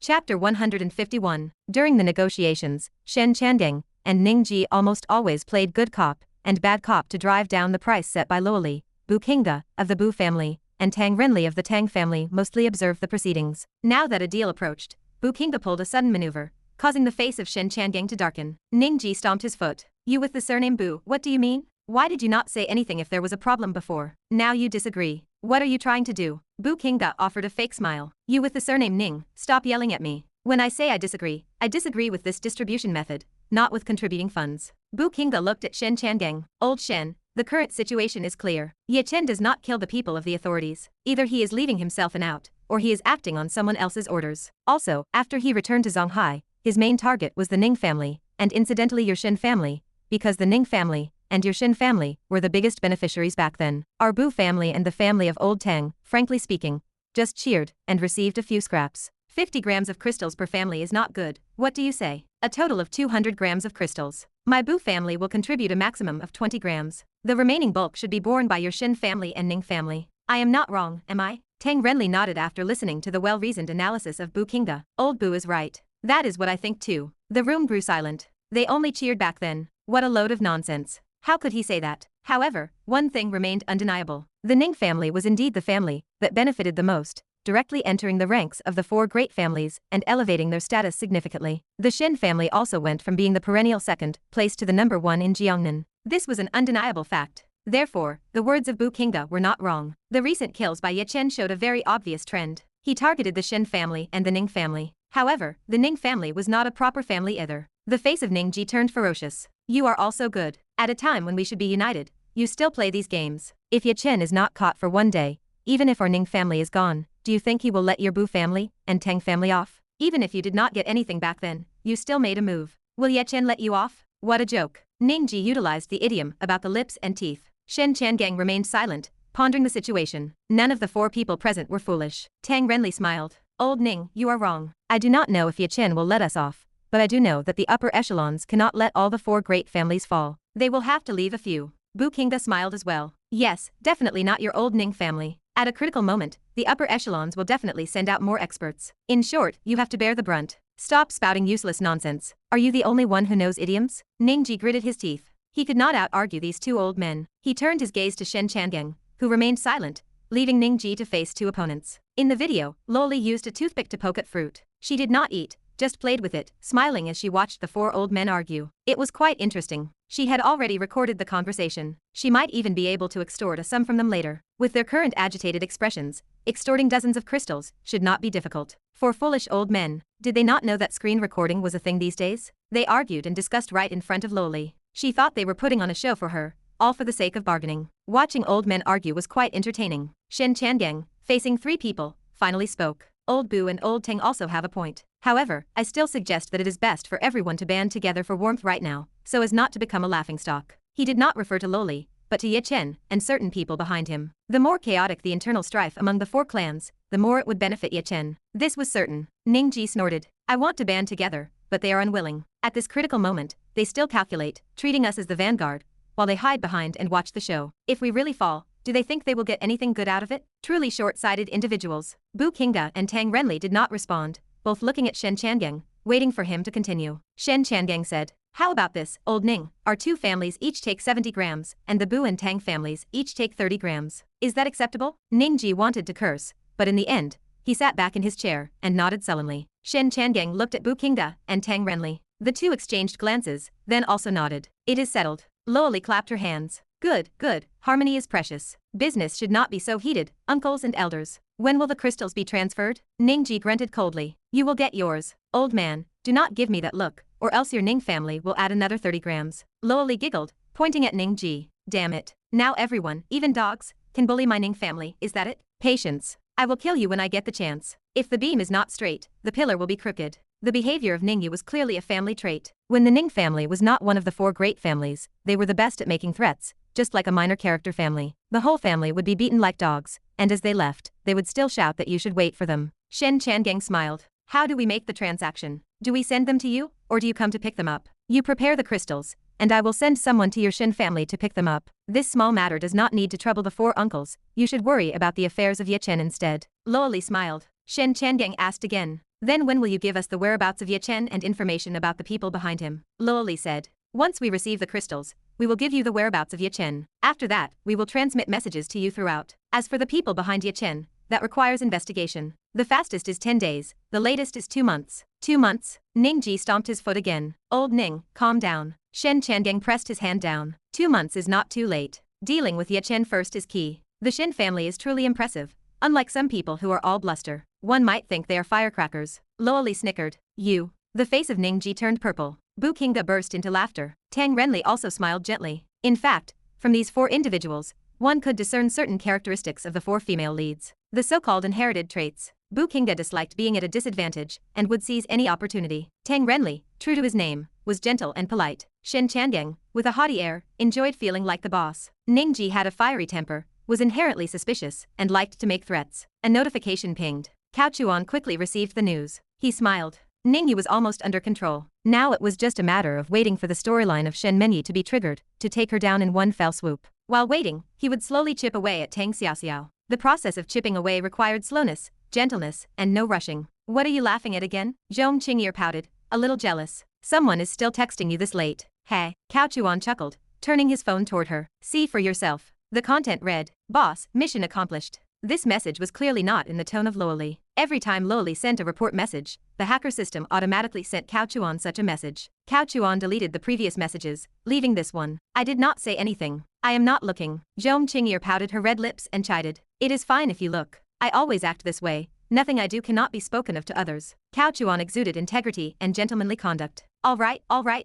Chapter 151. During the negotiations, Shen Changeng and Ning Ji almost always played good cop and bad cop to drive down the price set by Luo Li. Bu Qingde, of the Bu family, and Tang Renli of the Tang family mostly observed the proceedings. Now that a deal approached, Bu Qingde pulled a sudden maneuver, causing the face of Shen Changeng to darken. Ning Ji stomped his foot. You with the surname Bu, what do you mean? Why did you not say anything if there was a problem before? Now you disagree. What are you trying to do? Bu Qingde offered a fake smile. You with the surname Ning, stop yelling at me. When I say I disagree with this distribution method, not with contributing funds. Bu Qingde looked at Shen Changeng. Old Shen, the current situation is clear. Ye Chen does not kill the people of the authorities. Either he is leaving himself an out, or he is acting on someone else's orders. Also, after he returned to Zonghai, his main target was the Ning family, and incidentally your Shen family, because the Ning family and your Shen family were the biggest beneficiaries back then. Our Bu family and the family of Old Tang, frankly speaking, just cheered and received a few scraps. 50 grams of crystals per family is not good. What do you say? A total of 200 grams of crystals. My Bu family will contribute a maximum of 20 grams. The remaining bulk should be borne by your Shen family and Ning family. I am not wrong, am I? Tang Renli nodded after listening to the well-reasoned analysis of Bu Qingde. Old Bu is right. That is what I think too. The room grew silent. They only cheered back then. What a load of nonsense. How could he say that? However, one thing remained undeniable. The Ning family was indeed the family that benefited the most, directly entering the ranks of the four great families and elevating their status significantly. The Shen family also went from being the perennial second place to the number one in Jiangnan. This was an undeniable fact. Therefore, the words of Bu Qingde were not wrong. The recent kills by Ye Chen showed a very obvious trend. He targeted the Shen family and the Ning family. However, the Ning family was not a proper family either. The face of Ning Ji turned ferocious. You are also good. At a time when we should be united, you still play these games. If Ye Chen is not caught for one day, even if our Ning family is gone, do you think he will let your Bu family and Tang family off? Even if you did not get anything back then, you still made a move. Will Ye Chen let you off? What a joke. Ning Ji utilized the idiom about the lips and teeth. Shen Changeng remained silent, pondering the situation. None of the four people present were foolish. Tang Renli smiled. Old Ning, you are wrong. I do not know if Ye Chen will let us off, but I do know that the upper echelons cannot let all the four great families fall. They will have to leave a few. Bu Qingde smiled as well. Yes, definitely not your old Ning family. At a critical moment, the upper echelons will definitely send out more experts. In short, you have to bear the brunt. Stop spouting useless nonsense. Are you the only one who knows idioms? Ning Ji gritted his teeth. He could not out-argue these two old men. He turned his gaze to Shen Changeng, who remained silent, leaving Ning Ji to face two opponents. In the video, Luo Li used a toothpick to poke at fruit. She did not eat, just played with it, smiling as she watched the four old men argue. It was quite interesting. She had already recorded the conversation. She might even be able to extort a sum from them later. With their current agitated expressions, extorting dozens of crystals should not be difficult. For foolish old men, did they not know that screen recording was a thing these days? They argued and discussed right in front of Luo Li. She thought they were putting on a show for her, all for the sake of bargaining. Watching old men argue was quite entertaining. Shen Changeng, facing three people, finally spoke. Old Bu and Old Tang also have a point. However, I still suggest that it is best for everyone to band together for warmth right now, so as not to become a laughingstock. He did not refer to Luo Li, but to Ye Chen and certain people behind him. The more chaotic the internal strife among the four clans, the more it would benefit Ye Chen. This was certain. Ning Ji snorted. I want to band together, but they are unwilling. At this critical moment, they still calculate, treating us as the vanguard, while they hide behind and watch the show. If we really fall, do they think they will get anything good out of it? Truly short-sighted individuals. Bu Qingde and Tang Renli did not respond, both looking at Shen Changeng, waiting for him to continue. Shen Changeng said, how about this, old Ning? Our two families each take 70 grams, and the Bu and Tang families each take 30 grams. Is that acceptable? Ning Ji wanted to curse, but in the end, he sat back in his chair and nodded sullenly. Shen Changeng looked at Bu Qingde and Tang Renli. The two exchanged glances, then also nodded. It is settled. Luo Li clapped her hands. Good, good, harmony is precious. Business should not be so heated, uncles and elders. When will the crystals be transferred? Ning Ji grunted coldly. You will get yours. Old man, do not give me that look, or else your Ning family will add another 30 grams. Luo Li giggled, pointing at Ning Ji. Damn it. Now everyone, even dogs, can bully my Ning family, is that it? Patience. I will kill you when I get the chance. If the beam is not straight, the pillar will be crooked. The behavior of Ning Yi was clearly a family trait. When the Ning family was not one of the four great families, they were the best at making threats, just like a minor character family. The whole family would be beaten like dogs, and as they left, they would still shout that you should wait for them. Shen Changeng smiled. How do we make the transaction? Do we send them to you, or do you come to pick them up? You prepare the crystals, and I will send someone to your Shen family to pick them up. This small matter does not need to trouble the four uncles. You should worry about the affairs of Ye Chen instead. Luo Li smiled. Shen Changeng asked again. Then when will you give us the whereabouts of Ye Chen and information about the people behind him? Luo Li said. Once we receive the crystals, we will give you the whereabouts of Ye Chen. After that, we will transmit messages to you throughout. As for the people behind Ye Chen, that requires investigation. The fastest is 10 days, the latest is 2 months. 2 months? Ning Ji stomped his foot again. Old Ning, calm down. Shen Changeng pressed his hand down. 2 months is not too late. Dealing with Ye Chen first is key. The Shen family is truly impressive. Unlike some people who are all bluster. One might think they are firecrackers. Luo Li snickered. You. The face of Ning Ji turned purple. Bu Qingde burst into laughter. Tang Renli also smiled gently. In fact, from these 4 individuals, one could discern certain characteristics of the 4 female leads. The so-called inherited traits. Bu Qingde disliked being at a disadvantage and would seize any opportunity. Tang Renli, true to his name, was gentle and polite. Shen Changeng, with a haughty air, enjoyed feeling like the boss. Ning Ji had a fiery temper, was inherently suspicious, and liked to make threats. A notification pinged. Cao Chuan quickly received the news. He smiled. Ning Yi was almost under control. Now it was just a matter of waiting for the storyline of Shen Menyi to be triggered, to take her down in one fell swoop. While waiting, he would slowly chip away at Tang Xiaoxiao. The process of chipping away required slowness, gentleness, and no rushing. What are you laughing at again? Zhong Qingye pouted, a little jealous. Someone is still texting you this late. Hey. Cao Chuan chuckled, turning his phone toward her. See for yourself. The content read, Boss, mission accomplished. This message was clearly not in the tone of Luo Li. Every time Luo Li sent a report message, the hacker system automatically sent Cao Chuan such a message. Cao Chuan deleted the previous messages, leaving this one. I did not say anything. I am not looking. Zhong Qingye pouted her red lips and chided. It is fine if you look. I always act this way. Nothing I do cannot be spoken of to others. Cao Chuan exuded integrity and gentlemanly conduct. All right,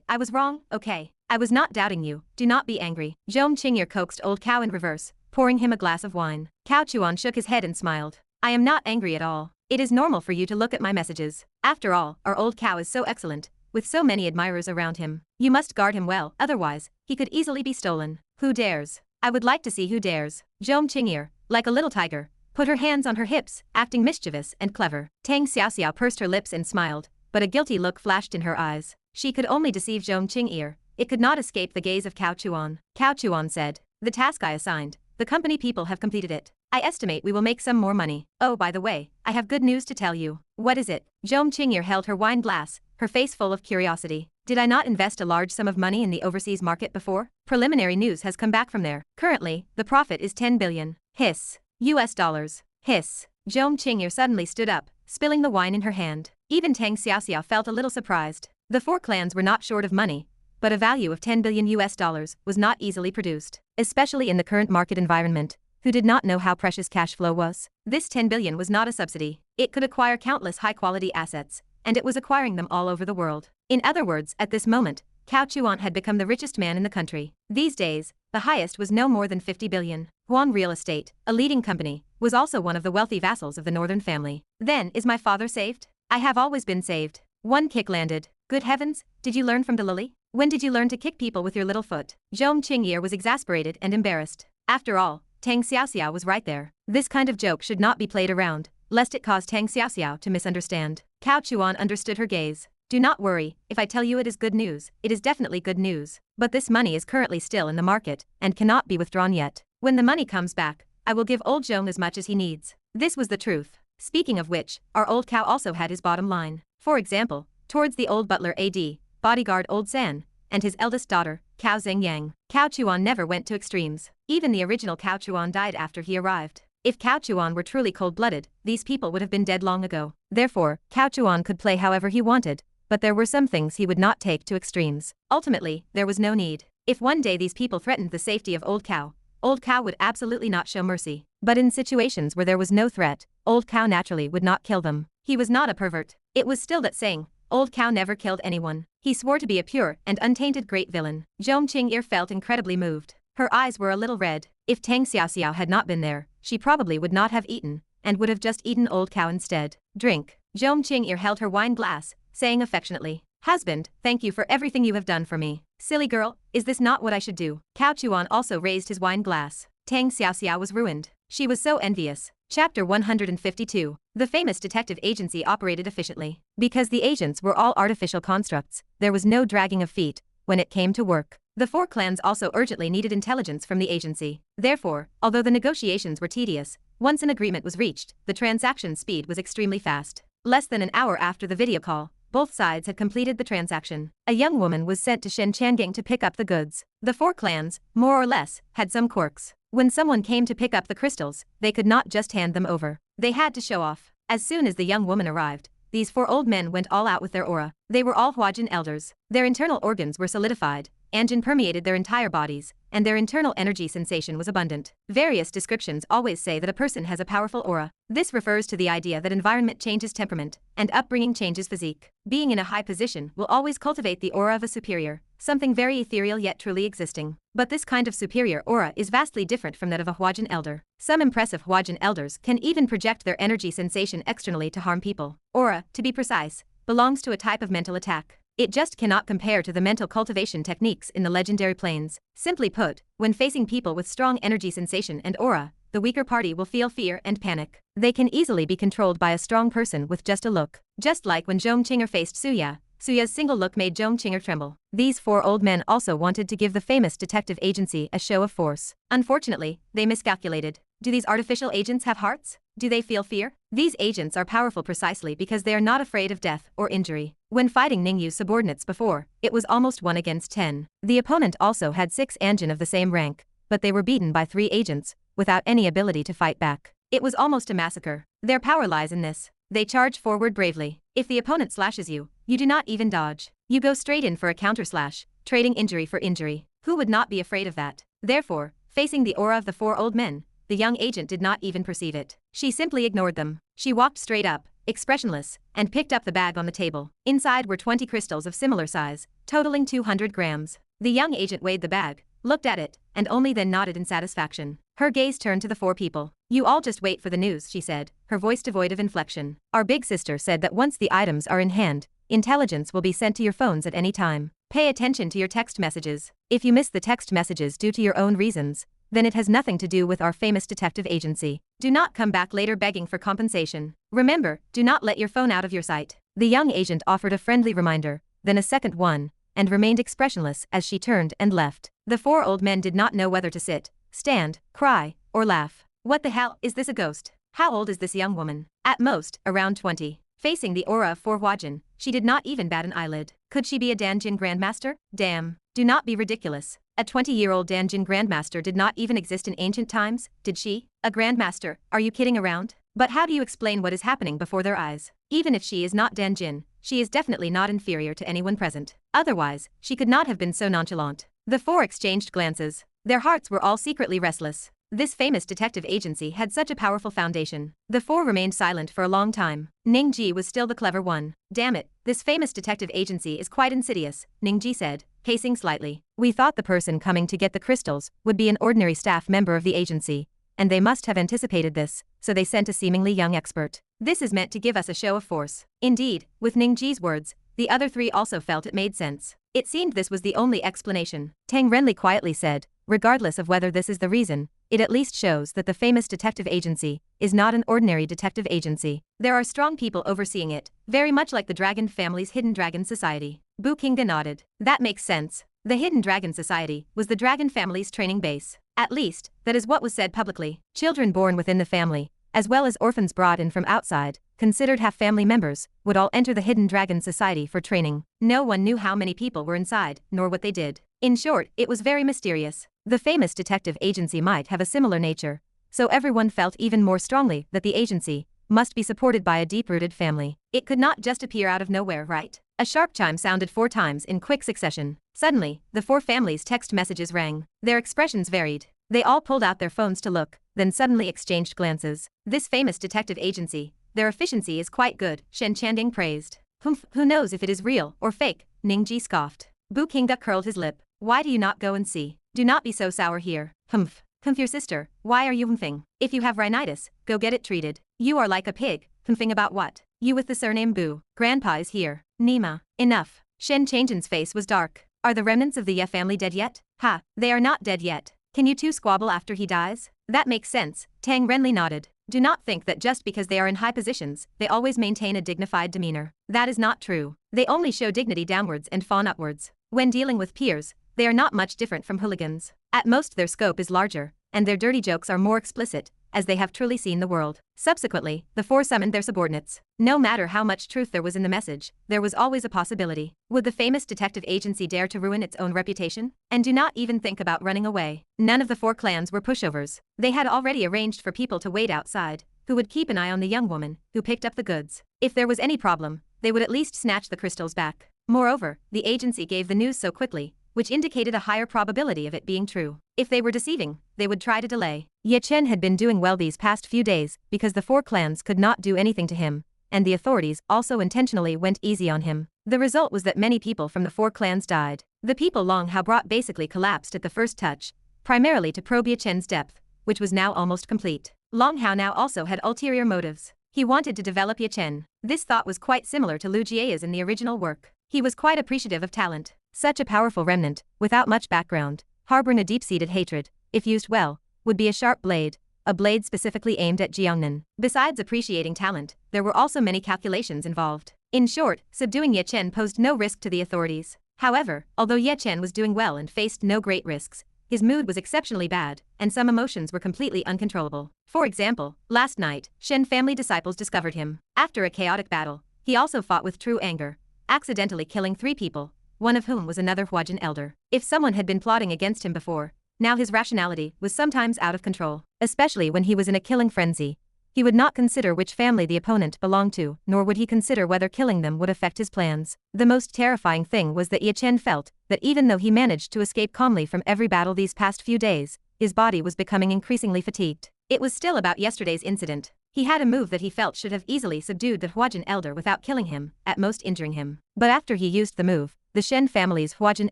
I was wrong, okay. I was not doubting you, do not be angry. Zhong Qingye coaxed old Cao in reverse, pouring him a glass of wine. Cao Chuan shook his head and smiled. I am not angry at all. It is normal for you to look at my messages. After all, our old Cao is so excellent, with so many admirers around him. You must guard him well, otherwise, he could easily be stolen. Who dares? I would like to see who dares. Zhong Qingye, like a little tiger, put her hands on her hips, acting mischievous and clever. Tang Xiaoxiao pursed her lips and smiled, but a guilty look flashed in her eyes. She could only deceive Zhong Qingye. It could not escape the gaze of Cao Chuan. Cao Chuan said, the task I assigned, the company people have completed it. I estimate we will make some more money. Oh, by the way, I have good news to tell you. What is it? Zhong Qingye held her wine glass, her face full of curiosity. Did I not invest a large sum of money in the overseas market before? Preliminary news has come back from there. Currently, the profit is 10 billion. Hiss. US dollars. Hiss. Zhong Qingye suddenly stood up, spilling the wine in her hand. Even Tang Xiaoxiao felt a little surprised. The 4 clans were not short of money, but a value of 10 billion US dollars was not easily produced, especially in the current market environment. Who did not know how precious cash flow was? This 10 billion was not a subsidy. It could acquire countless high-quality assets, and it was acquiring them all over the world. In other words, at this moment, Cao Chuan had become the richest man in the country. These days, the highest was no more than 50 billion. Huan Real Estate, a leading company, was also one of the wealthy vassals of the northern family. Then, is my father saved? I have always been saved. One kick landed. Good heavens, did you learn from the lily? When did you learn to kick people with your little foot? Zhong Qingye was exasperated and embarrassed. After all, Tang Xiaoxiao was right there. This kind of joke should not be played around, lest it cause Tang Xiaoxiao to misunderstand. Cao Chuan understood her gaze. Do not worry, if I tell you it is good news, it is definitely good news. But this money is currently still in the market, and cannot be withdrawn yet. When the money comes back, I will give old Zhong as much as he needs. This was the truth. Speaking of which, our old Cao also had his bottom line. For example, towards the old butler AD, bodyguard old San, and his eldest daughter, Cao Zhengyang. Cao Chuan never went to extremes. Even the original Cao Chuan died after he arrived. If Cao Chuan were truly cold-blooded, these people would have been dead long ago. Therefore, Cao Chuan could play however he wanted, but there were some things he would not take to extremes. Ultimately, there was no need. If one day these people threatened the safety of old Cao would absolutely not show mercy. But in situations where there was no threat, old Cao naturally would not kill them. He was not a pervert. It was still that saying, old Cao never killed anyone. He swore to be a pure and untainted great villain. Zhong Qingye felt incredibly moved. Her eyes were a little red. If Tang Xiaoxiao had not been there, she probably would not have eaten, and would have just eaten old Cao instead. Drink. Zhong Qingye held her wine glass, saying affectionately, Husband, thank you for everything you have done for me. Silly girl, is this not what I should do? Cao Chuan also raised his wine glass. Tang Xiaoxiao was ruined. She was so envious. Chapter 152. The famous detective agency operated efficiently. Because the agents were all artificial constructs, there was no dragging of feet when it came to work. The 4 clans also urgently needed intelligence from the agency. Therefore, although the negotiations were tedious, once an agreement was reached, the transaction speed was extremely fast. Less than an hour after the video call, both sides had completed the transaction. A young woman was sent to Shen Changeng to pick up the goods. The four clans, more or less, had some quirks. When someone came to pick up the crystals, they could not just hand them over. They had to show off. As soon as the young woman arrived, these four old men went all out with their aura. They were all Huajin elders. Their internal organs were solidified, Anjin permeated their entire bodies, and their internal energy sensation was abundant. Various descriptions always say that a person has a powerful aura. This refers to the idea that environment changes temperament, and upbringing changes physique. Being in a high position will always cultivate the aura of a superior, something very ethereal yet truly existing. But this kind of superior aura is vastly different from that of a Huajin elder. Some impressive Huajin elders can even project their energy sensation externally to harm people. Aura, to be precise, belongs to a type of mental attack. It just cannot compare to the mental cultivation techniques in the legendary planes. Simply put, when facing people with strong energy sensation and aura, the weaker party will feel fear and panic. They can easily be controlled by a strong person with just a look. Just like when Zhong Qinger faced Suya, Suya's single look made Zhong Qinger tremble. These four old men also wanted to give the famous detective agency a show of force. Unfortunately, they miscalculated. Do these artificial agents have hearts? Do they feel fear? These agents are powerful precisely because they are not afraid of death or injury. When fighting Ning Yu's subordinates before, it was almost 1 against 10. The opponent also had 6 Anjin of the same rank, but they were beaten by 3 agents, without any ability to fight back. It was almost a massacre. Their power lies in this. They charge forward bravely. If the opponent slashes you, you do not even dodge. You go straight in for a counter slash, trading injury for injury. Who would not be afraid of that? Therefore, facing the aura of the 4 old men, the young agent did not even perceive it. She simply ignored them. She walked straight up, expressionless, and picked up the bag on the table. Inside were 20 crystals of similar size, totaling 200 grams. The young agent weighed the bag, looked at it, and only then nodded in satisfaction. Her gaze turned to the 4 people. "You all just wait for the news," she said, her voice devoid of inflection. "Our big sister said that once the items are in hand, intelligence will be sent to your phones at any time. Pay attention to your text messages. If you miss the text messages due to your own reasons, then it has nothing to do with our famous detective agency. Do not come back later begging for compensation. Remember, do not let your phone out of your sight." The young agent offered a friendly reminder, then a second one, and remained expressionless as she turned and left. The 4 old men did not know whether to sit, stand, cry, or laugh. What the hell, is this a ghost? How old is this young woman? At most, around 20. Facing the aura of 4 Huajin, she did not even bat an eyelid. Could she be a Danjin Grandmaster? Damn. Do not be ridiculous. A 20-year-old Danjin Grandmaster did not even exist in ancient times, did she? A Grandmaster, are you kidding around? But how do you explain what is happening before their eyes? Even if she is not Danjin, she is definitely not inferior to anyone present. Otherwise, she could not have been so nonchalant. The 4 exchanged glances. Their hearts were all secretly restless. This famous detective agency had such a powerful foundation. The 4 remained silent for a long time. Ning Ji was still the clever one. "Damn it, this famous detective agency is quite insidious," Ning Ji said, pacing slightly. "We thought the person coming to get the crystals would be an ordinary staff member of the agency, and they must have anticipated this, so they sent a seemingly young expert. This is meant to give us a show of force." Indeed, with Ning Ji's words, the other 3 also felt it made sense. It seemed this was the only explanation. Tang Renli quietly said, "Regardless of whether this is the reason, it at least shows that the famous detective agency is not an ordinary detective agency. There are strong people overseeing it, very much like the Dragon family's Hidden Dragon Society." Bu Qingda nodded. That makes sense. The Hidden Dragon Society was the Dragon family's training base. At least, that is what was said publicly. Children born within the family, as well as orphans brought in from outside, considered half-family members, would all enter the Hidden Dragon Society for training. No one knew how many people were inside, nor what they did. In short, it was very mysterious. The famous detective agency might have a similar nature, so everyone felt even more strongly that the agency must be supported by a deep-rooted family. It could not just appear out of nowhere, right? A sharp chime sounded 4 times in quick succession. Suddenly, the 4 families' text messages rang. Their expressions varied. They all pulled out their phones to look, then suddenly exchanged glances. "This famous detective agency, their efficiency is quite good," Shen Changeng praised. "Humph, who knows if it is real or fake," Ning Ji scoffed. Bu Qingda curled his lip. "Why do you not go and see? Do not be so sour here." "Humph. Humph, your sister, why are you humphing? If you have rhinitis, go get it treated. You are like a pig, humphing about what? You with the surname Bu. Grandpa is here." "Nima, enough." Shen Changeng's face was dark. "Are the remnants of the Ye family dead yet?" "Ha, they are not dead yet. Can you two squabble after he dies?" "That makes sense," Tang Renli nodded. "Do not think that just because they are in high positions, they always maintain a dignified demeanor. That is not true. They only show dignity downwards and fawn upwards. When dealing with peers, they are not much different from hooligans. At most their scope is larger, and their dirty jokes are more explicit, as they have truly seen the world. Subsequently, the four summoned their subordinates. No matter how much truth there was in the message, there was always a possibility. Would the famous detective agency dare to ruin its own reputation? And do not even think about running away. None of the four clans were pushovers. They had already arranged for people to wait outside, who would keep an eye on the young woman who picked up the goods. If there was any problem, they would at least snatch the crystals back. Moreover, the agency gave the news so quickly, which indicated a higher probability of it being true. If they were deceiving, they would try to delay. Ye Chen had been doing well these past few days because the four clans could not do anything to him, and the authorities also intentionally went easy on him. The result was that many people from the four clans died. The people Long Hao brought basically collapsed at the first touch, primarily to probe Ye Chen's depth, which was now almost complete. Long Hao now also had ulterior motives. He wanted to develop Ye Chen. This thought was quite similar to Lu Jie's in the original work. He was quite appreciative of talent. Such a powerful remnant, without much background, harboring a deep-seated hatred, if used well, would be a sharp blade, a blade specifically aimed at Jiangnan. Besides appreciating talent, there were also many calculations involved. In short, subduing Ye Chen posed no risk to the authorities. However, although Ye Chen was doing well and faced no great risks, his mood was exceptionally bad, and some emotions were completely uncontrollable. For example, last night, Shen family disciples discovered him. After a chaotic battle, he also fought with true anger, accidentally killing 3 people, one of whom was another Huajin elder. If someone had been plotting against him before, now his rationality was sometimes out of control. Especially when he was in a killing frenzy, he would not consider which family the opponent belonged to, nor would he consider whether killing them would affect his plans. The most terrifying thing was that Ye Chen felt that even though he managed to escape calmly from every battle these past few days, his body was becoming increasingly fatigued. It was still about yesterday's incident. He had a move that he felt should have easily subdued the Huajin elder without killing him, at most injuring him. But after he used the move, the Shen family's Huajin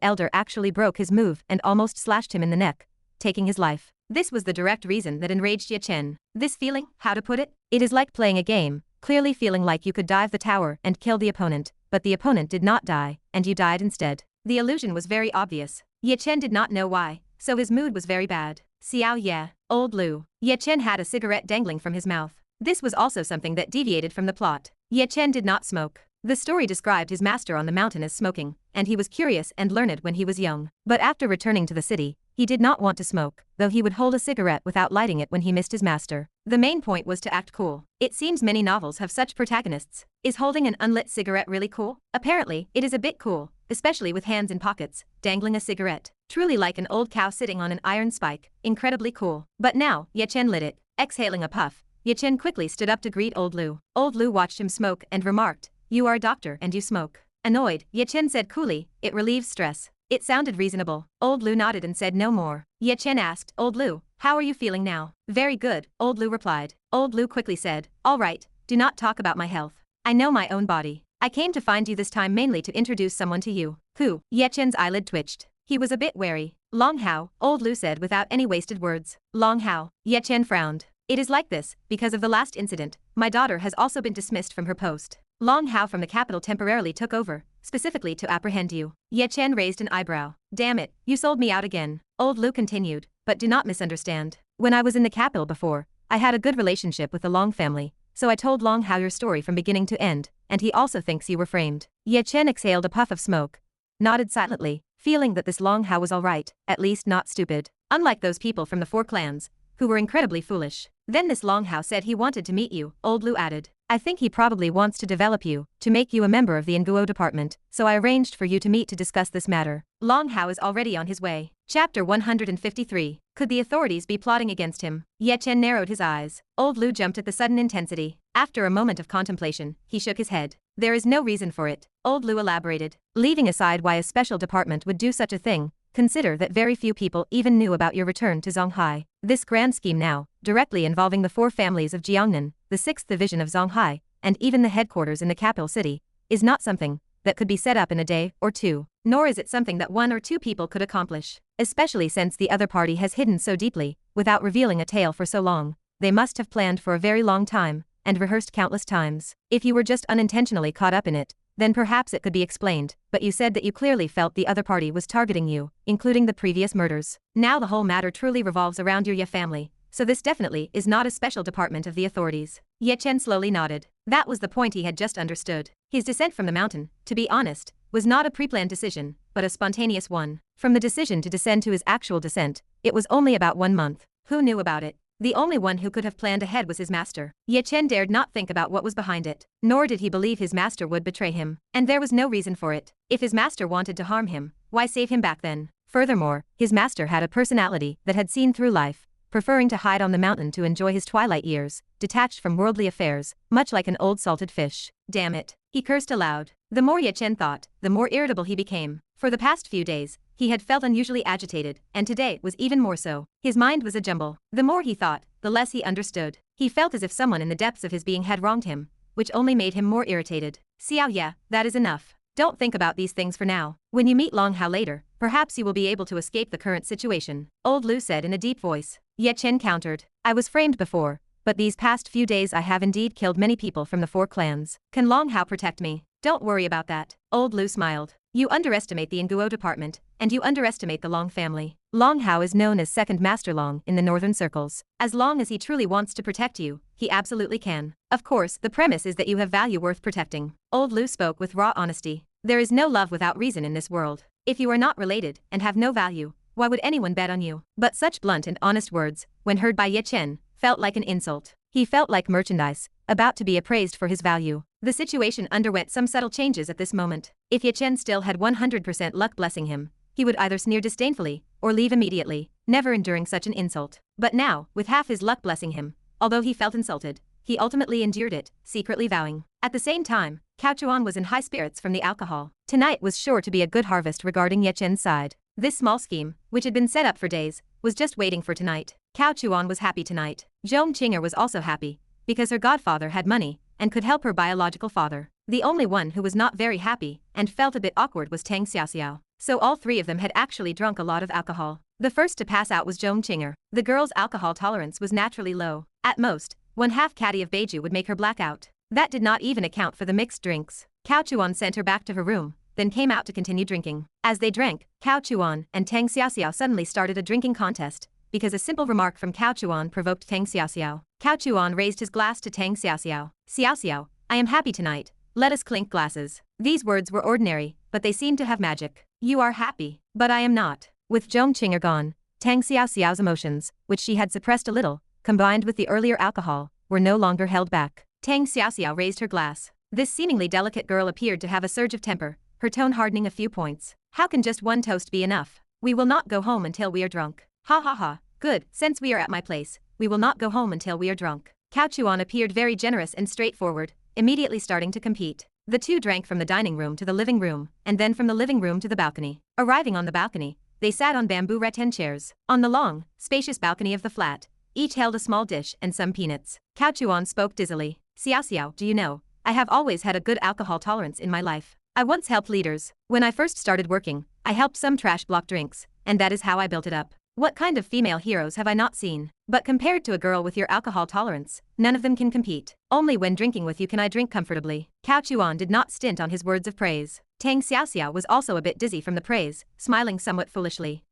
elder actually broke his move and almost slashed him in the neck, taking his life. This was the direct reason that enraged Ye Chen. This feeling, how to put it? It is like playing a game, clearly feeling like you could dive the tower and kill the opponent, but the opponent did not die, and you died instead. The illusion was very obvious. Ye Chen did not know why, so his mood was very bad. Xiao Ye, old Lu. Ye Chen had a cigarette dangling from his mouth. This was also something that deviated from the plot. Ye Chen did not smoke. The story described his master on the mountain as smoking, and he was curious and learned when he was young. But after returning to the city, he did not want to smoke, though he would hold a cigarette without lighting it when he missed his master. The main point was to act cool. It seems many novels have such protagonists. Is holding an unlit cigarette really cool? Apparently, it is a bit cool, especially with hands in pockets, dangling a cigarette. Truly like an old cow sitting on an iron spike, incredibly cool. But now, Ye Chen lit it. Exhaling a puff, Ye Chen quickly stood up to greet old Lu. Old Lu watched him smoke and remarked, "You are a doctor and you smoke." Annoyed, Ye Chen said coolly, "It relieves stress." It sounded reasonable. Old Lu nodded and said no more. Ye Chen asked, "Old Lu, how are you feeling now?" "Very good," Old Lu replied. Old Lu quickly said, "All right, do not talk about my health. I know my own body. I came to find you this time mainly to introduce someone to you." "Who?" Ye Chen's eyelid twitched. He was a bit wary. "Long Hao," Old Lu said without any wasted words. "Long Hao." Ye Chen frowned. "It is like this, because of the last incident, my daughter has also been dismissed from her post. Long Hao from the capital temporarily took over, specifically to apprehend you." Ye Chen raised an eyebrow. "Damn it, you sold me out again." Old Lu continued, "But do not misunderstand. When I was in the capital before, I had a good relationship with the Long family, so I told Long Hao your story from beginning to end, and he also thinks you were framed." Ye Chen exhaled a puff of smoke, nodded silently, feeling that this Long Hao was alright, at least not stupid. Unlike those people from the 4 clans, who were incredibly foolish. "Then this Long Hao said he wanted to meet you," Old Lu added. "I think he probably wants to develop you, to make you a member of the Nguo department, so I arranged for you to meet to discuss this matter." Long Hao is already on his way. Chapter 153. Could the authorities be plotting against him? Ye Chen narrowed his eyes. Old Lu jumped at the sudden intensity. After a moment of contemplation, he shook his head. "There is no reason for it," Old Lu elaborated. "Leaving aside why a special department would do such a thing, consider that very few people even knew about your return to Zonghai. This grand scheme now, directly involving the 4 families of Jiangnan, the 6th division of Zonghai, and even the headquarters in the capital city, is not something that could be set up in a day or 2, nor is it something that 1 or 2 people could accomplish. Especially since the other party has hidden so deeply, without revealing a tale for so long, they must have planned for a very long time, and rehearsed countless times. If you were just unintentionally caught up in it, then perhaps it could be explained, but you said that you clearly felt the other party was targeting you, including the previous murders. Now the whole matter truly revolves around your Ye family, so this definitely is not a special department of the authorities." Ye Chen slowly nodded. That was the point he had just understood. His descent from the mountain, to be honest, was not a pre-planned decision, but a spontaneous one. From the decision to descend to his actual descent, it was only about 1 month. Who knew about it? The only one who could have planned ahead was his master. Ye Chen dared not think about what was behind it, nor did he believe his master would betray him, and there was no reason for it. If his master wanted to harm him, why save him back then? Furthermore, his master had a personality that had seen through life, preferring to hide on the mountain to enjoy his twilight years, detached from worldly affairs, much like an old salted fish. Damn it. He cursed aloud. The more Ye Chen thought, the more irritable he became. For the past few days, he had felt unusually agitated, and today was even more so. His mind was a jumble. The more he thought, the less he understood. He felt as if someone in the depths of his being had wronged him, which only made him more irritated. Xiao Ye, that is enough. Don't think about these things for now. When you meet Long Hao later, perhaps you will be able to escape the current situation, Old Lu said in a deep voice. Ye Chen countered. I was framed before, but these past few days I have indeed killed many people from the 4 clans. Can Long Hao protect me? Don't worry about that. Old Lu smiled. You underestimate the Nguo department, and you underestimate the Long family. Long Hao is known as Second Master Long in the northern circles. As long as he truly wants to protect you, he absolutely can. Of course, the premise is that you have value worth protecting. Old Lu spoke with raw honesty. There is no love without reason in this world. If you are not related and have no value, why would anyone bet on you? But such blunt and honest words, when heard by Ye Chen, felt like an insult. He felt like merchandise, about to be appraised for his value. The situation underwent some subtle changes at this moment. If Ye Chen still had 100% luck blessing him, he would either sneer disdainfully, or leave immediately, never enduring such an insult. But now, with half his luck blessing him, although he felt insulted, he ultimately endured it, secretly vowing. At the same time, Cao Chuan was in high spirits from the alcohol. Tonight was sure to be a good harvest regarding Ye Chen's side. This small scheme, which had been set up for days, was just waiting for tonight. Cao Chuan was happy tonight. Zhong Qinger was also happy, because her godfather had money, and could help her biological father. The only one who was not very happy, and felt a bit awkward was Tang Xiaoxiao. So all 3 of them had actually drunk a lot of alcohol. The first to pass out was Zhong Qinger. The girl's alcohol tolerance was naturally low. At most, 1/2 caddy of beiju would make her black out. That did not even account for the mixed drinks. Cao Chuan sent her back to her room, then came out to continue drinking. As they drank, Cao Chuan and Tang Xiaoxiao suddenly started a drinking contest, because a simple remark from Cao Chuan provoked Tang Xiaoxiao. Cao Chuan raised his glass to Tang Xiaoxiao. Xiaoxiao, I am happy tonight. Let us clink glasses. These words were ordinary, but they seemed to have magic. You are happy, but I am not. With Zhong Qinger gone, Tang Xiaoxiao's emotions, which she had suppressed a little, combined with the earlier alcohol, were no longer held back. Tang Xiaoxiao raised her glass. This seemingly delicate girl appeared to have a surge of temper, her tone hardening a few points. How can just one toast be enough? We will not go home until we are drunk. Ha ha ha. Good, since we are at my place, we will not go home until we are drunk. Cao Chuan appeared very generous and straightforward, immediately starting to compete. The 2 drank from the dining room to the living room, and then from the living room to the balcony. Arriving on the balcony, they sat on bamboo rattan chairs. On the long, spacious balcony of the flat, each held a small dish and some peanuts. Cao Chuan spoke dizzily. Xiaoxiao, do you know, I have always had a good alcohol tolerance in my life. I once helped leaders. When I first started working, I helped some trash block drinks, and that is how I built it up. What kind of female heroes have I not seen? But compared to a girl with your alcohol tolerance, none of them can compete. Only when drinking with you can I drink comfortably. Cao Chuan did not stint on his words of praise. Tang Xiaoxiao was also a bit dizzy from the praise, smiling somewhat foolishly.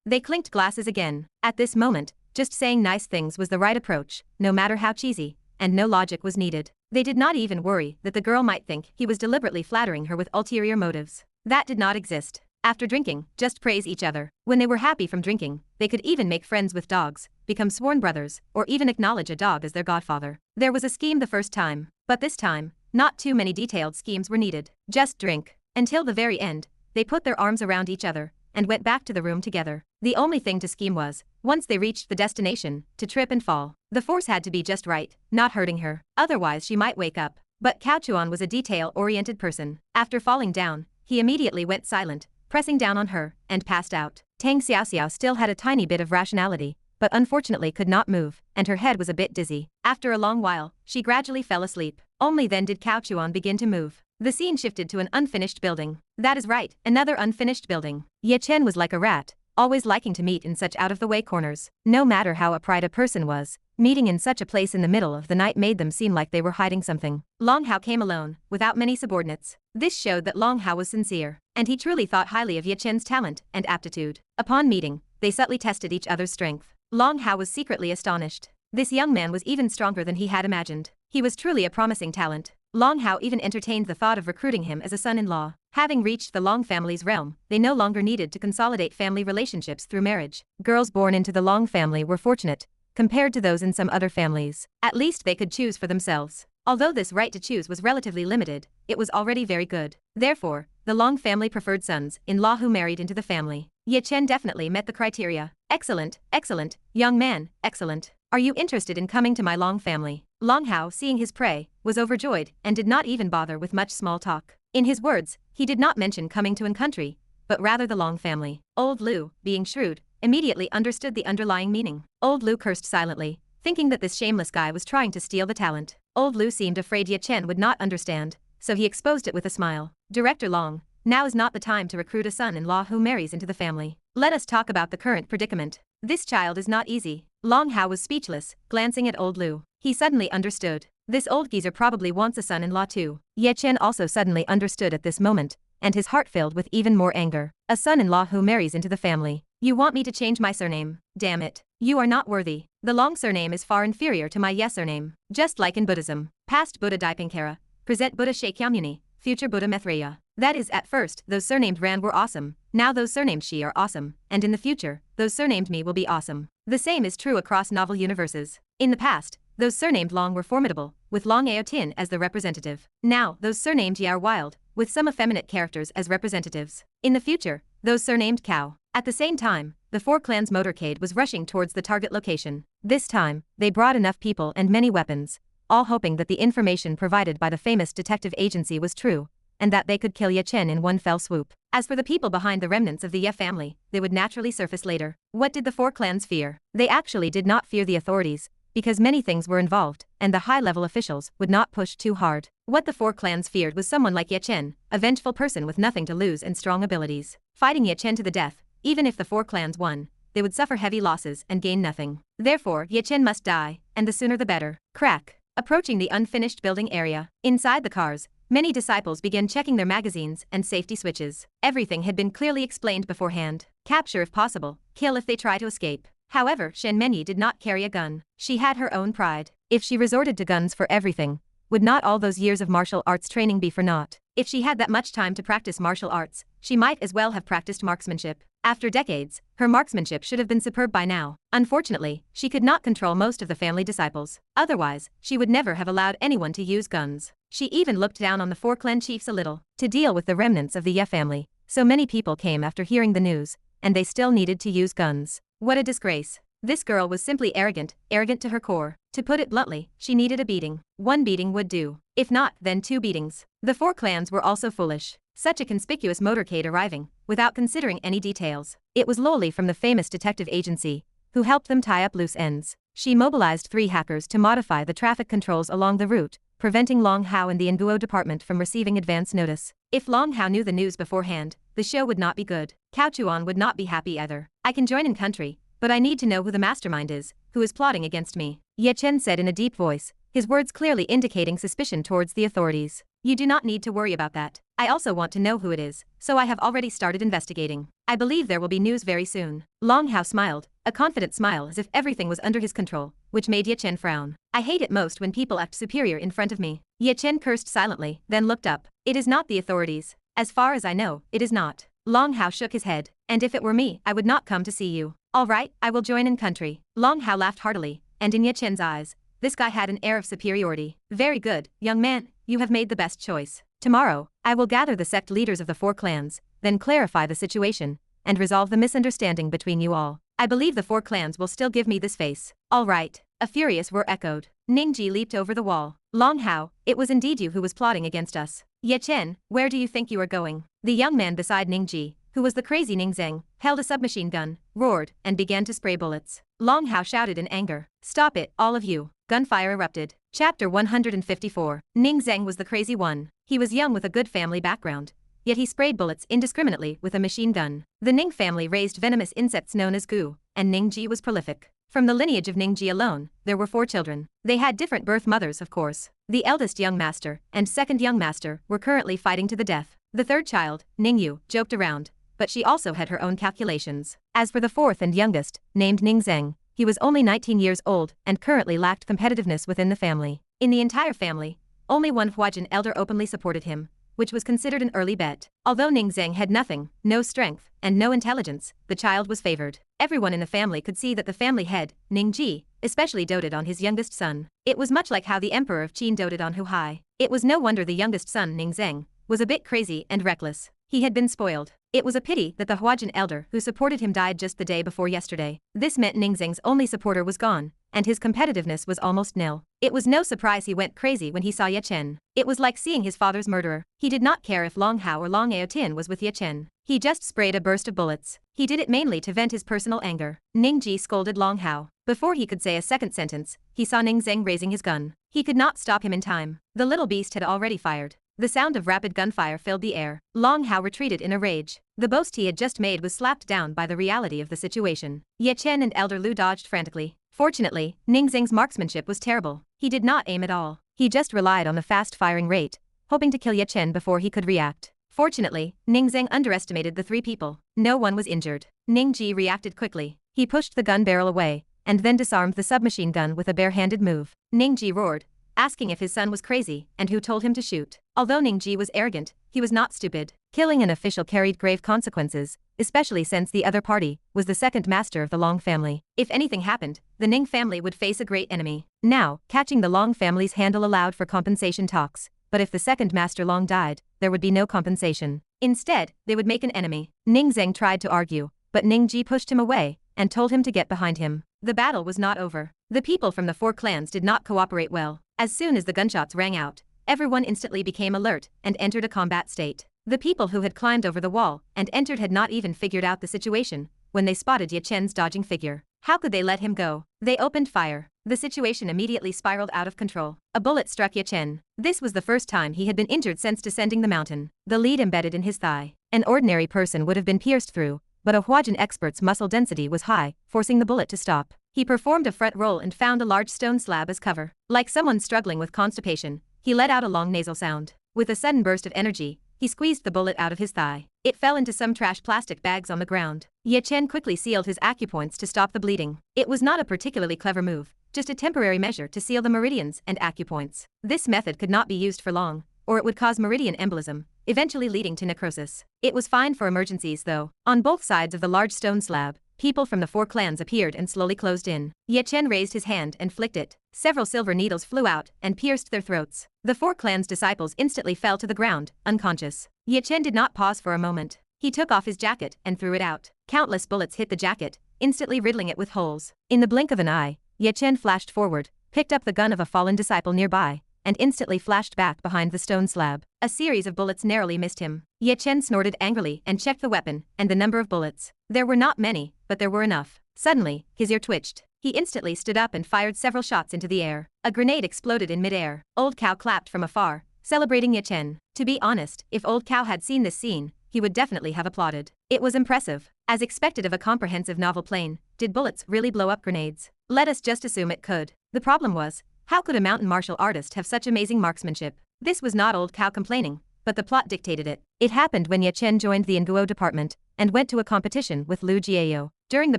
They clinked glasses again. At this moment, just saying nice things was the right approach, no matter how cheesy, and no logic was needed. They did not even worry that the girl might think he was deliberately flattering her with ulterior motives. That did not exist. After drinking, just praise each other. When they were happy from drinking, they could even make friends with dogs, become sworn brothers, or even acknowledge a dog as their godfather. There was a scheme the first time, but this time, not too many detailed schemes were needed. Just drink. Until the very end, they put their arms around each other, and went back to the room together. The only thing to scheme was, once they reached the destination, to trip and fall. The force had to be just right, not hurting her, otherwise she might wake up. But Cao Chuan was a detail-oriented person. After falling down, he immediately went silent, pressing down on her, and passed out. Tang Xiaoxiao still had a tiny bit of rationality, but unfortunately could not move, and her head was a bit dizzy. After a long while, she gradually fell asleep. Only then did Cao Chuan begin to move. The scene shifted to an unfinished building. That is right, another unfinished building. Ye Chen was like a rat, always liking to meet in such out-of-the-way corners. No matter how upright a person was, meeting in such a place in the middle of the night made them seem like they were hiding something. Long Hao came alone, without many subordinates. This showed that Long Hao was sincere, and he truly thought highly of Ye Chen's talent and aptitude. Upon meeting, they subtly tested each other's strength. Long Hao was secretly astonished. This young man was even stronger than he had imagined. He was truly a promising talent. Long Hao even entertained the thought of recruiting him as a son-in-law. Having reached the Long family's realm, they no longer needed to consolidate family relationships through marriage. Girls born into the Long family were fortunate, compared to those in some other families. At least they could choose for themselves. Although this right to choose was relatively limited, it was already very good. Therefore, the Long family preferred sons-in-law who married into the family. Ye Chen definitely met the criteria. Excellent, excellent, young man, excellent. Are you interested in coming to my Long family? Long Hao, seeing his prey, was overjoyed and did not even bother with much small talk. In his words, he did not mention coming to an country, but rather the Long family. Old Lu, being shrewd, immediately understood the underlying meaning. Old Lu cursed silently, thinking that this shameless guy was trying to steal the talent. Old Lu seemed afraid Ye Chen would not understand, so he exposed it with a smile. Director Long, now is not the time to recruit a son-in-law who marries into the family. Let us talk about the current predicament. This child is not easy. Long Hao was speechless, glancing at Old Lu. He suddenly understood. This old geezer probably wants a son-in-law too. Ye Chen also suddenly understood at this moment, and his heart filled with even more anger. A son-in-law who marries into the family. You want me to change my surname? Damn it. You are not worthy. The Long surname is far inferior to my Ye surname. Just like in Buddhism. Past Buddha Dipankara, present Buddha Shakyamuni, future Buddha Maitreya. That is, at first, those surnamed Ran were awesome, now those surnamed Shi are awesome, and in the future, those surnamed Mi will be awesome. The same is true across novel universes. In the past, those surnamed Long were formidable, with Long Aotin as the representative. Now, those surnamed Yi are wild, with some effeminate characters as representatives. In the future, those surnamed Cow. At the same time, the four clans' motorcade was rushing towards the target location. This time, they brought enough people and many weapons, all hoping that the information provided by the famous detective agency was true, and that they could kill Ye Chen in one fell swoop. As for the people behind the remnants of the Ye family, they would naturally surface later. What did the four clans fear? They actually did not fear the authorities, because many things were involved, and the high-level officials would not push too hard. What the four clans feared was someone like Ye Chen, a vengeful person with nothing to lose and strong abilities. Fighting Ye Chen to the death, even if the four clans won, they would suffer heavy losses and gain nothing. Therefore, Ye Chen must die, and the sooner the better. Crack. Approaching the unfinished building area, inside the cars, many disciples began checking their magazines and safety switches. Everything had been clearly explained beforehand. Capture if possible, kill if they try to escape. However, Shen Menyi did not carry a gun. She had her own pride. If she resorted to guns for everything, would not all those years of martial arts training be for naught? If she had that much time to practice martial arts, she might as well have practiced marksmanship. After decades, her marksmanship should have been superb by now. Unfortunately, she could not control most of the family disciples. Otherwise, she would never have allowed anyone to use guns. She even looked down on the four clan chiefs a little. To deal with the remnants of the Ye family, so many people came after hearing the news, and they still needed to use guns. What a disgrace. This girl was simply arrogant to her core. To put it bluntly, she needed a beating. One beating would do. If not, then 2 beatings. The four clans were also foolish. Such a conspicuous motorcade arriving, without considering any details. It was Luo Li from the famous detective agency, who helped them tie up loose ends. She mobilized 3 hackers to modify the traffic controls along the route, preventing Long Hao and the Nguo department from receiving advance notice. If Long Hao knew the news beforehand, the show would not be good. Cao Chuan would not be happy either. I can join in country, but I need to know who the mastermind is, who is plotting against me. Ye Chen said in a deep voice, his words clearly indicating suspicion towards the authorities. You do not need to worry about that. I also want to know who it is, so I have already started investigating. I believe there will be news very soon. Long Hao smiled, a confident smile as if everything was under his control, which made Ye Chen frown. I hate it most when people act superior in front of me. Ye Chen cursed silently, then looked up. It is not the authorities. As far as I know, it is not. Long Hao shook his head. And if it were me, I would not come to see you. All right, I will join in country. Long Hao laughed heartily, and in Ye Chen's eyes, this guy had an air of superiority. Very good, young man, you have made the best choice. Tomorrow, I will gather the sect leaders of the 4 clans, then clarify the situation, and resolve the misunderstanding between you all. I believe the 4 clans will still give me this face. All right. A furious roar echoed. Ning Ji leaped over the wall. Long Hao, it was indeed you who was plotting against us. Ye Chen, where do you think you are going? The young man beside Ning Ji, who was the crazy Ning Zeng, held a submachine gun, roared, and began to spray bullets. Long Hao shouted in anger. Stop it, all of you. Gunfire erupted. Chapter 154. Ning Zeng was the crazy one. He was young with a good family background, yet he sprayed bullets indiscriminately with a machine gun. The Ning family raised venomous insects known as gu, and Ning Ji was prolific. From the lineage of Ning Ji alone, there were 4 children. They had different birth mothers, of course. The eldest young master and second young master were currently fighting to the death. The third child, Ning Yu, joked around, but she also had her own calculations. As for the fourth and youngest, named Ning Zeng, he was only 19 years old and currently lacked competitiveness within the family. In the entire family, only one Huajin elder openly supported him, which was considered an early bet. Although Ning Zeng had nothing, no strength, and no intelligence, the child was favored. Everyone in the family could see that the family head, Ning Ji, especially doted on his youngest son. It was much like how the emperor of Qin doted on Hu Hai. It was no wonder the youngest son, Ning Zeng, was a bit crazy and reckless. He had been spoiled. It was a pity that the Huajin elder who supported him died just the day before yesterday. This meant Ning Zeng's only supporter was gone, and his competitiveness was almost nil. It was no surprise he went crazy when he saw Ye Chen. It was like seeing his father's murderer. He did not care if Long Hao or Long Aotin was with Ye Chen. He just sprayed a burst of bullets. He did it mainly to vent his personal anger. Ning Ji scolded Long Hao. Before he could say a second sentence, he saw Ning Zeng raising his gun. He could not stop him in time. The little beast had already fired. The sound of rapid gunfire filled the air. Long Hao retreated in a rage. The boast he had just made was slapped down by the reality of the situation. Ye Chen and Elder Lu dodged frantically. Fortunately, Ning Zeng's marksmanship was terrible. He did not aim at all. He just relied on the fast firing rate, hoping to kill Ye Chen before he could react. Fortunately, Ning Zeng underestimated the three people. No one was injured. Ning Ji reacted quickly. He pushed the gun barrel away, and then disarmed the submachine gun with a bare-handed move. Ning Ji roared, asking if his son was crazy and who told him to shoot. Although Ning Ji was arrogant, he was not stupid. Killing an official carried grave consequences, especially since the other party was the second master of the Long family. If anything happened, the Ning family would face a great enemy. Now, catching the Long family's handle allowed for compensation talks, but if the second master Long died, there would be no compensation. Instead, they would make an enemy. Ning Zeng tried to argue, but Ning Ji pushed him away and told him to get behind him. The battle was not over. The people from the four clans did not cooperate well. As soon as the gunshots rang out, everyone instantly became alert and entered a combat state. The people who had climbed over the wall and entered had not even figured out the situation when they spotted Ye Chen's dodging figure. How could they let him go? They opened fire. The situation immediately spiraled out of control. A bullet struck Ye Chen. This was the first time he had been injured since descending the mountain. The lead embedded in his thigh. An ordinary person would have been pierced through, but a Huajin expert's muscle density was high, forcing the bullet to stop. He performed a front roll and found a large stone slab as cover. Like someone struggling with constipation, he let out a long nasal sound. With a sudden burst of energy, he squeezed the bullet out of his thigh. It fell into some trash plastic bags on the ground. Ye Chen quickly sealed his acupoints to stop the bleeding. It was not a particularly clever move, just a temporary measure to seal the meridians and acupoints. This method could not be used for long, or it would cause meridian embolism, eventually leading to necrosis. It was fine for emergencies though. On both sides of the large stone slab, people from the four clans appeared and slowly closed in. Ye Chen raised his hand and flicked it. Several silver needles flew out and pierced their throats. The four clans' disciples instantly fell to the ground, unconscious. Ye Chen did not pause for a moment. He took off his jacket and threw it out. Countless bullets hit the jacket, instantly riddling it with holes. In the blink of an eye, Ye Chen flashed forward, picked up the gun of a fallen disciple nearby, and instantly flashed back behind the stone slab. A series of bullets narrowly missed him. Ye Chen snorted angrily and checked the weapon and the number of bullets. There were not many, but there were enough. Suddenly, his ear twitched. He instantly stood up and fired several shots into the air. A grenade exploded in midair. Old Cow clapped from afar, celebrating Ye Chen. To be honest, if Old Cow had seen this scene, he would definitely have applauded. It was impressive. As expected of a comprehensive novel plane, did bullets really blow up grenades? Let us just assume it could. The problem was, how could a mountain martial artist have such amazing marksmanship? This was not Old Cow complaining, but the plot dictated it. It happened when Ye Chen joined the Nguo department and went to a competition with Lu Jiao. During the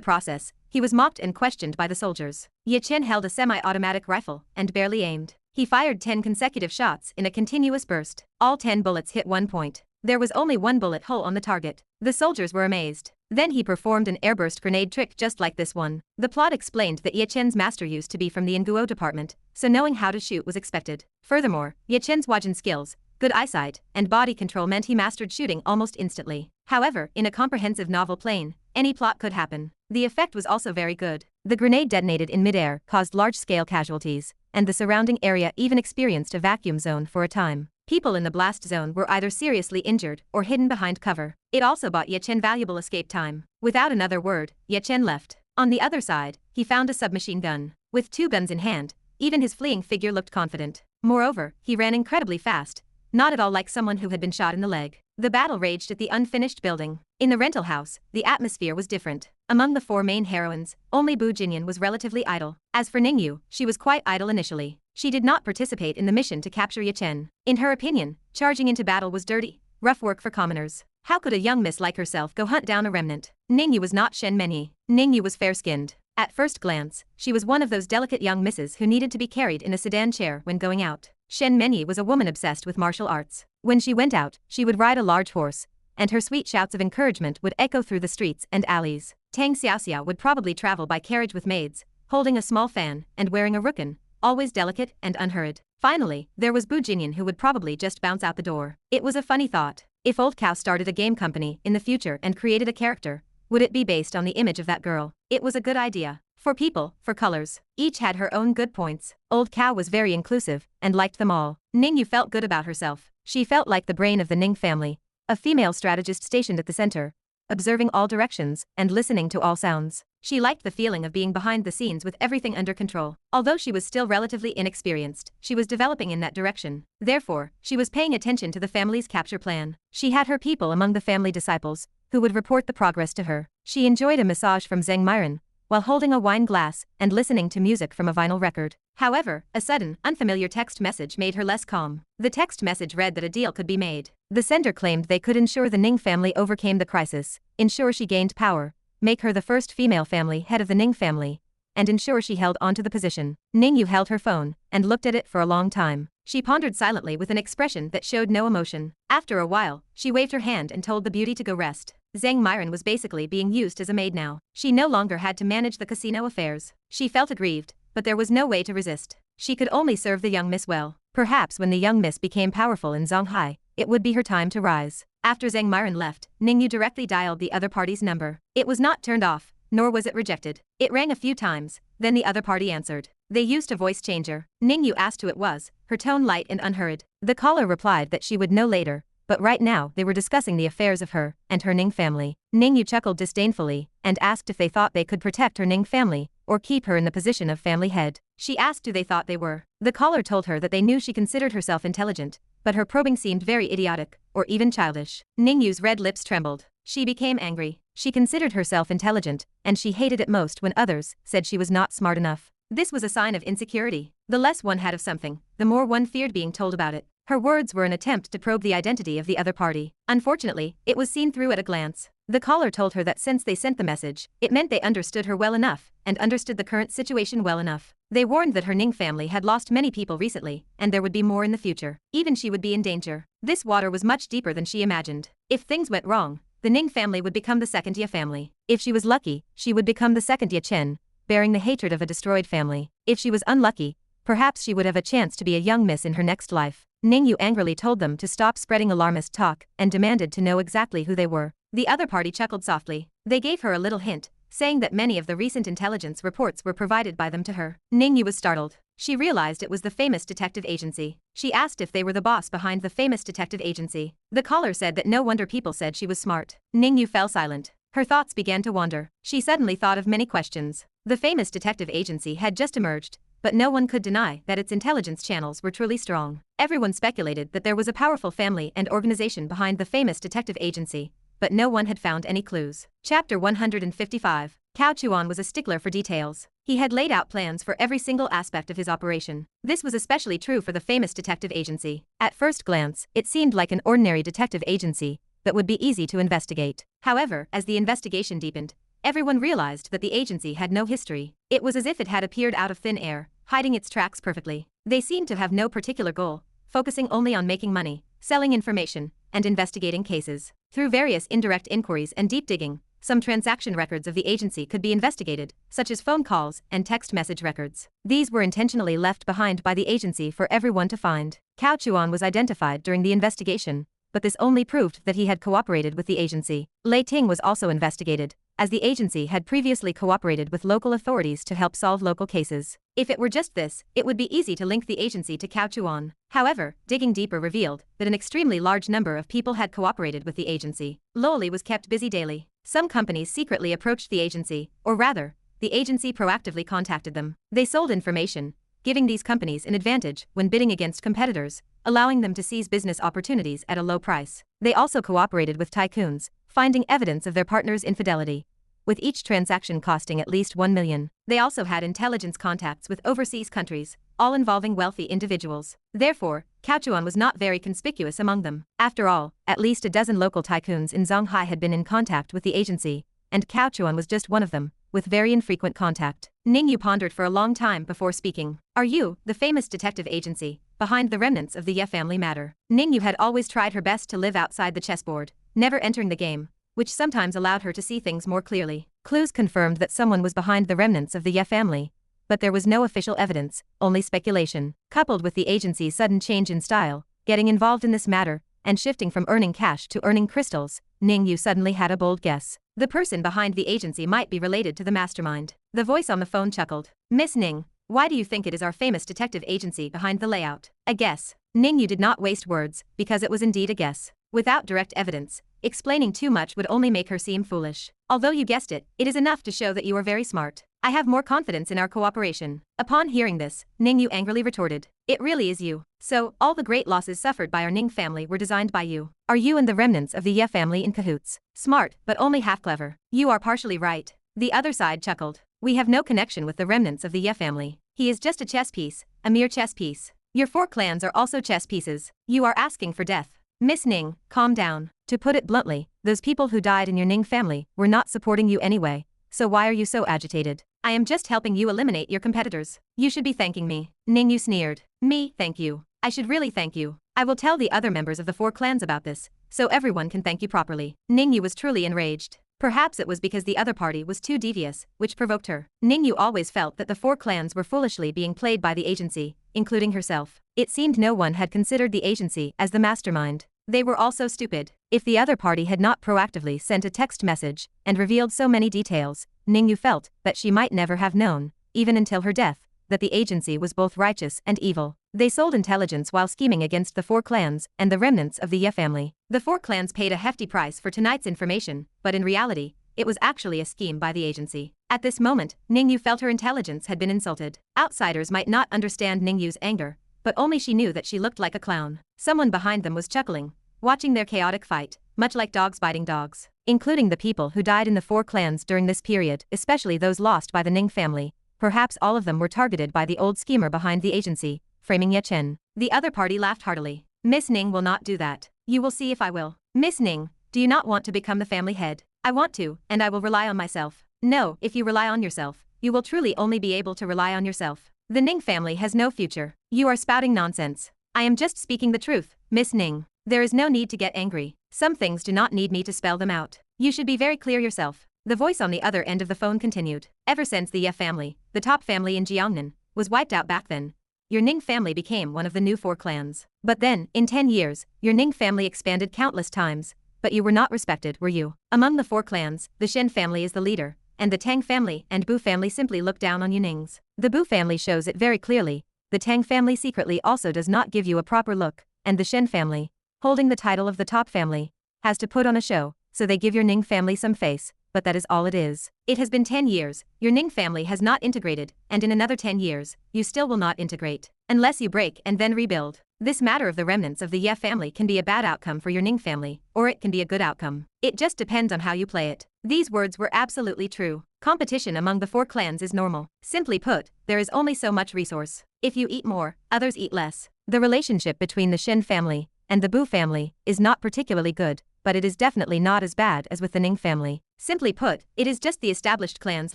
process, he was mocked and questioned by the soldiers. Ye Chen held a semi-automatic rifle and barely aimed. He fired 10 consecutive shots in a continuous burst. All 10 bullets hit one point. There was only one bullet hole on the target. The soldiers were amazed. Then he performed an airburst grenade trick just like this one. The plot explained that Ye Chen's master used to be from the Nguo department, so knowing how to shoot was expected. Furthermore, Ye Chen's Huajin skills, good eyesight, and body control meant he mastered shooting almost instantly. However, in a comprehensive novel plane, any plot could happen. The effect was also very good. The grenade detonated in midair, caused large-scale casualties, and the surrounding area even experienced a vacuum zone for a time. People in the blast zone were either seriously injured or hidden behind cover. It also bought Ye Chen valuable escape time. Without another word, Ye Chen left. On the other side, he found a submachine gun. With 2 guns in hand, even his fleeing figure looked confident. Moreover, he ran incredibly fast, not at all like someone who had been shot in the leg. The battle raged at the unfinished building. In the rental house, the atmosphere was different. Among the 4 main heroines, only Bu Jinyan was relatively idle. As for Ning Yu, she was quite idle initially. She did not participate in the mission to capture Ye Chen. In her opinion, charging into battle was dirty, rough work for commoners. How could a young miss like herself go hunt down a remnant? Ning Yu was not Shen Menyi. Ning Yu was fair-skinned. At first glance, she was one of those delicate young misses who needed to be carried in a sedan chair when going out. Shen Menyi was a woman obsessed with martial arts. When she went out, she would ride a large horse, and her sweet shouts of encouragement would echo through the streets and alleys. Tang Xiaoxia would probably travel by carriage with maids, holding a small fan and wearing a rucan, always delicate and unhurried. Finally, there was Bu Jinyan, who would probably just bounce out the door. It was a funny thought. If Old Cow started a game company in the future and created a character, would it be based on the image of that girl? It was a good idea. For people, for colors. Each had her own good points. Old Cow was very inclusive and liked them all. Ning Yu felt good about herself. She felt like the brain of the Ning family, a female strategist stationed at the center, observing all directions and listening to all sounds. She liked the feeling of being behind the scenes with everything under control. Although she was still relatively inexperienced, she was developing in that direction. Therefore, she was paying attention to the family's capture plan. She had her people among the family disciples, who would report the progress to her. She enjoyed a massage from Zheng Myron, while holding a wine glass and listening to music from a vinyl record. However, a sudden, unfamiliar text message made her less calm. The text message read that a deal could be made. The sender claimed they could ensure the Ning family overcame the crisis, ensure she gained power, make her the first female family head of the Ning family, and ensure she held onto the position. Ning Yu held her phone and looked at it for a long time. She pondered silently with an expression that showed no emotion. After a while, she waved her hand and told the beauty to go rest. Zheng Myron was basically being used as a maid now. She no longer had to manage the casino affairs. She felt aggrieved, but there was no way to resist. She could only serve the young miss well. Perhaps when the young miss became powerful in Zonghai, it would be her time to rise. After Zheng Myron left, Ning Yu directly dialed the other party's number. It was not turned off, nor was it rejected. It rang a few times, then the other party answered. They used a voice changer. Ning Yu asked who it was, her tone light and unhurried. The caller replied that she would know later, but right now they were discussing the affairs of her and her Ning family. Ning Yu chuckled disdainfully and asked if they thought they could protect her Ning family or keep her in the position of family head. She asked who they thought they were. The caller told her that they knew she considered herself intelligent, but her probing seemed very idiotic or even childish. Ning Yu's red lips trembled. She became angry. She considered herself intelligent, and she hated it most when others said she was not smart enough. This was a sign of insecurity. The less one had of something, the more one feared being told about it. Her words were an attempt to probe the identity of the other party. Unfortunately, it was seen through at a glance. The caller told her that since they sent the message, it meant they understood her well enough and understood the current situation well enough. They warned that her Ning family had lost many people recently, and there would be more in the future. Even she would be in danger. This water was much deeper than she imagined. If things went wrong, the Ning family would become the second Ye family. If she was lucky, she would become the second Ye Chen, bearing the hatred of a destroyed family. If she was unlucky, perhaps she would have a chance to be a young miss in her next life. Ning Yu angrily told them to stop spreading alarmist talk and demanded to know exactly who they were. The other party chuckled softly. They gave her a little hint, saying that many of the recent intelligence reports were provided by them to her. Ning Yu was startled. She realized it was the famous detective agency. She asked if they were the boss behind the famous detective agency. The caller said that no wonder people said she was smart. Ning Yu fell silent. Her thoughts began to wander. She suddenly thought of many questions. The famous detective agency had just emerged, but no one could deny that its intelligence channels were truly strong. Everyone speculated that there was a powerful family and organization behind the famous detective agency, but no one had found any clues. Chapter 155. Cao Chuan was a stickler for details. He had laid out plans for every single aspect of his operation. This was especially true for the famous detective agency. At first glance, it seemed like an ordinary detective agency that would be easy to investigate. However, as the investigation deepened, everyone realized that the agency had no history. It was as if it had appeared out of thin air, hiding its tracks perfectly. They seemed to have no particular goal, focusing only on making money, selling information, and investigating cases. Through various indirect inquiries and deep digging, some transaction records of the agency could be investigated, such as phone calls and text message records. These were intentionally left behind by the agency for everyone to find. Cao Chuan was identified during the investigation, but this only proved that he had cooperated with the agency. Lei Ting was also investigated, as the agency had previously cooperated with local authorities to help solve local cases. If it were just this, it would be easy to link the agency to Cao Chuan. However, digging deeper revealed that an extremely large number of people had cooperated with the agency. Luo Li was kept busy daily. Some companies secretly approached the agency, or rather, the agency proactively contacted them. They sold information, giving these companies an advantage when bidding against competitors, allowing them to seize business opportunities at a low price. They also cooperated with tycoons, finding evidence of their partners' infidelity, with each transaction costing at least 1 million. They also had intelligence contacts with overseas countries, all involving wealthy individuals. Therefore, Cao Chuan was not very conspicuous among them. After all, at least a dozen local tycoons in Zonghai had been in contact with the agency, and Cao Chuan was just one of them, with very infrequent contact. Ning Yu pondered for a long time before speaking. Are you, the famous detective agency, behind the remnants of the Ye family matter? Ning Yu had always tried her best to live outside the chessboard, never entering the game, which sometimes allowed her to see things more clearly. Clues confirmed that someone was behind the remnants of the Ye family, but there was no official evidence, only speculation. Coupled with the agency's sudden change in style, getting involved in this matter, and shifting from earning cash to earning crystals, Ning Yu suddenly had a bold guess. The person behind the agency might be related to the mastermind. The voice on the phone chuckled. Miss Ning, why do you think it is our famous detective agency behind the layout? A guess. Ning Yu did not waste words, because it was indeed a guess. Without direct evidence, explaining too much would only make her seem foolish. Although you guessed it, it is enough to show that you are very smart. I have more confidence in our cooperation. Upon hearing this, Ning Yu angrily retorted. It really is you. So, all the great losses suffered by our Ning family were designed by you. Are you and the remnants of the Ye family in cahoots? Smart, but only half clever. You are partially right. The other side chuckled. We have no connection with the remnants of the Ye family. He is just a chess piece, a mere chess piece. Your 4 clans are also chess pieces. You are asking for death. Miss Ning, calm down. To put it bluntly, those people who died in your Ning family were not supporting you anyway, so why are you so agitated? I am just helping you eliminate your competitors. You should be thanking me. Ning Yu sneered. Me, thank you. I should really thank you. I will tell the other members of the 4 clans about this, so everyone can thank you properly. Ning Yu was truly enraged. Perhaps it was because the other party was too devious, which provoked her. Ning Yu always felt that the 4 clans were foolishly being played by the agency, including herself. It seemed no one had considered the agency as the mastermind. They were also stupid. If the other party had not proactively sent a text message and revealed so many details, Ning Yu felt that she might never have known, even until her death, that the agency was both righteous and evil. They sold intelligence while scheming against the 4 clans and the remnants of the Ye family. The 4 clans paid a hefty price for tonight's information, but in reality, it was actually a scheme by the agency. At this moment, Ning Yu felt her intelligence had been insulted. Outsiders might not understand Ning Yu's anger, but only she knew that she looked like a clown. Someone behind them was chuckling, watching their chaotic fight, much like dogs biting dogs. Including the people who died in the 4 clans during this period, especially those lost by the Ning family. Perhaps all of them were targeted by the old schemer behind the agency, framing Ye Chen. The other party laughed heartily. Miss Ning will not do that. You will see if I will. Miss Ning, do you not want to become the family head? I want to, and I will rely on myself. No, if you rely on yourself, you will truly only be able to rely on yourself. The Ning family has no future. You are spouting nonsense. I am just speaking the truth, Miss Ning. There is no need to get angry. Some things do not need me to spell them out. You should be very clear yourself. The voice on the other end of the phone continued. Ever since the Ye family, the top family in Jiangnan, was wiped out back then, your Ning family became one of the new 4 clans. But then, in 10 years, your Ning family expanded countless times, but you were not respected, were you? Among the 4 clans, the Shen family is the leader, and the Tang family and Bu family simply look down on you Nings. The Bu family shows it very clearly. The Tang family secretly also does not give you a proper look, and the Shen family, holding the title of the top family, has to put on a show, so they give your Ning family some face, but that is all it is. It has been 10 years, your Ning family has not integrated, and in another 10 years, you still will not integrate. Unless you break and then rebuild. This matter of the remnants of the Ye family can be a bad outcome for your Ning family, or it can be a good outcome. It just depends on how you play it. These words were absolutely true. Competition among the 4 clans is normal. Simply put, there is only so much resource. If you eat more, others eat less. The relationship between the Shen family and the Bu family is not particularly good, but it is definitely not as bad as with the Ning family. Simply put, it is just the established clans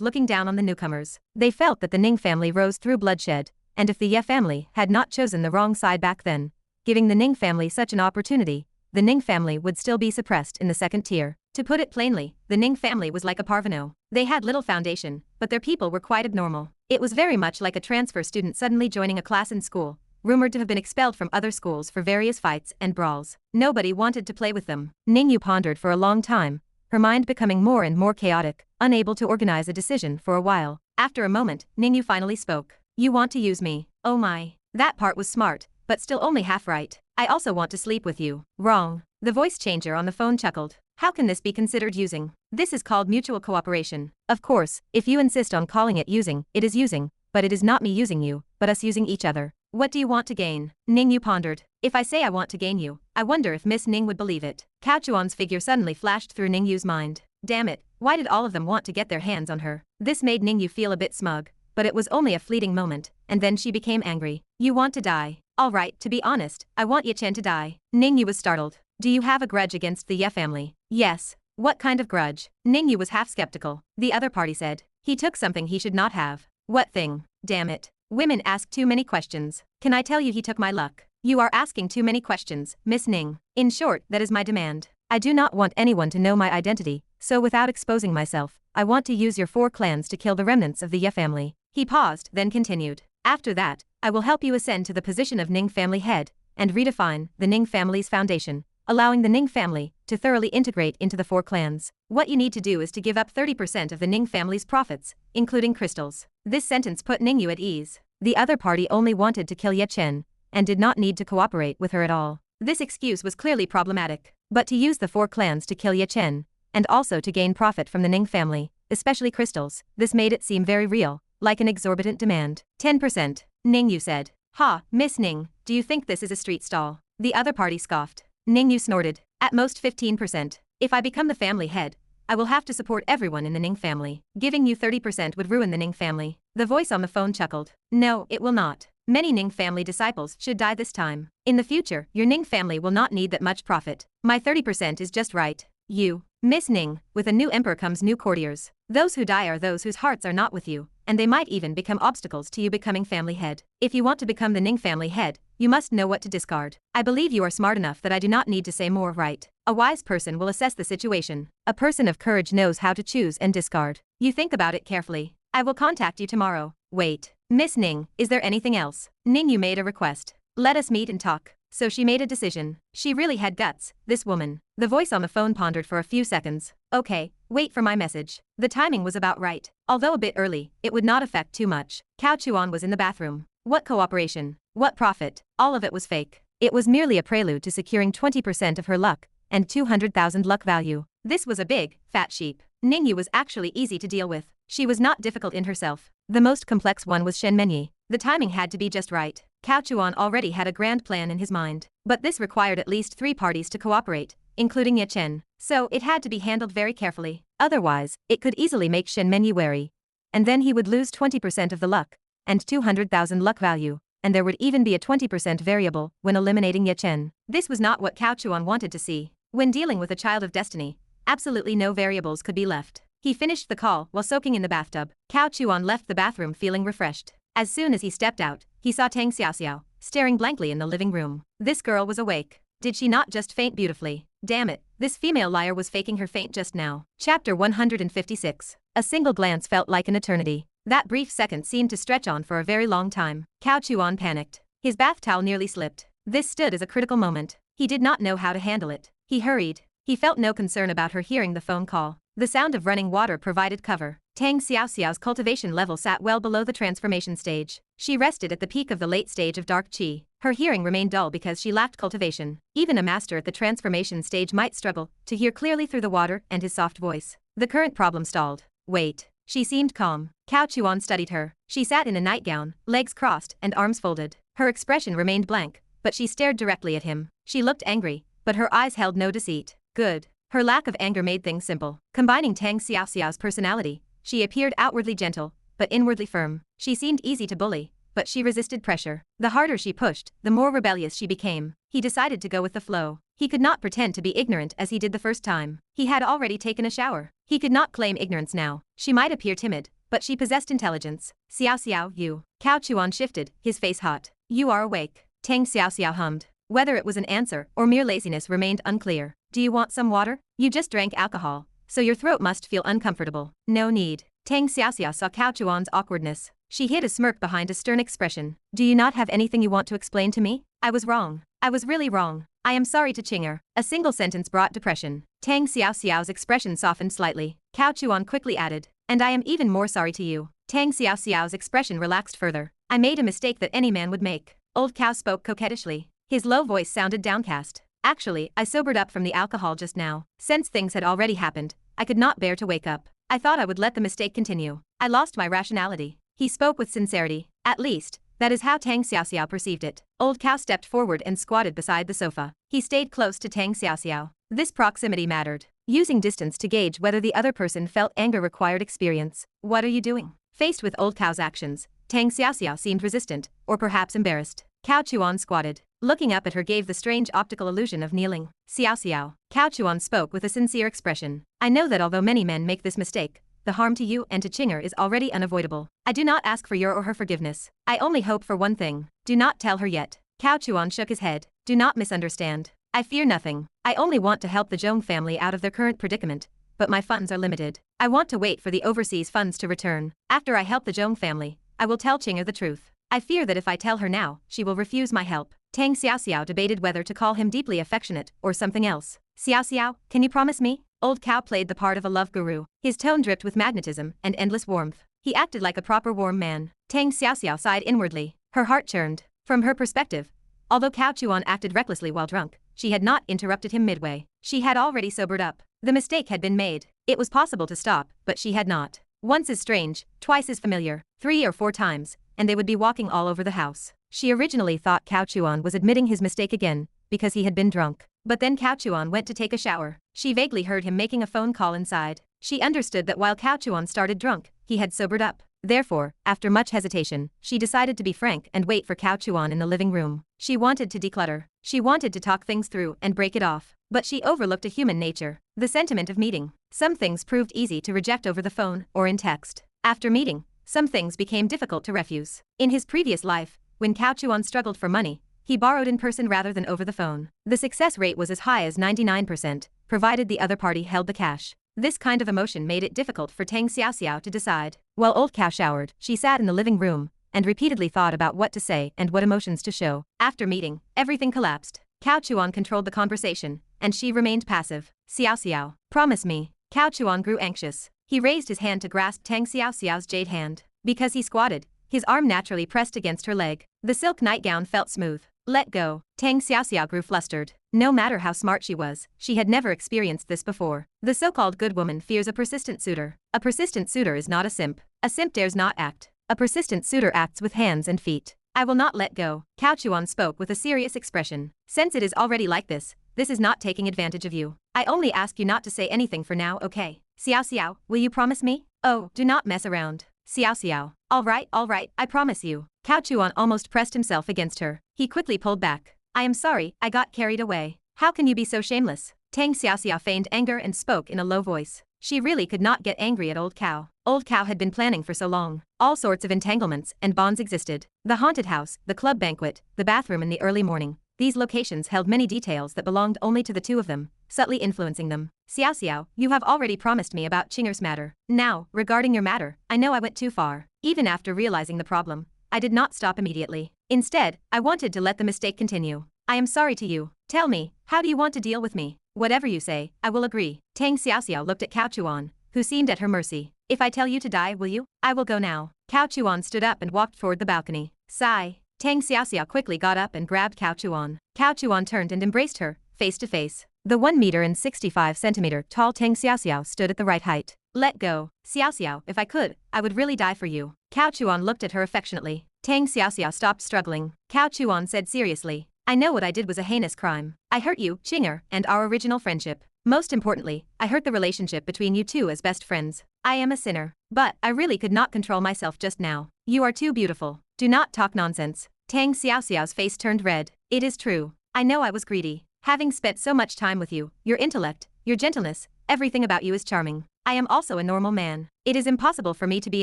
looking down on the newcomers. They felt that the Ning family rose through bloodshed, and if the Ye family had not chosen the wrong side back then, giving the Ning family such an opportunity, the Ning family would still be suppressed in the 2nd tier. To put it plainly, the Ning family was like a parvenu. They had little foundation, but their people were quite abnormal. It was very much like a transfer student suddenly joining a class in school, rumored to have been expelled from other schools for various fights and brawls. Nobody wanted to play with them. Ning Yu pondered for a long time, her mind becoming more and more chaotic, unable to organize a decision for a while. After a moment, Ning Yu finally spoke. You want to use me? Oh my. That part was smart, but still only half right. I also want to sleep with you. Wrong. The voice changer on the phone chuckled. How can this be considered using? This is called mutual cooperation. Of course, if you insist on calling it using, it is using, but it is not me using you, but us using each other. What do you want to gain? Ning Yu pondered. If I say I want to gain you, I wonder if Miss Ning would believe it. Cao Chuan's figure suddenly flashed through Ning Yu's mind. Damn it, why did all of them want to get their hands on her? This made Ning Yu feel a bit smug, but it was only a fleeting moment, and then she became angry. You want to die? All right, to be honest, I want Ye Chen to die. Ning Yu was startled. Do you have a grudge against the Ye family? Yes. What kind of grudge? Ning Yu was half skeptical. The other party said. He took something he should not have. What thing? Damn it. Women ask too many questions. Can I tell you he took my luck? You are asking too many questions, Miss Ning. In short, that is my demand. I do not want anyone to know my identity, so without exposing myself, I want to use your 4 clans to kill the remnants of the Ye family. He paused, then continued. After that, I will help you ascend to the position of Ning family head, and redefine the Ning family's foundation, allowing the Ning family to thoroughly integrate into the 4 clans. What you need to do is to give up 30% of the Ning family's profits, including crystals. This sentence put Ning Yu at ease. The other party only wanted to kill Ye Chen, and did not need to cooperate with her at all. This excuse was clearly problematic. But to use the 4 clans to kill Ye Chen, and also to gain profit from the Ning family, especially crystals, this made it seem very real, like an exorbitant demand. 10%. Ning Yu said. Ha, Miss Ning, do you think this is a street stall? The other party scoffed. Ning Yu snorted. At most 15%. If I become the family head, I will have to support everyone in the Ning family. Giving you 30% would ruin the Ning family. The voice on the phone chuckled. No, it will not. Many Ning family disciples should die this time. In the future, your Ning family will not need that much profit. My 30% is just right. You, Miss Ning, with a new emperor comes new courtiers. Those who die are those whose hearts are not with you, and they might even become obstacles to you becoming family head. If you want to become the Ning family head, you must know what to discard. I believe you are smart enough that I do not need to say more, right? A wise person will assess the situation. A person of courage knows how to choose and discard. You think about it carefully. I will contact you tomorrow. Wait. Miss Ning, is there anything else? Ning Yu made a request. Let us meet and talk. So she made a decision. She really had guts, this woman. The voice on the phone pondered for a few seconds. Okay, wait for my message. The timing was about right. Although a bit early, it would not affect too much. Cao Chuan was in the bathroom. What cooperation? What profit? All of it was fake. It was merely a prelude to securing 20% of her luck, and 200,000 luck value. This was a big, fat sheep. Ning Yu was actually easy to deal with. She was not difficult in herself. The most complex one was Shen Changeng. The timing had to be just right. Cao Chuan already had a grand plan in his mind. But this required at least 3 parties to cooperate, including Ye Chen. So it had to be handled very carefully. Otherwise, it could easily make Shen Changeng wary. And then he would lose 20% of the luck, and 200,000 luck value, and there would even be a 20% variable when eliminating Ye Chen. This was not what Cao Chuan wanted to see. When dealing with a child of destiny, absolutely no variables could be left. He finished the call while soaking in the bathtub. Cao Chuan left the bathroom feeling refreshed. As soon as he stepped out, he saw Tang Xiaoxiao, staring blankly in the living room. This girl was awake. Did she not just faint beautifully? Damn it, this female liar was faking her faint just now. Chapter 156. A single glance felt like an eternity. That brief second seemed to stretch on for a very long time. Cao Chuan panicked. His bath towel nearly slipped. This stood as a critical moment. He did not know how to handle it. He hurried. He felt no concern about her hearing the phone call. The sound of running water provided cover. Tang Xiaoxiao's cultivation level sat well below the transformation stage. She rested at the peak of the late stage of dark qi. Her hearing remained dull because she lacked cultivation. Even a master at the transformation stage might struggle to hear clearly through the water and his soft voice. The current problem stalled. Wait. She seemed calm. Cao Chuan studied her. She sat in a nightgown, legs crossed and arms folded. Her expression remained blank, but she stared directly at him. She looked angry, but her eyes held no deceit. Good. Her lack of anger made things simple. Combining Tang Xiaoxiao's personality, she appeared outwardly gentle, but inwardly firm. She seemed easy to bully, but she resisted pressure. The harder she pushed, the more rebellious she became. He decided to go with the flow. He could not pretend to be ignorant as he did the first time. He had already taken a shower. He could not claim ignorance now. She might appear timid, but she possessed intelligence. Xiaoxiao, you. Cao Chuan shifted, his face hot. You are awake. Tang Xiaoxiao hummed. Whether it was an answer or mere laziness remained unclear. Do you want some water? You just drank alcohol, so your throat must feel uncomfortable. No need. Tang Xiaoxiao saw Cao Chuan's awkwardness. She hid a smirk behind a stern expression. Do you not have anything you want to explain to me? I was wrong. I was really wrong. I am sorry to Chinger. A single sentence brought depression. Tang Xiaoxiao's expression softened slightly. Cao Chuan quickly added, and I am even more sorry to you. Tang Xiaoxiao's expression relaxed further. I made a mistake that any man would make. Old Cao spoke coquettishly. His low voice sounded downcast. Actually, I sobered up from the alcohol just now. Since things had already happened, I could not bear to wake up. I thought I would let the mistake continue. I lost my rationality. He spoke with sincerity. At least, that is how Tang Xiaoxiao perceived it. Old Cao stepped forward and squatted beside the sofa. He stayed close to Tang Xiaoxiao. This proximity mattered. Using distance to gauge whether the other person felt anger required experience. What are you doing? Faced with Old Cao's actions, Tang Xiaoxiao seemed resistant, or perhaps embarrassed. Cao Chuan squatted. Looking up at her gave the strange optical illusion of kneeling. Xiaoxiao. Cao Chuan spoke with a sincere expression. I know that although many men make this mistake, the harm to you and to Chinger is already unavoidable. I do not ask for your or her forgiveness. I only hope for one thing. Do not tell her yet. Cao Chuan shook his head. Do not misunderstand. I fear nothing. I only want to help the Zhong family out of their current predicament, but my funds are limited. I want to wait for the overseas funds to return. After I help the Zhong family, I will tell Qing'er the truth. I fear that if I tell her now, she will refuse my help. Tang Xiaoxiao debated whether to call him deeply affectionate or something else. Xiaoxiao, can you promise me? Old Cow played the part of a love guru. His tone dripped with magnetism and endless warmth. He acted like a proper warm man. Tang Xiaoxiao sighed inwardly. Her heart churned. From her perspective, although Cao Chuan acted recklessly while drunk, she had not interrupted him midway. She had already sobered up. The mistake had been made. It was possible to stop, but she had not. Once is strange, twice is familiar, 3 or 4 times, and they would be walking all over the house. She originally thought Cao Chuan was admitting his mistake again, because he had been drunk. But then Cao Chuan went to take a shower. She vaguely heard him making a phone call inside. She understood that while Cao Chuan started drunk, he had sobered up. Therefore, after much hesitation, she decided to be frank and wait for Cao Chuan in the living room. She wanted to declutter. She wanted to talk things through and break it off. But she overlooked a human nature, the sentiment of meeting. Some things proved easy to reject over the phone or in text. After meeting, some things became difficult to refuse. In his previous life, when Cao Chuan struggled for money, he borrowed in person rather than over the phone. The success rate was as high as 99%, provided the other party held the cash. This kind of emotion made it difficult for Tang Xiaoxiao to decide. While Old Cow showered, she sat in the living room and repeatedly thought about what to say and what emotions to show. After meeting, everything collapsed. Cao Chuan controlled the conversation, and she remained passive. Xiaoxiao, promise me. Cao Chuan grew anxious. He raised his hand to grasp Tang Xiaoxiao's jade hand. Because he squatted, his arm naturally pressed against her leg. The silk nightgown felt smooth. Let go. Tang Xiaoxiao grew flustered. No matter how smart she was, she had never experienced this before. The so-called good woman fears a persistent suitor. A persistent suitor is not a simp. A simp dares not act. A persistent suitor acts with hands and feet. I will not let go. Cao Chuan spoke with a serious expression. Since it is already like this is not taking advantage of you. I only ask you not to say anything for now, okay? Xiaoxiao, will you promise me? Oh, do not mess around. Xiaoxiao, all right, I promise you. Cao Chuan almost pressed himself against her. He quickly pulled back. I am sorry, I got carried away. How can you be so shameless? Tang Xiaoxiao feigned anger and spoke in a low voice. She really could not get angry at Old Cow. Old Cow had been planning for so long. All sorts of entanglements and bonds existed. The haunted house, the club banquet, the bathroom in the early morning. These locations held many details that belonged only to the two of them, subtly influencing them. Xiaoxiao, you have already promised me about Qing'er's matter. Now, regarding your matter, I know I went too far. Even after realizing the problem, I did not stop immediately. Instead, I wanted to let the mistake continue. I am sorry to you. Tell me, how do you want to deal with me? Whatever you say, I will agree. Tang Xiaoxiao looked at Cao Chuan, who seemed at her mercy. If I tell you to die, will you? I will go now. Cao Chuan stood up and walked toward the balcony. Sigh. Tang Xiaoxiao quickly got up and grabbed Cao Chuan. Cao Chuan turned and embraced her, face to face. The 1 meter and 65 centimeter tall Tang Xiaoxiao stood at the right height. Let go. Xiaoxiao, if I could, I would really die for you. Cao Chuan looked at her affectionately. Tang Xiaoxiao stopped struggling. Cao Chuan said seriously, I know what I did was a heinous crime. I hurt you, Qing'er, and our original friendship. Most importantly, I hurt the relationship between you two as best friends. I am a sinner. But I really could not control myself just now. You are too beautiful. Do not talk nonsense. Tang Xiaoxiao's face turned red. It is true. I know I was greedy. Having spent so much time with you, your intellect, your gentleness, everything about you is charming. I am also a normal man. It is impossible for me to be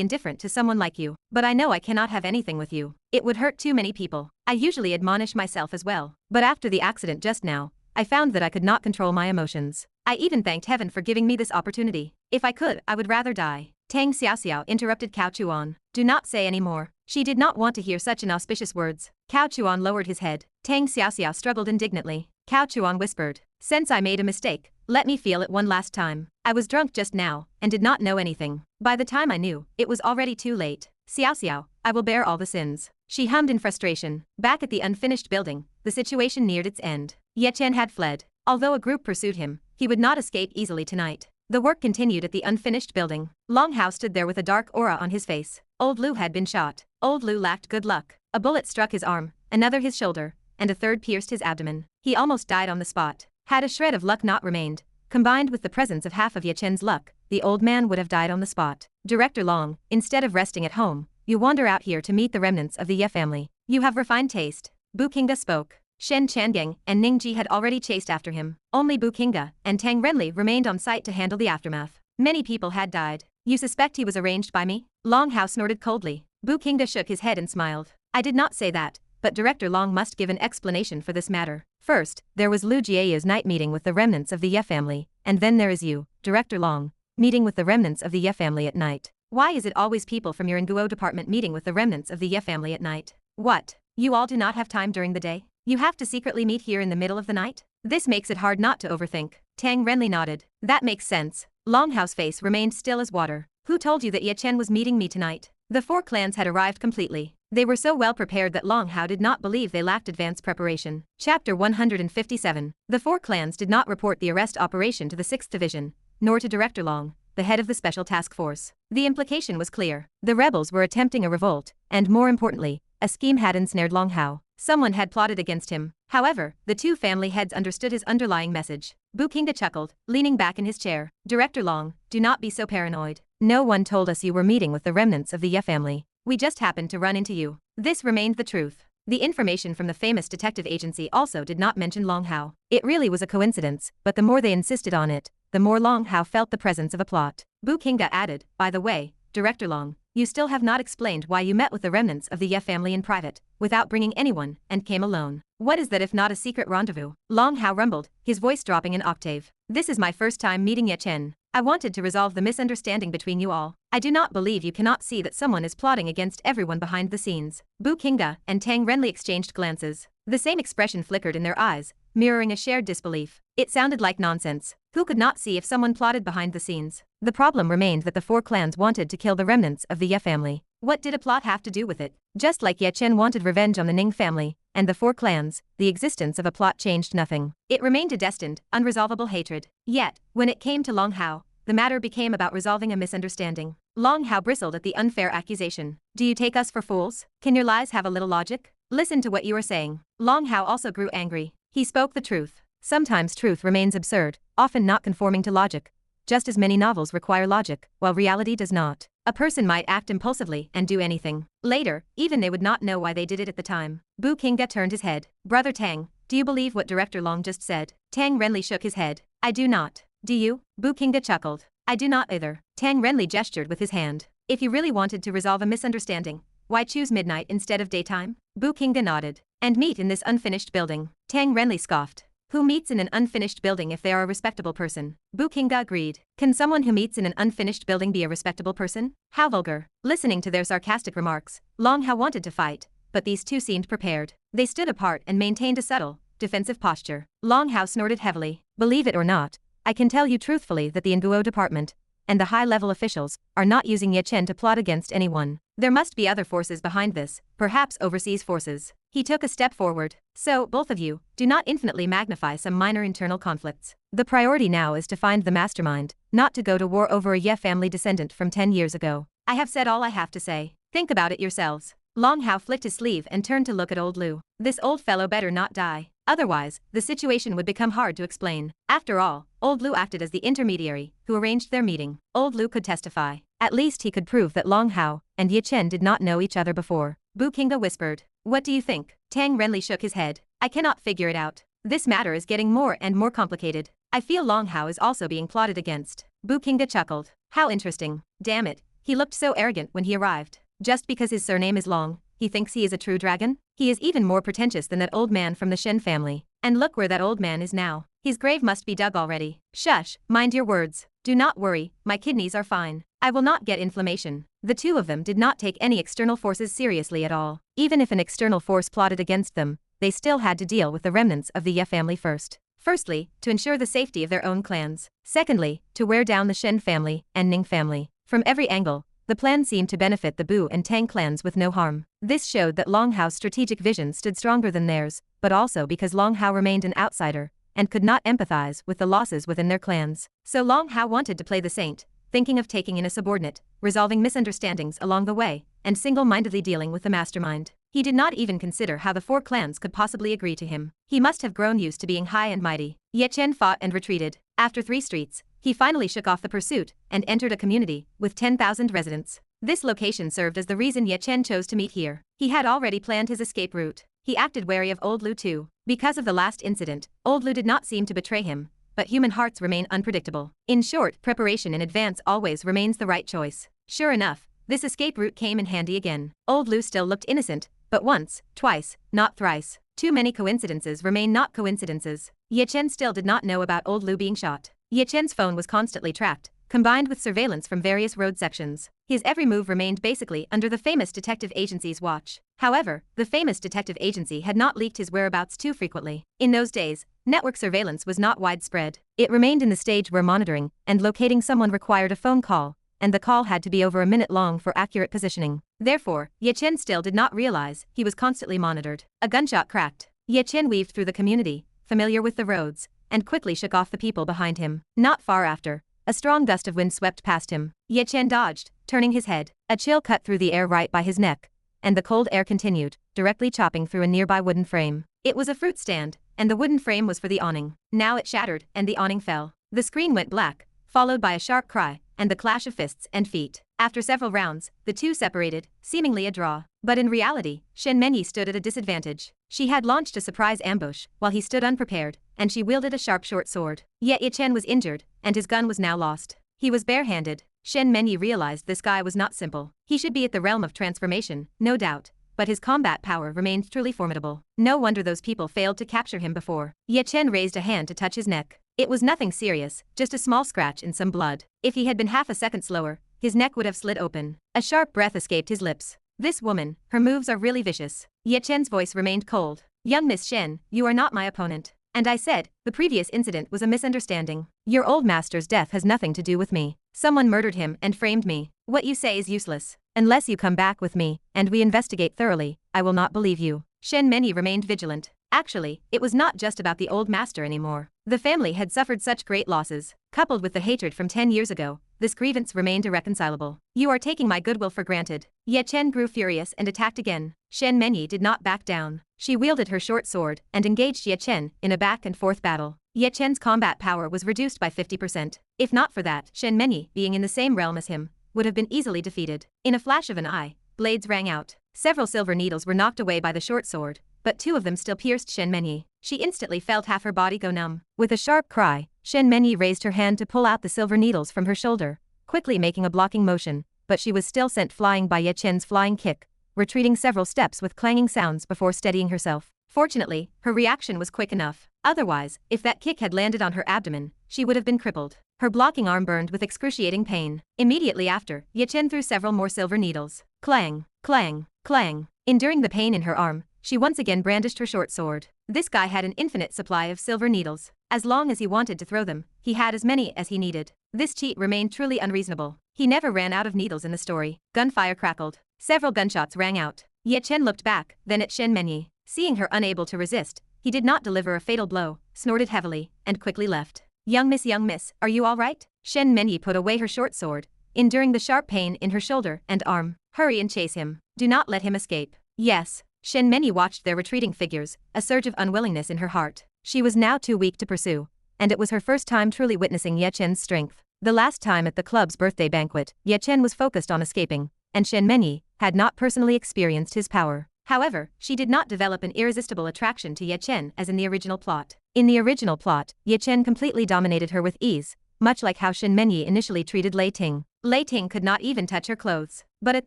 indifferent to someone like you. But I know I cannot have anything with you. It would hurt too many people. I usually admonish myself as well. But after the accident just now, I found that I could not control my emotions. I even thanked heaven for giving me this opportunity. If I could, I would rather die. Tang Xiaoxiao interrupted Cao Chuan. Do not say any more. She did not want to hear such inauspicious words. Cao Chuan lowered his head. Tang Xiaoxiao struggled indignantly. Cao Chuan whispered, since I made a mistake, let me feel it one last time. I was drunk just now, and did not know anything. By the time I knew, it was already too late. Xiaoxiao, I will bear all the sins. She hummed in frustration. Back at the unfinished building, the situation neared its end. Ye Chen had fled. Although a group pursued him, he would not escape easily tonight. The work continued at the unfinished building. Long Hao stood there with a dark aura on his face. Old Lu had been shot. Old Lu lacked good luck. A bullet struck his arm, another his shoulder, and a third pierced his abdomen. He almost died on the spot. Had a shred of luck not remained, combined with the presence of half of Ye Chen's luck, the old man would have died on the spot. Director Long, instead of resting at home, you wander out here to meet the remnants of the Ye family. You have refined taste. Bu Qingda spoke. Shen Changeng and Ning Ji had already chased after him. Only Bu Qingda and Tang Renli remained on site to handle the aftermath. Many people had died. You suspect he was arranged by me? Long Hao snorted coldly. Bu Qingda shook his head and smiled. I did not say that, but Director Long must give an explanation for this matter. First, there was Lu Jie's night meeting with the remnants of the Ye family, and then there is you, Director Long, meeting with the remnants of the Ye family at night. Why is it always people from your Nguo department meeting with the remnants of the Ye family at night? What? You all do not have time during the day? You have to secretly meet here in the middle of the night? This makes it hard not to overthink. Tang Renli nodded. That makes sense. Longhao's face remained still as water. Who told you that Ye Chen was meeting me tonight? The four clans had arrived completely. They were so well prepared that Long Hao did not believe they lacked advanced preparation. Chapter 157. The four clans did not report the arrest operation to the 6th Division, nor to Director Long, the head of the Special Task Force. The implication was clear. The rebels were attempting a revolt, and more importantly, a scheme had ensnared Long Hao. Someone had plotted against him. However, the two family heads understood his underlying message. Bu Qingde chuckled, leaning back in his chair. Director Long, do not be so paranoid. No one told us you were meeting with the remnants of the Ye family. We just happened to run into you. This remained the truth. The information from the famous detective agency also did not mention Long Hao. It really was a coincidence, but the more they insisted on it, the more Long Hao felt the presence of a plot. Bu Qingde added, by the way, Director Long, you still have not explained why you met with the remnants of the Ye family in private, without bringing anyone, and came alone. What is that if not a secret rendezvous? Long Hao rumbled, his voice dropping an octave. This is my first time meeting Ye Chen. I wanted to resolve the misunderstanding between you all. I do not believe you cannot see that someone is plotting against everyone behind the scenes. Bu Qingde and Tang Renli exchanged glances. The same expression flickered in their eyes, mirroring a shared disbelief. It sounded like nonsense. Who could not see if someone plotted behind the scenes? The problem remained that the four clans wanted to kill the remnants of the Ye family. What did a plot have to do with it? Just like Ye Chen wanted revenge on the Ning family, and the four clans, the existence of a plot changed nothing. It remained a destined, unresolvable hatred. Yet, when it came to Long Hao, the matter became about resolving a misunderstanding. Long Hao bristled at the unfair accusation. Do you take us for fools? Can your lies have a little logic? Listen to what you are saying. Long Hao also grew angry. He spoke the truth. Sometimes truth remains absurd, often not conforming to logic. Just as many novels require logic, while reality does not. A person might act impulsively and do anything. Later, even they would not know why they did it at the time. Bu Qingde turned his head. Brother Tang, do you believe what Director Long just said? Tang Renli shook his head. I do not. Do you? Bu Qingde chuckled. I do not either. Tang Renli gestured with his hand. If you really wanted to resolve a misunderstanding, why choose midnight instead of daytime? Bu Qingde nodded. And meet in this unfinished building. Tang Renli scoffed. Who meets in an unfinished building if they are a respectable person? Bu Qingde agreed. Can someone who meets in an unfinished building be a respectable person? How vulgar. Listening to their sarcastic remarks, Long Hao wanted to fight, but these two seemed prepared. They stood apart and maintained a subtle, defensive posture. Long Hao snorted heavily. Believe it or not, I can tell you truthfully that the Nguo department, and the high-level officials, are not using Ye Chen to plot against anyone. There must be other forces behind this, perhaps overseas forces. He took a step forward. So, both of you, do not infinitely magnify some minor internal conflicts. The priority now is to find the mastermind, not to go to war over a Ye family descendant from 10 years ago. I have said all I have to say. Think about it yourselves. Long Hao flicked his sleeve and turned to look at old Lu. This old fellow better not die. Otherwise, the situation would become hard to explain. After all, old Lu acted as the intermediary, who arranged their meeting. Old Lu could testify. At least he could prove that Long Hao and Ye Chen did not know each other before. Bu Qingde whispered. What do you think? Tang Renli shook his head. I cannot figure it out. This matter is getting more and more complicated. I feel Long Hao is also being plotted against. Bu Qingde chuckled. How interesting. Damn it, he looked so arrogant when he arrived. Just because his surname is Long, he thinks he is a true dragon? He is even more pretentious than that old man from the Shen family. And look where that old man is now. His grave must be dug already. Shush, mind your words. Do not worry, my kidneys are fine. I will not get inflammation. The two of them did not take any external forces seriously at all. Even if an external force plotted against them, they still had to deal with the remnants of the Ye family first. Firstly, to ensure the safety of their own clans. Secondly, to wear down the Shen family and Ning family. From every angle, the plan seemed to benefit the Bu and Tang clans with no harm. This showed that Long Hao's strategic vision stood stronger than theirs, but also because Long Hao remained an outsider, and could not empathize with the losses within their clans. So Long Hao wanted to play the saint, thinking of taking in a subordinate, resolving misunderstandings along the way, and single-mindedly dealing with the mastermind. He did not even consider how the four clans could possibly agree to him. He must have grown used to being high and mighty. Ye Chen fought and retreated. After 3 streets, he finally shook off the pursuit and entered a community with 10,000 residents. This location served as the reason Ye Chen chose to meet here. He had already planned his escape route. He acted wary of old Lu too. Because of the last incident, old Lu did not seem to betray him, but human hearts remain unpredictable. In short, preparation in advance always remains the right choice. Sure enough, this escape route came in handy again. Old Lu still looked innocent, but once, twice, not thrice. Too many coincidences remain not coincidences. Ye Chen still did not know about old Lu being shot. Ye Chen's phone was constantly tracked, combined with surveillance from various road sections. His every move remained basically under the famous detective agency's watch. However, the famous detective agency had not leaked his whereabouts too frequently. In those days, network surveillance was not widespread. It remained in the stage where monitoring and locating someone required a phone call, and the call had to be over a minute long for accurate positioning. Therefore, Ye Chen still did not realize he was constantly monitored. A gunshot cracked. Ye Chen weaved through the community, familiar with the roads, and quickly shook off the people behind him. Not far after, a strong gust of wind swept past him. Ye Chen dodged, turning his head. A chill cut through the air right by his neck, and the cold air continued, directly chopping through a nearby wooden frame. It was a fruit stand, and the wooden frame was for the awning. Now it shattered, and the awning fell. The screen went black, followed by a sharp cry, and the clash of fists and feet. After several rounds, the two separated, seemingly a draw. But in reality, Shen Changeng stood at a disadvantage. She had launched a surprise ambush, while he stood unprepared, and she wielded a sharp short sword. Yet Ye Chen was injured, and his gun was now lost. He was barehanded. Shen Changeng realized this guy was not simple. He should be at the realm of transformation, no doubt, but his combat power remained truly formidable. No wonder those people failed to capture him before. Ye Chen raised a hand to touch his neck. It was nothing serious, just a small scratch and some blood. If he had been half a second slower, his neck would have slid open. A sharp breath escaped his lips. This woman, her moves are really vicious. Ye Chen's voice remained cold. Young Miss Shen, you are not my opponent. And I said, the previous incident was a misunderstanding. Your old master's death has nothing to do with me. Someone murdered him and framed me. What you say is useless. Unless you come back with me, and we investigate thoroughly, I will not believe you. Shen Changeng remained vigilant. Actually, it was not just about the old master anymore. The family had suffered such great losses. Coupled with the hatred from 10 years ago, this grievance remained irreconcilable. You are taking my goodwill for granted. Ye Chen grew furious and attacked again. Shen Changeng did not back down. She wielded her short sword and engaged Ye Chen in a back and forth battle. Ye Chen's combat power was reduced by 50%. If not for that, Shen Changeng, being in the same realm as him, would have been easily defeated. In a flash of an eye, blades rang out. Several silver needles were knocked away by the short sword, but two of them still pierced Shen Changeng. She instantly felt half her body go numb. With a sharp cry, Shen Changeng raised her hand to pull out the silver needles from her shoulder, quickly making a blocking motion, but she was still sent flying by Ye Chen's flying kick, retreating several steps with clanging sounds before steadying herself. Fortunately, her reaction was quick enough. Otherwise, if that kick had landed on her abdomen, she would have been crippled. Her blocking arm burned with excruciating pain. Immediately after, Ye Chen threw several more silver needles. Clang, clang, clang. Enduring the pain in her arm, she once again brandished her short sword. This guy had an infinite supply of silver needles. As long as he wanted to throw them, he had as many as he needed. This cheat remained truly unreasonable. He never ran out of needles in the story. Gunfire crackled. Several gunshots rang out. Ye Chen looked back, then at Shen Changeng. Seeing her unable to resist, he did not deliver a fatal blow, snorted heavily, and quickly left. Young miss, are you all right? Shen Changeng put away her short sword, enduring the sharp pain in her shoulder and arm. Hurry and chase him. Do not let him escape. Yes. Shen Changeng watched their retreating figures, a surge of unwillingness in her heart. She was now too weak to pursue, and it was her first time truly witnessing Ye Chen's strength. The last time at the club's birthday banquet, Ye Chen was focused on escaping, and Shen Changeng had not personally experienced his power. However, she did not develop an irresistible attraction to Ye Chen as in the original plot. In the original plot, Ye Chen completely dominated her with ease, much like how Shen Changeng initially treated Lei Ting. Lei Ting could not even touch her clothes. But at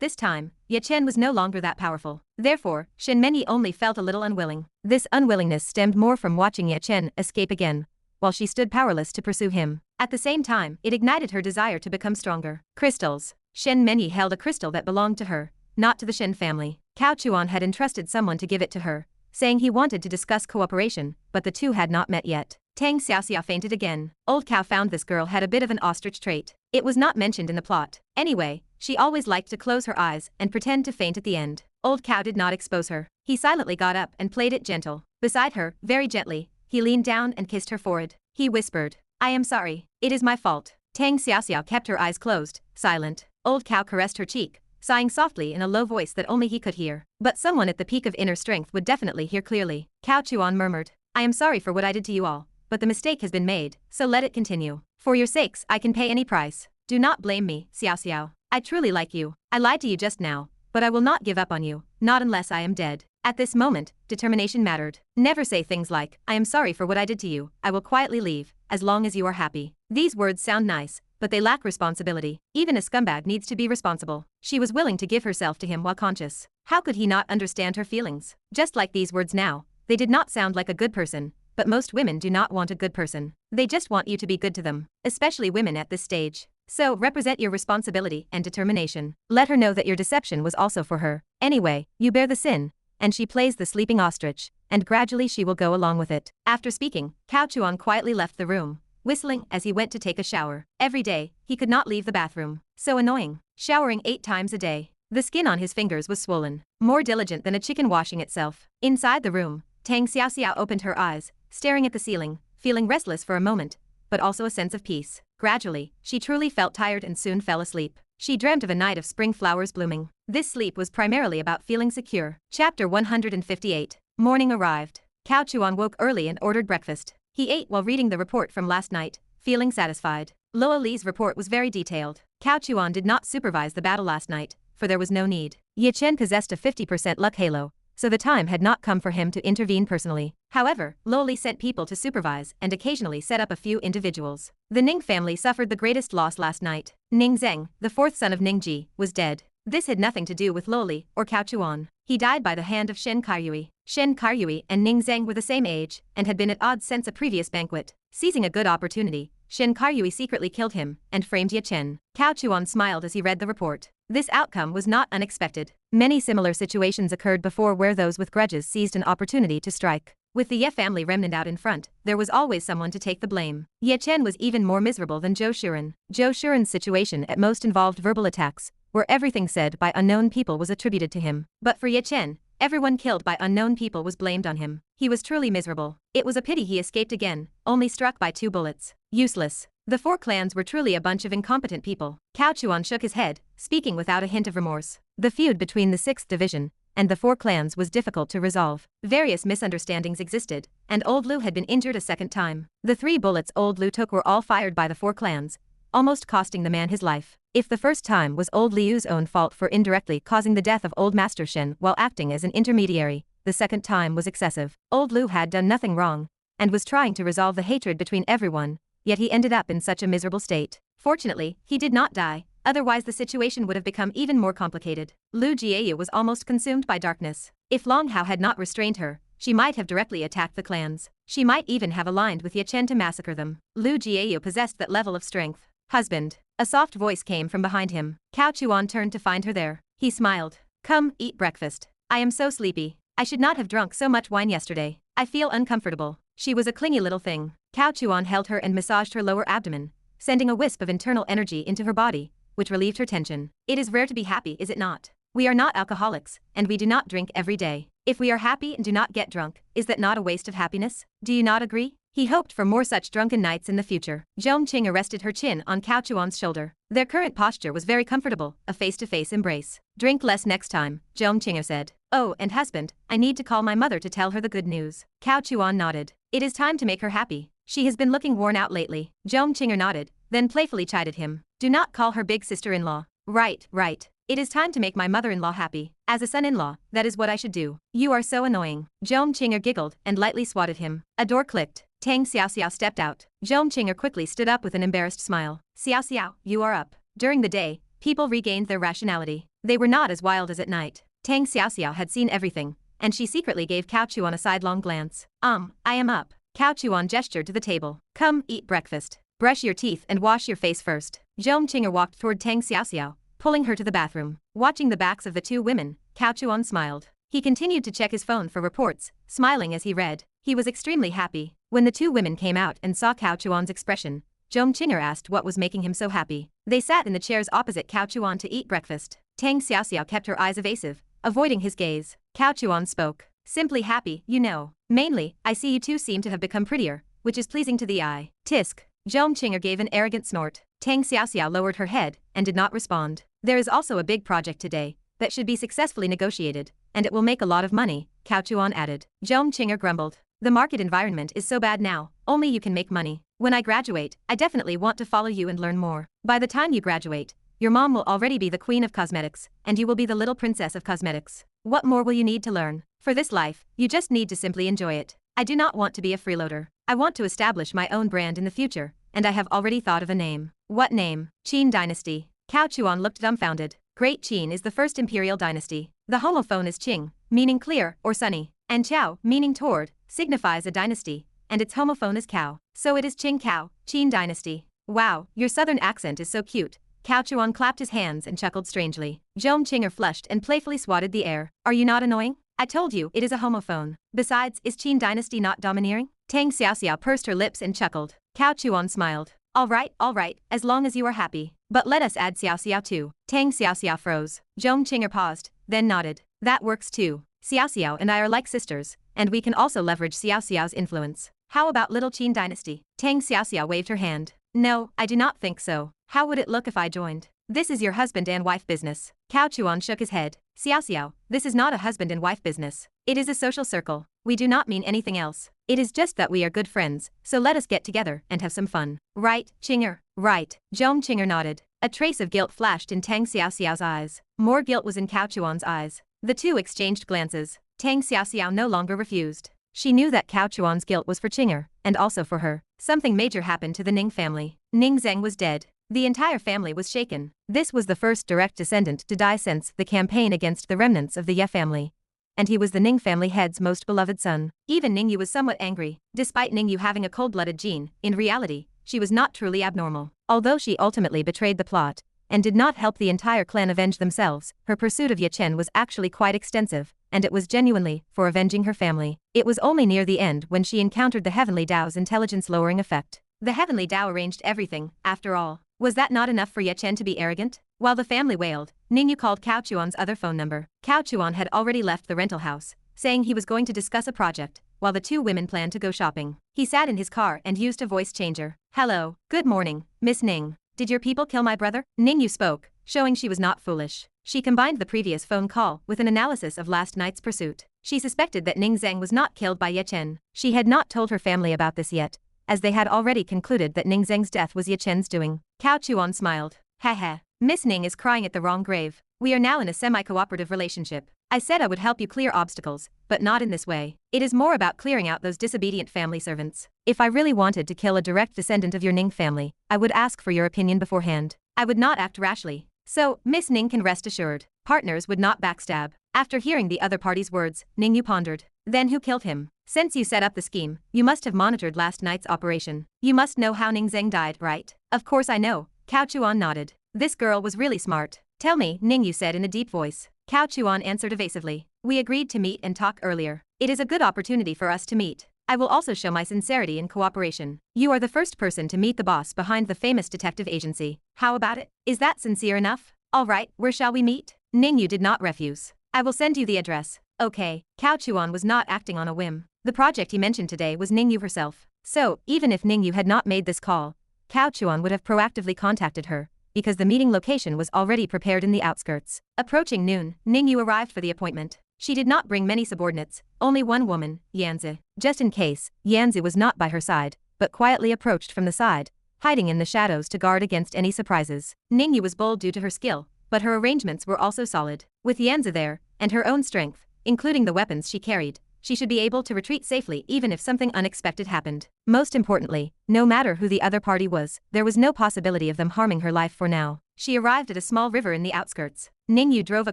this time, Ye Chen was no longer that powerful. Therefore, Shen Changeng only felt a little unwilling. This unwillingness stemmed more from watching Ye Chen escape again, while she stood powerless to pursue him. At the same time, it ignited her desire to become stronger. Crystals. Shen Changeng held a crystal that belonged to her, not to the Shen family. Cao Chuan had entrusted someone to give it to her, saying he wanted to discuss cooperation, but the two had not met yet. Tang Xiaoxia fainted again. Old Cao found this girl had a bit of an ostrich trait. It was not mentioned in the plot. Anyway, she always liked to close her eyes and pretend to faint at the end. Old Cao did not expose her. He silently got up and played it gentle. Beside her, very gently, he leaned down and kissed her forehead. He whispered, I am sorry. It is my fault. Tang Xiaoxia kept her eyes closed, silent. Old Cao caressed her cheek, sighing softly in a low voice that only he could hear. But someone at the peak of inner strength would definitely hear clearly. Cao Chuan murmured, I am sorry for what I did to you all, but the mistake has been made, so let it continue. For your sakes, I can pay any price. Do not blame me, Xiao. I truly like you. I lied to you just now, but I will not give up on you, not unless I am dead. At this moment, determination mattered. Never say things like, I am sorry for what I did to you, I will quietly leave, as long as you are happy. These words sound nice, but they lack responsibility. Even a scumbag needs to be responsible. She was willing to give herself to him while conscious. How could he not understand her feelings? Just like these words now, they did not sound like a good person, but most women do not want a good person. They just want you to be good to them, especially women at this stage. So represent your responsibility and determination. Let her know that your deception was also for her. Anyway, you bear the sin, and she plays the sleeping ostrich, and gradually she will go along with it. After speaking, Cao Chuan quietly left the room, whistling as he went to take a shower. Every day, he could not leave the bathroom. So annoying. Showering 8 times a day. The skin on his fingers was swollen, more diligent than a chicken washing itself. Inside the room, Tang Xiaoxiao opened her eyes, staring at the ceiling, feeling restless for a moment, but also a sense of peace. Gradually, she truly felt tired and soon fell asleep. She dreamt of a night of spring flowers blooming. This sleep was primarily about feeling secure. Chapter 158. Morning arrived. Cao Chuan woke early and ordered breakfast. He ate while reading the report from last night, feeling satisfied. Luo Li's report was very detailed. Cao Chuan did not supervise the battle last night, for there was no need. Ye Chen possessed a 50% luck halo, so the time had not come for him to intervene personally. However, Luo Li sent people to supervise and occasionally set up a few individuals. The Ning family suffered the greatest loss last night. Ning Zeng, the 4th son of Ning Ji, was dead. This had nothing to do with Luo Li or Cao Chuan. He died by the hand of Shen Changeng. Shen Changeng and Ning Zeng were the same age and had been at odds since a previous banquet. Seizing a good opportunity, Shen Changeng secretly killed him and framed Ye Chen. Cao Chuan smiled as he read the report. This outcome was not unexpected. Many similar situations occurred before where those with grudges seized an opportunity to strike. With the Ye family remnant out in front, there was always someone to take the blame. Ye Chen was even more miserable than Zhou Shuren. Zhou Shuren's situation at most involved verbal attacks, where everything said by unknown people was attributed to him. But for Ye Chen, everyone killed by unknown people was blamed on him. He was truly miserable. It was a pity he escaped again, only struck by 2 bullets. Useless. The 4 clans were truly a bunch of incompetent people. Cao Chuan shook his head, speaking without a hint of remorse. The feud between the 6th division and the 4 clans was difficult to resolve. Various misunderstandings existed, and Old Lu had been injured a second time. The 3 bullets Old Lu took were all fired by the 4 clans, almost costing the man his life. If the first time was Old Liu's own fault for indirectly causing the death of Old Master Shen while acting as an intermediary, the second time was excessive. Old Lu had done nothing wrong, and was trying to resolve the hatred between everyone, yet he ended up in such a miserable state. Fortunately, he did not die, otherwise the situation would have become even more complicated. Lu Jiayu was almost consumed by darkness. If Long Hao had not restrained her, she might have directly attacked the clans. She might even have aligned with Ye Chen to massacre them. Lu Jiayu possessed that level of strength. Husband. A soft voice came from behind him. Cao Chuan turned to find her there. He smiled. Come, eat breakfast. I am so sleepy. I should not have drunk so much wine yesterday. I feel uncomfortable. She was a clingy little thing. Cao Chuan held her and massaged her lower abdomen, sending a wisp of internal energy into her body, which relieved her tension. It is rare to be happy, is it not? We are not alcoholics, and we do not drink every day. If we are happy and do not get drunk, is that not a waste of happiness? Do you not agree? He hoped for more such drunken nights in the future. Zhong Qing rested her chin on Cao Chuan's shoulder. Their current posture was very comfortable, a face-to-face embrace. Drink less next time, Zhong Qing said. Oh, and husband, I need to call my mother to tell her the good news. Cao Chuan nodded. It is time to make her happy. She has been looking worn out lately. Zhong Qing nodded, then playfully chided him. Do not call her big sister-in-law. Right, right. It is time to make my mother-in-law happy. As a son-in-law, that is what I should do. You are so annoying. Zhong Qing giggled and lightly swatted him. A door clicked. Tang Xiaoxiao stepped out. Zhong Qing quickly stood up with an embarrassed smile. Xiaoxiao, you are up. During the day, people regained their rationality. They were not as wild as at night. Tang Xiaoxiao had seen everything, and she secretly gave Cao Chuan a sidelong glance. I am up. Cao Chuan gestured to the table. Come, eat breakfast. Brush your teeth and wash your face first. Zhong Qing walked toward Tang Xiaoxiao, pulling her to the bathroom. Watching the backs of the 2 women, Cao Chuan smiled. He continued to check his phone for reports, smiling as he read. He was extremely happy. When the 2 women came out and saw Cao Chuan's expression, Zhong Qing asked what was making him so happy. They sat in the chairs opposite Cao Chuan to eat breakfast. Tang Xiaoxiao kept her eyes evasive, avoiding his gaze. Cao Chuan spoke. Simply happy, you know. Mainly, I see you 2 seem to have become prettier, which is pleasing to the eye. Tisk. Zhong Qing gave an arrogant snort. Tang Xiaoxiao lowered her head and did not respond. There is also a big project today that should be successfully negotiated, and it will make a lot of money, Cao Chuan added. Zhong Qing grumbled. The market environment is so bad now, only you can make money. When I graduate, I definitely want to follow you and learn more. By the time you graduate, your mom will already be the queen of cosmetics, and you will be the little princess of cosmetics. What more will you need to learn? For this life, you just need to simply enjoy it. I do not want to be a freeloader. I want to establish my own brand in the future, and I have already thought of a name. What name? Qin Dynasty. Cao Chuan looked dumbfounded. Great Qin is the first imperial dynasty. The homophone is Qing, meaning clear or sunny, and Chao, meaning toward, signifies a dynasty, and its homophone is Cao. So it is Qing Cao, Qin Dynasty. Wow, your southern accent is so cute. Cao Chuan clapped his hands and chuckled strangely. Zhong Qing'er flushed and playfully swatted the air. Are you not annoying? I told you, it is a homophone. Besides, is Qin dynasty not domineering? Tang Xiaoxiao pursed her lips and chuckled. Cao Chuan smiled. All right, as long as you are happy. But let us add Xiaoxiao too. Tang Xiaoxiao froze. Zhong Qing'er paused, then nodded. That works too. Xiaoxiao and I are like sisters, and we can also leverage Xiaoxiao's influence. How about little Qin dynasty? Tang Xiaoxiao waved her hand. No, I do not think so. How would it look if I joined? This is your husband and wife business. Cao Chuan shook his head. Xiaoxiao, this is not a husband and wife business. It is a social circle. We do not mean anything else. It is just that we are good friends, so let us get together and have some fun. Right, Qing'er? Right. Zhong Qing'er nodded. A trace of guilt flashed in Tang Xiaoxiao's eyes. More guilt was in Cao Chuan's eyes. The two exchanged glances. Tang Xiaoxiao no longer refused. She knew that Cao Chuan's guilt was for Qing'er, and also for her. Something major happened to the Ning family. Ning Zeng was dead. The entire family was shaken. This was the first direct descendant to die since the campaign against the remnants of the Ye family. And he was the Ning family head's most beloved son. Even Ning Yu was somewhat angry. Despite Ning Yu having a cold-blooded gene, in reality, she was not truly abnormal. Although she ultimately betrayed the plot, and did not help the entire clan avenge themselves, her pursuit of Ye Chen was actually quite extensive, and it was genuinely for avenging her family. It was only near the end when she encountered the Heavenly Tao's intelligence-lowering effect. The Heavenly Tao arranged everything, after all. Was that not enough for Ye Chen to be arrogant? While the family wailed, Ning Yu called Cao Chuan's other phone number. Cao Chuan had already left the rental house, saying he was going to discuss a project, while the two women planned to go shopping. He sat in his car and used a voice changer. Hello, good morning, Miss Ning. Did your people kill my brother? Ning Yu spoke, showing she was not foolish. She combined the previous phone call with an analysis of last night's pursuit. She suspected that Ning Zeng was not killed by Ye Chen. She had not told her family about this yet, as they had already concluded that Ning Zeng's death was Ye Chen's doing. Cao Chuan smiled. Haha, Miss Ning is crying at the wrong grave. We are now in a semi-cooperative relationship. I said I would help you clear obstacles, but not in this way. It is more about clearing out those disobedient family servants. If I really wanted to kill a direct descendant of your Ning family, I would ask for your opinion beforehand. I would not act rashly. So, Miss Ning can rest assured. Partners would not backstab. After hearing the other party's words, Ning Yu pondered. Then who killed him? Since you set up the scheme, you must have monitored last night's operation. You must know how Ning Zeng died, right? Of course I know. Cao Chuan nodded. This girl was really smart. Tell me, Ning Yu said in a deep voice. Cao Chuan answered evasively. We agreed to meet and talk earlier. It is a good opportunity for us to meet. I will also show my sincerity in cooperation. You are the first person to meet the boss behind the famous detective agency. How about it? Is that sincere enough? All right, where shall we meet? Ning Yu did not refuse. I will send you the address. Okay. Cao Chuan was not acting on a whim. The project he mentioned today was Ning Yu herself. So, even if Ning Yu had not made this call, Cao Chuan would have proactively contacted her, because the meeting location was already prepared in the outskirts. Approaching noon, Ning Yu arrived for the appointment. She did not bring many subordinates, only one woman, Yanzi. Just in case, Yanzi was not by her side, but quietly approached from the side, hiding in the shadows to guard against any surprises. Ning Yu was bold due to her skill, but her arrangements were also solid. With Yanzi there, and her own strength, including the weapons she carried, she should be able to retreat safely even if something unexpected happened. Most importantly, no matter who the other party was, there was no possibility of them harming her life for now. She arrived at a small river in the outskirts. Ning Yu drove a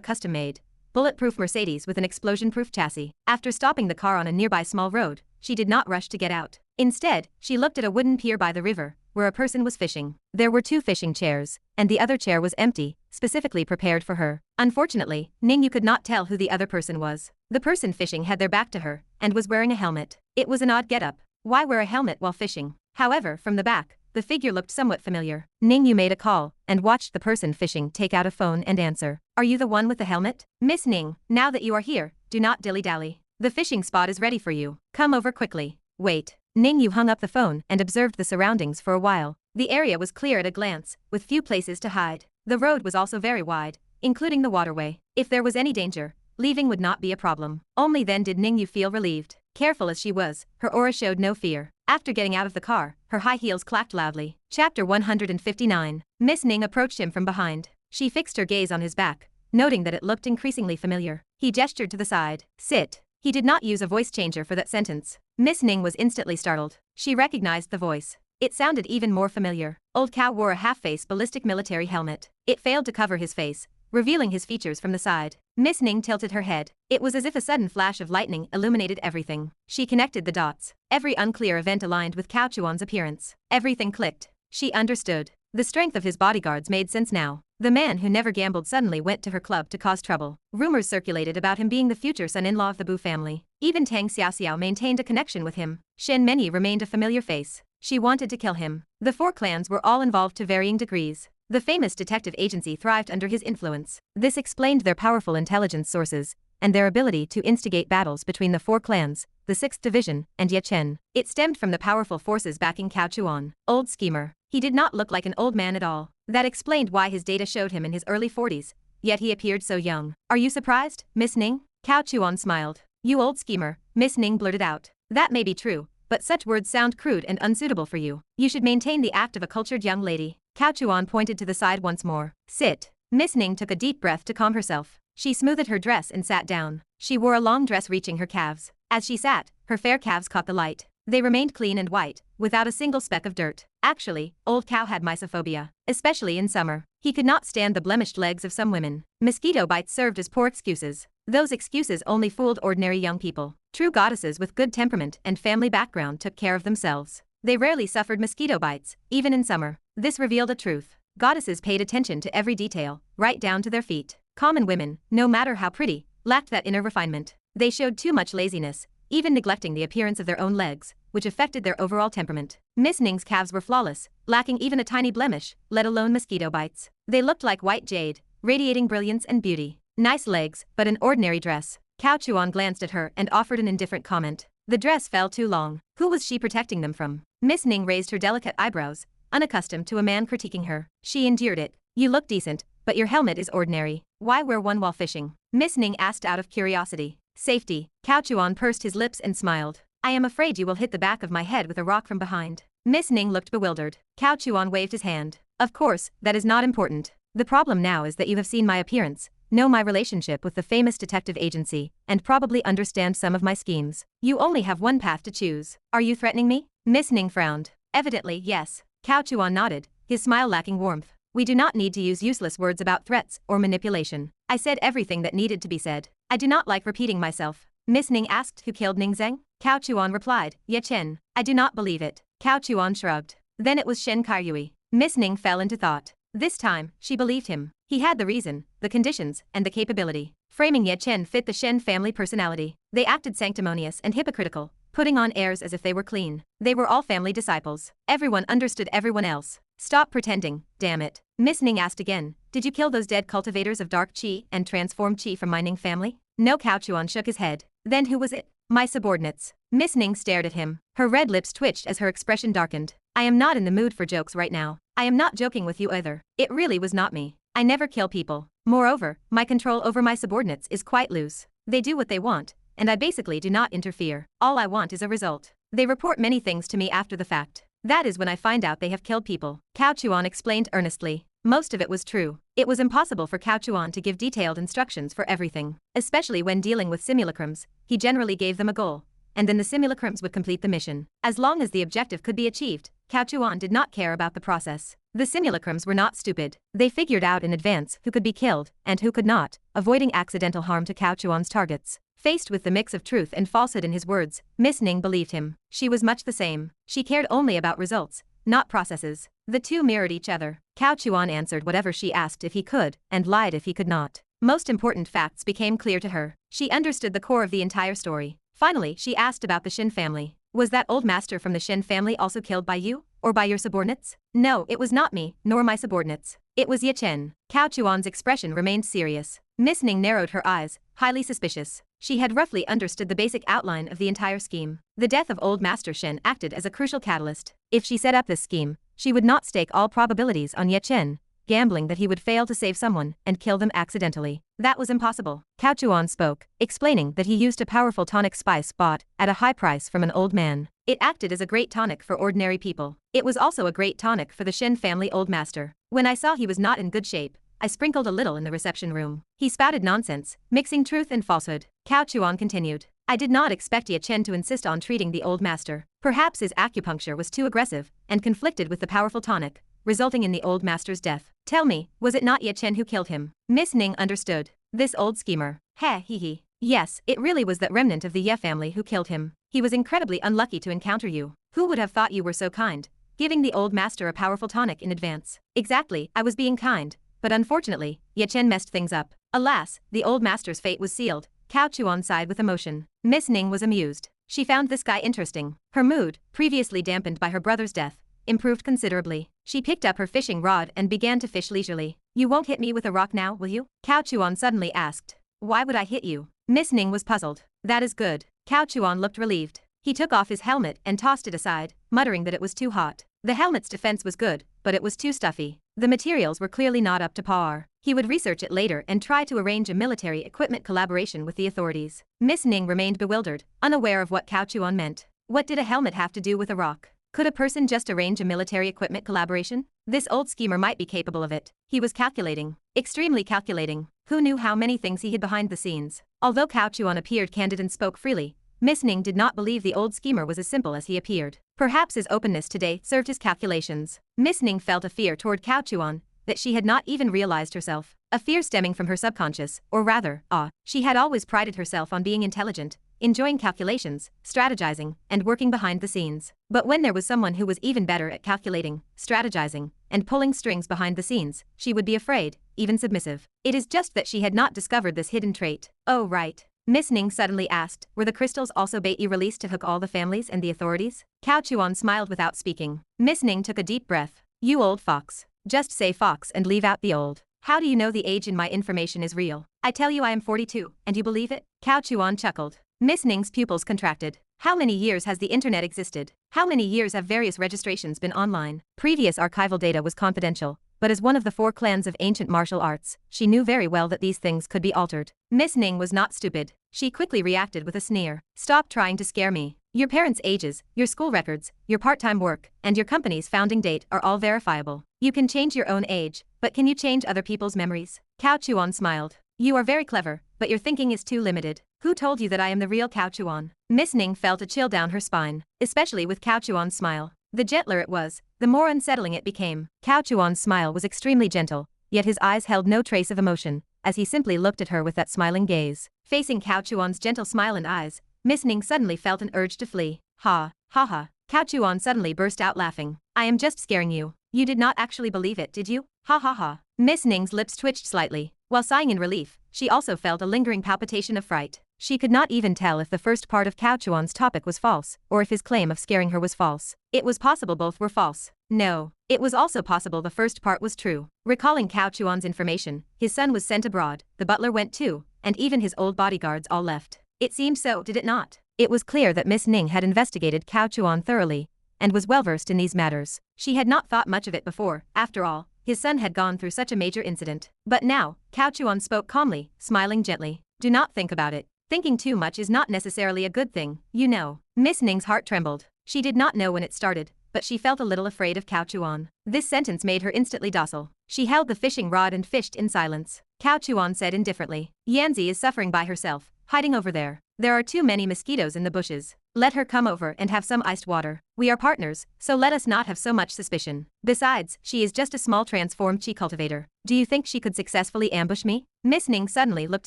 custom-made, bulletproof Mercedes with an explosion-proof chassis. After stopping the car on a nearby small road, she did not rush to get out. Instead, she looked at a wooden pier by the river, where a person was fishing. There were two fishing chairs, and the other chair was empty, specifically prepared for her. Unfortunately, Ning Yu could not tell who the other person was. The person fishing had their back to her, and was wearing a helmet. It was an odd getup. Why wear a helmet while fishing? However, from the back, the figure looked somewhat familiar. Ning Yu made a call, and watched the person fishing take out a phone and answer. Are you the one with the helmet? Miss Ning, now that you are here, do not dilly-dally. The fishing spot is ready for you. Come over quickly. Wait. Ning Yu hung up the phone and observed the surroundings for a while. The area was clear at a glance, with few places to hide. The road was also very wide, including the waterway. If there was any danger, leaving would not be a problem. Only then did Ning Yu feel relieved. Careful as she was, her aura showed no fear. After getting out of the car, her high heels clacked loudly. Chapter 159. Miss Ning approached him from behind. She fixed her gaze on his back, noting that it looked increasingly familiar. He gestured to the side. Sit. He did not use a voice changer for that sentence. Miss Ning was instantly startled. She recognized the voice. It sounded even more familiar. Old Cow wore a half-face ballistic military helmet. It failed to cover his face, revealing his features from the side. Miss Ning tilted her head. It was as if a sudden flash of lightning illuminated everything. She connected the dots. Every unclear event aligned with Cao Chuan's appearance. Everything clicked. She understood. The strength of his bodyguards made sense now. The man who never gambled suddenly went to her club to cause trouble. Rumors circulated about him being the future son-in-law of the Bu family. Even Tang Xiaoxiao maintained a connection with him. Shen Menyi remained a familiar face. She wanted to kill him. The four clans were all involved to varying degrees. The famous detective agency thrived under his influence. This explained their powerful intelligence sources and their ability to instigate battles between the four clans, the 6th Division, and Ye Chen. It stemmed from the powerful forces backing Cao Chuan. Old schemer. He did not look like an old man at all. That explained why his data showed him in his early 40s, yet he appeared so young. Are you surprised, Miss Ning? Cao Chuan smiled. You old schemer, Miss Ning blurted out. That may be true, but such words sound crude and unsuitable for you. You should maintain the act of a cultured young lady. Cao Chuan pointed to the side once more. Sit. Miss Ning took a deep breath to calm herself. She smoothed her dress and sat down. She wore a long dress reaching her calves. As she sat, her fair calves caught the light. They remained clean and white, without a single speck of dirt. Actually, old Cao had mysophobia, especially in summer. He could not stand the blemished legs of some women. Mosquito bites served as poor excuses. Those excuses only fooled ordinary young people. True goddesses with good temperament and family background took care of themselves. They rarely suffered mosquito bites, even in summer. This revealed a truth. Goddesses paid attention to every detail, right down to their feet. Common women, no matter how pretty, lacked that inner refinement. They showed too much laziness, even neglecting the appearance of their own legs, which affected their overall temperament. Miss Ning's calves were flawless, lacking even a tiny blemish, let alone mosquito bites. They looked like white jade, radiating brilliance and beauty. Nice legs, but an ordinary dress. Cao Chuan glanced at her and offered an indifferent comment. The dress fell too long. Who was she protecting them from? Miss Ning raised her delicate eyebrows, unaccustomed to a man critiquing her. She endured it. You look decent, but your helmet is ordinary. Why wear one while fishing? Miss Ning asked out of curiosity. Safety. Cao Chuan pursed his lips and smiled. I am afraid you will hit the back of my head with a rock from behind. Miss Ning looked bewildered. Cao Chuan waved his hand. Of course, that is not important. The problem now is that you have seen my appearance, know my relationship with the famous detective agency, and probably understand some of my schemes. You only have one path to choose. Are you threatening me? Miss Ning frowned. Evidently, yes. Cao Chuan nodded, his smile lacking warmth. We do not need to use useless words about threats or manipulation. I said everything that needed to be said. I do not like repeating myself. Miss Ning asked who killed Ning Zheng. Cao Chuan replied, Ye Chen. I do not believe it. Cao Chuan shrugged. Then it was Shen Kaiyue. Miss Ning fell into thought. This time, she believed him. He had the reason, the conditions, and the capability. Framing Ye Chen fit the Shen family personality. They acted sanctimonious and hypocritical, putting on airs as if they were clean. They were all family disciples. Everyone understood everyone else. Stop pretending, damn it. Miss Ning asked again, did you kill those dead cultivators of dark qi and transformed qi from my Ning family? No. Cao Chuan shook his head. Then who was it? My subordinates. Miss Ning stared at him. Her red lips twitched as her expression darkened. I am not in the mood for jokes right now. I am not joking with you either. It really was not me. I never kill people. Moreover, my control over my subordinates is quite loose. They do what they want, and I basically do not interfere. All I want is a result. They report many things to me after the fact. That is when I find out they have killed people. Cao Chuan explained earnestly. Most of it was true. It was impossible for Cao Chuan to give detailed instructions for everything. Especially when dealing with simulacrums, he generally gave them a goal, and then the simulacrums would complete the mission. As long as the objective could be achieved, Cao Chuan did not care about the process. The simulacrums were not stupid. They figured out in advance who could be killed and who could not, avoiding accidental harm to Cao Chuan's targets. Faced with the mix of truth and falsehood in his words, Miss Ning believed him. She was much the same. She cared only about results, not processes. The two mirrored each other. Cao Chuan answered whatever she asked if he could, and lied if he could not. Most important facts became clear to her. She understood the core of the entire story. Finally, she asked about the Shen family. Was that old master from the Shen family also killed by you? Or by your subordinates? No, it was not me, nor my subordinates. It was Ye Chen. Cao Chuan's expression remained serious. Miss Ning narrowed her eyes, highly suspicious. She had roughly understood the basic outline of the entire scheme. The death of old Master Shen acted as a crucial catalyst. If she set up this scheme, she would not stake all probabilities on Ye Chen, gambling that he would fail to save someone and kill them accidentally. That was impossible. Cao Chuan spoke, explaining that he used a powerful tonic spice bought at a high price from an old man. It acted as a great tonic for ordinary people. It was also a great tonic for the Shen family old master. When I saw he was not in good shape, I sprinkled a little in the reception room. He spouted nonsense, mixing truth and falsehood. Cao Chuan continued. I did not expect Ye Chen to insist on treating the old master. Perhaps his acupuncture was too aggressive and conflicted with the powerful tonic, resulting in the old master's death. Tell me, was it not Ye Chen who killed him? Miss Ning understood. This old schemer. He. Yes, it really was that remnant of the Ye family who killed him. He was incredibly unlucky to encounter you. Who would have thought you were so kind, giving the old master a powerful tonic in advance. Exactly, I was being kind. But unfortunately, Ye Chen messed things up. Alas, the old master's fate was sealed. Cao Chuan sighed with emotion. Miss Ning was amused. She found this guy interesting. Her mood, previously dampened by her brother's death, improved considerably. She picked up her fishing rod and began to fish leisurely. You won't hit me with a rock now, will you? Cao Chuan suddenly asked. Why would I hit you? Miss Ning was puzzled. That is good. Cao Chuan looked relieved. He took off his helmet and tossed it aside, muttering that it was too hot. The helmet's defense was good, but it was too stuffy. The materials were clearly not up to par. He would research it later and try to arrange a military equipment collaboration with the authorities. Miss Ning remained bewildered, unaware of what Cao Chuan meant. What did a helmet have to do with a rock? Could a person just arrange a military equipment collaboration? This old schemer might be capable of it. He was calculating. Extremely calculating. Who knew how many things he hid behind the scenes? Although Cao Chuan appeared candid and spoke freely, Miss Ning did not believe the old schemer was as simple as he appeared. Perhaps his openness today served his calculations. Miss Ning felt a fear toward Cao Chuan that she had not even realized herself. A fear stemming from her subconscious, or rather, awe. She had always prided herself on being intelligent, enjoying calculations, strategizing, and working behind the scenes. But when there was someone who was even better at calculating, strategizing, and pulling strings behind the scenes, she would be afraid, even submissive. It is just that she had not discovered this hidden trait. Oh right. Miss Ning suddenly asked, were the crystals also bait you released to hook all the families and the authorities? Cao Chuan smiled without speaking. Miss Ning took a deep breath. You old fox. Just say fox and leave out the old. How do you know the age in my information is real? I tell you I am 42, and you believe it? Cao Chuan chuckled. Miss Ning's pupils contracted. How many years has the internet existed? How many years have various registrations been online? Previous archival data was confidential, but as one of the 4 clans of ancient martial arts, she knew very well that these things could be altered. Miss Ning was not stupid. She quickly reacted with a sneer. Stop trying to scare me. Your parents' ages, your school records, your part-time work, and your company's founding date are all verifiable. You can change your own age, but can you change other people's memories? Cao Chuan smiled. You are very clever, but your thinking is too limited. Who told you that I am the real Cao Chuan? Miss Ning felt a chill down her spine, especially with Cao Chuan's smile. The gentler it was, the more unsettling it became. Cao Chuan's smile was extremely gentle, yet his eyes held no trace of emotion, as he simply looked at her with that smiling gaze. Facing Cao Chuan's gentle smile and eyes, Miss Ning suddenly felt an urge to flee. Ha, ha ha. Cao Chuan suddenly burst out laughing. I am just scaring you. You did not actually believe it, did you? Ha ha ha. Miss Ning's lips twitched slightly. While sighing in relief, she also felt a lingering palpitation of fright. She could not even tell if the first part of Cao Chuan's topic was false, or if his claim of scaring her was false. It was possible both were false. No, it was also possible the first part was true. Recalling Cao Chuan's information, his son was sent abroad, the butler went too, and even his old bodyguards all left. It seemed so, did it not? It was clear that Miss Ning had investigated Cao Chuan thoroughly, and was well versed in these matters. She had not thought much of it before, after all, his son had gone through such a major incident. But now, Cao Chuan spoke calmly, smiling gently. Do not think about it. Thinking too much is not necessarily a good thing, you know. Miss Ning's heart trembled. She did not know when it started, but she felt a little afraid of Cao Chuan. This sentence made her instantly docile. She held the fishing rod and fished in silence. Cao Chuan said indifferently. Yanzi is suffering by herself, hiding over there. There are too many mosquitoes in the bushes. Let her come over and have some iced water. We are partners, so let us not have so much suspicion. Besides, she is just a small transformed chi cultivator. Do you think she could successfully ambush me? Miss Ning suddenly looked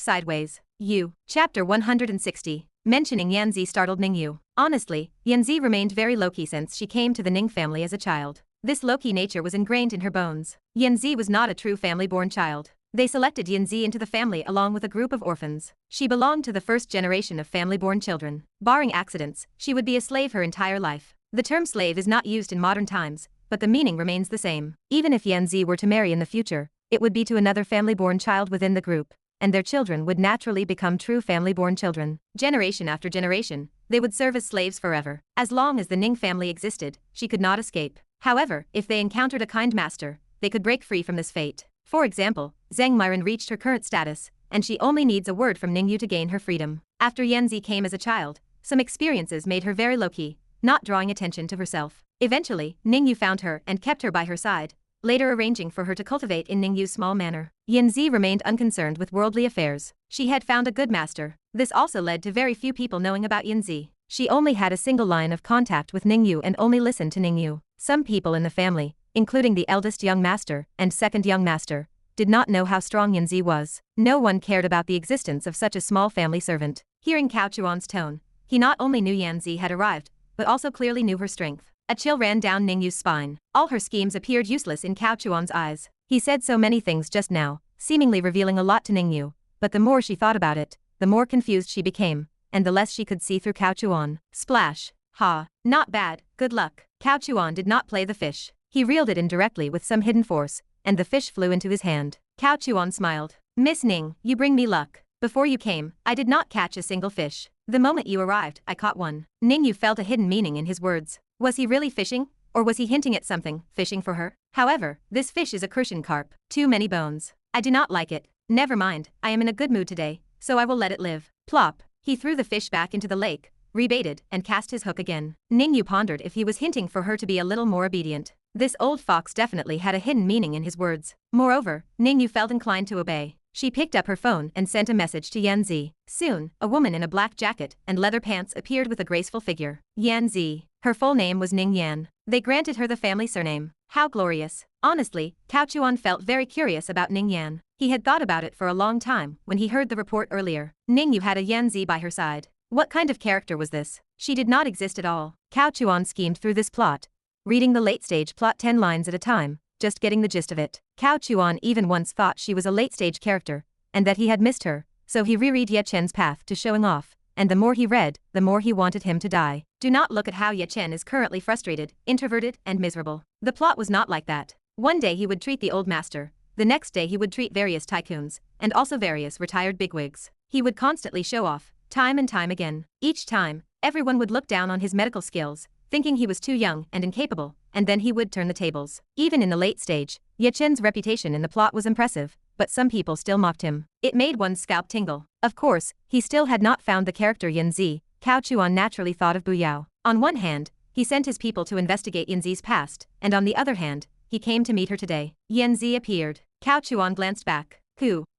sideways. You. Chapter 160. Mentioning Yanzi startled Ningyu. Honestly, Yanzi remained very low-key since she came to the Ning family as a child. This low-key nature was ingrained in her bones. Yanzi was not a true family-born child. They selected Yanzi into the family along with a group of orphans. She belonged to the first generation of family-born children. Barring accidents, she would be a slave her entire life. The term slave is not used in modern times, but the meaning remains the same. Even if Yanzi were to marry in the future, it would be to another family-born child within the group, and their children would naturally become true family-born children. Generation after generation, they would serve as slaves forever. As long as the Ning family existed, she could not escape. However, if they encountered a kind master, they could break free from this fate. For example, Zheng Myron reached her current status, and she only needs a word from Ningyu to gain her freedom. After Yanzi came as a child, some experiences made her very low-key, not drawing attention to herself. Eventually, Ningyu found her and kept her by her side, later arranging for her to cultivate in Ningyu's small manor. Yanzi remained unconcerned with worldly affairs. She had found a good master. This also led to very few people knowing about Yanzi. She only had a single line of contact with Ningyu and only listened to Ningyu. Some people in the family, including the eldest young master and second young master, did not know how strong Yanzi was. No one cared about the existence of such a small family servant. Hearing Cao Chuan's tone, he not only knew Yanzi had arrived, but also clearly knew her strength. A chill ran down Ningyu's spine. All her schemes appeared useless in Cao Chuan's eyes. He said so many things just now, seemingly revealing a lot to Ningyu, but the more she thought about it, the more confused she became, and the less she could see through Cao Chuan. Splash. Ha. Not bad, good luck. Cao Chuan did not play the fish. He reeled it in directly with some hidden force, and the fish flew into his hand. Cao Chuan smiled. Miss Ning, you bring me luck. Before you came, I did not catch a single fish. The moment you arrived, I caught one. Ningyu felt a hidden meaning in his words. Was he really fishing? Or was he hinting at something, fishing for her? However, this fish is a crucian carp. Too many bones. I do not like it. Never mind, I am in a good mood today, so I will let it live. Plop. He threw the fish back into the lake, rebaited, and cast his hook again. Ningyu pondered if he was hinting for her to be a little more obedient. This old fox definitely had a hidden meaning in his words. Moreover, Ningyu felt inclined to obey. She picked up her phone and sent a message to Ye Chen. Soon, a woman in a black jacket and leather pants appeared with a graceful figure. Ye Chen. Her full name was Ning Yan. They granted her the family surname. How glorious. Honestly, Cao Chuan felt very curious about Ning Yan. He had thought about it for a long time when he heard the report earlier. Ningyu had a Ye Chen by her side. What kind of character was this? She did not exist at all. Cao Chuan schemed through this plot, reading the late-stage plot 10 lines at a time, just getting the gist of it. Cao Chuan even once thought she was a late-stage character, and that he had missed her, so he reread Ye Chen's path to showing off, and the more he read, the more he wanted him to die. Do not look at how Ye Chen is currently frustrated, introverted, and miserable. The plot was not like that. One day he would treat the old master, the next day he would treat various tycoons, and also various retired bigwigs. He would constantly show off, time and time again. Each time, everyone would look down on his medical skills, thinking he was too young and incapable, and then he would turn the tables. Even in the late stage, Ye Chen's reputation in the plot was impressive, but some people still mocked him. It made one's scalp tingle. Of course, he still had not found the character Yin Zi. Cao Chuan naturally thought of Bu Yao. On one hand, he sent his people to investigate Yin Zi's past, and on the other hand, he came to meet her today. Yin Zi appeared. Cao Chuan glanced back.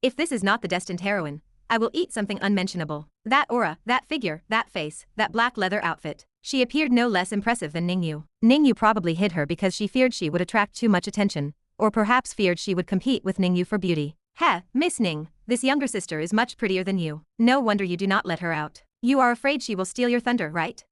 If this is not the destined heroine, I will eat something unmentionable. That aura, that figure, that face, that black leather outfit. She appeared no less impressive than Ningyu. Ningyu probably hid her because she feared she would attract too much attention, or perhaps feared she would compete with Ningyu for beauty. Miss Ning, this younger sister is much prettier than you. No wonder you do not let her out. You are afraid she will steal your thunder, right?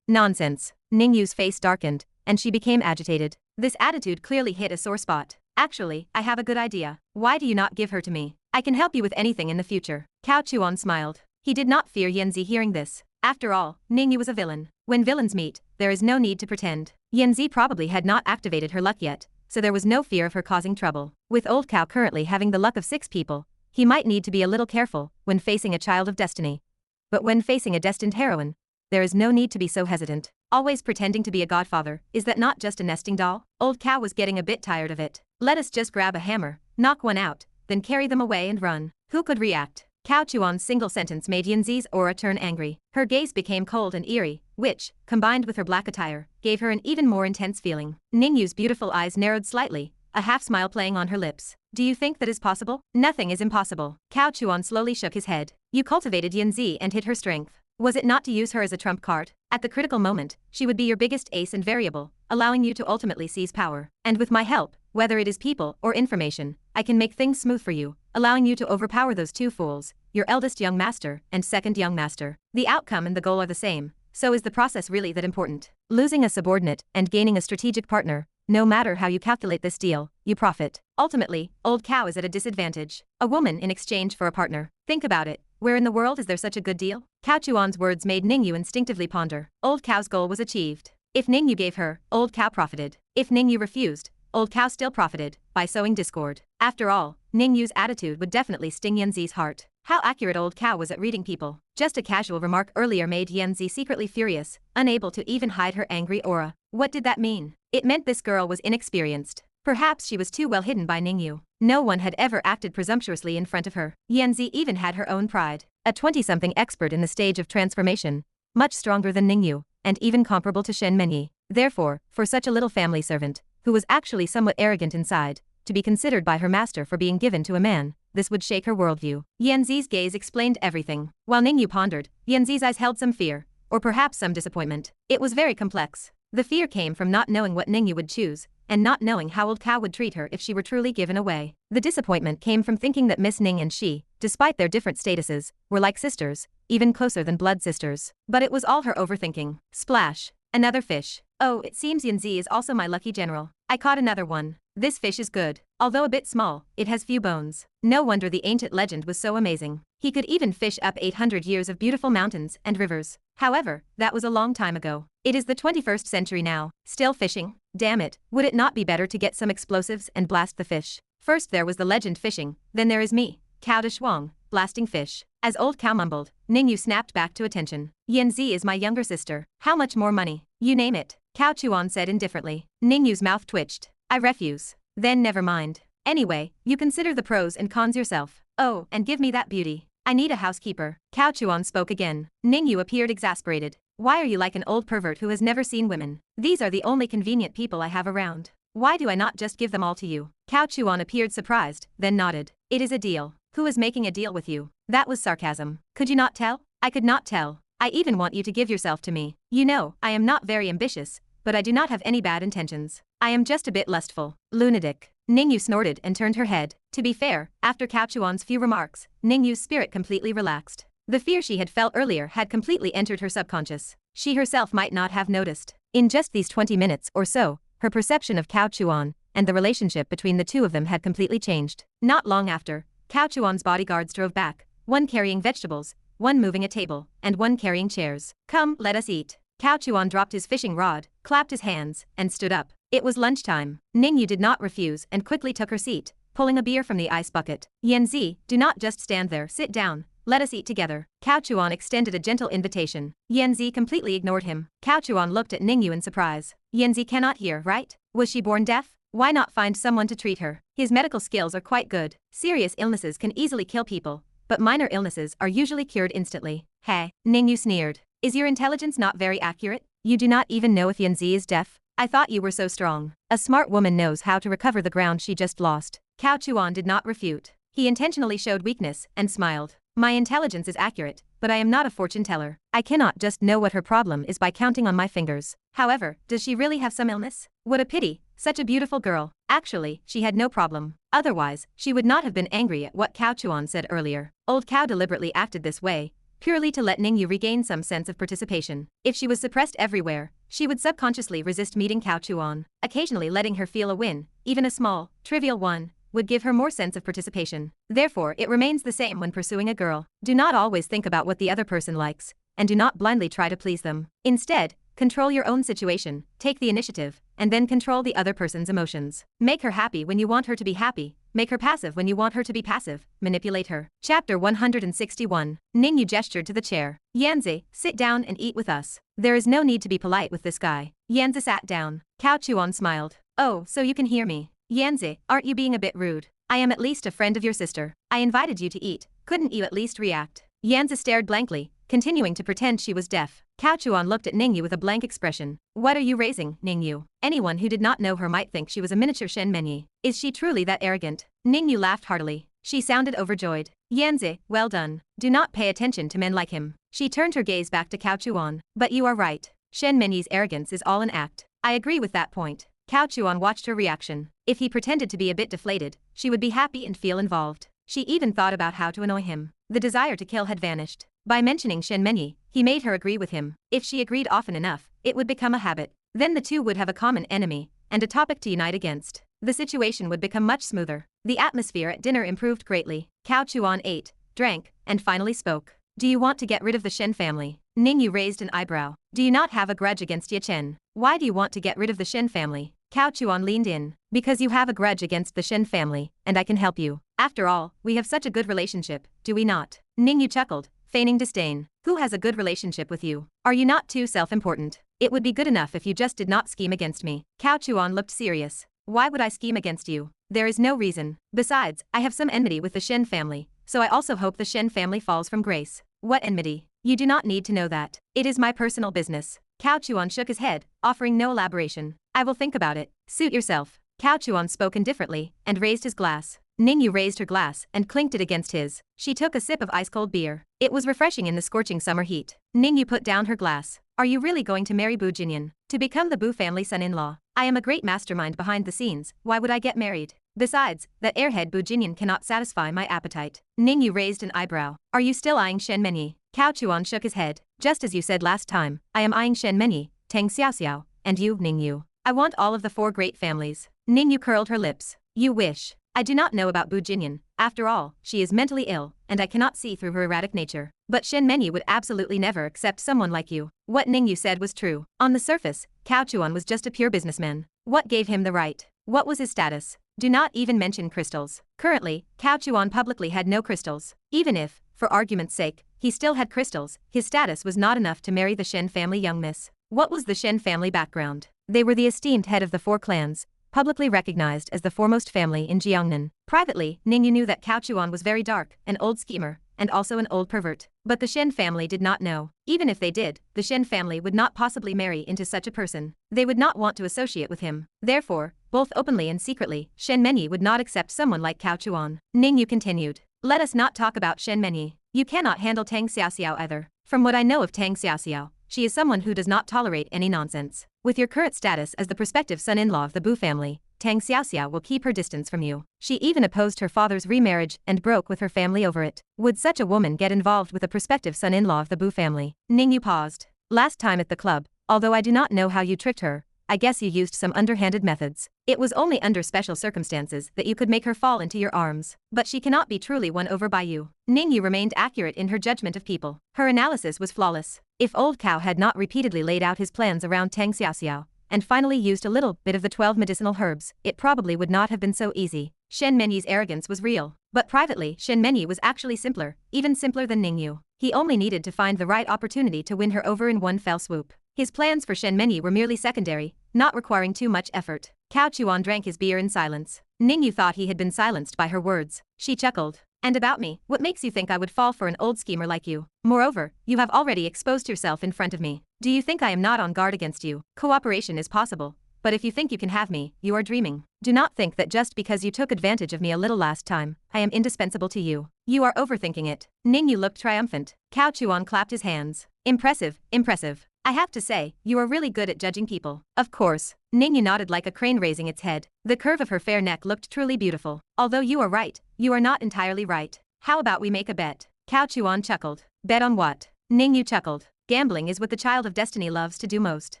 Nonsense. Ningyu's face darkened, and she became agitated. This attitude clearly hit a sore spot. Actually, I have a good idea. Why do you not give her to me? I can help you with anything in the future. Cao Chuan smiled. He did not fear Yin Zi hearing this. After all, Ningyu was a villain. When villains meet, there is no need to pretend. Yin Zi probably had not activated her luck yet, so there was no fear of her causing trouble. With old Cao currently having the luck of 6 people, he might need to be a little careful when facing a child of destiny. But when facing a destined heroine, there is no need to be so hesitant. Always pretending to be a godfather, is that not just a nesting doll? Old Cao was getting a bit tired of it. Let us just grab a hammer, knock one out, then carry them away and run. Who could react? Cao Chuan's single sentence made Yin Zi's aura turn angry. Her gaze became cold and eerie, which, combined with her black attire, gave her an even more intense feeling. Ningyu's beautiful eyes narrowed slightly, a half-smile playing on her lips. Do you think that is possible? Nothing is impossible. Cao Chuan slowly shook his head. You cultivated Yin Zi and hid her strength. Was it not to use her as a trump card? At the critical moment, she would be your biggest ace and variable, allowing you to ultimately seize power. And with my help, whether it is people or information, I can make things smooth for you, allowing you to overpower those 2 fools, your eldest young master and second young master. The outcome and the goal are the same, so is the process really that important? Losing a subordinate and gaining a strategic partner, no matter how you calculate this deal, you profit. Ultimately, old Cao is at a disadvantage. A woman in exchange for a partner. Think about it. Where in the world is there such a good deal? Cao Chuan's words made Ningyu instinctively ponder. Old Cao's goal was achieved. If Ningyu gave her, old Cao profited. If Ningyu refused, old Cao still profited, by sowing discord. After all, Ningyu's attitude would definitely sting Yin Zi's heart. How accurate old Cao was at reading people. Just a casual remark earlier made Yin Zi secretly furious, unable to even hide her angry aura. What did that mean? It meant this girl was inexperienced. Perhaps she was too well hidden by Ningyu. No one had ever acted presumptuously in front of her. Yin Zi even had her own pride. A 20-something expert in the stage of transformation, much stronger than Ningyu, and even comparable to Shen Changeng. Therefore, for such a little family servant, who was actually somewhat arrogant inside, to be considered by her master for being given to a man, this would shake her worldview. Yin Zi's gaze explained everything. While Ningyu pondered, Yin Zi's eyes held some fear, or perhaps some disappointment. It was very complex. The fear came from not knowing what Ningyu would choose, and not knowing how old Cao would treat her if she were truly given away. The disappointment came from thinking that Miss Ning and she, despite their different statuses, were like sisters, even closer than blood sisters. But it was all her overthinking. Splash. Another fish. Oh, it seems Yin Ji is also my lucky general. I caught another one. This fish is good. Although a bit small, it has few bones. No wonder the ancient legend was so amazing. He could even fish up 800 years of beautiful mountains and rivers. However, that was a long time ago. It is the 21st century now. Still fishing? Damn it, would it not be better to get some explosives and blast the fish? First there was the legend fishing, then there is me, Cao de Shuang, blasting fish. As old Cao mumbled, Ning Yu snapped back to attention. Yin Ji is my younger sister. How much more money? You name it. Cao Chuan said indifferently. Ning Yu's mouth twitched. I refuse. Then never mind. Anyway, you consider the pros and cons yourself. Oh, and give me that beauty. I need a housekeeper. Cao Chuan spoke again. Ning Yu appeared exasperated. Why are you like an old pervert who has never seen women? These are the only convenient people I have around. Why do I not just give them all to you? Cao Chuan appeared surprised, then nodded. It is a deal. Who is making a deal with you? That was sarcasm. Could you not tell? I could not tell. I even want you to give yourself to me. You know, I am not very ambitious, but I do not have any bad intentions. I am just a bit lustful. Lunatic. Ning Yu snorted and turned her head. To be fair, after Cao Chuan's few remarks, Ning Yu's spirit completely relaxed. The fear she had felt earlier had completely entered her subconscious. She herself might not have noticed. In just these 20 minutes or so, her perception of Cao Chuan and the relationship between the two of them had completely changed. Not long after, Cao Chuan's bodyguards drove back, one carrying vegetables, one moving a table, and one carrying chairs. Come, let us eat. Cao Chuan dropped his fishing rod, clapped his hands, and stood up. It was lunchtime. Ning Yu did not refuse and quickly took her seat, pulling a beer from the ice bucket. Yin Ji, do not just stand there, sit down. Let us eat together. Cao Chuan extended a gentle invitation. Yin Ji completely ignored him. Cao Chuan looked at Ning Yu in surprise. Yin Ji cannot hear, right? Was she born deaf? Why not find someone to treat her? His medical skills are quite good. Serious illnesses can easily kill people, but minor illnesses are usually cured instantly. Hey, Ning Yu sneered. Is your intelligence not very accurate? You do not even know if Yin Ji is deaf? I thought you were so strong. A smart woman knows how to recover the ground she just lost. Cao Chuan did not refute. He intentionally showed weakness and smiled. My intelligence is accurate, but I am not a fortune teller. I cannot just know what her problem is by counting on my fingers. However, does she really have some illness? What a pity, such a beautiful girl. Actually, she had no problem. Otherwise, she would not have been angry at what Cao Chuan said earlier. Old Cao deliberately acted this way, purely to let Ning Yu regain some sense of participation. If she was suppressed everywhere, she would subconsciously resist meeting Cao Chuan. Occasionally letting her feel a win, even a small, trivial one, would give her more sense of participation. Therefore, it remains the same when pursuing a girl. Do not always think about what the other person likes, and do not blindly try to please them. Instead, control your own situation, take the initiative, and then control the other person's emotions. Make her happy when you want her to be happy, make her passive when you want her to be passive, manipulate her. Chapter 161. Ning Yu gestured to the chair. Yanzi, sit down and eat with us. There is no need to be polite with this guy. Yanzi sat down. Cao Chuan smiled. Oh, so you can hear me. Yanzi, aren't you being a bit rude? I am at least a friend of your sister. I invited you to eat, couldn't you at least react? Yanzi stared blankly, continuing to pretend she was deaf. Cao Chuan looked at Ning Yu with a blank expression. What are you raising, Ning Yu? Anyone who did not know her might think she was a miniature Shen Changeng. Is she truly that arrogant? Ning Yu laughed heartily. She sounded overjoyed. Yanzi, well done. Do not pay attention to men like him. She turned her gaze back to Cao Chuan. But you are right. Shen Changeng's arrogance is all an act. I agree with that point. Cao Chuan watched her reaction. If he pretended to be a bit deflated, she would be happy and feel involved. She even thought about how to annoy him. The desire to kill had vanished. By mentioning Shen Changeng, he made her agree with him. If she agreed often enough, it would become a habit. Then the two would have a common enemy, and a topic to unite against. The situation would become much smoother. The atmosphere at dinner improved greatly. Cao Chuan ate, drank, and finally spoke. Do you want to get rid of the Shen family? Ning Yu raised an eyebrow. Do you not have a grudge against Ye Chen? Why do you want to get rid of the Shen family? Cao Chuan leaned in. Because you have a grudge against the Shen family, and I can help you. After all, we have such a good relationship, do we not? Ning Yu chuckled, feigning disdain. Who has a good relationship with you? Are you not too self-important? It would be good enough if you just did not scheme against me. Cao Chuan looked serious. Why would I scheme against you? There is no reason. Besides, I have some enmity with the Shen family, so I also hope the Shen family falls from grace. What enmity? You do not need to know that. It is my personal business. Cao Chuan shook his head, offering no elaboration. I will think about it. Suit yourself. Cao Chuan spoke indifferently, and raised his glass. Ning Yu raised her glass and clinked it against his. She took a sip of ice-cold beer. It was refreshing in the scorching summer heat. Ning Yu put down her glass. Are you really going to marry Bu Jinyan? To become the Bu family son-in-law? I am a great mastermind behind the scenes, why would I get married? Besides, that airhead Bu Jinyan cannot satisfy my appetite. Ning Yu raised an eyebrow. Are you still eyeing Shen Changeng? Cao Chuan shook his head. Just as you said last time, I am eyeing Shen Changeng, Tang Xiaoxiao, and you, Ning Yu. I want all of the 4 great families. Ning Yu curled her lips. You wish. I do not know about Bu Jinyan. After all, she is mentally ill, and I cannot see through her erratic nature. But Shen Menyi would absolutely never accept someone like you. What Ning Yu said was true. On the surface, Cao Chuan was just a pure businessman. What gave him the right? What was his status? Do not even mention crystals. Currently, Cao Chuan publicly had no crystals. Even if, for argument's sake, he still had crystals, his status was not enough to marry the Shen family young miss. What was the Shen family background? They were the esteemed head of the 4 clans, publicly recognized as the foremost family in Jiangnan. Privately, Ning Yu knew that Cao Chuan was very dark, an old schemer, and also an old pervert. But the Shen family did not know. Even if they did, the Shen family would not possibly marry into such a person. They would not want to associate with him. Therefore, both openly and secretly, Shen Menyi would not accept someone like Cao Chuan. Ning Yu continued. Let us not talk about Shen Menyi. You cannot handle Tang Xiaoxiao either. From what I know of Tang Xiaoxiao, she is someone who does not tolerate any nonsense. With your current status as the prospective son-in-law of the Bu family, Tang Xiaoxiao will keep her distance from you. She even opposed her father's remarriage and broke with her family over it. Would such a woman get involved with a prospective son-in-law of the Bu family? Ning Yu paused. Last time at the club, although I do not know how you tricked her, I guess you used some underhanded methods. It was only under special circumstances that you could make her fall into your arms. But she cannot be truly won over by you. Ning Yu remained accurate in her judgment of people. Her analysis was flawless. If Old Cow had not repeatedly laid out his plans around Tang Xiaoxiao, and finally used a little bit of the 12 medicinal herbs, it probably would not have been so easy. Shen Menyi's arrogance was real. But privately, Shen Menyi was actually simpler, even simpler than Ning Yu. He only needed to find the right opportunity to win her over in one fell swoop. His plans for Shen Menyi were merely secondary, not requiring too much effort. Cao Chuan drank his beer in silence. Ning Yu thought he had been silenced by her words. She chuckled. And about me, what makes you think I would fall for an old schemer like you? Moreover, you have already exposed yourself in front of me. Do you think I am not on guard against you? Cooperation is possible. But if you think you can have me, you are dreaming. Do not think that just because you took advantage of me a little last time, I am indispensable to you. You are overthinking it. Ning Yu looked triumphant. Cao Chuan clapped his hands. Impressive, impressive. I have to say, you are really good at judging people. Of course. Ning Yu nodded like a crane raising its head. The curve of her fair neck looked truly beautiful. Although you are right, you are not entirely right. How about we make a bet? Cao Chuan chuckled. Bet on what? Ning Yu chuckled. Gambling is what the child of destiny loves to do most.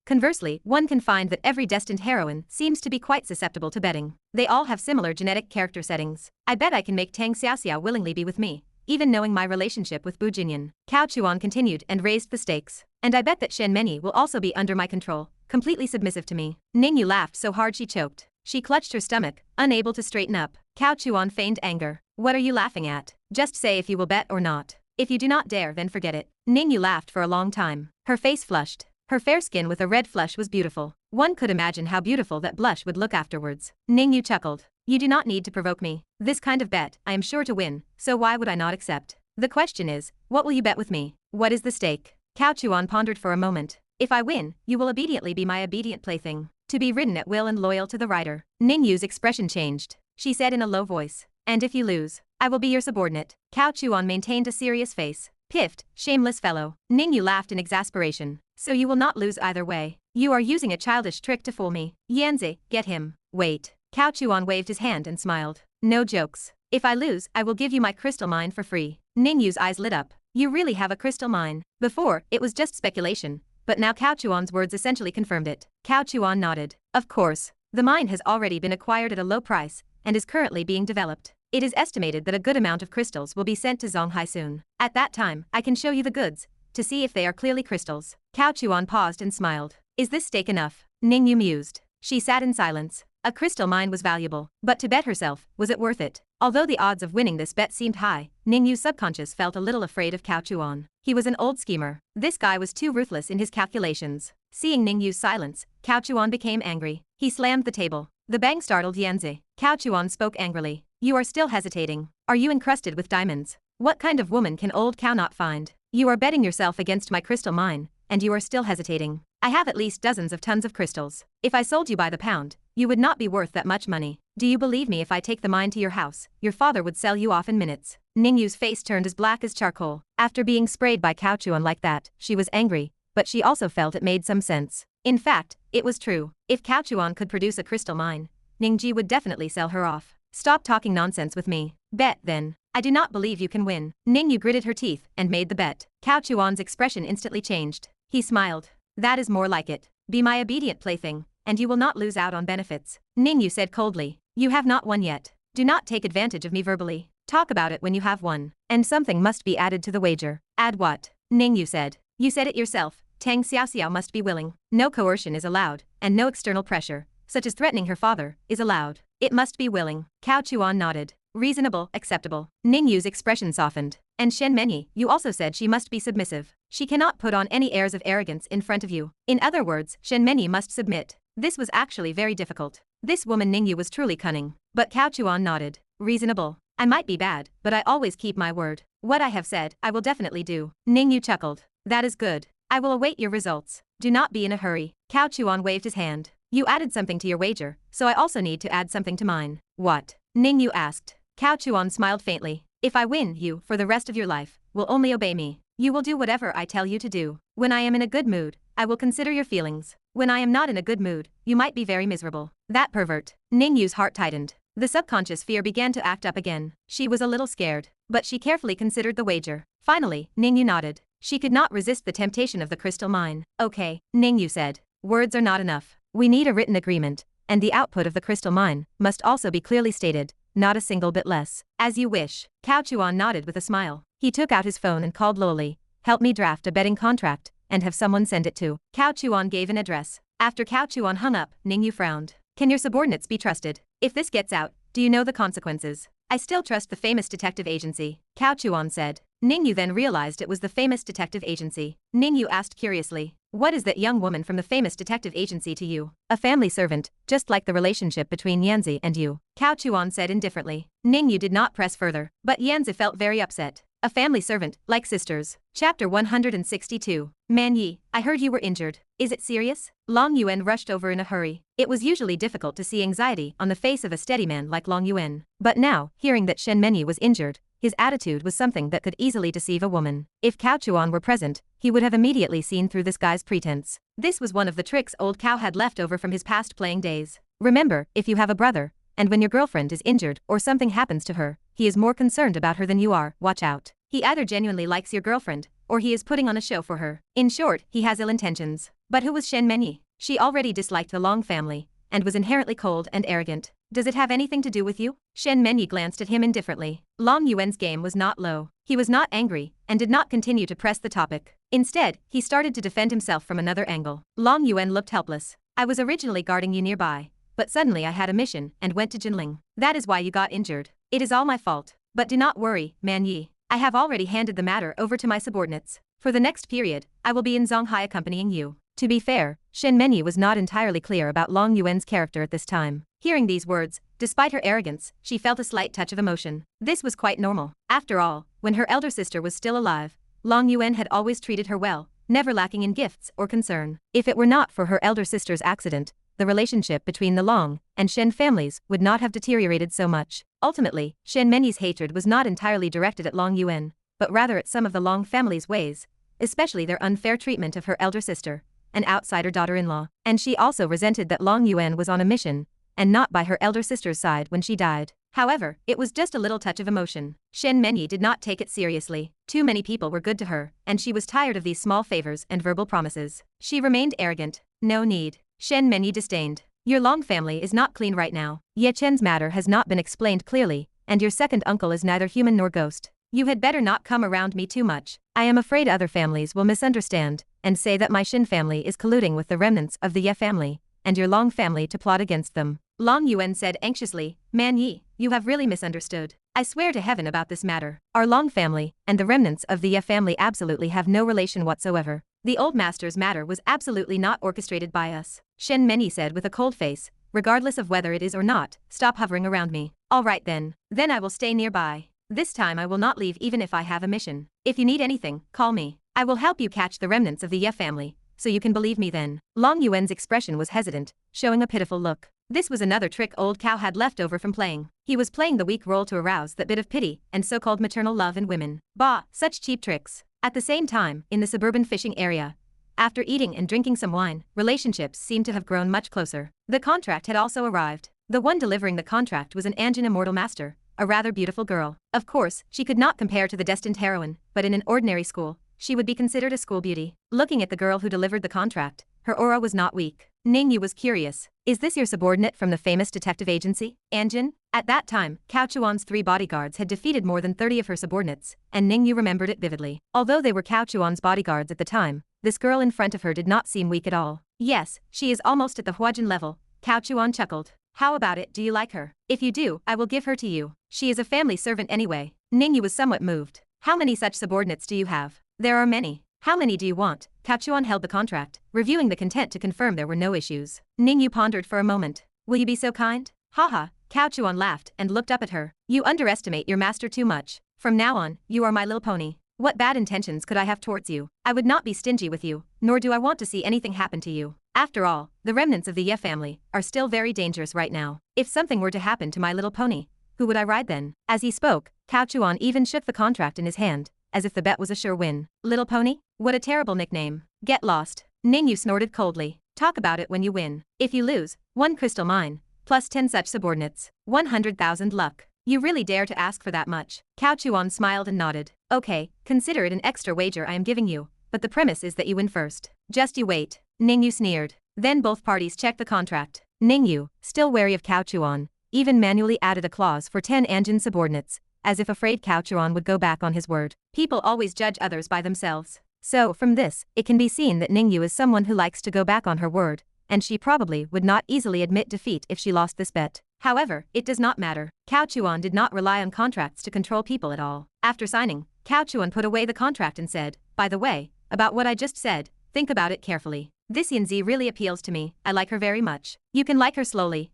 Conversely, one can find that every destined heroine seems to be quite susceptible to betting. They all have similar genetic character settings. I bet I can make Tang Xiaoxiao willingly be with me, even knowing my relationship with Bu Jinyan. Cao Chuan continued and raised the stakes. And I bet that Shen Menyi will also be under my control, completely submissive to me. Ning Yu laughed so hard she choked. She clutched her stomach, unable to straighten up. Cao Chuan feigned anger. What are you laughing at? Just say if you will bet or not. If you do not dare, then forget it. Ning Yu laughed for a long time. Her face flushed. Her fair skin with a red flush was beautiful. One could imagine how beautiful that blush would look afterwards. Ning Yu chuckled. You do not need to provoke me. This kind of bet, I am sure to win, so why would I not accept? The question is, what will you bet with me? What is the stake? Cao Chuan pondered for a moment. If I win, you will obediently be my obedient plaything, to be ridden at will and loyal to the rider. Ning Yu's expression changed. She said in a low voice. And if you lose, I will be your subordinate. Cao Chuan maintained a serious face. Piffed, shameless fellow. Ning Yu laughed in exasperation. So you will not lose either way. You are using a childish trick to fool me. Yanzi, get him. Wait. Cao Chuan waved his hand and smiled. No jokes. If I lose, I will give you my crystal mine for free. Ning Yu's eyes lit up. You really have a crystal mine. Before, it was just speculation, but now Cao Chuan's words essentially confirmed it. Cao Chuan nodded. Of course. The mine has already been acquired at a low price, and is currently being developed. It is estimated that a good amount of crystals will be sent to Zonghai soon. At that time, I can show you the goods, to see if they are clearly crystals. Cao Chuan paused and smiled. Is this stake enough? Ning Yu mused. She sat in silence. A crystal mine was valuable, but to bet herself, was it worth it? Although the odds of winning this bet seemed high, Ning Yu's subconscious felt a little afraid of Cao Chuan. He was an old schemer. This guy was too ruthless in his calculations. Seeing Ning Yu's silence, Cao Chuan became angry. He slammed the table. The bang startled Yanzi. Cao Chuan spoke angrily. You are still hesitating. Are you encrusted with diamonds? What kind of woman can Old Cow not find? You are betting yourself against my crystal mine, and you are still hesitating. I have at least dozens of tons of crystals. If I sold you by the pound, you would not be worth that much money. Do you believe me if I take the mine to your house, your father would sell you off in minutes? Ning Yu's face turned as black as charcoal. After being sprayed by Cao Chuan like that, she was angry, but she also felt it made some sense. In fact, it was true. If Cao Chuan could produce a crystal mine, Ning Ji would definitely sell her off. Stop talking nonsense with me. Bet, then. I do not believe you can win. Ning Yu gritted her teeth and made the bet. Cao Chuan's expression instantly changed. He smiled. That is more like it. Be my obedient plaything, and you will not lose out on benefits. Ning Yu said coldly. You have not won yet. Do not take advantage of me verbally. Talk about it when you have won. And something must be added to the wager. Add what? Ning Yu said. You said it yourself. Tang Xiaoxiao must be willing. No coercion is allowed, and no external pressure, such as threatening her father, is allowed. It must be willing. Cao Chuan nodded. Reasonable, acceptable. Ning Yu's expression softened. And Shen Menyi, you also said she must be submissive. She cannot put on any airs of arrogance in front of you. In other words, Shen Menyi must submit. This was actually very difficult. This woman Ning Yu was truly cunning. But Cao Chuan nodded. Reasonable. I might be bad, but I always keep my word. What I have said, I will definitely do. Ning Yu chuckled. That is good. I will await your results. Do not be in a hurry. Cao Chuan waved his hand. You added something to your wager, so I also need to add something to mine. What? Ning Yu asked. Cao Chuan smiled faintly. If I win, you, for the rest of your life, will only obey me. You will do whatever I tell you to do. When I am in a good mood, I will consider your feelings. When I am not in a good mood, you might be very miserable. That pervert. Ning Yu's heart tightened. The subconscious fear began to act up again. She was a little scared, but she carefully considered the wager. Finally, Ning Yu nodded. She could not resist the temptation of the crystal mine. Okay, Ning Yu said. Words are not enough. We need a written agreement, and the output of the crystal mine must also be clearly stated, not a single bit less. As you wish. Cao Chuan nodded with a smile. He took out his phone and called Luo Li. Help me draft a betting contract, and have someone send it to. Cao Chuan gave an address. After Cao Chuan hung up, Ning Yu frowned. Can your subordinates be trusted? If this gets out, do you know the consequences? I still trust the famous detective agency, Cao Chuan said. Ning Yu then realized it was the famous detective agency. Ning Yu asked curiously, what is that young woman from the famous detective agency to you? A family servant, just like the relationship between Yanzi and you, Cao Chuan said indifferently. Ning Yu did not press further, but Yanzi felt very upset. A family servant, like sisters. Chapter 162. Man Yi, I heard you were injured. Is it serious? Long Yuan rushed over in a hurry. It was usually difficult to see anxiety on the face of a steady man like Long Yuan. But now, hearing that Shen Menyi was injured, his attitude was something that could easily deceive a woman. If Cao Chuan were present, he would have immediately seen through this guy's pretense. This was one of the tricks old Cao had left over from his past playing days. Remember, if you have a brother, and when your girlfriend is injured or something happens to her, he is more concerned about her than you are, watch out. He either genuinely likes your girlfriend, or he is putting on a show for her. In short, he has ill intentions. But who was Shen Menyi? She already disliked the Long family, and was inherently cold and arrogant. Does it have anything to do with you? Shen Menyi glanced at him indifferently. Long Yuan's game was not low. He was not angry, and did not continue to press the topic. Instead, he started to defend himself from another angle. Long Yuan looked helpless. I was originally guarding you nearby, but suddenly I had a mission and went to Jinling. That is why you got injured. It is all my fault. But do not worry, Man Yi. I have already handed the matter over to my subordinates. For the next period, I will be in Zonghai accompanying you. To be fair, Shen Menyi was not entirely clear about Long Yuan's character at this time. Hearing these words, despite her arrogance, she felt a slight touch of emotion. This was quite normal. After all, when her elder sister was still alive, Long Yuan had always treated her well, never lacking in gifts or concern. If it were not for her elder sister's accident, the relationship between the Long and Shen families would not have deteriorated so much. Ultimately, Shen Menyi's hatred was not entirely directed at Long Yuan, but rather at some of the Long family's ways, especially their unfair treatment of her elder sister, an outsider daughter-in-law. And she also resented that Long Yuan was on a mission, and not by her elder sister's side when she died. However, it was just a little touch of emotion. Shen Menyi did not take it seriously. Too many people were good to her, and she was tired of these small favors and verbal promises. She remained arrogant. No need. Shen Menyi disdained. Your Long family is not clean right now. Ye Chen's matter has not been explained clearly, and your second uncle is neither human nor ghost. You had better not come around me too much. I am afraid other families will misunderstand, and say that my Shen family is colluding with the remnants of the Ye family, and your Long family to plot against them. Long Yuan said anxiously, Man Yi, you have really misunderstood. I swear to heaven about this matter. Our Long family, and the remnants of the Ye family absolutely have no relation whatsoever. The old master's matter was absolutely not orchestrated by us. Shen Menyi said with a cold face, regardless of whether it is or not, stop hovering around me. All right then. Then I will stay nearby. This time I will not leave even if I have a mission. If you need anything, call me. I will help you catch the remnants of the Ye family, so you can believe me then. Long Yuan's expression was hesitant, showing a pitiful look. This was another trick old Cao had left over from playing. He was playing the weak role to arouse that bit of pity and so-called maternal love in women. Bah, such cheap tricks. At the same time, in the suburban fishing area, after eating and drinking some wine, relationships seemed to have grown much closer. The contract had also arrived. The one delivering the contract was an Anjin immortal master, a rather beautiful girl. Of course, she could not compare to the destined heroine, but in an ordinary school, she would be considered a school beauty. Looking at the girl who delivered the contract, her aura was not weak. Ning Ji was curious. Is this your subordinate from the famous detective agency, Anjin? At that time, Cao Chuan's 3 bodyguards had defeated more than 30 of her subordinates, and Ning Ji remembered it vividly. Although they were Cao Chuan's bodyguards at the time, this girl in front of her did not seem weak at all. Yes, she is almost at the Huajin level, Cao Chuan chuckled. How about it, do you like her? If you do, I will give her to you. She is a family servant anyway. Ning Ji was somewhat moved. How many such subordinates do you have? There are many. How many do you want? Cao Chuan held the contract, reviewing the content to confirm there were no issues. Ning Ji pondered for a moment. Will you be so kind? Haha, Cao Chuan laughed and looked up at her. You underestimate your master too much. From now on, you are my little pony. What bad intentions could I have towards you? I would not be stingy with you, nor do I want to see anything happen to you. After all, the remnants of the Ye family are still very dangerous right now. If something were to happen to my little pony, who would I ride then? As he spoke, Cao Chuan even shook the contract in his hand, as if the bet was a sure win. Little pony? What a terrible nickname. Get lost. Ning Ji snorted coldly. Talk about it when you win. If you lose, 1 crystal mine, plus 10 such subordinates, 100,000 luck. You really dare to ask for that much? Cao Chuan smiled and nodded. Okay, consider it an extra wager I am giving you, but the premise is that you win first. Just you wait. Ning Ji sneered. Then both parties checked the contract. Ning Ji, still wary of Cao Chuan, even manually added a clause for 10 Anjin subordinates, as if afraid Cao Chuan would go back on his word. People always judge others by themselves. So, from this, it can be seen that Ning Ji is someone who likes to go back on her word, and she probably would not easily admit defeat if she lost this bet. However, it does not matter. Cao Chuan did not rely on contracts to control people at all. After signing, Cao Chuan put away the contract and said, by the way, about what I just said, think about it carefully. This Yin Zi really appeals to me, I like her very much. You can like her slowly,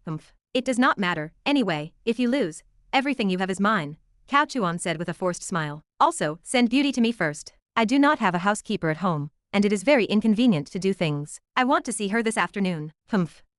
It does not matter, anyway, if you lose, everything you have is mine, Cao Chuan said with a forced smile. Also, send Beauty to me first. I do not have a housekeeper at home, and it is very inconvenient to do things. I want to see her this afternoon.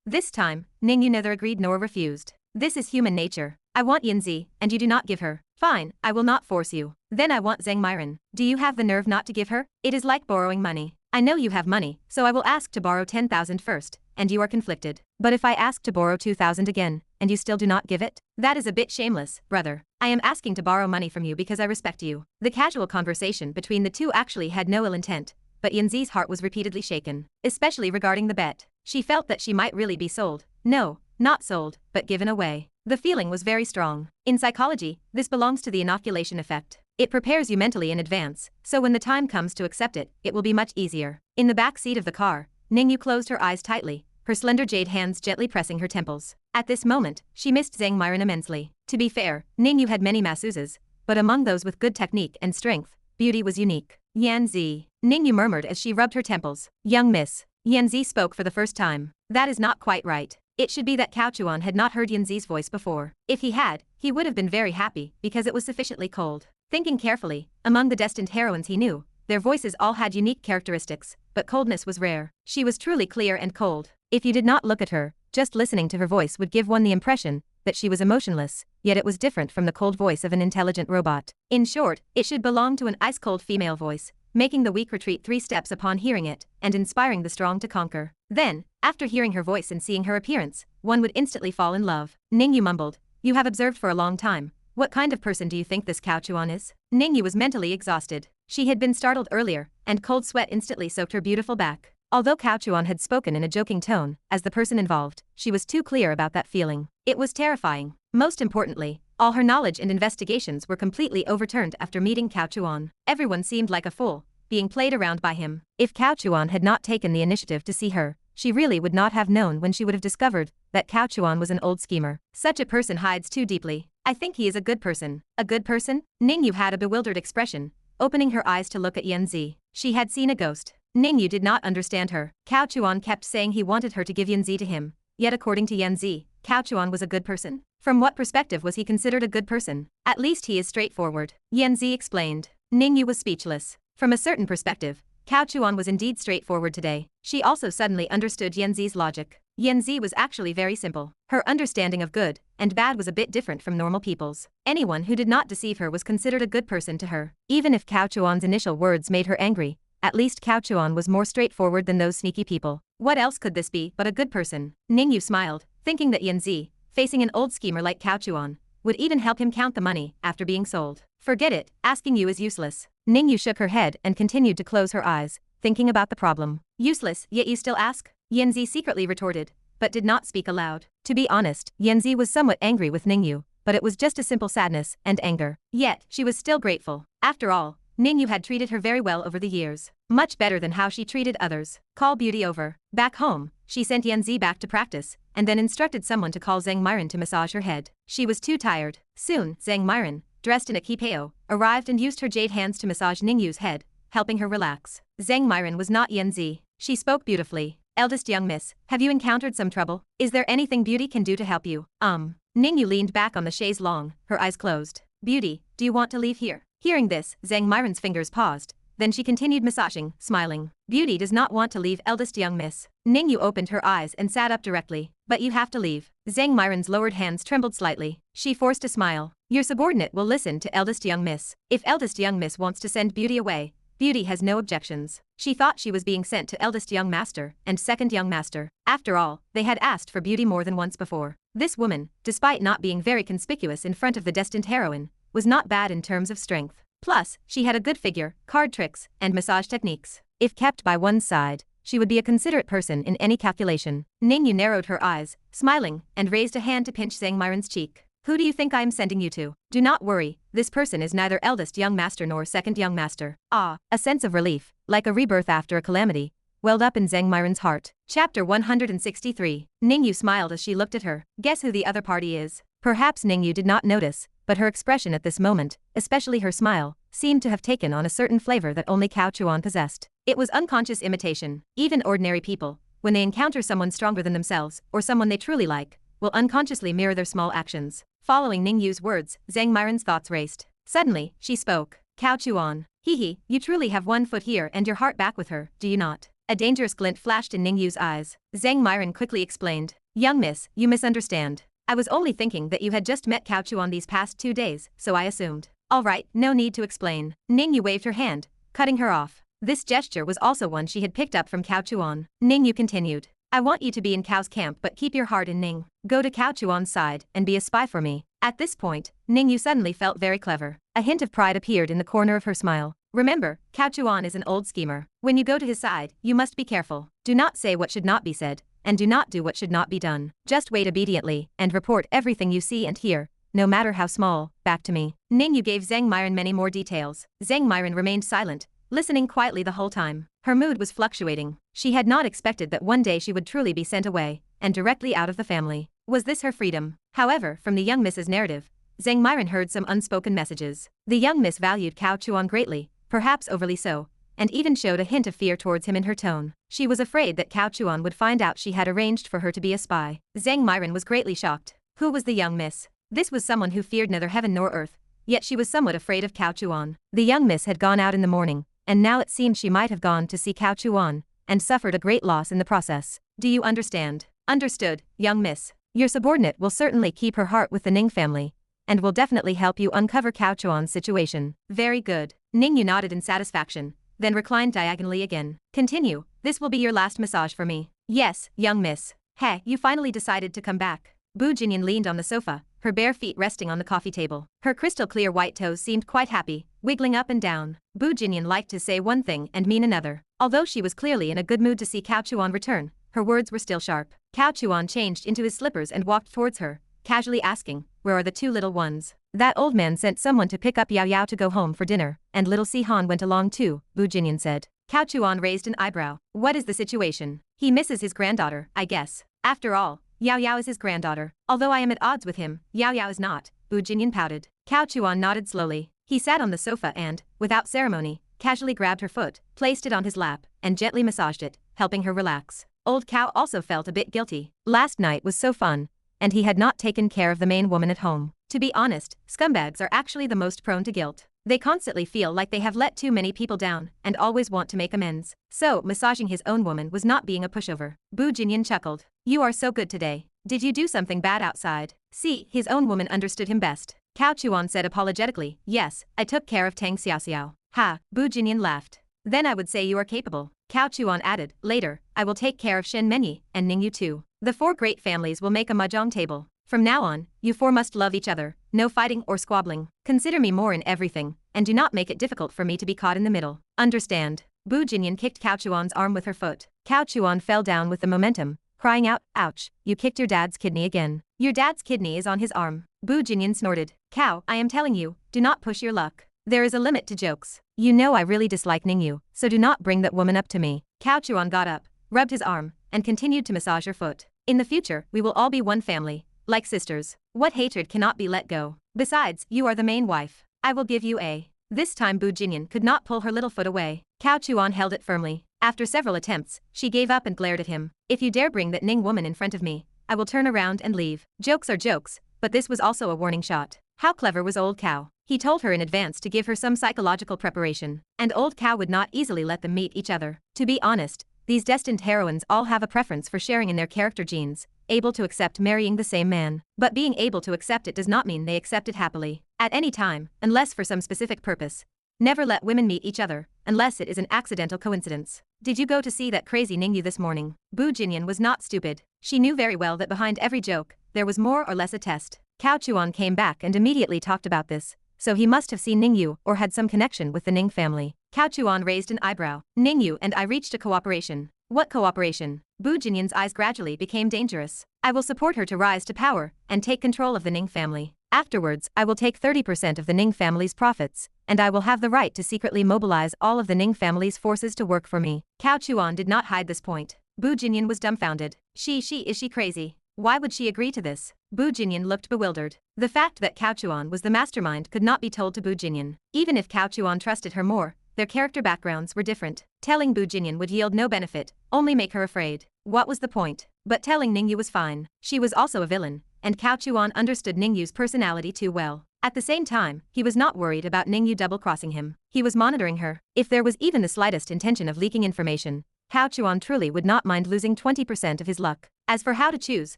This time, Ning Ji neither agreed nor refused. This is human nature. I want Yin Zi, and you do not give her. Fine, I will not force you. Then I want Zheng Myron. Do you have the nerve not to give her? It is like borrowing money. I know you have money, so I will ask to borrow 10,000 first, and you are conflicted. But if I ask to borrow 2,000 again, and you still do not give it? That is a bit shameless, brother. I am asking to borrow money from you because I respect you. The casual conversation between the two actually had no ill intent, but Yin Zi's heart was repeatedly shaken, especially regarding the bet. She felt that she might really be sold. No, not sold, but given away. The feeling was very strong. In psychology, this belongs to the inoculation effect. It prepares you mentally in advance, so when the time comes to accept it, it will be much easier. In the back seat of the car, Ning Ji closed her eyes tightly, her slender jade hands gently pressing her temples. At this moment, she missed Zheng Myron immensely. To be fair, Ning Ji had many masseuses, but among those with good technique and strength, Beauty was unique. Yan Zi, Ning Ji murmured as she rubbed her temples. Young miss. Yan Zi spoke for the first time. That is not quite right. It should be that Cao Chuan had not heard Yan Zi's voice before. If he had, he would have been very happy because it was sufficiently cold. Thinking carefully, among the destined heroines he knew, their voices all had unique characteristics, but coldness was rare. She was truly clear and cold. If you did not look at her, just listening to her voice would give one the impression that she was emotionless, yet it was different from the cold voice of an intelligent robot. In short, it should belong to an ice-cold female voice, making the weak retreat 3 steps upon hearing it, and inspiring the strong to conquer. Then, after hearing her voice and seeing her appearance, one would instantly fall in love. Ning Ji mumbled, you have observed for a long time. What kind of person do you think this Cao Chuan is? Ning Ji was mentally exhausted. She had been startled earlier, and cold sweat instantly soaked her beautiful back. Although Cao Chuan had spoken in a joking tone, as the person involved, she was too clear about that feeling. It was terrifying. Most importantly, all her knowledge and investigations were completely overturned after meeting Cao Chuan. Everyone seemed like a fool, being played around by him. If Cao Chuan had not taken the initiative to see her, she really would not have known when she would have discovered that Cao Chuan was an old schemer. Such a person hides too deeply. I think he is a good person. A good person? Ning Ji had a bewildered expression, opening her eyes to look at Yan Zi. She had seen a ghost. Ning Ji did not understand her. Cao Chuan kept saying he wanted her to give Yan Zi to him. Yet according to Yan Zi, Cao Chuan was a good person? From what perspective was he considered a good person? At least he is straightforward. Yan Zi explained. Ning Ji was speechless. From a certain perspective, Cao Chuan was indeed straightforward today. She also suddenly understood Yan Zi's logic. Yan Zi was actually very simple. Her understanding of good and bad was a bit different from normal people's. Anyone who did not deceive her was considered a good person to her. Even if Cao Chuan's initial words made her angry, at least Cao Chuan was more straightforward than those sneaky people. What else could this be but a good person? Ning Ji smiled, thinking that Yan Zi, facing an old schemer like Cao Chuan, would even help him count the money after being sold. Forget it, asking you is useless. Ningyu shook her head and continued to close her eyes, thinking about the problem. Useless, yet you still ask? Yanzi secretly retorted, but did not speak aloud. To be honest, Yanzi was somewhat angry with Ningyu, but it was just a simple sadness and anger. Yet, she was still grateful. After all, Ningyu had treated her very well over the years. Much better than how she treated others. Call beauty over. Back home, she sent Yanzi back to practice, and then instructed someone to call Zhang Myron to massage her head. She was too tired. Soon, Zhang Myron, dressed in a kipao, arrived and used her jade hands to massage Ningyu's head, helping her relax. Zhang Myron was not Yanzi. She spoke beautifully. Eldest young miss, have you encountered some trouble? Is there anything beauty can do to help you? Ningyu leaned back on the chaise longue, her eyes closed. Beauty, do you want to leave here? Hearing this, Zhang Myron's fingers paused. Then she continued massaging, smiling. Beauty does not want to leave eldest young miss. Ningyu opened her eyes and sat up directly. But you have to leave. Zhang Myron's lowered hands trembled slightly. She forced a smile. Your subordinate will listen to eldest young miss. If eldest young miss wants to send Beauty away, Beauty has no objections. She thought she was being sent to eldest young master and second young master. After all, they had asked for Beauty more than once before. This woman, despite not being very conspicuous in front of the destined heroine, was not bad in terms of strength. Plus, she had a good figure, card tricks, and massage techniques. If kept by one's side, she would be a considerate person in any calculation. Ningyu narrowed her eyes, smiling, and raised a hand to pinch Zhang Myron's cheek. Who do you think I am sending you to? Do not worry, this person is neither eldest young master nor second young master. Ah, a sense of relief, like a rebirth after a calamity, welled up in Zhang Myron's heart. Chapter 163. Ningyu smiled as she looked at her. Guess who the other party is? Perhaps Ningyu did not notice, but her expression at this moment, especially her smile, seemed to have taken on a certain flavor that only Cao Chuan possessed. It was unconscious imitation. Even ordinary people, when they encounter someone stronger than themselves, or someone they truly like, will unconsciously mirror their small actions. Following Ningyu's words, Zhang Myron's thoughts raced. Suddenly, she spoke. Cao Chuan. Hee, you truly have one foot here and your heart back with her, do you not? A dangerous glint flashed in Ningyu's eyes. Zhang Myron quickly explained. Young miss, you misunderstand. I was only thinking that you had just met Cao Chuan these past 2 days, so I assumed. Alright, no need to explain. Ningyu waved her hand, cutting her off. This gesture was also one she had picked up from Cao Chuan. Ningyu continued. I want you to be in Cao's camp but keep your heart in Ning. Go to Cao Chuan's side and be a spy for me. At this point, Ningyu suddenly felt very clever. A hint of pride appeared in the corner of her smile. Remember, Cao Chuan is an old schemer. When you go to his side, you must be careful. Do not say what should not be said, and do not do what should not be done. Just wait obediently, and report everything you see and hear, no matter how small, back to me. Ningyu gave Zhang Myron many more details. Zhang Myron remained silent, listening quietly the whole time. Her mood was fluctuating. She had not expected that one day she would truly be sent away, and directly out of the family. Was this her freedom? However, from the young miss's narrative, Zhang Myron heard some unspoken messages. The young miss valued Cao Chuan greatly, perhaps overly so, and even showed a hint of fear towards him in her tone. She was afraid that Cao Chuan would find out she had arranged for her to be a spy. Zhang Myron was greatly shocked. Who was the young miss? This was someone who feared neither heaven nor earth, yet she was somewhat afraid of Cao Chuan. The young miss had gone out in the morning, and now it seemed she might have gone to see Cao Chuan, and suffered a great loss in the process. Do you understand? Understood, young miss. Your subordinate will certainly keep her heart with the Ning family, and will definitely help you uncover Cao Chuan's situation. Very good. Ningyu nodded in satisfaction, then reclined diagonally again. Continue, this will be your last massage for me. Yes, young miss. Hey, you finally decided to come back. Bu Jinyan leaned on the sofa, her bare feet resting on the coffee table. Her crystal clear white toes seemed quite happy, wiggling up and down. Bu Jinyan liked to say one thing and mean another. Although she was clearly in a good mood to see Cao Chuan return, her words were still sharp. Cao Chuan changed into his slippers and walked towards her, casually asking, where are the 2 little ones? That old man sent someone to pick up Yao Yao to go home for dinner, and little Si Han went along too, Bu Jinyan said. Cao Chuan raised an eyebrow. What is the situation? He misses his granddaughter, I guess. After all, Yao Yao is his granddaughter. Although I am at odds with him, Yao Yao is not, Bu Jinyan pouted. Cao Chuan nodded slowly. He sat on the sofa and, without ceremony, casually grabbed her foot, placed it on his lap, and gently massaged it, helping her relax. Old Cao also felt a bit guilty. Last night was so fun, and he had not taken care of the main woman at home. To be honest, scumbags are actually the most prone to guilt. They constantly feel like they have let too many people down, and always want to make amends. So, massaging his own woman was not being a pushover. Bu Jinyan chuckled. You are so good today. Did you do something bad outside? See, his own woman understood him best. Cao Chuan said apologetically, yes, I took care of Tang Xiaoxiao. Ha, Bu Jinyan laughed. Then I would say you are capable. Cao Chuan added, later, I will take care of Shen Menyi and Ningyu too. The 4 great families will make a mahjong table. From now on, you four must love each other, no fighting or squabbling. Consider me more in everything, and do not make it difficult for me to be caught in the middle. Understand? Bu Jinyan kicked Cao Chuan's arm with her foot. Cao Chuan fell down with the momentum, crying out, ouch, you kicked your dad's kidney again. Your dad's kidney is on his arm. Bu Jinyan snorted. Cao, I am telling you, do not push your luck. There is a limit to jokes. You know I really dislike Ning Yu, so do not bring that woman up to me. Cao Chuan got up, rubbed his arm, and continued to massage her foot. In the future, we will all be one family, like sisters. What hatred cannot be let go? Besides, you are the main wife. I will give you a. This time Bu Jinyan could not pull her little foot away. Cao Chuan held it firmly. After several attempts, she gave up and glared at him. If you dare bring that Ning woman in front of me, I will turn around and leave. Jokes are jokes, but this was also a warning shot. How clever was old Cao? He told her in advance to give her some psychological preparation, and old Cao would not easily let them meet each other. To be honest, these destined heroines all have a preference for sharing in their character genes, able to accept marrying the same man. But being able to accept it does not mean they accept it happily, at any time, unless for some specific purpose. Never let women meet each other, unless it is an accidental coincidence. Did you go to see that crazy Ning Yu this morning? Bu Jinyan was not stupid. She knew very well that behind every joke, there was more or less a test. Cao Chuan came back and immediately talked about this, so he must have seen Ning Yu or had some connection with the Ning family. Cao Chuan raised an eyebrow. Ning Yu and I reached a cooperation. What cooperation? Bu Jinyan's eyes gradually became dangerous. I will support her to rise to power and take control of the Ning family. Afterwards, I will take 30% of the Ning family's profits, and I will have the right to secretly mobilize all of the Ning family's forces to work for me. Cao Chuan did not hide this point. Bu Jinyan was dumbfounded. Is she crazy? Why would she agree to this? Bu Jinyan looked bewildered. The fact that Cao Chuan was the mastermind could not be told to Bu Jinyan. Even if Cao Chuan trusted her more, their character backgrounds were different. Telling Bu Jinyan would yield no benefit, only make her afraid. What was the point? But telling Ning Yu was fine. She was also a villain, and Cao Chuan understood Ning Yu's personality too well. At the same time, he was not worried about Ning Yu double-crossing him. He was monitoring her. If there was even the slightest intention of leaking information, Cao Chuan truly would not mind losing 20% of his luck. As for how to choose,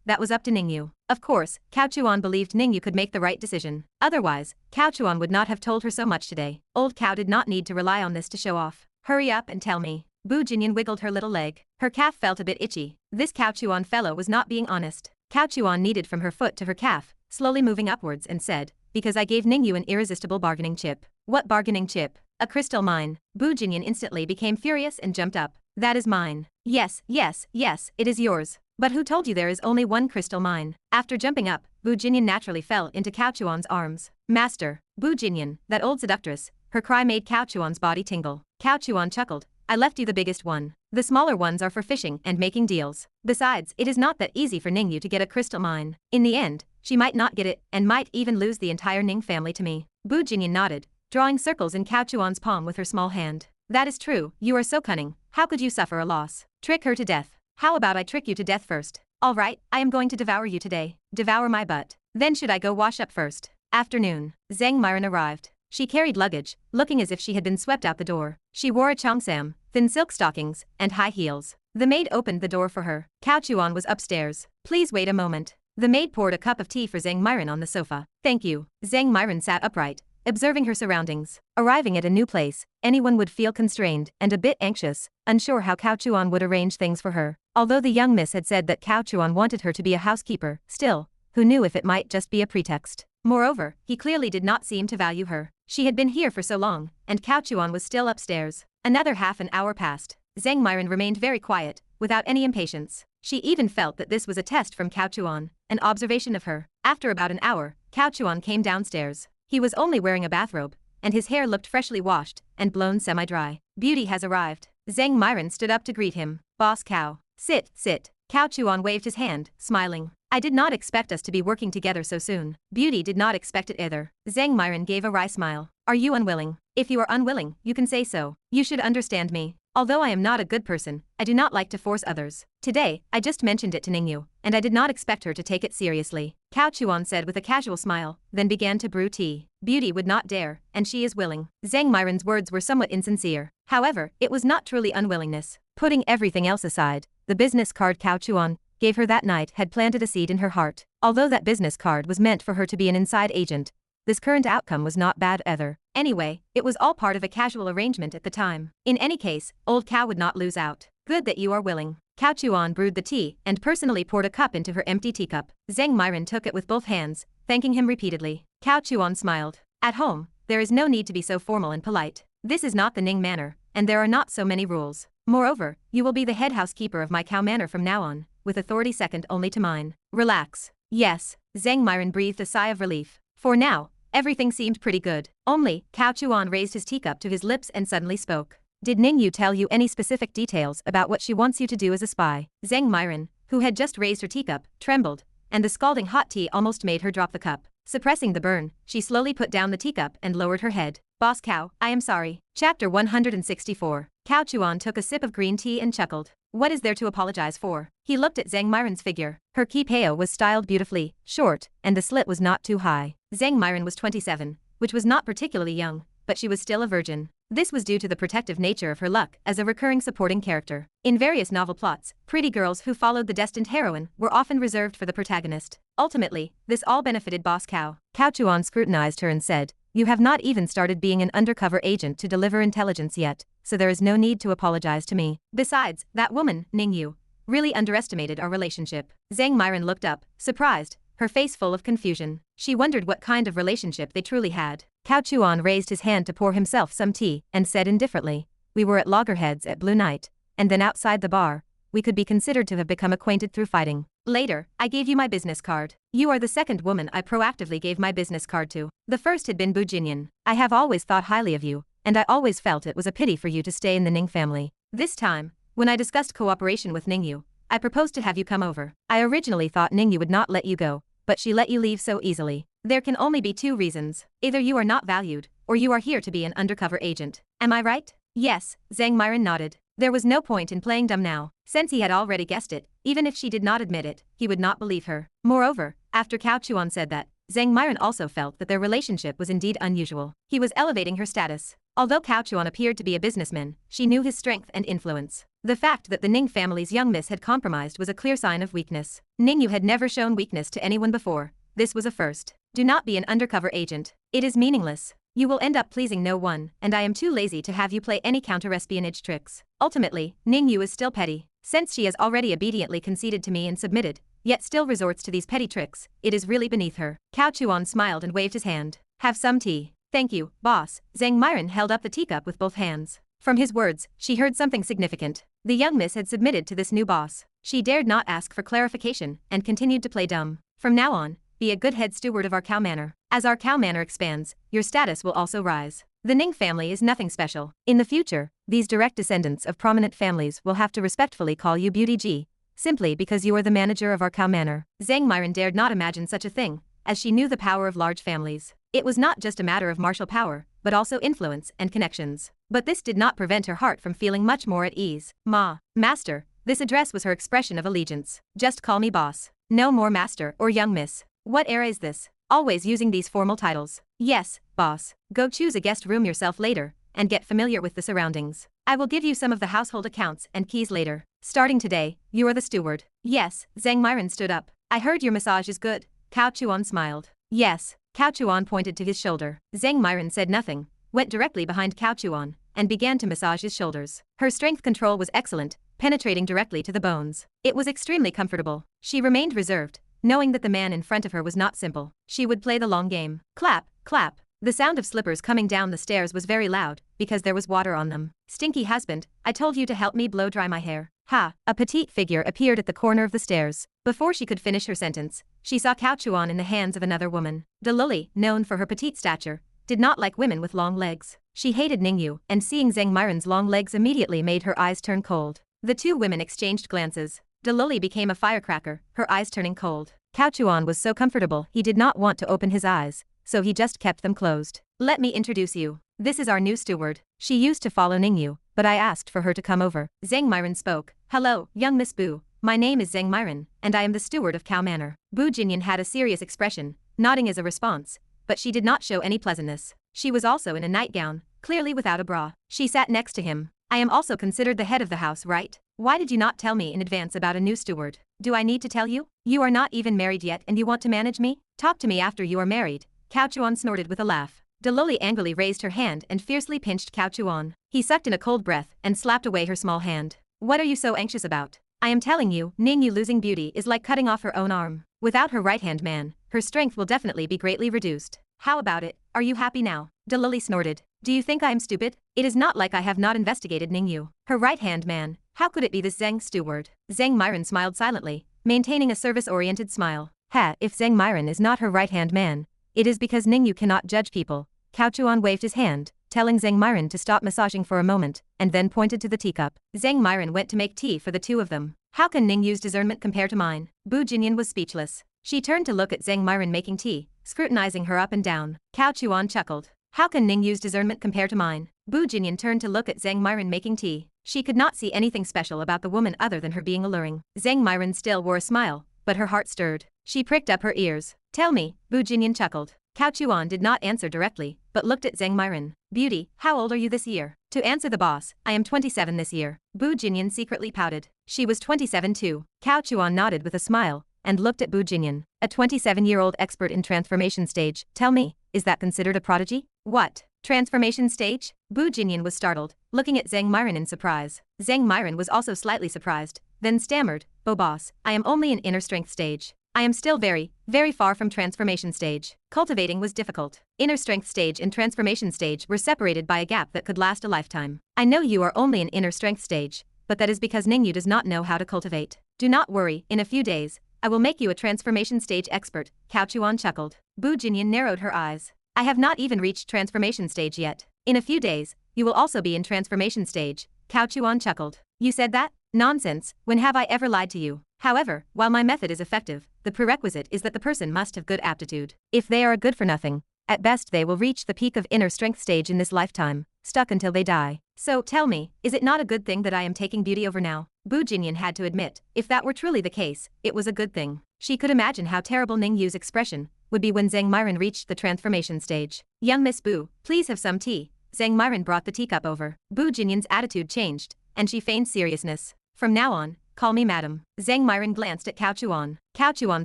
that was up to Ning Yu. Of course, Cao Chuan believed Ning Yu could make the right decision. Otherwise, Cao Chuan would not have told her so much today. Old Cao did not need to rely on this to show off. Hurry up and tell me. Bu Jinyan wiggled her little leg. Her calf felt a bit itchy. This Cao Chuan fellow was not being honest. Cao Chuan kneaded from her foot to her calf, slowly moving upwards and said, because I gave Ning Yu an irresistible bargaining chip. What bargaining chip? A crystal mine. Bu Jinyan instantly became furious and jumped up. That is mine. Yes, it is yours. But who told you there is only one crystal mine? After jumping up, Bu Jinyan naturally fell into Cao Chuan's arms. Master, Bu Jinyan, that old seductress. Her cry made Cao Chuan's body tingle. Cao Chuan chuckled. I left you the biggest one. The smaller ones are for fishing and making deals. Besides, it is not that easy for Ning Yu to get a crystal mine. In the end, she might not get it and might even lose the entire Ning family to me. Bu Jinyan nodded, drawing circles in Cao Chuan's palm with her small hand. That is true, you are so cunning. How could you suffer a loss? Trick her to death. How about I trick you to death first? All right, I am going to devour you today. Devour my butt. Then should I go wash up first? Afternoon. Zhang Myron arrived. She carried luggage, looking as if she had been swept out the door. She wore a cheongsam, thin silk stockings, and high heels. The maid opened the door for her. Cao Chuan was upstairs. Please wait a moment. The maid poured a cup of tea for Zhang Myron on the sofa. Thank you. Zhang Myron sat upright, observing her surroundings. Arriving at a new place, anyone would feel constrained and a bit anxious, unsure how Cao Chuan would arrange things for her. Although the young miss had said that Cao Chuan wanted her to be a housekeeper, still, who knew if it might just be a pretext? Moreover, he clearly did not seem to value her. She had been here for so long, and Cao Chuan was still upstairs. Another half an hour passed. Zhang Myron remained very quiet, without any impatience. She even felt that this was a test from Cao Chuan, an observation of her. After about an hour, Cao Chuan came downstairs. He was only wearing a bathrobe, and his hair looked freshly washed and blown semi-dry. Beauty has arrived. Zhang Myron stood up to greet him. Boss Cao. Sit. Cao Chuan waved his hand, smiling. I did not expect us to be working together so soon. Beauty did not expect it either. Zhang Myron gave a wry smile. Are you unwilling? If you are unwilling, you can say so. You should understand me. Although I am not a good person, I do not like to force others. Today, I just mentioned it to Ning Yu, and I did not expect her to take it seriously. Cao Chuan said with a casual smile, then began to brew tea. Beauty would not dare, and she is willing. Zhang Myron's words were somewhat insincere. However, it was not truly unwillingness. Putting everything else aside, the business card Cao Chuan gave her that night had planted a seed in her heart. Although that business card was meant for her to be an inside agent, this current outcome was not bad either. Anyway, it was all part of a casual arrangement at the time. In any case, old Cao would not lose out. Good that you are willing. Cao Chuan brewed the tea and personally poured a cup into her empty teacup. Zhang Myron took it with both hands, thanking him repeatedly. Cao Chuan smiled. At home, there is no need to be so formal and polite. This is not the Ning manor, and there are not so many rules. Moreover, you will be the head housekeeper of my cow manor from now on, with authority second only to mine. Relax. Yes, Zhang Myron breathed a sigh of relief. For now, everything seemed pretty good. Only, Cao Chuan raised his teacup to his lips and suddenly spoke. Did Ning Yu tell you any specific details about what she wants you to do as a spy? Zhang Myron, who had just raised her teacup, trembled, and the scalding hot tea almost made her drop the cup. Suppressing the burn, she slowly put down the teacup and lowered her head. Boss Cao, I am sorry. Chapter 164. Cao Chuan took a sip of green tea and chuckled. What is there to apologize for? He looked at Zhang Myron's figure. Her kipao was styled beautifully, short, and the slit was not too high. Zhang Myron was 27, which was not particularly young, but she was still a virgin. This was due to the protective nature of her luck as a recurring supporting character. In various novel plots, pretty girls who followed the destined heroine were often reserved for the protagonist. Ultimately, this all benefited Boss Cao. Cao Chuan scrutinized her and said, you have not even started being an undercover agent to deliver intelligence yet, so there is no need to apologize to me. Besides, that woman, Ning Yu, really underestimated our relationship. Zhang Myron looked up, surprised, her face full of confusion. She wondered what kind of relationship they truly had. Cao Chuan raised his hand to pour himself some tea and said indifferently, we were at loggerheads at Blue Night, and then outside the bar, we could be considered to have become acquainted through fighting. Later, I gave you my business card. You are the second woman I proactively gave my business card to. The first had been Bu Jinyan. I have always thought highly of you, and I always felt it was a pity for you to stay in the Ning family. This time, when I discussed cooperation with Ning Yu, I proposed to have you come over. I originally thought Ning Yu would not let you go, but she let you leave so easily. There can only be two reasons. Either you are not valued, or you are here to be an undercover agent. Am I right? Yes, Zhang Myron nodded. There was no point in playing dumb now, since he had already guessed it. Even if she did not admit it, he would not believe her. Moreover, after Cao Chuan said that, Zhang Myron also felt that their relationship was indeed unusual. He was elevating her status. Although Cao Chuan appeared to be a businessman, she knew his strength and influence. The fact that the Ning family's young miss had compromised was a clear sign of weakness. Ning Yu had never shown weakness to anyone before. This was a first. Do not be an undercover agent. It is meaningless. You will end up pleasing no one, and I am too lazy to have you play any counter-espionage tricks. Ultimately, Ning Yu is still petty. Since she has already obediently conceded to me and submitted, yet still resorts to these petty tricks, it is really beneath her. Cao Chuan smiled and waved his hand. Have some tea. Thank you, boss. Zhang Myron held up the teacup with both hands. From his words, she heard something significant. The young miss had submitted to this new boss. She dared not ask for clarification and continued to play dumb. From now on, be a good head steward of our cow manor. As our cow manor expands, your status will also rise. The Ning family is nothing special. In the future, these direct descendants of prominent families will have to respectfully call you Beauty Ji, simply because you are the manager of our cow manor. Zhang Myron dared not imagine such a thing, as she knew the power of large families. It was not just a matter of martial power, but also influence and connections. But this did not prevent her heart from feeling much more at ease. Master, this address was her expression of allegiance. Just call me boss. No more master or young miss. What era is this? Always using these formal titles. Yes, boss. Go choose a guest room yourself later, and get familiar with the surroundings. I will give you some of the household accounts and keys later. Starting today, you are the steward. Yes, Zhang Myron stood up. I heard your massage is good. Cao Chuan smiled. Yes. Cao Chuan pointed to his shoulder. Zhang Myron said nothing, went directly behind Cao Chuan, and began to massage his shoulders. Her strength control was excellent, penetrating directly to the bones. It was extremely comfortable. She remained reserved, knowing that the man in front of her was not simple. She would play the long game. Clap, clap. The sound of slippers coming down the stairs was very loud, because there was water on them. Stinky husband, I told you to help me blow dry my hair. Ha! A petite figure appeared at the corner of the stairs. Before she could finish her sentence, she saw Cao Chuan in the hands of another woman. Luo Li, known for her petite stature, did not like women with long legs. She hated Ning Yu, and seeing Zhang Myron's long legs immediately made her eyes turn cold. The two women exchanged glances. Luo Li became a firecracker, her eyes turning cold. Cao Chuan was so comfortable he did not want to open his eyes, so he just kept them closed. Let me introduce you. This is our new steward. She used to follow Ning Yu, but I asked for her to come over. Zhang Myron spoke. Hello, young Miss Bu. My name is Zhang Myron, and I am the steward of Cow Manor. Bu Jinyan had a serious expression, nodding as a response, but she did not show any pleasantness. She was also in a nightgown, clearly without a bra. She sat next to him. I am also considered the head of the house, right? Why did you not tell me in advance about a new steward? Do I need to tell you? You are not even married yet and you want to manage me? Talk to me after you are married. Cao Chuan snorted with a laugh. Luo Li angrily raised her hand and fiercely pinched Cao Chuan. He sucked in a cold breath and slapped away her small hand. What are you so anxious about? I am telling you, Ning Yu losing beauty is like cutting off her own arm. Without her right-hand man, her strength will definitely be greatly reduced. How about it? Are you happy now? Luo Li snorted. Do you think I am stupid? It is not like I have not investigated Ning Yu. Her right-hand man. How could it be this Zheng steward? Zheng Myron smiled silently, maintaining a service-oriented smile. If Zheng Myron is not her right-hand man, it is because Ning Yu cannot judge people. Cao Chuan waved his hand, telling Zheng Myron to stop massaging for a moment, and then pointed to the teacup. Zheng Myron went to make tea for the two of them. How can Ning Yu's discernment compare to mine? Bu Jinyan was speechless. She turned to look at Zheng Myron making tea, scrutinizing her up and down. Cao Chuan chuckled. How can Ning Yu's discernment compare to mine? Bu Jinyan turned to look at Zheng Myron making tea. She could not see anything special about the woman other than her being alluring. Zheng Myron still wore a smile, but her heart stirred. She pricked up her ears. Tell me, Bu Jinyan chuckled. Cao Chuan did not answer directly, but looked at Zheng Myron. Beauty, how old are you this year? To answer the boss, I am 27 this year. Bu Jinyan secretly pouted. She was 27 too. Cao Chuan nodded with a smile, and looked at Bu Jinyan. A 27-year-old expert in transformation stage. Tell me, is that considered a prodigy? What? Transformation stage? Bu Jinyan was startled, looking at Zheng Myron in surprise. Zheng Myron was also slightly surprised, then stammered, "Bo boss, I am only in inner strength stage. I am still very, very far from transformation stage." Cultivating was difficult. Inner strength stage and transformation stage were separated by a gap that could last a lifetime. I know you are only in inner strength stage, but that is because Ning Yu does not know how to cultivate. Do not worry, in a few days, I will make you a transformation stage expert, Cao Chuan chuckled. Bu Jinyan narrowed her eyes. I have not even reached transformation stage yet. In a few days, you will also be in transformation stage, Cao Chuan chuckled. You said that? Nonsense, when have I ever lied to you? However, while my method is effective, the prerequisite is that the person must have good aptitude. If they are a good for nothing, at best they will reach the peak of inner strength stage in this lifetime, stuck until they die. So, tell me, is it not a good thing that I am taking beauty over now? Bu Jinyan had to admit, if that were truly the case, it was a good thing. She could imagine how terrible Ning Yu's expression would be when Zheng Myron reached the transformation stage. Young Miss Bu, please have some tea. Zheng Myron brought the teacup over. Bu Jinyan's attitude changed, and she feigned seriousness. From now on, call me madam. Zheng Myron glanced at Cao Chuan. Cao Chuan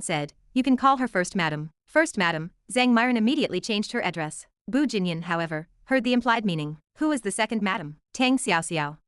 said, you can call her first madam. First madam. Zheng Myron immediately changed her address. Bu Jinyan, however, heard the implied meaning. Who is the second madam? Tang Xiao.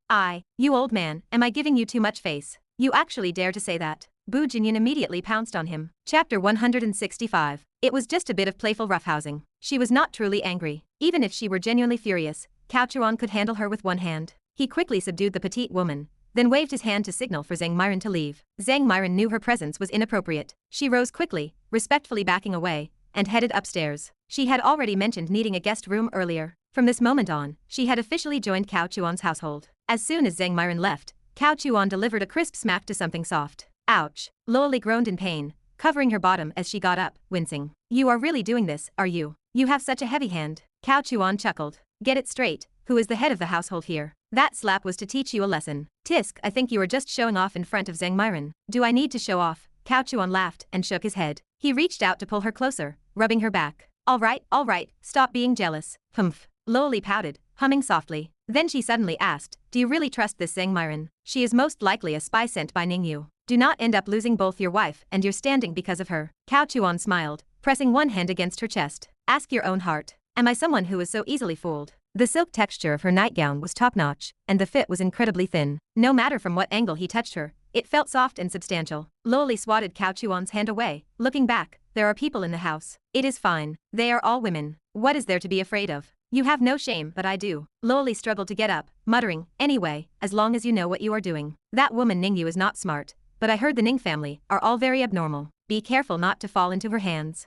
You old man, am I giving you too much face? You actually dare to say that? Bu Jinyan immediately pounced on him. Chapter 165. It was just a bit of playful roughhousing. She was not truly angry. Even if she were genuinely furious, Cao Chuan could handle her with one hand. He quickly subdued the petite woman, then waved his hand to signal for Zheng Myron to leave. Zheng Myron knew her presence was inappropriate. She rose quickly, respectfully backing away, and headed upstairs. She had already mentioned needing a guest room earlier. From this moment on, she had officially joined Cao Chuan's household. As soon as Zheng Myron left, Cao Chuan delivered a crisp smack to something soft. Ouch. Luo Li groaned in pain, covering her bottom as she got up, wincing. You are really doing this, are you? You have such a heavy hand. Cao Chuan chuckled. Get it straight, who is the head of the household here? That slap was to teach you a lesson. Tisk, I think you are just showing off in front of Zheng Myron. Do I need to show off? Cao Chuan laughed and shook his head. He reached out to pull her closer, rubbing her back. All right, stop being jealous. Humph. Luo Li pouted, humming softly. Then she suddenly asked, do you really trust this Zheng Myron? She is most likely a spy sent by Ning Yu. Do not end up losing both your wife and your standing because of her. Cao Chuan smiled, pressing one hand against her chest. Ask your own heart. Am I someone who is so easily fooled? The silk texture of her nightgown was top-notch, and the fit was incredibly thin. No matter from what angle he touched her, it felt soft and substantial. Luo Li swatted Cao Chuan's hand away, looking back. There are people in the house. It is fine. They are all women. What is there to be afraid of? You have no shame, but I do. Luo Li struggled to get up, muttering, anyway, as long as you know what you are doing. That woman Ning Yu is not smart, but I heard the Ning family are all very abnormal. Be careful not to fall into her hands.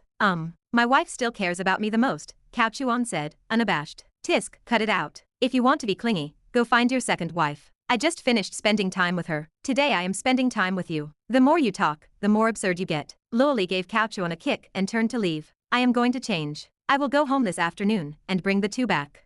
My wife still cares about me the most, Cao Chuan said, unabashed. Tisk, cut it out. If you want to be clingy, go find your second wife. I just finished spending time with her. Today I am spending time with you. The more you talk, the more absurd you get. Luo Li gave Cao Chuan a kick and turned to leave. I am going to change. I will go home this afternoon and bring the two back.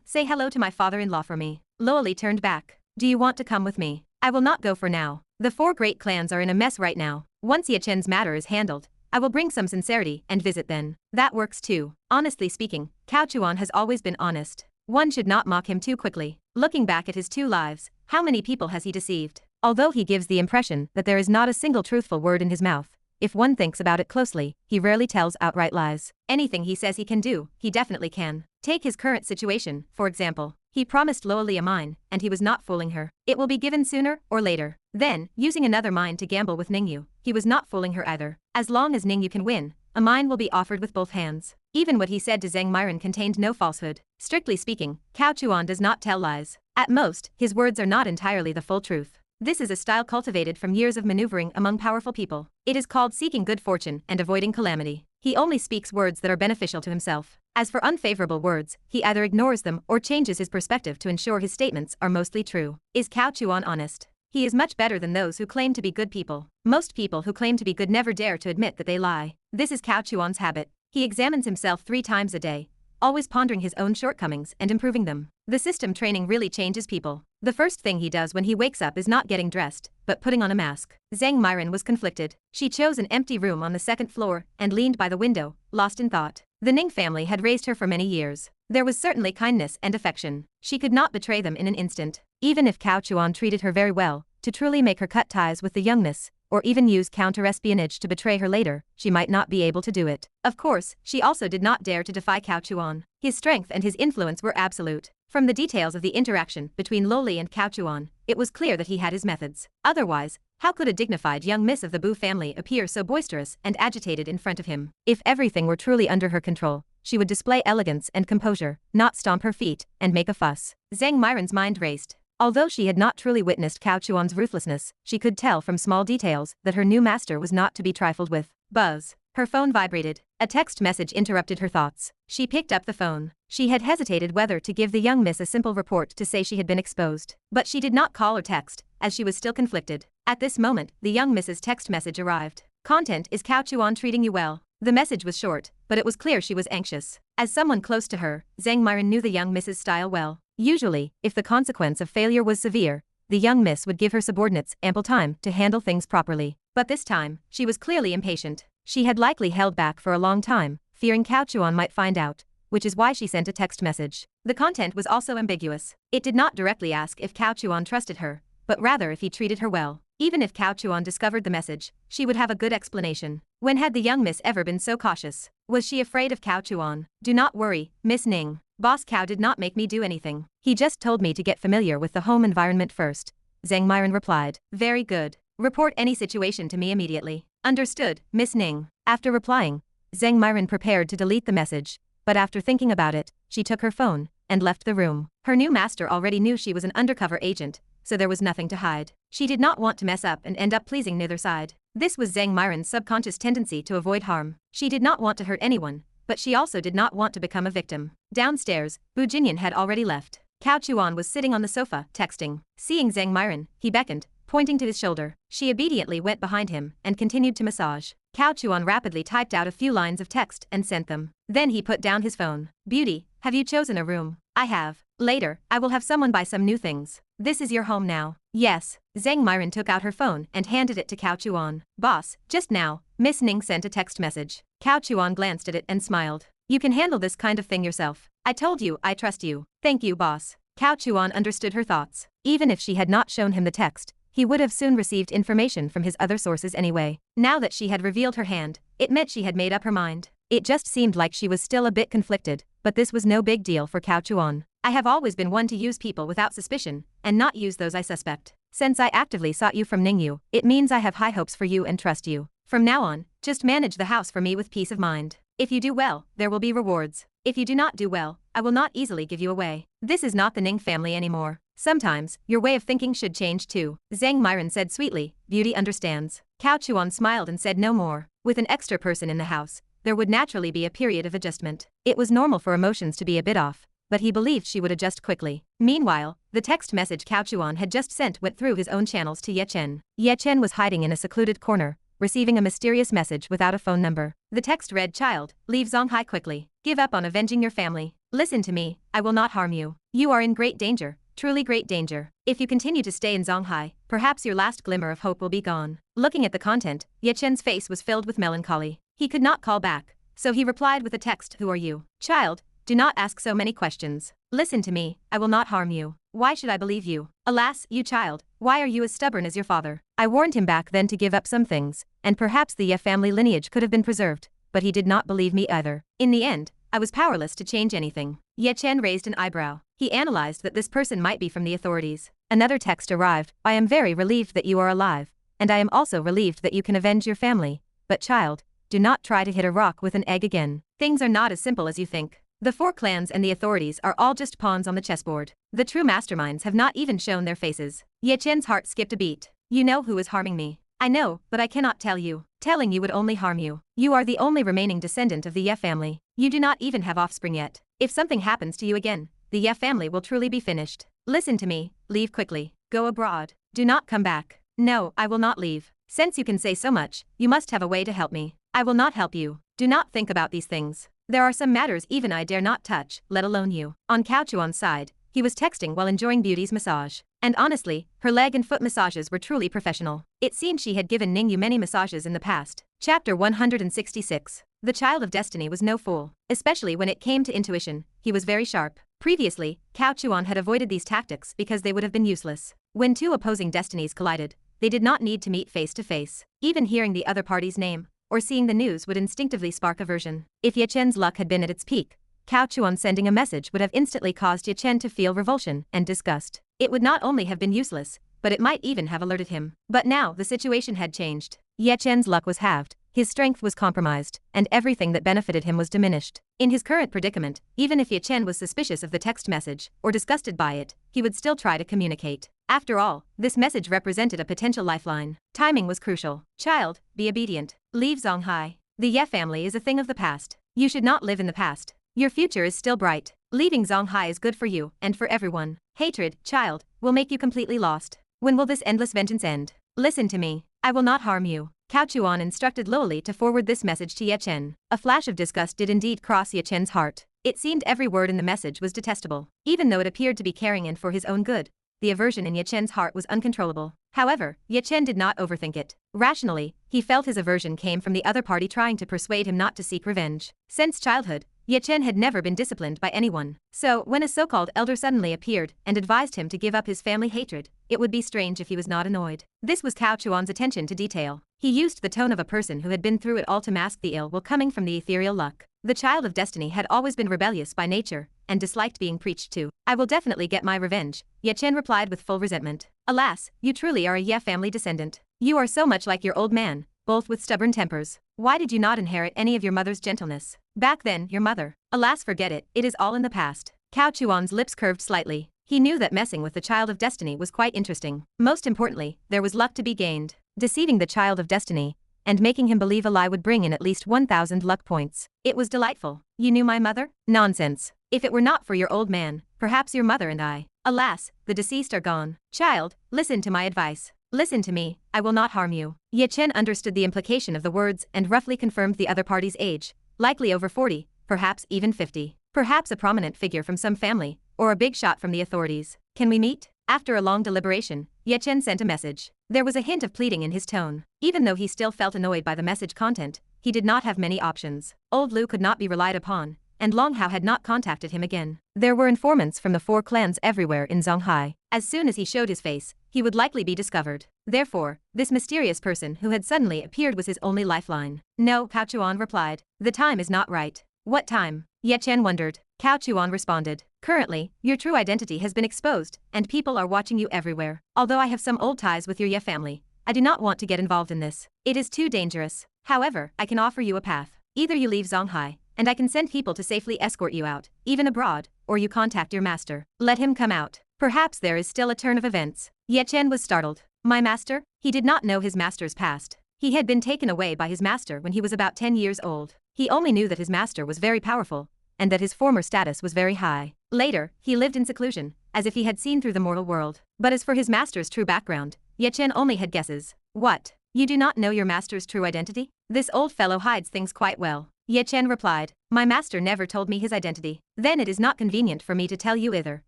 Say hello to my father-in-law for me. Luo Li turned back. Do you want to come with me? I will not go for now. The four great clans are in a mess right now. Once Ye Chen's matter is handled, I will bring some sincerity and visit then. That works too. Honestly speaking, Cao Chuan has always been honest. One should not mock him too quickly. Looking back at his 2 lives, how many people has he deceived? Although he gives the impression that there is not a single truthful word in his mouth, if one thinks about it closely, he rarely tells outright lies. Anything he says he can do, he definitely can. Take his current situation, for example. He promised Luo Li a mine, and he was not fooling her. It will be given sooner or later. Then, using another mine to gamble with Ning Yu, he was not fooling her either. As long as Ning Yu can win, a mine will be offered with both hands. Even what he said to Zhang Myron contained no falsehood. Strictly speaking, Cao Chuan does not tell lies. At most, his words are not entirely the full truth. This is a style cultivated from years of maneuvering among powerful people. It is called seeking good fortune and avoiding calamity. He only speaks words that are beneficial to himself. As for unfavorable words, he either ignores them or changes his perspective to ensure his statements are mostly true. Is Cao Chuan honest? He is much better than those who claim to be good people. Most people who claim to be good never dare to admit that they lie. This is Cao Chuan's habit. He examines himself 3 times a day, always pondering his own shortcomings and improving them. The system training really changes people. The first thing he does when he wakes up is not getting dressed, but putting on a mask. Zhang Myron was conflicted. She chose an empty room on the 2nd floor and leaned by the window, lost in thought. The Ning family had raised her for many years. There was certainly kindness and affection. She could not betray them in an instant. Even if Cao Chuan treated her very well, to truly make her cut ties with the young miss, or even use counter-espionage to betray her later, she might not be able to do it. Of course, she also did not dare to defy Cao Chuan. His strength and his influence were absolute. From the details of the interaction between Luo Li and Cao Chuan, it was clear that he had his methods. Otherwise, how could a dignified young miss of the Bu family appear so boisterous and agitated in front of him? If everything were truly under her control, she would display elegance and composure, not stomp her feet and make a fuss. Zhang Myron's mind raced. Although she had not truly witnessed Cao Chuan's ruthlessness, she could tell from small details that her new master was not to be trifled with. Buzz. Her phone vibrated. A text message interrupted her thoughts. She picked up the phone. She had hesitated whether to give the young miss a simple report to say she had been exposed. But she did not call or text, as she was still conflicted. At this moment, the young miss's text message arrived. Content: is Cao Chuan treating you well? The message was short, but it was clear she was anxious. As someone close to her, Zhang Myron knew the young miss's style well. Usually, if the consequence of failure was severe, the young miss would give her subordinates ample time to handle things properly. But this time, she was clearly impatient. She had likely held back for a long time, fearing Cao Chuan might find out, which is why she sent a text message. The content was also ambiguous. It did not directly ask if Cao Chuan trusted her, but rather if he treated her well. Even if Cao Chuan discovered the message, she would have a good explanation. When had the young miss ever been so cautious? Was she afraid of Cao Chuan? Do not worry, Miss Ning. Boss Cao did not make me do anything. He just told me to get familiar with the home environment first. Zhang Myron replied. Very good. Report any situation to me immediately. Understood, Miss Ning. After replying, Zhang Myron prepared to delete the message, but after thinking about it, she took her phone and left the room. Her new master already knew she was an undercover agent, so there was nothing to hide. She did not want to mess up and end up pleasing neither side. This was Zhang Myron's subconscious tendency to avoid harm. She did not want to hurt anyone, but she also did not want to become a victim. Downstairs, Bu Jinyan had already left. Cao Chuan was sitting on the sofa, texting. Seeing Zhang Myron, he beckoned, pointing to his shoulder. She obediently went behind him and continued to massage. Cao Chuan rapidly typed out a few lines of text and sent them. Then he put down his phone. Beauty, have you chosen a room? I have. Later, I will have someone buy some new things. This is your home now. Yes. Zhang Myron took out her phone and handed it to Cao Chuan. Boss, just now, Miss Ning sent a text message. Cao Chuan glanced at it and smiled. You can handle this kind of thing yourself. I told you I trust you. Thank you, boss. Cao Chuan understood her thoughts. Even if she had not shown him the text, he would have soon received information from his other sources anyway. Now that she had revealed her hand, it meant she had made up her mind. It just seemed like she was still a bit conflicted, but this was no big deal for Cao Chuan. I have always been one to use people without suspicion, and not use those I suspect. Since I actively sought you from Ning Yu, it means I have high hopes for you and trust you. From now on, just manage the house for me with peace of mind. If you do well, there will be rewards. If you do not do well, I will not easily give you away. This is not the Ning family anymore. Sometimes, your way of thinking should change too. Zhang Myron said sweetly. Beauty understands. Cao Chuan smiled and said no more. With an extra person in the house, there would naturally be a period of adjustment. It was normal for emotions to be a bit off, but he believed she would adjust quickly. Meanwhile, the text message Cao Chuan had just sent went through his own channels to Ye Chen. Ye Chen was hiding in a secluded corner, receiving a mysterious message without a phone number. The text read, Child, leave Zonghai quickly. Give up on avenging your family. Listen to me, I will not harm you. You are in great danger, truly great danger. If you continue to stay in Zonghai, perhaps your last glimmer of hope will be gone. Looking at the content, Ye Chen's face was filled with melancholy. He could not call back, so he replied with a text, Who are you? Child, do not ask so many questions. Listen to me, I will not harm you. Why should I believe you? Alas, you child, why are you as stubborn as your father? I warned him back then to give up some things, and perhaps the Ye family lineage could have been preserved, but he did not believe me either. In the end, I was powerless to change anything. Ye Chen raised an eyebrow. He analyzed that this person might be from the authorities. Another text arrived. I am very relieved that you are alive, and I am also relieved that you can avenge your family. But child, do not try to hit a rock with an egg again. Things are not as simple as you think. The 4 clans and the authorities are all just pawns on the chessboard. The true masterminds have not even shown their faces. Ye Chen's heart skipped a beat. You know who is harming me. I know, but I cannot tell you. Telling you would only harm you. You are the only remaining descendant of the Ye family. You do not even have offspring yet. If something happens to you again, the Ye family will truly be finished. Listen to me, leave quickly. Go abroad. Do not come back. No, I will not leave. Since you can say so much, you must have a way to help me. I will not help you. Do not think about these things. There are some matters even I dare not touch, let alone you. On Cao Chuan's side, he was texting while enjoying Beauty's massage. And honestly, her leg and foot massages were truly professional. It seemed she had given Ning Yu many massages in the past. Chapter 166. The Child of Destiny was no fool. Especially when it came to intuition, he was very sharp. Previously, Cao Chuan had avoided these tactics because they would have been useless. When 2 opposing destinies collided, they did not need to meet face to face. Even hearing the other party's name, or seeing the news would instinctively spark aversion. If Ye Chen's luck had been at its peak, Cao Chuan sending a message would have instantly caused Ye Chen to feel revulsion and disgust. It would not only have been useless, but it might even have alerted him. But now the situation had changed. Ye Chen's luck was halved, his strength was compromised, and everything that benefited him was diminished. In his current predicament, even if Ye Chen was suspicious of the text message, or disgusted by it, he would still try to communicate. After all, this message represented a potential lifeline. Timing was crucial. Child, be obedient. Leave Zonghai. The Ye family is a thing of the past. You should not live in the past. Your future is still bright. Leaving Zonghai is good for you, and for everyone. Hatred, child, will make you completely lost. When will this endless vengeance end? Listen to me. I will not harm you. Cao Chuan instructed Luo Li to forward this message to Ye Chen. A flash of disgust did indeed cross Ye Chen's heart. It seemed every word in the message was detestable. Even though it appeared to be caring and for his own good, the aversion in Ye Chen's heart was uncontrollable. However, Ye Chen did not overthink it. Rationally, he felt his aversion came from the other party trying to persuade him not to seek revenge. Since childhood, Ye Chen had never been disciplined by anyone. So, when a so-called elder suddenly appeared and advised him to give up his family hatred, it would be strange if he was not annoyed. This was Cao Chuan's attention to detail. He used the tone of a person who had been through it all to mask the ill will coming from the ethereal luck. The Child of Destiny had always been rebellious by nature, and disliked being preached to. I will definitely get my revenge, Ye Chen replied with full resentment. Alas, you truly are a Ye family descendant. You are so much like your old man, both with stubborn tempers. Why did you not inherit any of your mother's gentleness? Back then, your mother. Alas, forget it, it is all in the past. Cao Chuan's lips curved slightly. He knew that messing with the Child of Destiny was quite interesting. Most importantly, there was luck to be gained. Deceiving the Child of Destiny, and making him believe a lie would bring in at least 1,000 luck points. It was delightful. You knew my mother? Nonsense. If it were not for your old man, perhaps your mother and I. Alas, the deceased are gone. Child, listen to my advice. Listen to me, I will not harm you. Ye Chen understood the implication of the words and roughly confirmed the other party's age, likely over 40, perhaps even 50. Perhaps a prominent figure from some family, or a big shot from the authorities. Can we meet? After a long deliberation, Ye Chen sent a message. There was a hint of pleading in his tone. Even though he still felt annoyed by the message content, he did not have many options. Old Lu could not be relied upon, and Long Hao had not contacted him again. There were informants from the 4 clans everywhere in Zonghai. As soon as he showed his face, he would likely be discovered. Therefore, this mysterious person who had suddenly appeared was his only lifeline. No, Cao Chuan replied. The time is not right. What time? Ye Chen wondered. Cao Chuan responded. Currently, your true identity has been exposed, and people are watching you everywhere. Although I have some old ties with your Ye family, I do not want to get involved in this. It is too dangerous. However, I can offer you a path. Either you leave Zonghai, and I can send people to safely escort you out, even abroad, or you contact your master. Let him come out. Perhaps there is still a turn of events. Ye Chen was startled. My master? He did not know his master's past. He had been taken away by his master when he was about 10 years old. He only knew that his master was very powerful, and that his former status was very high. Later, he lived in seclusion, as if he had seen through the mortal world. But as for his master's true background, Ye Chen only had guesses. What? You do not know your master's true identity? This old fellow hides things quite well. Ye Chen replied. My master never told me his identity. Then it is not convenient for me to tell you either,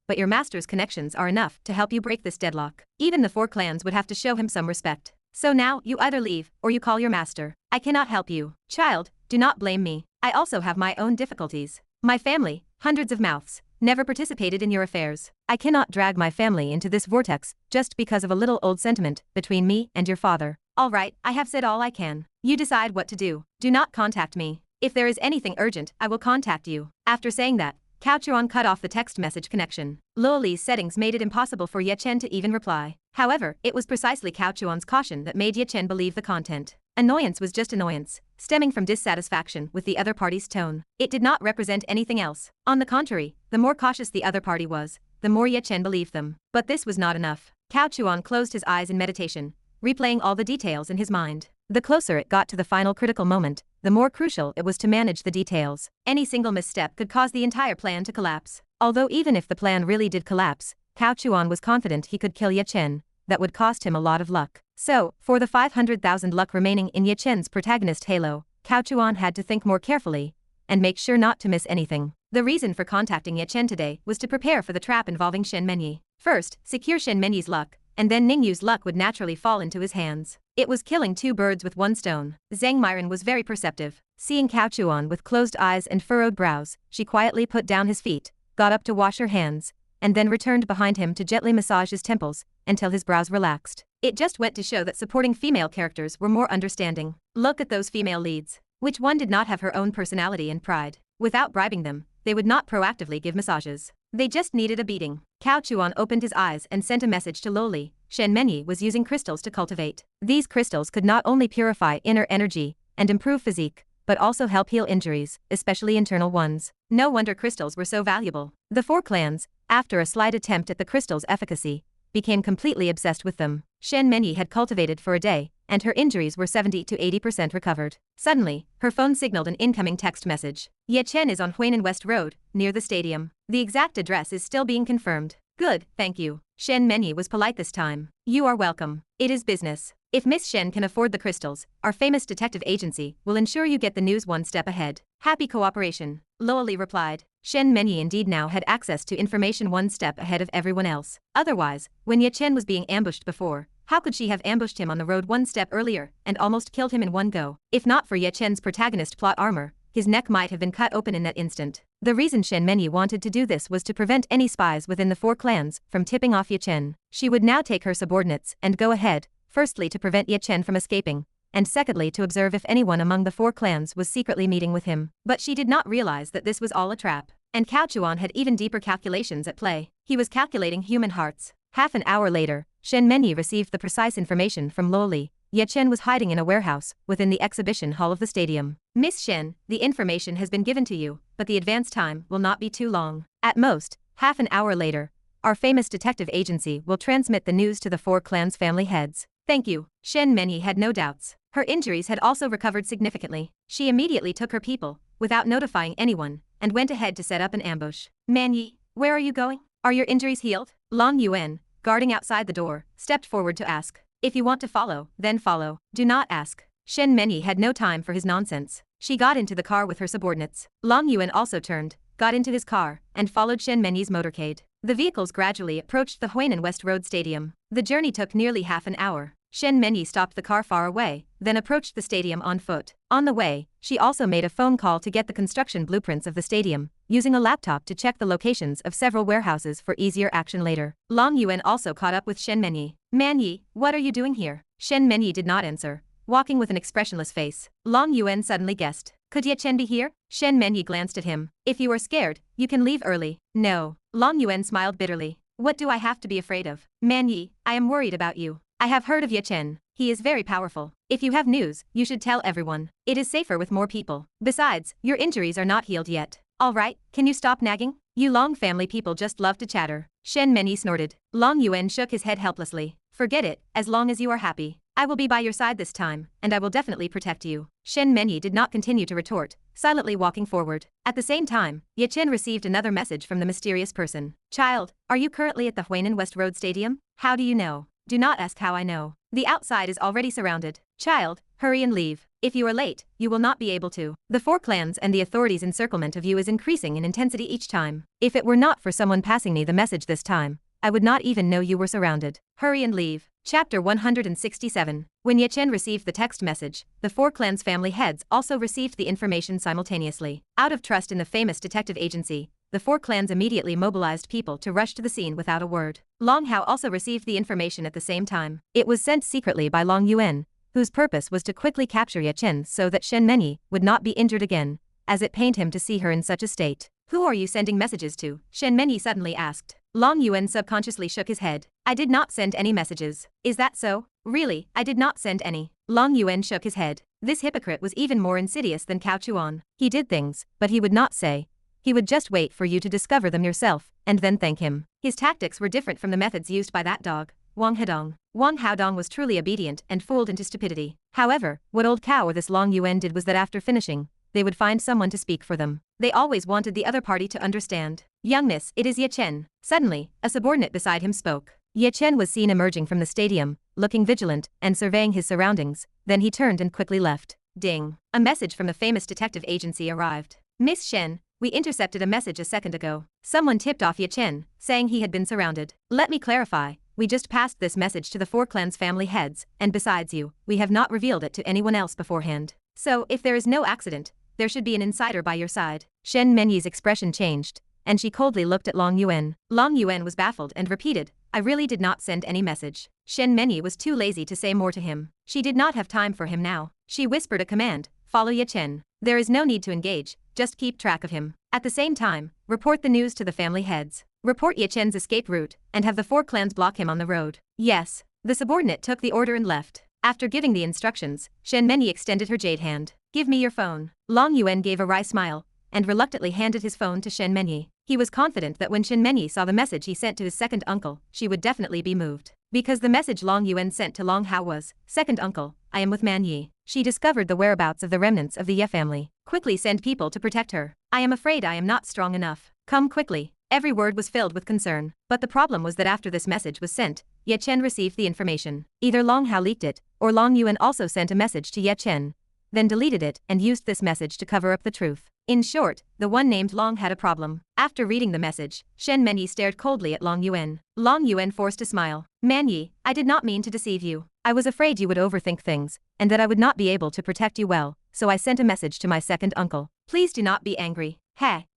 but your master's connections are enough to help you break this deadlock. Even the 4 clans would have to show him some respect. So now, you either leave, or you call your master. I cannot help you. Child, do not blame me. I also have my own difficulties. My family, hundreds of mouths, never participated in your affairs. I cannot drag my family into this vortex just because of a little old sentiment between me and your father. All right, I have said all I can. You decide what to do. Do not contact me. If there is anything urgent, I will contact you. After saying that, Cao Chuan cut off the text message connection. Luo Li's settings made it impossible for Ye Chen to even reply. However, it was precisely Cao Chuan's caution that made Ye Chen believe the content. Annoyance was just annoyance, stemming from dissatisfaction with the other party's tone. It did not represent anything else. On the contrary, the more cautious the other party was, the more Ye Chen believed them. But this was not enough. Cao Chuan closed his eyes in meditation, replaying all the details in his mind. The closer it got to the final critical moment, the more crucial it was to manage the details. Any single misstep could cause the entire plan to collapse. Although even if the plan really did collapse, Cao Chuan was confident he could kill Ye Chen. That would cost him a lot of luck. So, for the 500,000 luck remaining in Ye Chen's protagonist halo, Cao Chuan had to think more carefully and make sure not to miss anything. The reason for contacting Ye Chen today was to prepare for the trap involving Shen Mengyi. First, secure Shen Mengyi's luck, and then Ning Yu's luck would naturally fall into his hands. It was killing two birds with one stone. Zhang Myron was very perceptive. Seeing Cao Chuan with closed eyes and furrowed brows, she quietly put down his feet, got up to wash her hands, and then returned behind him to gently massage his temples until his brows relaxed. It just went to show that supporting female characters were more understanding. Look at those female leads. Which one did not have her own personality and pride? Without bribing them, they would not proactively give massages. They just needed a beating. Cao Chuan opened his eyes and sent a message to Luo Li. Shen Mengyi was using crystals to cultivate. These crystals could not only purify inner energy and improve physique, but also help heal injuries, especially internal ones. No wonder crystals were so valuable. The four clans, after a slight attempt at the crystals' efficacy, became completely obsessed with them. Shen Mengyi had cultivated for a day, and her injuries were 70 to 80% recovered. Suddenly, her phone signaled an incoming text message. Ye Chen is on Huainan West Road, near the stadium. The exact address is still being confirmed. Good, thank you. Shen Mengyi was polite this time. You are welcome. It is business. If Miss Shen can afford the crystals, our famous detective agency will ensure you get the news one step ahead. Happy cooperation. Luo Li replied. Shen Mengyi indeed now had access to information one step ahead of everyone else. Otherwise, when Ye Chen was being ambushed before, how could she have ambushed him on the road one step earlier and almost killed him in one go? If not for Ye Chen's protagonist plot armor, his neck might have been cut open in that instant. The reason Shen Mengyi wanted to do this was to prevent any spies within the four clans from tipping off Ye Chen. She would now take her subordinates and go ahead, firstly to prevent Ye Chen from escaping, and secondly to observe if anyone among the four clans was secretly meeting with him. But she did not realize that this was all a trap. And Cao Chuan had even deeper calculations at play. He was calculating human hearts. Half an hour later, Shen Mengyi received the precise information from Luo Li. Ye Chen was hiding in a warehouse within the exhibition hall of the stadium. Miss Shen, the information has been given to you, but the advance time will not be too long. At most, half an hour later, our famous detective agency will transmit the news to the four clans' family heads. Thank you. Shen Mengyi had no doubts. Her injuries had also recovered significantly. She immediately took her people, without notifying anyone, and went ahead to set up an ambush. Mengyi, where are you going? Are your injuries healed? Long Yuan, guarding outside the door, stepped forward to ask. If you want to follow, then follow. Do not ask. Shen Mengyi had no time for his nonsense. She got into the car with her subordinates. Long Yuan also turned, got into his car, and followed Shen Mengyi's motorcade. The vehicles gradually approached the Huainan West Road Stadium. The journey took nearly half an hour. Shen Mengyi stopped the car far away, then approached the stadium on foot. On the way, she also made a phone call to get the construction blueprints of the stadium, using a laptop to check the locations of several warehouses for easier action later. Long Yuan also caught up with Shen Mengyi. Mengyi, what are you doing here? Shen Mengyi did not answer, walking with an expressionless face. Long Yuan suddenly guessed. Could Ye Chen be here? Shen Mengyi glanced at him. If you are scared, you can leave early. No. Long Yuan smiled bitterly. What do I have to be afraid of? Mengyi, I am worried about you. I have heard of Ye Chen. He is very powerful. If you have news, you should tell everyone. It is safer with more people. Besides, your injuries are not healed yet. All right, can you stop nagging? You Long family people just love to chatter. Shen Mengyi snorted. Long Yuan shook his head helplessly. Forget it, as long as you are happy. I will be by your side this time, and I will definitely protect you. Shen Mengyi did not continue to retort, silently walking forward. At the same time, Ye Chen received another message from the mysterious person. Child, are you currently at the Huainan West Road Stadium? How do you know? Do not ask how I know. The outside is already surrounded. Child, hurry and leave. If you are late, you will not be able to. The four clans and the authorities' encirclement of you is increasing in intensity each time. If it were not for someone passing me the message this time, I would not even know you were surrounded. Hurry and leave. Chapter 167. When Ye Chen received the text message, the four clans' family heads also received the information simultaneously. Out of trust in the famous detective agency, the four clans immediately mobilized people to rush to the scene without a word. Long Hao also received the information at the same time. It was sent secretly by Long Yuan, whose purpose was to quickly capture Ye Chen so that Shen Mengyi would not be injured again, as it pained him to see her in such a state. Who are you sending messages to? Shen Mengyi suddenly asked. Long Yuan subconsciously shook his head. I did not send any messages. Is that so? Really, I did not send any. Long Yuan shook his head. This hypocrite was even more insidious than Cao Chuan. He did things, but he would not say. He would just wait for you to discover them yourself, and then thank him. His tactics were different from the methods used by that dog, Wang Hedong. Wang Haodong was truly obedient and fooled into stupidity. However, what old Cao or this Long Yuan did was that after finishing, they would find someone to speak for them. They always wanted the other party to understand. Young miss, it is Ye Chen. Suddenly, a subordinate beside him spoke. Ye Chen was seen emerging from the stadium, looking vigilant and surveying his surroundings, then he turned and quickly left. Ding. A message from the famous detective agency arrived. Miss Shen, we intercepted a message a second ago. Someone tipped off Ye Chen, saying he had been surrounded. Let me clarify. We just passed this message to the four clans' family heads, and besides you, we have not revealed it to anyone else beforehand. So, if there is no accident, there should be an insider by your side. Shen Mengyi's expression changed, and she coldly looked at Long Yuan. Long Yuan was baffled and repeated, I really did not send any message. Shen Mengyi was too lazy to say more to him. She did not have time for him now. She whispered a command, follow Ye Chen. There is no need to engage, just keep track of him. At the same time, report the news to the family heads. Report Ye Chen's escape route, and have the four clans block him on the road. Yes. The subordinate took the order and left. After giving the instructions, Shen Mengyi extended her jade hand. Give me your phone. Long Yuan gave a wry smile, and reluctantly handed his phone to Shen Mengyi. He was confident that when Shen Mengyi saw the message he sent to his second uncle, she would definitely be moved. Because the message Long Yuan sent to Long Hao was, Second uncle, I am with Man Yi. She discovered the whereabouts of the remnants of the Ye family. Quickly send people to protect her. I am afraid I am not strong enough. Come quickly. Every word was filled with concern. But the problem was that after this message was sent, Ye Chen received the information. Either Long Hao leaked it, or Long Yuan also sent a message to Ye Chen, then deleted it and used this message to cover up the truth. In short, the one named Long had a problem. After reading the message, Shen Mengyi stared coldly at Long Yuan. Long Yuan forced a smile. Man Yi, I did not mean to deceive you. I was afraid you would overthink things, and that I would not be able to protect you well, so I sent a message to my second uncle. Please do not be angry.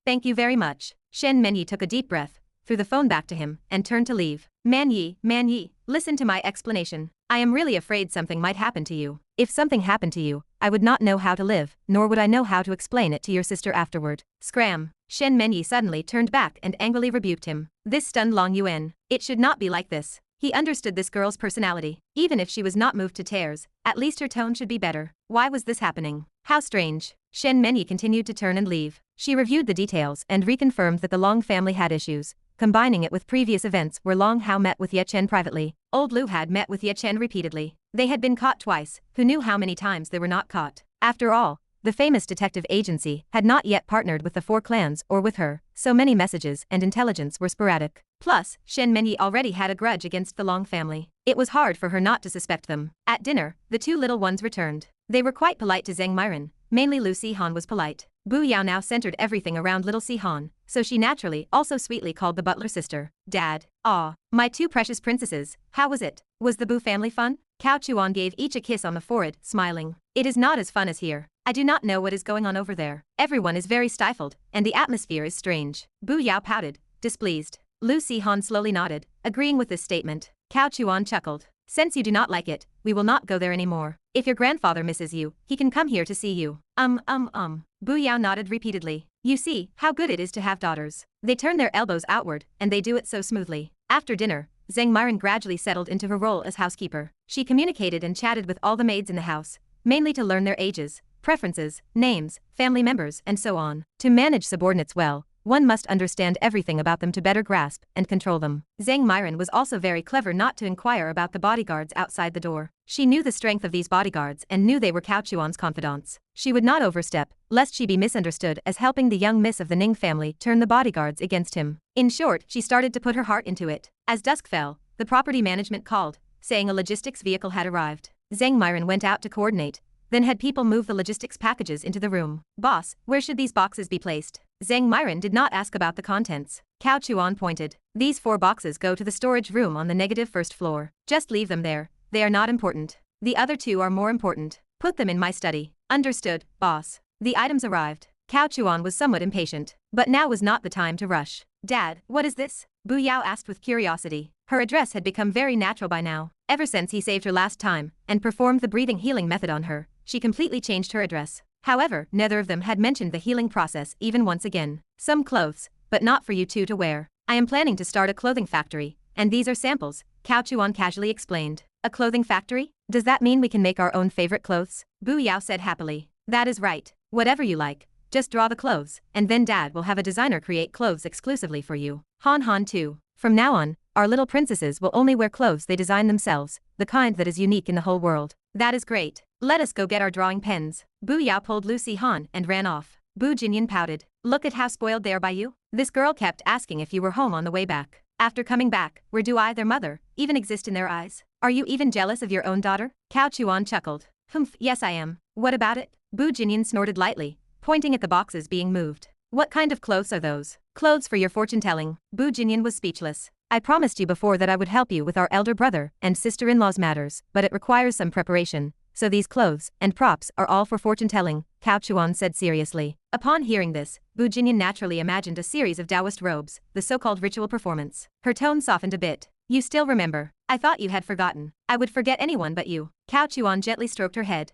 Thank you very much. Shen Mengyi took a deep breath, threw the phone back to him, and turned to leave. Man Yi, listen to my explanation. I am really afraid something might happen to you. If something happened to you, I would not know how to live, nor would I know how to explain it to your sister afterward. Scram. Shen Mengyi suddenly turned back and angrily rebuked him. This stunned Long Yuan. It should not be like this. He understood this girl's personality. Even if she was not moved to tears, at least her tone should be better. Why was this happening? How strange. Shen Mengyi continued to turn and leave. She reviewed the details and reconfirmed that the Long family had issues, combining it with previous events where Long Hao met with Ye Chen privately. Old Lu had met with Ye Chen repeatedly. They had been caught twice. Who knew how many times they were not caught? After all, the famous detective agency had not yet partnered with the four clans or with her, so many messages and intelligence were sporadic. Plus, Shen Mengyi already had a grudge against the Long family. It was hard for her not to suspect them. At dinner, the two little ones returned. They were quite polite to Zheng Myron. Mainly Lu Sihan was polite. Bu Yao now centered everything around little Sihan, so she naturally also sweetly called the butler sister. Dad. Aw, my two precious princesses, how was it? Was the Bu family fun? Cao Chuan gave each a kiss on the forehead, smiling. It is not as fun as here. I do not know what is going on over there. Everyone is very stifled, and the atmosphere is strange. Bu Yao pouted, displeased. Lu Sihan slowly nodded, agreeing with this statement. Cao Chuan chuckled. Since you do not like it, we will not go there anymore. If your grandfather misses you, he can come here to see you. Bu Yao nodded repeatedly. You see, how good it is to have daughters. They turn their elbows outward, and they do it so smoothly. After dinner, Zheng Myron gradually settled into her role as housekeeper. She communicated and chatted with all the maids in the house, mainly to learn their ages, preferences, names, family members, and so on. To manage subordinates well, one must understand everything about them to better grasp and control them. Zheng Myron was also very clever not to inquire about the bodyguards outside the door. She knew the strength of these bodyguards and knew they were Cao Chuan's confidants. She would not overstep, lest she be misunderstood as helping the young miss of the Ning family turn the bodyguards against him. In short, she started to put her heart into it. As dusk fell, the property management called, saying a logistics vehicle had arrived. Zheng Myron went out to coordinate, then had people move the logistics packages into the room. Boss, where should these boxes be placed? Zheng Myron did not ask about the contents. Cao Chuan pointed. These 4 boxes go to the storage room on the negative first floor. Just leave them there. They are not important. The other 2 are more important. Put them in my study. Understood, boss. The items arrived. Cao Chuan was somewhat impatient. But now was not the time to rush. Dad, what is this? Bu Yao asked with curiosity. Her address had become very natural by now. Ever since he saved her last time and performed the breathing healing method on her, she completely changed her address. However, neither of them had mentioned the healing process even once again. Some clothes, but not for you two to wear. I am planning to start a clothing factory, and these are samples, Cao Chuan casually explained. A clothing factory? Does that mean we can make our own favorite clothes? Bu Yao said happily. That is right. Whatever you like. Just draw the clothes, and then Dad will have a designer create clothes exclusively for you. Han too. From now on, our little princesses will only wear clothes they design themselves, the kind that is unique in the whole world. That is great. Let us go get our drawing pens. Bu Yao pulled Lucy Han and ran off. Bu Jinyan pouted. Look at how spoiled they are by you. This girl kept asking if you were home on the way back. After coming back, where do I, their mother, even exist in their eyes? Are you even jealous of your own daughter? Cao Chuan chuckled. Humph, yes I am. What about it? Bu Jinyan snorted lightly, pointing at the boxes being moved. What kind of clothes are those? Clothes for your fortune-telling. Bu Jinyan was speechless. I promised you before that I would help you with our elder brother and sister-in-law's matters, but it requires some preparation, so these clothes and props are all for fortune-telling, Cao Chuan said seriously. Upon hearing this, Bu Jinyan naturally imagined a series of Taoist robes, the so-called ritual performance. Her tone softened a bit. You still remember. I thought you had forgotten. I would forget anyone but you. Cao Chuan gently stroked her head.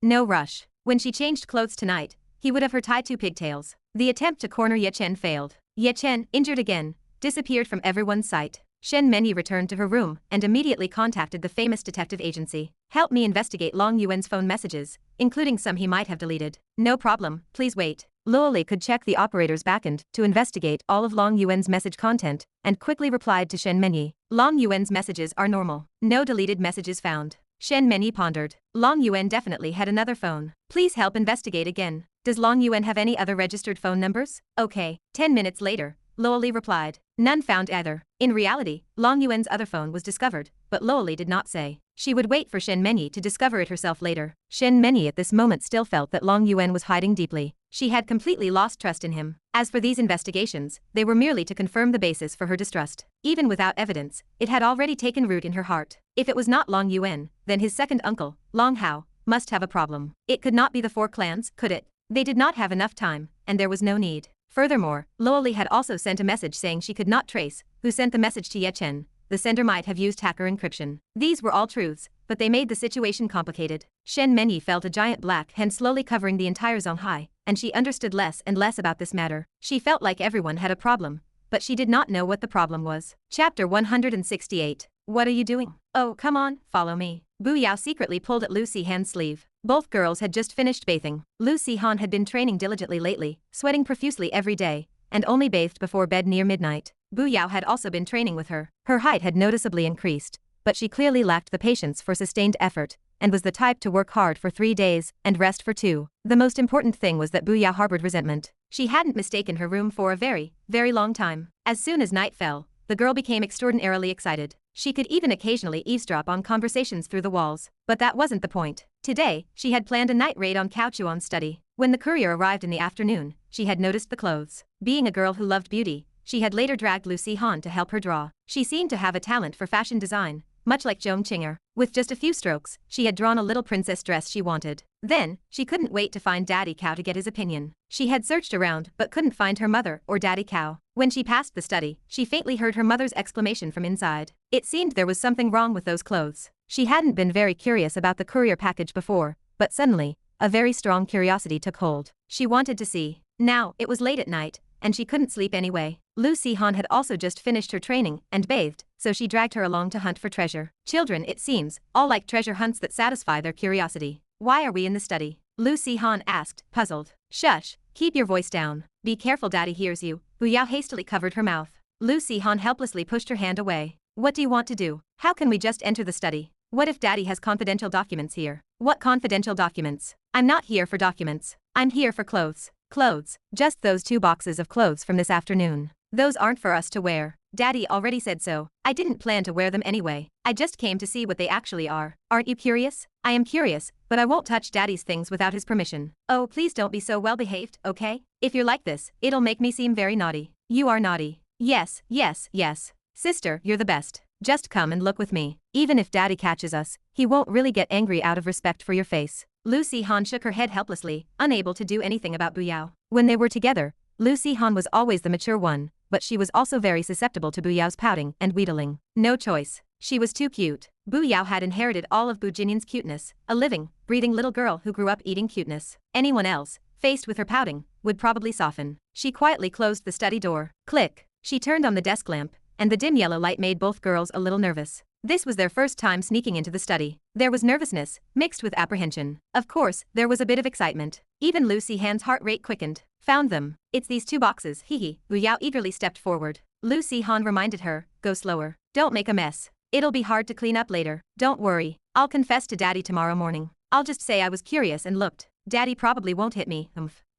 No rush. When she changed clothes tonight, he would have her tie two pigtails. The attempt to corner Ye Chen failed. Ye Chen, injured again, disappeared from everyone's sight. Shen Mengyi returned to her room and immediately contacted the famous detective agency. Help me investigate Long Yuan's phone messages, including some he might have deleted. No problem, please wait. Luo Li could check the operator's backend to investigate all of Long Yuan's message content and quickly replied to Shen Mengyi. Long Yuan's messages are normal. No deleted messages found. Shen Mengyi pondered. Long Yuan definitely had another phone. Please help investigate again. Does Long Yuan have any other registered phone numbers? Okay. 10 minutes later, Luo Li replied. None found either. In reality, Long Yuan's other phone was discovered, but Luo Li did not say. She would wait for Shen Mengyi to discover it herself later. Shen Mengyi at this moment still felt that Long Yuan was hiding deeply. She had completely lost trust in him. As for these investigations, they were merely to confirm the basis for her distrust. Even without evidence, it had already taken root in her heart. If it was not Long Yuan, then his second uncle, Long Hao, must have a problem. It could not be the four clans, could it? They did not have enough time, and there was no need. Furthermore, Luo Li had also sent a message saying she could not trace who sent the message to Ye Chen. The sender might have used hacker encryption. These were all truths, but they made the situation complicated. Shen Mengyi felt a giant black hand slowly covering the entire Zonghai, and she understood less and less about this matter. She felt like everyone had a problem, but she did not know what the problem was. Chapter 168. What are you doing? Oh, come on, follow me. Bu Yao secretly pulled at Lucy Han's sleeve. Both girls had just finished bathing. Lucy Han had been training diligently lately, sweating profusely every day, and only bathed before bed near midnight. Bu Yao had also been training with her. Her height had noticeably increased, but she clearly lacked the patience for sustained effort, and was the type to work hard for 3 days and rest for 2. The most important thing was that Bu Yao harbored resentment. She hadn't mistaken her room for a very, very long time. As soon as night fell, the girl became extraordinarily excited. She could even occasionally eavesdrop on conversations through the walls. But that wasn't the point. Today, she had planned a night raid on Cao Chuan's study. When the courier arrived in the afternoon, she had noticed the clothes. Being a girl who loved beauty, she had later dragged Lucy Han to help her draw. She seemed to have a talent for fashion design, much like Zhong Qinger. With just a few strokes, she had drawn a little princess dress she wanted. Then, she couldn't wait to find Daddy Cao to get his opinion. She had searched around but couldn't find her mother or Daddy Cao. When she passed the study, she faintly heard her mother's exclamation from inside. It seemed there was something wrong with those clothes. She hadn't been very curious about the courier package before, but suddenly, a very strong curiosity took hold. She wanted to see. Now, it was late at night, and she couldn't sleep anyway. Lucy Han had also just finished her training and bathed, so she dragged her along to hunt for treasure. Children, it seems, all like treasure hunts that satisfy their curiosity. Why are we in the study? Lucy Han asked, puzzled. Shush, keep your voice down. Be careful, Daddy hears you. Bu Yao hastily covered her mouth. Lucy Han helplessly pushed her hand away. What do you want to do? How can we just enter the study? What if Daddy has confidential documents here? What confidential documents? I'm not here for documents. I'm here for clothes. Clothes. Just those 2 boxes of clothes from this afternoon. Those aren't for us to wear. Daddy already said so. I didn't plan to wear them anyway. I just came to see what they actually are. Aren't you curious? I am curious, but I won't touch Daddy's things without his permission. Oh, please don't be so well-behaved, okay? If you're like this, it'll make me seem very naughty. You are naughty. Yes, yes, yes. Sister, you're the best. Just come and look with me. Even if Daddy catches us, he won't really get angry out of respect for your face. Lucy Han shook her head helplessly, unable to do anything about Bu Yao. When they were together, Lu Han was always the mature one, but she was also very susceptible to Bu Yao's pouting and wheedling. No choice. She was too cute. Bu Yao had inherited all of Bu Jinyan's cuteness, a living, breathing little girl who grew up eating cuteness. Anyone else, faced with her pouting, would probably soften. She quietly closed the study door. Click. She turned on the desk lamp, and the dim yellow light made both girls a little nervous. This was their first time sneaking into the study. There was nervousness, mixed with apprehension. Of course, there was a bit of excitement. Even Lu Han's heart rate quickened. Found them. It's these 2 boxes, hee. Bu Yao eagerly stepped forward. Lu Han reminded her, go slower. Don't make a mess. It'll be hard to clean up later. Don't worry. I'll confess to Daddy tomorrow morning. I'll just say I was curious and looked. Daddy probably won't hit me.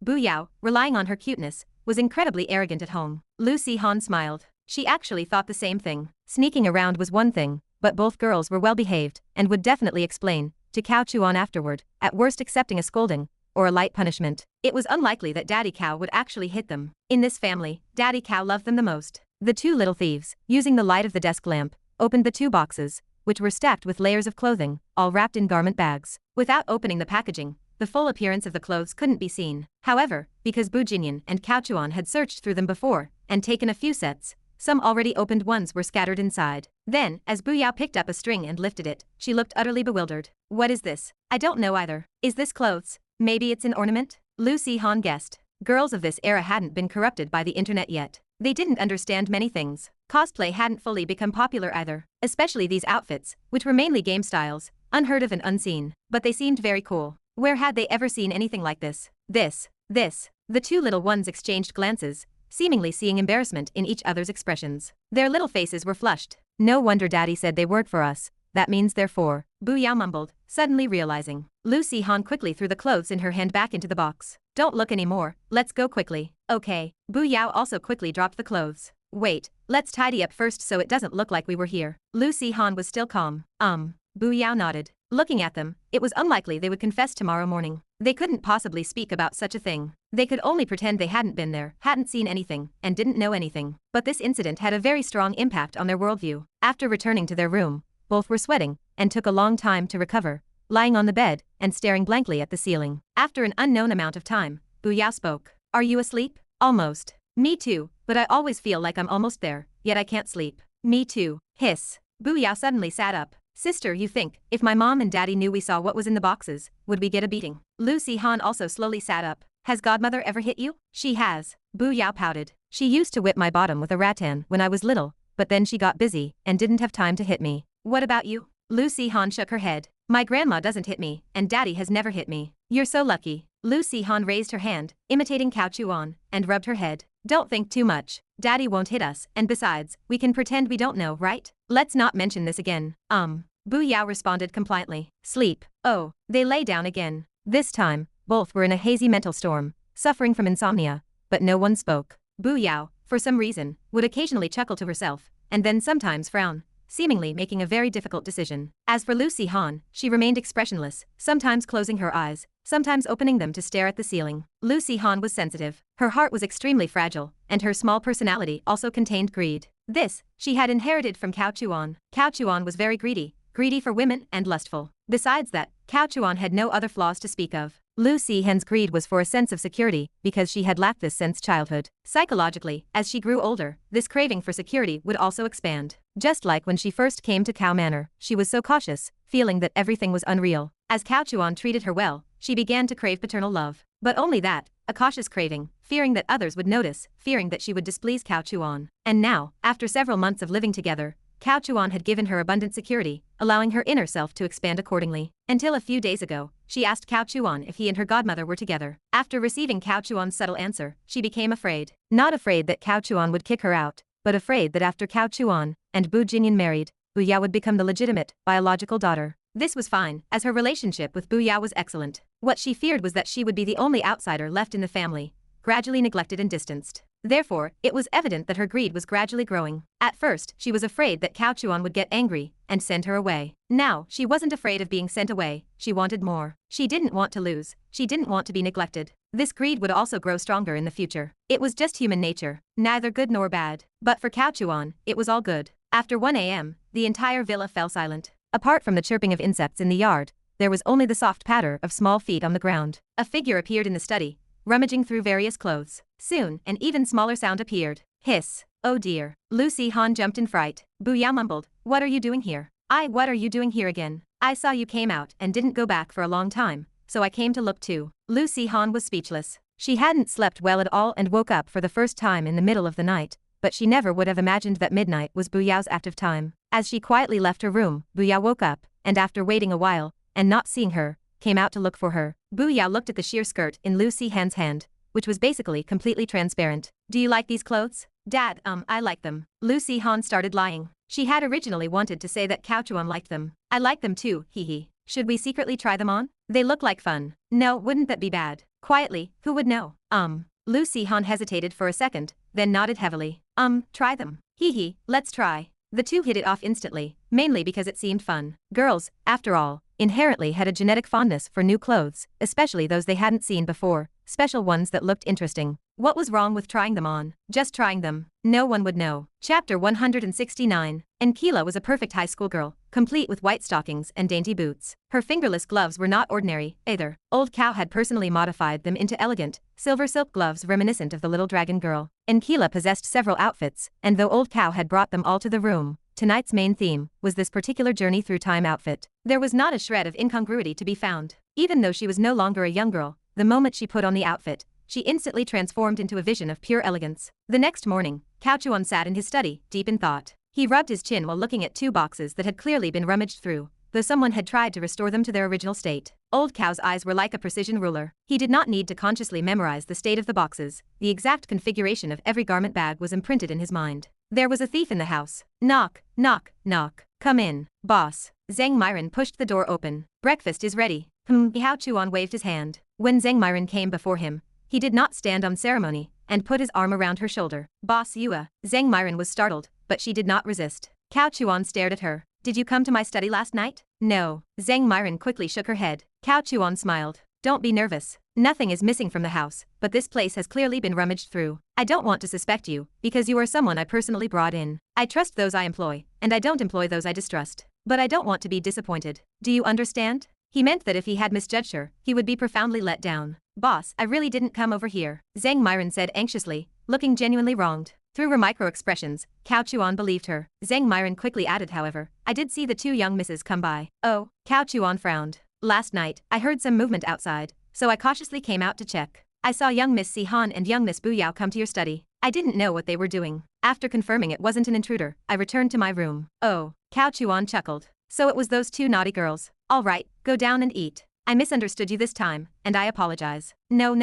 Bu Yao, relying on her cuteness, was incredibly arrogant at home. Lu Han smiled. She actually thought the same thing. Sneaking around was one thing, but both girls were well behaved and would definitely explain to Cao Chuan afterward, at worst accepting a scolding or a light punishment. It was unlikely that Daddy Cao would actually hit them. In this family, Daddy Cao loved them the most. The 2 little thieves, using the light of the desk lamp, opened the 2 boxes, which were stacked with layers of clothing, all wrapped in garment bags. Without opening the packaging, the full appearance of the clothes couldn't be seen. However, because Bu Jinyan and Cao Chuan had searched through them before and taken a few sets, some already opened ones were scattered inside. Then, as Bu Yao picked up a string and lifted it, she looked utterly bewildered. What is this? I don't know either. Is this clothes? Maybe it's an ornament? Lu Han guessed. Girls of this era hadn't been corrupted by the internet yet. They didn't understand many things. Cosplay hadn't fully become popular either, especially these outfits, which were mainly game styles, unheard of and unseen. But they seemed very cool. Where had they ever seen anything like this? This. The 2 little ones exchanged glances, seemingly seeing embarrassment in each other's expressions. Their little faces were flushed. No wonder Daddy said they weren't for us. That means they're for. Bu Yao mumbled, suddenly realizing. Lu Han quickly threw the clothes in her hand back into the box. Don't look anymore, let's go quickly. Okay. Bu Yao also quickly dropped the clothes. Wait, let's tidy up first so it doesn't look like we were here. Lu Han was still calm. Bu Yao nodded. Looking at them, it was unlikely they would confess tomorrow morning. They couldn't possibly speak about such a thing. They could only pretend they hadn't been there, hadn't seen anything, and didn't know anything. But this incident had a very strong impact on their worldview. After returning to their room, both were sweating, and took a long time to recover, lying on the bed and staring blankly at the ceiling. After an unknown amount of time, Bu Yao spoke. Are you asleep? Almost. Me too, but I always feel like I'm almost there, yet I can't sleep. Me too. Hiss. Bu Yao suddenly sat up. Sister, you think, if my mom and daddy knew we saw what was in the boxes, would we get a beating? Lu Han also slowly sat up. Has godmother ever hit you? She has. Bu Yao pouted. She used to whip my bottom with a rattan when I was little, but then she got busy and didn't have time to hit me. What about you? Lu Han shook her head. My grandma doesn't hit me, and daddy has never hit me. You're so lucky. Lu Han raised her hand, imitating Cao Chuan, and rubbed her head. Don't think too much. Daddy won't hit us, and besides, we can pretend we don't know, right? Let's not mention this again. Bu Yao responded compliantly. Sleep. Oh, they lay down again. This time, both were in a hazy mental storm, suffering from insomnia, but no one spoke. Bu Yao, for some reason, would occasionally chuckle to herself, and then sometimes frown, seemingly making a very difficult decision. As for Lu Han, she remained expressionless, sometimes closing her eyes, sometimes opening them to stare at the ceiling. Lu Han was sensitive. Her heart was extremely fragile, and her small personality also contained greed. This, she had inherited from Cao Chuan. Cao Chuan was very greedy for women and lustful. Besides that, Cao Chuan had no other flaws to speak of. Lu Han's greed was for a sense of security because she had lacked this since childhood. Psychologically, as she grew older, this craving for security would also expand. Just like when she first came to Cao Manor, she was so cautious, feeling that everything was unreal. As Cao Chuan treated her well, she began to crave paternal love. But only that, a cautious craving, fearing that others would notice, fearing that she would displease Cao Chuan. And now, after several months of living together, Cao Chuan had given her abundant security, allowing her inner self to expand accordingly. Until a few days ago, she asked Cao Chuan if he and her godmother were together. After receiving Cao Chuan's subtle answer, she became afraid. Not afraid that Cao Chuan would kick her out, but afraid that after Cao Chuan and Bu Jinyan married, Bu Yao would become the legitimate, biological daughter. This was fine, as her relationship with Bu Yao was excellent. What she feared was that she would be the only outsider left in the family, gradually neglected and distanced. Therefore, it was evident that her greed was gradually growing. At first, she was afraid that Cao Chuan would get angry and send her away. Now, she wasn't afraid of being sent away, she wanted more. She didn't want to lose, she didn't want to be neglected. This greed would also grow stronger in the future. It was just human nature, neither good nor bad. But for Cao Chuan, it was all good. After 1 a.m., the entire villa fell silent. Apart from the chirping of insects in the yard, there was only the soft patter of small feet on the ground. A figure appeared in the study, rummaging through various clothes. Soon, an even smaller sound appeared. Hiss. Oh dear. Lu Han jumped in fright. Bu Yao mumbled, what are you doing here? What are you doing here again? I saw you came out and didn't go back for a long time, so I came to look too. Lu Han was speechless. She hadn't slept well at all and woke up for the first time in the middle of the night, but she never would have imagined that midnight was Bu Yao's active time. As she quietly left her room, Bu Yao woke up, and after waiting a while, and not seeing her, came out to look for her. Bu Yao looked at the sheer skirt in Lu Han's hand, which was basically completely transparent. Do you like these clothes? Dad, I like them. Lu Han started lying. She had originally wanted to say that Cao Chuan liked them. I like them too, hee. Should we secretly try them on? They look like fun. No, wouldn't that be bad? Quietly, who would know? Lu Han hesitated for a second, then nodded heavily. Try them. Hee, let's try. The two hit it off instantly, mainly because it seemed fun. Girls, after all, inherently had a genetic fondness for new clothes, especially those they hadn't seen before, special ones that looked interesting. What was wrong with trying them on? Just trying them. No one would know. Chapter 169. Enkila was a perfect high school girl, complete with white stockings and dainty boots. Her fingerless gloves were not ordinary, either. Old Cow had personally modified them into elegant, silver silk gloves reminiscent of the little dragon girl. Enkila possessed several outfits, and though Old Cow had brought them all to the room, tonight's main theme was this particular journey through time outfit. There was not a shred of incongruity to be found. Even though she was no longer a young girl, the moment she put on the outfit, she instantly transformed into a vision of pure elegance. The next morning, Cao Chuan sat in his study, deep in thought. He rubbed his chin while looking at two boxes that had clearly been rummaged through, though someone had tried to restore them to their original state. Old Cow's eyes were like a precision ruler. He did not need to consciously memorize the state of the boxes. The exact configuration of every garment bag was imprinted in his mind. There was a thief in the house. Knock, knock, knock. Come in, boss. Zheng Myron pushed the door open. Breakfast is ready. Cao Chuan waved his hand. When Zheng Myron came before him, he did not stand on ceremony, and put his arm around her shoulder. Boss Yua. Zheng Myron was startled, but she did not resist. Cao Chuan stared at her. Did you come to my study last night? No. Zheng Myron quickly shook her head. Cao Chuan smiled. Don't be nervous. Nothing is missing from the house, but this place has clearly been rummaged through. I don't want to suspect you, because you are someone I personally brought in. I trust those I employ, and I don't employ those I distrust. But I don't want to be disappointed. Do you understand? He meant that if he had misjudged her, he would be profoundly let down. Boss, I really didn't come over here, Zheng Myron said anxiously, looking genuinely wronged. Through her micro-expressions, Cao Chuan believed her. Zheng Myron quickly added, however, I did see the two young misses come by. Oh, Cao Chuan frowned. Last night, I heard some movement outside, so I cautiously came out to check. I saw young Miss Si Han and young Miss Bu Yao come to your study. I didn't know what they were doing. After confirming it wasn't an intruder, I returned to my room. Oh, Cao Chuan chuckled. So it was those two naughty girls. All right, go down and eat. I misunderstood you this time, and I apologize. No.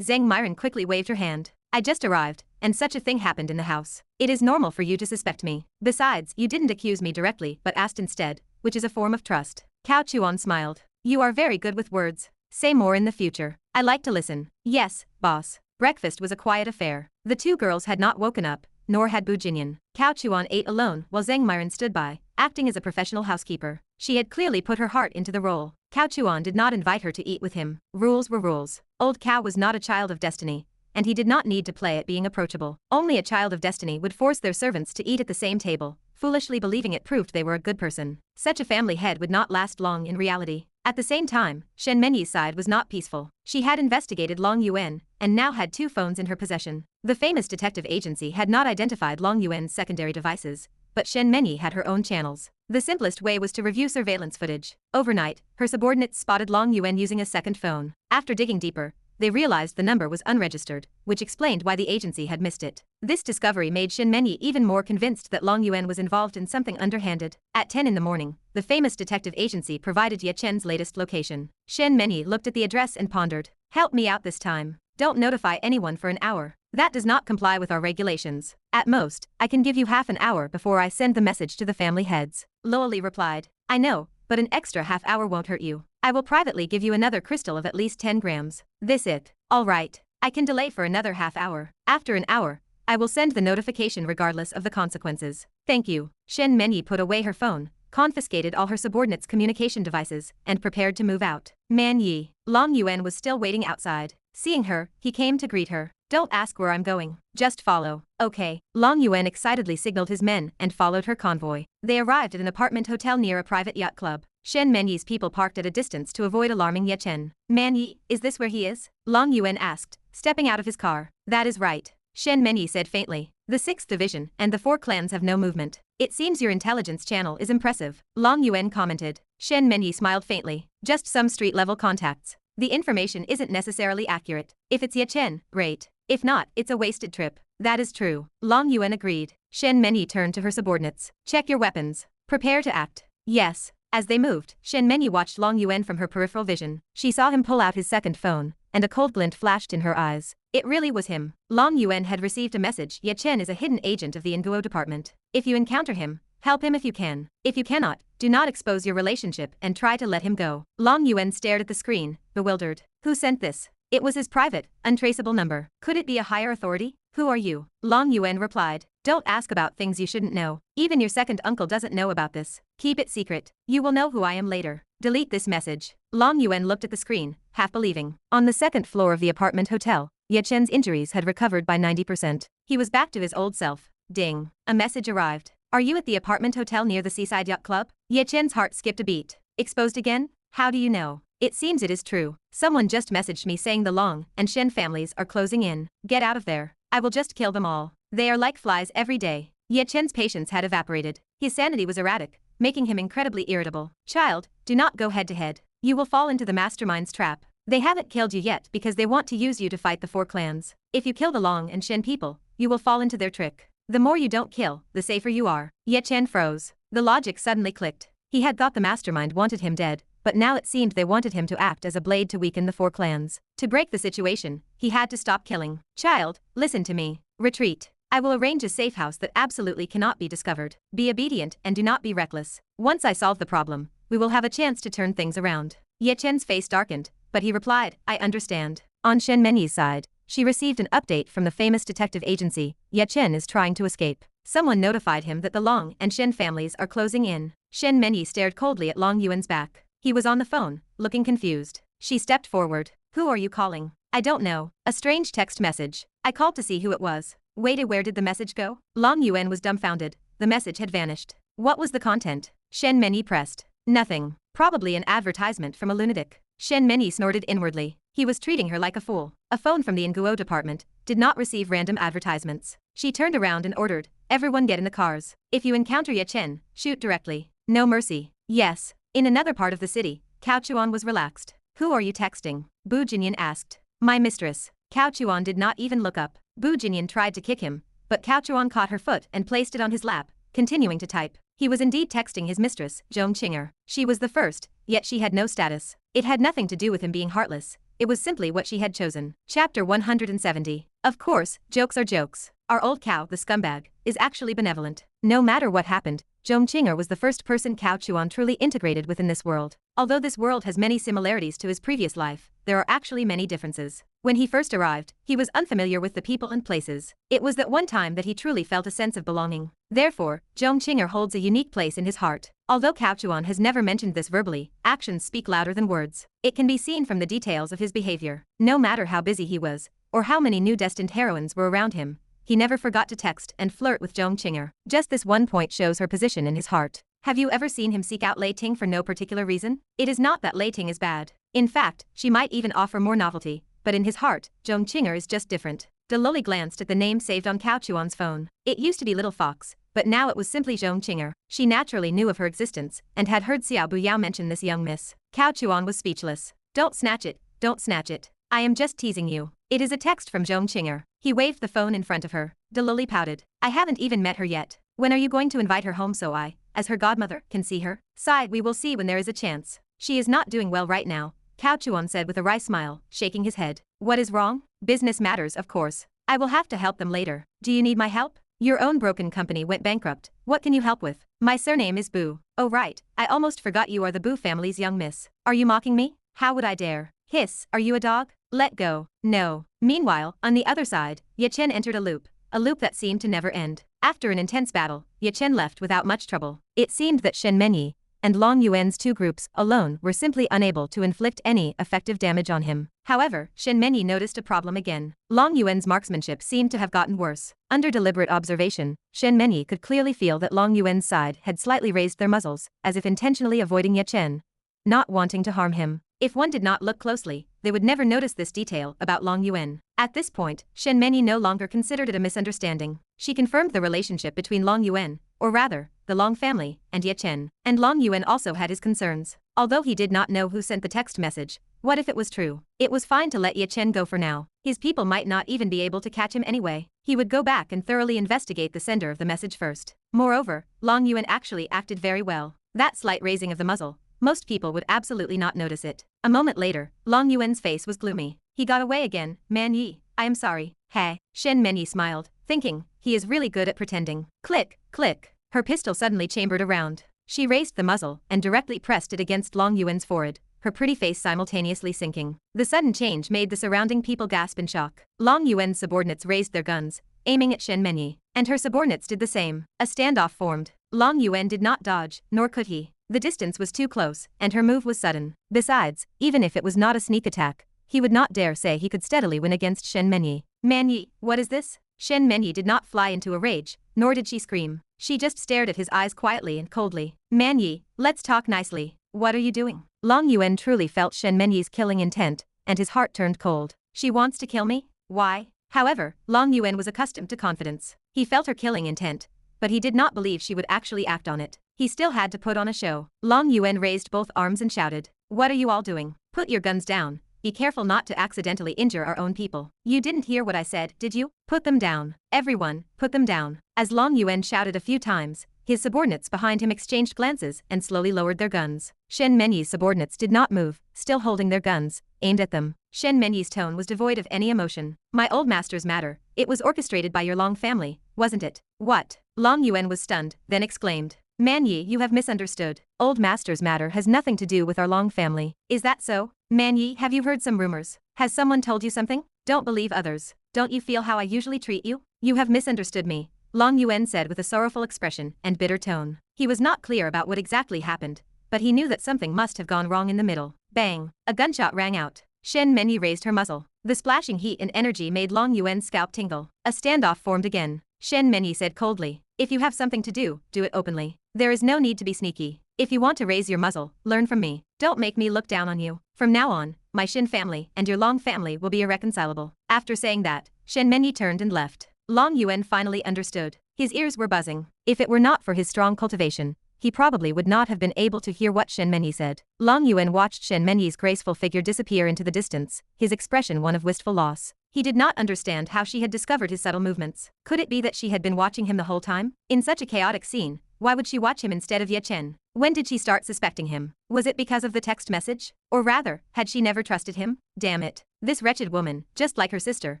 Zheng Myron quickly waved her hand. I just arrived, and such a thing happened in the house. It is normal for you to suspect me. Besides, you didn't accuse me directly but asked instead, which is a form of trust. Cao Chuan smiled. You are very good with words. Say more in the future. I like to listen. Yes, boss. Breakfast was a quiet affair. The two girls had not woken up, nor had Bu Jinyan. Cao Chuan ate alone while Zheng Myron stood by, acting as a professional housekeeper. She had clearly put her heart into the role. Cao Chuan did not invite her to eat with him. Rules were rules. Old Cow was not a child of destiny, and he did not need to play at being approachable. Only a child of destiny would force their servants to eat at the same table, foolishly believing it proved they were a good person. Such a family head would not last long in reality. At the same time, Shen Menyi's side was not peaceful. She had investigated Long Yuan, and now had two phones in her possession. The famous detective agency had not identified Long Yuan's secondary devices, but Shen Menyi had her own channels. The simplest way was to review surveillance footage. Overnight, her subordinates spotted Long Yuan using a second phone. After digging deeper, they realized the number was unregistered, which explained why the agency had missed it. This discovery made Shen Menyi even more convinced that Long Yuan was involved in something underhanded. At 10 in the morning, the famous detective agency provided Ye Chen's latest location. Shen Menyi looked at the address and pondered. Help me out this time. Don't notify anyone for an hour. That does not comply with our regulations. At most, I can give you half an hour before I send the message to the family heads. Luo Li replied. I know, but an extra half hour won't hurt you. I will privately give you another crystal of at least 10 grams. This it. All right. I can delay for another half hour. After an hour, I will send the notification regardless of the consequences. Thank you. Shen Menyi put away her phone, confiscated all her subordinates' communication devices, and prepared to move out. Man Yi. Long Yuan was still waiting outside. Seeing her, he came to greet her. Don't ask where I'm going. Just follow. Okay. Long Yuan excitedly signaled his men and followed her convoy. They arrived at an apartment hotel near a private yacht club. Shen Menyi's people parked at a distance to avoid alarming Ye Chen. "Manyi, is this where he is?" Long Yuan asked, stepping out of his car. "That is right," Shen Menyi said faintly. "The 6th Division and the 4 clans have no movement. It seems your intelligence channel is impressive," Long Yuan commented. Shen Menyi smiled faintly. "Just some street-level contacts. The information isn't necessarily accurate. If it's Ye Chen, great. If not, it's a wasted trip." "That is true," Long Yuan agreed. Shen Menyi turned to her subordinates. "Check your weapons. Prepare to act." "Yes." As they moved, Shen Menyi watched Long Yuan from her peripheral vision. She saw him pull out his second phone, and a cold glint flashed in her eyes. It really was him. Long Yuan had received a message. Ye Chen is a hidden agent of the Nguo department. If you encounter him, help him if you can. If you cannot, do not expose your relationship and try to let him go. Long Yuan stared at the screen, bewildered. Who sent this? It was his private, untraceable number. Could it be a higher authority? Who are you? Long Yuan replied. Don't ask about things you shouldn't know. Even your second uncle doesn't know about this. Keep it secret. You will know who I am later. Delete this message. Long Yuan looked at the screen, half believing. On the second floor of the apartment hotel, Ye Chen's injuries had recovered by 90%. He was back to his old self. Ding. A message arrived. Are you at the apartment hotel near the Seaside Yacht Club? Ye Chen's heart skipped a beat. Exposed again? How do you know? It seems it is true. Someone just messaged me saying the Long and Shen families are closing in. Get out of there. I will just kill them all. They are like flies every day. Ye Chen's patience had evaporated. His sanity was erratic, making him incredibly irritable. Child, do not go head to head. You will fall into the mastermind's trap. They haven't killed you yet because they want to use you to fight the 4 clans. If you kill the Long and Shen people, you will fall into their trick. The more you don't kill, the safer you are. Ye Chen froze. The logic suddenly clicked. He had thought the mastermind wanted him dead, but now it seemed they wanted him to act as a blade to weaken the 4 clans. To break the situation, he had to stop killing. Child, listen to me. Retreat. I will arrange a safe house that absolutely cannot be discovered. Be obedient and do not be reckless. Once I solve the problem, we will have a chance to turn things around. Ye Chen's face darkened, but he replied, I understand. On Shen Menyi's side, she received an update from the famous detective agency. Ye Chen is trying to escape. Someone notified him that the Long and Shen families are closing in. Shen Menyi stared coldly at Long Yuan's back. He was on the phone, looking confused. She stepped forward. Who are you calling? I don't know. A strange text message. I called to see who it was. Wait, where did the message go? Long Yuan was dumbfounded. The message had vanished. What was the content? Shen Menyi pressed. Nothing. Probably an advertisement from a lunatic. Shen Menyi snorted inwardly. He was treating her like a fool. A phone from the Nguo department did not receive random advertisements. She turned around and ordered, everyone get in the cars. If you encounter Ye Chen, shoot directly. No mercy. Yes. In another part of the city, Cao Chuan was relaxed. Who are you texting? Bu Jinyan asked. My mistress. Cao Chuan did not even look up. Bu Jinyan tried to kick him, but Cao Chuan caught her foot and placed it on his lap, continuing to type. He was indeed texting his mistress, Zhong Qinger. She was the first, yet she had no status. It had nothing to do with him being heartless. It was simply what she had chosen. Chapter 170. Of course, jokes are jokes. Our old cow, the scumbag, is actually benevolent. No matter what happened, Zhong Qinger was the first person Cao Chuan truly integrated within this world. Although this world has many similarities to his previous life, there are actually many differences. When he first arrived, he was unfamiliar with the people and places. It was that one time that he truly felt a sense of belonging. Therefore, Zhong Qinger holds a unique place in his heart. Although Cao Chuan has never mentioned this verbally, actions speak louder than words. It can be seen from the details of his behavior. No matter how busy he was, or how many new destined heroines were around him, he never forgot to text and flirt with Zhong Qinger. Just this one point shows her position in his heart. Have you ever seen him seek out Lei Ting for no particular reason? It is not that Lei Ting is bad. In fact, she might even offer more novelty, but in his heart, Zhong Qinger is just different. Luo Li glanced at the name saved on Cao Chuan's phone. It used to be Little Fox, but now it was simply Zhong Qinger. She naturally knew of her existence, and had heard Xiao Buyao mention this young miss. Cao Chuan was speechless. Don't snatch it, don't snatch it. I am just teasing you. It is a text from Zhong Qinger. He waved the phone in front of her. Luo Li pouted. I haven't even met her yet. When are you going to invite her home so I, as her godmother, can see her? Sigh, we will see when there is a chance. She is not doing well right now, Cao Chuan said with a wry smile, shaking his head. What is wrong? Business matters, of course. I will have to help them later. Do you need my help? Your own broken company went bankrupt. What can you help with? My surname is Bu. Oh right, I almost forgot you are the Bu family's young miss. Are you mocking me? How would I dare? Hiss, are you a dog? Let go. No. Meanwhile, on the other side, Ye Chen entered a loop that seemed to never end. After an intense battle, Ye Chen left without much trouble. It seemed that Shen Menyi and Long Yuan's two groups alone were simply unable to inflict any effective damage on him. However, Shen Menyi noticed a problem again. Long Yuan's marksmanship seemed to have gotten worse. Under deliberate observation, Shen Menyi could clearly feel that Long Yuan's side had slightly raised their muzzles, as if intentionally avoiding Ye Chen, not wanting to harm him. If one did not look closely, they would never notice this detail about Long Yuan. At this point, Shen Menyi no longer considered it a misunderstanding. She confirmed the relationship between Long Yuan, or rather, the Long family, and Ye Chen. And Long Yuan also had his concerns. Although he did not know who sent the text message, what if it was true? It was fine to let Ye Chen go for now. His people might not even be able to catch him anyway. He would go back and thoroughly investigate the sender of the message first. Moreover, Long Yuan actually acted very well. That slight raising of the muzzle, most people would absolutely not notice it. A moment later, Long Yuan's face was gloomy. He got away again. Man Yi, I am sorry. Hey. Shen Menyi smiled, thinking, he is really good at pretending. Click, click. Her pistol suddenly chambered around. She raised the muzzle and directly pressed it against Long Yuan's forehead, her pretty face simultaneously sinking. The sudden change made the surrounding people gasp in shock. Long Yuan's subordinates raised their guns, aiming at Shen Menyi, and her subordinates did the same. A standoff formed. Long Yuan did not dodge, nor could he. The distance was too close, and her move was sudden. Besides, even if it was not a sneak attack, he would not dare say he could steadily win against Shen Menyi. Man Yi, what is this? Shen Menyi did not fly into a rage, nor did she scream. She just stared at his eyes quietly and coldly. Man Yi, let's talk nicely. What are you doing? Long Yuan truly felt Shen Menyi's killing intent, and his heart turned cold. She wants to kill me? Why? However, Long Yuan was accustomed to confidence. He felt her killing intent, but he did not believe she would actually act on it. He still had to put on a show. Long Yuan raised both arms and shouted, "What are you all doing? Put your guns down. Be careful not to accidentally injure our own people. You didn't hear what I said, did you? Put them down. Everyone, put them down." As Long Yuan shouted a few times, his subordinates behind him exchanged glances and slowly lowered their guns. Shen Menyi's subordinates did not move, still holding their guns, aimed at them. Shen Menyi's tone was devoid of any emotion. "My old master's matter, it was orchestrated by your Long family, wasn't it?" "What?" Long Yuan was stunned, then exclaimed, "Man Yi, you have misunderstood. Old master's matter has nothing to do with our Long family." "Is that so? Man Yi, have you heard some rumors? Has someone told you something? Don't believe others. Don't you feel how I usually treat you? You have misunderstood me," Long Yuan said with a sorrowful expression and bitter tone. He was not clear about what exactly happened, but he knew that something must have gone wrong in the middle. Bang! A gunshot rang out. Shen Menyi raised her muzzle. The splashing heat and energy made Long Yuan's scalp tingle. A standoff formed again. Shen Menyi said coldly, "If you have something to do it openly. There is no need to be sneaky. If you want to raise your muzzle, learn from me. Don't make me look down on you. From now on, my Shen family and your Long family will be irreconcilable." After saying that, Shen Menyi turned and left. Long Yuan finally understood. His ears were buzzing. If it were not for his strong cultivation, he probably would not have been able to hear what Shen Menyi said. Long Yuan watched Shen Menyi's graceful figure disappear into the distance, his expression one of wistful loss. He did not understand how she had discovered his subtle movements. Could it be that she had been watching him the whole time? In such a chaotic scene, why would she watch him instead of Ye Chen? When did she start suspecting him? Was it because of the text message? Or rather, had she never trusted him? Damn it. This wretched woman, just like her sister,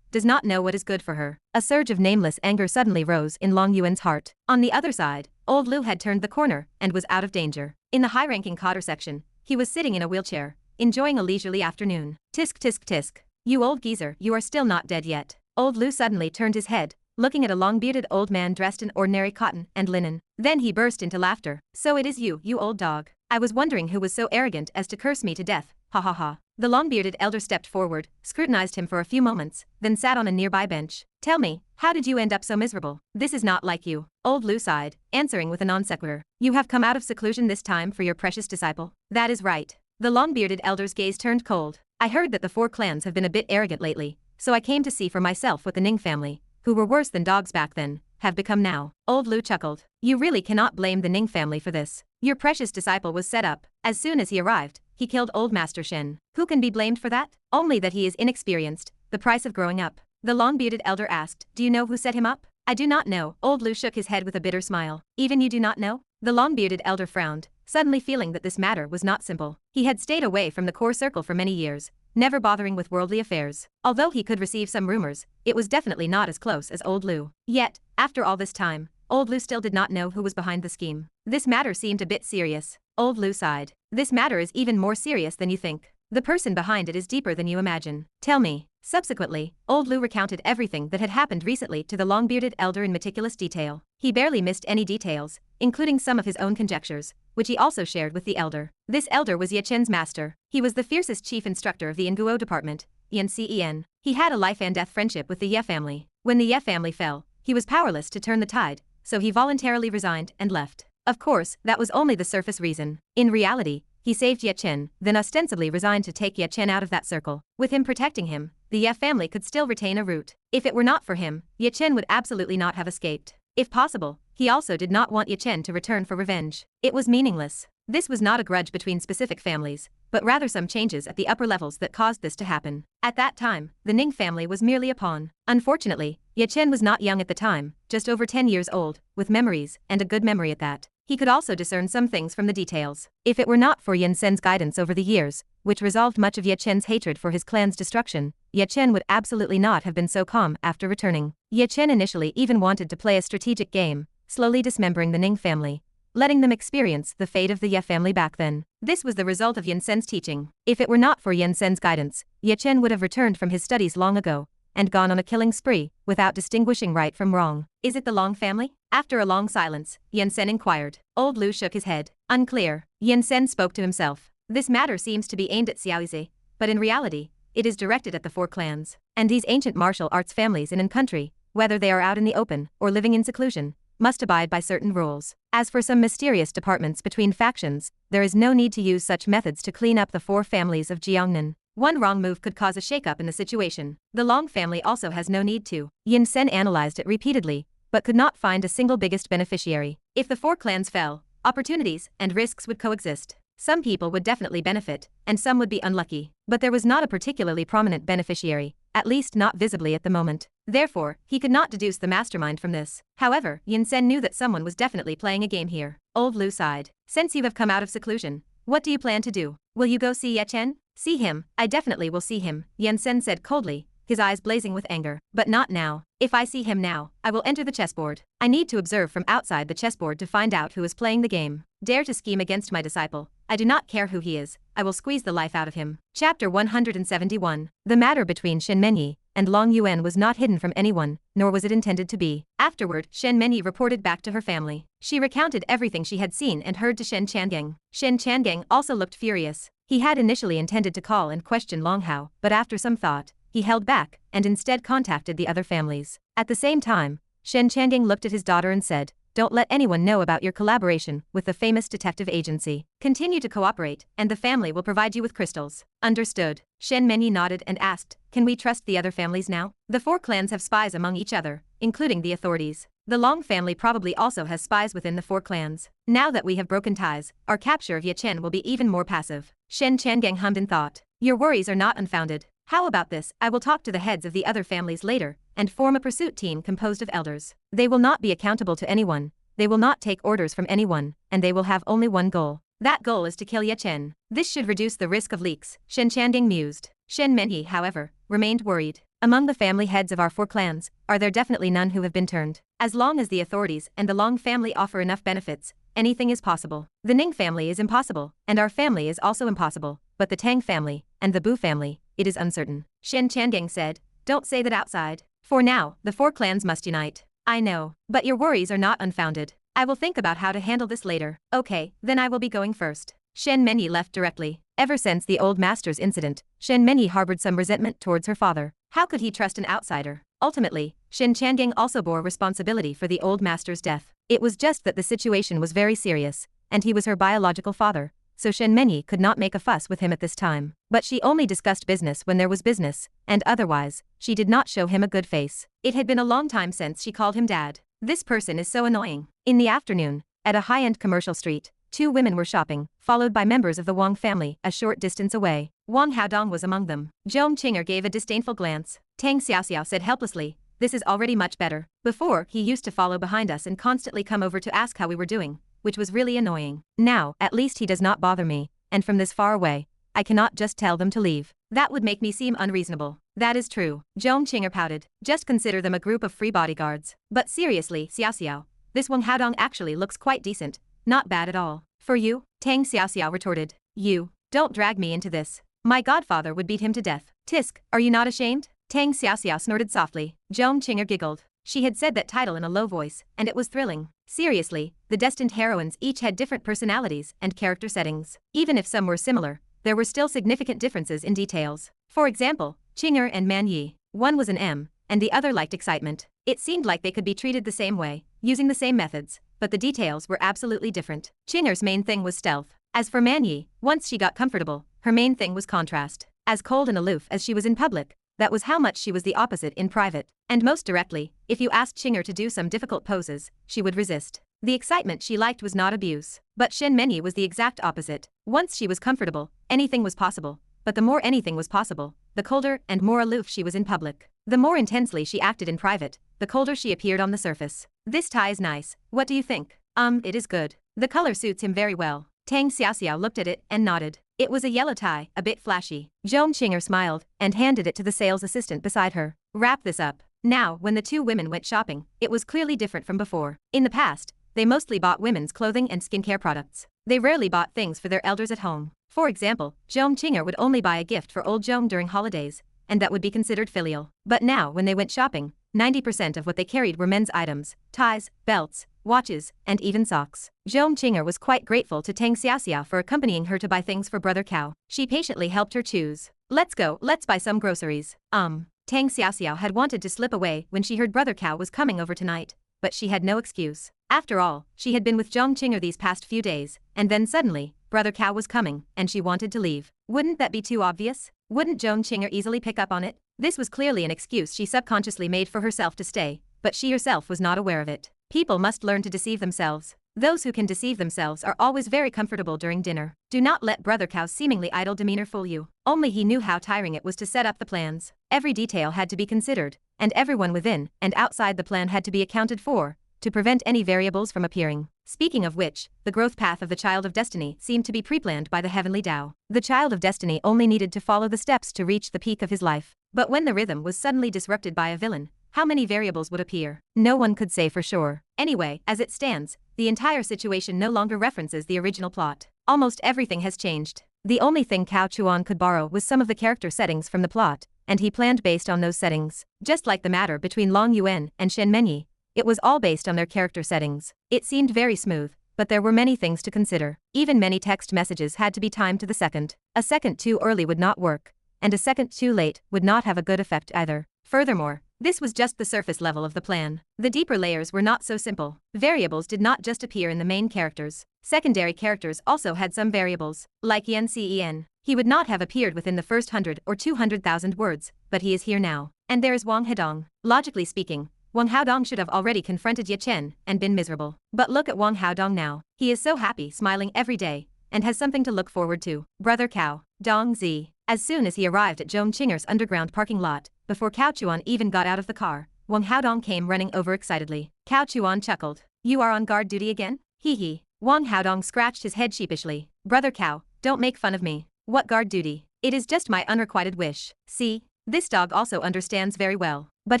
does not know what is good for her. A surge of nameless anger suddenly rose in Long Yuan's heart. On the other side, old Lu had turned the corner and was out of danger. In the high-ranking cotter section, he was sitting in a wheelchair, enjoying a leisurely afternoon. Tisk tisk tisk. "You old geezer, you are still not dead yet." Old Lu suddenly turned his head, looking at a long-bearded old man dressed in ordinary cotton and linen. Then he burst into laughter. "So it is you, you old dog. I was wondering who was so arrogant as to curse me to death. Ha ha ha." The long-bearded elder stepped forward, scrutinized him for a few moments, then sat on a nearby bench. "Tell me, how did you end up so miserable? This is not like you." Old Lu sighed, answering with a non sequitur. "You have come out of seclusion this time for your precious disciple?" "That is right." The long-bearded elder's gaze turned cold. "I heard that the 4 clans have been a bit arrogant lately, so I came to see for myself what the Ning family, who were worse than dogs back then, have become now." Old Lu chuckled. "You really cannot blame the Ning family for this. Your precious disciple was set up. As soon as he arrived, he killed old Master Shen. Who can be blamed for that? Only that he is inexperienced, the price of growing up." The long-bearded elder asked, "Do you know who set him up?" "I do not know." Old Lu shook his head with a bitter smile. "Even you do not know?" The long-bearded elder frowned, suddenly feeling that this matter was not simple. He had stayed away from the core circle for many years, never bothering with worldly affairs. Although he could receive some rumors, it was definitely not as close as old Lu. Yet, after all this time, old Lu still did not know who was behind the scheme. This matter seemed a bit serious. Old Lu sighed. "This matter is even more serious than you think. The person behind it is deeper than you imagine. Tell me." Subsequently, old Lu recounted everything that had happened recently to the long-bearded elder in meticulous detail. He barely missed any details, including some of his own conjectures, which he also shared with the elder. This elder was Ye Chen's master. He was the fiercest chief instructor of the Nguo department, Yen. He had a life and death friendship with the Ye family. When the Ye family fell, he was powerless to turn the tide, so he voluntarily resigned and left. Of course, that was only the surface reason. In reality, he saved Ye Chen, then ostensibly resigned to take Ye Chen out of that circle. With him protecting him, the Ye family could still retain a root. If it were not for him, Ye Chen would absolutely not have escaped. If possible, he also did not want Ye Chen to return for revenge. It was meaningless. This was not a grudge between specific families, but rather some changes at the upper levels that caused this to happen. At that time, the Ning family was merely a pawn. Unfortunately, Ye Chen was not young at the time, just over 10 years old, with memories, and a good memory at that. He could also discern some things from the details. If it were not for Yen Sen's guidance over the years, which resolved much of Ye Chen's hatred for his clan's destruction, Ye Chen would absolutely not have been so calm after returning. Ye Chen initially even wanted to play a strategic game, slowly dismembering the Ning family, letting them experience the fate of the Ye family back then. This was the result of Yen Sen's teaching. If it were not for Yen Sen's guidance, Ye Chen would have returned from his studies long ago, and gone on a killing spree, without distinguishing right from wrong. Is it the Long family? After a long silence, Yen Sen inquired. Old Lu shook his head. Unclear. Yen Sen spoke to himself. This matter seems to be aimed at Xiaozi, but in reality, it is directed at the 4 clans. And these ancient martial arts families in an country, whether they are out in the open or living in seclusion, must abide by certain rules. As for some mysterious departments between factions, there is no need to use such methods to clean up the 4 families of Jiangnan. One wrong move could cause a shakeup in the situation. The Long family also has no need to. Yin Sen analyzed it repeatedly, but could not find a single biggest beneficiary. If the 4 clans fell, opportunities and risks would coexist. Some people would definitely benefit, and some would be unlucky. But there was not a particularly prominent beneficiary, at least not visibly at the moment. Therefore, he could not deduce the mastermind from this. However, Yin Sen knew that someone was definitely playing a game here. Old Lu sighed. Since you have come out of seclusion, what do you plan to do? Will you go see Ye Chen? See him, I definitely will see him, Yen Sen said coldly, his eyes blazing with anger. But not now. If I see him now, I will enter the chessboard. I need to observe from outside the chessboard to find out who is playing the game. Dare to scheme against my disciple. I do not care who he is, I will squeeze the life out of him. Chapter 171. The matter between Shen Menyi and Long Yuan was not hidden from anyone, nor was it intended to be. Afterward, Shen Menyi reported back to her family. She recounted everything she had seen and heard to Shen Changeng. Shen Changeng also looked furious. He had initially intended to call and question Long Hao, but after some thought, he held back and instead contacted the other families. At the same time, Shen Changeng looked at his daughter and said, "Don't let anyone know about your collaboration with the famous detective agency. Continue to cooperate, and the family will provide you with crystals." Understood. Shen Menyi nodded and asked, "Can we trust the other families now? The 4 clans have spies among each other, including the authorities. The Long family probably also has spies within the 4 clans. Now that we have broken ties, our capture of Ye Chen will be even more passive." Shen Changeng hummed in thought. "Your worries are not unfounded. How about this? I will talk to the heads of the other families later, and form a pursuit team composed of elders. They will not be accountable to anyone, they will not take orders from anyone, and they will have only one goal. That goal is to kill Ye Chen. This should reduce the risk of leaks," Shen Changeng mused. Shen Menyi, however, remained worried. "Among the family heads of our 4 clans, are there definitely none who have been turned? As long as the authorities and the Long family offer enough benefits, anything is possible. The Ning family is impossible, and our family is also impossible, but the Tang family, and the Bu family, it is uncertain." Shen Changeng said, "Don't say that outside. For now, the 4 clans must unite." "I know, but your worries are not unfounded. I will think about how to handle this later." "Okay, then I will be going first." Shen Menyi left directly. Ever since the old master's incident, Shen Menyi harbored some resentment towards her father. How could he trust an outsider? Ultimately, Shen Changeng also bore responsibility for the old master's death. It was just that the situation was very serious, and he was her biological father, so Shen Menyi could not make a fuss with him at this time. But she only discussed business when there was business, and otherwise, she did not show him a good face. It had been a long time since she called him dad. This person is so annoying. In the afternoon, at a high-end commercial street, 2 women were shopping, followed by members of the Wang family a short distance away. Wang Haodong was among them. Zhong Qinger gave a disdainful glance. Tang Xiaoxiao said helplessly, "This is already much better. Before, he used to follow behind us and constantly come over to ask how we were doing, which was really annoying. Now, at least he does not bother me, and from this far away, I cannot just tell them to leave. That would make me seem unreasonable." "That is true." Zhong Qinger pouted. "Just consider them a group of free bodyguards. But seriously, Xiaoxiao, this Wang Haodong actually looks quite decent. Not bad at all." "For you?" Tang Xiaoxiao retorted. "You, don't drag me into this. My godfather would beat him to death." "Tisk, are you not ashamed?" Tang Xiaoxiao snorted softly. Zhong Qinger giggled. She had said that title in a low voice, and it was thrilling. Seriously, the destined heroines each had different personalities and character settings. Even if some were similar, there were still significant differences in details. For example, Qing'er and Man Yi. One was an M, and the other liked excitement. It seemed like they could be treated the same way, using the same methods, but the details were absolutely different. Qing'er's main thing was stealth. As for Man Yi, once she got comfortable, her main thing was contrast. As cold and aloof as she was in public, that was how much she was the opposite in private. And most directly, if you asked Qing'er to do some difficult poses, she would resist. The excitement she liked was not abuse. But Shen Mengyi was the exact opposite. Once she was comfortable, anything was possible. But the more anything was possible, the colder and more aloof she was in public. The more intensely she acted in private, the colder she appeared on the surface. This tie is nice. What do you think? It is good. The color suits him very well. Tang Xiaoxiao looked at it and nodded. It was a yellow tie, a bit flashy. Zhong Qing'er smiled and handed it to the sales assistant beside her. Wrap this up. Now, when the two women went shopping, it was clearly different from before. In the past, they mostly bought women's clothing and skincare products. They rarely bought things for their elders at home. For example, Zhong Qing'er would only buy a gift for old Zhong during holidays, and that would be considered filial. But now, when they went shopping, 90% of what they carried were men's items, ties, belts, watches, and even socks. Zhong Qing'er was quite grateful to Tang Xiaoxiao for accompanying her to buy things for Brother Cao. She patiently helped her choose. Let's go, let's buy some groceries. Tang Xiaoxiao had wanted to slip away when she heard Brother Cao was coming over tonight, but she had no excuse. After all, she had been with Zhong Qing'er these past few days, and then suddenly, Brother Cao was coming, and she wanted to leave. Wouldn't that be too obvious? Wouldn't Zhong Qing'er easily pick up on it? This was clearly an excuse she subconsciously made for herself to stay, but she herself was not aware of it. People must learn to deceive themselves. Those who can deceive themselves are always very comfortable during dinner. Do not let Brother Cao's seemingly idle demeanor fool you. Only he knew how tiring it was to set up the plans. Every detail had to be considered, and everyone within and outside the plan had to be accounted for, to prevent any variables from appearing. Speaking of which, the growth path of the Child of Destiny seemed to be pre-planned by the Heavenly Tao. The Child of Destiny only needed to follow the steps to reach the peak of his life. But when the rhythm was suddenly disrupted by a villain, how many variables would appear? No one could say for sure. Anyway, as it stands, the entire situation no longer references the original plot. Almost everything has changed. The only thing Cao Chuan could borrow was some of the character settings from the plot, and he planned based on those settings. Just like the matter between Long Yuan and Shen Mengyi, it was all based on their character settings. It seemed very smooth, but there were many things to consider. Even many text messages had to be timed to the second. A second too early would not work, and a second too late would not have a good effect either. Furthermore, this was just the surface level of the plan. The deeper layers were not so simple. Variables did not just appear in the main characters. Secondary characters also had some variables, like Yen Cen. He would not have appeared within the first 100 or 200,000 words, but he is here now. And there is Wang Hedong. Logically speaking, Wang Haodong should have already confronted Ye Chen and been miserable. But look at Wang Haodong now. He is so happy, smiling every day, and has something to look forward to. Brother Cao, Dong Zi. As soon as he arrived at Zhong Qing'er's underground parking lot, before Cao Chuan even got out of the car, Wang Haodong came running over excitedly. Cao Chuan chuckled. You are on guard duty again? Hee hee. Wang Haodong scratched his head sheepishly. Brother Cao, don't make fun of me. What guard duty? It is just my unrequited wish. See? This dog also understands very well. But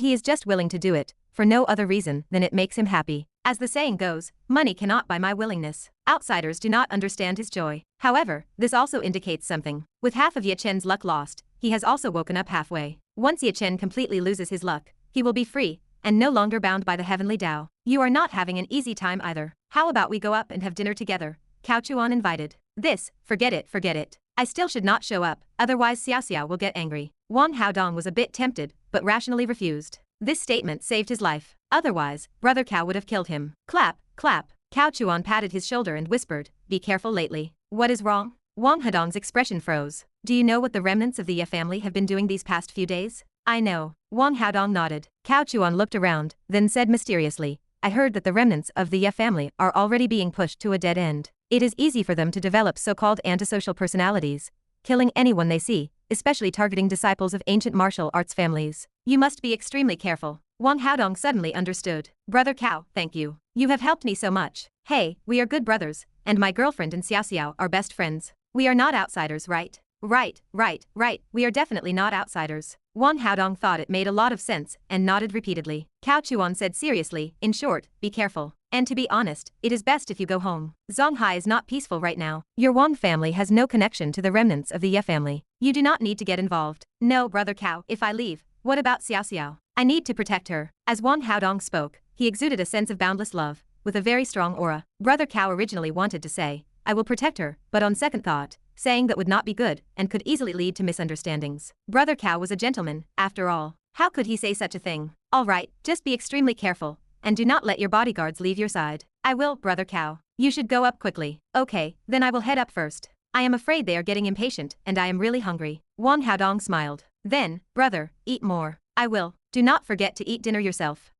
he is just willing to do it, for no other reason than it makes him happy. As the saying goes, money cannot buy my willingness. Outsiders do not understand his joy. However, this also indicates something. With half of Ye Chen's luck lost, he has also woken up halfway. Once Ye Chen completely loses his luck, he will be free, and no longer bound by the Heavenly Tao. You are not having an easy time either. How about we go up and have dinner together? Cao Chuan invited. This, forget it, forget it. I still should not show up, otherwise Xiao Xiao will get angry. Wang Haodong was a bit tempted, but rationally refused. This statement saved his life. Otherwise, Brother Cao would have killed him. Clap, clap. Cao Chuan patted his shoulder and whispered, be careful lately. What is wrong? Wang Hedong's expression froze. Do you know what the remnants of the Ye family have been doing these past few days? I know. Wang Haodong nodded. Cao Chuan looked around, then said mysteriously, I heard that the remnants of the Ye family are already being pushed to a dead end. It is easy for them to develop so-called antisocial personalities, killing anyone they see, especially targeting disciples of ancient martial arts families. You must be extremely careful. Wang Haodong suddenly understood. Brother Cao, thank you. You have helped me so much. Hey, we are good brothers, and my girlfriend and Xiao Xiao are best friends. We are not outsiders, right? Right. We are definitely not outsiders. Wang Haodong thought it made a lot of sense and nodded repeatedly. Cao Chuan said seriously, in short, be careful. And to be honest, it is best if you go home. Zonghai is not peaceful right now. Your Wang family has no connection to the remnants of the Ye family. You do not need to get involved. No, Brother Cao, if I leave, what about Xiao Xiao? I need to protect her. As Wang Haodong spoke, he exuded a sense of boundless love, with a very strong aura. Brother Cao originally wanted to say, I will protect her, but on second thought, saying that would not be good and could easily lead to misunderstandings. Brother Cao was a gentleman, after all. How could he say such a thing? All right, just be extremely careful, and do not let your bodyguards leave your side. I will, Brother Cao. You should go up quickly. Okay, then I will head up first. I am afraid they are getting impatient and I am really hungry. Wang Haodong smiled. Then, brother, eat more. I will. Do not forget to eat dinner yourself.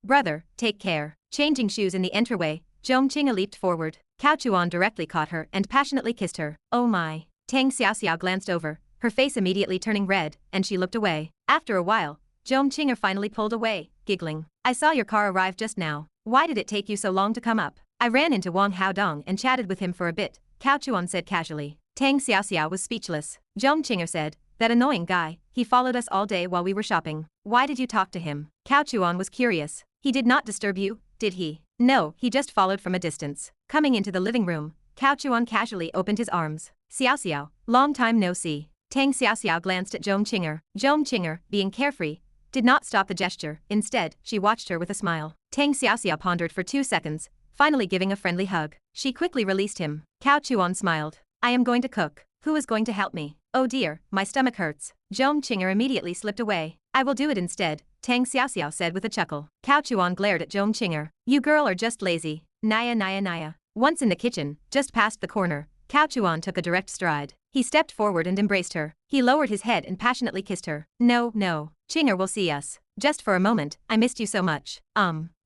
Brother, take care. Changing shoes in the entryway, Zhong Qinga leaped forward. Cao Chuan directly caught her and passionately kissed her. Oh my. Tang Xiaoxiao glanced over, her face immediately turning red, and she looked away. After a while, Zhong Qinga finally pulled away, giggling. I saw your car arrive just now. Why did it take you so long to come up? I ran into Wang Haodong and chatted with him for a bit, Cao Chuan said casually. Tang Xiaoxiao was speechless. Zhong Qinga said, that annoying guy, he followed us all day while we were shopping. Why did you talk to him? Cao Chuan was curious. He did not disturb you, did he? No, he just followed from a distance. Coming into the living room, Cao Chuan casually opened his arms. Xiaoxiao, long time no see. Tang Xiaoxiao glanced at Zhong Qinga. Zhong Qinga, being carefree, did not stop the gesture. Instead, she watched her with a smile. Tang Xiaoxiao pondered for 2 seconds, finally giving a friendly hug. She quickly released him. Cao Chuan smiled. I am going to cook. Who is going to help me? Oh dear, my stomach hurts. Zhong Qinga immediately slipped away. I will do it instead, Tang Xiaoxiao said with a chuckle. Cao Chuan glared at Zhong Qinga. You girl are just lazy. Naya naya naya. Once in the kitchen, just past the corner, Cao Chuan took a direct stride. He stepped forward and embraced her. He lowered his head and passionately kissed her. No, no. Qinga will see us. Just for a moment, I missed you so much.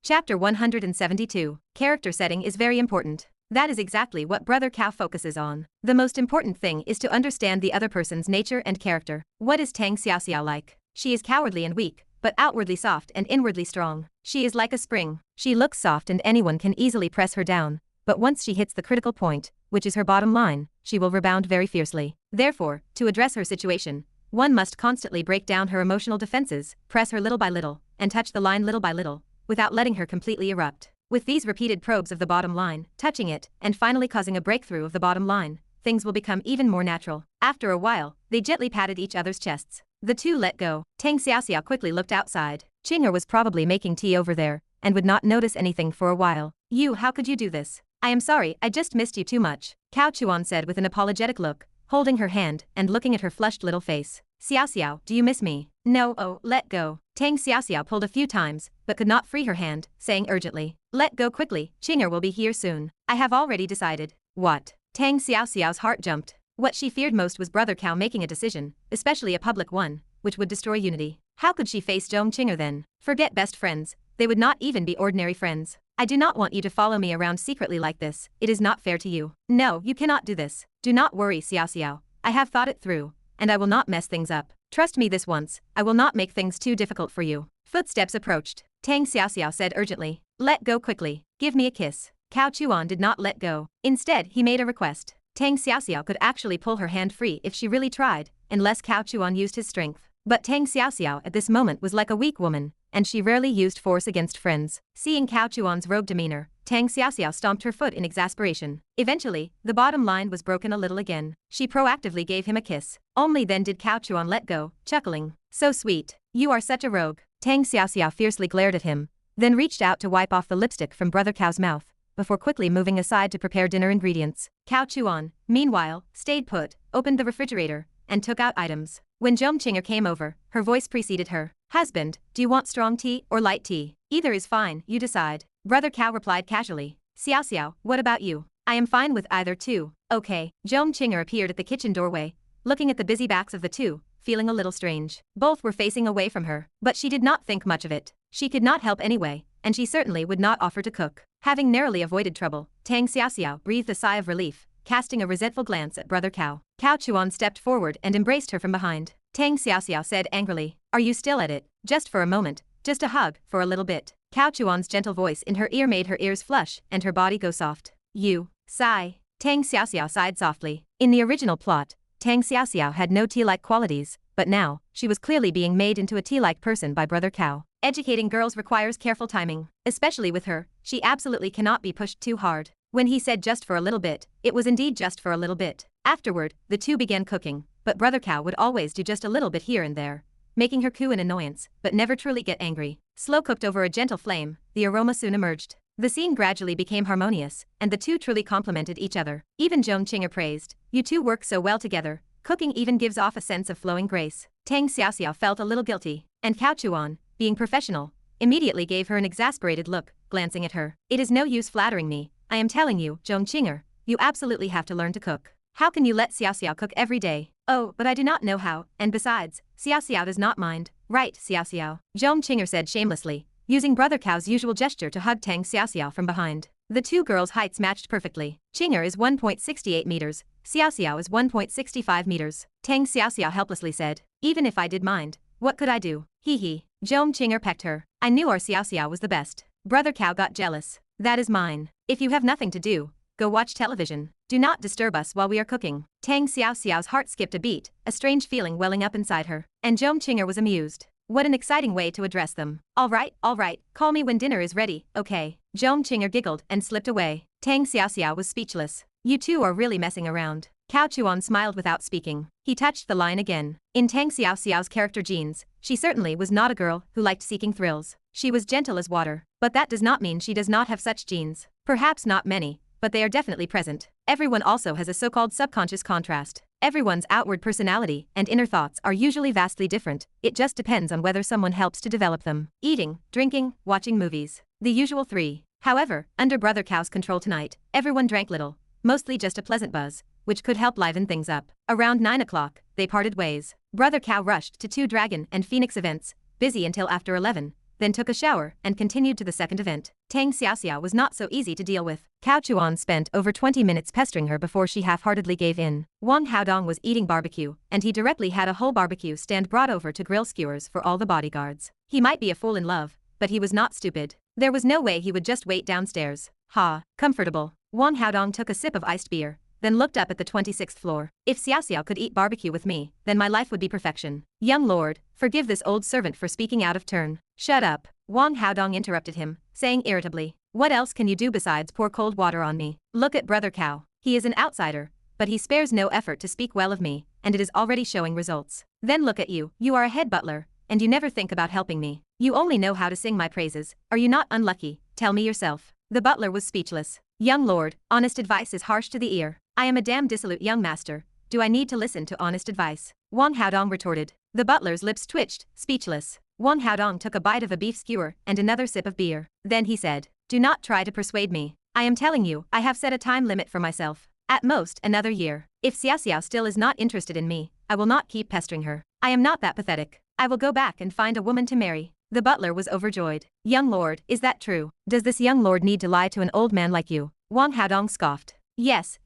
Chapter 172. Character setting is very important. That is exactly what Brother Cao focuses on. The most important thing is to understand the other person's nature and character. What is Tang Xiaoxiao like? She is cowardly and weak, but outwardly soft and inwardly strong. She is like a spring. She looks soft and anyone can easily press her down, but once she hits the critical point, which is her bottom line, she will rebound very fiercely. Therefore, to address her situation, one must constantly break down her emotional defenses, press her little by little, and touch the line little by little, without letting her completely erupt. With these repeated probes of the bottom line, touching it, and finally causing a breakthrough of the bottom line, things will become even more natural. After a while, they gently patted each other's chests. The two let go. Tang Xiaoxiao quickly looked outside. Qing'er was probably making tea over there, and would not notice anything for a while. You, how could you do this? I am sorry, I just missed you too much, Cao Chuan said with an apologetic look, holding her hand and looking at her flushed little face. Xiaoxiao, do you miss me? No, oh, let go. Tang Xiaoxiao pulled a few times, but could not free her hand, saying urgently, let go quickly, Qing'er will be here soon. I have already decided. What? Tang Xiaoxiao's heart jumped. What she feared most was Brother Cao making a decision, especially a public one, which would destroy unity. How could she face Zhong Qing'er then? Forget best friends, they would not even be ordinary friends. I do not want you to follow me around secretly like this, it is not fair to you. No, you cannot do this. Do not worry, Xiaoxiao. I have thought it through, and I will not mess things up. Trust me this once, I will not make things too difficult for you. Footsteps approached. Tang Xiaoxiao said urgently, let go quickly, give me a kiss. Cao Chuan did not let go. Instead, he made a request. Tang Xiaoxiao could actually pull her hand free if she really tried, unless Cao Chuan used his strength. But Tang Xiaoxiao at this moment was like a weak woman, and she rarely used force against friends. Seeing Cao Chuan's rogue demeanor, Tang Xiaoxiao stomped her foot in exasperation. Eventually, the bottom line was broken a little again. She proactively gave him a kiss. Only then did Cao Chuan let go, chuckling. So sweet. You are such a rogue. Tang Xiaoxiao fiercely glared at him, then reached out to wipe off the lipstick from Brother Cao's mouth, before quickly moving aside to prepare dinner ingredients. Cao Chuan, meanwhile, stayed put, opened the refrigerator, and took out items. When Zhong Qing'er came over, her voice preceded her. Husband, do you want strong tea or light tea? Either is fine, you decide. Brother Cao replied casually. Xiaoxiao, what about you? I am fine with either too. Okay. Zhong Qing'er appeared at the kitchen doorway, looking at the busy backs of the two, feeling a little strange. Both were facing away from her, but she did not think much of it. She could not help anyway, and she certainly would not offer to cook. Having narrowly avoided trouble, Tang Xiaoxiao breathed a sigh of relief, casting a resentful glance at Brother Cao. Cao Chuan stepped forward and embraced her from behind. Tang Xiaoxiao said angrily, are you still at it? Just for a moment, just a hug, for a little bit. Cao Chuan's gentle voice in her ear made her ears flush and her body go soft. You, sigh. Tang Xiaoxiao sighed softly. In the original plot, Tang Xiaoxiao had no tea-like qualities, but now, she was clearly being made into a tea-like person by Brother Cao. Educating girls requires careful timing. Especially with her, she absolutely cannot be pushed too hard. When he said just for a little bit, it was indeed just for a little bit. Afterward, the two began cooking, but Brother Cao would always do just a little bit here and there, making her coo in annoyance, but never truly get angry. Slow cooked over a gentle flame, the aroma soon emerged. The scene gradually became harmonious, and the two truly complemented each other. Even Zhong Qing'er praised, "You two work so well together, cooking even gives off a sense of flowing grace." Tang Xiaoxiao felt a little guilty, and Cao Chuan, being professional, immediately gave her an exasperated look, glancing at her. "It is no use flattering me, I am telling you, Zhong Qing'er, you absolutely have to learn to cook. How can you let Xiaoxiao cook every day?" "Oh, but I do not know how, and besides, Xiaoxiao does not mind." "Right, Xiaoxiao," Zhong Qing'er said shamelessly, using Brother Cao's usual gesture to hug Tang Xiaoxiao from behind. The two girls' heights matched perfectly. Qing'er is 1.68 meters, Xiaoxiao is 1.65 meters. Tang Xiaoxiao helplessly said, "Even if I did mind, what could I do?" Hee hee. Zhong Qing'er pecked her. "I knew our Xiaoxiao was the best." Brother Cao got jealous. "That is mine. If you have nothing to do, go watch television. Do not disturb us while we are cooking." Tang Xiaoxiao's heart skipped a beat, a strange feeling welling up inside her. And Zhong Qing'er was amused. What an exciting way to address them. All right, call me when dinner is ready, okay?" Zhong Qing'er giggled and slipped away. Tang Xiaoxiao was speechless. "You two are really messing around." Cao Chuan smiled without speaking. He touched the line again. In Tang Xiaoxiao's character genes, she certainly was not a girl who liked seeking thrills. She was gentle as water, but that does not mean she does not have such genes. Perhaps not many, but they are definitely present. Everyone also has a so-called subconscious contrast. Everyone's outward personality and inner thoughts are usually vastly different, it just depends on whether someone helps to develop them. Eating, drinking, watching movies. The usual three. However, under Brother Cao's control tonight, everyone drank little, mostly just a pleasant buzz, which could help liven things up. Around 9 o'clock, they parted ways. Brother Cao rushed to 2 Dragon and Phoenix events, busy until after 11, then took a shower and continued to the second event. Tang Xiaoxiao was not so easy to deal with. Cao Chuan spent over 20 minutes pestering her before she half-heartedly gave in. Wang Haodong was eating barbecue, and he directly had a whole barbecue stand brought over to grill skewers for all the bodyguards. He might be a fool in love, but he was not stupid. There was no way he would just wait downstairs. Ha, comfortable. Wang Haodong took a sip of iced beer, then looked up at the 26th floor. "If Xiaoxiao could eat barbecue with me, then my life would be perfection." "Young lord, forgive this old servant for speaking out of turn." "Shut up," Wang Haodong interrupted him, saying irritably. "What else can you do besides pour cold water on me? Look at Brother Cao. He is an outsider, but he spares no effort to speak well of me, and it is already showing results. Then look at you. You are a head butler, and you never think about helping me. You only know how to sing my praises. Are you not unlucky? Tell me yourself." The butler was speechless. "Young lord, honest advice is harsh to the ear. I am a damn dissolute young master. Do I need to listen to honest advice?" Wang Haodong retorted. The butler's lips twitched, speechless. Wang Haodong took a bite of a beef skewer and another sip of beer. Then he said, "Do not try to persuade me. I am telling you, I have set a time limit for myself. At most, another year. If Xiaoxiao still is not interested in me, I will not keep pestering her. I am not that pathetic. I will go back and find a woman to marry." The butler was overjoyed. "Young lord, is that true? Does this young lord need to lie to an old man like you?" Wang Haodong scoffed. Yes,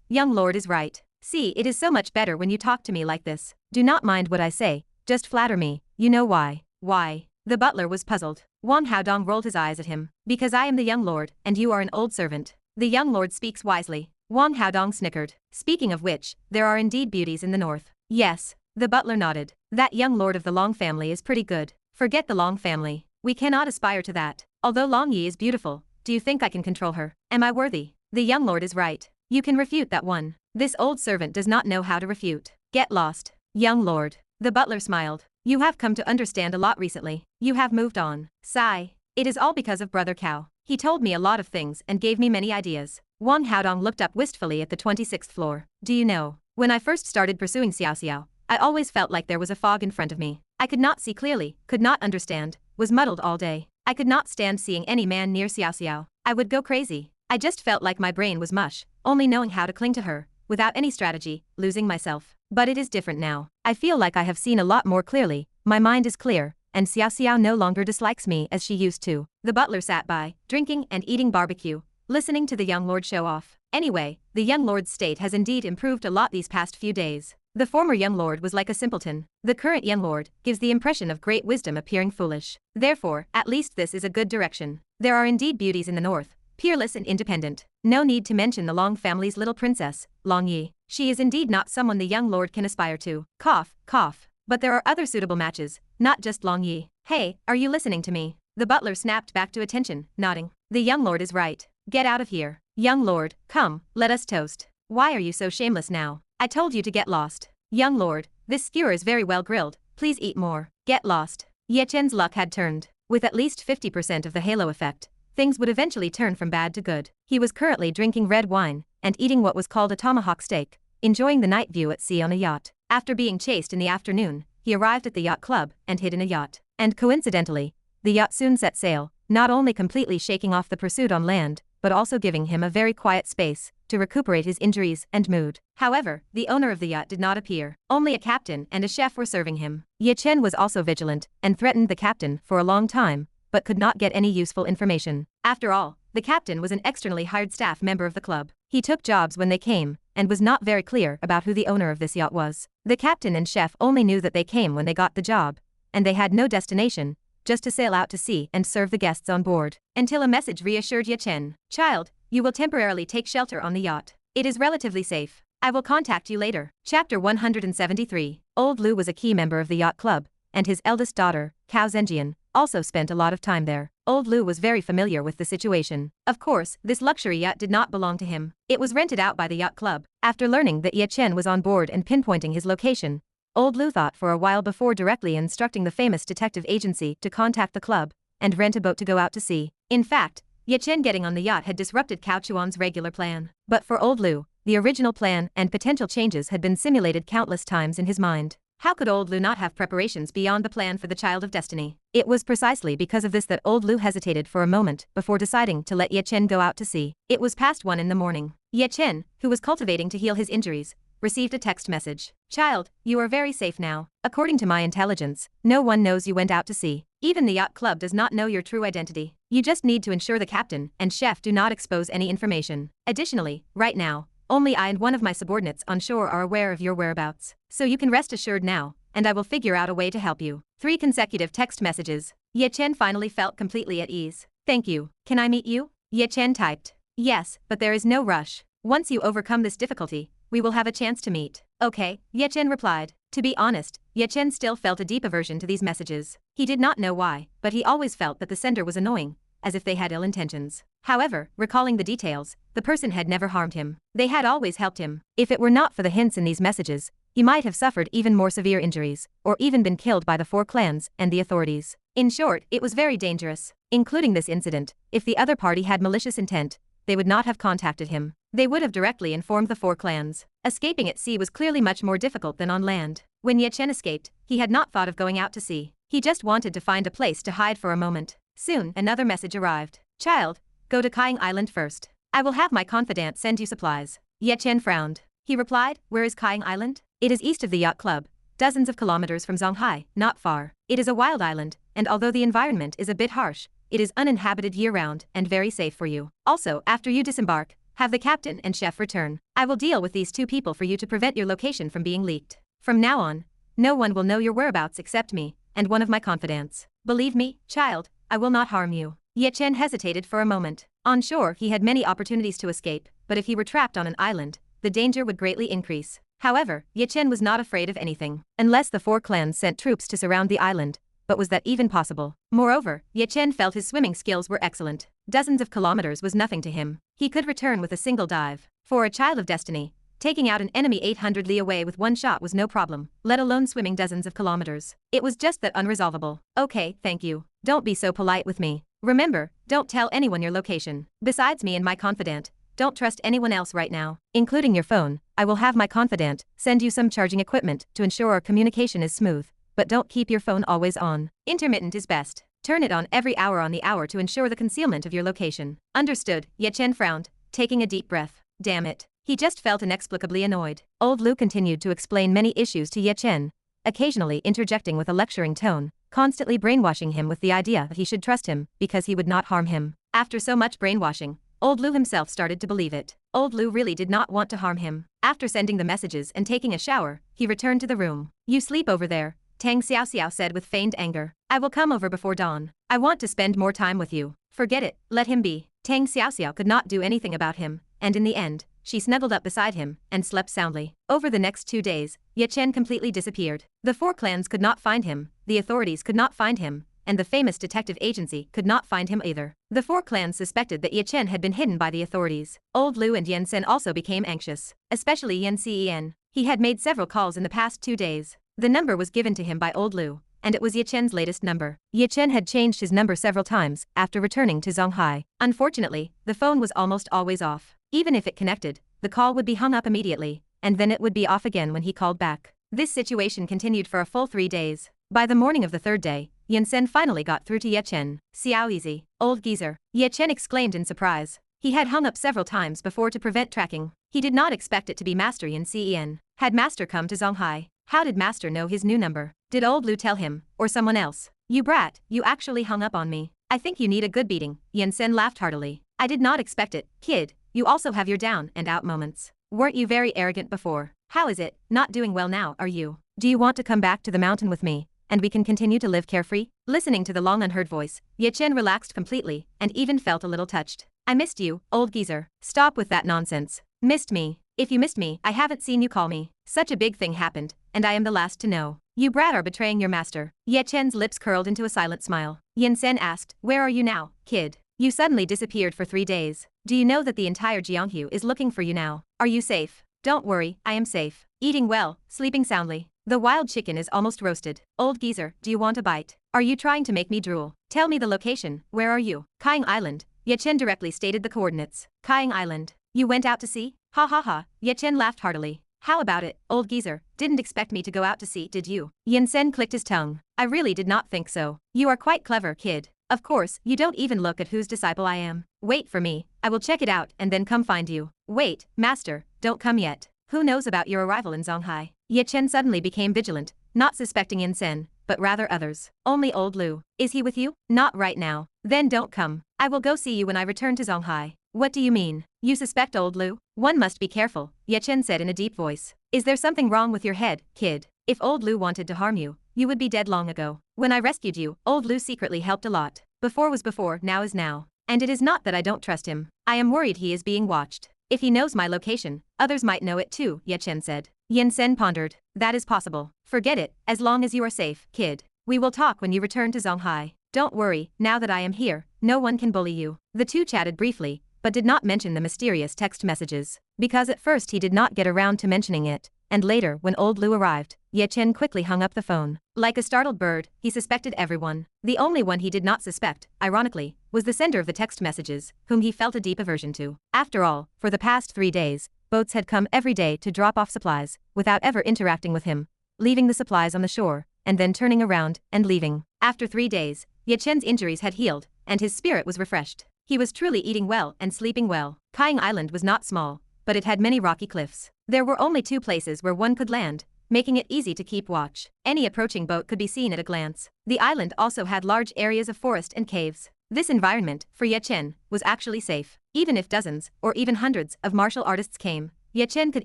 young lord is right. See, it is so much better when you talk to me like this. Do not mind what I say, just flatter me, you know why." "Why?" The butler was puzzled. Wang Haodong rolled his eyes at him. "Because I am the young lord, and you are an old servant. The young lord speaks wisely." Wang Haodong snickered. "Speaking of which, there are indeed beauties in the north." "Yes." The butler nodded. "That young lord of the Long family is pretty good." "Forget the Long family. We cannot aspire to that. Although Long Yi is beautiful, do you think I can control her? Am I worthy?" "The young lord is right. You can refute that one. This old servant does not know how to refute. Get lost, young lord." The butler smiled. "You have come to understand a lot recently. You have moved on." Sigh. "It is all because of Brother Cao. He told me a lot of things and gave me many ideas." Wang Haodong looked up wistfully at the 26th floor. "Do you know, when I first started pursuing Xiaoxiao, I always felt like there was a fog in front of me. I could not see clearly, could not understand, was muddled all day. I could not stand seeing any man near Xiaoxiao. I would go crazy. I just felt like my brain was mush, only knowing how to cling to her, without any strategy, losing myself. But it is different now. I feel like I have seen a lot more clearly, my mind is clear, and Xiaoxiao no longer dislikes me as she used to." The butler sat by, drinking and eating barbecue, listening to the young lord show off. Anyway, the young lord's state has indeed improved a lot these past few days. The former young lord was like a simpleton. The current young lord gives the impression of great wisdom appearing foolish. Therefore, at least this is a good direction. There are indeed beauties in the north, peerless and independent. No need to mention the Long family's little princess, Long Yi. She is indeed not someone the young lord can aspire to. Cough, cough. But there are other suitable matches, not just Long Yi. "Hey, are you listening to me?" The butler snapped back to attention, nodding. "The young lord is right. Get out of here. Young lord, come, let us toast. Why are you so shameless now? I told you to get lost. Young lord, this skewer is very well grilled, please eat more. Get lost." Ye Chen's luck had turned. With at least 50% of the halo effect, things would eventually turn from bad to good. He was currently drinking red wine and eating what was called a tomahawk steak, enjoying the night view at sea on a yacht. After being chased in the afternoon, he arrived at the yacht club and hid in a yacht. And coincidentally, the yacht soon set sail, not only completely shaking off the pursuit on land, but also giving him a very quiet space to recuperate his injuries and mood. However, the owner of the yacht did not appear. Only a captain and a chef were serving him. Ye Chen was also vigilant and threatened the captain for a long time, but could not get any useful information. After all, the captain was an externally hired staff member of the club. He took jobs when they came, and was not very clear about who the owner of this yacht was. The captain and chef only knew that they came when they got the job, and they had no destination, just to sail out to sea and serve the guests on board. Until a message reassured Ye Chen. "Child, you will temporarily take shelter on the yacht. It is relatively safe. I will contact you later." Chapter 173. Old Lu was a key member of the yacht club, and his eldest daughter, Cao Zhenjian, also spent a lot of time there. Old Lu was very familiar with the situation. Of course, this luxury yacht did not belong to him. It was rented out by the yacht club. After learning that Ye Chen was on board and pinpointing his location, Old Lu thought for a while before directly instructing the famous detective agency to contact the club and rent a boat to go out to sea. In fact, Ye Chen getting on the yacht had disrupted Cao Chuan's regular plan. But for Old Lu, the original plan and potential changes had been simulated countless times in his mind. How could Old Lu not have preparations beyond the plan for the Child of Destiny? It was precisely because of this that Old Lu hesitated for a moment before deciding to let Ye Chen go out to sea. It was past 1 in the morning. Ye Chen, who was cultivating to heal his injuries, received a text message. "Child, you are very safe now. According to my intelligence, no one knows you went out to sea. Even the yacht club does not know your true identity. You just need to ensure the captain and chef do not expose any information. Additionally, right now, only I and one of my subordinates on shore are aware of your whereabouts. So you can rest assured now, and I will figure out a way to help you." 3 consecutive text messages. Ye Chen finally felt completely at ease. "Thank you. Can I meet you?" Ye Chen typed. "Yes, but there is no rush. Once you overcome this difficulty, we will have a chance to meet." "Okay," Ye Chen replied. To be honest, Ye Chen still felt a deep aversion to these messages. He did not know why, but he always felt that the sender was annoying, as if they had ill intentions. However, recalling the details, the person had never harmed him. They had always helped him. If it were not for the hints in these messages, he might have suffered even more severe injuries, or even been killed by the 4 clans and the authorities. In short, it was very dangerous. Including this incident, if the other party had malicious intent, they would not have contacted him. They would have directly informed the 4 clans. Escaping at sea was clearly much more difficult than on land. When Ye Chen escaped, he had not thought of going out to sea. He just wanted to find a place to hide for a moment. Soon, another message arrived. "Child, go to Kaiying Island first. I will have my confidant send you supplies." Ye Chen frowned. He replied, "Where is Kaiying Island?" "It is east of the yacht club, dozens of kilometers from Zhonghai, not far. It is a wild island, and although the environment is a bit harsh, it is uninhabited year-round and very safe for you. Also, after you disembark, have the captain and chef return. I will deal with these 2 people for you to prevent your location from being leaked. From now on, no one will know your whereabouts except me and one of my confidants. Believe me, child, I will not harm you." Ye Chen hesitated for a moment. On shore he had many opportunities to escape, but if he were trapped on an island, the danger would greatly increase. However, Ye Chen was not afraid of anything. Unless the 4 clans sent troops to surround the island, but was that even possible? Moreover, Ye Chen felt his swimming skills were excellent. Dozens of kilometers was nothing to him. He could return with a single dive. For a Child of Destiny, taking out an enemy 800 li away with 1 shot was no problem, let alone swimming dozens of kilometers. It was just that unresolvable. "Okay, thank you. Don't be so polite with me. Remember, don't tell anyone your location. Besides me and my confidant, don't trust anyone else right now. Including your phone, I will have my confidant send you some charging equipment to ensure our communication is smooth, but don't keep your phone always on. Intermittent is best. Turn it on every hour on the hour to ensure the concealment of your location." "Understood," Ye Chen frowned, taking a deep breath. Damn it. He just felt inexplicably annoyed. Old Lu continued to explain many issues to Ye Chen, occasionally interjecting with a lecturing tone, constantly brainwashing him with the idea that he should trust him because he would not harm him. After so much brainwashing, Old Lu himself started to believe it. Old Lu really did not want to harm him. After sending the messages and taking a shower, he returned to the room. "You sleep over there," Tang Xiaoxiao said with feigned anger. "I will come over before dawn. I want to spend more time with you." "Forget it, let him be." Tang Xiaoxiao could not do anything about him, and in the end, she snuggled up beside him and slept soundly. Over the next 2 days, Ye Chen completely disappeared. The 4 clans could not find him, the authorities could not find him, and the famous detective agency could not find him either. The 4 clans suspected that Ye Chen had been hidden by the authorities. Old Lu and Yan Sen also became anxious, especially Yan Cen. He had made several calls in the past 2 days. The number was given to him by Old Lu, and it was Ye Chen's latest number. Ye Chen had changed his number several times after returning to Zonghai. Unfortunately, the phone was almost always off. Even if it connected, the call would be hung up immediately, and then it would be off again when he called back. This situation continued for a full 3 days. By the morning of the third day, Ye Chen finally got through to Ye Chen. "Xiao easy, old geezer," Ye Chen exclaimed in surprise. He had hung up several times before to prevent tracking. He did not expect it to be Master Yin Cen. Had Master come to Zonghai? How did Master know his new number? Did old Lu tell him, or someone else? "You brat, you actually hung up on me. I think you need a good beating," Ye Chen laughed heartily. "I did not expect it, kid. You also have your down and out moments. Weren't you very arrogant before? How is it, not doing well now, are you? Do you want to come back to the mountain with me, and we can continue to live carefree?" Listening to the long unheard voice, Ye Chen relaxed completely, and even felt a little touched. "I missed you, old geezer. Stop with that nonsense. Missed me? If you missed me, I haven't seen you call me. Such a big thing happened, and I am the last to know. You brat are betraying your master." Ye Chen's lips curled into a silent smile. Yin Sen asked, "Where are you now, kid? You suddenly disappeared for 3 days. Do you know that the entire Jianghu is looking for you now? Are you safe?" "Don't worry, I am safe. Eating well, sleeping soundly. The wild chicken is almost roasted. Old geezer, do you want a bite? Are you trying to make me drool? Tell me the location, where are you?" "Kaiying Island." Ye Chen directly stated the coordinates. "Kaiying Island. You went out to sea?" "Ha ha ha," Ye Chen laughed heartily. "How about it, old geezer? Didn't expect me to go out to sea, did you?" Yin Sen clicked his tongue. "I really did not think so. You are quite clever, kid. Of course, you don't even look at whose disciple I am. Wait for me, I will check it out and then come find you." "Wait, master, don't come yet. Who knows about your arrival in Zonghai?" Ye Chen suddenly became vigilant, not suspecting Yin Sen, but rather others. "Only old Lu. Is he with you?" "Not right now." "Then don't come. I will go see you when I return to Zonghai." "What do you mean? You suspect old Lu?" "One must be careful," Ye Chen said in a deep voice. "Is there something wrong with your head, kid? If old Lu wanted to harm you, you would be dead long ago. When I rescued you, old Lu secretly helped a lot. Before was before, now is now. And it is not that I don't trust him. I am worried he is being watched. If he knows my location, others might know it too," Ye Chen said. Yin Sen pondered. "That is possible. Forget it, as long as you are safe, kid. We will talk when you return to Zonghai. Don't worry, now that I am here, no one can bully you." The two chatted briefly, but did not mention the mysterious text messages, because at first he did not get around to mentioning it, and later when old Lu arrived, Ye Chen quickly hung up the phone. Like a startled bird, he suspected everyone. The only one he did not suspect, ironically, was the sender of the text messages, whom he felt a deep aversion to. After all, for the past 3 days, boats had come every day to drop off supplies, without ever interacting with him, leaving the supplies on the shore, and then turning around and leaving. After 3 days, Ye Chen's injuries had healed, and his spirit was refreshed. He was truly eating well and sleeping well. Kaiying Island was not small, but it had many rocky cliffs. There were only 2 places where one could land, making it easy to keep watch. Any approaching boat could be seen at a glance. The island also had large areas of forest and caves. This environment, for Ye Chen, was actually safe. Even if dozens, or even hundreds, of martial artists came, Ye Chen could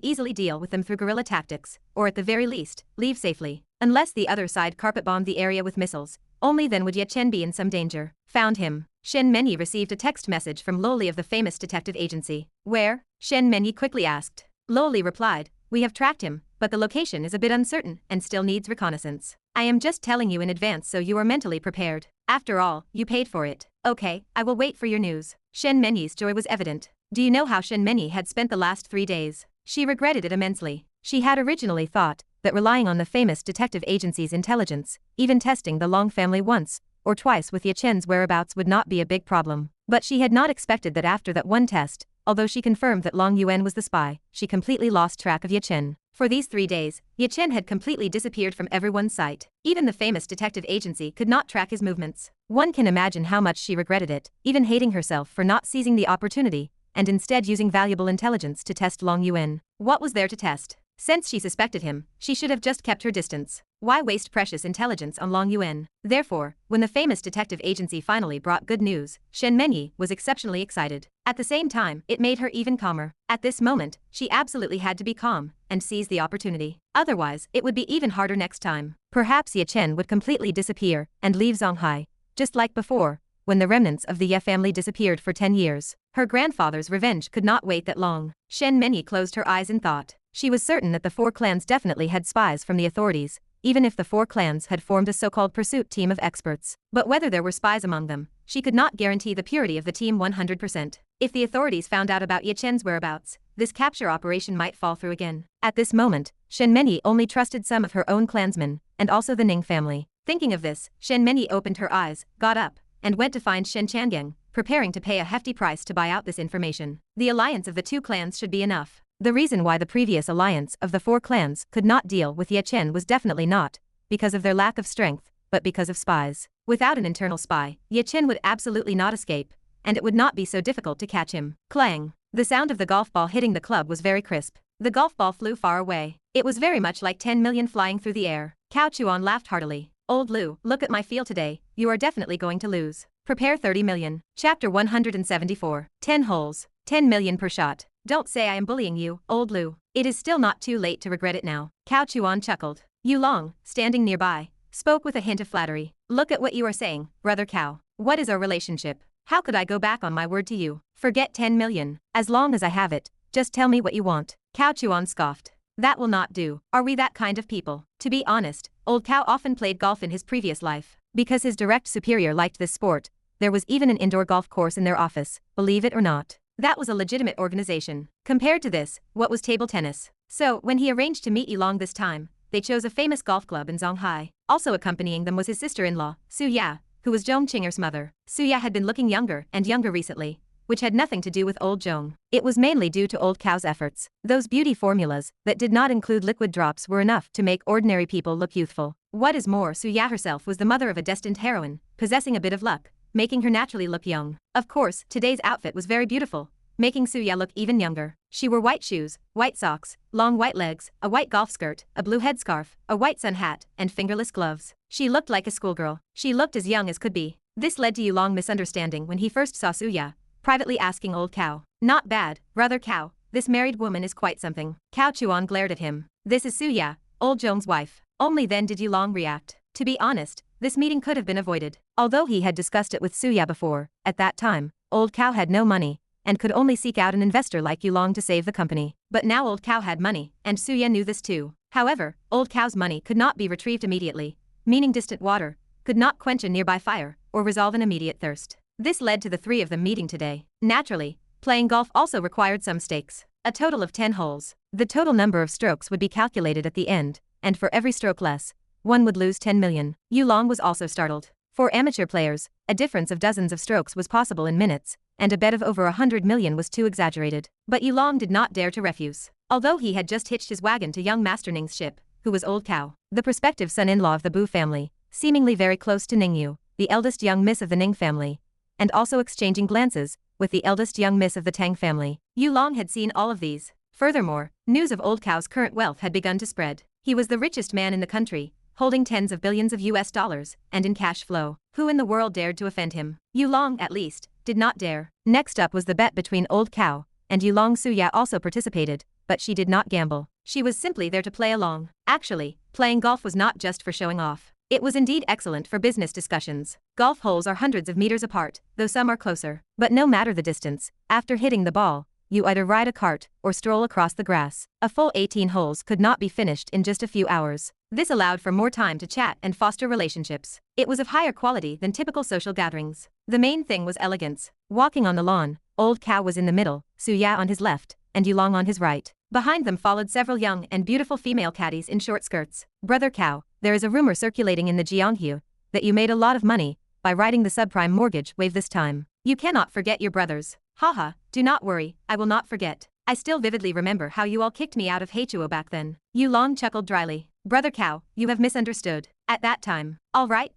easily deal with them through guerrilla tactics, or at the very least, leave safely. Unless the other side carpet-bombed the area with missiles, only then would Ye Chen be in some danger. Found him. Shen Menyi received a text message from Luo Li of the famous detective agency. "Where?" Shen Menyi quickly asked. Luo Li replied, "We have tracked him, but the location is a bit uncertain and still needs reconnaissance. I am just telling you in advance so you are mentally prepared. After all, you paid for it." "Okay, I will wait for your news." Shen Menyi's joy was evident. Do you know how Shen Menyi had spent the last 3 days? She regretted it immensely. She had originally thought that relying on the famous detective agency's intelligence, even testing the Long family once or twice with Ye Chen's whereabouts would not be a big problem. But she had not expected that after that one test, although she confirmed that Long Yuan was the spy, she completely lost track of Ye Chen. For these 3 days, Ye Chen had completely disappeared from everyone's sight. Even the famous detective agency could not track his movements. One can imagine how much she regretted it, even hating herself for not seizing the opportunity, and instead using valuable intelligence to test Long Yuan. What was there to test? Since she suspected him, she should have just kept her distance. Why waste precious intelligence on Long Yuan? Therefore, when the famous detective agency finally brought good news, Shen Menyi was exceptionally excited. At the same time, it made her even calmer. At this moment, she absolutely had to be calm and seize the opportunity. Otherwise, it would be even harder next time. Perhaps Ye Chen would completely disappear and leave Zonghai, just like before, when the remnants of the Ye family disappeared for 10 years. Her grandfather's revenge could not wait that long. Shen Menyi closed her eyes in thought. She was certain that the 4 clans definitely had spies from the authorities, even if the 4 clans had formed a so-called pursuit team of experts. But whether there were spies among them, she could not guarantee the purity of the team 100%. If the authorities found out about Ye Chen's whereabouts, this capture operation might fall through again. At this moment, Shen Menyi only trusted some of her own clansmen, and also the Ning family. Thinking of this, Shen Mengyi opened her eyes, got up, and went to find Shen Changeng, preparing to pay a hefty price to buy out this information. The alliance of the two clans should be enough. The reason why the previous alliance of the 4 clans could not deal with Ye Chen was definitely not because of their lack of strength, but because of spies. Without an internal spy, Ye Chen would absolutely not escape, and it would not be so difficult to catch him. Clang! The sound of the golf ball hitting the club was very crisp. The golf ball flew far away. It was very much like 10 million flying through the air. Cao Chuan laughed heartily. Old Lu, look at my field today, you are definitely going to lose. Prepare 30 million. Chapter 174. 10 holes. 10 million per shot. Don't say I am bullying you, old Lu. It is still not too late to regret it now. Cao Chuan chuckled. Yu Long, standing nearby, spoke with a hint of flattery. Look at what you are saying, brother Cao. What is our relationship? How could I go back on my word to you? Forget 10 million. As long as I have it, just tell me what you want. Cao Chuan scoffed. That will not do. Are we that kind of people? To be honest, old Cao often played golf in his previous life. Because his direct superior liked this sport, there was even an indoor golf course in their office, believe it or not. That was a legitimate organization. Compared to this, what was table tennis? So, when he arranged to meet Yulong this time, they chose a famous golf club in Zhonghai. Also accompanying them was his sister-in-law, Su Ya, who was Zhong Qinger's mother. Su Ya had been looking younger and younger recently, which had nothing to do with old Zhong. It was mainly due to old Cao's efforts. Those beauty formulas that did not include liquid drops were enough to make ordinary people look youthful. What is more, Su Ya herself was the mother of a destined heroine, possessing a bit of luck, making her naturally look young. Of course, today's outfit was very beautiful, making Su Ya look even younger. She wore white shoes, white socks, long white legs, a white golf skirt, a blue headscarf, a white sun hat, and fingerless gloves. She looked like a schoolgirl. She looked as young as could be. This led to Yulong misunderstanding when he first saw Su Ya, privately asking old Cao. Not bad, brother Cao, this married woman is quite something. Cao Chuan glared at him. This is Su Ya, old Zhong's wife. Only then did Yulong react. To be honest, this meeting could have been avoided. Although he had discussed it with Su Ya before, at that time, old Cao had no money, and could only seek out an investor like Yulong to save the company. But now old Cao had money, and Su Ya knew this too. However, old Cao's money could not be retrieved immediately, meaning distant water could not quench a nearby fire or resolve an immediate thirst. This led to the 3 of them meeting today. Naturally, playing golf also required some stakes. A total of 10 holes. The total number of strokes would be calculated at the end, and for every stroke less, one would lose 10 million. Yulong was also startled. For amateur players, a difference of dozens of strokes was possible in minutes, and a bet of over 100 million was too exaggerated. But Yulong did not dare to refuse. Although he had just hitched his wagon to young Master Ning's ship, who was old Cao, the prospective son-in-law of the Bu family, seemingly very close to Ning Yu, the eldest young miss of the Ning family, and also exchanging glances with the eldest young miss of the Tang family. Yulong had seen all of these. Furthermore, news of old Cao's current wealth had begun to spread. He was the richest man in the country, holding tens of billions of US dollars, and in cash flow. Who in the world dared to offend him? Yulong, at least, did not dare. Next up was the bet between old Cao, and Yulong. Su Ya also participated, but she did not gamble. She was simply there to play along. Actually, playing golf was not just for showing off. It was indeed excellent for business discussions. Golf holes are hundreds of meters apart, though some are closer. But no matter the distance, after hitting the ball, you either ride a cart or stroll across the grass. A full 18 holes could not be finished in just a few hours. This allowed for more time to chat and foster relationships. It was of higher quality than typical social gatherings. The main thing was elegance. Walking on the lawn, old Cao was in the middle, Su Ya on his left, and Yulong on his right. Behind them followed several young and beautiful female caddies in short skirts. Brother Cao, there is a rumor circulating in the Jianghu that you made a lot of money by riding the subprime mortgage wave this time. You cannot forget your brothers. Haha, do not worry, I will not forget. I still vividly remember how you all kicked me out of Heichuo back then. Yulong chuckled dryly. Brother Cao, you have misunderstood. At that time. All right,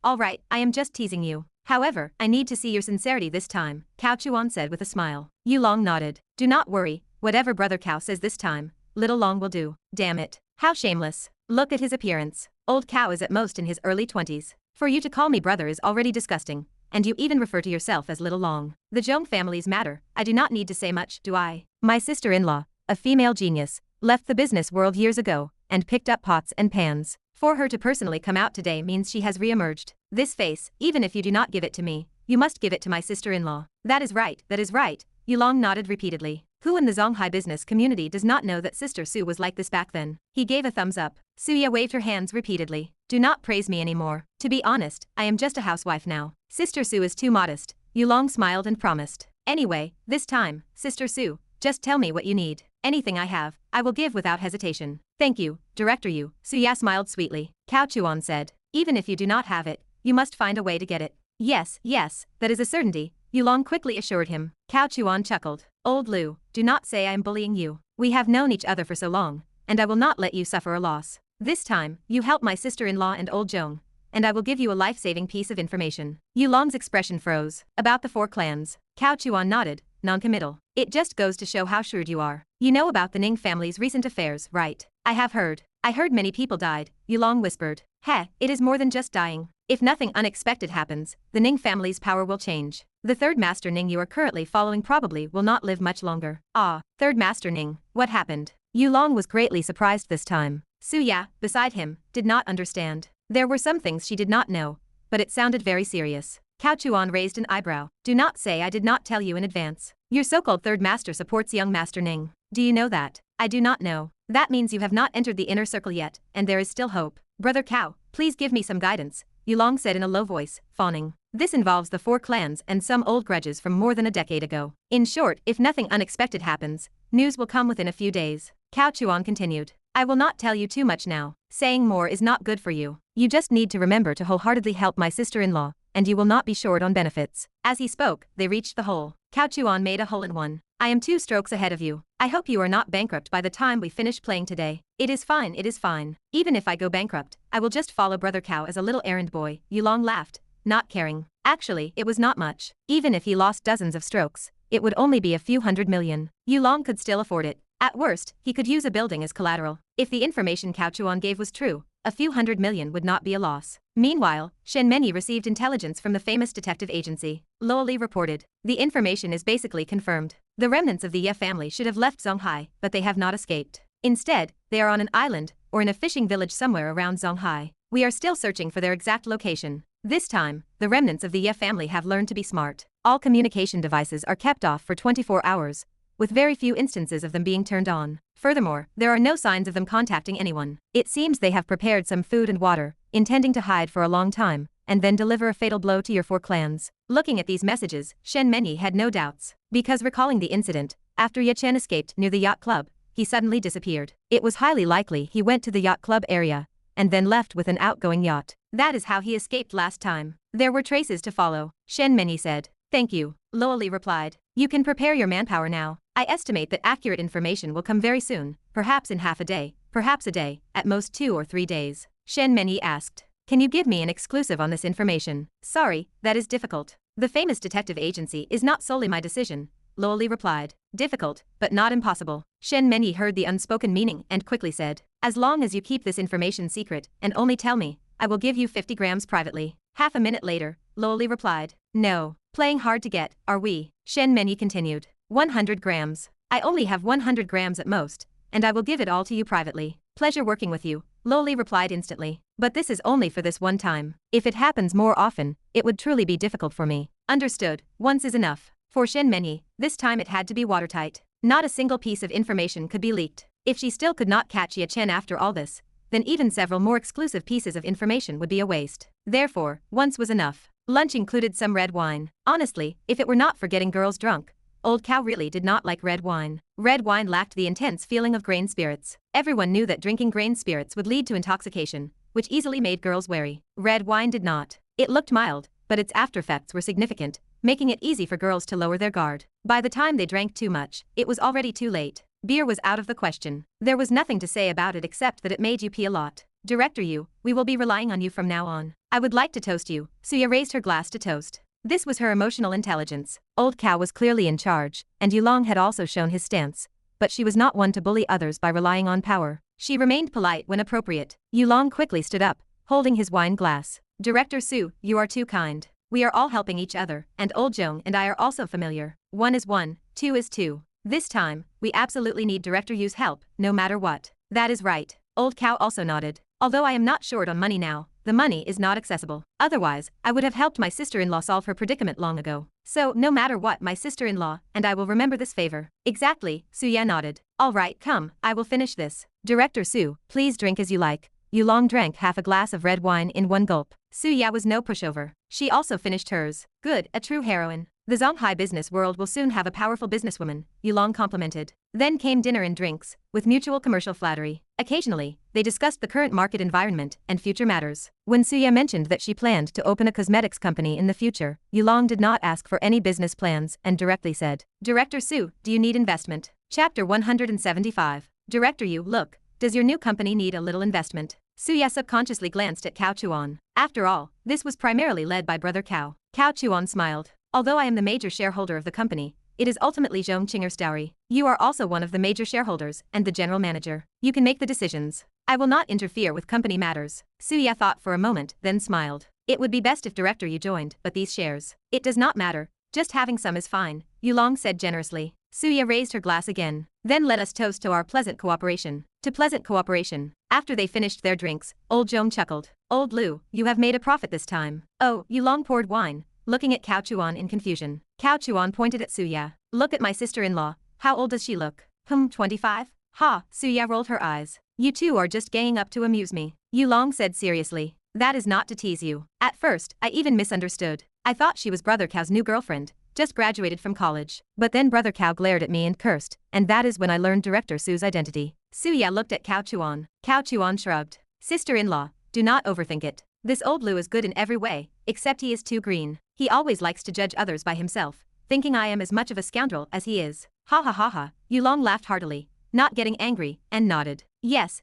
I am just teasing you. However, I need to see your sincerity this time, Cao Chuan said with a smile. Yulong nodded. Do not worry, whatever Brother Cao says this time, little Long will do. Damn it. How shameless. Look at his appearance. Old Cao is at most in his early 20s. For you to call me brother is already disgusting, and you even refer to yourself as little Long. The Zhong family's matter, I do not need to say much, do I? My sister-in-law, a female genius, left the business world years ago, and picked up pots and pans. For her to personally come out today means she has re-emerged. This face, even if you do not give it to me, you must give it to my sister-in-law. That is right, Yulong nodded repeatedly. Who in the Zhonghai business community does not know that Sister Su was like this back then? He gave a thumbs up. Su Ya waved her hands repeatedly. Do not praise me anymore. To be honest, I am just a housewife now. Sister Su is too modest. Yulong smiled and promised. Anyway, this time, Sister Su, just tell me what you need. Anything I have, I will give without hesitation. Thank you, Director Yu, Su Ya smiled sweetly. Cao Chuan said. Even if you do not have it, you must find a way to get it. Yes, yes, that is a certainty, Yulong quickly assured him. Cao Chuan chuckled. Old Lu, do not say I am bullying you. We have known each other for so long, and I will not let you suffer a loss. This time, you help my sister-in-law and old Zhong, and I will give you a life-saving piece of information. Yulong's expression froze. About the 4 clans. Cao Chuan nodded, non-committal. It just goes to show how shrewd you are. You know about the Ning family's recent affairs, right? I have heard. I heard many people died, Yulong whispered. Heh, it is more than just dying. If nothing unexpected happens, the Ning family's power will change. The third Master Ning you are currently following probably will not live much longer. Ah, third Master Ning, what happened? Yulong was greatly surprised this time. Suya, beside him, did not understand. There were some things she did not know, but it sounded very serious. Cao Chuan raised an eyebrow. Do not say I did not tell you in advance. Your so-called third master supports young Master Ning. Do you know that? I do not know. That means you have not entered the inner circle yet, and there is still hope. Brother Cao, please give me some guidance, Yulong said in a low voice, fawning. This involves the 4 clans and some old grudges from more than a decade ago. In short, if nothing unexpected happens, news will come within a few days. Cao Chuan continued. I will not tell you too much now. Saying more is not good for you. You just need to remember to wholeheartedly help my sister-in-law, and you will not be short on benefits. As he spoke, they reached the hole. Cao Chuan made a hole in one. I am 2 strokes ahead of you. I hope you are not bankrupt by the time we finish playing today. It is fine, it is fine. Even if I go bankrupt, I will just follow Brother Cao as a little errand boy, Yulong laughed, not caring. Actually, it was not much. Even if he lost dozens of strokes, it would only be a few 100 million. Yulong could still afford it. At worst, he could use a building as collateral. If the information Cao Chuan gave was true, a few 100 million would not be a loss. Meanwhile, Shen Mengyi received intelligence from the famous detective agency. Luo Li reported. The information is basically confirmed. The remnants of the Ye family should have left Zonghai, but they have not escaped. Instead, they are on an island, or in a fishing village somewhere around Zonghai. We are still searching for their exact location. This time, the remnants of the Ye family have learned to be smart. All communication devices are kept off for 24 hours, with very few instances of them being turned on. Furthermore, there are no signs of them contacting anyone. It seems they have prepared some food and water, intending to hide for a long time, and then deliver a fatal blow to your 4 clans. Looking at these messages, Shen Mengyi had no doubts. Because recalling the incident, after Ye Chen escaped near the yacht club, he suddenly disappeared. It was highly likely he went to the yacht club area, and then left with an outgoing yacht. That is how he escaped last time. There were traces to follow, Shen Mengyi said. Thank you, Luo Li replied. You can prepare your manpower now. I estimate that accurate information will come very soon, perhaps in half a day, perhaps a day, at most 2 or 3 days. Shen Mengyi asked. Can you give me an exclusive on this information? Sorry, that is difficult. The famous detective agency is not solely my decision, Luo Li replied. Difficult, but not impossible. Shen Mengyi heard the unspoken meaning and quickly said. As long as you keep this information secret and only tell me, I will give you 50 grams privately. Half a minute later, Luo Li replied. No. Playing hard to get, are we? Shen Mengyi continued. 100 grams. I only have 100 grams at most, and I will give it all to you privately. Pleasure working with you, Luo Li replied instantly. But this is only for this one time. If it happens more often, it would truly be difficult for me. Understood, once is enough. For Shen Mengyi, this time it had to be watertight. Not a single piece of information could be leaked. If she still could not catch Ye Chen after all this, then even several more exclusive pieces of information would be a waste. Therefore, once was enough. Lunch included some red wine. Honestly, if it were not for getting girls drunk, Old Cow really did not like red wine. Red wine lacked the intense feeling of grain spirits. Everyone knew that drinking grain spirits would lead to intoxication, which easily made girls wary. Red wine did not. It looked mild, but its aftereffects were significant, making it easy for girls to lower their guard. By the time they drank too much, it was already too late. Beer was out of the question. There was nothing to say about it except that it made you pee a lot. Director Yu, we will be relying on you from now on. I would like to toast you. Suya raised her glass to toast. This was her emotional intelligence. Old Cow was clearly in charge, and Yulong had also shown his stance. But she was not one to bully others by relying on power. She remained polite when appropriate. Yulong quickly stood up, holding his wine glass. Director Su, you are too kind. We are all helping each other, and Old Zhong and I are also familiar. 1 is 1, 2 is 2. This time, we absolutely need Director Yu's help, no matter what. That is right. Old Cow also nodded. Although I am not short on money now, the money is not accessible. Otherwise, I would have helped my sister-in-law solve her predicament long ago. So, no matter what, my sister-in-law and I will remember this favor. Exactly, Suya nodded. All right, come, I will finish this. Director Su, please drink as you like. Yulong drank half a glass of red wine in one gulp. Suya was no pushover. She also finished hers. Good, a true heroine. The Zonghai business world will soon have a powerful businesswoman, Yulong complimented. Then came dinner and drinks, with mutual commercial flattery. Occasionally, they discussed the current market environment and future matters. When Suya mentioned that she planned to open a cosmetics company in the future, Yulong did not ask for any business plans and directly said, "Director Su, do you need investment?" Chapter 175. Director Yu, look, does your new company need a little investment? Suya subconsciously glanced at Cao Chuan. After all, this was primarily led by brother Cao. Cao Chuan smiled. Although I am the major shareholder of the company, it is ultimately Zhong Qinger's dowry. You are also one of the major shareholders and the general manager. You can make the decisions. I will not interfere with company matters. Suya thought for a moment, then smiled. It would be best if Director Yu joined, but these shares. It does not matter. Just having some is fine, Yulong said generously. Suya raised her glass again. Then let us toast to our pleasant cooperation. To pleasant cooperation. After they finished their drinks, old Zhong chuckled. Old Lu, you have made a profit this time. Oh, Yulong poured wine, looking at Cao Chuan in confusion. Cao Chuan pointed at Suya. Look at my sister-in-law. How old does she look? 25? Ha, Suya rolled her eyes. You two are just ganging up to amuse me. Yulong said seriously. That is not to tease you. At first, I even misunderstood. I thought she was Brother Cao's new girlfriend, just graduated from college. But then Brother Cao glared at me and cursed, and that is when I learned Director Su's identity. Suya looked at Cao Chuan. Cao Chuan shrugged. Sister-in-law, do not overthink it. This old Lu is good in every way, except he is too green. He always likes to judge others by himself, thinking I am as much of a scoundrel as he is. Ha ha ha ha. Yulong laughed heartily, not getting angry, and nodded. Yes,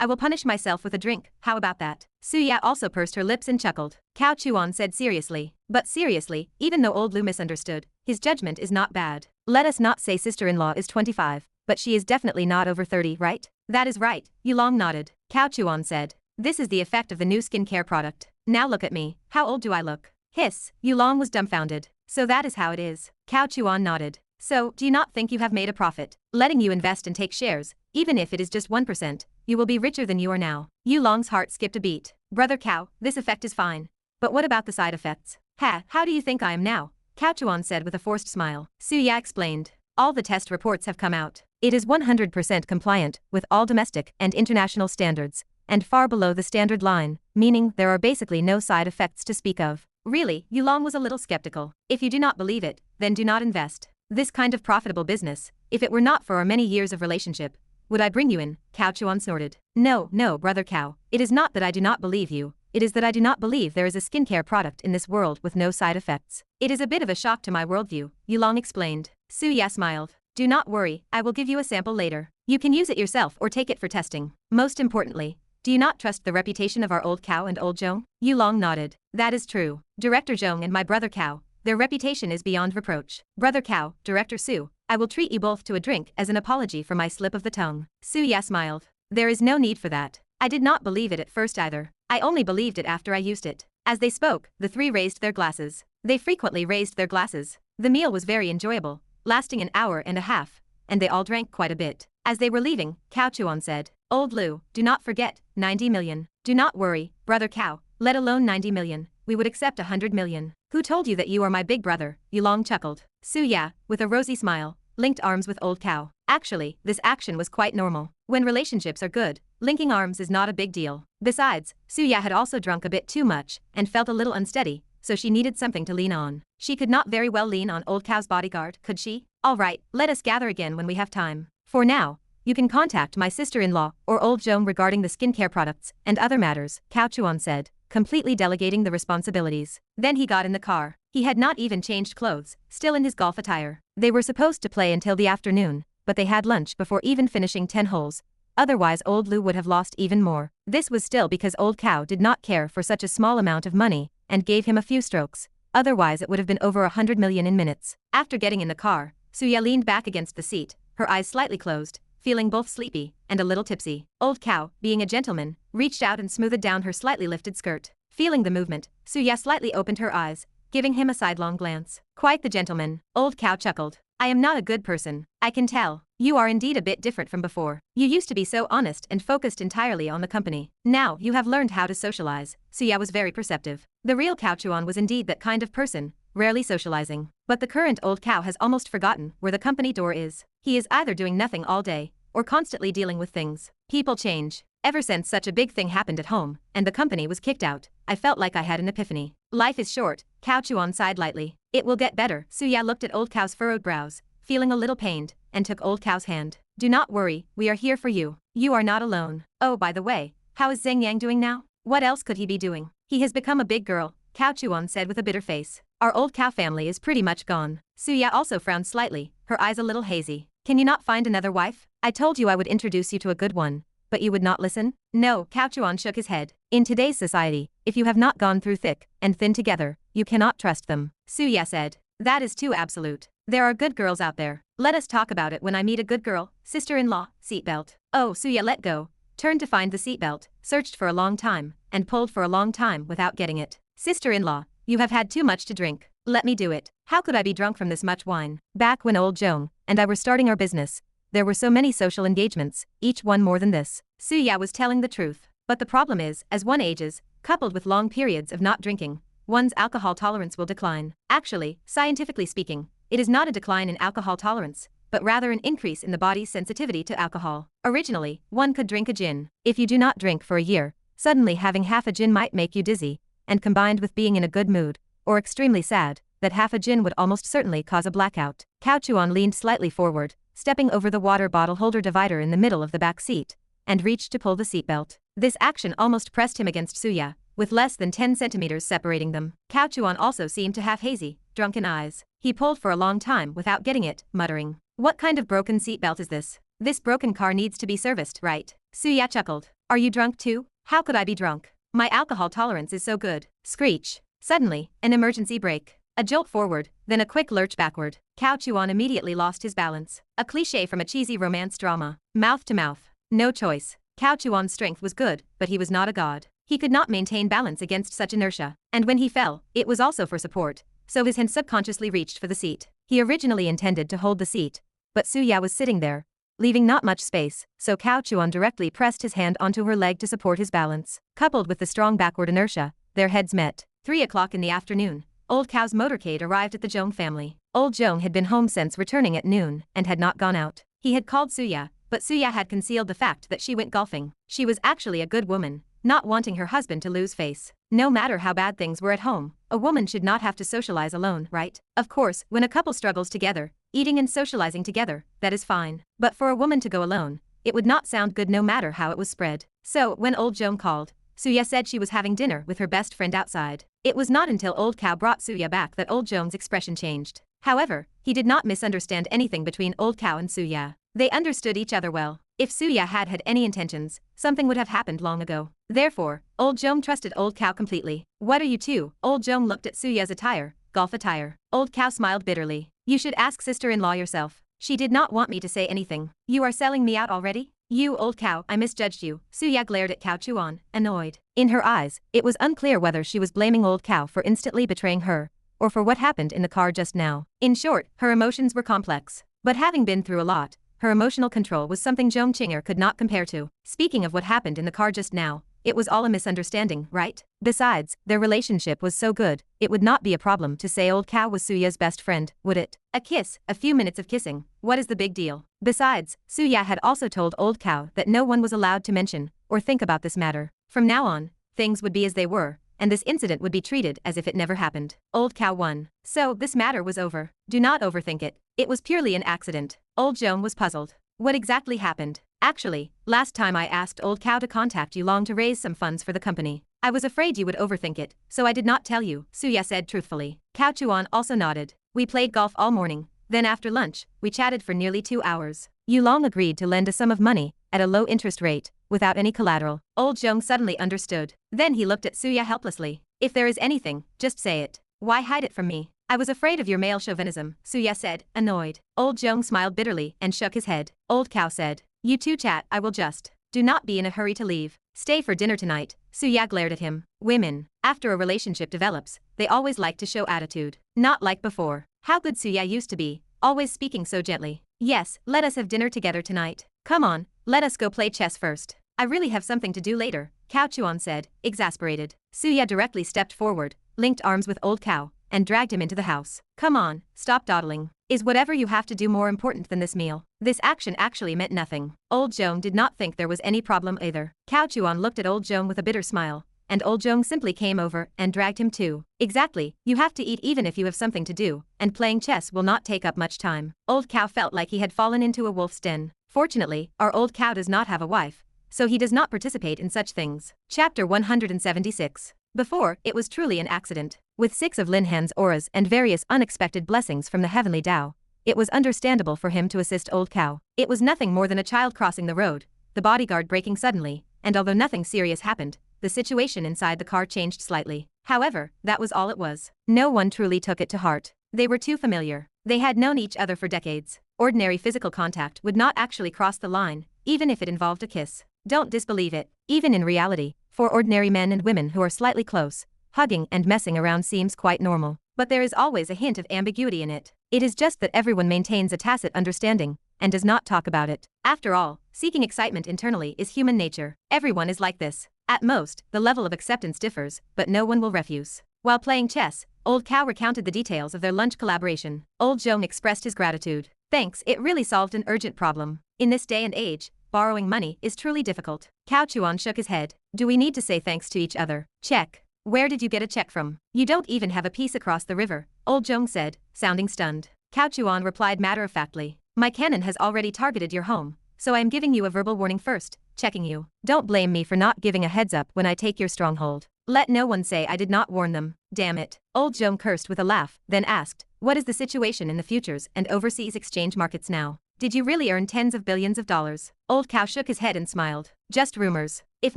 I will punish myself with a drink, how about that? Suya also pursed her lips and chuckled. Cao Chuan said seriously. But seriously, even though old Lu misunderstood, his judgment is not bad. Let us not say sister-in-law is 25, but she is definitely not over 30, right? That is right, Yulong nodded. Cao Chuan said. This is the effect of the new skincare product. Now look at me, how old do I look? Hiss, Yulong was dumbfounded. So that is how it is. Cao Chuan nodded. So, do you not think you have made a profit? Letting you invest and take shares, even if it is just 1%, you will be richer than you are now. Yulong's heart skipped a beat. Brother Cao, this effect is fine. But what about the side effects? How do you think I am now? Cao Chuan said with a forced smile. Suya explained. All the test reports have come out. It is 100% compliant with all domestic and international standards, and far below the standard line, meaning there are basically no side effects to speak of. Really, Yulong was a little skeptical. If you do not believe it, then do not invest. This kind of profitable business, if it were not for our many years of relationship, would I bring you in? Cao Chuan snorted. No, Brother Cao, it is not that I do not believe you, it is that I do not believe there is a skincare product in this world with no side effects. It is a bit of a shock to my worldview, Yulong explained. Suya smiled. Do not worry, I will give you a sample later. You can use it yourself or take it for testing. Most importantly, do you not trust the reputation of our old Cao and old Zhong? Yulong nodded. That is true. Director Zhong and my brother Cao, their reputation is beyond reproach. Brother Cao, Director Su, I will treat you both to a drink as an apology for my slip of the tongue. Suya smiled. There is no need for that. I did not believe it at first either. I only believed it after I used it. As they spoke, the three raised their glasses. They frequently raised their glasses. The meal was very enjoyable, lasting an hour and a half, and they all drank quite a bit. As they were leaving, Cao Chuan said, Old Lu, do not forget, 90 million. Do not worry, Brother Cao, let alone 90 million. We would accept 100 million. Who told you that you are my big brother? Yulong chuckled. Suya, with a rosy smile, linked arms with old Cao. Actually, this action was quite normal. When relationships are good, linking arms is not a big deal. Besides, Suya had also drunk a bit too much and felt a little unsteady, so she needed something to lean on. She could not very well lean on old Cao's bodyguard, could she? All right, let us gather again when we have time. For now, you can contact my sister-in-law or old Zhong regarding the skincare products and other matters, Cao Chuan said, completely delegating the responsibilities. Then he got in the car. He had not even changed clothes, still in his golf attire. They were supposed to play until the afternoon, but they had lunch before even finishing 10 holes. Otherwise old Lu would have lost even more. This was still because old Cao did not care for such a small amount of money and gave him a few strokes. Otherwise it would have been over 100 million in minutes. After getting in the car, Suya leaned back against the seat, her eyes slightly closed, feeling both sleepy and a little tipsy. Old Cao, being a gentleman, reached out and smoothed down her slightly lifted skirt. Feeling the movement, Suya slightly opened her eyes, giving him a sidelong glance. Quite the gentleman. Old Cao chuckled. I am not a good person. I can tell. You are indeed a bit different from before. You used to be so honest and focused entirely on the company. Now you have learned how to socialize. Suya was very perceptive. The real Cao Chuan was indeed that kind of person, rarely socializing. But the current old Cao has almost forgotten where the company door is. He is either doing nothing all day, or constantly dealing with things. People change. Ever since such a big thing happened at home, and the company was kicked out, I felt like I had an epiphany. Life is short, Cao Chuan sighed lightly. It will get better. Suya looked at Old Cow's furrowed brows, feeling a little pained, and took Old Cow's hand. Do not worry, we are here for you. You are not alone. Oh, by the way, how is Zheng Yang doing now? What else could he be doing? He has become a big girl, Cao Chuan said with a bitter face. Our old cow family is pretty much gone. Suya also frowned slightly, her eyes a little hazy. Can you not find another wife? I told you I would introduce you to a good one, but you would not listen? No, Cao Chuan shook his head. In today's society, if you have not gone through thick and thin together, you cannot trust them. Suya said. That is too absolute. There are good girls out there. Let us talk about it when I meet a good girl. Sister-in-law, seatbelt. Oh, Suya let go, turned to find the seatbelt, searched for a long time, and pulled for a long time without getting it. Sister-in-law, you have had too much to drink. Let me do it. How could I be drunk from this much wine? Back when old Zhong and I were starting our business, there were so many social engagements, each one more than this. Suya was telling the truth. But the problem is, as one ages, coupled with long periods of not drinking, one's alcohol tolerance will decline. Actually, scientifically speaking, it is not a decline in alcohol tolerance, but rather an increase in the body's sensitivity to alcohol. Originally, one could drink a gin. If you do not drink for a year, suddenly having half a gin might make you dizzy, and combined with being in a good mood, or extremely sad, that half a gin would almost certainly cause a blackout. Cao Chuan leaned slightly forward, stepping over the water bottle holder divider in the middle of the back seat, and reached to pull the seatbelt. This action almost pressed him against Suya, with less than 10 centimeters separating them. Cao Chuan also seemed to have hazy, drunken eyes. He pulled for a long time without getting it, muttering. What kind of broken seatbelt is this? This broken car needs to be serviced, right? Suya chuckled. Are you drunk too? How could I be drunk? My alcohol tolerance is so good. Screech. Suddenly, an emergency brake. A jolt forward, then a quick lurch backward. Cao Chuan immediately lost his balance. A cliché from a cheesy romance drama. Mouth to mouth. No choice. Cao Chuan's strength was good, but he was not a god. He could not maintain balance against such inertia. And when he fell, it was also for support, so his hand subconsciously reached for the seat. He originally intended to hold the seat, but Suya was sitting there, leaving not much space, so Cao Chuan directly pressed his hand onto her leg to support his balance. Coupled with the strong backward inertia, their heads met. 3 o'clock in the afternoon, Old Cow's motorcade arrived at the Zhong family. Old Zhong had been home since returning at noon and had not gone out. He had called Suya, but Suya had concealed the fact that she went golfing. She was actually a good woman, not wanting her husband to lose face. No matter how bad things were at home, a woman should not have to socialize alone, right? Of course, when a couple struggles together, eating and socializing together, that is fine. But for a woman to go alone, it would not sound good no matter how it was spread. So, when Old Zhong called, Suya said she was having dinner with her best friend outside. It was not until Old Cow brought Suya back that Old Zhong's expression changed. However, he did not misunderstand anything between Old Cow and Suya. They understood each other well. If Suya had any intentions, something would have happened long ago. Therefore, Old Zhong trusted Old Cow completely. What are you two? Old Zhong looked at Suya's attire, golf attire. Old Cow smiled bitterly. You should ask sister-in-law yourself. She did not want me to say anything. You are selling me out already? You, Old Cow, I misjudged you. Suya glared at Cao Chuan, annoyed. In her eyes, it was unclear whether she was blaming Old Cow for instantly betraying her, or for what happened in the car just now. In short, her emotions were complex. But having been through a lot, her emotional control was something Zhong Qinger could not compare to. Speaking of what happened in the car just now, it was all a misunderstanding, right? Besides, their relationship was so good, it would not be a problem to say Old Cow was Suya's best friend, would it? A kiss, a few minutes of kissing, what is the big deal? Besides, Suya had also told Old Cow that no one was allowed to mention or think about this matter. From now on, things would be as they were, and this incident would be treated as if it never happened. Old Cow won. So, this matter was over. Do not overthink it. It was purely an accident. Old Zhong was puzzled. What exactly happened? Actually, last time I asked Old Cow to contact you long to raise some funds for the company. I was afraid you would overthink it, so I did not tell you, Suya said truthfully. Cao Chuan also nodded. We played golf all morning, then after lunch, we chatted for nearly 2 hours. You long agreed to lend a sum of money, at a low interest rate, without any collateral. Old Zhong suddenly understood. Then he looked at Suya helplessly. If there is anything, just say it. Why hide it from me? I was afraid of your male chauvinism, Suya said, annoyed. Old Zhong smiled bitterly and shook his head. Old Cow said, you two chat, I will just. Do not be in a hurry to leave. Stay for dinner tonight. Suya glared at him. Women, after a relationship develops, they always like to show attitude. Not like before. How good Suya used to be, always speaking so gently. Yes, let us have dinner together tonight. Come on, let us go play chess first. I really have something to do later, Cao Chuan said, exasperated. Suya directly stepped forward, linked arms with Old Cow, and dragged him into the house. Come on, stop dawdling. Is whatever you have to do more important than this meal? This action actually meant nothing. Old Zhong did not think there was any problem either. Cao Chuan looked at Old Zhong with a bitter smile, and Old Zhong simply came over and dragged him too. Exactly, you have to eat even if you have something to do, and playing chess will not take up much time. Old Cow felt like he had fallen into a wolf's den. Fortunately, our Old Cow does not have a wife, so he does not participate in such things. Chapter 176. Before, it was truly an accident. With 6 of Lin Han's auras and various unexpected blessings from the heavenly Tao, it was understandable for him to assist Old Cow. It was nothing more than a child crossing the road, the bodyguard breaking suddenly, and although nothing serious happened, the situation inside the car changed slightly. However, that was all it was. No one truly took it to heart. They were too familiar. They had known each other for decades. Ordinary physical contact would not actually cross the line, even if it involved a kiss. Don't disbelieve it. Even in reality, for ordinary men and women who are slightly close, hugging and messing around seems quite normal. But there is always a hint of ambiguity in it. It is just that everyone maintains a tacit understanding and does not talk about it. After all, seeking excitement internally is human nature. Everyone is like this. At most, the level of acceptance differs, but no one will refuse. While playing chess, Old Cow recounted the details of their lunch collaboration. Old Zhong expressed his gratitude. Thanks, it really solved an urgent problem. In this day and age, borrowing money is truly difficult. Cao Chuan shook his head. Do we need to say thanks to each other? Check. Where did you get a check from? You don't even have a piece across the river, Old Zhong said, sounding stunned. Cao Chuan replied matter-of-factly. My cannon has already targeted your home, so I am giving you a verbal warning first, checking you. Don't blame me for not giving a heads up when I take your stronghold. Let no one say I did not warn them. Damn it. Old Zhong cursed with a laugh, then asked, what is the situation in the futures and overseas exchange markets now? Did you really earn tens of billions of dollars? Old Cow shook his head and smiled. Just rumors. If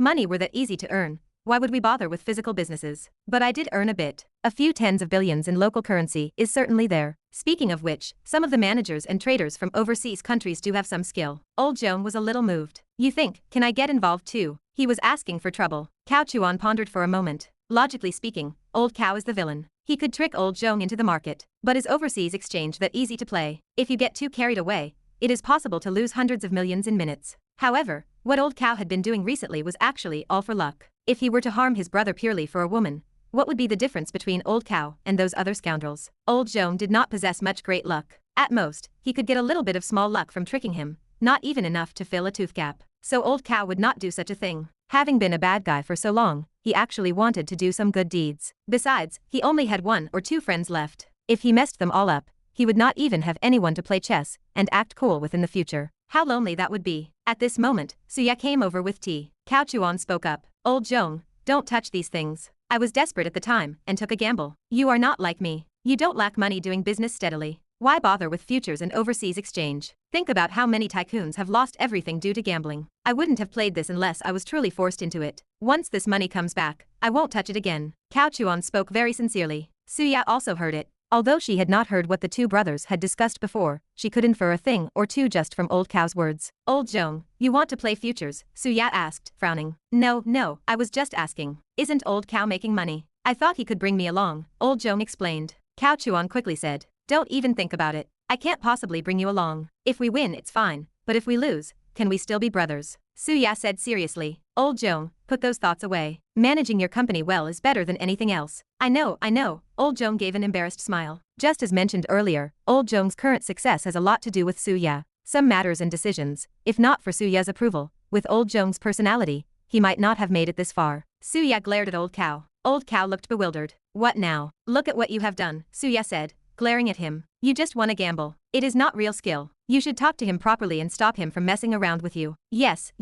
money were that easy to earn, why would we bother with physical businesses? But I did earn a bit. A few tens of billions in local currency is certainly there. Speaking of which, some of the managers and traders from overseas countries do have some skill. Old Zhong was a little moved. You think, can I get involved too? He was asking for trouble. Cao Chuan pondered for a moment. Logically speaking, Old Cow is the villain. He could trick Old Zhong into the market. But is overseas exchange that easy to play? If you get too carried away, it is possible to lose hundreds of millions in minutes. However, what Old Cow had been doing recently was actually all for luck. If he were to harm his brother purely for a woman, what would be the difference between Old Cow and those other scoundrels? Old Zhong did not possess much great luck. At most, he could get a little bit of small luck from tricking him, not even enough to fill a tooth gap. So Old Cow would not do such a thing. Having been a bad guy for so long, he actually wanted to do some good deeds. Besides, he only had 1 or 2 friends left. If he messed them all up, he would not even have anyone to play chess and act cool with in the future. How lonely that would be. At this moment, Suya came over with tea. Cao Chuan spoke up. Old Zhong, don't touch these things. I was desperate at the time and took a gamble. You are not like me. You don't lack money doing business steadily. Why bother with futures and overseas exchange? Think about how many tycoons have lost everything due to gambling. I wouldn't have played this unless I was truly forced into it. Once this money comes back, I won't touch it again. Cao Chuan spoke very sincerely. Suya also heard it. Although she had not heard what the 2 brothers had discussed before, she could infer a thing or two just from Old Cow's words. Old Zhong, you want to play futures? Suya asked, frowning. No, I was just asking. Isn't Old Cow making money? I thought he could bring me along, Old Zhong explained. Cao Chuan quickly said. Don't even think about it. I can't possibly bring you along. If we win, it's fine, but if we lose, can we still be brothers? Suya said seriously. Old Zhong, put those thoughts away. Managing your company well is better than anything else. I know. Old Zhong gave an embarrassed smile. Just as mentioned earlier, Old Zhong's current success has a lot to do with Suya. Some matters and decisions, if not for Suya's approval, with Old Zhong's personality, he might not have made it this far. Suya glared at Old Cow. Old Cow looked bewildered. What now? Look at what you have done, Suya said, glaring at him. You just won a gamble. It is not real skill. You should talk to him properly and stop him from messing around with you. Yes,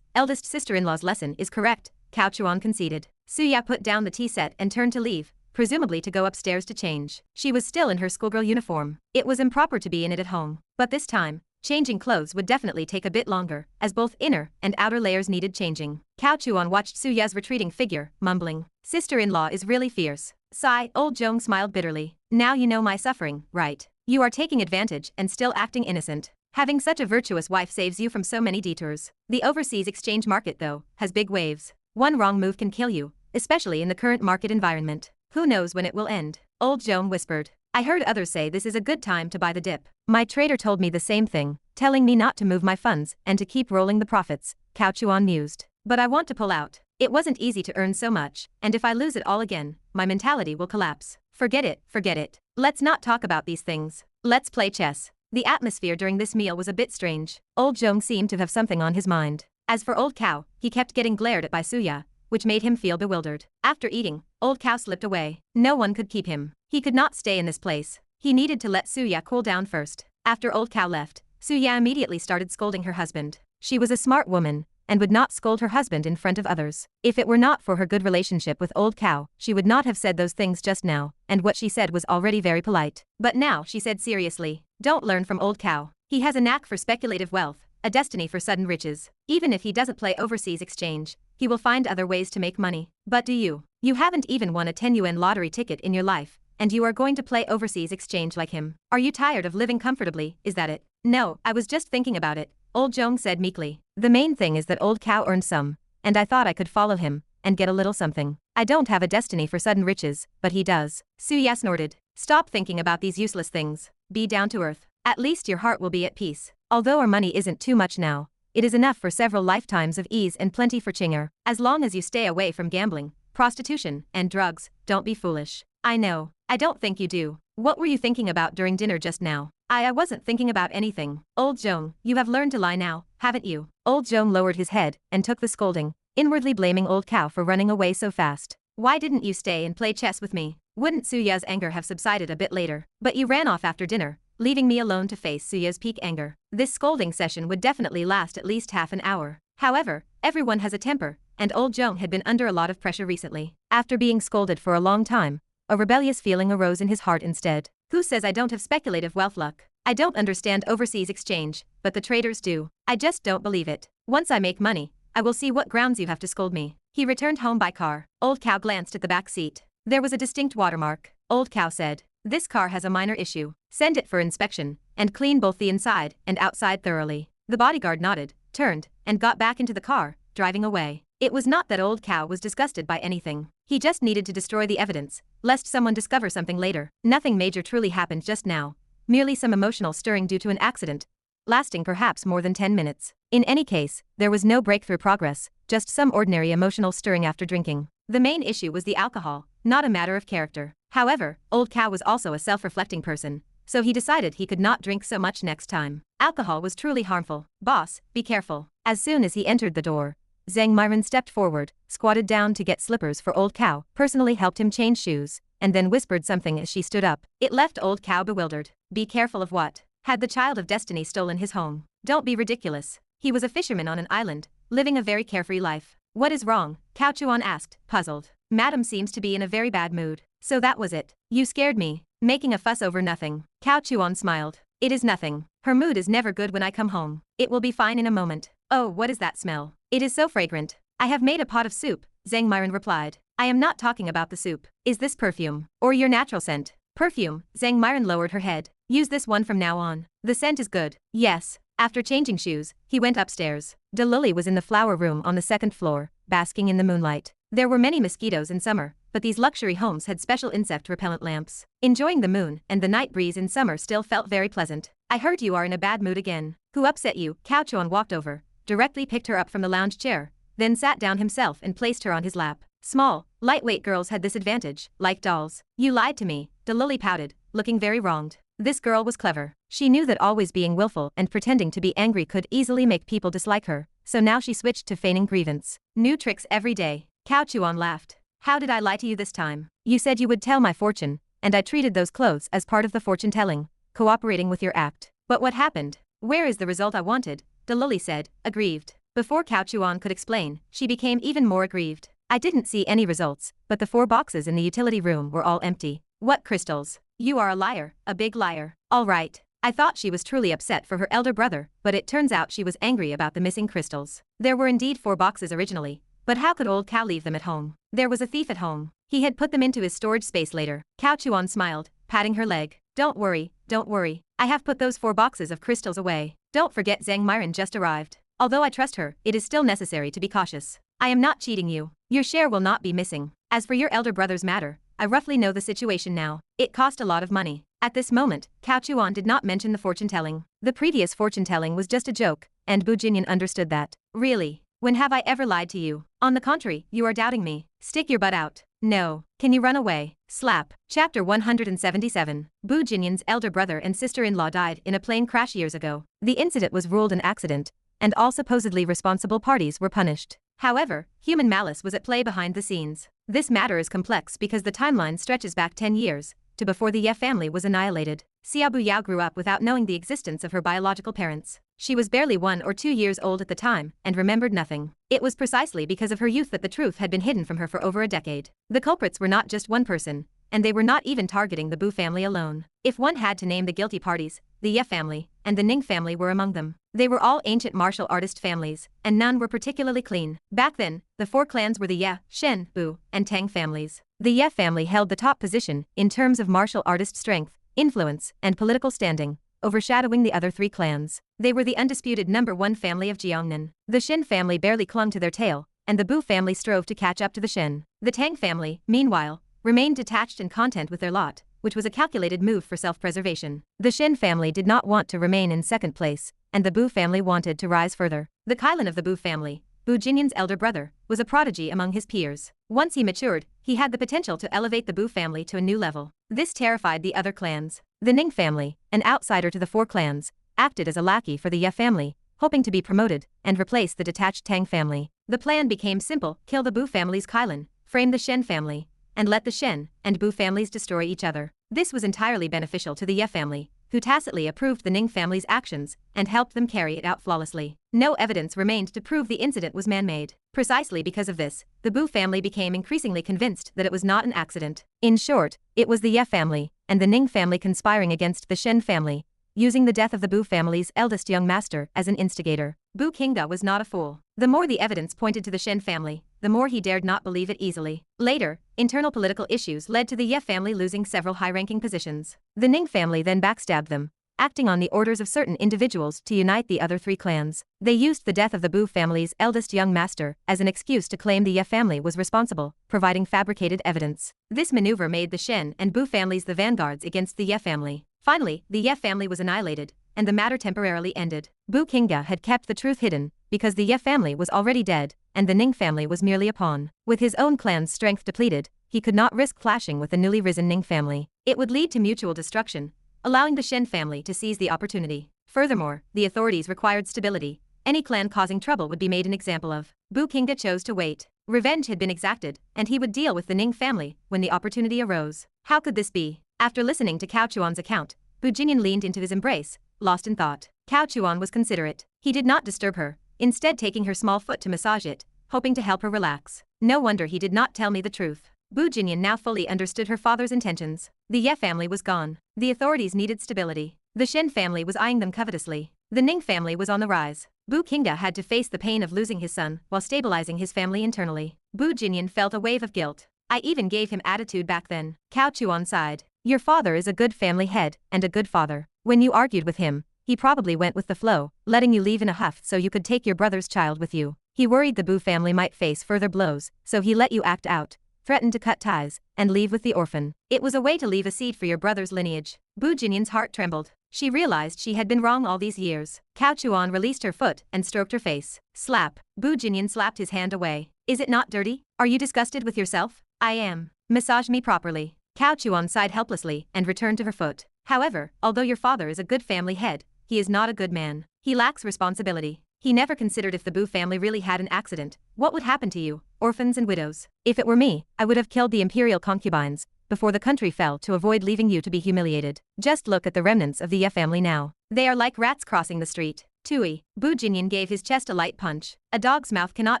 eldest sister-in-law's lesson is correct, Cao Chuan conceded. Suya put down the tea set and turned to leave, presumably to go upstairs to change. She was still in her schoolgirl uniform. It was improper to be in it at home. But this time, changing clothes would definitely take a bit longer, as both inner and outer layers needed changing. Cao Chuan watched Suya's retreating figure, mumbling. Sister-in-law is really fierce. Sigh, Old Zhong smiled bitterly. Now you know my suffering, right? You are taking advantage and still acting innocent. Having such a virtuous wife saves you from so many detours. The overseas exchange market, though, has big waves. One wrong move can kill you, especially in the current market environment. Who knows when it will end? Old Zhong whispered. I heard others say this is a good time to buy the dip. My trader told me the same thing, telling me not to move my funds and to keep rolling the profits, Cao Chuan mused. But I want to pull out. It wasn't easy to earn so much, and if I lose it all again, my mentality will collapse. Forget it. Let's not talk about these things. Let's play chess. The atmosphere during this meal was a bit strange. Old Zhong seemed to have something on his mind. As for Old Cow, he kept getting glared at by Suya, which made him feel bewildered. After eating, Old Cow slipped away. No one could keep him. He could not stay in this place. He needed to let Suya cool down first. After Old Cow left, Suya immediately started scolding her husband. She was a smart woman and would not scold her husband in front of others. If it were not for her good relationship with Old Cow, she would not have said those things just now, and what she said was already very polite. But now she said seriously, "Don't learn from Old Cow. He has a knack for speculative wealth, a destiny for sudden riches. Even if he doesn't play overseas exchange, he will find other ways to make money. But do you? You haven't even won a 10 yuan lottery ticket in your life, and you are going to play overseas exchange like him. Are you tired of living comfortably, is that it?" "No, I was just thinking about it," Old Zhong said meekly. "The main thing is that Old Cow earned some, and I thought I could follow him and get a little something. I don't have a destiny for sudden riches, but he does." Suya snorted. "Stop thinking about these useless things. Be down to earth. At least your heart will be at peace. Although our money isn't too much now, it is enough for several lifetimes of ease and plenty for Chinger. As long as you stay away from gambling, prostitution, and drugs, don't be foolish." "I know. I don't think you do. What were you thinking about during dinner just now?" I wasn't thinking about anything." "Old Zhong, you have learned to lie now, haven't you?" Old Zhong lowered his head and took the scolding, inwardly blaming Old Cow for running away so fast. "Why didn't you stay and play chess with me?" Wouldn't Suya's anger have subsided a bit later? But you ran off after dinner, leaving me alone to face Suya's peak anger. This scolding session would definitely last at least half an hour. However, everyone has a temper, and Old Zhong had been under a lot of pressure recently. After being scolded for a long time, a rebellious feeling arose in his heart instead. "Who says I don't have speculative wealth luck? I don't understand overseas exchange, but the traders do. I just don't believe it. Once I make money, I will see what grounds you have to scold me." He returned home by car. Old Cow glanced at the back seat. There was a distinct watermark. Old Cow said, "This car has a minor issue. Send it for inspection, and clean both the inside and outside thoroughly." The bodyguard nodded, turned, and got back into the car, driving away. It was not that Old Cow was disgusted by anything. He just needed to destroy the evidence, lest someone discover something later. Nothing major truly happened just now. Merely some emotional stirring due to an accident, lasting perhaps more than 10 minutes. In any case, there was no breakthrough progress, just some ordinary emotional stirring after drinking. The main issue was the alcohol, not a matter of character. However, Old Cow was also a self-reflecting person, so he decided he could not drink so much next time. Alcohol was truly harmful. "Boss, be careful." As soon as he entered the door, Zhang Myron stepped forward, squatted down to get slippers for Old Cow, personally helped him change shoes, and then whispered something as she stood up. It left Old Cow bewildered. Be careful of what? Had the child of destiny stolen his home? Don't be ridiculous. He was a fisherman on an island, living a very carefree life. What is wrong? Cao Chuan asked, puzzled. Madam seems to be in a very bad mood. So that was it. You scared me. Making a fuss over nothing. Cao Chuan smiled. It is nothing. Her mood is never good when I come home. It will be fine in a moment. Oh, what is that smell? It is so fragrant. I have made a pot of soup, Zhang Myron replied. I am not talking about the soup. Is this perfume? Or your natural scent? Perfume, Zhang Myron lowered her head. Use this one from now on. The scent is good. Yes. After changing shoes, he went upstairs. De Lily was in the flower room on the second floor, basking in the moonlight. There were many mosquitoes in summer, but these luxury homes had special insect repellent lamps. Enjoying the moon and the night breeze in summer still felt very pleasant. I heard you are in a bad mood again. Who upset you? Cao Chuan walked over, directly picked her up from the lounge chair, then sat down himself and placed her on his lap. Small, lightweight girls had this advantage, like dolls. You lied to me, De Lily pouted, looking very wronged. This girl was clever. She knew that always being willful and pretending to be angry could easily make people dislike her, so now she switched to feigning grievance. New tricks every day. Cao Chuan laughed. How did I lie to you this time? You said you would tell my fortune, and I treated those clothes as part of the fortune telling, cooperating with your act. But what happened? Where is the result I wanted? De Lily said, aggrieved. Before Cao Chuan could explain, she became even more aggrieved. I didn't see any results, but the 4 boxes in the utility room were all empty. What crystals? You are a liar, a big liar. All right. I thought she was truly upset for her elder brother, but it turns out she was angry about the missing crystals. There were indeed 4 boxes originally, but how could Old Cow leave them at home? There was a thief at home. He had put them into his storage space later. Cao Chuan smiled, patting her leg. Don't worry, don't worry. I have put those 4 boxes of crystals away. Don't forget Zhang Myron just arrived. Although I trust her, it is still necessary to be cautious. I am not cheating you. Your share will not be missing. As for your elder brother's matter, I roughly know the situation now. It cost a lot of money. At this moment, Cao Chuan did not mention the fortune-telling. The previous fortune-telling was just a joke, and Bu Jinyan understood that. Really? When have I ever lied to you? On the contrary, you are doubting me. Stick your butt out. No. Can you run away? Slap. Chapter 177. Bu Jinyan's elder brother and sister-in-law died in a plane crash years ago. The incident was ruled an accident, and all supposedly responsible parties were punished. However, human malice was at play behind the scenes. This matter is complex because the timeline stretches back 10 years, to before the Ye family was annihilated. Xiaobu Yao grew up without knowing the existence of her biological parents. She was barely 1 or 2 years old at the time and remembered nothing. It was precisely because of her youth that the truth had been hidden from her for over a decade. The culprits were not just one person, and they were not even targeting the Bu family alone. If one had to name the guilty parties, the Ye family and the Ning family were among them. They were all ancient martial artist families, and none were particularly clean. Back then, the 4 clans were the Ye, Shen, Bu, and Tang families. The Ye family held the top position in terms of martial artist strength, influence, and political standing, overshadowing the other 3 clans. They were the undisputed #1 family of Jiangnan. The Shen family barely clung to their tail, and the Bu family strove to catch up to the Shen. The Tang family, meanwhile, remained detached and content with their lot, which was a calculated move for self-preservation. The Shen family did not want to remain in second place, and the Bu family wanted to rise further. The Kailan of the Bu family, Bu Jinyan's elder brother, was a prodigy among his peers. Once he matured, he had the potential to elevate the Bu family to a new level. This terrified the other clans. The Ning family, an outsider to the 4 clans, acted as a lackey for the Ye family, hoping to be promoted and replace the detached Tang family. The plan became simple: kill the Bu family's Kailan, frame the Shen family, and let the Shen and Bu families destroy each other. This was entirely beneficial to the Ye family, who tacitly approved the Ning family's actions and helped them carry it out flawlessly. No evidence remained to prove the incident was man-made. Precisely because of this, the Bu family became increasingly convinced that it was not an accident. In short, it was the Ye family and the Ning family conspiring against the Shen family, using the death of the Bu family's eldest young master as an instigator. Bu Qingda was not a fool. The more the evidence pointed to the Shen family, the more he dared not believe it easily. Later, internal political issues led to the Ye family losing several high-ranking positions. The Ning family then backstabbed them, acting on the orders of certain individuals to unite the other 3 clans. They used the death of the Bu family's eldest young master as an excuse to claim the Ye family was responsible, providing fabricated evidence. This maneuver made the Shen and Bu families the vanguards against the Ye family. Finally, the Ye family was annihilated, and the matter temporarily ended. Bu Qingda had kept the truth hidden, because the Ye family was already dead, and the Ning family was merely a pawn. With his own clan's strength depleted, he could not risk clashing with the newly risen Ning family. It would lead to mutual destruction, allowing the Shen family to seize the opportunity. Furthermore, the authorities required stability. Any clan causing trouble would be made an example of. Bu Qingda chose to wait. Revenge had been exacted, and he would deal with the Ning family when the opportunity arose. How could this be? After listening to Cao Chuan's account, Bu Jinyan leaned into his embrace, lost in thought. Cao Chuan was considerate. He did not disturb her, instead taking her small foot to massage it, hoping to help her relax. No wonder he did not tell me the truth. Bu Jinyan now fully understood her father's intentions. The Ye family was gone. The authorities needed stability. The Shen family was eyeing them covetously. The Ning family was on the rise. Bu Qingda had to face the pain of losing his son while stabilizing his family internally. Bu Jinyan felt a wave of guilt. I even gave him attitude back then. Cao Chuan sighed. Your father is a good family head and a good father. When you argued with him, he probably went with the flow, letting you leave in a huff so you could take your brother's child with you. He worried the Bu family might face further blows, so he let you act out, threatened to cut ties, and leave with the orphan. It was a way to leave a seed for your brother's lineage. Bu Jinyan's heart trembled. She realized she had been wrong all these years. Cao Chuan released her foot and stroked her face. Slap. Bu Jinyan slapped his hand away. Is it not dirty? Are you disgusted with yourself? I am. Massage me properly. Cao Chuan sighed helplessly and returned to her foot. However, although your father is a good family head, he is not a good man. He lacks responsibility. He never considered if the Bu family really had an accident, what would happen to you, orphans and widows? If it were me, I would have killed the imperial concubines before the country fell to avoid leaving you to be humiliated. Just look at the remnants of the Ye family now. They are like rats crossing the street. Tui. Bu Jinyan gave his chest a light punch. A dog's mouth cannot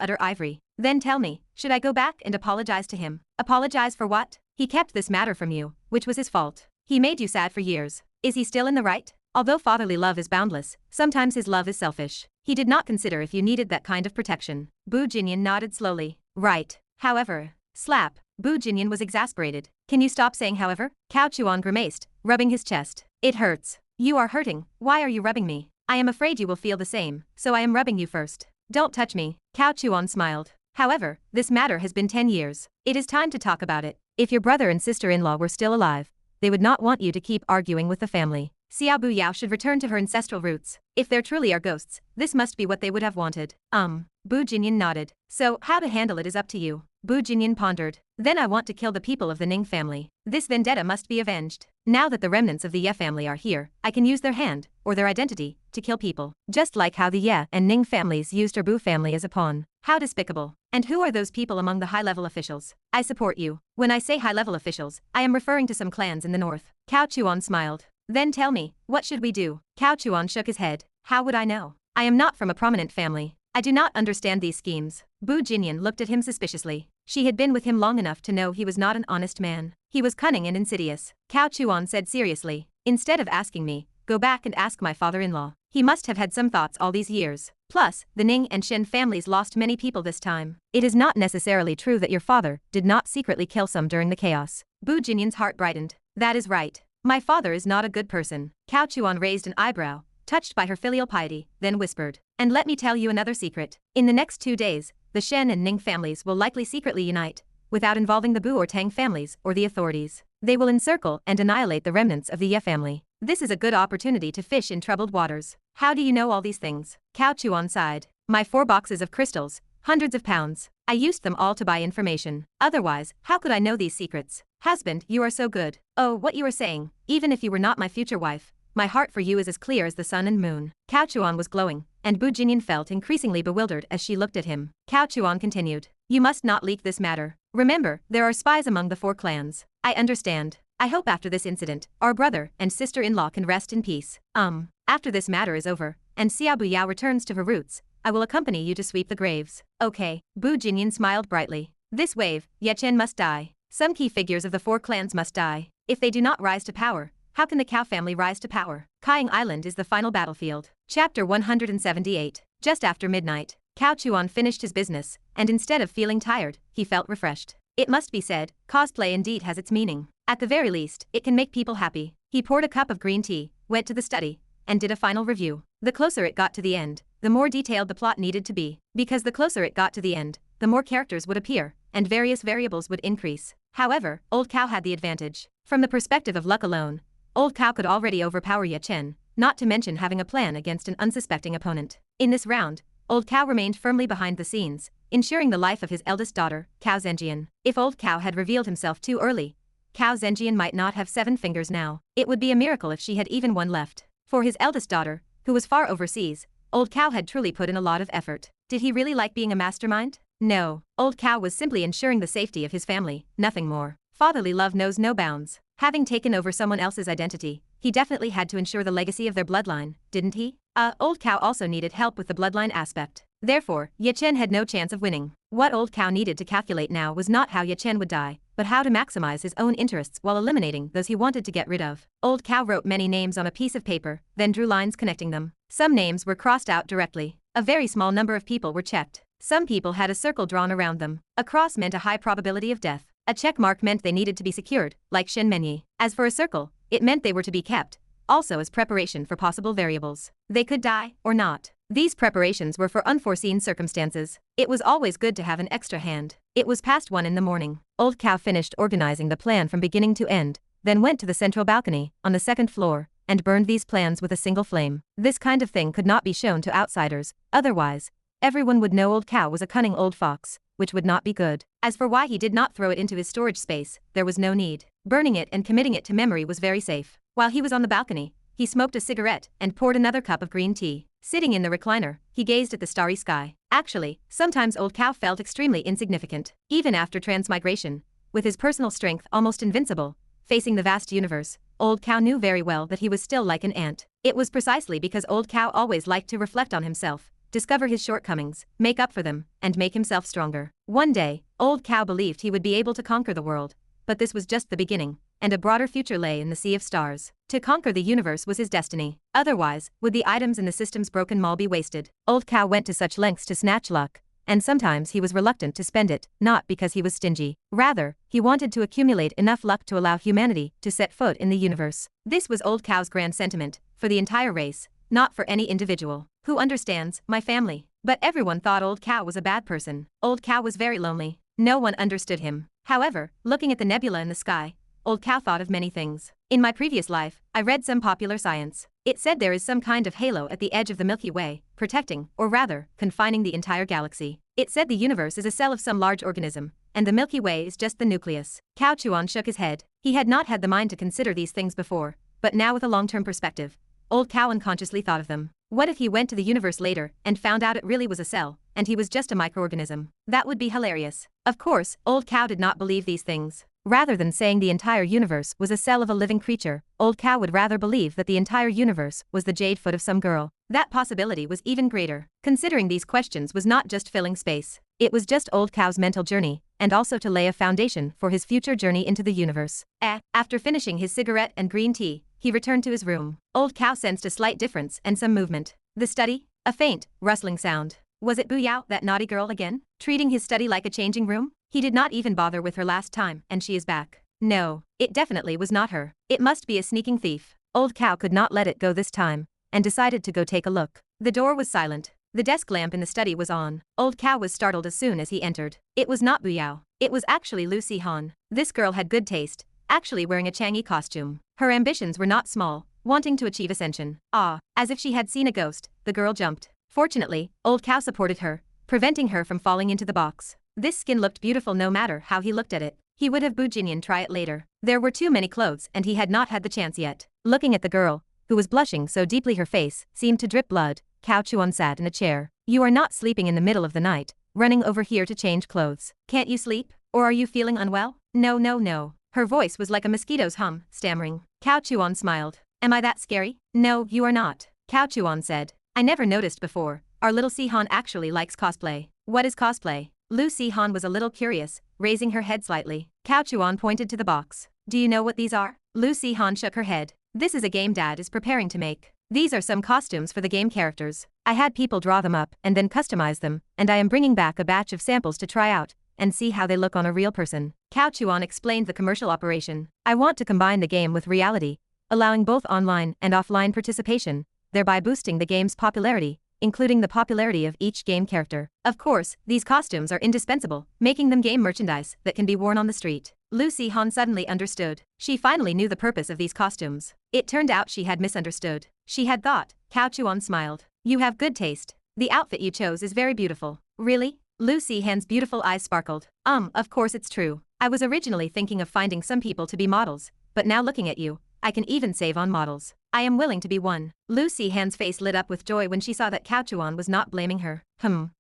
utter ivory. Then tell me, should I go back and apologize to him? Apologize for what? He kept this matter from you, which was his fault. He made you sad for years. Is he still in the right? Although fatherly love is boundless, sometimes his love is selfish. He did not consider if you needed that kind of protection. Bu Jinyan nodded slowly. Right. However. Slap. Bu Jinyan was exasperated. Can you stop saying however? Cao Chuan grimaced, rubbing his chest. It hurts. You are hurting. Why are you rubbing me? I am afraid you will feel the same, so I am rubbing you first. Don't touch me. Cao Chuan smiled. However, this matter has been 10 years. It is time to talk about it. If your brother and sister-in-law were still alive, they would not want you to keep arguing with the family. Xiaobu Yao should return to her ancestral roots. If there truly are ghosts, this must be what they would have wanted. Bu Jinyan nodded. So, how to handle it is up to you. Bu Jinyan pondered. Then I want to kill the people of the Ning family. This vendetta must be avenged. Now that the remnants of the Ye family are here, I can use their hand, or their identity, to kill people, just like how the Ye and Ning families used her Bu family as a pawn. How despicable. And who are those people among the high-level officials? I support you. When I say high-level officials, I am referring to some clans in the north. Cao Chuan smiled. Then tell me, what should we do? Cao Chuan shook his head. How would I know? I am not from a prominent family. I do not understand these schemes. Bu Jinyan looked at him suspiciously. She had been with him long enough to know he was not an honest man. He was cunning and insidious. Cao Chuan said seriously, instead of asking me, go back and ask my father-in-law. He must have had some thoughts all these years. Plus, the Ning and Shen families lost many people this time. It is not necessarily true that your father did not secretly kill some during the chaos. Bu Jinyan's heart brightened. That is right. My father is not a good person. Cao Chuan raised an eyebrow, touched by her filial piety, then whispered, and let me tell you another secret. In the next 2 days, the Shen and Ning families will likely secretly unite, without involving the Bu or Tang families or the authorities. They will encircle and annihilate the remnants of the Ye family. This is a good opportunity to fish in troubled waters. How do you know all these things? Cao Chuan sighed. My 4 boxes of crystals, hundreds of pounds. I used them all to buy information. Otherwise, how could I know these secrets? Husband, you are so good. Oh, what you are saying, even if you were not my future wife, my heart for you is as clear as the sun and moon. Cao Chuan was glowing, and Bu Jinyan felt increasingly bewildered as she looked at him. Cao Chuan continued. You must not leak this matter. Remember, there are spies among the 4 clans. I understand. I hope after this incident, our brother and sister-in-law can rest in peace. After this matter is over, and Xia Buyao returns to her roots, I will accompany you to sweep the graves. Okay. Bu Jinyan smiled brightly. This wave, Ye Chen must die. Some key figures of the 4 clans must die. If they do not rise to power, how can the Cao family rise to power? Kaiying Island is the final battlefield. Chapter 178. Just after midnight, Cao Chuan finished his business, and instead of feeling tired, he felt refreshed. It must be said, cosplay indeed has its meaning. At the very least, it can make people happy. He poured a cup of green tea, went to the study, and did a final review. The closer it got to the end, the more detailed the plot needed to be. Because the closer it got to the end, the more characters would appear, and various variables would increase. However, Old Cao had the advantage. From the perspective of luck alone, Old Cao could already overpower Ye Chen, not to mention having a plan against an unsuspecting opponent. In this round, Old Cao remained firmly behind the scenes, ensuring the life of his eldest daughter, Cao Zhenjian. If Old Cao had revealed himself too early, Cao Zhenjian might not have 7 fingers now. It would be a miracle if she had even one left. For his eldest daughter, who was far overseas, Old Cao had truly put in a lot of effort. Did he really like being a mastermind? No. Old Cao was simply ensuring the safety of his family, nothing more. Fatherly love knows no bounds. Having taken over someone else's identity, he definitely had to ensure the legacy of their bloodline, didn't he? Old Cao also needed help with the bloodline aspect. Therefore, Ye Chen had no chance of winning. What Old Cao needed to calculate now was not how Ye Chen would die, but how to maximize his own interests while eliminating those he wanted to get rid of. Old Cao wrote many names on a piece of paper, then drew lines connecting them. Some names were crossed out directly. A very small number of people were checked. Some people had a circle drawn around them. A cross meant a high probability of death. A check mark meant they needed to be secured, like Shen Menyi. As for a circle, it meant they were to be kept, also as preparation for possible variables. They could die, or not. These preparations were for unforeseen circumstances. It was always good to have an extra hand. It was past 1 in the morning. Old Cao finished organizing the plan from beginning to end, then went to the central balcony, on the 2nd floor, and burned these plans with a single flame. This kind of thing could not be shown to outsiders, otherwise, everyone would know Old Cao was a cunning old fox, which would not be good. As for why he did not throw it into his storage space, there was no need. Burning it and committing it to memory was very safe. While he was on the balcony, he smoked a cigarette and poured another cup of green tea. Sitting in the recliner, he gazed at the starry sky. Actually, sometimes Old Cao felt extremely insignificant. Even after transmigration, with his personal strength almost invincible, facing the vast universe, Old Cao knew very well that he was still like an ant. It was precisely because Old Cao always liked to reflect on himself, discover his shortcomings, make up for them, and make himself stronger. One day, Old Cao believed he would be able to conquer the world, but this was just the beginning, and a broader future lay in the sea of stars. To conquer the universe was his destiny. Otherwise, would the items in the system's broken mall be wasted? Old Cao went to such lengths to snatch luck, and sometimes he was reluctant to spend it, not because he was stingy. Rather, he wanted to accumulate enough luck to allow humanity to set foot in the universe. This was Old Cao's grand sentiment, for the entire race, not for any individual. Who understands my family? But everyone thought Old Cao was a bad person. Old Cao was very lonely. No one understood him. However, looking at the nebula in the sky, Old Cao thought of many things. In my previous life, I read some popular science. It said there is some kind of halo at the edge of the Milky Way, protecting, or rather, confining the entire galaxy. It said the universe is a cell of some large organism, and the Milky Way is just the nucleus. Cao Chuan shook his head. He had not had the mind to consider these things before, but now with a long-term perspective, Old Cao unconsciously thought of them. What if he went to the universe later and found out it really was a cell, and he was just a microorganism? That would be hilarious. Of course, Old Cow did not believe these things. Rather than saying the entire universe was a cell of a living creature, Old Cow would rather believe that the entire universe was the jade foot of some girl. That possibility was even greater. Considering these questions was not just filling space. It was just Old Cow's mental journey, and also to lay a foundation for his future journey into the universe. After finishing his cigarette and green tea, he returned to his room. Old Cow sensed a slight difference and some movement. The study? A faint, rustling sound. Was it Booyao, that naughty girl again? Treating his study like a changing room? He did not even bother with her last time, and she is back. No, it definitely was not her. It must be a sneaking thief. Old Cow could not let it go this time, and decided to go take a look. The door was silent. The desk lamp in the study was on. Old Cow was startled as soon as he entered. It was not Booyao. It was actually Luo Si. This girl had good taste, actually wearing a Changi costume. Her ambitions were not small, wanting to achieve ascension. As if she had seen a ghost, the girl jumped. Fortunately, Old Cow supported her, preventing her from falling into the box. This skin looked beautiful no matter how he looked at it. He would have Bujinyan try it later. There were too many clothes and he had not had the chance yet. Looking at the girl, who was blushing so deeply her face seemed to drip blood, Cao Chuan sat in a chair. You are not sleeping in the middle of the night, running over here to change clothes. Can't you sleep? Or are you feeling unwell? No. Her voice was like a mosquito's hum, stammering. Cao Chuan smiled. Am I that scary? No, you are not. Cao Chuan said. I never noticed before. Our little Si-Han actually likes cosplay. What is cosplay? Luo Si-Han was a little curious, raising her head slightly. Cao Chuan pointed to the box. Do you know what these are? Luo Si-Han shook her head. This is a game Dad is preparing to make. These are some costumes for the game characters. I had people draw them up and then customize them, and I am bringing back a batch of samples to try out and see how they look on a real person. Cao Chuan explained the commercial operation. I want to combine the game with reality, allowing both online and offline participation, thereby boosting the game's popularity, including the popularity of each game character. Of course, these costumes are indispensable, making them game merchandise that can be worn on the street. Luo Si-Han suddenly understood. She finally knew the purpose of these costumes. It turned out she had misunderstood. She had thought. Cao Chuan smiled. You have good taste. The outfit you chose is very beautiful. Really? Luo Si-Han's beautiful eyes sparkled. Of course it's true. I was originally thinking of finding some people to be models, but now looking at you, I can even save on models. I am willing to be one. Luo Si-Han's face lit up with joy when she saw that Cao Chuan was not blaming her.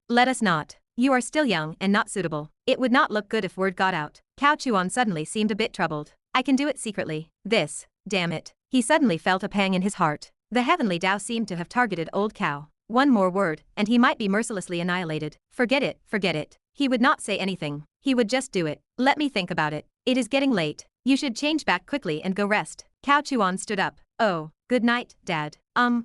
Let us not. You are still young and not suitable. It would not look good if word got out. Cao Chuan suddenly seemed a bit troubled. I can do it secretly. Damn it. He suddenly felt a pang in his heart. The heavenly Tao seemed to have targeted Old Cow. One more word, and he might be mercilessly annihilated. Forget it. He would not say anything. He would just do it. Let me think about it. It is getting late. You should change back quickly and go rest. Cao Chuan stood up. Oh, good night, Dad.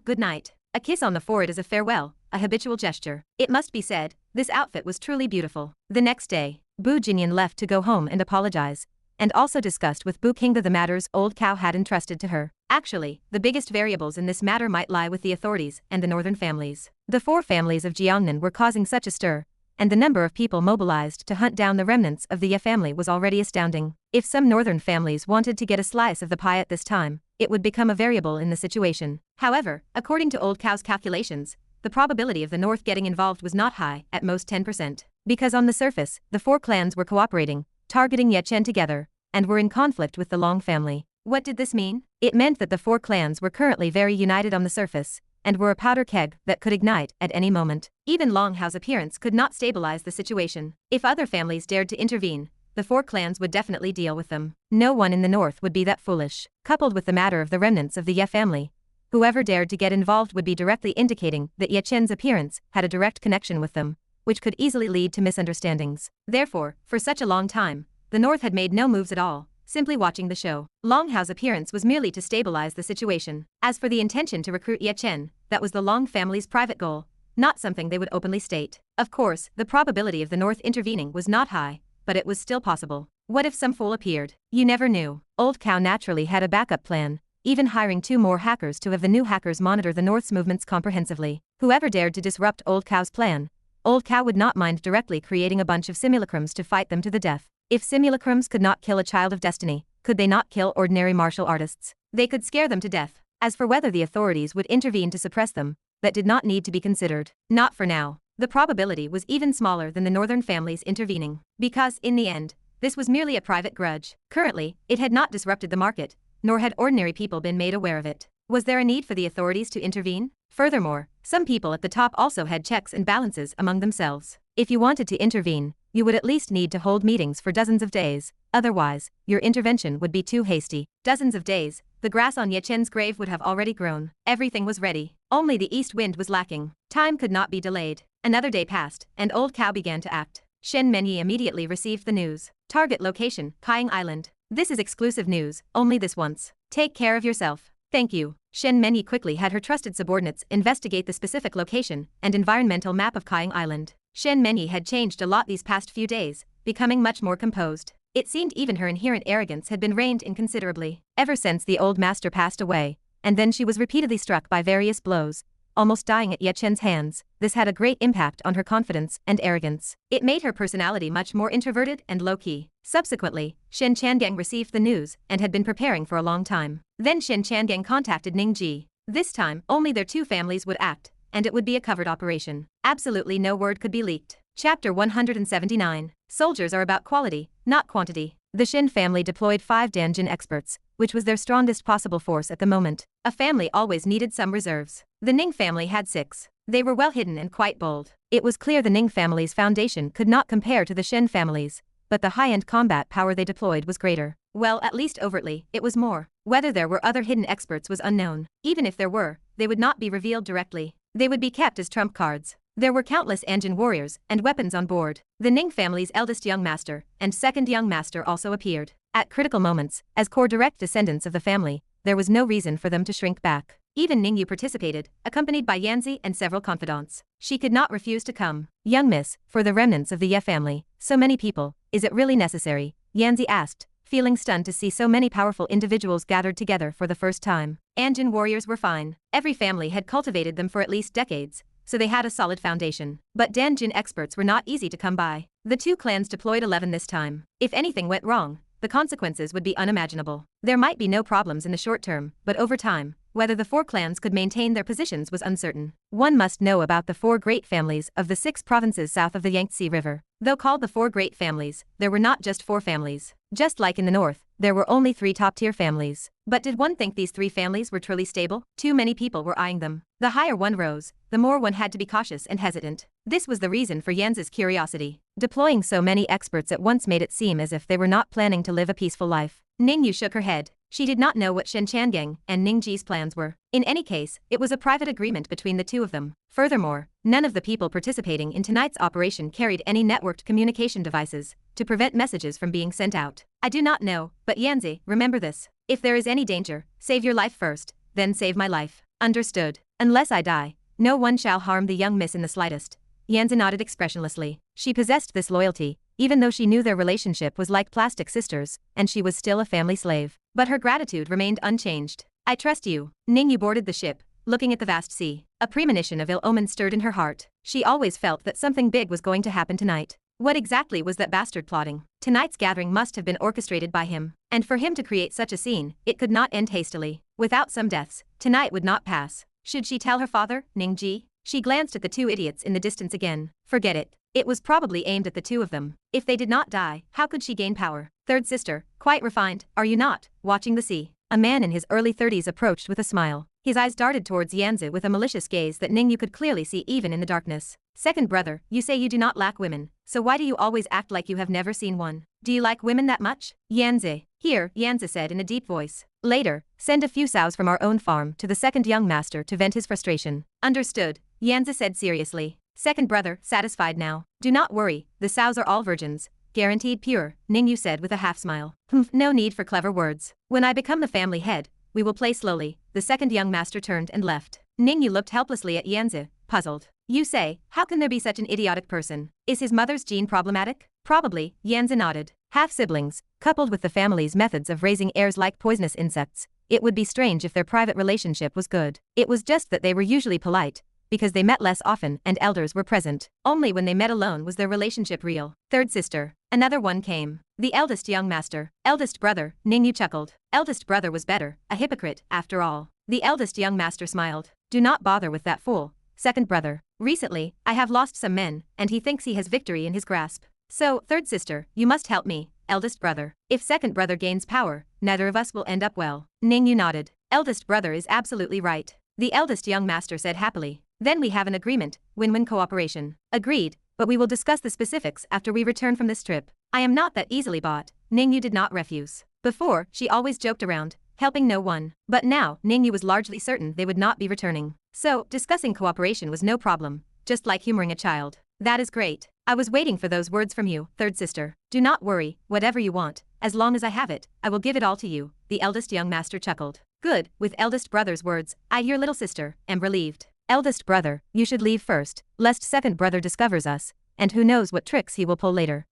Good night. A kiss on the forehead is a farewell, a habitual gesture. It must be said, this outfit was truly beautiful. The next day, Bu Jinyan left to go home and apologize, and also discussed with Bu Qingda the matters Old Cow had entrusted to her. Actually, the biggest variables in this matter might lie with the authorities and the northern families. The four families of Jiangnan were causing such a stir, and the number of people mobilized to hunt down the remnants of the Ye family was already astounding. If some northern families wanted to get a slice of the pie at this time, it would become a variable in the situation. However, according to Old Cow's calculations, the probability of the north getting involved was not high, at most 10%. Because on the surface, the four clans were cooperating, targeting Ye Chen together, and were in conflict with the Long family. What did this mean? It meant that the four clans were currently very united on the surface, and were a powder keg that could ignite at any moment. Even Long Hao's appearance could not stabilize the situation. If other families dared to intervene, the four clans would definitely deal with them. No one in the north would be that foolish. Coupled with the matter of the remnants of the Ye family, whoever dared to get involved would be directly indicating that Ye Chen's appearance had a direct connection with them, which could easily lead to misunderstandings. Therefore, for such a long time, the north had made no moves at all, simply watching the show. Long Hao's appearance was merely to stabilize the situation. As for the intention to recruit Ye Chen, that was the Long family's private goal, not something they would openly state. Of course, the probability of the north intervening was not high, but it was still possible. What if some fool appeared? You never knew. Old Cow naturally had a backup plan, even hiring 2 more hackers to have the new hackers monitor the north's movements comprehensively. Whoever dared to disrupt Old Cow's plan, Old Cow would not mind directly creating a bunch of simulacrums to fight them to the death. If simulacrums could not kill a child of destiny, could they not kill ordinary martial artists? They could scare them to death. As for whether the authorities would intervene to suppress them, that did not need to be considered. Not for now. The probability was even smaller than the northern families intervening. Because, in the end, this was merely a private grudge. Currently, it had not disrupted the market, nor had ordinary people been made aware of it. Was there a need for the authorities to intervene? Furthermore, Some people at the top also had checks and balances among themselves. If you wanted to intervene, you would at least need to hold meetings for dozens of days, otherwise, your intervention would be too hasty. Dozens of days, the grass on Ye Chen's grave would have already grown. Everything was ready. Only the east wind was lacking. Time could not be delayed. Another day passed, and Old Cow began to act. Shen Changeng immediately received the news. Target location, Kaiying Island. This is exclusive news, only this once. Take care of yourself. Thank you. Shen Changeng quickly had her trusted subordinates investigate the specific location and environmental map of Kaiying Island. Shen Changeng had changed a lot these past few days, becoming much more composed. It seemed even her inherent arrogance had been reined in considerably. Ever since the old master passed away, and then she was repeatedly struck by various blows, almost dying at Ye Chen's hands, this had a great impact on her confidence and arrogance. It made her personality much more introverted and low-key. Subsequently, Shen Changeng received the news and had been preparing for a long time. Then Shen Changeng contacted Ning Ji. This time, only their two families would act, and it would be a covered operation. Absolutely no word could be leaked. Chapter 179. Soldiers are about quality, not quantity. The Shen family deployed 5 Danjin experts, which was their strongest possible force at the moment. A family always needed some reserves. The Ning family had 6. They were well hidden and quite bold. It was clear the Ning family's foundation could not compare to the Shen family's, but the high-end combat power they deployed was greater. Well, at least overtly, it was more. Whether there were other hidden experts was unknown. Even if there were, they would not be revealed directly. They would be kept as trump cards. There were countless Anjin warriors and weapons on board. The Ning family's eldest young master and second young master also appeared. At critical moments, as core direct descendants of the family, there was no reason for them to shrink back. Even Ning Yu participated, accompanied by Yanzi and several confidants. She could not refuse to come. Young miss, for the remnants of the Ye family, so many people, is it really necessary? Yanzi asked, feeling stunned to see so many powerful individuals gathered together for the first time. Anjin warriors were fine. Every family had cultivated them for at least decades, so they had a solid foundation. But Danjin experts were not easy to come by. The 2 clans deployed 11 this time. If anything went wrong, the consequences would be unimaginable. There might be no problems in the short term, but over time, whether the 4 clans could maintain their positions was uncertain. One must know about the 4 great families of the 6 provinces south of the Yangtze River. Though called the 4 great families, there were not just 4 families. Just like in the north, there were only 3 top-tier families. But did one think these 3 families were truly stable? Too many people were eyeing them. The higher one rose, the more one had to be cautious and hesitant. This was the reason for Yanzi's curiosity. Deploying so many experts at once made it seem as if they were not planning to live a peaceful life. Ning Yu shook her head. She did not know what Shen Changeng and Ning Ji's plans were. In any case, it was a private agreement between the 2 of them. Furthermore, none of the people participating in tonight's operation carried any networked communication devices to prevent messages from being sent out. I do not know, but Yanzi, remember this. If there is any danger, save your life first, then save my life. Understood. Unless I die, no one shall harm the young miss in the slightest. Yanzi nodded expressionlessly. She possessed this loyalty, even though she knew their relationship was like plastic sisters, and she was still a family slave. But her gratitude remained unchanged. I trust you. Ning Yu boarded the ship, looking at the vast sea. A premonition of ill omen stirred in her heart. She always felt that something big was going to happen tonight. What exactly was that bastard plotting? Tonight's gathering must have been orchestrated by him. And for him to create such a scene, it could not end hastily. Without some deaths, tonight would not pass. Should she tell her father, Ning Ji? She glanced at the 2 idiots in the distance again. Forget it. It was probably aimed at the 2 of them. If they did not die, how could she gain power? Third sister, quite refined, are you not? Watching the sea. A man in his early 30s approached with a smile. His eyes darted towards Yanzi with a malicious gaze that Ning Yu could clearly see even in the darkness. Second brother, you say you do not lack women, so why do you always act like you have never seen one? Do you like women that much? Yanzi. Here, Yanzi said in a deep voice. Later, send a few sows from our own farm to the second young master to vent his frustration. Understood, Yanzi said seriously. Second brother, satisfied now. Do not worry, the sows are all virgins. Guaranteed pure, Ning Yu said with a half-smile. No need for clever words. When I become the family head, we will play slowly. The second young master turned and left. Ning Yu looked helplessly at Yanzi, puzzled. You say, how can there be such an idiotic person? Is his mother's gene problematic? Probably, Yanzi nodded. Half-siblings, coupled with the family's methods of raising heirs like poisonous insects, it would be strange if their private relationship was good. It was just that they were usually polite, because they met less often and elders were present. Only when they met alone was their relationship real. Third sister. Another one came. The eldest young master. Eldest brother, Ning Yu chuckled. Eldest brother was better, a hypocrite, after all. The eldest young master smiled. Do not bother with that fool. Second brother. Recently, I have lost some men, and he thinks he has victory in his grasp. So, third sister, you must help me. Eldest brother. If second brother gains power, neither of us will end up well. Ning Yu nodded. Eldest brother is absolutely right. The eldest young master said happily. Then we have an agreement, win-win cooperation. Agreed, but we will discuss the specifics after we return from this trip. I am not that easily bought, Ning Ji did not refuse. Before, she always joked around, helping no one. But now, Ning Ji was largely certain they would not be returning. So, discussing cooperation was no problem, just like humoring a child. That is great. I was waiting for those words from you, third sister. Do not worry, whatever you want, as long as I have it, I will give it all to you, the eldest young master chuckled. Good, with eldest brother's words, I, your little sister, am relieved. Eldest brother, you should leave first, lest second brother discovers us, and who knows what tricks he will pull later.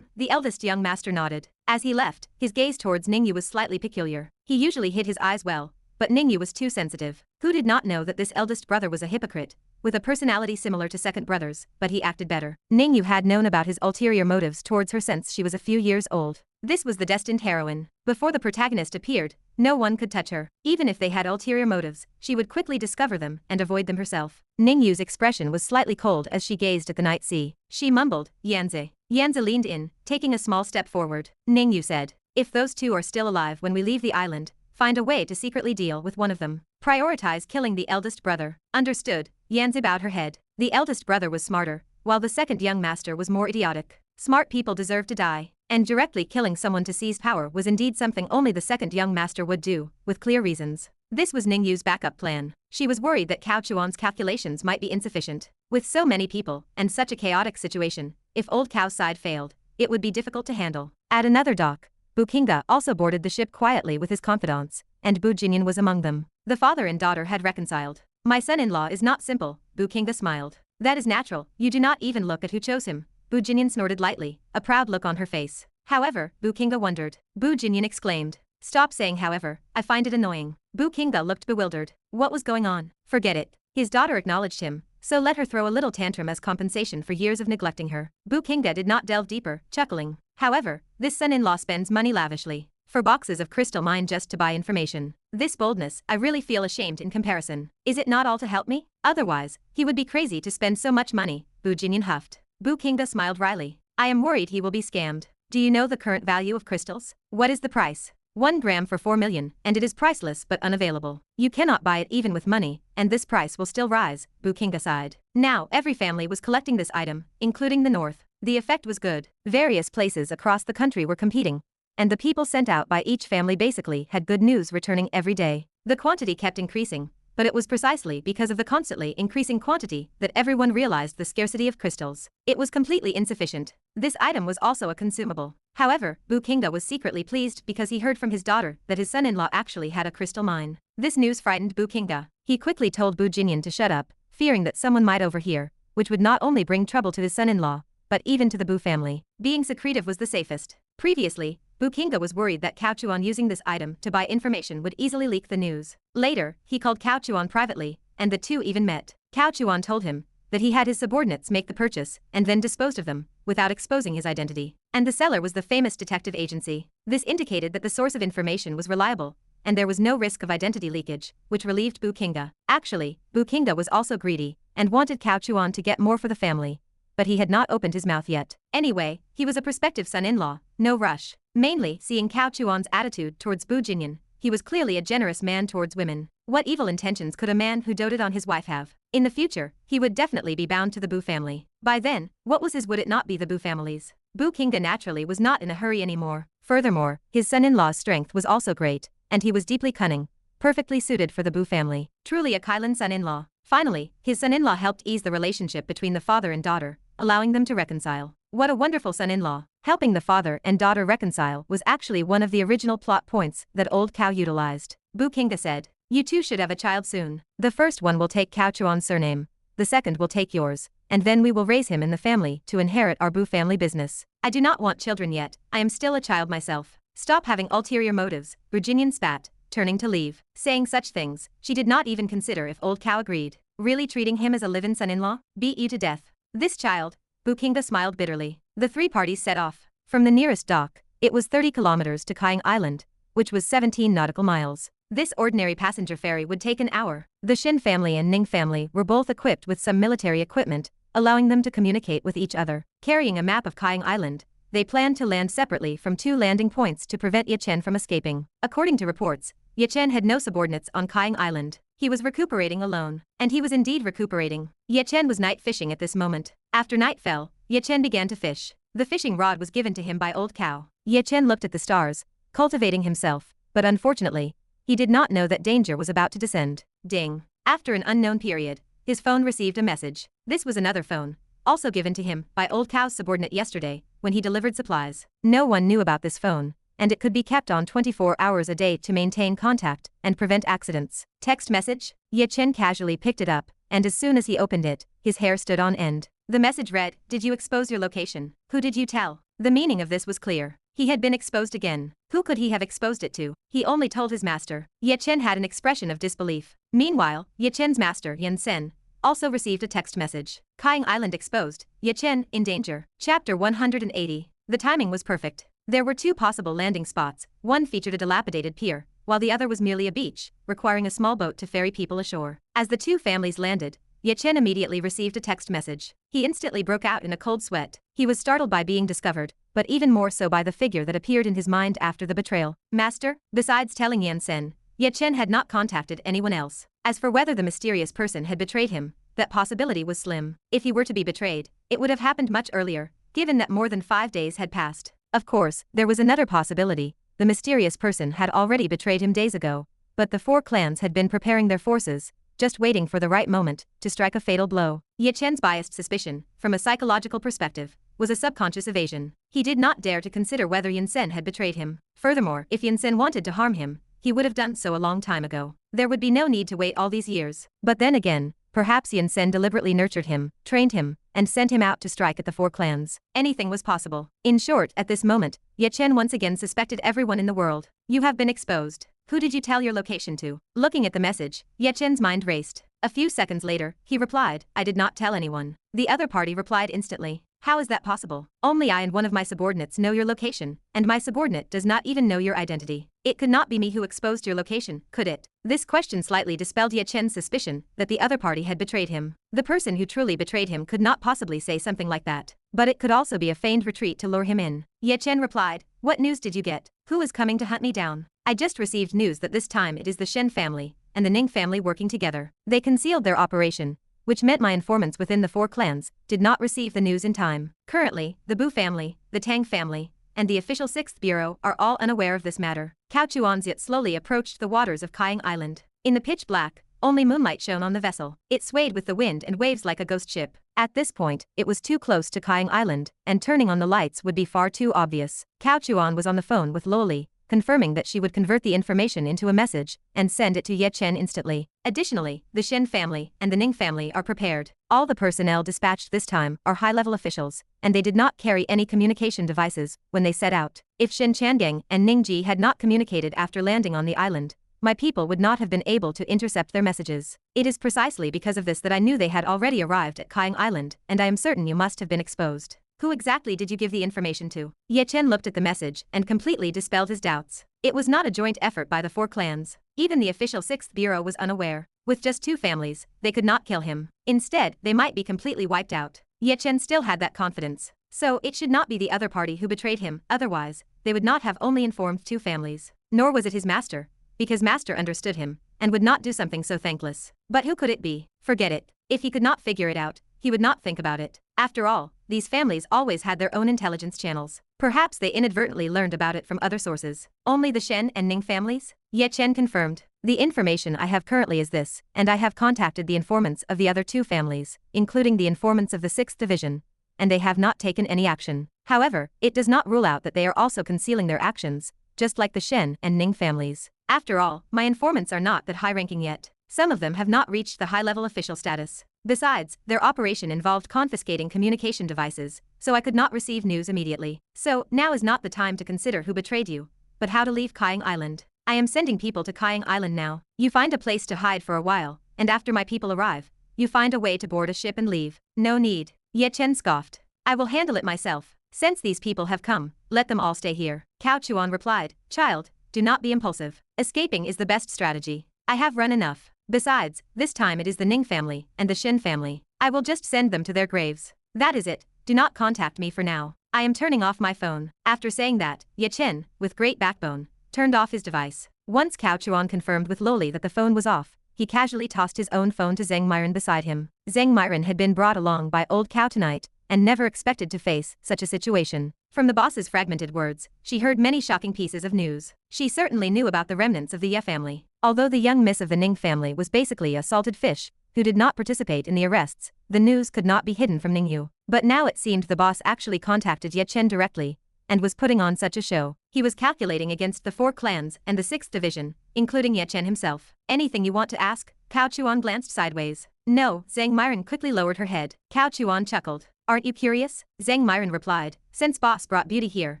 The eldest young master nodded. As he left, his gaze towards Ning Ji was slightly peculiar. He usually hid his eyes well, but Ning Ji was too sensitive. Who did not know that this eldest brother was a hypocrite, with a personality similar to second brother's, but he acted better. Ning Ji had known about his ulterior motives towards her since she was a few years old. This was the destined heroine. Before the protagonist appeared, no one could touch her. Even if they had ulterior motives, she would quickly discover them and avoid them herself. Ning Yu's expression was slightly cold as she gazed at the night sea. She mumbled, Yanzi. Yanzi leaned in, taking a small step forward. Ning Yu said, if those two are still alive when we leave the island, find a way to secretly deal with one of them. Prioritize killing the eldest brother. Understood. Yanzi bowed her head. The eldest brother was smarter, while the second young master was more idiotic. Smart people deserve to die, and directly killing someone to seize power was indeed something only the second young master would do, with clear reasons. This was Ning Yu's backup plan. She was worried that Cao Chuan's calculations might be insufficient. With so many people, and such a chaotic situation, if old Cao's side failed, it would be difficult to handle. At another dock, Bu Qingge also boarded the ship quietly with his confidants, and Bu Jinyan was among them. The father and daughter had reconciled. My son-in-law is not simple, Bu Qingge smiled. That is natural, you do not even look at who chose him. Bu Jinyan snorted lightly, a proud look on her face. However, Bu Qingge wondered. Bu Jinyan exclaimed. Stop saying however, I find it annoying. Bu Qingge looked bewildered. What was going on? Forget it. His daughter acknowledged him, so let her throw a little tantrum as compensation for years of neglecting her. Bu Qingge did not delve deeper, chuckling. However, this son-in-law spends money lavishly. For boxes of crystal mine just to buy information. This boldness, I really feel ashamed in comparison. Is it not all to help me? Otherwise, he would be crazy to spend so much money, Bu Jinyan huffed. Bu Qingge smiled wryly. I am worried he will be scammed. Do you know the current value of crystals? What is the price? 1 gram for 4 million, and it is priceless but unavailable. You cannot buy it even with money, and this price will still rise, Bu Qingge sighed. Now, every family was collecting this item, including the north. The effect was good. Various places across the country were competing, and the people sent out by each family basically had good news returning every day. The quantity kept increasing, but it was precisely because of the constantly increasing quantity that everyone realized the scarcity of crystals. It was completely insufficient. This item was also a consumable. However, Bu Qingge was secretly pleased because he heard from his daughter that his son-in-law actually had a crystal mine. This news frightened Bu Qingge. He quickly told Bu Jinyan to shut up, fearing that someone might overhear, which would not only bring trouble to his son-in-law, but even to the Bu family. Being secretive was the safest. Previously, Bu Qingge was worried that Cao Chuan using this item to buy information would easily leak the news. Later, he called Cao Chuan privately, and the two even met. Cao Chuan told him that he had his subordinates make the purchase and then disposed of them, without exposing his identity. And the seller was the famous detective agency. This indicated that the source of information was reliable, and there was no risk of identity leakage, which relieved Bu Qingge. Actually, Bu Qingge was also greedy, and wanted Cao Chuan to get more for the family. But he had not opened his mouth yet. Anyway, he was a prospective son-in-law, no rush. Mainly, seeing Cao Chuan's attitude towards Bu Jinyan, he was clearly a generous man towards women. What evil intentions could a man who doted on his wife have? In the future, he would definitely be bound to the Bu family. By then, what was his would it not be the Bu family's? Bu Qingge naturally was not in a hurry anymore. Furthermore, his son-in-law's strength was also great, and he was deeply cunning, perfectly suited for the Bu family. Truly a Kailan son-in-law. Finally, his son-in-law helped ease the relationship between the father and daughter, allowing them to reconcile. What a wonderful son-in-law. Helping the father and daughter reconcile was actually one of the original plot points that old Cao utilized. Bu Qingge said, you two should have a child soon. The first one will take Cao Chuan's surname, the second will take yours, and then we will raise him in the family to inherit our Bu family business. I do not want children yet, I am still a child myself. Stop having ulterior motives, Bu Jinyan spat, turning to leave. Saying such things, she did not even consider if old Cao agreed. Really treating him as a live-in son-in-law? Beat you to death. This child. Bu Qingge smiled bitterly. The three parties set off. From the nearest dock, it was 30 kilometers to Kaiying Island, which was 17 nautical miles. This ordinary passenger ferry would take an hour. The Shen family and Ning family were both equipped with some military equipment, allowing them to communicate with each other. Carrying a map of Kaiying Island, they planned to land separately from 2 landing points to prevent Ye Chen from escaping. According to reports, Ye Chen had no subordinates on Kaiying Island. He was recuperating alone. And he was indeed recuperating. Ye Chen was night fishing at this moment. After night fell, Ye Chen began to fish. The fishing rod was given to him by Old Cow. Ye Chen looked at the stars, cultivating himself, but unfortunately, he did not know that danger was about to descend. Ding. After an unknown period, his phone received a message. This was another phone, also given to him by Old Cow's subordinate yesterday, when he delivered supplies. No one knew about this phone, and it could be kept on 24 hours a day to maintain contact and prevent accidents. Text message? Ye Chen casually picked it up, and as soon as he opened it, his hair stood on end. The message read, "Did you expose your location? Who did you tell?" The meaning of this was clear. He had been exposed again. Who could he have exposed it to? He only told his master. Ye Chen had an expression of disbelief. Meanwhile, Ye Chen's master, Ye Chen, also received a text message. Kaiying Island exposed. Ye Chen in danger. Chapter 180. The timing was perfect. There were two possible landing spots. One featured a dilapidated pier, while the other was merely a beach, requiring a small boat to ferry people ashore. As the two families landed, Ye Chen immediately received a text message. He instantly broke out in a cold sweat. He was startled by being discovered, but even more so by the figure that appeared in his mind after the betrayal. Master? Besides telling Ye Chen, Ye Chen had not contacted anyone else. As for whether the mysterious person had betrayed him, that possibility was slim. If he were to be betrayed, it would have happened much earlier, given that more than 5 days had passed. Of course, there was another possibility. The mysterious person had already betrayed him days ago, but the four clans had been preparing their forces, just waiting for the right moment to strike a fatal blow. Ye Chen's biased suspicion, from a psychological perspective, was a subconscious evasion. He did not dare to consider whether Ye Chen had betrayed him. Furthermore, if Ye Chen wanted to harm him, he would have done so a long time ago. There would be no need to wait all these years. But then again, perhaps Ye Chen deliberately nurtured him, trained him, and sent him out to strike at the four clans. Anything was possible. In short, at this moment, Ye Chen once again suspected everyone in the world. You have been exposed. Who did you tell your location to? Looking at the message, Ye Chen's mind raced. A few seconds later, he replied, I did not tell anyone. The other party replied instantly. How is that possible? Only I and one of my subordinates know your location, and my subordinate does not even know your identity. It could not be me who exposed your location, could it? This question slightly dispelled Ye Chen's suspicion that the other party had betrayed him. The person who truly betrayed him could not possibly say something like that. But it could also be a feigned retreat to lure him in. Ye Chen replied, What news did you get? Who is coming to hunt me down? I just received news that this time it is the Shen family and the Ning family working together. They concealed their operation, which meant my informants within the four clans did not receive the news in time. Currently, the Bu family, the Tang family, and the official 6th Bureau are all unaware of this matter. Cao Chuan's yacht slowly approached the waters of Kaiying Island. In the pitch black, only moonlight shone on the vessel. It swayed with the wind and waves like a ghost ship. At this point, it was too close to Kaiying Island, and turning on the lights would be far too obvious. Cao Chuan was on the phone with Luo Li, confirming that she would convert the information into a message and send it to Ye Chen instantly. Additionally, the Shen family and the Ning family are prepared. All the personnel dispatched this time are high-level officials, and they did not carry any communication devices when they set out. If Shen Changeng and Ning Ji had not communicated after landing on the island, my people would not have been able to intercept their messages. It is precisely because of this that I knew they had already arrived at Kaiying Island, and I am certain you must have been exposed. Who exactly did you give the information to? Ye Chen looked at the message and completely dispelled his doubts. It was not a joint effort by the four clans. Even the official 6th Bureau was unaware. With just two families, they could not kill him. Instead, they might be completely wiped out. Ye Chen still had that confidence. So, it should not be the other party who betrayed him, otherwise, they would not have only informed two families. Nor was it his master, because master understood him, and would not do something so thankless. But who could it be? Forget it. If he could not figure it out, he would not think about it. After all, these families always had their own intelligence channels. Perhaps they inadvertently learned about it from other sources. Only the Shen and Ning families? Ye Chen confirmed. The information I have currently is this, and I have contacted the informants of the other two families, including the informants of the 6th Division, and they have not taken any action. However, it does not rule out that they are also concealing their actions, just like the Shen and Ning families. After all, my informants are not that high-ranking yet. Some of them have not reached the high-level official status. Besides, their operation involved confiscating communication devices, so I could not receive news immediately. So, now is not the time to consider who betrayed you, but how to leave Kaiying Island. I am sending people to Kaiying Island now. You find a place to hide for a while, and after my people arrive, you find a way to board a ship and leave. No need. Ye Chen scoffed. I will handle it myself. Since these people have come, let them all stay here. Cao Chuan replied, Child, do not be impulsive. Escaping is the best strategy. I have run enough. Besides, this time it is the Ning family and the Shen family. I will just send them to their graves. That is it. Do not contact me for now. I am turning off my phone. After saying that, Ye Chen, with great backbone, turned off his device. Once Cao Chuan confirmed with Luo Li that the phone was off, he casually tossed his own phone to Zhang Myron beside him. Zhang Myron had been brought along by Old Cow tonight, and never expected to face such a situation. From the boss's fragmented words, she heard many shocking pieces of news. She certainly knew about the remnants of the Ye family. Although the young miss of the Ning family was basically a salted fish, who did not participate in the arrests, the news could not be hidden from Ning Yu. But now it seemed the boss actually contacted Ye Chen directly, and was putting on such a show. He was calculating against the 4 clans and the 6th division, including Ye Chen himself. Anything you want to ask? Cao Chuan glanced sideways. No, Zhang Myron quickly lowered her head. Cao Chuan chuckled. Aren't you curious? Zhang Myron replied. Since boss brought beauty here,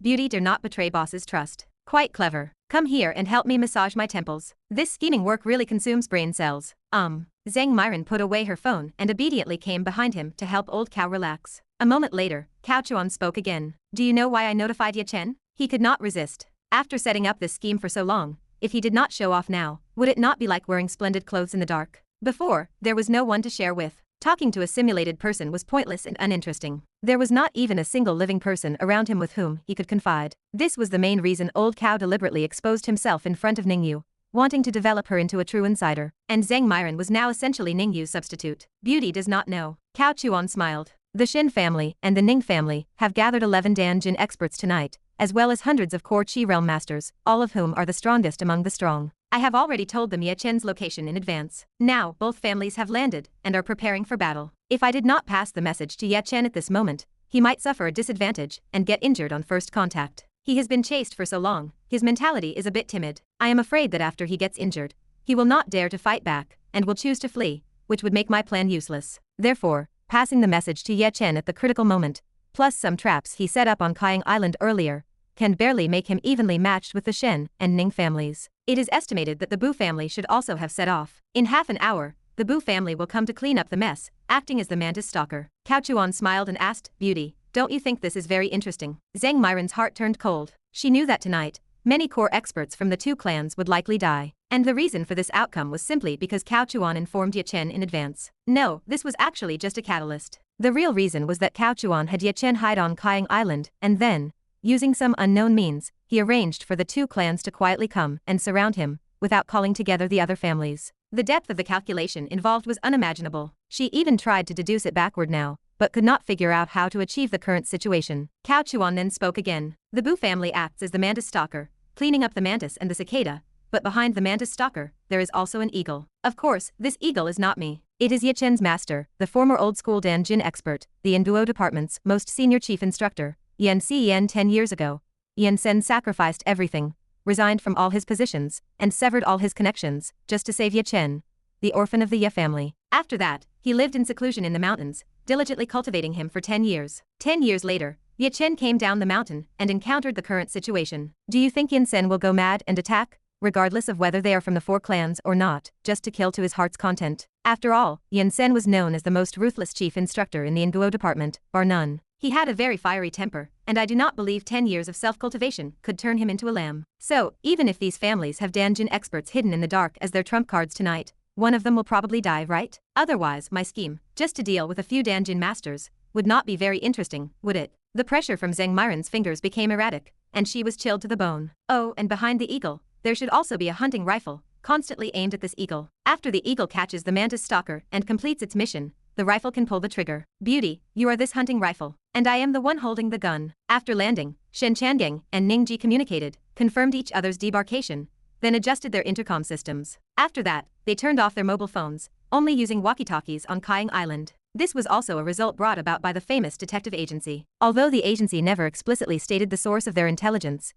beauty dare not betray boss's trust. Quite clever. Come here and help me massage my temples. This scheming work really consumes brain cells. Zhang Myron put away her phone and obediently came behind him to help Old Cow relax. A moment later, Cao Chuan spoke again. Do you know why I notified Ye Chen? He could not resist. After setting up this scheme for so long, if he did not show off now, would it not be like wearing splendid clothes in the dark? Before, there was no one to share with. Talking to a simulated person was pointless and uninteresting. There was not even a single living person around him with whom he could confide. This was the main reason Old Cow deliberately exposed himself in front of Ning Yu, wanting to develop her into a true insider. And Zhang Myron was now essentially Ning Yu's substitute. Beauty does not know. Cao Chuan smiled. The Shen family and the Ning family have gathered 11 Dan-Jin experts tonight, as well as hundreds of core Qi realm masters, all of whom are the strongest among the strong. I have already told them Ye Chen's location in advance. Now, both families have landed and are preparing for battle. If I did not pass the message to Ye Chen at this moment, he might suffer a disadvantage and get injured on first contact. He has been chased for so long, his mentality is a bit timid. I am afraid that after he gets injured, he will not dare to fight back and will choose to flee, which would make my plan useless. Therefore, passing the message to Ye Chen at the critical moment, plus some traps he set up on Kaiying Island earlier, can barely make him evenly matched with the Shen and Ning families. It is estimated that the Bu family should also have set off. In half an hour, the Bu family will come to clean up the mess, acting as the mantis stalker. Cao Chuan smiled and asked, Beauty, don't you think this is very interesting? Zhang Myron's heart turned cold. She knew that tonight, many core experts from the 2 clans would likely die. And the reason for this outcome was simply because Cao Chuan informed Ye Chen in advance. No, this was actually just a catalyst. The real reason was that Cao Chuan had Ye Chen hide on Kaiying Island, and then, using some unknown means, he arranged for the 2 clans to quietly come and surround him, without calling together the other families. The depth of the calculation involved was unimaginable. She even tried to deduce it backward now, but could not figure out how to achieve the current situation. Cao Chuan then spoke again. The Bu family acts as the mantis stalker, cleaning up the mantis and the cicada, but behind the mantis stalker, there is also an eagle. Of course, this eagle is not me. It is Ye Chen's master, the former old-school Dan-Jin expert, the Induo department's most senior chief instructor, Yan Yen. 10 years ago, Yan Sen sacrificed everything, resigned from all his positions, and severed all his connections, just to save Ye Chen, the orphan of the Ye family. After that, he lived in seclusion in the mountains, diligently cultivating him for 10 years. 10 years later, Ye Chen came down the mountain and encountered the current situation. Do you think Yan Sen will go mad and attack, regardless of whether they are from the 4 clans or not, just to kill to his heart's content? After all, Yan Sen was known as the most ruthless chief instructor in the Induo department, bar none. He had a very fiery temper, and I do not believe 10 years of self-cultivation could turn him into a lamb. So, even if these families have Dan-Jin experts hidden in the dark as their trump cards tonight, one of them will probably die, right? Otherwise, my scheme, just to deal with a few Dan-Jin masters, would not be very interesting, would it? The pressure from Zhang Myron's fingers became erratic, and she was chilled to the bone. Oh, and behind the eagle, there should also be a hunting rifle, constantly aimed at this eagle. After the eagle catches the mantis stalker and completes its mission, the rifle can pull the trigger. Beauty, you are this hunting rifle, and I am the one holding the gun. After landing, Shen Changeng and Ning Ji communicated, confirmed each other's debarkation, then adjusted their intercom systems. After that, they turned off their mobile phones, only using walkie-talkies on Kaiying Island. This was also a result brought about by the famous detective agency. Although the agency never explicitly stated the source of their intelligence,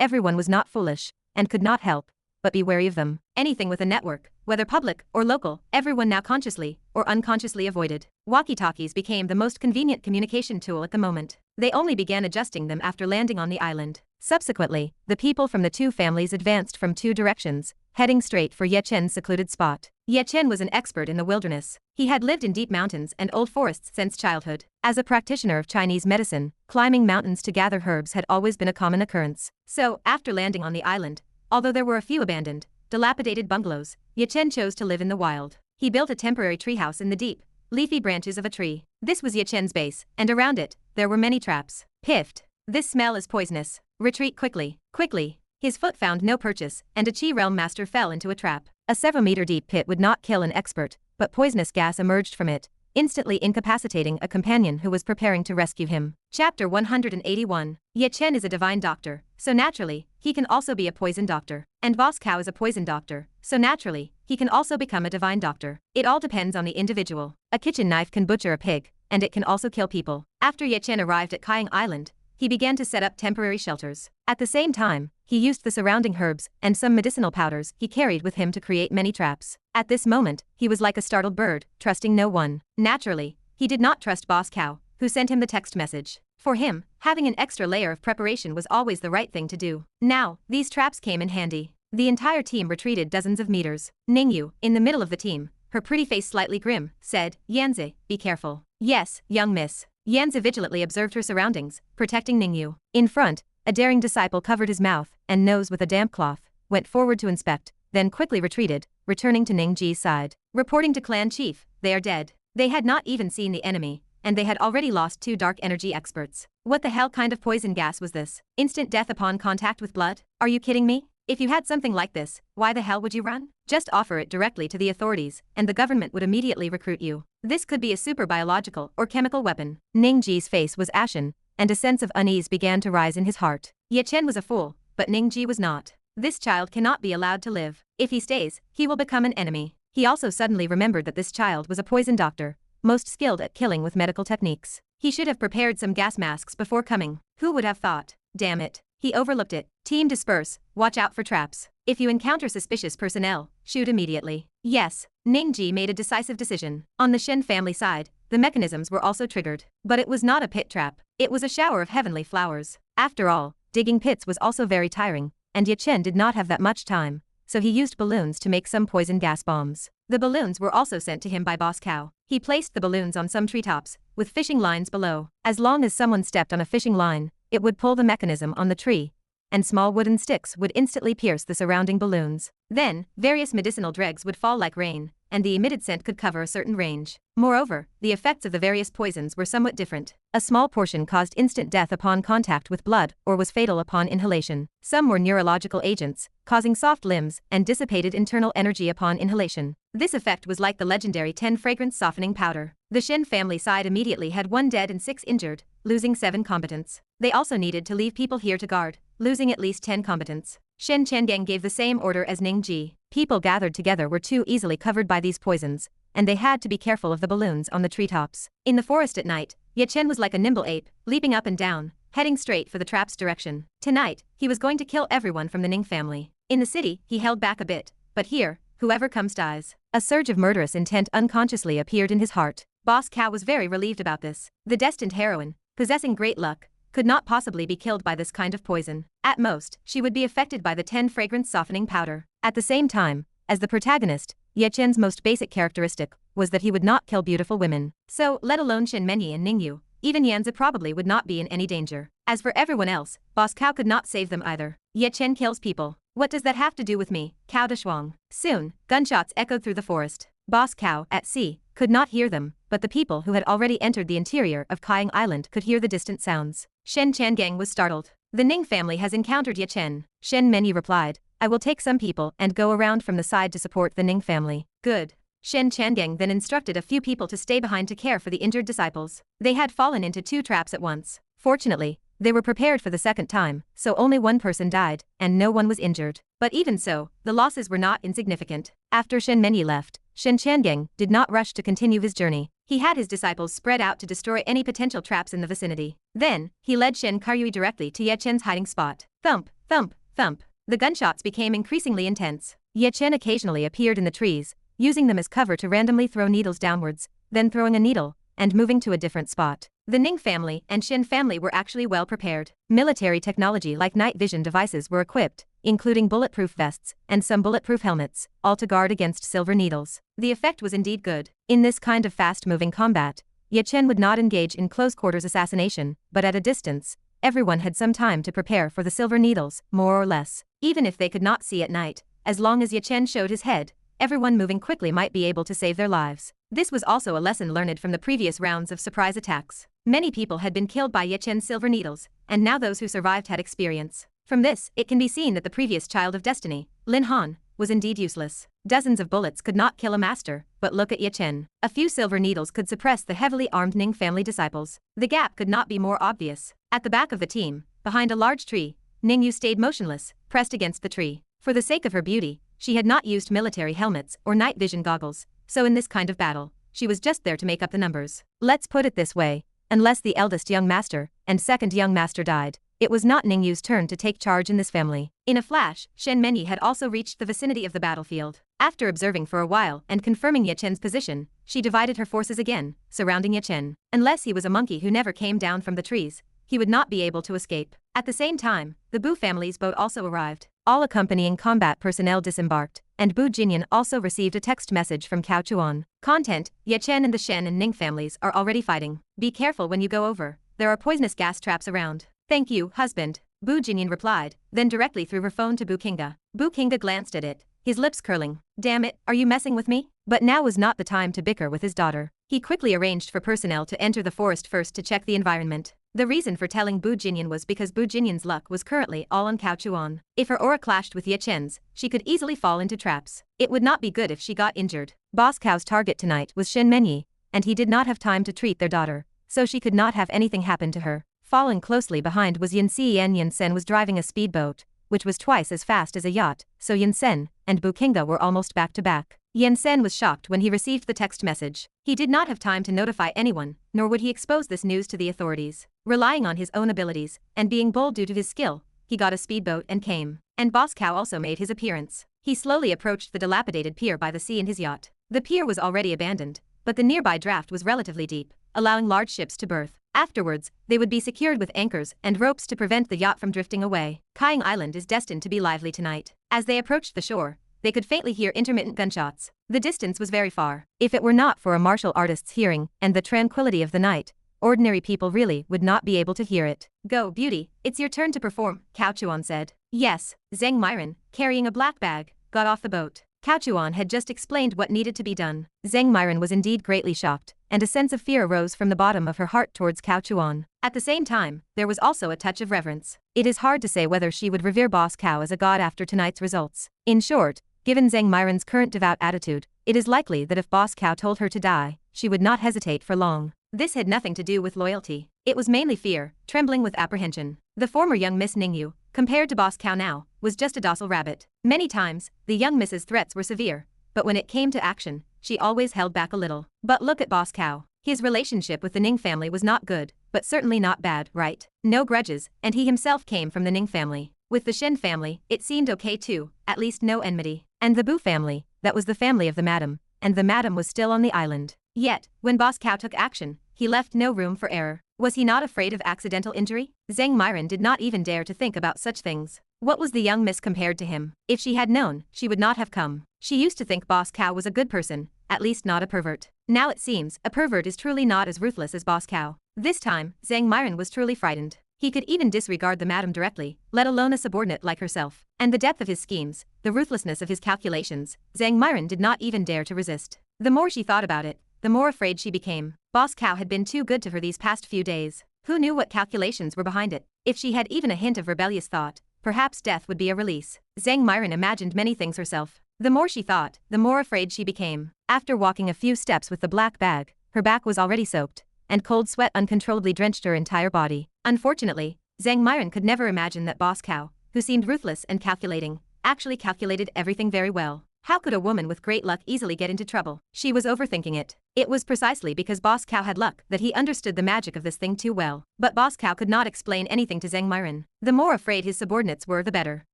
everyone was not foolish, and could not help but be wary of them. Anything with a network, whether public or local, everyone now consciously or unconsciously avoided. Walkie-talkies became the most convenient communication tool at the moment. They only began adjusting them after landing on the island. Subsequently, the people from the 2 families advanced from 2 directions, heading straight for Ye Chen's secluded spot. Ye Chen was an expert in the wilderness. He had lived in deep mountains and old forests since childhood. As a practitioner of Chinese medicine, climbing mountains to gather herbs had always been a common occurrence. So, after landing on the island, although there were a few abandoned, dilapidated bungalows, Ye Chen chose to live in the wild. He built a temporary treehouse in the deep, leafy branches of a tree. This was Ye Chen's base, and around it, there were many traps. Piffed. This smell is poisonous. Retreat quickly. Quickly. His foot found no purchase, and a Qi realm master fell into a trap. A several meter deep pit would not kill an expert, but poisonous gas emerged from it, instantly incapacitating a companion who was preparing to rescue him. Chapter 181. Ye Chen is a divine doctor, so naturally, he can also be a poison doctor. And Boss Cow is a poison doctor, so naturally, he can also become a divine doctor. It all depends on the individual. A kitchen knife can butcher a pig, and it can also kill people. After Ye Chen arrived at Kaiying Island, he began to set up temporary shelters. At the same time, he used the surrounding herbs and some medicinal powders he carried with him to create many traps. At this moment, he was like a startled bird, trusting no one. Naturally, he did not trust Boss Cow, who sent him the text message. For him, having an extra layer of preparation was always the right thing to do. Now, these traps came in handy. The entire team retreated dozens of meters. Ning Yu, in the middle of the team, her pretty face slightly grim, said, "Yanzi, be careful." "Yes, young miss." Yanzi vigilantly observed her surroundings, protecting Ning Yu. In front, a daring disciple covered his mouth and nose with a damp cloth, went forward to inspect, then quickly retreated, returning to Ning Ji's side. Reporting to clan chief, "They are dead." They had not even seen the enemy, and they had already lost 2 dark energy experts. What the hell kind of poison gas was this? Instant death upon contact with blood? Are you kidding me? If you had something like this, why the hell would you run? Just offer it directly to the authorities, and the government would immediately recruit you. This could be a super biological or chemical weapon. Ning Ji's face was ashen, and a sense of unease began to rise in his heart. Ye Chen was a fool, but Ning Ji was not. This child cannot be allowed to live. If he stays, he will become an enemy. He also suddenly remembered that this child was a poison doctor, most skilled at killing with medical techniques. He should have prepared some gas masks before coming. Who would have thought? Damn it. He overlooked it. Team disperse, watch out for traps. If you encounter suspicious personnel, shoot immediately. Yes, Ning Ji made a decisive decision. On the Shen family side, the mechanisms were also triggered. But it was not a pit trap. It was a shower of heavenly flowers. After all, digging pits was also very tiring, and Ye Chen did not have that much time, so he used balloons to make some poison gas bombs. The balloons were also sent to him by Boss Cow. He placed the balloons on some treetops, with fishing lines below. As long as someone stepped on a fishing line, it would pull the mechanism on the tree, and small wooden sticks would instantly pierce the surrounding balloons. Then, various medicinal dregs would fall like rain, and the emitted scent could cover a certain range. Moreover, the effects of the various poisons were somewhat different. A small portion caused instant death upon contact with blood or was fatal upon inhalation. Some were neurological agents, causing soft limbs and dissipated internal energy upon inhalation. This effect was like the legendary 10 fragrance softening powder. The Shen family side immediately had 1 dead and 6 injured, losing 7 combatants. They also needed to leave people here to guard, losing at least 10 combatants. Shen Changeng gave the same order as Ning Ji. People gathered together were too easily covered by these poisons, and they had to be careful of the balloons on the treetops. In the forest at night, Ye Chen was like a nimble ape, leaping up and down, heading straight for the trap's direction. Tonight, he was going to kill everyone from the Ning family. In the city, he held back a bit, but here, whoever comes dies. A surge of murderous intent unconsciously appeared in his heart. Boss Cow was very relieved about this. The destined heroine, possessing great luck, could not possibly be killed by this kind of poison. At most, she would be affected by the 10 fragrance softening powder. At the same time, as the protagonist, Ye Chen's most basic characteristic was that he would not kill beautiful women. So, let alone Shen Menyi and Ning Yu, even Yanzi probably would not be in any danger. As for everyone else, Boss Cow could not save them either. Ye Chen kills people. What does that have to do with me? Cow de Shuang. Soon, gunshots echoed through the forest. Boss Cow, at sea, could not hear them, but the people who had already entered the interior of Kaiying Island could hear the distant sounds. Shen Changeng was startled. The Ning family has encountered Ye Chen. Shen Menyi replied, "I will take some people and go around from the side to support the Ning family." Good. Shen Changeng then instructed a few people to stay behind to care for the injured disciples. They had fallen into 2 traps at once. Fortunately, they were prepared for the second time, so only 1 person died, and no one was injured. But even so, the losses were not insignificant. After Shen Menyi left, Shen Changeng did not rush to continue his journey. He had his disciples spread out to destroy any potential traps in the vicinity. Then, he led Shen Karyui directly to Ye Chen's hiding spot. Thump, thump, thump. The gunshots became increasingly intense. Ye Chen occasionally appeared in the trees, using them as cover to randomly throw needles downwards, then throwing a needle, and moving to a different spot. The Ning family and Shen family were actually well prepared. Military technology like night vision devices were equipped, including bulletproof vests and some bulletproof helmets, all to guard against silver needles. The effect was indeed good. In this kind of fast-moving combat, Ye Chen would not engage in close-quarters assassination, but at a distance, everyone had some time to prepare for the silver needles, more or less. Even if they could not see at night, as long as Ye Chen showed his head, everyone moving quickly might be able to save their lives. This was also a lesson learned from the previous rounds of surprise attacks. Many people had been killed by Ye Chen's silver needles, and now those who survived had experience. From this, it can be seen that the previous Child of Destiny, Lin Han, was indeed useless. Dozens of bullets could not kill a master, but look at Ye Chen. A few silver needles could suppress the heavily armed Ning family disciples. The gap could not be more obvious. At the back of the team, behind a large tree, Ning Yu stayed motionless, pressed against the tree. For the sake of her beauty, she had not used military helmets or night vision goggles, so in this kind of battle, she was just there to make up the numbers. Let's put it this way. Unless the eldest young master and second young master died, it was not Ning Yu's turn to take charge in this family. In a flash, Shen Changeng had also reached the vicinity of the battlefield. After observing for a while and confirming Ye Chen's position, she divided her forces again, surrounding Ye Chen. Unless he was a monkey who never came down from the trees, he would not be able to escape. At the same time, the Bu family's boat also arrived. All accompanying combat personnel disembarked, and Bu Jinyan also received a text message from Cao Chuan. Content: Ye Chen and the Shen and Ning families are already fighting. Be careful when you go over. There are poisonous gas traps around. Thank you, husband, Bu Jinyan replied, then directly threw her phone to Bu Kinga. Bu Kinga glanced at it, his lips curling. Damn it, are you messing with me? But now was not the time to bicker with his daughter. He quickly arranged for personnel to enter the forest first to check the environment. The reason for telling Bu Jinyan was because Bu Jinyan's luck was currently all on Cao Chuan. If her aura clashed with Ye Chen's, she could easily fall into traps. It would not be good if she got injured. Boss Cao's target tonight was Shen Changeng, and he did not have time to treat their daughter, so she could not have anything happen to her. Following closely behind was Yin Si, and Yin Sen was driving a speedboat, which was twice as fast as a yacht, so Yin Sen and Bu Kinga were almost back to back. Yin Sen was shocked when he received the text message. He did not have time to notify anyone, nor would he expose this news to the authorities. Relying on his own abilities, and being bold due to his skill, he got a speedboat and came. And Boss Cao also made his appearance. He slowly approached the dilapidated pier by the sea in his yacht. The pier was already abandoned, but the nearby draft was relatively deep, allowing large ships to berth. Afterwards, they would be secured with anchors and ropes to prevent the yacht from drifting away. Kaiying Island is destined to be lively tonight. As they approached the shore, they could faintly hear intermittent gunshots. The distance was very far. If it were not for a martial artist's hearing and the tranquility of the night, ordinary people really would not be able to hear it. Go, beauty, it's your turn to perform, Cao Chuan said. Yes, Zheng Myron, carrying a black bag, got off the boat. Cao Chuan had just explained what needed to be done. Zheng Myron was indeed greatly shocked, and a sense of fear arose from the bottom of her heart towards Cao Chuan. At the same time, there was also a touch of reverence. It is hard to say whether she would revere Boss Cao as a god after tonight's results. In short, given Zheng Myron's current devout attitude, it is likely that if Boss Cao told her to die, she would not hesitate for long. This had nothing to do with loyalty. It was mainly fear, trembling with apprehension. The former young Miss Ning Yu, compared to Boss Cao now, was just a docile rabbit. Many times, the young Miss's threats were severe, but when it came to action, she always held back a little. But look at Boss Cao. His relationship with the Ning family was not good, but certainly not bad, right? No grudges, and he himself came from the Ning family. With the Shen family, it seemed okay too, at least no enmity. And the Bu family, that was the family of the madam, and the madam was still on the island. Yet, when Boss Cao took action, he left no room for error. Was he not afraid of accidental injury? Zheng Myron did not even dare to think about such things. What was the young miss compared to him? If she had known, she would not have come. She used to think Boss Cao was a good person, at least not a pervert. Now it seems, a pervert is truly not as ruthless as Boss Cao. This time, Zheng Myron was truly frightened. He could even disregard the madam directly, let alone a subordinate like herself. And the depth of his schemes, the ruthlessness of his calculations, Zheng Myron did not even dare to resist. The more she thought about it, the more afraid she became. Boss Cao had been too good to her these past few days. Who knew what calculations were behind it? If she had even a hint of rebellious thought, perhaps death would be a release. Zheng Myron imagined many things herself. The more she thought, the more afraid she became. After walking a few steps with the black bag, her back was already soaked, and cold sweat uncontrollably drenched her entire body. Unfortunately, Zheng Myron could never imagine that Boss Cao, who seemed ruthless and calculating, actually calculated everything very well. How could a woman with great luck easily get into trouble? She was overthinking it. It was precisely because Boss Cao had luck that he understood the magic of this thing too well. But Boss Cao could not explain anything to Zheng Myron. The more afraid his subordinates were, the better.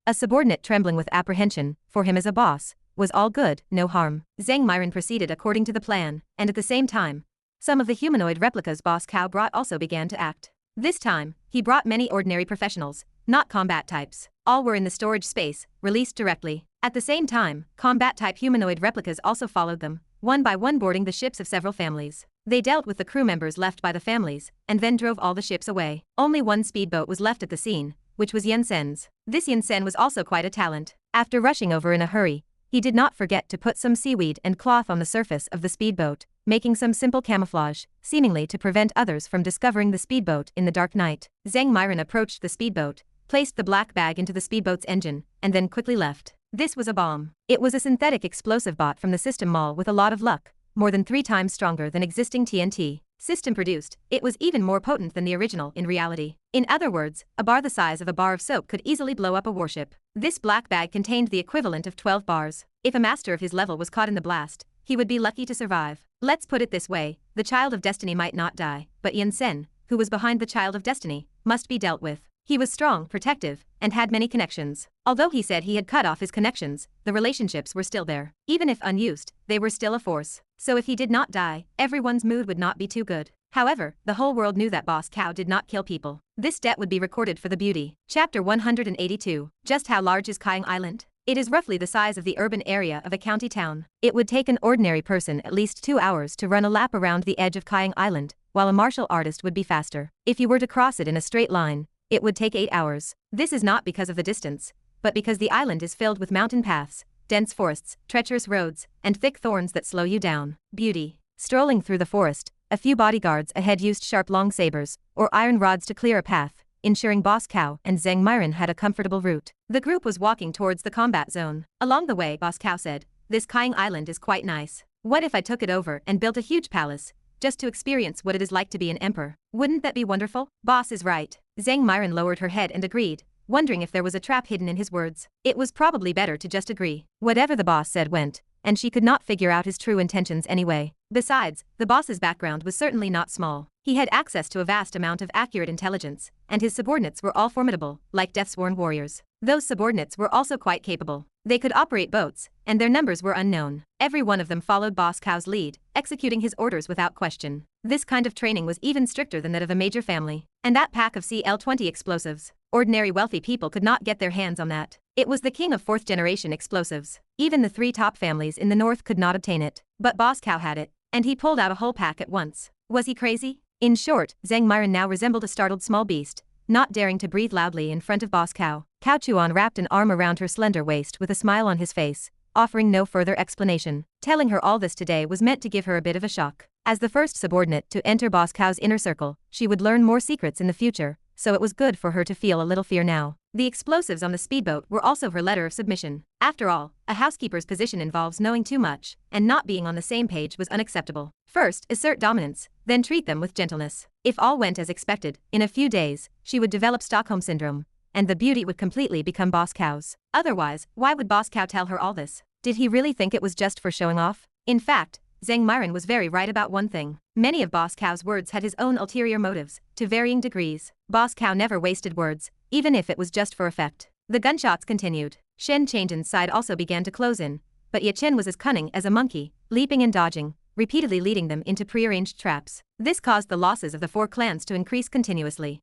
A subordinate trembling with apprehension, for him as a boss, was all good, no harm. Zheng Myron proceeded according to the plan, and at the same time, some of the humanoid replicas Boss Cao brought also began to act. This time, he brought many ordinary professionals, not combat types. All were in the storage space, released directly. At the same time, combat-type humanoid replicas also followed them, one by one boarding the ships of several families. They dealt with the crew members left by the families, and then drove all the ships away. Only one speedboat was left at the scene, which was Yin Sen's. This Yin Sen was also quite a talent. After rushing over in a hurry, he did not forget to put some seaweed and cloth on the surface of the speedboat, making some simple camouflage, seemingly to prevent others from discovering the speedboat in the dark night. Zheng Myron approached the speedboat, placed the black bag into the speedboat's engine, and then quickly left. This was a bomb. It was a synthetic explosive bought from the system mall with a lot of luck, more than 3 times stronger than existing TNT system produced. It was even more potent than the original in reality. In other words, a bar the size of a bar of soap could easily blow up a warship. This black bag contained the equivalent of 12 bars. If a master of his level was caught in the blast, he would be lucky to survive. Let's put it this way, the Child of Destiny might not die, but Ye Chen, who was behind the Child of Destiny, must be dealt with. He was strong, protective, and had many connections. Although he said he had cut off his connections, the relationships were still there. Even if unused, they were still a force. So if he did not die, everyone's mood would not be too good. However, the whole world knew that Boss Cow did not kill people. This debt would be recorded for the beauty. Chapter 182. Just how large is Changeng Island? It is roughly the size of the urban area of a county town. It would take an ordinary person at least 2 hours to run a lap around the edge of Changeng Island, while a martial artist would be faster. If you were to cross it in a straight line, it would take 8 hours. This is not because of the distance, but because the island is filled with mountain paths, dense forests, treacherous roads, and thick thorns that slow you down. Beauty. Strolling through the forest, a few bodyguards ahead used sharp long sabers, or iron rods to clear a path, ensuring Boss Cow and Zheng Myron had a comfortable route. The group was walking towards the combat zone. Along the way, Boss Cow said, "This Changeng Island is quite nice. What if I took it over and built a huge palace, just to experience what it is like to be an emperor? Wouldn't that be wonderful?" Boss is right. Zheng Myron lowered her head and agreed, wondering if there was a trap hidden in his words. It was probably better to just agree. Whatever the boss said went, and she could not figure out his true intentions anyway. Besides, the boss's background was certainly not small. He had access to a vast amount of accurate intelligence, and his subordinates were all formidable, like death-sworn warriors. Those subordinates were also quite capable. They could operate boats, and their numbers were unknown. Every one of them followed Boss Cow's lead, executing his orders without question. This kind of training was even stricter than that of a major family. And that pack of CL-20 explosives. Ordinary wealthy people could not get their hands on that. It was the king of 4th-generation explosives. Even the 3 top families in the north could not obtain it. But Boss Cow had it, and he pulled out a whole pack at once. Was he crazy? In short, Zheng Myron now resembled a startled small beast, not daring to breathe loudly in front of Boss Cow. Cao Chuan wrapped an arm around her slender waist with a smile on his face, offering no further explanation. Telling her all this today was meant to give her a bit of a shock. As the first subordinate to enter Boss Cow's inner circle, she would learn more secrets in the future, so it was good for her to feel a little fear now. The explosives on the speedboat were also her letter of submission. After all, a housekeeper's position involves knowing too much, and not being on the same page was unacceptable. First, assert dominance, then treat them with gentleness. If all went as expected, in a few days, she would develop Stockholm Syndrome, and the beauty would completely become Boss Cow's. Otherwise, why would Boss Cow tell her all this? Did he really think it was just for showing off? In fact, Zheng Myron was very right about one thing. Many of Boss Cow's words had his own ulterior motives, to varying degrees. Boss Cow never wasted words, even if it was just for effect. The gunshots continued. Shen Changeng's side also began to close in, but Ye Chen was as cunning as a monkey, leaping and dodging, repeatedly leading them into prearranged traps. This caused the losses of the 4 clans to increase continuously.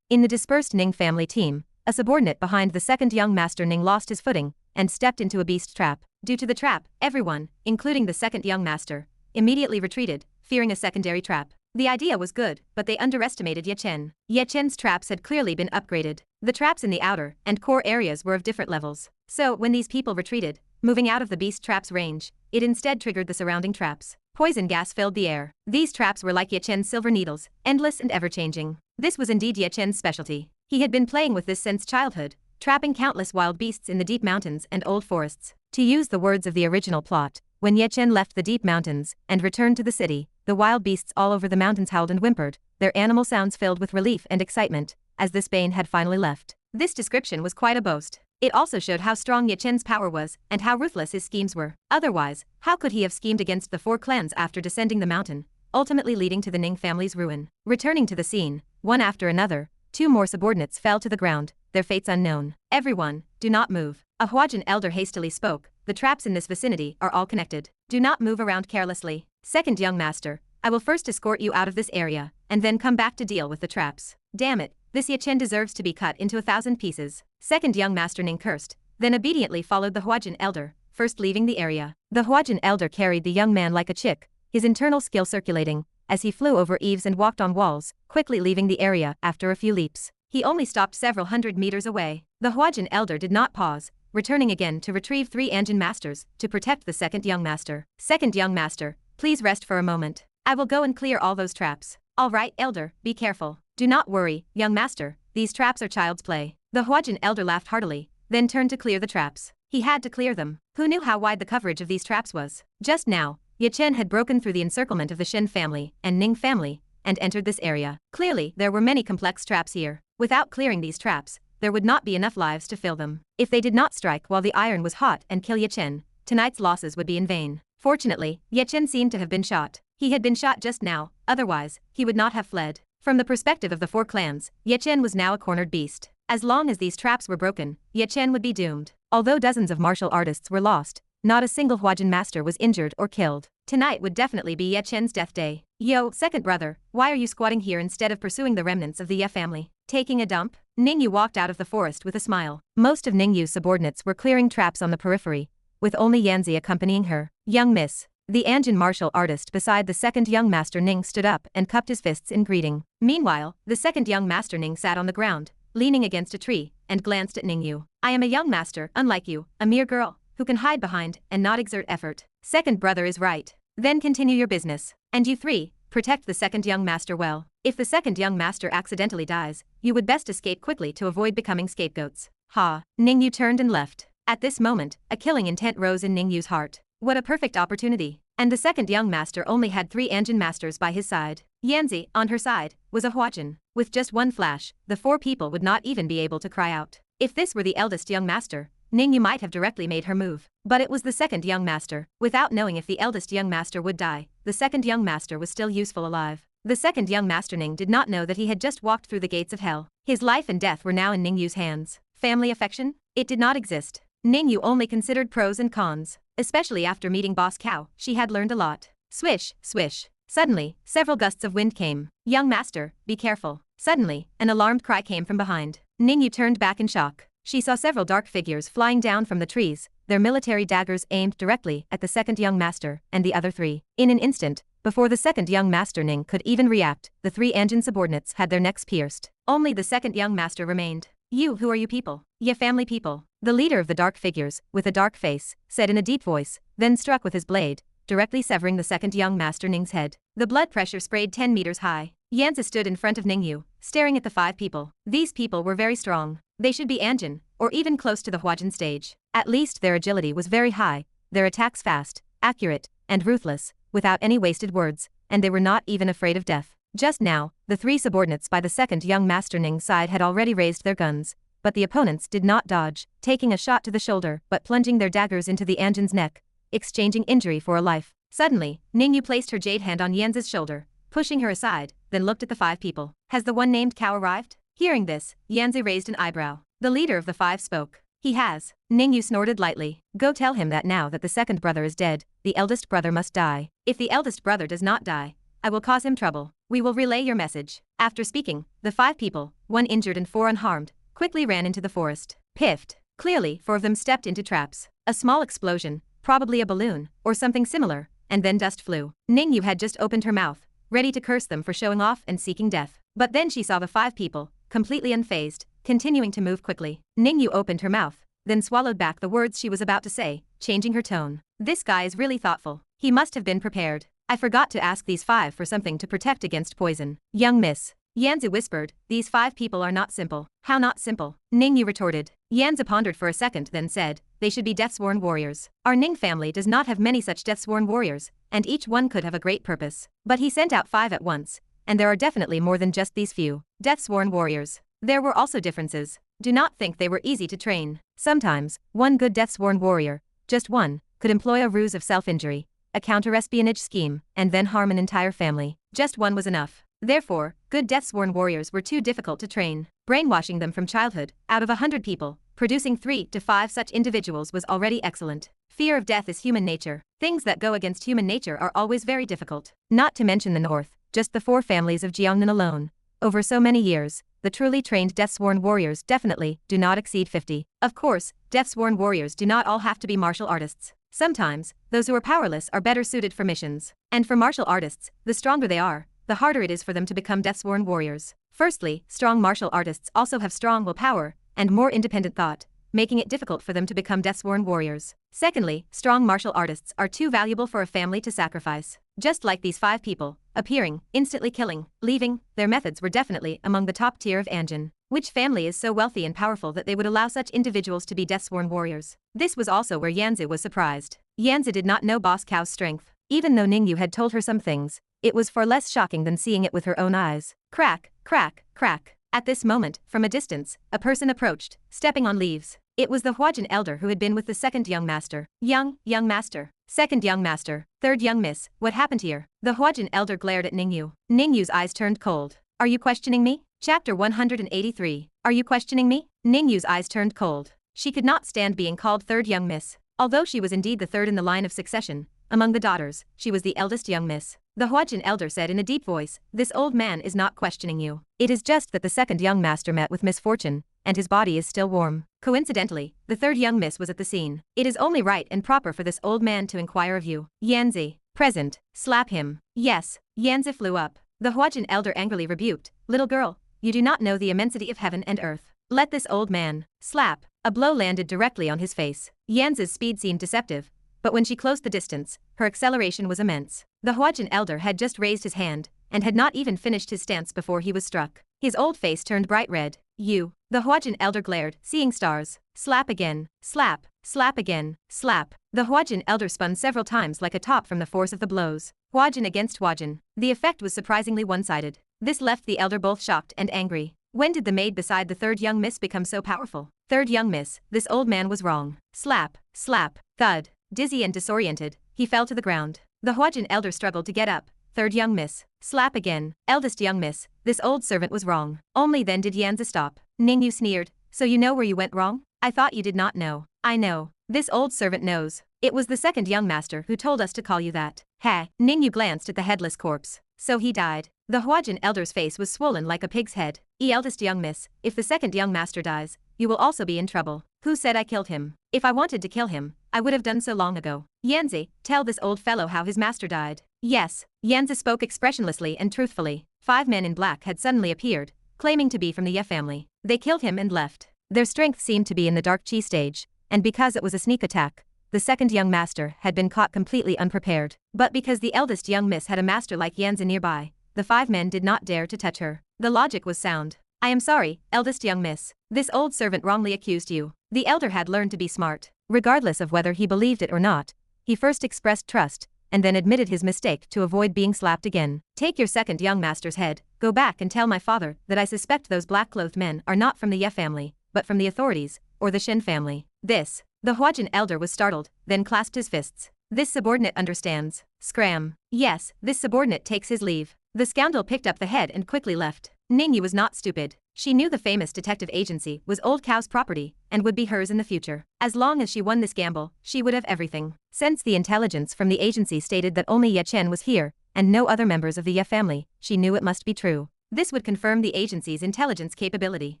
In the dispersed Ning family team, a subordinate behind the second young master Ning lost his footing and stepped into a beast trap. Due to the trap, everyone, including the second young master, immediately retreated, fearing a secondary trap. The idea was good, but they underestimated Ye Chen. Ye Chen's traps had clearly been upgraded. The traps in the outer and core areas were of different levels. So, when these people retreated, moving out of the beast trap's range, it instead triggered the surrounding traps. Poison gas filled the air. These traps were like Ye Chen's silver needles, endless and ever-changing. This was indeed Ye Chen's specialty. He had been playing with this since childhood, trapping countless wild beasts in the deep mountains and old forests. To use the words of the original plot, when Ye Chen left the deep mountains and returned to the city, the wild beasts all over the mountains howled and whimpered, their animal sounds filled with relief and excitement, as this bane had finally left. This description was quite a boast. It also showed how strong Ye Chen's power was and how ruthless his schemes were. Otherwise, how could he have schemed against the 4 clans after descending the mountain, ultimately leading to the Ning family's ruin? Returning to the scene, one after another, 2 more subordinates fell to the ground, their fates unknown. "Everyone, do not move." A Huajin elder hastily spoke. "The traps in this vicinity are all connected. Do not move around carelessly. Second young master, I will first escort you out of this area, and then come back to deal with the traps." Damn it, this Ye Chen deserves to be cut into 1,000 pieces. Second young master Ning cursed, then obediently followed the Huajin elder, first leaving the area. The Huajin elder carried the young man like a chick, his internal skill circulating, as he flew over eaves and walked on walls, quickly leaving the area after a few leaps. He only stopped several hundred meters away. The Huajin elder did not pause, returning again to retrieve 3 engine masters to protect the second young master. "Second young master, please rest for a moment. I will go and clear all those traps." "All right, elder, be careful." "Do not worry, young master, these traps are child's play." The Huajin elder laughed heartily, then turned to clear the traps. He had to clear them. Who knew how wide the coverage of these traps was? Just now, Ye Chen had broken through the encirclement of the Shen family and Ning family and entered this area. Clearly, there were many complex traps here. Without clearing these traps, there would not be enough lives to fill them. If they did not strike while the iron was hot and kill Ye Chen, tonight's losses would be in vain. Fortunately, Ye Chen seemed to have been shot. He had been shot just now, otherwise, he would not have fled. From the perspective of the 4 clans, Ye Chen was now a cornered beast. As long as these traps were broken, Ye Chen would be doomed. Although dozens of martial artists were lost, not a single Huajin master was injured or killed. Tonight would definitely be Ye Chen's death day. Yo, second brother, why are you squatting here instead of pursuing the remnants of the Ye family? Taking a dump? Ning Yu walked out of the forest with a smile. Most of Ning Yu's subordinates were clearing traps on the periphery, with only Yanzi accompanying her. Young miss. The Anjin martial artist beside the second young master Ning stood up and cupped his fists in greeting. Meanwhile, the second young master Ning sat on the ground, leaning against a tree, and glanced at Ning Yu. I am a young master, unlike you, a mere girl, who can hide behind and not exert effort. Second brother is right. Then continue your business. And you 3, protect the second young master well. If the second young master accidentally dies, you would best escape quickly to avoid becoming scapegoats. Ha. Ning Yu turned and left. At this moment, a killing intent rose in Ning Yu's heart. What a perfect opportunity. And the second young master only had 3 Anjin masters by his side. Yanzi, on her side, was a Huajin. With just one flash, the 4 people would not even be able to cry out. If this were the eldest young master, Ning Yu might have directly made her move. But it was the second young master. Without knowing if the eldest young master would die, the second young master was still useful alive. The second young master Ning did not know that he had just walked through the gates of hell. His life and death were now in Ning Yu's hands. Family affection? It did not exist. Ning Yu only considered pros and cons. Especially after meeting Boss Cow, she had learned a lot. Swish, swish. Suddenly, several gusts of wind came. Young master, be careful. Suddenly, an alarmed cry came from behind. Ning Yu turned back in shock. She saw several dark figures flying down from the trees, their military daggers aimed directly at the second young master and the other 3. In an instant, before the second young master Ning could even react, the 3 Anjin subordinates had their necks pierced. Only the second young master remained. You, who are you people? Ye family people. The leader of the dark figures, with a dark face, said in a deep voice, then struck with his blade, directly severing the second young master Ning's head. The blood pressure sprayed 10 meters high. Yanzi stood in front of Ning Yu, staring at the 5 people. These people were very strong. They should be Anjin, or even close to the Huajin stage. At least their agility was very high, their attacks fast, accurate, and ruthless, without any wasted words, and they were not even afraid of death. Just now, the 3 subordinates by the second young master Ning's side had already raised their guns, but the opponents did not dodge, taking a shot to the shoulder but plunging their daggers into the Anjin's neck, exchanging injury for a life. Suddenly, Ning Yu placed her jade hand on Yanzi's shoulder, pushing her aside, then looked at the 5 people. Has the one named Cow arrived? Hearing this, Yanzi raised an eyebrow. The leader of the 5 spoke. He has. Ning Yu snorted lightly. Go tell him that now that the second brother is dead, the eldest brother must die. If the eldest brother does not die, I will cause him trouble. We will relay your message. After speaking, the 5 people, 1 injured and 4 unharmed, quickly ran into the forest. Piffed. Clearly, 4 of them stepped into traps. A small explosion, probably a balloon, or something similar, and then dust flew. Ning Yu had just opened her mouth, ready to curse them for showing off and seeking death. But then she saw the 5 people, completely unfazed, continuing to move quickly. Ning Yu opened her mouth, then swallowed back the words she was about to say, changing her tone. This guy is really thoughtful. He must have been prepared. I forgot to ask these 5 for something to protect against poison. Young miss. Yanzi whispered, these 5 people are not simple. How not simple? Ning Yu retorted. Yanzi pondered for a second then said, they should be death-sworn warriors. Our Ning family does not have many such death-sworn warriors, and each one could have a great purpose. But he sent out 5 at once, and there are definitely more than just these few. Death-sworn warriors. There were also differences. Do not think they were easy to train. Sometimes, one good death-sworn warrior, just one, could employ a ruse of self-injury, a counter-espionage scheme, and then harm an entire family. Just one was enough. Therefore, good death-sworn warriors were too difficult to train. Brainwashing them from childhood, out of 100 people, producing 3 to 5 such individuals was already excellent. Fear of death is human nature. Things that go against human nature are always very difficult. Not to mention the north, just the 4 families of Jiangnan alone. Over so many years, the truly trained death-sworn warriors definitely do not exceed 50. Of course, death-sworn warriors do not all have to be martial artists. Sometimes, those who are powerless are better suited for missions. And for martial artists, the stronger they are, the harder it is for them to become death-sworn warriors. Firstly, strong martial artists also have strong willpower and more independent thought, making it difficult for them to become death-sworn warriors. Secondly, strong martial artists are too valuable for a family to sacrifice. Just like these 5 people, appearing, instantly killing, leaving, their methods were definitely among the top tier of Anjin. Which family is so wealthy and powerful that they would allow such individuals to be death-sworn warriors? This was also where Yanzi was surprised. Yanzi did not know Boss Cow's strength. Even though Ning Yu had told her some things, it was far less shocking than seeing it with her own eyes. Crack, crack, crack. At this moment, from a distance, a person approached, stepping on leaves. It was the Huajin elder who had been with the second young master. Young master. Second young master. Third young miss, what happened here? The Huajin elder glared at Ning Yu. Ning Yu's eyes turned cold. Are you questioning me? Chapter 183. Are you questioning me? Ning Yu's eyes turned cold. She could not stand being called third young miss. Although she was indeed the third in the line of succession, among the daughters, she was the eldest young miss. The Huajin elder said in a deep voice, this old man is not questioning you. It is just that the second young master met with misfortune, and his body is still warm. Coincidentally, the third young miss was at the scene. It is only right and proper for this old man to inquire of you. Yanzi, present, slap him. Yes, Yanzi flew up. The Huajin elder angrily rebuked, little girl, you do not know the immensity of heaven and earth. Let this old man, slap. A blow landed directly on his face. Yanzi's speed seemed deceptive, but when she closed the distance, her acceleration was immense. The Huajin elder had just raised his hand, and had not even finished his stance before he was struck. His old face turned bright red. You. The Huajin elder glared, seeing stars. Slap again, slap, slap again, slap. The Huajin elder spun several times like a top from the force of the blows. Huajin against Huajin. The effect was surprisingly one-sided. This left the elder both shocked and angry. When did the maid beside the third young miss become so powerful? Third young miss, this old man was wrong. Slap, slap, thud. Dizzy and disoriented, he fell to the ground. The Huajin elder struggled to get up. Third young miss. Slap again. Eldest young miss, this old servant was wrong. Only then did Yanzi stop. Ning Yu sneered, so you know where you went wrong? I thought you did not know. I know. This old servant knows. It was the second young master who told us to call you that. Ha! Ning Yu glanced at the headless corpse. So he died. The Huajin elder's face was swollen like a pig's head. Eldest young miss, if the second young master dies, you will also be in trouble. Who said I killed him? If I wanted to kill him, I would have done so long ago. Yanzi, tell this old fellow how his master died. Yes. Yanzi spoke expressionlessly and truthfully. 5 men in black had suddenly appeared, claiming to be from the Ye family. They killed him and left. Their strength seemed to be in the dark chi stage, and because it was a sneak attack, the second young master had been caught completely unprepared. But because the eldest young miss had a master like Yanzi nearby, the 5 men did not dare to touch her. The logic was sound. I am sorry, eldest young miss. This old servant wrongly accused you. The elder had learned to be smart. Regardless of whether he believed it or not, he first expressed trust, and then admitted his mistake to avoid being slapped again. Take your second young master's head, go back and tell my father that I suspect those black-clothed men are not from the Ye family, but from the authorities, or the Shen family. This. The Huajin elder was startled, then clasped his fists. This subordinate understands. Scram. Yes, this subordinate takes his leave. The scoundrel picked up the head and quickly left. Ning Yu was not stupid. She knew the famous detective agency was Old Cow's property and would be hers in the future. As long as she won this gamble, she would have everything. Since the intelligence from the agency stated that only Ye Chen was here and no other members of the Ye family, she knew it must be true. This would confirm the agency's intelligence capability.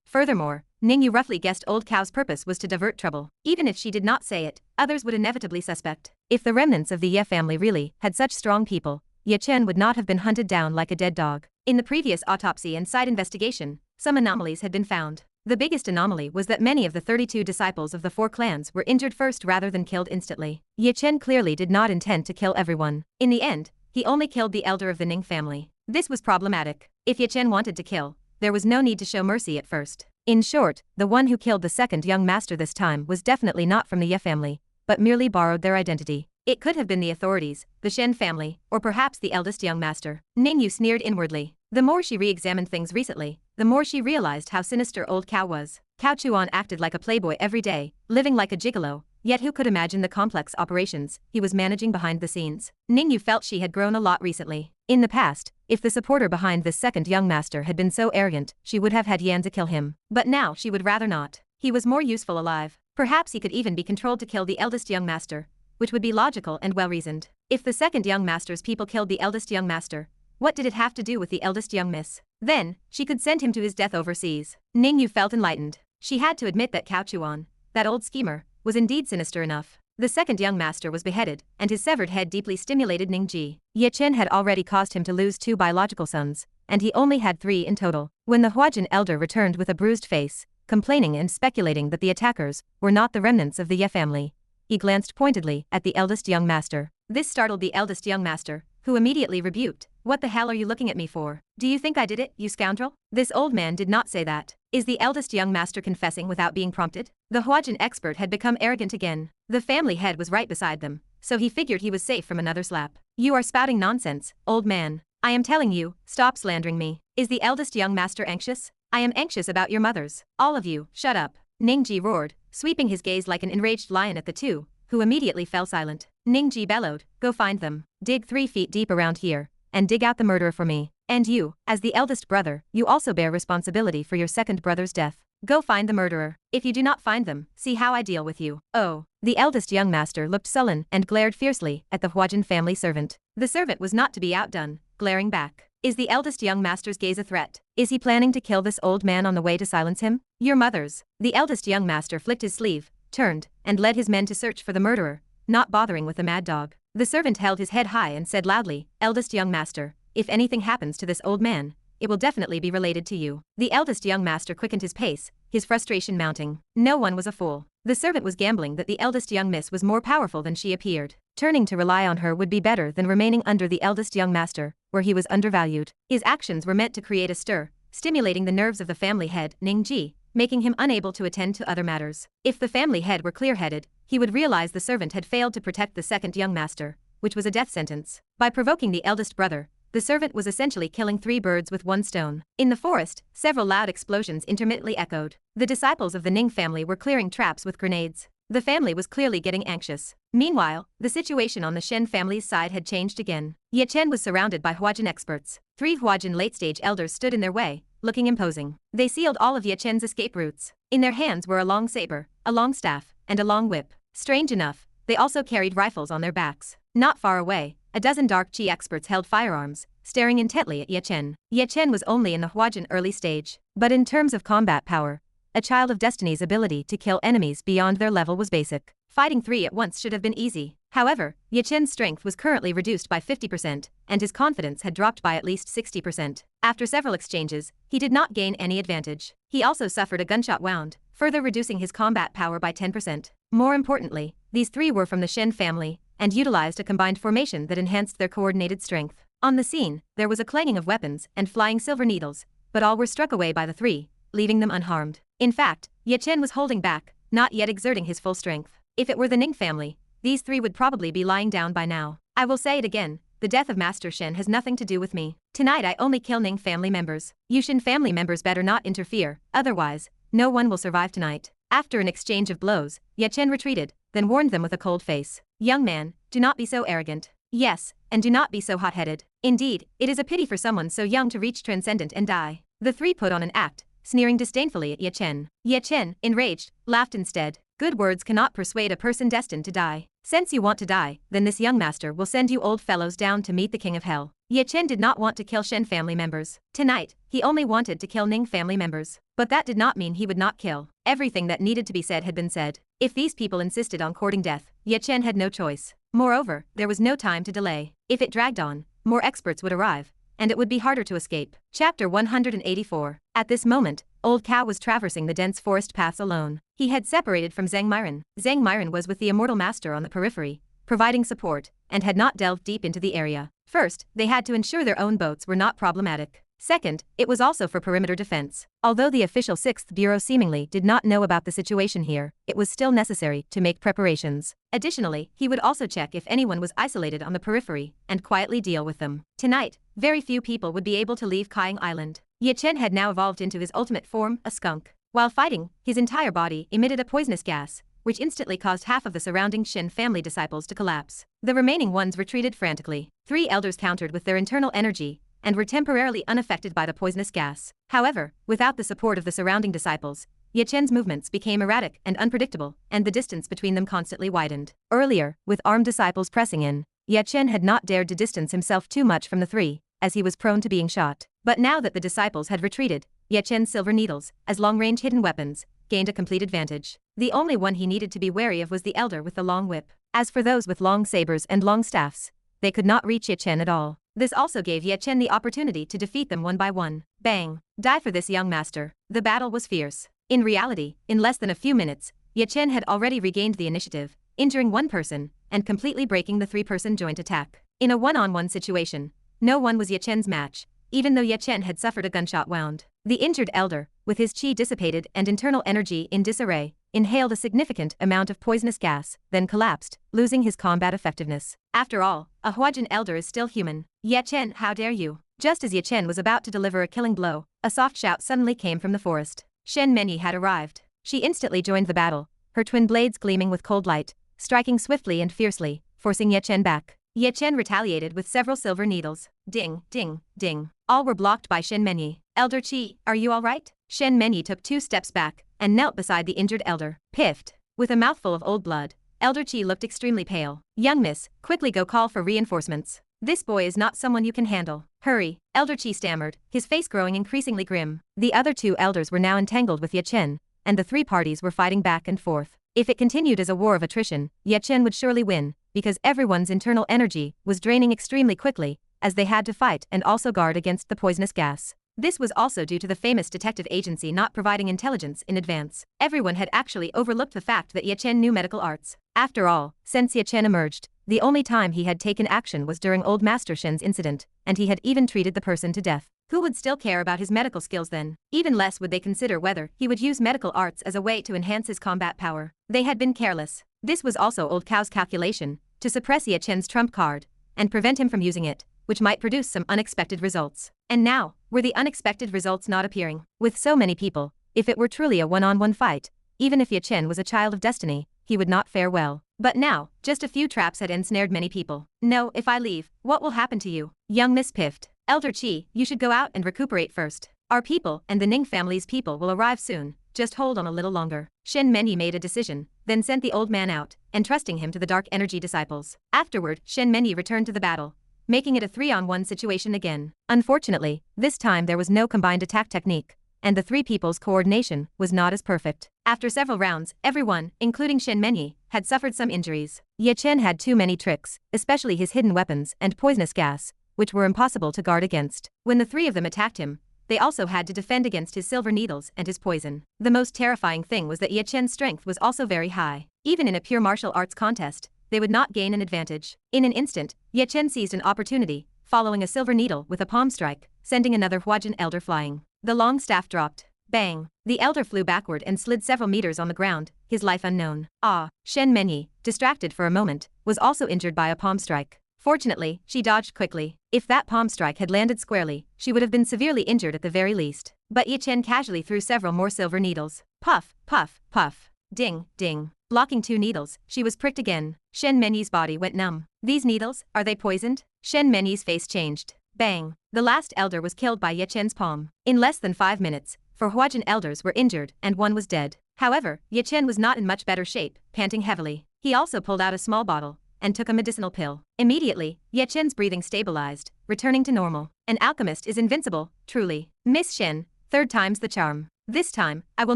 Furthermore, Ning Yu roughly guessed Old Cow's purpose was to divert trouble. Even if she did not say it, others would inevitably suspect. If the remnants of the Ye family really had such strong people, Ye Chen would not have been hunted down like a dead dog. In the previous autopsy and side investigation, some anomalies had been found. The biggest anomaly was that many of the 32 disciples of the 4 clans were injured first rather than killed instantly. Ye Chen clearly did not intend to kill everyone. In the end, he only killed the elder of the Ning family. This was problematic. If Ye Chen wanted to kill, there was no need to show mercy at first. In short, the one who killed the second young master this time was definitely not from the Ye family, but merely borrowed their identity. It could have been the authorities, the Shen family, or perhaps the eldest young master. Ning Yu sneered inwardly. The more she re-examined things recently, the more she realized how sinister Old Cow was. Cao Chuan acted like a playboy every day, living like a gigolo, yet who could imagine the complex operations he was managing behind the scenes? Ning Yu felt she had grown a lot recently. In the past, if the supporter behind this second young master had been so arrogant, she would have had Yanzi kill him. But now she would rather not. He was more useful alive. Perhaps he could even be controlled to kill the eldest young master, which would be logical and well-reasoned. If the second young master's people killed the eldest young master, what did it have to do with the eldest young miss? Then, she could send him to his death overseas. Ning Yu felt enlightened. She had to admit that Cao Chuan, that old schemer, was indeed sinister enough. The second young master was beheaded, and his severed head deeply stimulated Ning Ji. Ye Chen had already caused him to lose 2 biological sons, and he only had 3 in total. When the Huajin elder returned with a bruised face, complaining and speculating that the attackers were not the remnants of the Ye family, he glanced pointedly at the eldest young master. This startled the eldest young master, who immediately rebuked, "What the hell are you looking at me for? Do you think I did it, you scoundrel?" This old man did not say that. Is the eldest young master confessing without being prompted? The Huajin expert had become arrogant again. The family head was right beside them, so he figured he was safe from another slap. You are spouting nonsense, old man. I am telling you, stop slandering me. Is the eldest young master anxious? I am anxious about your mothers. All of you, shut up. Ning Ji roared, sweeping his gaze like an enraged lion at the two, who immediately fell silent. Ning Ji bellowed, go find them. Dig 3 feet deep around here, and dig out the murderer for me. And you, as the eldest brother, you also bear responsibility for your second brother's death. Go find the murderer. If you do not find them, see how I deal with you. Oh. The eldest young master looked sullen and glared fiercely at the Huajin family servant. The servant was not to be outdone, glaring back. Is the eldest young master's gaze a threat? Is he planning to kill this old man on the way to silence him? Your mothers. The eldest young master flicked his sleeve, turned, and led his men to search for the murderer, not bothering with the mad dog. The servant held his head high and said loudly, eldest young master, if anything happens to this old man, it will definitely be related to you. The eldest young master quickened his pace, his frustration mounting. No one was a fool. The servant was gambling that the eldest young miss was more powerful than she appeared. Turning to rely on her would be better than remaining under the eldest young master, where he was undervalued. His actions were meant to create a stir, stimulating the nerves of the family head, Ning Ji, making him unable to attend to other matters. If the family head were clear-headed, he would realize the servant had failed to protect the second young master, which was a death sentence. By provoking the eldest brother, the servant was essentially killing 3 birds with 1 stone. In the forest, several loud explosions intermittently echoed. The disciples of the Ning family were clearing traps with grenades. The family was clearly getting anxious. Meanwhile, the situation on the Shen family's side had changed again. Ye Chen was surrounded by Huajin experts. 3 Huajin late-stage elders stood in their way, looking imposing. They sealed all of Ye Chen's escape routes. In their hands were a long saber, a long staff, and a long whip. Strange enough, they also carried rifles on their backs. Not far away, a dozen dark chi experts held firearms, staring intently at Ye Chen. Ye Chen was only in the Huajin early stage, but in terms of combat power, a child of destiny's ability to kill enemies beyond their level was basic. Fighting 3 at once should have been easy. However, Ye Chen's strength was currently reduced by 50%, and his confidence had dropped by at least 60%. After several exchanges, he did not gain any advantage. He also suffered a gunshot wound, further reducing his combat power by 10%. More importantly, these 3 were from the Shen family, and utilized a combined formation that enhanced their coordinated strength. On the scene, there was a clanging of weapons and flying silver needles, but all were struck away by the 3, leaving them unharmed. In fact, Ye Chen was holding back, not yet exerting his full strength. If it were the Ning family, these 3 would probably be lying down by now. I will say it again, the death of Master Shen has nothing to do with me. Tonight I only kill Ning family members. You Shen family members better not interfere, otherwise, no one will survive tonight. After an exchange of blows, Ye Chen retreated, then warned them with a cold face. Young man, do not be so arrogant. Yes, and do not be so hot-headed. Indeed, it is a pity for someone so young to reach transcendent and die. The 3 put on an act, sneering disdainfully at Ye Chen. Ye Chen, enraged, laughed instead. Good words cannot persuade a person destined to die. Since you want to die, then this young master will send you old fellows down to meet the king of hell. Ye Chen did not want to kill Shen family members. Tonight, he only wanted to kill Ning family members. But that did not mean he would not kill. Everything that needed to be said had been said. If these people insisted on courting death, Ye Chen had no choice. Moreover, there was no time to delay. If it dragged on, more experts would arrive, and it would be harder to escape. Chapter 184. At this moment, Old Cow was traversing the dense forest paths alone. He had separated from Zhang Myron. Zhang Myron was with the Immortal Master on the periphery, providing support, and had not delved deep into the area. First, they had to ensure their own boats were not problematic. Second, it was also for perimeter defense. Although the official 6th Bureau seemingly did not know about the situation here, it was still necessary to make preparations. Additionally, he would also check if anyone was isolated on the periphery, and quietly deal with them. Tonight, very few people would be able to leave Kaiying Island. Ye Chen had now evolved into his ultimate form, a skunk. While fighting, his entire body emitted a poisonous gas, which instantly caused half of the surrounding Shen family disciples to collapse. The remaining ones retreated frantically. 3 elders countered with their internal energy, and were temporarily unaffected by the poisonous gas. However, without the support of the surrounding disciples, Ye Chen's movements became erratic and unpredictable, and the distance between them constantly widened. Earlier, with armed disciples pressing in, Ye Chen had not dared to distance himself too much from the 3, as he was prone to being shot. But now that the disciples had retreated, Ye Chen's silver needles, as long-range hidden weapons, gained a complete advantage. The only one he needed to be wary of was the elder with the long whip. As for those with long sabers and long staffs, they could not reach Ye Chen at all. This also gave Ye Chen the opportunity to defeat them one by one. Bang! Die for this young master. The battle was fierce. In reality, in less than a few minutes, Ye Chen had already regained the initiative, injuring one person, and completely breaking the 3-person joint attack. In a one-on-one situation, no one was Ye Chen's match, even though Ye Chen had suffered a gunshot wound. The injured elder, with his qi dissipated and internal energy in disarray, inhaled a significant amount of poisonous gas, then collapsed, losing his combat effectiveness. After all, a Huajin elder is still human. Ye Chen, how dare you? Just as Ye Chen was about to deliver a killing blow, a soft shout suddenly came from the forest. Shen Menyi had arrived. She instantly joined the battle, her twin blades gleaming with cold light, striking swiftly and fiercely, forcing Ye Chen back. Ye Chen retaliated with several silver needles. Ding, ding, ding. All were blocked by Shen Menyi. Elder Qi, are you alright? Shen Menyi took 2 steps back and knelt beside the injured elder. Piffed. With a mouthful of old blood, Elder Qi looked extremely pale. Young miss, quickly go call for reinforcements. This boy is not someone you can handle. Hurry, Elder Qi stammered, his face growing increasingly grim. The other 2 elders were now entangled with Ye Chen, and the 3 parties were fighting back and forth. If it continued as a war of attrition, Ye Chen would surely win, because everyone's internal energy was draining extremely quickly, as they had to fight and also guard against the poisonous gas. This was also due to the famous detective agency not providing intelligence in advance. Everyone had actually overlooked the fact that Ye Chen knew medical arts. After all, since Ye Chen emerged, the only time he had taken action was during old Master Shen's incident, and he had even treated the person to death. Who would still care about his medical skills then? Even less would they consider whether he would use medical arts as a way to enhance his combat power. They had been careless. This was also Old Cow's calculation, to suppress Ye Chen's trump card, and prevent him from using it, which might produce some unexpected results. And now, were the unexpected results not appearing? With so many people, if it were truly a one-on-one fight, even if Ye Chen was a child of destiny, he would not fare well. But now, just a few traps had ensnared many people. No, if I leave, what will happen to you? Young Miss Piffed. Elder Qi, you should go out and recuperate first. Our people and the Ning family's people will arrive soon, just hold on a little longer. Shen Menyi made a decision, then sent the old man out, entrusting him to the dark energy disciples. Afterward, Shen Menyi returned to the battle, making it a 3-on-1 situation again. Unfortunately, this time there was no combined attack technique, and the 3 people's coordination was not as perfect. After several rounds, everyone, including Shen Menyi, had suffered some injuries. Ye Chen had too many tricks, especially his hidden weapons and poisonous gas, which were impossible to guard against. When the 3 of them attacked him, they also had to defend against his silver needles and his poison. The most terrifying thing was that Ye Chen's strength was also very high. Even in a pure martial arts contest, they would not gain an advantage. In an instant, Ye Chen seized an opportunity, following a silver needle with a palm strike, sending another Huajin elder flying. The long staff dropped. Bang! The elder flew backward and slid several meters on the ground, his life unknown. Ah! Shen Menyi, distracted for a moment, was also injured by a palm strike. Fortunately, she dodged quickly. If that palm strike had landed squarely, she would have been severely injured at the very least. But Ye Chen casually threw several more silver needles. Puff, puff, puff. Ding, ding. Blocking 2 needles, she was pricked again. Shen Menyi's body went numb. These needles, are they poisoned? Shen Menyi's face changed. Bang! The last elder was killed by Ye Chen's palm. In less than 5 minutes, 4 Huajin elders were injured and 1 was dead. However, Ye Chen was not in much better shape, panting heavily. He also pulled out a small bottle and took a medicinal pill. Immediately, Ye Chen's breathing stabilized, returning to normal. An alchemist is invincible, truly. Miss Shen, 3rd time's the charm. This time, I will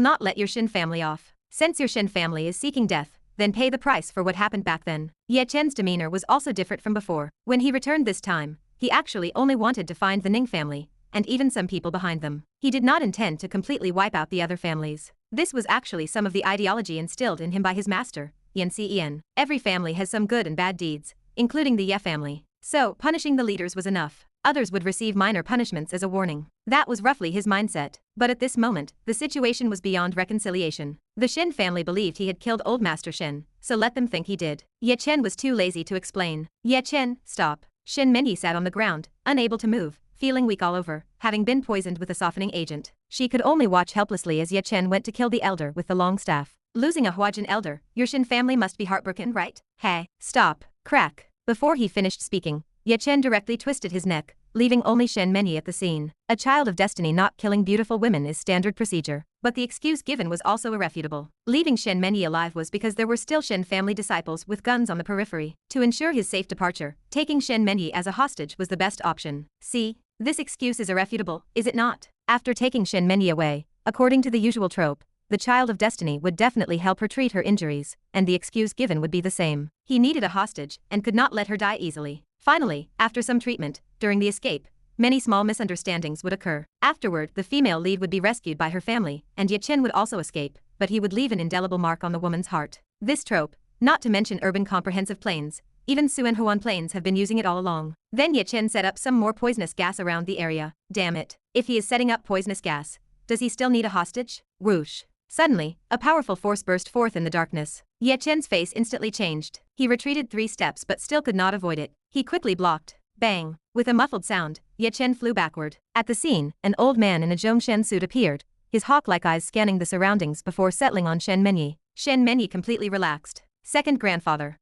not let your Shen family off. Since your Shen family is seeking death, then pay the price for what happened back then. Ye Chen's demeanor was also different from before. When he returned this time, he actually only wanted to find the Ning family, and even some people behind them. He did not intend to completely wipe out the other families. This was actually some of the ideology instilled in him by his master, Yan Cen. Every family has some good and bad deeds, including the Ye family. So, punishing the leaders was enough. Others would receive minor punishments as a warning. That was roughly his mindset. But at this moment, the situation was beyond reconciliation. The Shen family believed he had killed old Master Shen, so let them think he did. Ye Chen was too lazy to explain. Ye Chen, stop. Shen Menyi sat on the ground, unable to move, feeling weak all over, having been poisoned with a softening agent. She could only watch helplessly as Ye Chen went to kill the elder with the long staff. Losing a Huajin elder, your Shen family must be heartbroken, right? Hey, stop. Crack. Before he finished speaking, Ye Chen directly twisted his neck, leaving only Shen Menyi at the scene. A child of destiny not killing beautiful women is standard procedure, but the excuse given was also irrefutable. Leaving Shen Menyi alive was because there were still Shen family disciples with guns on the periphery. To ensure his safe departure, taking Shen Menyi as a hostage was the best option. See, this excuse is irrefutable, is it not? After taking Shen Menyi away, according to the usual trope, the child of destiny would definitely help her treat her injuries, and the excuse given would be the same. He needed a hostage and could not let her die easily. Finally, after some treatment, during the escape, many small misunderstandings would occur. Afterward, the female lead would be rescued by her family, and Ye Chen would also escape, but he would leave an indelible mark on the woman's heart. This trope, not to mention urban comprehensive planes, even Suanhuan planes have been using it all along. Then Ye Chen set up some more poisonous gas around the area. Damn it. If he is setting up poisonous gas, Does he still need a hostage? Whoosh. Suddenly, a powerful force burst forth in the darkness. Ye Chen's face instantly changed. He retreated 3 steps but still could not avoid it. He quickly blocked. Bang! With a muffled sound, Ye Chen flew backward. At the scene, an old man in a Zhongshen suit appeared, his hawk-like eyes scanning the surroundings before settling on Shen Menyi. Shen Menyi completely relaxed. Second grandfather.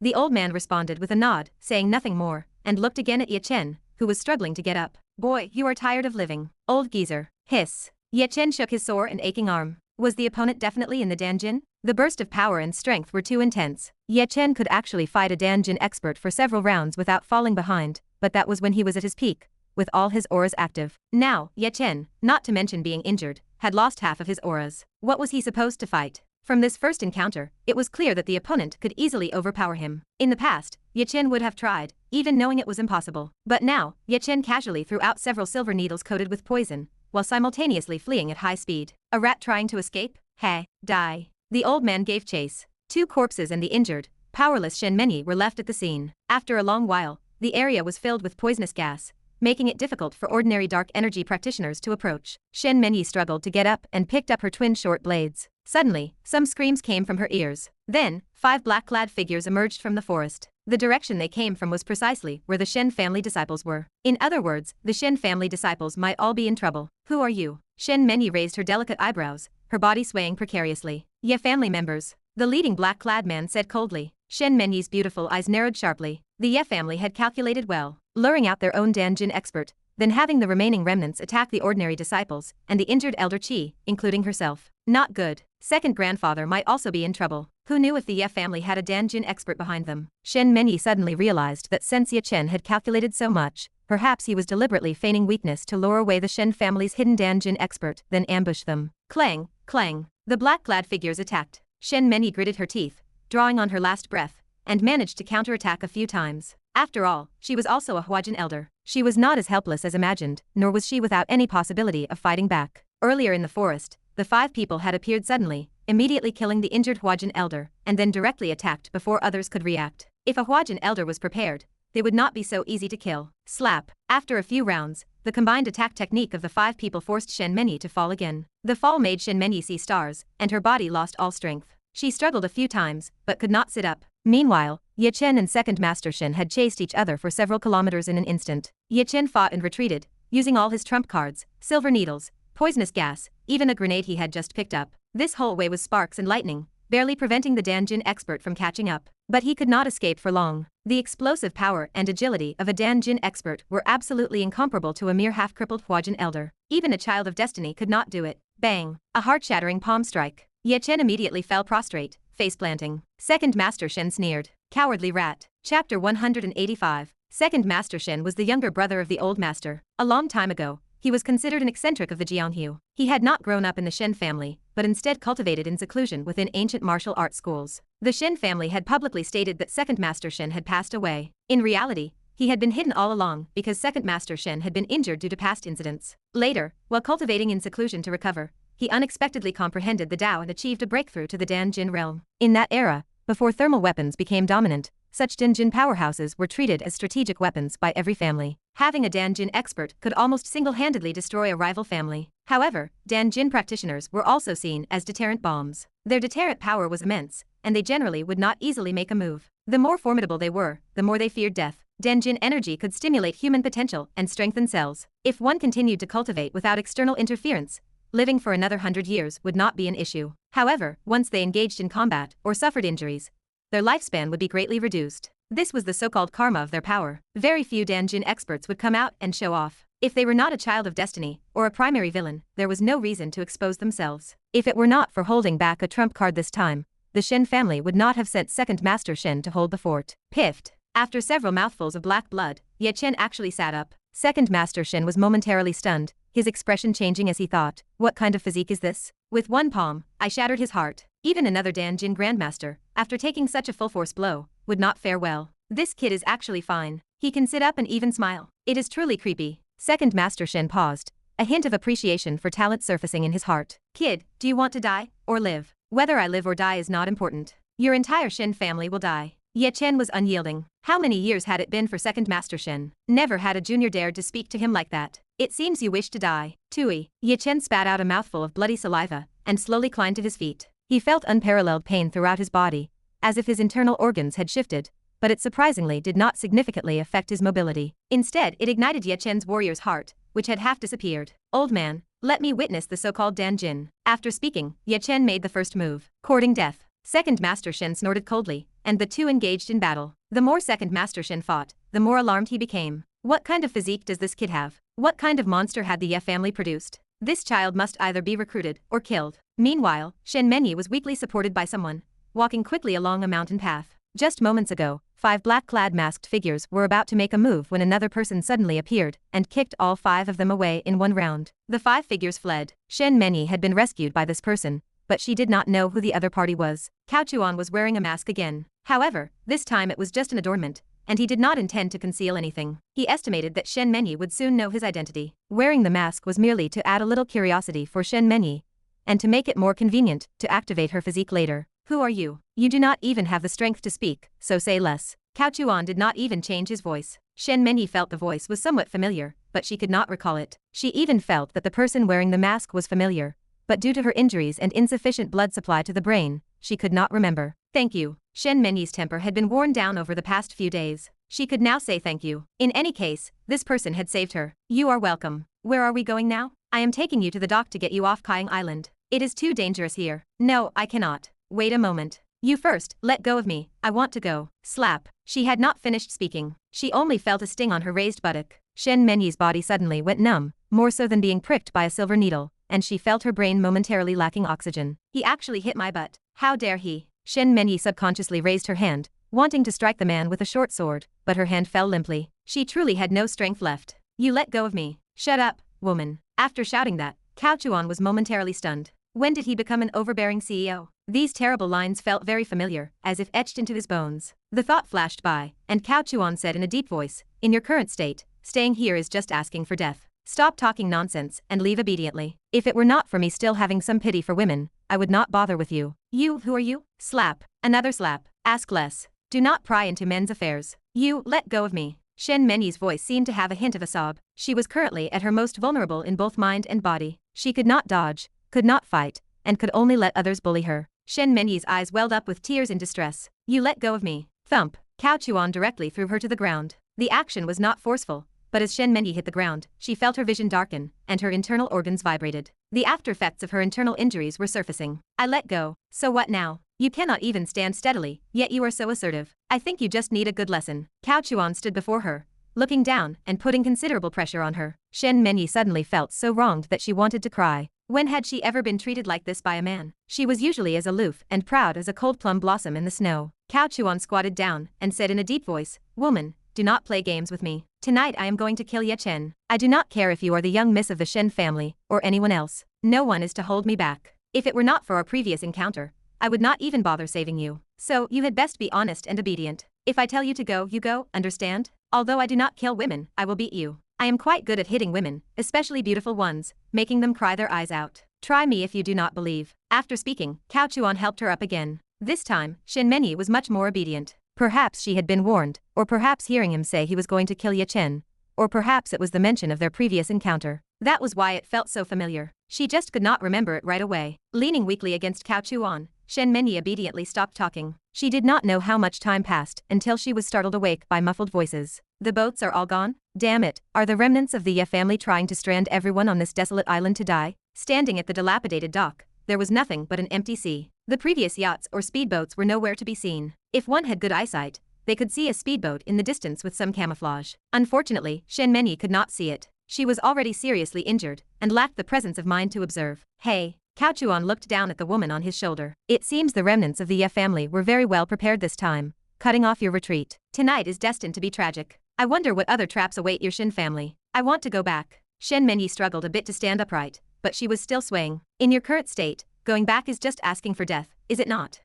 The old man responded with a nod, saying nothing more, and looked again at Ye Chen, who was struggling to get up. Boy, you are tired of living. Old geezer. Hiss. Ye Chen shook his sore and aching arm. Was the opponent definitely in the Danjin? The burst of power and strength were too intense. Ye Chen could actually fight a Danjin expert for several rounds without falling behind, but that was when he was at his peak, with all his auras active. Now, Ye Chen, not to mention being injured, had lost half of his auras. What was he supposed to fight? From this first encounter, it was clear that the opponent could easily overpower him. In the past, Ye Chen would have tried, even knowing it was impossible. But now, Ye Chen casually threw out several silver needles coated with poison, while simultaneously fleeing at high speed. A rat trying to escape? Hey, die. The old man gave chase. 2 corpses and the injured, powerless Shen Menyi were left at the scene. After a long while, the area was filled with poisonous gas, making it difficult for ordinary dark energy practitioners to approach. Shen Menyi struggled to get up and picked up her twin short blades. Suddenly, some screams came from her ears. Then, 5 black-clad figures emerged from the forest. The direction they came from was precisely where the Shen family disciples were. In other words, the Shen family disciples might all be in trouble. Who are you? Shen Menyi raised her delicate eyebrows, her body swaying precariously. Ye family members. The leading black-clad man said coldly. Shen Menyi's beautiful eyes narrowed sharply. The Ye family had calculated well, luring out their own Danjin expert, then having the remaining remnants attack the ordinary disciples and the injured elder Qi, including herself. Not good. Second grandfather might also be in trouble. Who knew if the Ye family had a Danjin expert behind them? Shen Menyi suddenly realized that since Ye Chen had calculated so much, perhaps he was deliberately feigning weakness to lure away the Shen family's hidden Danjin expert, then ambush them. Clang, clang. The black-clad figures attacked. Shen Menyi gritted her teeth, drawing on her last breath, and managed to counterattack a few times. After all, she was also a Huajin elder. She was not as helpless as imagined, nor was she without any possibility of fighting back. Earlier in the forest, the 5 people had appeared suddenly, immediately killing the injured Huajin elder, and then directly attacked before others could react. If a Huajin elder was prepared, they would not be so easy to kill. Slap. After a few rounds, the combined attack technique of the 5 people forced Shen Menyi to fall again. The fall made Shen Menyi see stars, and her body lost all strength. She struggled a few times, but could not sit up. Meanwhile, Ye Chen and Second Master Shen had chased each other for several kilometers in an instant. Ye Chen fought and retreated, using all his trump cards, silver needles, poisonous gas, even a grenade he had just picked up. This whole way was sparks and lightning, barely preventing the Danjin expert from catching up. But he could not escape for long. The explosive power and agility of a Danjin expert were absolutely incomparable to a mere half-crippled Huajin elder. Even a child of destiny could not do it. Bang! A heart-shattering palm strike. Ye Chen immediately fell prostrate, face-planting. Second Master Shen sneered. Cowardly rat. Chapter 185. Second Master Shen was the younger brother of the old master. A long time ago, he was considered an eccentric of the Jianghu. He had not grown up in the Shen family, but instead cultivated in seclusion within ancient martial arts schools. The Shen family had publicly stated that Second Master Shen had passed away. In reality, he had been hidden all along because Second Master Shen had been injured due to past incidents. Later, while cultivating in seclusion to recover, he unexpectedly comprehended the Tao and achieved a breakthrough to the Danjin realm. In that era, before thermal weapons became dominant, such Danjin powerhouses were treated as strategic weapons by every family. Having a Danjin expert could almost single-handedly destroy a rival family. However, Danjin practitioners were also seen as deterrent bombs. Their deterrent power was immense, and they generally would not easily make a move. The more formidable they were, the more they feared death. Danjin energy could stimulate human potential and strengthen cells. If one continued to cultivate without external interference, living for another 100 years would not be an issue. However, once they engaged in combat or suffered injuries, their lifespan would be greatly reduced. This was the so-called karma of their power. Very few Danjin experts would come out and show off. If they were not a child of destiny or a primary villain, there was no reason to expose themselves. If it were not for holding back a trump card this time, the Shen family would not have sent Second Master Shen to hold the fort. Piffed. After several mouthfuls of black blood, Ye Chen actually sat up. Second Master Shen was momentarily stunned, his expression changing as he thought, what kind of physique is this? With one palm, I shattered his heart. Even another Danjin Grandmaster, after taking such a full-force blow, would not fare well. This kid is actually fine. He can sit up and even smile. It is truly creepy. Second Master Shen paused, a hint of appreciation for talent surfacing in his heart. Kid, do you want to die, or live? Whether I live or die is not important. Your entire Shen family will die. Ye Chen was unyielding. How many years had it been for Second Master Shen? Never had a junior dared to speak to him like that. It seems you wish to die. Tui. Ye Chen spat out a mouthful of bloody saliva, and slowly climbed to his feet. He felt unparalleled pain throughout his body, as if his internal organs had shifted, but it surprisingly did not significantly affect his mobility. Instead, it ignited Ye Chen's warrior's heart, which had half disappeared. Old man, let me witness the so-called Danjin. After speaking, Ye Chen made the first move, courting death. Second Master Shen snorted coldly, and the two engaged in battle. The more Second Master Shen fought, the more alarmed he became. What kind of physique does this kid have? What kind of monster had the Ye family produced? This child must either be recruited or killed. Meanwhile, Shen Menyi was weakly supported by someone, walking quickly along a mountain path. Just moments ago, 5 black-clad masked figures were about to make a move when another person suddenly appeared and kicked all 5 of them away in one round. The 5 figures fled. Shen Menyi had been rescued by this person, but she did not know who the other party was. Cao Chuan was wearing a mask again. However, this time it was just an adornment, and he did not intend to conceal anything. He estimated that Shen Menyi would soon know his identity. Wearing the mask was merely to add a little curiosity for Shen Menyi, and to make it more convenient to activate her physique later. Who are you? You do not even have the strength to speak, so say less. Cao Chuan did not even change his voice. Shen Menyi felt the voice was somewhat familiar, but she could not recall it. She even felt that the person wearing the mask was familiar, but due to her injuries and insufficient blood supply to the brain, she could not remember. Thank you. Shen Menyi's temper had been worn down over the past few days. She could now say thank you. In any case, this person had saved her. You are welcome. Where are we going now? I am taking you to the dock to get you off Kaiying Island. It is too dangerous here. No, I cannot. Wait a moment. You first, let go of me, I want to go. Slap. She had not finished speaking. She only felt a sting on her raised buttock. Shen Menyi's body suddenly went numb, more so than being pricked by a silver needle, and she felt her brain momentarily lacking oxygen. He actually hit my butt. How dare he? Shen Menyi subconsciously raised her hand, wanting to strike the man with a short sword, but her hand fell limply. She truly had no strength left. You let go of me. Shut up, woman. After shouting that, Cao Chuan was momentarily stunned. When did he become an overbearing CEO? These terrible lines felt very familiar, as if etched into his bones. The thought flashed by, and Cao Chuan said in a deep voice, in your current state, staying here is just asking for death. Stop talking nonsense and leave obediently. If it were not for me still having some pity for women, I would not bother with you. You, who are you? Slap. Another slap. Ask less. Do not pry into men's affairs. You, let go of me. Shen Menyi's voice seemed to have a hint of a sob. She was currently at her most vulnerable in both mind and body. She could not dodge, could not fight, and could only let others bully her. Shen Menyi's eyes welled up with tears in distress. You let go of me. Thump. Cao Chuan directly threw her to the ground. The action was not forceful, but as Shen Menyi hit the ground, she felt her vision darken, and her internal organs vibrated. The after effects of her internal injuries were surfacing. I let go. So what now? You cannot even stand steadily, yet you are so assertive. I think you just need a good lesson. Cao Chuan stood before her, looking down and putting considerable pressure on her. Shen Menyi suddenly felt so wronged that she wanted to cry. When had she ever been treated like this by a man? She was usually as aloof and proud as a cold plum blossom in the snow. Cao Chuan squatted down and said in a deep voice, Woman, do not play games with me. Tonight I am going to kill Ye Chen. I do not care if you are the young miss of the Shen family, or anyone else. No one is to hold me back. If it were not for our previous encounter, I would not even bother saving you. So, you had best be honest and obedient. If I tell you to go, you go, understand? Although I do not kill women, I will beat you. I am quite good at hitting women, especially beautiful ones, making them cry their eyes out. Try me if you do not believe. After speaking, Cao Chuan helped her up again. This time, Shen Menyi was much more obedient. Perhaps she had been warned, or perhaps hearing him say he was going to kill Ye Chen, or perhaps it was the mention of their previous encounter. That was why it felt so familiar. She just could not remember it right away. Leaning weakly against Cao Chuan, Shen Menyi obediently stopped talking. She did not know how much time passed until she was startled awake by muffled voices. The boats are all gone? Damn it, are the remnants of the Ye family trying to strand everyone on this desolate island to die? Standing at the dilapidated dock, there was nothing but an empty sea. The previous yachts or speedboats were nowhere to be seen. If one had good eyesight, they could see a speedboat in the distance with some camouflage. Unfortunately, Shen Menyi could not see it. She was already seriously injured and lacked the presence of mind to observe. Hey. Cao Chuan looked down at the woman on his shoulder. It seems the remnants of the Ye family were very well prepared this time, cutting off your retreat. Tonight is destined to be tragic. I wonder what other traps await your Shen family. I want to go back. Shen Menyi struggled a bit to stand upright, but she was still swaying. In your current state, going back is just asking for death, is it not?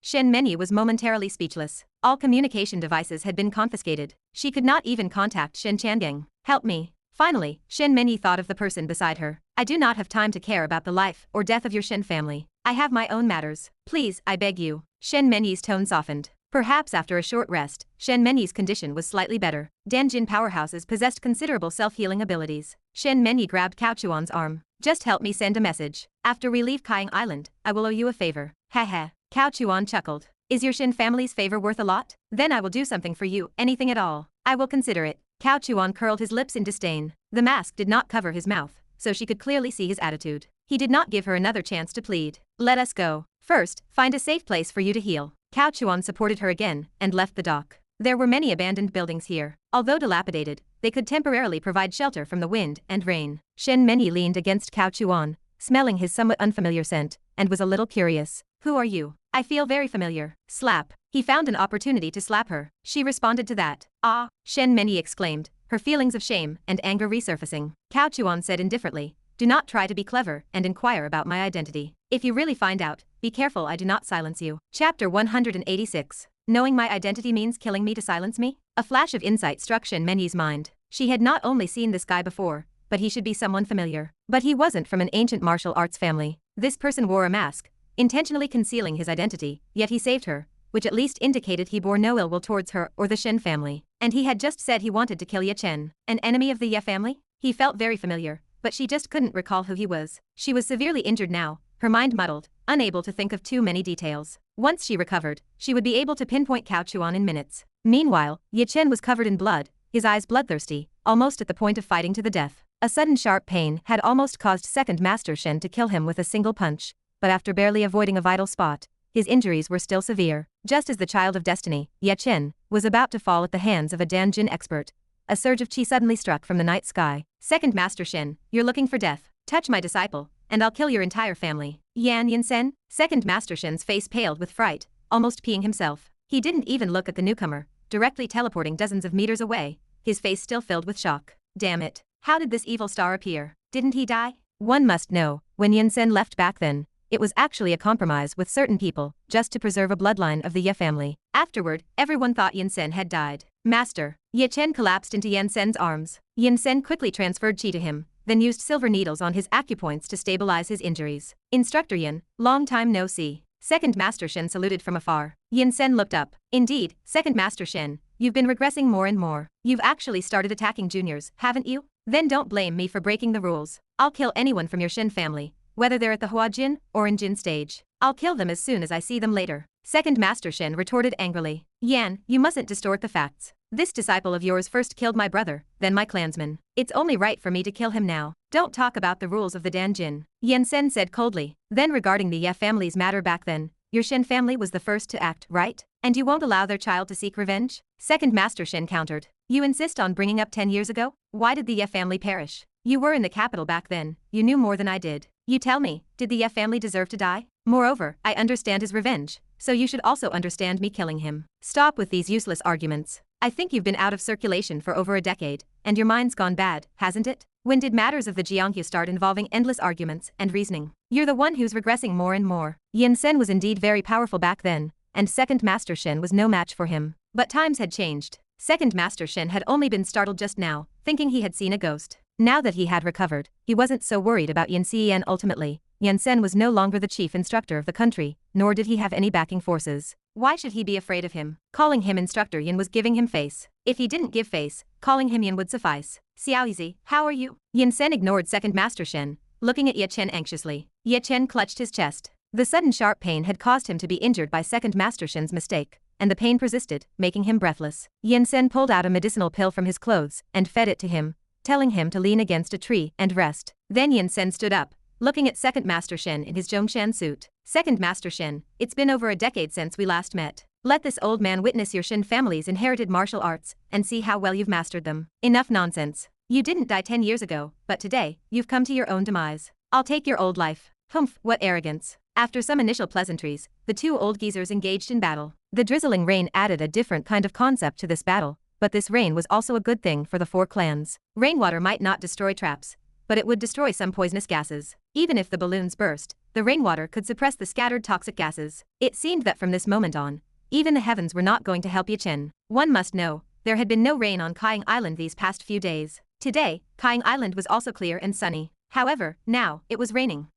Shen Menyi was momentarily speechless. All communication devices had been confiscated. She could not even contact Shen Changeng. Help me. Finally, Shen Menyi thought of the person beside her. I do not have time to care about the life or death of your Shen family. I have my own matters. Please, I beg you. Shen Menyi's tone softened. Perhaps after a short rest, Shen Menyi's condition was slightly better. Danjin powerhouses possessed considerable self-healing abilities. Shen Menyi grabbed Cao Chuan's arm. Just help me send a message. After we leave Kaiying Island, I will owe you a favor. Heh. Cao Chuan chuckled. Is your Shen family's favor worth a lot? Then I will do something for you, anything at all. I will consider it. Cao Chuan curled his lips in disdain. The mask did not cover his mouth, so she could clearly see his attitude. He did not give her another chance to plead. Let us go. First, find a safe place for you to heal. Cao Chuan supported her again and left the dock. There were many abandoned buildings here. Although dilapidated, they could temporarily provide shelter from the wind and rain. Shen Menyi leaned against Cao Chuan, smelling his somewhat unfamiliar scent, and was a little curious. Who are you? I feel very familiar. Slap. He found an opportunity to slap her. She responded to that. Ah, Shen Menyi exclaimed, her feelings of shame and anger resurfacing. Cao Chuan said indifferently, do not try to be clever and inquire about my identity. If you really find out, be careful I do not silence you. Chapter 186. Knowing my identity means killing me to silence me? A flash of insight struck Shen Menyi's mind. She had not only seen this guy before, but he should be someone familiar. But he wasn't from an ancient martial arts family. This person wore a mask, intentionally concealing his identity, yet he saved her, which at least indicated he bore no ill will towards her or the Shen family. And he had just said he wanted to kill Ye Chen, an enemy of the Ye family? He felt very familiar, but she just couldn't recall who he was. She was severely injured now, her mind muddled, unable to think of too many details. Once she recovered, she would be able to pinpoint Cao Chuan in minutes. Meanwhile, Ye Chen was covered in blood, his eyes bloodthirsty, almost at the point of fighting to the death. A sudden sharp pain had almost caused Second Master Shen to kill him with a single punch, but after barely avoiding a vital spot, his injuries were still severe. Just as the child of destiny, Ye Chen, was about to fall at the hands of a Danjin expert, a surge of qi suddenly struck from the night sky. Second Master Shen, you're looking for death. Touch my disciple, and I'll kill your entire family. Yan Sen? Second Master Shen's face paled with fright, almost peeing himself. He didn't even look at the newcomer, directly teleporting dozens of meters away, his face still filled with shock. Damn it. How did this evil star appear? Didn't he die? One must know, when Yan Sen left back then, it was actually a compromise with certain people, just to preserve a bloodline of the Ye family. Afterward, everyone thought Yan Sen had died. Master. Ye Chen collapsed into Yan Sen's arms. Yan Sen quickly transferred qi to him, then used silver needles on his acupoints to stabilize his injuries. Instructor Yan, long time no see. Second Master Shen saluted from afar. Yan Sen looked up. Indeed, Second Master Shen, you've been regressing more and more. You've actually started attacking juniors, haven't you? Then don't blame me for breaking the rules. I'll kill anyone from your Shen family, whether they're at the Huajin or in Jin stage. I'll kill them as soon as I see them later. Second Master Shen retorted angrily. Yan, you mustn't distort the facts. This disciple of yours first killed my brother, then my clansman. It's only right for me to kill him now. Don't talk about the rules of the Danjin. Yan Sen said coldly. Then regarding the Ye family's matter back then, your Shen family was the first to act, right? And you won't allow their child to seek revenge? Second Master Shen countered. You insist on bringing up 10 years ago? Why did the Ye family perish? You were in the capital back then, you knew more than I did. You tell me, did the Ye family deserve to die? Moreover, I understand his revenge, so you should also understand me killing him. Stop with these useless arguments. I think you've been out of circulation for over a decade, and your mind's gone bad, hasn't it? When did matters of the Jianghu start involving endless arguments and reasoning? You're the one who's regressing more and more. Yan Sen was indeed very powerful back then, and Second Master Shen was no match for him. But times had changed. Second Master Shen had only been startled just now, thinking he had seen a ghost. Now that he had recovered, he wasn't so worried about Yan Xian ultimately. Yan Sen was no longer the chief instructor of the country, nor did he have any backing forces. Why should he be afraid of him? Calling him Instructor Yan was giving him face. If he didn't give face, calling him Yan would suffice. Xiaoyizi, how are you? Yan Sen ignored Second Master Shen, looking at Ye Chen anxiously. Ye Chen clutched his chest. The sudden sharp pain had caused him to be injured by Second Master Shen's mistake, and the pain persisted, making him breathless. Yan Sen pulled out a medicinal pill from his clothes and fed it to him, telling him to lean against a tree and rest. Then Yan Sen stood up, looking at Second Master Shen in his Zhongshan suit. Second Master Shen, it's been over a decade since we last met. Let this old man witness your Shen family's inherited martial arts, and see how well you've mastered them. Enough nonsense. You didn't die 10 years ago, but today, you've come to your own demise. I'll take your old life. Humph, what arrogance. After some initial pleasantries, the two old geezers engaged in battle. The drizzling rain added a different kind of concept to this battle, but this rain was also a good thing for the four clans. Rainwater might not destroy traps, but it would destroy some poisonous gases. Even if the balloons burst, the rainwater could suppress the scattered toxic gases. It seemed that from this moment on, even the heavens were not going to help Ye Chen. One must know, there had been no rain on Kaiying Island these past few days. Today, Kaiying Island was also clear and sunny. However, now, it was raining.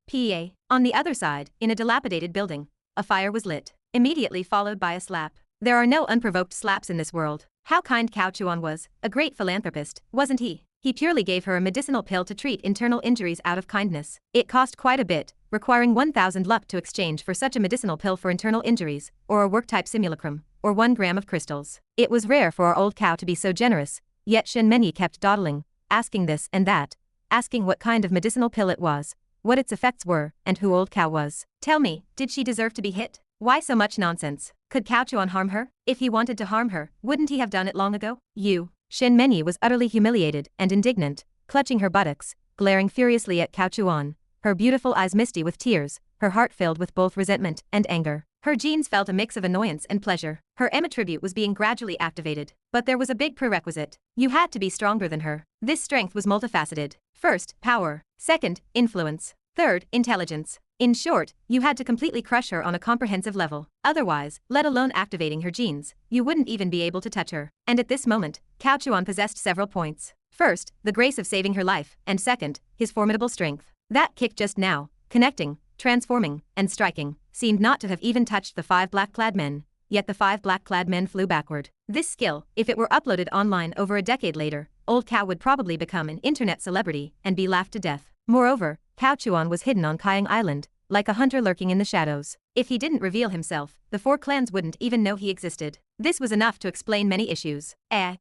On the other side, in a dilapidated building, a fire was lit, immediately followed by a slap. There are no unprovoked slaps in this world. How kind Cao Chuan was, a great philanthropist, wasn't he? He purely gave her a medicinal pill to treat internal injuries out of kindness. It cost quite a bit, requiring 1,000 luck to exchange for such a medicinal pill for internal injuries, or a work-type simulacrum, or 1 gram of crystals. It was rare for our old cow to be so generous, yet Shen Menyi kept dawdling, asking this and that, asking what kind of medicinal pill it was, what its effects were, and who old cow was. Tell me, did she deserve to be hit? Why so much nonsense? Could Cao Chuan harm her? If he wanted to harm her, wouldn't he have done it long ago? Shen Menyi was utterly humiliated and indignant, clutching her buttocks, glaring furiously at Cao Chuan, her beautiful eyes misty with tears, her heart filled with both resentment and anger. Her genes felt a mix of annoyance and pleasure. Her M attribute was being gradually activated. But there was a big prerequisite. You had to be stronger than her. This strength was multifaceted. First, power. Second, influence. Third, intelligence. In short, you had to completely crush her on a comprehensive level. Otherwise, let alone activating her genes, you wouldn't even be able to touch her. And at this moment, Cao Chuan possessed several points. First, the grace of saving her life, and second, his formidable strength. That kick just now, connecting, transforming, and striking, seemed not to have even touched the 5 black-clad men, yet the 5 black-clad men flew backward. This skill, if it were uploaded online over a decade later, old Cow would probably become an internet celebrity and be laughed to death. Moreover, Cao Chuan was hidden on Kaiyang Island, like a hunter lurking in the shadows. If he didn't reveal himself, the 4 clans wouldn't even know he existed. This was enough to explain many issues.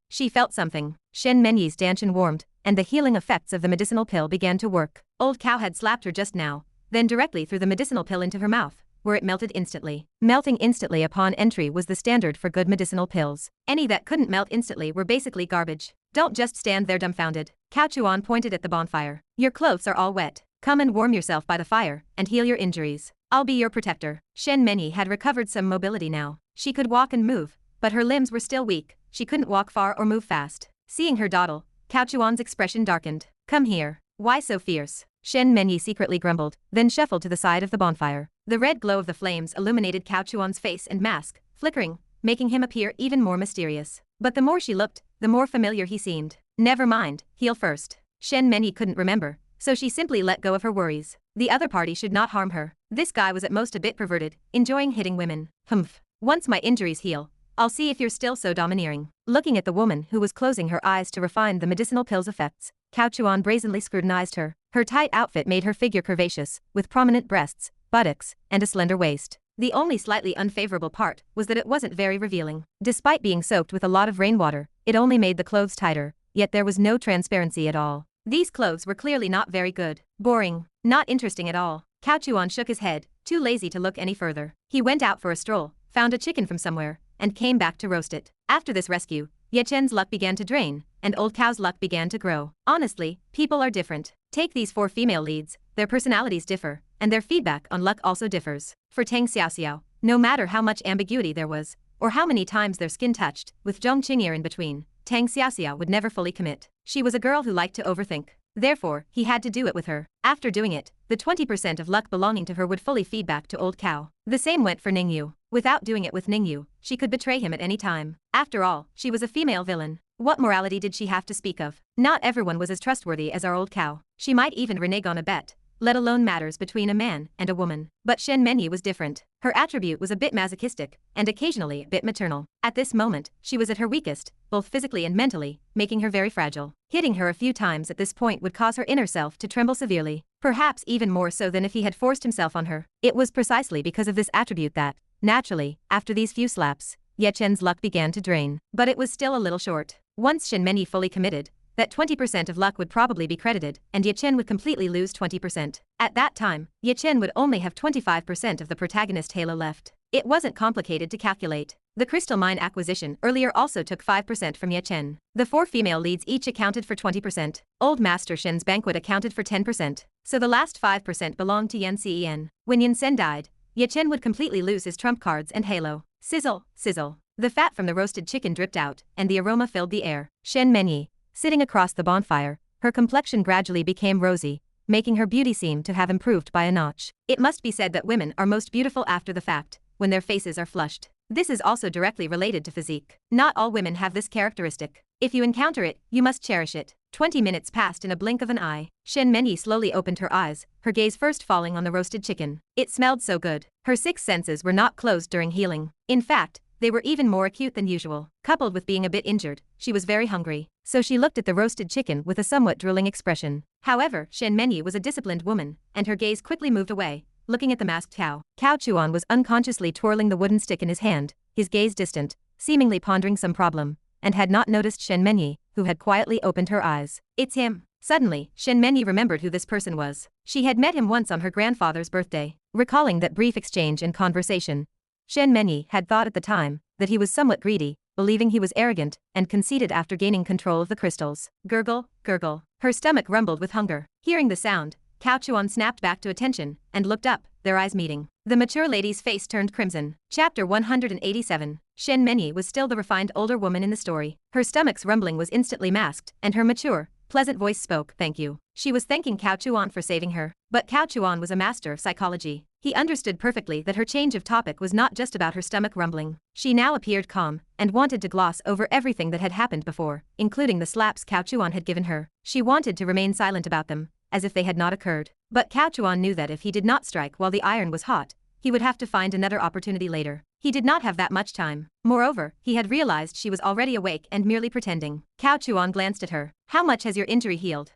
She felt something. Shen Menyi's danchin warmed, and the healing effects of the medicinal pill began to work. Old Cow had slapped her just now, then directly threw the medicinal pill into her mouth, where it melted instantly. Melting instantly upon entry was the standard for good medicinal pills. Any that couldn't melt instantly were basically garbage. Don't just stand there dumbfounded. Cao Chuan pointed at the bonfire. Your clothes are all wet. Come and warm yourself by the fire, and heal your injuries. I'll be your protector. Shen Menyi had recovered some mobility now. She could walk and move, but her limbs were still weak. She couldn't walk far or move fast. Seeing her dawdle, Cao Chuan's expression darkened. Come here. Why so fierce? Shen Menyi secretly grumbled, then shuffled to the side of the bonfire. The red glow of the flames illuminated Cao Chuan's face and mask, flickering, making him appear even more mysterious. But the more she looked, the more familiar he seemed. Never mind, heal first. Shen Menyi couldn't remember, so she simply let go of her worries. The other party should not harm her. This guy was at most a bit perverted, enjoying hitting women. Humph. Once my injuries heal, I'll see if you're still so domineering. Looking at the woman who was closing her eyes to refine the medicinal pill's effects, Cao Chuan brazenly scrutinized her. Her tight outfit made her figure curvaceous, with prominent breasts, buttocks, and a slender waist. The only slightly unfavorable part was that it wasn't very revealing. Despite being soaked with a lot of rainwater, it only made the clothes tighter, yet there was no transparency at all. These clothes were clearly not very good. Boring. Not interesting at all. Cao Chuan shook his head, too lazy to look any further. He went out for a stroll, found a chicken from somewhere, and came back to roast it. After this rescue, Ye Chen's luck began to drain, and old Cow's luck began to grow. Honestly, people are different. Take these 4 female leads, their personalities differ, and their feedback on luck also differs. For Tang Xiaoxiao, no matter how much ambiguity there was, or how many times their skin touched, with Zhong Qingye in between, Tang Xiaoxiao would never fully commit. She was a girl who liked to overthink. Therefore, he had to do it with her. After doing it, the 20% of luck belonging to her would fully feed back to old Cow. The same went for Ning Yu. Without doing it with Ning Yu, she could betray him at any time. After all, she was a female villain. What morality did she have to speak of? Not everyone was as trustworthy as our old Cow. She might even renege on a bet, let alone matters between a man and a woman. But Shen Menyi was different. Her attribute was a bit masochistic, and occasionally a bit maternal. At this moment, she was at her weakest, both physically and mentally, making her very fragile. Hitting her a few times at this point would cause her inner self to tremble severely, perhaps even more so than if he had forced himself on her. It was precisely because of this attribute that, naturally, after these few slaps, Ye Chen's luck began to drain. But it was still a little short. Once Shen Menyi fully committed, that 20% of luck would probably be credited, and Ye Chen would completely lose 20%. At that time, Ye Chen would only have 25% of the protagonist halo left. It wasn't complicated to calculate. The crystal mine acquisition earlier also took 5% from Ye Chen. The 4 female leads each accounted for 20%. Old Master Shen's banquet accounted for 10%. So the last 5% belonged to Yan Cen. When Yan Sen died, Ye Chen would completely lose his trump cards and halo. Sizzle, sizzle. The fat from the roasted chicken dripped out, and the aroma filled the air. Shen Menyi, sitting across the bonfire, her complexion gradually became rosy, making her beauty seem to have improved by a notch. It must be said that women are most beautiful after the fact, when their faces are flushed. This is also directly related to physique. Not all women have this characteristic. If you encounter it, you must cherish it. 20 minutes passed in a blink of an eye. Shen Menyi slowly opened her eyes, her gaze first falling on the roasted chicken. It smelled so good. Her 6 senses were not closed during healing. In fact, They were even more acute than usual. Coupled with being a bit injured, she was very hungry. So she looked at the roasted chicken with a somewhat drooling expression. However, Shen Menyi was a disciplined woman, and her gaze quickly moved away, looking at the masked cow. Cao Chuan was unconsciously twirling the wooden stick in his hand, his gaze distant, seemingly pondering some problem, and had not noticed Shen Menyi, who had quietly opened her eyes. It's him. Suddenly, Shen Menyi remembered who this person was. She had met him once on her grandfather's birthday. Recalling that brief exchange and conversation, Shen Menyi had thought at the time that he was somewhat greedy, believing he was arrogant and conceited after gaining control of the crystals. Gurgle, gurgle. Her stomach rumbled with hunger. Hearing the sound, Cao Chuan snapped back to attention and looked up, their eyes meeting. The mature lady's face turned crimson. Chapter 187. Shen Menyi was still the refined older woman in the story. Her stomach's rumbling was instantly masked, and her mature, pleasant voice spoke, "Thank you." She was thanking Cao Chuan for saving her. But Cao Chuan was a master of psychology. He understood perfectly that her change of topic was not just about her stomach rumbling. She now appeared calm and wanted to gloss over everything that had happened before, including the slaps Cao Chuan had given her. She wanted to remain silent about them, as if they had not occurred. But Cao Chuan knew that if he did not strike while the iron was hot, he would have to find another opportunity later. He did not have that much time. Moreover, he had realized she was already awake and merely pretending. Cao Chuan glanced at her. "How much has your injury healed?"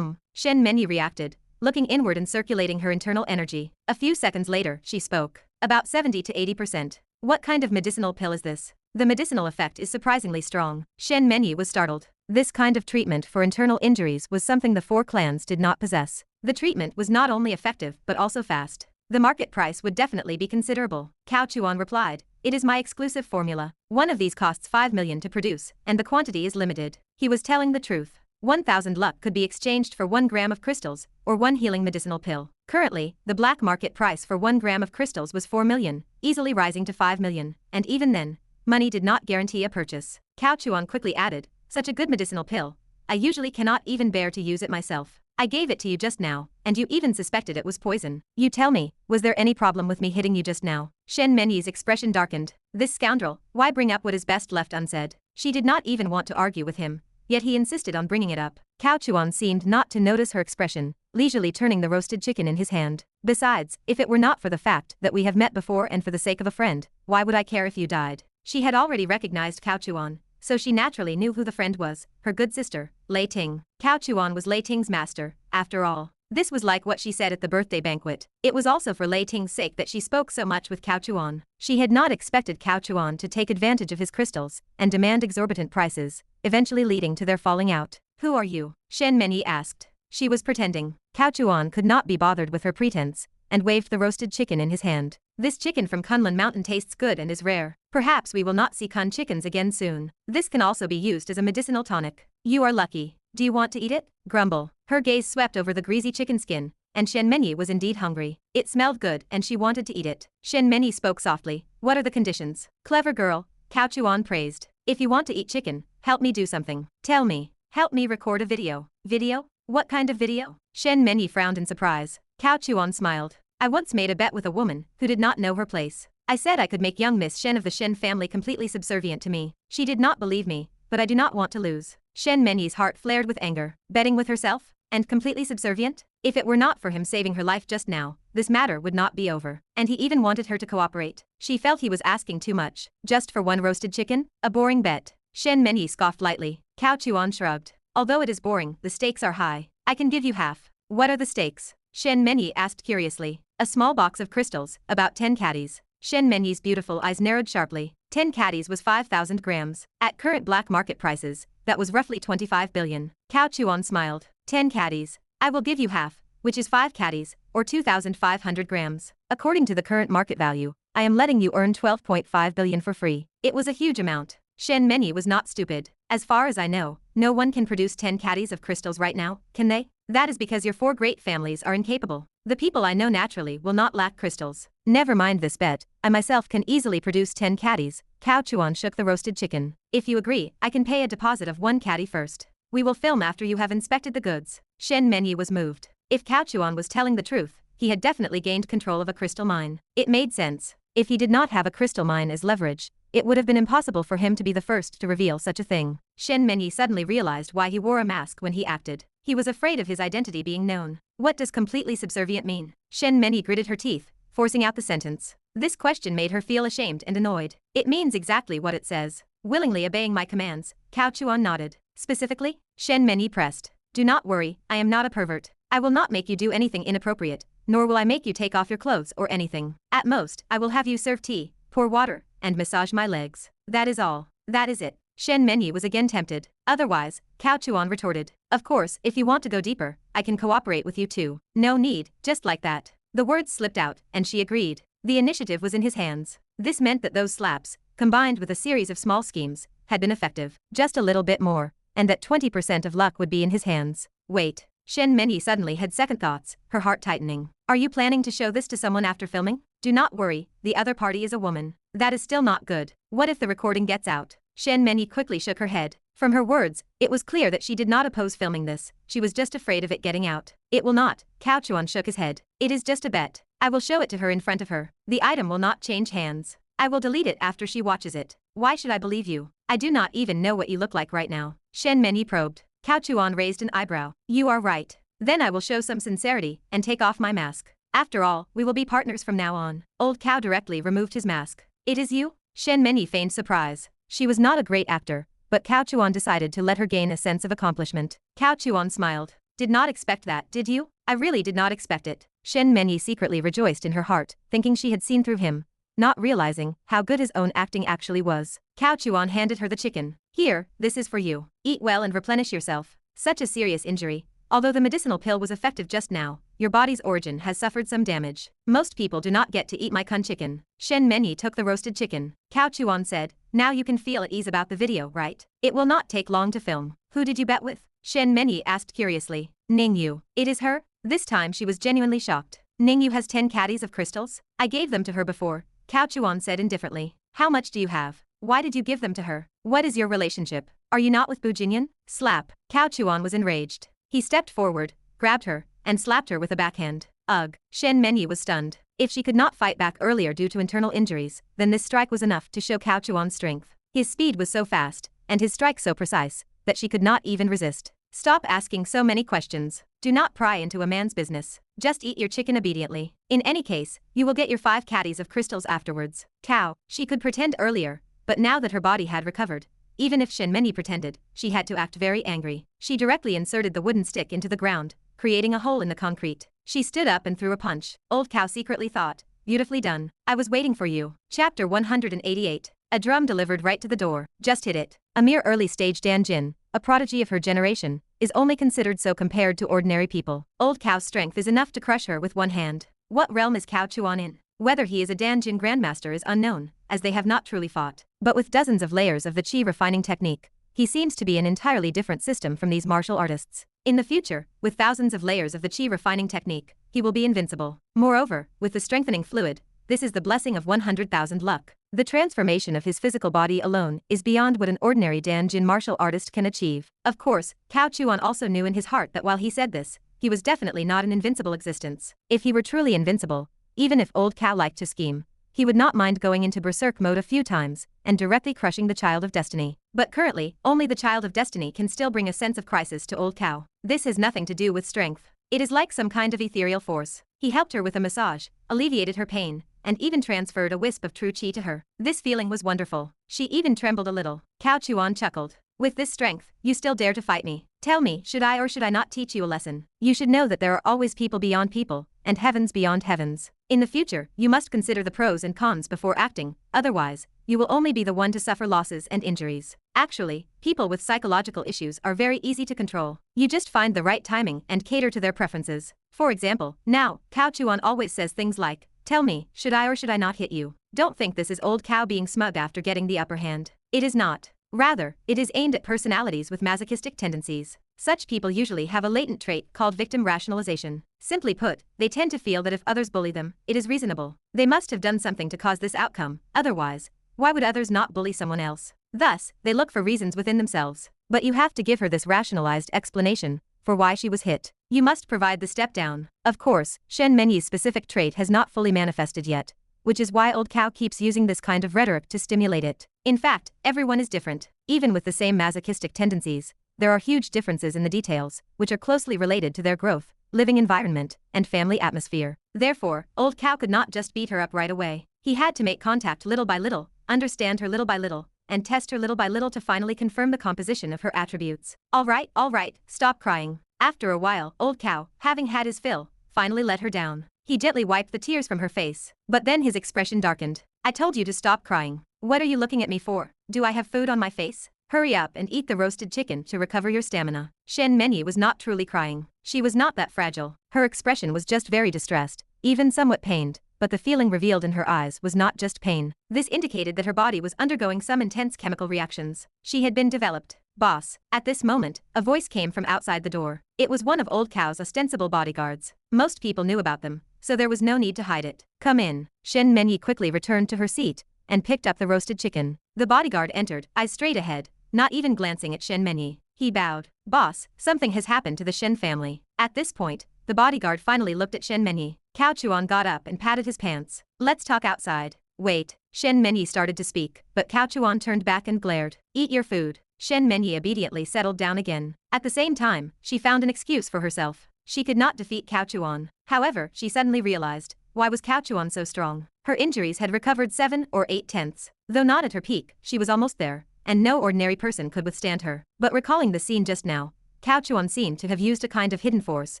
Shen Menyi reacted, looking inward and circulating her internal energy. A few seconds later, she spoke. "About 70 to 80%. What kind of medicinal pill is this?" "The medicinal effect is surprisingly strong." Shen Menyi was startled. This kind of treatment for internal injuries was something the four clans did not possess. The treatment was not only effective but also fast. The market price would definitely be considerable. Cao Chuan replied, "It is my exclusive formula. One of these costs 5 million to produce, and the quantity is limited." He was telling the truth. 1,000 luck could be exchanged for 1 gram of crystals, or 1 healing medicinal pill. Currently, the black market price for 1 gram of crystals was 4 million, easily rising to 5 million, and even then, money did not guarantee a purchase. Cao Chuan quickly added, "Such a good medicinal pill. I usually cannot even bear to use it myself. I gave it to you just now, and you even suspected it was poison. You tell me, was there any problem with me hitting you just now?" Shen Menyi's expression darkened. This scoundrel, why bring up what is best left unsaid? She did not even want to argue with him, yet he insisted on bringing it up. Cao Chuan seemed not to notice her expression, leisurely turning the roasted chicken in his hand. "Besides, if it were not for the fact that we have met before and for the sake of a friend, why would I care if you died?" She had already recognized Cao Chuan, so she naturally knew who the friend was, her good sister, Lei Ting. Cao Chuan was Lei Ting's master, after all. This was like what she said at the birthday banquet. It was also for Lei Ting's sake that she spoke so much with Cao Chuan. She had not expected Cao Chuan to take advantage of his crystals and demand exorbitant prices, eventually leading to their falling out. "Who are you?" Shen Menyi asked. She was pretending. Cao Chuan could not be bothered with her pretense, and waved the roasted chicken in his hand. "This chicken from Kunlun Mountain tastes good and is rare. Perhaps we will not see Kun chickens again soon. This can also be used as a medicinal tonic. You are lucky. Do you want to eat it?" Grumble. Her gaze swept over the greasy chicken skin, and Shen Menyi was indeed hungry. It smelled good and she wanted to eat it. Shen Menyi spoke softly. "What are the conditions?" "Clever girl," Cao Chuan praised. "If you want to eat chicken, help me do something. Tell me. Help me record a video." "Video? What kind of video?" Shen Menyi frowned in surprise. Cao Chuan smiled. "I once made a bet with a woman who did not know her place. I said I could make young Miss Shen of the Shen family completely subservient to me. She did not believe me, but I do not want to lose." Shen Menyi's heart flared with anger. Betting with herself? And completely subservient? If it were not for him saving her life just now, this matter would not be over. And he even wanted her to cooperate. She felt he was asking too much. Just for one roasted chicken? A boring bet. Shen Menyi scoffed lightly. Cao Chuan shrugged. "Although it is boring, the stakes are high. I can give you half." "What are the stakes?" Shen Menyi asked curiously. "A small box of crystals, about 10 caddies." Shen Menyi's beautiful eyes narrowed sharply. 10 caddies was 5,000 grams. At current black market prices, that was roughly 25 billion. Cao Chuan smiled. 10 caddies. I will give you half, which is 5 caddies, or 2,500 grams. According to the current market value, I am letting you earn 12.5 billion for free. It was a huge amount. Shen Menyi was not stupid. As far as I know, no one can produce 10 caddies of crystals right now, can they? That is because your 4 great families are incapable. The people I know naturally will not lack crystals. Never mind this bet, I myself can easily produce 10 caddies. Cao Chuan shook the roasted chicken. If you agree, I can pay a deposit of 1 caddy first. We will film after you have inspected the goods. Shen Menyi was moved. If Cao Chuan was telling the truth, he had definitely gained control of a crystal mine. It made sense. If he did not have a crystal mine as leverage, it would have been impossible for him to be the first to reveal such a thing. Shen Menyi suddenly realized why he wore a mask when he acted. He was afraid of his identity being known. What does completely subservient mean? Shen Menyi gritted her teeth, forcing out the sentence. This question made her feel ashamed and annoyed. It means exactly what it says. Willingly obeying my commands, Cao Chuan nodded. Specifically? Shen Mengyi pressed. Do not worry, I am not a pervert. I will not make you do anything inappropriate, nor will I make you take off your clothes or anything. At most, I will have you serve tea, pour water, and massage my legs. That is all. That is it. Shen Mengyi was again tempted. Otherwise, Cao Chuan retorted. Of course, if you want to go deeper, I can cooperate with you too. No need, just like that. The words slipped out, and she agreed. The initiative was in his hands. This meant that those slaps, combined with a series of small schemes, had been effective. Just a little bit more, and that 20% of luck would be in his hands. Wait. Shen Mengyi suddenly had second thoughts, her heart tightening. Are you planning to show this to someone after filming? Do not worry, the other party is a woman. That is still not good. What if the recording gets out? Shen Mengyi quickly shook her head. From her words, it was clear that she did not oppose filming this, she was just afraid of it getting out. It will not, Cao Chuan shook his head. It is just a bet. I will show it to her in front of her. The item will not change hands. I will delete it after she watches it. Why should I believe you? I do not even know what you look like right now. Shen Mengyi probed. Cao Chuan raised an eyebrow. You are right. Then I will show some sincerity and take off my mask. After all, we will be partners from now on. Old Cao directly removed his mask. It is you? Shen Mengyi feigned surprise. She was not a great actor, but Cao Chuan decided to let her gain a sense of accomplishment. Cao Chuan smiled. Did not expect that, did you? I really did not expect it. Shen Mengyi secretly rejoiced in her heart, thinking she had seen through him, not realizing how good his own acting actually was. Cao Chuan handed her the chicken. Here, this is for you. Eat well and replenish yourself. Such a serious injury. Although the medicinal pill was effective just now, your body's origin has suffered some damage. Most people do not get to eat my kun chicken. Shen Mengyi took the roasted chicken. Cao Chuan said, now you can feel at ease about the video, right? It will not take long to film. Who did you bet with? Shen Mengyi asked curiously. Ning Ji. It is her? This time she was genuinely shocked. Ning Ji has 10 caddies of crystals? I gave them to her before, Cao Chuan said indifferently. How much do you have? Why did you give them to her? What is your relationship? Are you not with Bu Jinyan? Slap. Cao Chuan was enraged. He stepped forward, grabbed her, and slapped her with a backhand. Ugh. Shen Mengyi was stunned. If she could not fight back earlier due to internal injuries, then this strike was enough to show Cao Chuan's strength. His speed was so fast, and his strike so precise, that she could not even resist. Stop asking so many questions. Do not pry into a man's business. Just eat your chicken obediently. In any case, you will get your 5 caddies of crystals afterwards. Cao. She could pretend earlier, but now that her body had recovered, even if Shen Mengyi pretended, she had to act very angry. She directly inserted the wooden stick into the ground, creating a hole in the concrete. She stood up and threw a punch. Old Cao secretly thought, beautifully done. I was waiting for you. Chapter 188. A drum delivered right to the door. Just hit it. A mere early-stage Danjin, a prodigy of her generation, is only considered so compared to ordinary people. Old Cao's strength is enough to crush her with one hand. What realm is Cao Chuan in? Whether he is a Danjin grandmaster is unknown, as they have not truly fought. But with dozens of layers of the chi refining technique, he seems to be an entirely different system from these martial artists. In the future, with thousands of layers of the chi refining technique, he will be invincible. Moreover, with the strengthening fluid, this is the blessing of 100,000 luck. The transformation of his physical body alone is beyond what an ordinary Danjin martial artist can achieve. Of course, Cao Chuan also knew in his heart that while he said this, he was definitely not an invincible existence. If he were truly invincible, even if old Cao liked to scheme, he would not mind going into berserk mode a few times and directly crushing the Child of Destiny. But currently, only the Child of Destiny can still bring a sense of crisis to old Cao. This has nothing to do with strength. It is like some kind of ethereal force. He helped her with a massage, alleviated her pain, and even transferred a wisp of true chi to her. This feeling was wonderful. She even trembled a little. Cao Chuan chuckled. With this strength, you still dare to fight me. Tell me, should I or should I not teach you a lesson? You should know that there are always people beyond people, and heavens beyond heavens. In the future, you must consider the pros and cons before acting, otherwise, you will only be the one to suffer losses and injuries. Actually, people with psychological issues are very easy to control. You just find the right timing and cater to their preferences. For example, now, Cao Chuan always says things like, tell me, should I or should I not hit you? Don't think this is old Cao being smug after getting the upper hand. It is not. Rather, it is aimed at personalities with masochistic tendencies. Such people usually have a latent trait called victim rationalization. Simply put, they tend to feel that if others bully them, it is reasonable. They must have done something to cause this outcome, otherwise, why would others not bully someone else? Thus, they look for reasons within themselves. But you have to give her this rationalized explanation for why she was hit. You must provide the step down. Of course, Shen Mengyi's specific trait has not fully manifested yet, which is why old Cao keeps using this kind of rhetoric to stimulate it. In fact, everyone is different. Even with the same masochistic tendencies, there are huge differences in the details, which are closely related to their growth, living environment, and family atmosphere. Therefore, old Cao could not just beat her up right away. He had to make contact little by little, understand her little by little, and test her little by little to finally confirm the composition of her attributes. All right, stop crying. After a while, Old Cow, having had his fill, finally let her down. He gently wiped the tears from her face, but then his expression darkened. I told you to stop crying. What are you looking at me for? Do I have food on my face? Hurry up and eat the roasted chicken to recover your stamina. Shen Mengyi was not truly crying. She was not that fragile. Her expression was just very distressed, even somewhat pained, but the feeling revealed in her eyes was not just pain. This indicated that her body was undergoing some intense chemical reactions. She had been developed. Boss. At this moment, a voice came from outside the door. It was one of Old Cow's ostensible bodyguards. Most people knew about them, so there was no need to hide it. Come in. Shen Mengyi quickly returned to her seat and picked up the roasted chicken. The bodyguard entered, eyes straight ahead, not even glancing at Shen Mengyi. He bowed. Boss, something has happened to the Shen family. At this point, the bodyguard finally looked at Shen Mengyi. Cao Chuan got up and patted his pants. Let's talk outside. Wait. Shen Mengyi started to speak, but Cao Chuan turned back and glared. Eat your food. Shen Mengyi obediently settled down again. At the same time, she found an excuse for herself. She could not defeat Cao Chuan. However, she suddenly realized, why was Cao Chuan so strong? Her injuries had recovered 7 or 8 tenths. Though not at her peak, she was almost there, and no ordinary person could withstand her. But recalling the scene just now, Cao Chuan seemed to have used a kind of hidden force,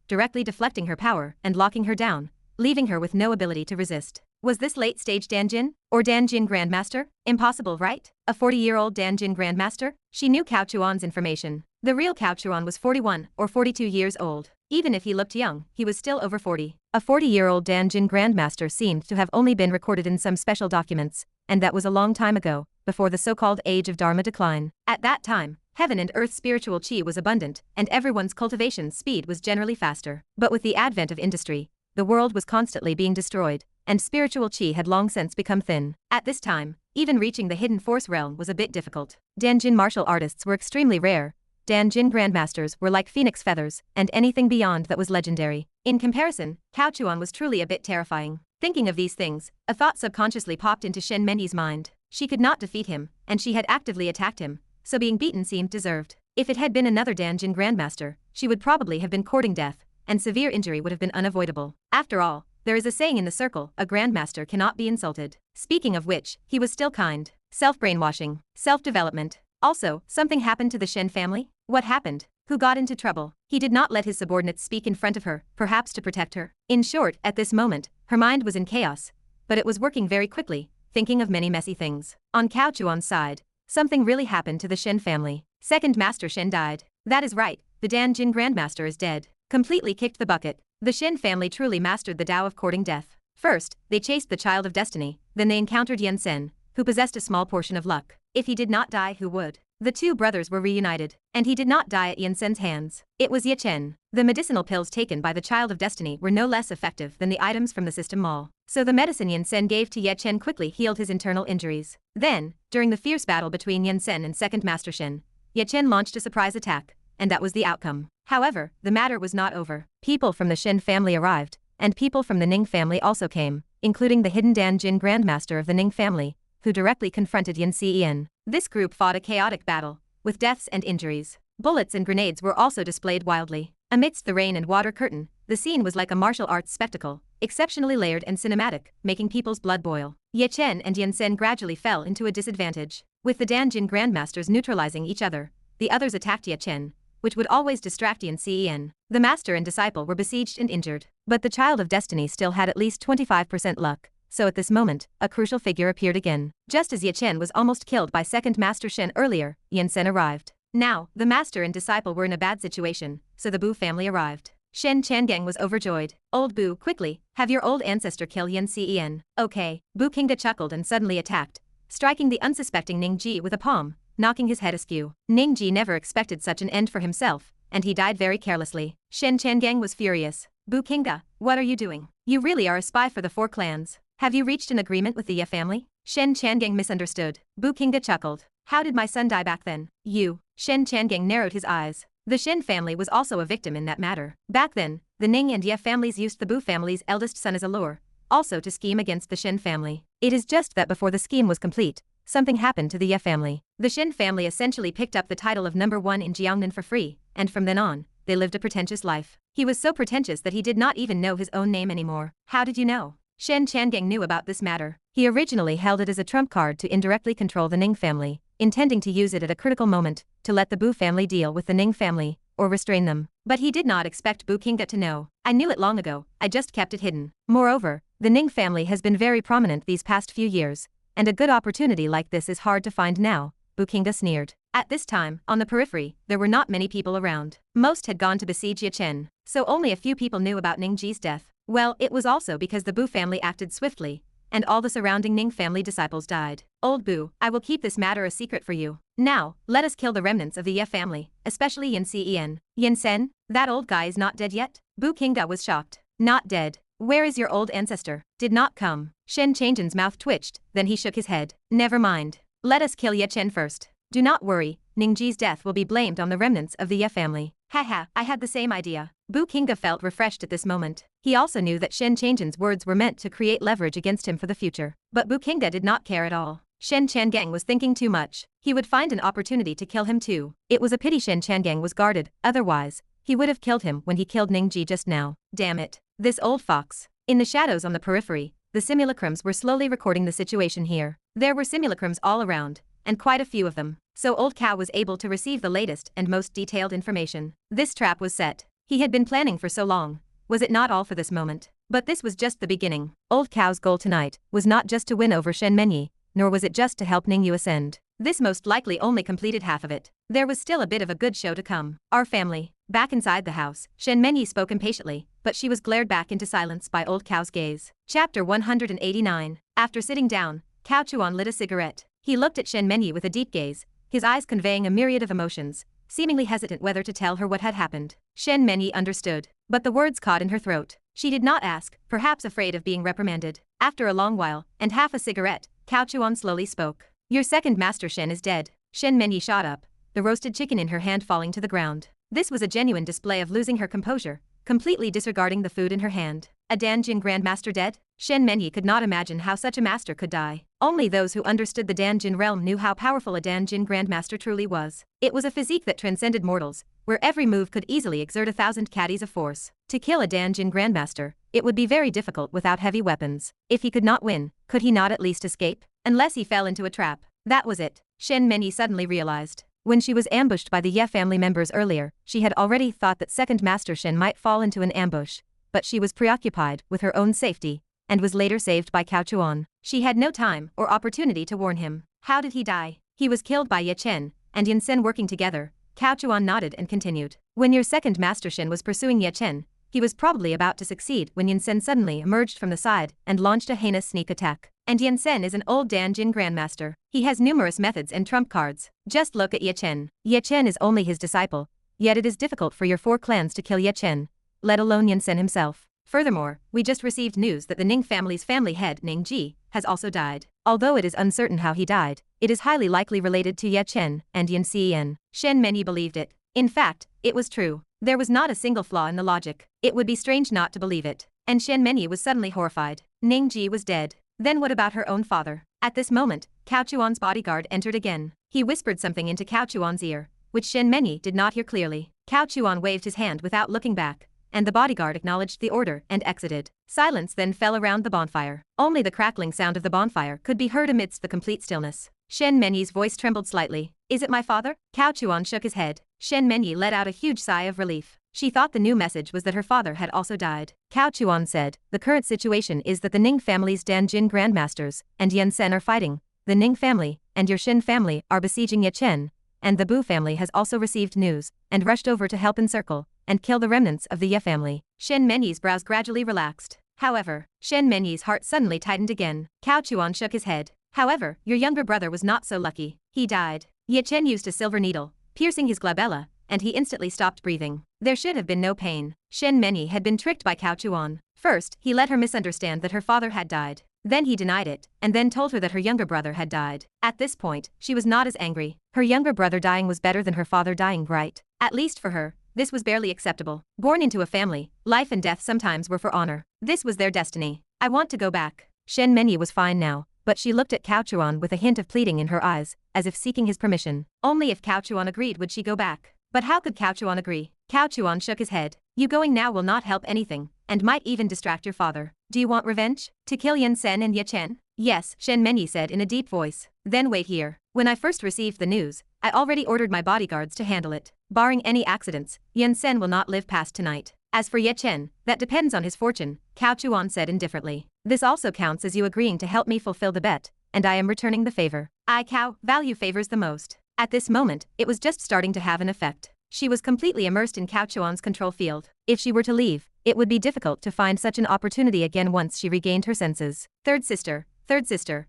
directly deflecting her power and locking her down, leaving her with no ability to resist. Was this late-stage Danjin? Or Danjin Grandmaster? Impossible, right? A 40-year-old Danjin Grandmaster? She knew Cao Chuan's information. The real Cao Chuan was 41 or 42 years old. Even if he looked young, he was still over 40. A 40-year-old Danjin Grandmaster seemed to have only been recorded in some special documents, and that was a long time ago, before the so-called Age of Dharma decline. At that time, heaven and earth spiritual qi was abundant, and everyone's cultivation speed was generally faster. But with the advent of industry, the world was constantly being destroyed, and spiritual qi had long since become thin. At this time, even reaching the hidden force realm was a bit difficult. Danjin martial artists were extremely rare. Danjin grandmasters were like phoenix feathers, and anything beyond that was legendary. In comparison, Cao Chuan was truly a bit terrifying. Thinking of these things, a thought subconsciously popped into Shen Mengyi's mind. She could not defeat him, and she had actively attacked him, so being beaten seemed deserved. If it had been another Danjin grandmaster, she would probably have been courting death, and severe injury would have been unavoidable. After all, there is a saying in the circle, a grandmaster cannot be insulted. Speaking of which, he was still kind. Self-brainwashing. Self-development. Also, something happened to the Shen family? What happened? Who got into trouble? He did not let his subordinates speak in front of her, perhaps to protect her. In short, at this moment, her mind was in chaos, but it was working very quickly, thinking of many messy things. On Cao Chuan's side, something really happened to the Shen family. Second Master Shen died. That is right, the Danjin Grandmaster is dead. Completely kicked the bucket. The Shen family truly mastered the Tao of courting death. First, they chased the Child of Destiny, then they encountered Ye Chen, who possessed a small portion of luck. If he did not die, who would? The two brothers were reunited, and he did not die at Ye Chen's hands. It was Ye Chen. The medicinal pills taken by the Child of Destiny were no less effective than the items from the system mall. So the medicine Ye Chen gave to Ye Chen quickly healed his internal injuries. Then, during the fierce battle between Ye Chen and Second Master Shen, Ye Chen launched a surprise attack, and that was the outcome. However, the matter was not over. People from the Shen family arrived, and people from the Ning family also came, including the hidden Danjin Grandmaster of the Ning family, who directly confronted Yin Chen. This group fought a chaotic battle, with deaths and injuries. Bullets and grenades were also displayed wildly. Amidst the rain and water curtain, the scene was like a martial arts spectacle, exceptionally layered and cinematic, making people's blood boil. Ye Chen and Ye Chen gradually fell into a disadvantage. With the Danjin Grandmasters neutralizing each other, the others attacked Ye Chen, which would always distract Yin Chen. The master and disciple were besieged and injured, but the Child of Destiny still had at least 25% luck. So at this moment, a crucial figure appeared again. Just as Ye Chen was almost killed by Second Master Shen earlier, Ye Chen arrived. Now, the master and disciple were in a bad situation, so the Bu family arrived. Shen Changeng was overjoyed. Old Bu, quickly, have your old ancestor kill Yin Chen. Okay. Bu Kingda chuckled and suddenly attacked, striking the unsuspecting Ning Ji with a palm, knocking his head askew. Ning Ji never expected such an end for himself, and he died very carelessly. Shen Changeng was furious. Bu Kingda, what are you doing? You really are a spy for the 4 clans. Have you reached an agreement with the Ye family? Shen Changeng misunderstood. Bu Kingda chuckled. How did my son die back then? You. Shen Changeng narrowed his eyes. The Shen family was also a victim in that matter. Back then, the Ning and Ye families used the Bu family's eldest son as a lure, also to scheme against the Shen family. It is just that before the scheme was complete, something happened to the Ye family. The Shen family essentially picked up the title of #1 in Jiangnan for free, and from then on, they lived a pretentious life. He was so pretentious that he did not even know his own name anymore. How did you know? Shen Changeng knew about this matter. He originally held it as a trump card to indirectly control the Ning family, intending to use it at a critical moment to let the Bu family deal with the Ning family or restrain them. But he did not expect Bu Qingda to know. I knew it long ago, I just kept it hidden. Moreover, the Ning family has been very prominent these past few years, and a good opportunity like this is hard to find now, Bu Qingda sneered. At this time, on the periphery, there were not many people around. Most had gone to besiege Ye Chen, so only a few people knew about Ning Ji's death. Well, it was also because the Bu family acted swiftly, and all the surrounding Ning family disciples died. Old Bu, I will keep this matter a secret for you. Now, let us kill the remnants of the Ye family, especially Yin Cen. Yin Sen, that old guy is not dead yet? Bu Qingda was shocked. Not dead. Where is your old ancestor? Did not come. Shen Changeng's mouth twitched, then he shook his head. Never mind. Let us kill Ye Chen first. Do not worry, Ning Ji's death will be blamed on the remnants of the Ye family. Haha, I had the same idea. Bu Qingda felt refreshed at this moment. He also knew that Shen Changeng's words were meant to create leverage against him for the future. But Bu Qingda did not care at all. Shen Changeng was thinking too much. He would find an opportunity to kill him too. It was a pity Shen Changeng was guarded, otherwise, he would have killed him when he killed Ning Ji just now. Damn it. This old fox. In the shadows on the periphery, the simulacrums were slowly recording the situation here. There were simulacrums all around, and quite a few of them, so Old Cow was able to receive the latest and most detailed information. This trap was set. He had been planning for so long. Was it not all for this moment? But this was just the beginning. Old Cow's goal tonight was not just to win over Shen Menyi, nor was it just to help Ning Yu ascend. This most likely only completed half of it. There was still a bit of a good show to come. Our family. Back inside the house, Shen Menyi spoke impatiently, but she was glared back into silence by Old Cow's gaze. Chapter 189. After sitting down, Cao Chuan lit a cigarette. He looked at Shen Menyi with a deep gaze, his eyes conveying a myriad of emotions, seemingly hesitant whether to tell her what had happened. Shen Menyi understood, but the words caught in her throat. She did not ask, perhaps afraid of being reprimanded. After a long while, and half a cigarette, Cao Chuan slowly spoke. Your second master Shen is dead. Shen Menyi shot up, the roasted chicken in her hand falling to the ground. This was a genuine display of losing her composure, completely disregarding the food in her hand. A Danjin Grandmaster dead? Shen Menyi could not imagine how such a master could die. Only those who understood the Danjin realm knew how powerful a Danjin Grandmaster truly was. It was a physique that transcended mortals, where every move could easily exert 1,000 caddies of force. To kill a Danjin Grandmaster, it would be very difficult without heavy weapons. If he could not win, could he not at least escape? Unless he fell into a trap. That was it, Shen Menyi suddenly realized. When she was ambushed by the Ye family members earlier, she had already thought that second master Shen might fall into an ambush, but she was preoccupied with her own safety, and was later saved by Cao Chuan. She had no time or opportunity to warn him. How did he die? He was killed by Ye Chen and Yin Sen working together. Cao Chuan nodded and continued. When your second master Shen was pursuing Ye Chen, he was probably about to succeed when Yin Sen suddenly emerged from the side and launched a heinous sneak attack. And Yin Sen is an old Danjin Grandmaster. He has numerous methods and trump cards. Just look at Ye Chen. Ye Chen is only his disciple, yet it is difficult for your 4 clans to kill Ye Chen, let alone Yin Sen himself. Furthermore, we just received news that the Ning family's family head Ning Ji has also died. Although it is uncertain how he died, it is highly likely related to Ye Chen and Yin Cen. Shen Menyi believed it. In fact, it was true. There was not a single flaw in the logic. It would be strange not to believe it. And Shen Menyi was suddenly horrified. Ning Ji was dead. Then what about her own father? At this moment, Cao Chuan's bodyguard entered again. He whispered something into Cao Chuan's ear, which Shen Menyi did not hear clearly. Cao Chuan waved his hand without looking back, and the bodyguard acknowledged the order and exited. Silence then fell around the bonfire. Only the crackling sound of the bonfire could be heard amidst the complete stillness. Shen Menyi's voice trembled slightly. Is it my father? Cao Chuan shook his head. Shen Menyi let out a huge sigh of relief. She thought the new message was that her father had also died. Cao Chuan said, the current situation is that the Ning family's Danjin Grandmasters and Yin Sen are fighting. The Ning family and your Shen family are besieging Ye Chen, and the Bu family has also received news and rushed over to help encircle and kill the remnants of the Ye family. Shen Menyi's brows gradually relaxed. However, Shen Menyi's heart suddenly tightened again. Cao Chuan shook his head. However, your younger brother was not so lucky. He died. Ye Chen used a silver needle, piercing his glabella, and he instantly stopped breathing. There should have been no pain. Shen Menyi had been tricked by Cao Chuan. First, he let her misunderstand that her father had died. Then he denied it, and then told her that her younger brother had died. At this point, she was not as angry. Her younger brother dying was better than her father dying, right? At least for her, this was barely acceptable. Born into a family, life and death sometimes were for honor. This was their destiny. I want to go back. Shen Menyi was fine now, but she looked at Cao Chuan with a hint of pleading in her eyes, as if seeking his permission. Only if Cao Chuan agreed would she go back. But how could Cao Chuan agree? Cao Chuan shook his head. You going now will not help anything, and might even distract your father. Do you want revenge? To kill Ye Chen and Ye Chen? Yes, Shen Changeng said in a deep voice. Then wait here. When I first received the news, I already ordered my bodyguards to handle it. Barring any accidents, Ye Chen will not live past tonight. As for Ye Chen, that depends on his fortune, Cao Chuan said indifferently. This also counts as you agreeing to help me fulfill the bet, and I am returning the favor. I Cao value favors the most. At this moment, it was just starting to have an effect. She was completely immersed in Cao Chuan's control field. If she were to leave, it would be difficult to find such an opportunity again once she regained her senses. Third sister,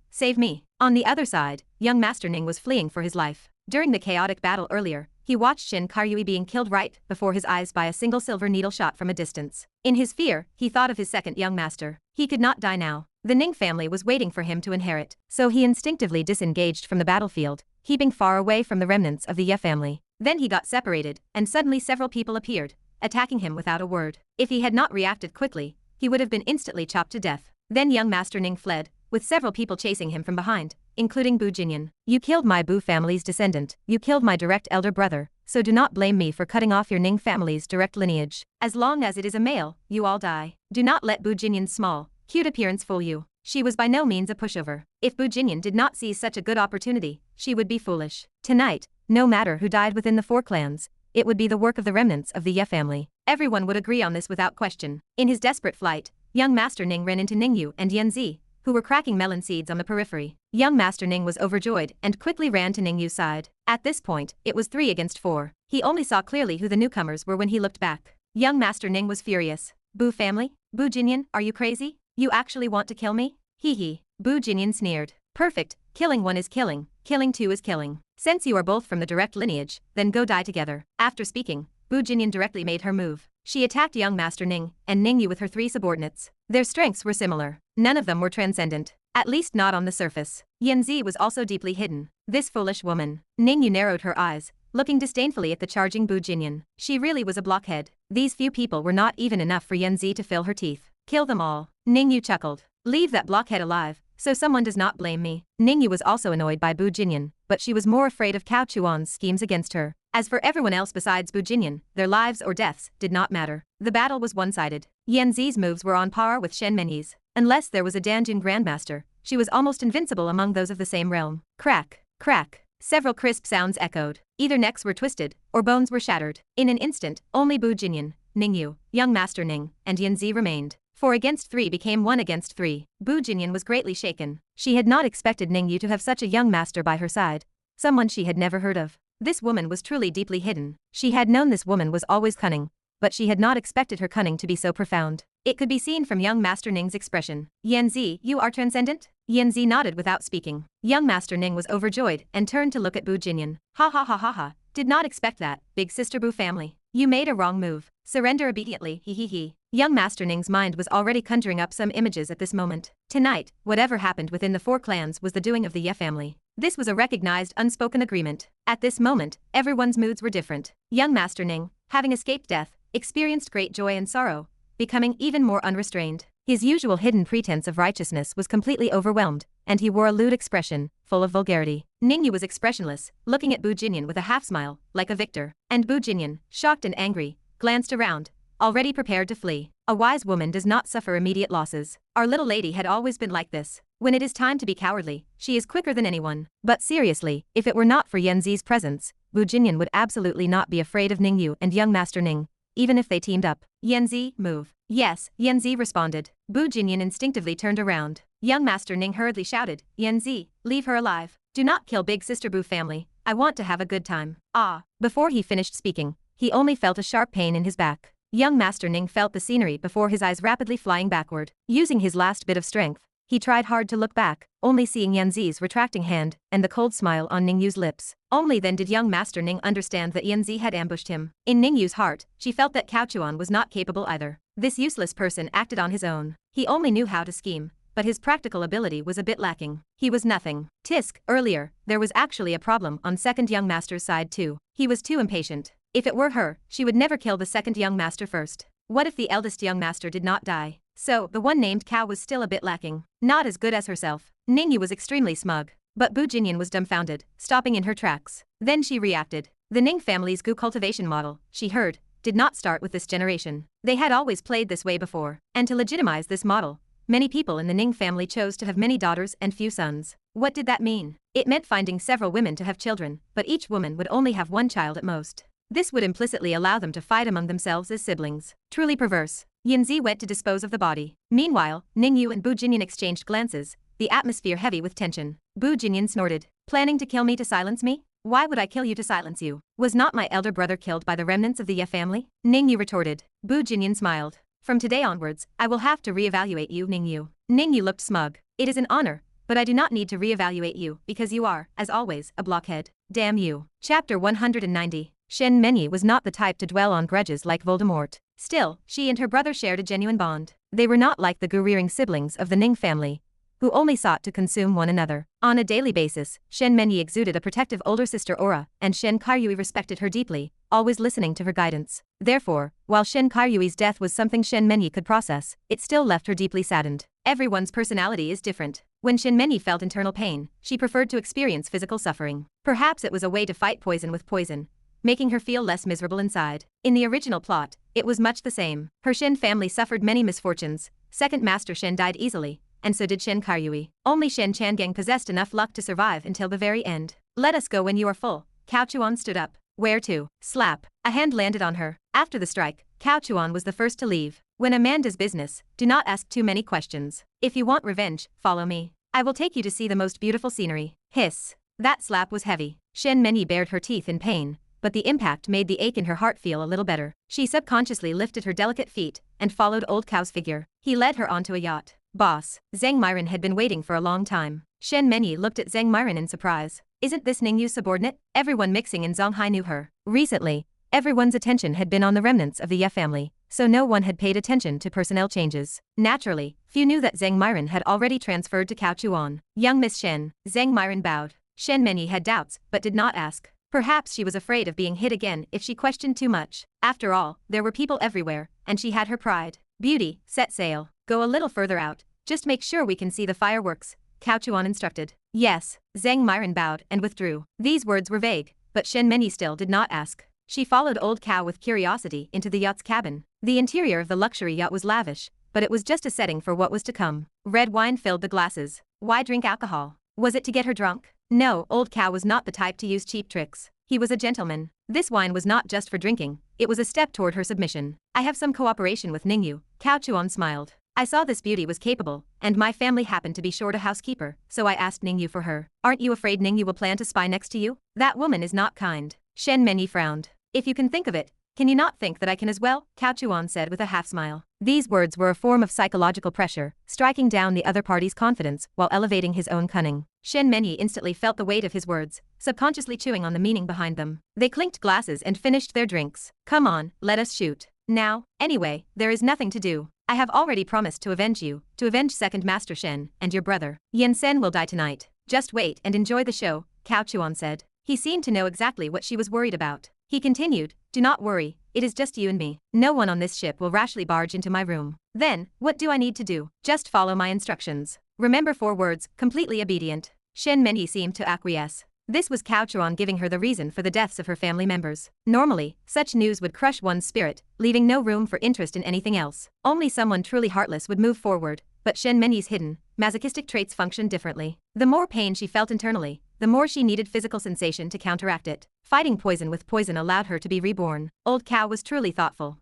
save me. On the other side, young Master Ning was fleeing for his life. During the chaotic battle earlier, he watched Shin Karyui being killed right before his eyes by a single silver needle shot from a distance. In his fear, he thought of his second young master. He could not die now. The Ning family was waiting for him to inherit, so he instinctively disengaged from the battlefield, keeping far away from the remnants of the Ye family. Then he got separated, and suddenly several people appeared, attacking him without a word. If he had not reacted quickly, he would have been instantly chopped to death. Then young Master Ning fled, with several people chasing him from behind, including Bu Jinyan. You killed my Bu family's descendant, you killed my direct elder brother, so do not blame me for cutting off your Ning family's direct lineage. As long as it is a male, you all die. Do not let Bu Jinyan's small, cute appearance fool you. She was by no means a pushover. If Bu Jinyan did not seize such a good opportunity, she would be foolish. Tonight, no matter who died within the 4 clans, it would be the work of the remnants of the Ye family. Everyone would agree on this without question. In his desperate flight, young Master Ning ran into Ningyu and Yen Ji, who were cracking melon seeds on the periphery. Young Master Ning was overjoyed and quickly ran to Ningyu's side. At this point, it was 3 against 4. He only saw clearly who the newcomers were when he looked back. Young Master Ning was furious. Bu family? Bu Jinyan, are you crazy? You actually want to kill me? Hee hee. Bu Jinyan sneered. Perfect, killing 1 is killing 2 is killing. Since you are both from the direct lineage, then go die together. After speaking, Bu Jinyan directly made her move. She attacked young Master Ning and Ningyu with her 3 subordinates. Their strengths were similar. None of them were transcendent. At least not on the surface. Yen Ji was also deeply hidden. This foolish woman. Ningyu narrowed her eyes, looking disdainfully at the charging Bu Jinyan. She really was a blockhead. These few people were not even enough for Yen Ji to fill her teeth. Kill them all. Ningyu chuckled. Leave that blockhead alive, so someone does not blame me. Ningyu was also annoyed by Bu Jinyan, but she was more afraid of Cao Chuan's schemes against her. As for everyone else besides Bu Jinyan, their lives or deaths did not matter. The battle was one-sided. Yen Zi's moves were on par with Shen Changeng's. Unless there was a Danjun Grandmaster, she was almost invincible among those of the same realm. Crack, crack. Several crisp sounds echoed. Either necks were twisted, or bones were shattered. In an instant, only Bu Jinyan, Ningyu, young Master Ning, and Yen Ji remained. 4 against 3 became 1 against 3. Bu Jinyan was greatly shaken. She had not expected Ningyu to have such a young master by her side, someone she had never heard of. This woman was truly deeply hidden. She had known this woman was always cunning, but she had not expected her cunning to be so profound. It could be seen from young Master Ning's expression. Yen Ji, you are transcendent? Yen Ji nodded without speaking. Young Master Ning was overjoyed and turned to look at Bu Jinyan. Ha ha ha ha ha. Did not expect that, big sister Bu family. You made a wrong move. Surrender obediently, hee hee hee. Young Master Ning's mind was already conjuring up some images at this moment. Tonight, whatever happened within the 4 clans was the doing of the Ye family. This was a recognized unspoken agreement. At this moment, everyone's moods were different. Young Master Ning, having escaped death, experienced great joy and sorrow, becoming even more unrestrained. His usual hidden pretense of righteousness was completely overwhelmed, and he wore a lewd expression, full of vulgarity. Ningyu was expressionless, looking at Bu Jinyan with a half-smile, like a victor. And Bu Jinyan, shocked and angry, glanced around, already prepared to flee. A wise woman does not suffer immediate losses. Our little lady had always been like this. When it is time to be cowardly, she is quicker than anyone. But seriously, if it were not for Yen Zi's presence, Bu Jinyan would absolutely not be afraid of Ningyu and young Master Ning, even if they teamed up. Yen Ji, move. Yes, Yen Ji responded. Bu Jinyan instinctively turned around. Young Master Ning hurriedly shouted, Yen Ji, leave her alive. Do not kill big sister Bu family. I want to have a good time. Ah. Before he finished speaking, he only felt a sharp pain in his back. Young Master Ning felt the scenery before his eyes rapidly flying backward. Using his last bit of strength, he tried hard to look back, only seeing Yen Zi's retracting hand and the cold smile on Ningyu's lips. Only then did young Master Ning understand that Yen Ji had ambushed him. In Ningyu's heart, she felt that Cao Chuan was not capable either. This useless person acted on his own. He only knew how to scheme, but his practical ability was a bit lacking. He was nothing. Tisk, earlier, there was actually a problem on second young master's side too. He was too impatient. If it were her, she would never kill the second young master first. What if the eldest young master did not die? So, the one named Cao was still a bit lacking. Not as good as herself. Ningyu was extremely smug. But Bu Jinyan was dumbfounded, stopping in her tracks. Then she reacted. The Ning family's Gu cultivation model, she heard, did not start with this generation. They had always played this way before. And to legitimize this model, Many people in the Ning family chose to have many daughters and few sons. What did that mean? It meant finding several women to have children, but each woman would only have one child at most. This would implicitly allow them to fight among themselves as siblings. Truly perverse. Yin Zi went to dispose of the body. Meanwhile, Ning Yu and Bu Jinyan exchanged glances, the atmosphere heavy with tension. Bu Jinyan snorted. Planning to kill me to silence me? Why would I kill you to silence you? Was not my elder brother killed by the remnants of the Ye family? Ning Yu retorted. Bu Jinyan smiled. From today onwards, I will have to reevaluate you, Ning Yu. Ning Yu looked smug. It is an honor, but I do not need to reevaluate you because you are, as always, a blockhead. Damn you. Chapter 190. Shen Menyi was not the type to dwell on grudges like Voldemort. Still, she and her brother shared a genuine bond. They were not like the gu-rearing siblings of the Ning family, who only sought to consume one another. On a daily basis, Shen Menyi exuded a protective older sister aura, and Shen Karyui respected her deeply, always listening to her guidance. Therefore, while Shen Karyui's death was something Shen Menyi could process, it still left her deeply saddened. Everyone's personality is different. When Shen Menyi felt internal pain, she preferred to experience physical suffering. Perhaps it was a way to fight poison with poison, making her feel less miserable inside. In the original plot, it was much the same. Her Shen family suffered many misfortunes. Second Master Shen died easily, and so did Shen Karyui. Only Shen Changeng possessed enough luck to survive until the very end. Let us go when you are full. Cao Chuan stood up. Where to? Slap. A hand landed on her. After the strike, Cao Chuan was the first to leave. When a man does business, do not ask too many questions. If you want revenge, follow me. I will take you to see the most beautiful scenery. Hiss. That slap was heavy. Shen Menyi bared her teeth in pain, but the impact made the ache in her heart feel a little better. She subconsciously lifted her delicate feet and followed Old Cao's figure. He led her onto a yacht. Boss. Zhang Myron had been waiting for a long time. Shen Menyi looked at Zhang Myron in surprise. Isn't this Ning Yu's subordinate? Everyone mixing in Zonghai knew her. Recently, everyone's attention had been on the remnants of the Ye family, so no one had paid attention to personnel changes. Naturally, few knew that Zhang Myron had already transferred to Cao Chuan. Young Miss Shen. Zhang Myron bowed. Shen Menyi had doubts, but did not ask. Perhaps she was afraid of being hit again if she questioned too much. After all, there were people everywhere, and she had her pride. Beauty, set sail. Go a little further out. Just make sure we can see the fireworks, Cao Chuan instructed. Yes. Zhang Myron bowed and withdrew. These words were vague, but Shen Menyi still did not ask. She followed Old Cao with curiosity into the yacht's cabin. The interior of the luxury yacht was lavish, but it was just a setting for what was to come. Red wine filled the glasses. Why drink alcohol? Was it to get her drunk? No, Old Cao was not the type to use cheap tricks. He was a gentleman. This wine was not just for drinking, it was a step toward her submission. I have some cooperation with Ning Yu, Cao Chuan smiled. I saw this beauty was capable, and my family happened to be short a housekeeper, so I asked Ning Yu for her. Aren't you afraid Ning Yu will plan to spy next to you? That woman is not kind. Shen Menyi frowned. If you can think of it, can you not think that I can as well? Cao Chuan said with a half smile. These words were a form of psychological pressure, striking down the other party's confidence while elevating his own cunning. Shen Menyi instantly felt the weight of his words, subconsciously chewing on the meaning behind them. They clinked glasses and finished their drinks. Come on, let us shoot. Now, anyway, there is nothing to do. I have already promised to avenge you, to avenge Second Master Shen, and your brother. Yen Sen will die tonight. Just wait and enjoy the show, Cao Chuan said. He seemed to know exactly what she was worried about. He continued, do not worry, it is just you and me. No one on this ship will rashly barge into my room. Then, what do I need to do? Just follow my instructions. Remember 4 words, completely obedient. Shen Menyi seemed to acquiesce. This was Cao Chuan giving her the reason for the deaths of her family members. Normally, such news would crush one's spirit, leaving no room for interest in anything else. Only someone truly heartless would move forward, but Shen Menyi's hidden, masochistic traits functioned differently. The more pain she felt internally, the more she needed physical sensation to counteract it. Fighting poison with poison allowed her to be reborn. Old Cao was truly thoughtful.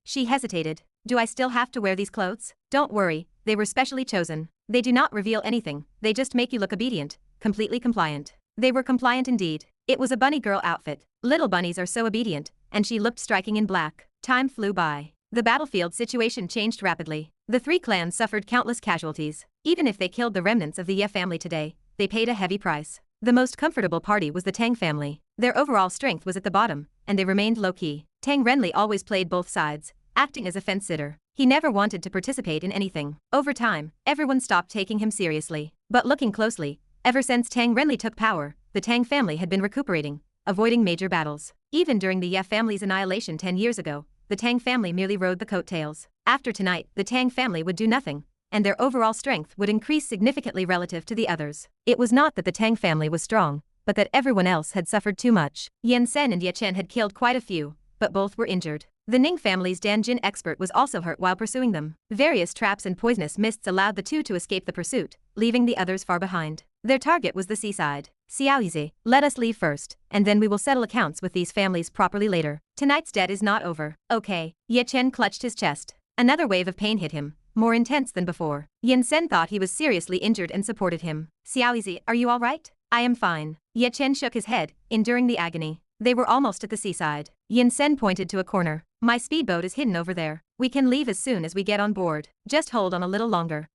She hesitated. Do I still have to wear these clothes? Don't worry, they were specially chosen. They do not reveal anything, they just make you look obedient, completely compliant. They were compliant indeed. It was a bunny girl outfit. Little bunnies are so obedient, and she looked striking in black. Time flew by. The battlefield situation changed rapidly. The 3 clans suffered countless casualties. Even if they killed the remnants of the Ye family today, they paid a heavy price. The most comfortable party was the Tang family. Their overall strength was at the bottom, and they remained low-key. Tang Renli always played both sides, acting as a fence-sitter. He never wanted to participate in anything. Over time, everyone stopped taking him seriously. But looking closely, ever since Tang Renli took power, the Tang family had been recuperating, avoiding major battles. Even during the Ye family's annihilation 10 years ago, the Tang family merely rode the coattails. After tonight, the Tang family would do nothing, and their overall strength would increase significantly relative to the others. It was not that the Tang family was strong, but that everyone else had suffered too much. Yen Sen and Ye Chen had killed quite a few, but both were injured. The Ning family's Danjin expert was also hurt while pursuing them. Various traps and poisonous mists allowed the two to escape the pursuit, leaving the others far behind. Their target was the seaside. Xiaoyizi, let us leave first, and then we will settle accounts with these families properly later. Tonight's debt is not over. Okay. Ye Chen clutched his chest. Another wave of pain hit him, more intense than before. Ye Chen thought he was seriously injured and supported him. Xiaoyizi, are you all right? I am fine. Ye Chen shook his head, enduring the agony. They were almost at the seaside. Ye Chen pointed to a corner. My speedboat is hidden over there. We can leave as soon as we get on board. Just hold on a little longer.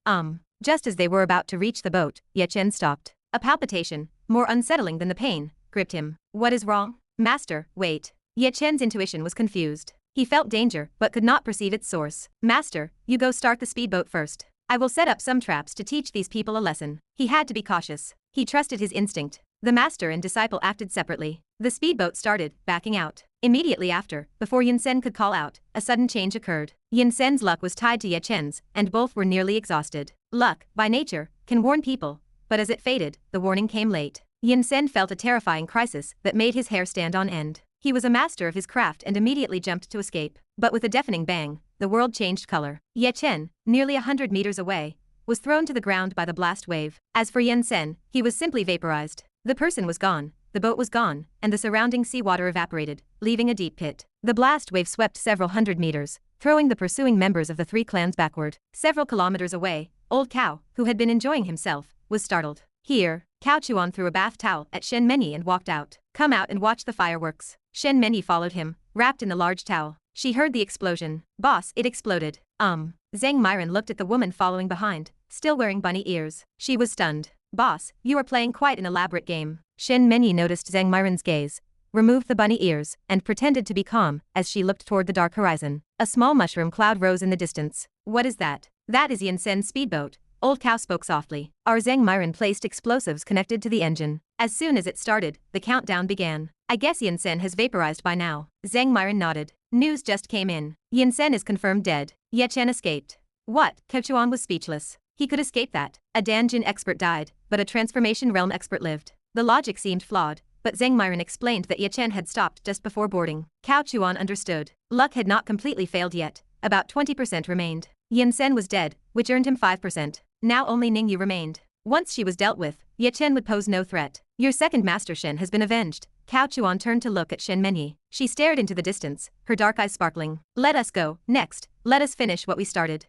Just as they were about to reach the boat, Ye Chen stopped. A palpitation, more unsettling than the pain, gripped him. What is wrong? Master, wait. Ye Chen's intuition was confused. He felt danger, but could not perceive its source. Master, you go start the speedboat first. I will set up some traps to teach these people a lesson. He had to be cautious. He trusted his instinct. The master and disciple acted separately. The speedboat started, backing out. Immediately after, before Ye Chen could call out, a sudden change occurred. Ye Chen's luck was tied to Ye Chen's, and both were nearly exhausted. Luck, by nature, can warn people, but as it faded, the warning came late. Ye Chen felt a terrifying crisis that made his hair stand on end. He was a master of his craft and immediately jumped to escape. But with a deafening bang, the world changed color. Ye Chen, nearly 100 meters away, was thrown to the ground by the blast wave. As for Ye Chen, he was simply vaporized. The person was gone, the boat was gone, and the surrounding seawater evaporated, leaving a deep pit. The blast wave swept several hundred meters, throwing the pursuing members of the three clans backward. Several kilometers away, Old Cow, who had been enjoying himself, was startled. Here, Cao Chuan threw a bath towel at Shen Menyi and walked out. Come out and watch the fireworks. Shen Menyi followed him, wrapped in the large towel. She heard the explosion. Boss, it exploded. Zhang Myron looked at the woman following behind, still wearing bunny ears. She was stunned. Boss, you are playing quite an elaborate game. Shen Menyi noticed Zhang Myron's gaze, removed the bunny ears, and pretended to be calm as she looked toward the dark horizon. A small mushroom cloud rose in the distance. What is that? That is Ye Chen's speedboat. Old Cow spoke softly. Our Zhang Myron placed explosives connected to the engine. As soon as it started, the countdown began. I guess Ye Chen has vaporized by now. Zhang Myron nodded. News just came in. Ye Chen is confirmed dead. Ye Chen escaped. What? Cao Chuan was speechless. He could escape that. A Danjin expert died, but a transformation realm expert lived. The logic seemed flawed, but Zhang Myron explained that Ye Chen had stopped just before boarding. Cao Chuan understood. Luck had not completely failed yet. About 20% remained. Ye Chen was dead, which earned him 5%. Now only Ning Ji remained. Once she was dealt with, Ye Chen would pose no threat. Your second master Shen has been avenged. Cao Chuan turned to look at Shen Menyi. She stared into the distance, her dark eyes sparkling. Let us go. Next, let us finish what we started.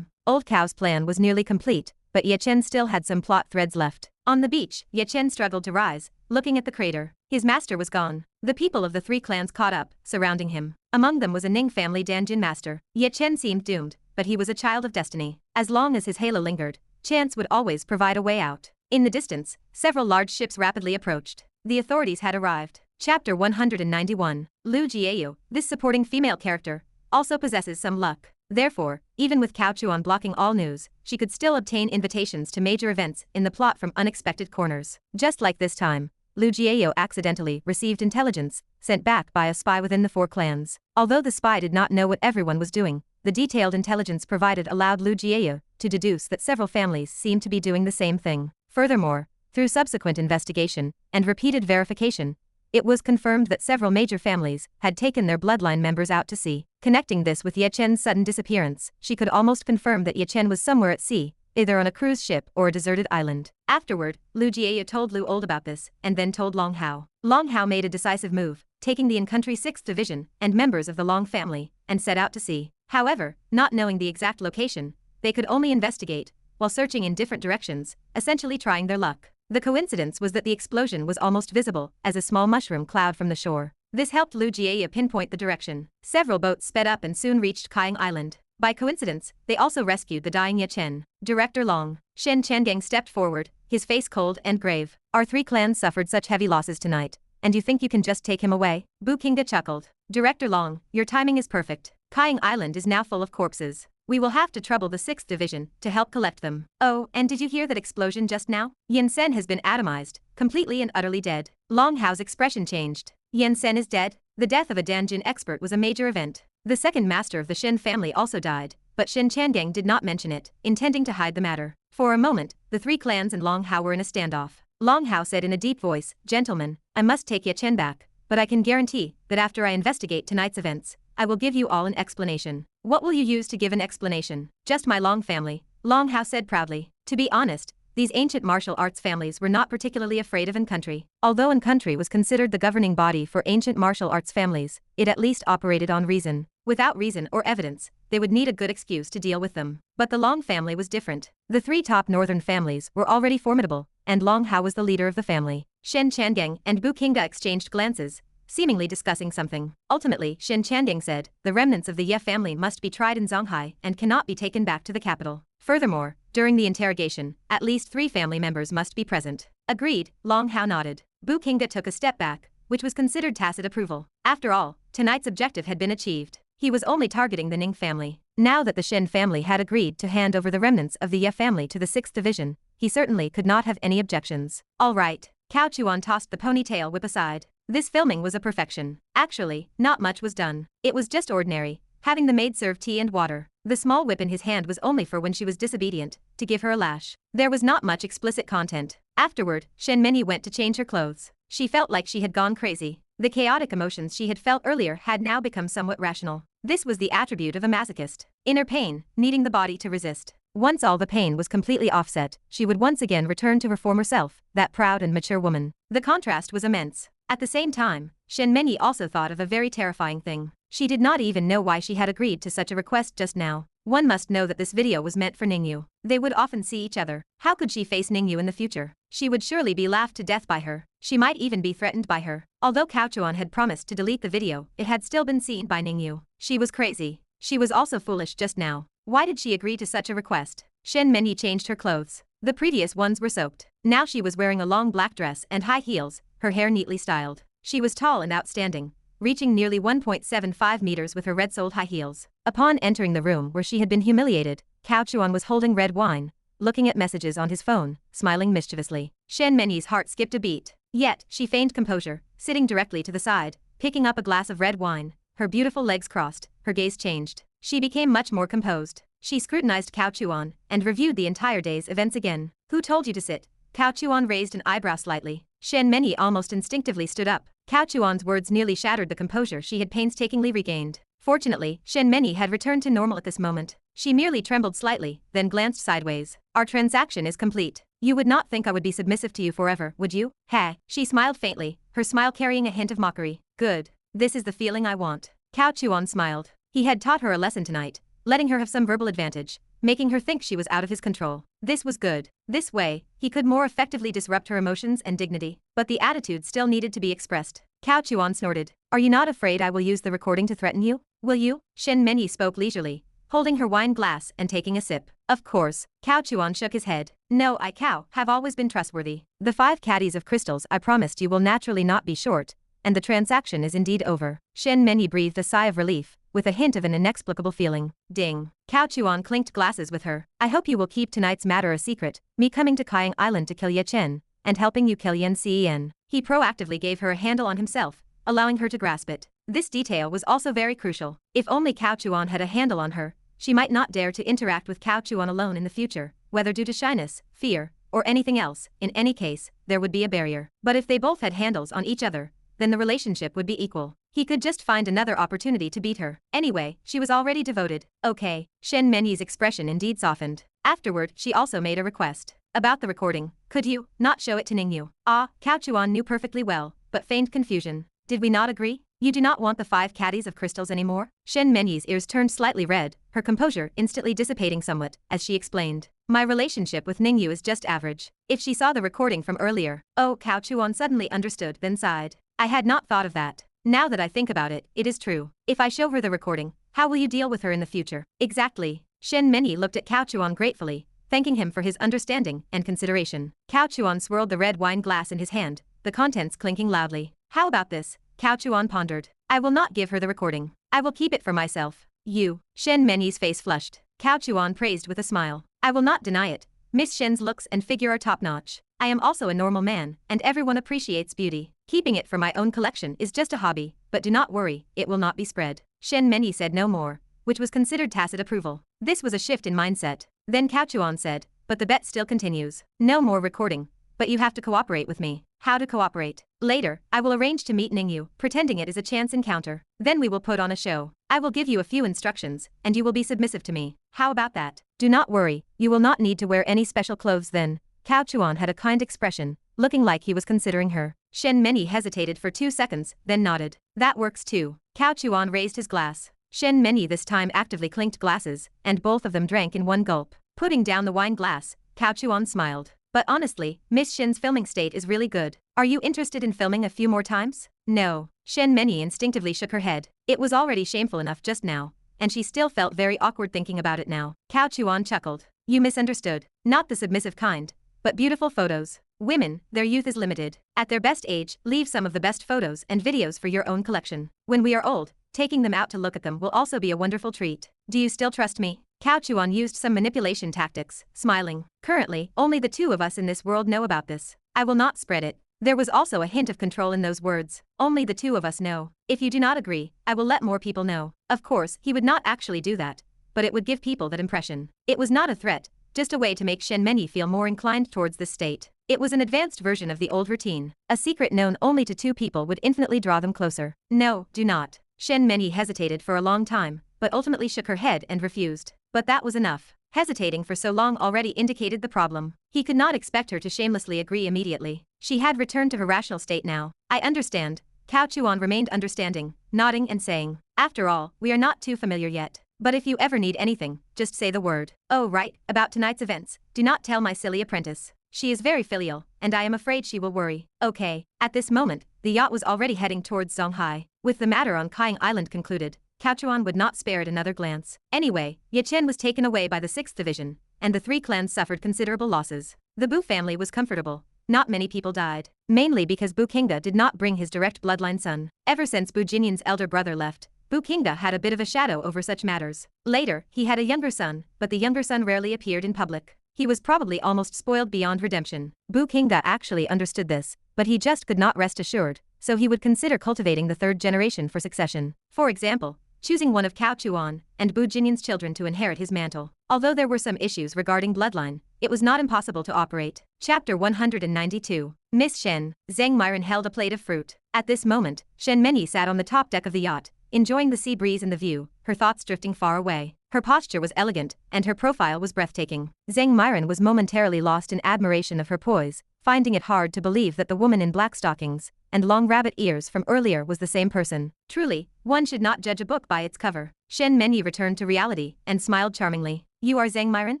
Old Cow's plan was nearly complete, but Ye Chen still had some plot threads left. On the beach, Ye Chen struggled to rise, looking at the crater. His master was gone. The people of the three clans caught up, surrounding him. Among them was a Ning family Danjin master. Ye Chen seemed doomed, but he was a child of destiny. As long as his halo lingered, chance would always provide a way out. In the distance, several large ships rapidly approached. The authorities had arrived. Chapter 191. Lu Jiayu, this supporting female character, also possesses some luck. Therefore, even with Cao Chuan blocking all news, she could still obtain invitations to major events in the plot from unexpected corners. Just like this time, Lu Jiayu accidentally received intelligence, sent back by a spy within the four clans. Although the spy did not know what everyone was doing, the detailed intelligence provided allowed Lu Jiayu to deduce that several families seemed to be doing the same thing. Furthermore, through subsequent investigation and repeated verification, it was confirmed that several major families had taken their bloodline members out to sea. Connecting this with Ye Chen's sudden disappearance, she could almost confirm that Ye Chen was somewhere at sea, either on a cruise ship or a deserted island. Afterward, Lu Jiayu told Lu Old about this, and then told Long Hao. Long Hao made a decisive move, taking the in-country 6th Division and members of the Long family, and set out to sea. However, not knowing the exact location, they could only investigate, while searching in different directions, essentially trying their luck. The coincidence was that the explosion was almost visible as a small mushroom cloud from the shore. This helped Lu Jiayu pinpoint the direction. Several boats sped up and soon reached Kaiying Island. By coincidence, they also rescued the dying Ye Chen. Director Long, Shen Changeng stepped forward, his face cold and grave. Our three clans suffered such heavy losses tonight, and you think you can just take him away? Bu Qingda chuckled. Director Long, your timing is perfect. Kaiying Island is now full of corpses. We will have to trouble the 6th Division to help collect them. Oh, and did you hear that explosion just now? Ye Chen has been atomized, completely and utterly dead. Long Hao's expression changed. Ye Chen is dead? The death of a Danjin expert was a major event. The second master of the Shen family also died, but Shen Changeng did not mention it, intending to hide the matter. For a moment, the three clans and Long Hao were in a standoff. Long Hao said in a deep voice, Gentlemen, I must take Ye Chen back, but I can guarantee that after I investigate tonight's events, I will give you all an explanation. What will you use to give an explanation? Just my Long family, Long Hao said proudly. To be honest, these ancient martial arts families were not particularly afraid of An Country. Although An Country was considered the governing body for ancient martial arts families, it at least operated on reason. Without reason or evidence, they would need a good excuse to deal with them. But the Long family was different. The three top northern families were already formidable, and Long Hao was the leader of the family. Shen Changeng and Bu Qingda exchanged glances, seemingly discussing something. Ultimately, Shen Changeng said, the remnants of the Ye family must be tried in Zonghai and cannot be taken back to the capital. Furthermore, during the interrogation, at least 3 family members must be present. Agreed, Long Hao nodded. Bu Qingda took a step back, which was considered tacit approval. After all, tonight's objective had been achieved. He was only targeting the Ning family. Now that the Shen family had agreed to hand over the remnants of the Ye family to the 6th division, he certainly could not have any objections. All right. Cao Chuan tossed the ponytail whip aside. This filming was a perfection. Actually, not much was done. It was just ordinary, having the maid serve tea and water. The small whip in his hand was only for when she was disobedient, to give her a lash. There was not much explicit content. Afterward, Shen Meni went to change her clothes. She felt like she had gone crazy. The chaotic emotions she had felt earlier had now become somewhat rational. This was the attribute of a masochist. Inner pain, needing the body to resist. Once all the pain was completely offset, she would once again return to her former self, that proud and mature woman. The contrast was immense. At the same time, Shen Meni also thought of a very terrifying thing. She did not even know why she had agreed to such a request just now. One must know that this video was meant for Ningyu. They would often see each other. How could she face Ningyu in the future? She would surely be laughed to death by her. She might even be threatened by her. Although Cao Chuan had promised to delete the video, it had still been seen by Ningyu. She was crazy. She was also foolish just now. Why did she agree to such a request? Shen Meni changed her clothes. The previous ones were soaked. Now she was wearing a long black dress and high heels, her hair neatly styled. She was tall and outstanding, reaching nearly 1.75 meters with her red-soled high heels. Upon entering the room where she had been humiliated, Cao Chuan was holding red wine, looking at messages on his phone, smiling mischievously. Shen Meni's heart skipped a beat. Yet, she feigned composure, sitting directly to the side, picking up a glass of red wine, her beautiful legs crossed, her gaze changed. She became much more composed. She scrutinized Cao Chuan and reviewed the entire day's events again. Who told you to sit? Cao Chuan raised an eyebrow slightly. Shen Meni almost instinctively stood up. Cao Chuan's words nearly shattered the composure she had painstakingly regained. Fortunately, Shen Meni had returned to normal at this moment. She merely trembled slightly, then glanced sideways. Our transaction is complete. You would not think I would be submissive to you forever, would you? Heh. She smiled faintly, her smile carrying a hint of mockery. Good. This is the feeling I want. Cao Chuan smiled. He had taught her a lesson tonight, letting her have some verbal advantage, making her think she was out of his control. This was good. This way, he could more effectively disrupt her emotions and dignity. But the attitude still needed to be expressed. Cao Chuan snorted. Are you not afraid I will use the recording to threaten you? Will you? Shen Meni spoke leisurely, holding her wine glass and taking a sip. Of course. Cao Chuan shook his head. No, I have always been trustworthy. The 5 caddies of crystals I promised you will naturally not be short, and the transaction is indeed over. Shen Meni breathed a sigh of relief, with a hint of an inexplicable feeling. Ding. Cao Chuan clinked glasses with her. I hope you will keep tonight's matter a secret, me coming to Kaiying Island to kill Ye Chen, and helping you kill Yan Cen. He proactively gave her a handle on himself, allowing her to grasp it. This detail was also very crucial. If only Cao Chuan had a handle on her, she might not dare to interact with Cao Chuan alone in the future, whether due to shyness, fear, or anything else. In any case, there would be a barrier. But if they both had handles on each other, then the relationship would be equal. He could just find another opportunity to beat her. Anyway, she was already devoted. Okay. Shen Meni's expression indeed softened. Afterward, she also made a request. About the recording, could you not show it to Ningyu? Ah, Cao Chuan knew perfectly well, but feigned confusion. Did we not agree? You do not want the 5 caddies of crystals anymore? Shen Meni's ears turned slightly red, her composure instantly dissipating somewhat, as she explained. My relationship with Ningyu is just average. If she saw the recording from earlier. Oh, Cao Chuan suddenly understood, then sighed. I had not thought of that. Now that I think about it, it is true. If I show her the recording, how will you deal with her in the future? Exactly. Shen Meni looked at Cao Chuan gratefully, thanking him for his understanding and consideration. Cao Chuan swirled the red wine glass in his hand, the contents clinking loudly. How about this? Cao Chuan pondered. I will not give her the recording. I will keep it for myself. You. Shen Meni's face flushed. Cao Chuan praised with a smile. I will not deny it. Miss Shen's looks and figure are top-notch. I am also a normal man, and everyone appreciates beauty. Keeping it for my own collection is just a hobby, but do not worry, it will not be spread. Shen Meni said no more, which was considered tacit approval. This was a shift in mindset. Then Cao Chuan said, but the bet still continues. No more recording, but you have to cooperate with me. how to cooperate. Later, I will arrange to meet Ning Yu, pretending it is a chance encounter. Then we will put on a show. I will give you a few instructions, and you will be submissive to me. How about that? Do not worry, you will not need to wear any special clothes then. Cao Chuan had a kind expression, looking like he was considering her. Shen Meni hesitated for 2 seconds, then nodded. That works too. Cao Chuan raised his glass. Shen Meni this time actively clinked glasses, and both of them drank in one gulp. Putting down the wine glass, Cao Chuan smiled. But honestly, Miss Shen's filming state is really good. Are you interested in filming a few more times? No. Shen Meni instinctively shook her head. It was already shameful enough just now, and she still felt very awkward thinking about it now. Cao Chuan chuckled. You misunderstood. Not the submissive kind, but beautiful photos. Women, their youth is limited. At their best age, leave some of the best photos and videos for your own collection. When we are old, taking them out to look at them will also be a wonderful treat. Do you still trust me? Cao Chuan used some manipulation tactics, smiling. Currently, only the two of us in this world know about this. I will not spread it. There was also a hint of control in those words. Only the two of us know. If you do not agree, I will let more people know. Of course, he would not actually do that, but it would give people that impression. It was not a threat, just a way to make Shen Meni feel more inclined towards this state. It was an advanced version of the old routine. A secret known only to two people would infinitely draw them closer. No, do not. Shen Meni hesitated for a long time, but ultimately shook her head and refused. But that was enough. Hesitating for so long already indicated the problem. He could not expect her to shamelessly agree immediately. She had returned to her rational state now. I understand. Cao Chuan remained understanding, nodding and saying, after all, we are not too familiar yet. But if you ever need anything, just say the word. Oh right, about tonight's events, do not tell my silly apprentice. She is very filial, and I am afraid she will worry. Okay. At this moment, the yacht was already heading towards Zonghai. With the matter on Kaiying Island concluded, Cao Chuan would not spare it another glance. Anyway, Ye Chen was taken away by the 6th Division, and the 3 clans suffered considerable losses. The Bu family was comfortable. Not many people died, mainly because Bu Qingda did not bring his direct bloodline son. Ever since Bu Jinyan's elder brother left, Bu Qingda had a bit of a shadow over such matters. Later, he had a younger son, but the younger son rarely appeared in public. He was probably almost spoiled beyond redemption. Bu Qingda actually understood this, but he just could not rest assured, so he would consider cultivating the 3rd generation for succession. For example, choosing one of Cao Chuan and Bu Jinyan's children to inherit his mantle. Although there were some issues regarding bloodline, it was not impossible to operate. Chapter 192. Miss Shen. Zhang Myron held a plate of fruit. At this moment, Shen Meni sat on the top deck of the yacht, enjoying the sea breeze and the view, her thoughts drifting far away. Her posture was elegant, and her profile was breathtaking. Zhang Myron was momentarily lost in admiration of her poise, finding it hard to believe that the woman in black stockings and long rabbit ears from earlier was the same person. Truly, one should not judge a book by its cover. Shen Meni returned to reality and smiled charmingly. You are Zhang Myron?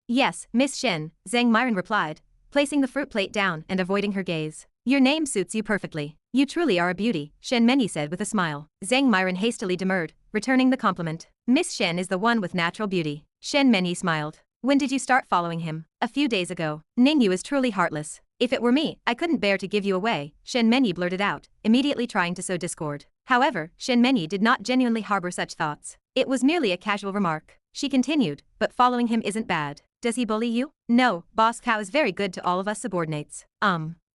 Yes, Miss Shen, Zhang Myron replied, placing the fruit plate down and avoiding her gaze. Your name suits you perfectly. You truly are a beauty, Shen Meni said with a smile. Zhang Myron hastily demurred, returning the compliment. Miss Shen is the one with natural beauty. Shen Meni smiled. When did you start following him? A few days ago. Ning Yu is truly heartless. If it were me, I couldn't bear to give you away, Shen Meni blurted out, immediately trying to sow discord. However, Shen Meni did not genuinely harbor such thoughts. It was merely a casual remark. She continued, but following him isn't bad. Does he bully you? No, Boss Cao is very good to all of us subordinates.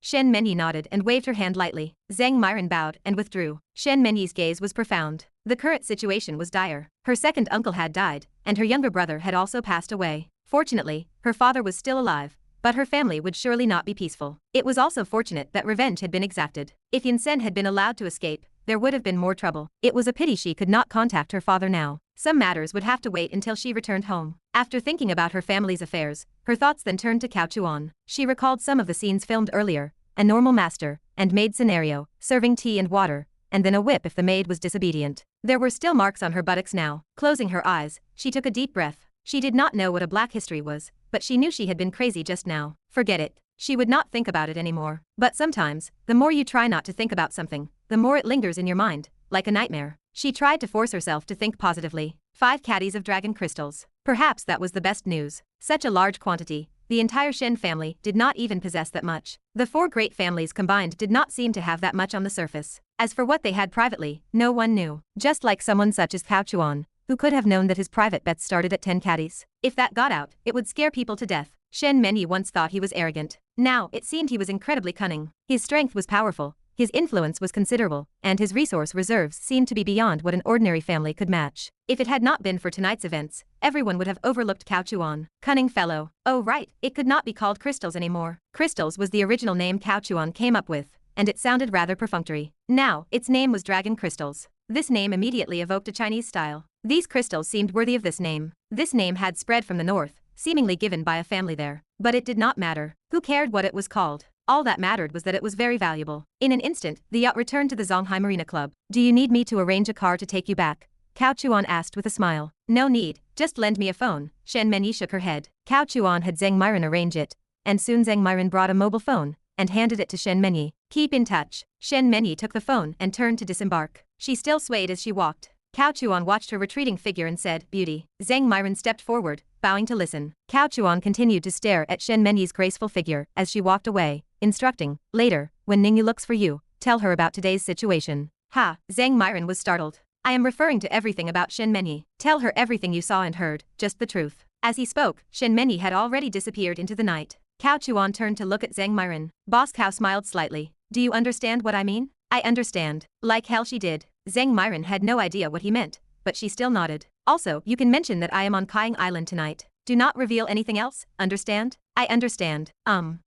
Shen Meni nodded and waved her hand lightly. Zhang Myron bowed and withdrew. Shen Meni's gaze was profound. The current situation was dire. Her second uncle had died, and her younger brother had also passed away. Fortunately, her father was still alive, but her family would surely not be peaceful. It was also fortunate that revenge had been exacted. If Ye Chen had been allowed to escape, there would have been more trouble. It was a pity she could not contact her father now. Some matters would have to wait until she returned home. After thinking about her family's affairs, her thoughts then turned to Cao Chuan. She recalled some of the scenes filmed earlier, a normal master and maid scenario, serving tea and water, and then a whip if the maid was disobedient. There were still marks on her buttocks now. Closing her eyes, she took a deep breath. She did not know what a black history was, but she knew she had been crazy just now. Forget it. She would not think about it anymore. But sometimes, the more you try not to think about something, the more it lingers in your mind, like a nightmare. She tried to force herself to think positively. 5 caddies of dragon crystals. Perhaps that was the best news. Such a large quantity. The entire Shen family did not even possess that much. The 4 great families combined did not seem to have that much on the surface. As for what they had privately, no one knew. Just like someone such as Cao Chuan, who could have known that his private bets started at 10 caddies. If that got out, it would scare people to death. Shen Meni once thought he was arrogant. Now, it seemed he was incredibly cunning. His strength was powerful, his influence was considerable, and his resource reserves seemed to be beyond what an ordinary family could match. If it had not been for tonight's events, everyone would have overlooked Cao Chuan. Cunning fellow. Oh right, it could not be called crystals anymore. Crystals was the original name Cao Chuan came up with, and it sounded rather perfunctory. Now, its name was Dragon Crystals. This name immediately evoked a Chinese style. These crystals seemed worthy of this name. This name had spread from the north, seemingly given by a family there. But it did not matter. Who cared what it was called? All that mattered was that it was very valuable. In an instant, the yacht returned to the Zonghai Marina Club. Do you need me to arrange a car to take you back? Cao Chuan asked with a smile. No need, just lend me a phone. Shen Menyi shook her head. Cao Chuan had Zheng Myron arrange it, and soon Zheng Myron brought a mobile phone and handed it to Shen Menyi. Keep in touch. Shen Menyi took the phone and turned to disembark. She still swayed as she walked. Cao Chuan watched her retreating figure and said, Beauty. Zheng Myron stepped forward, bowing to listen. Cao Chuan continued to stare at Shen Menyi's graceful figure as she walked away, instructing, later, when Ning Ji looks for you, tell her about today's situation. Ha, Zheng Myron was startled. I am referring to everything about Shen Menyi. Tell her everything you saw and heard, just the truth. As he spoke, Shen Menyi had already disappeared into the night. Cao Chuan turned to look at Zheng Myron. Boss Cao smiled slightly. Do you understand what I mean? I understand. Like hell she did. Zheng Myron had no idea what he meant, but she still nodded. Also, you can mention that I am on Kaiying Island tonight. Do not reveal anything else, understand? I understand.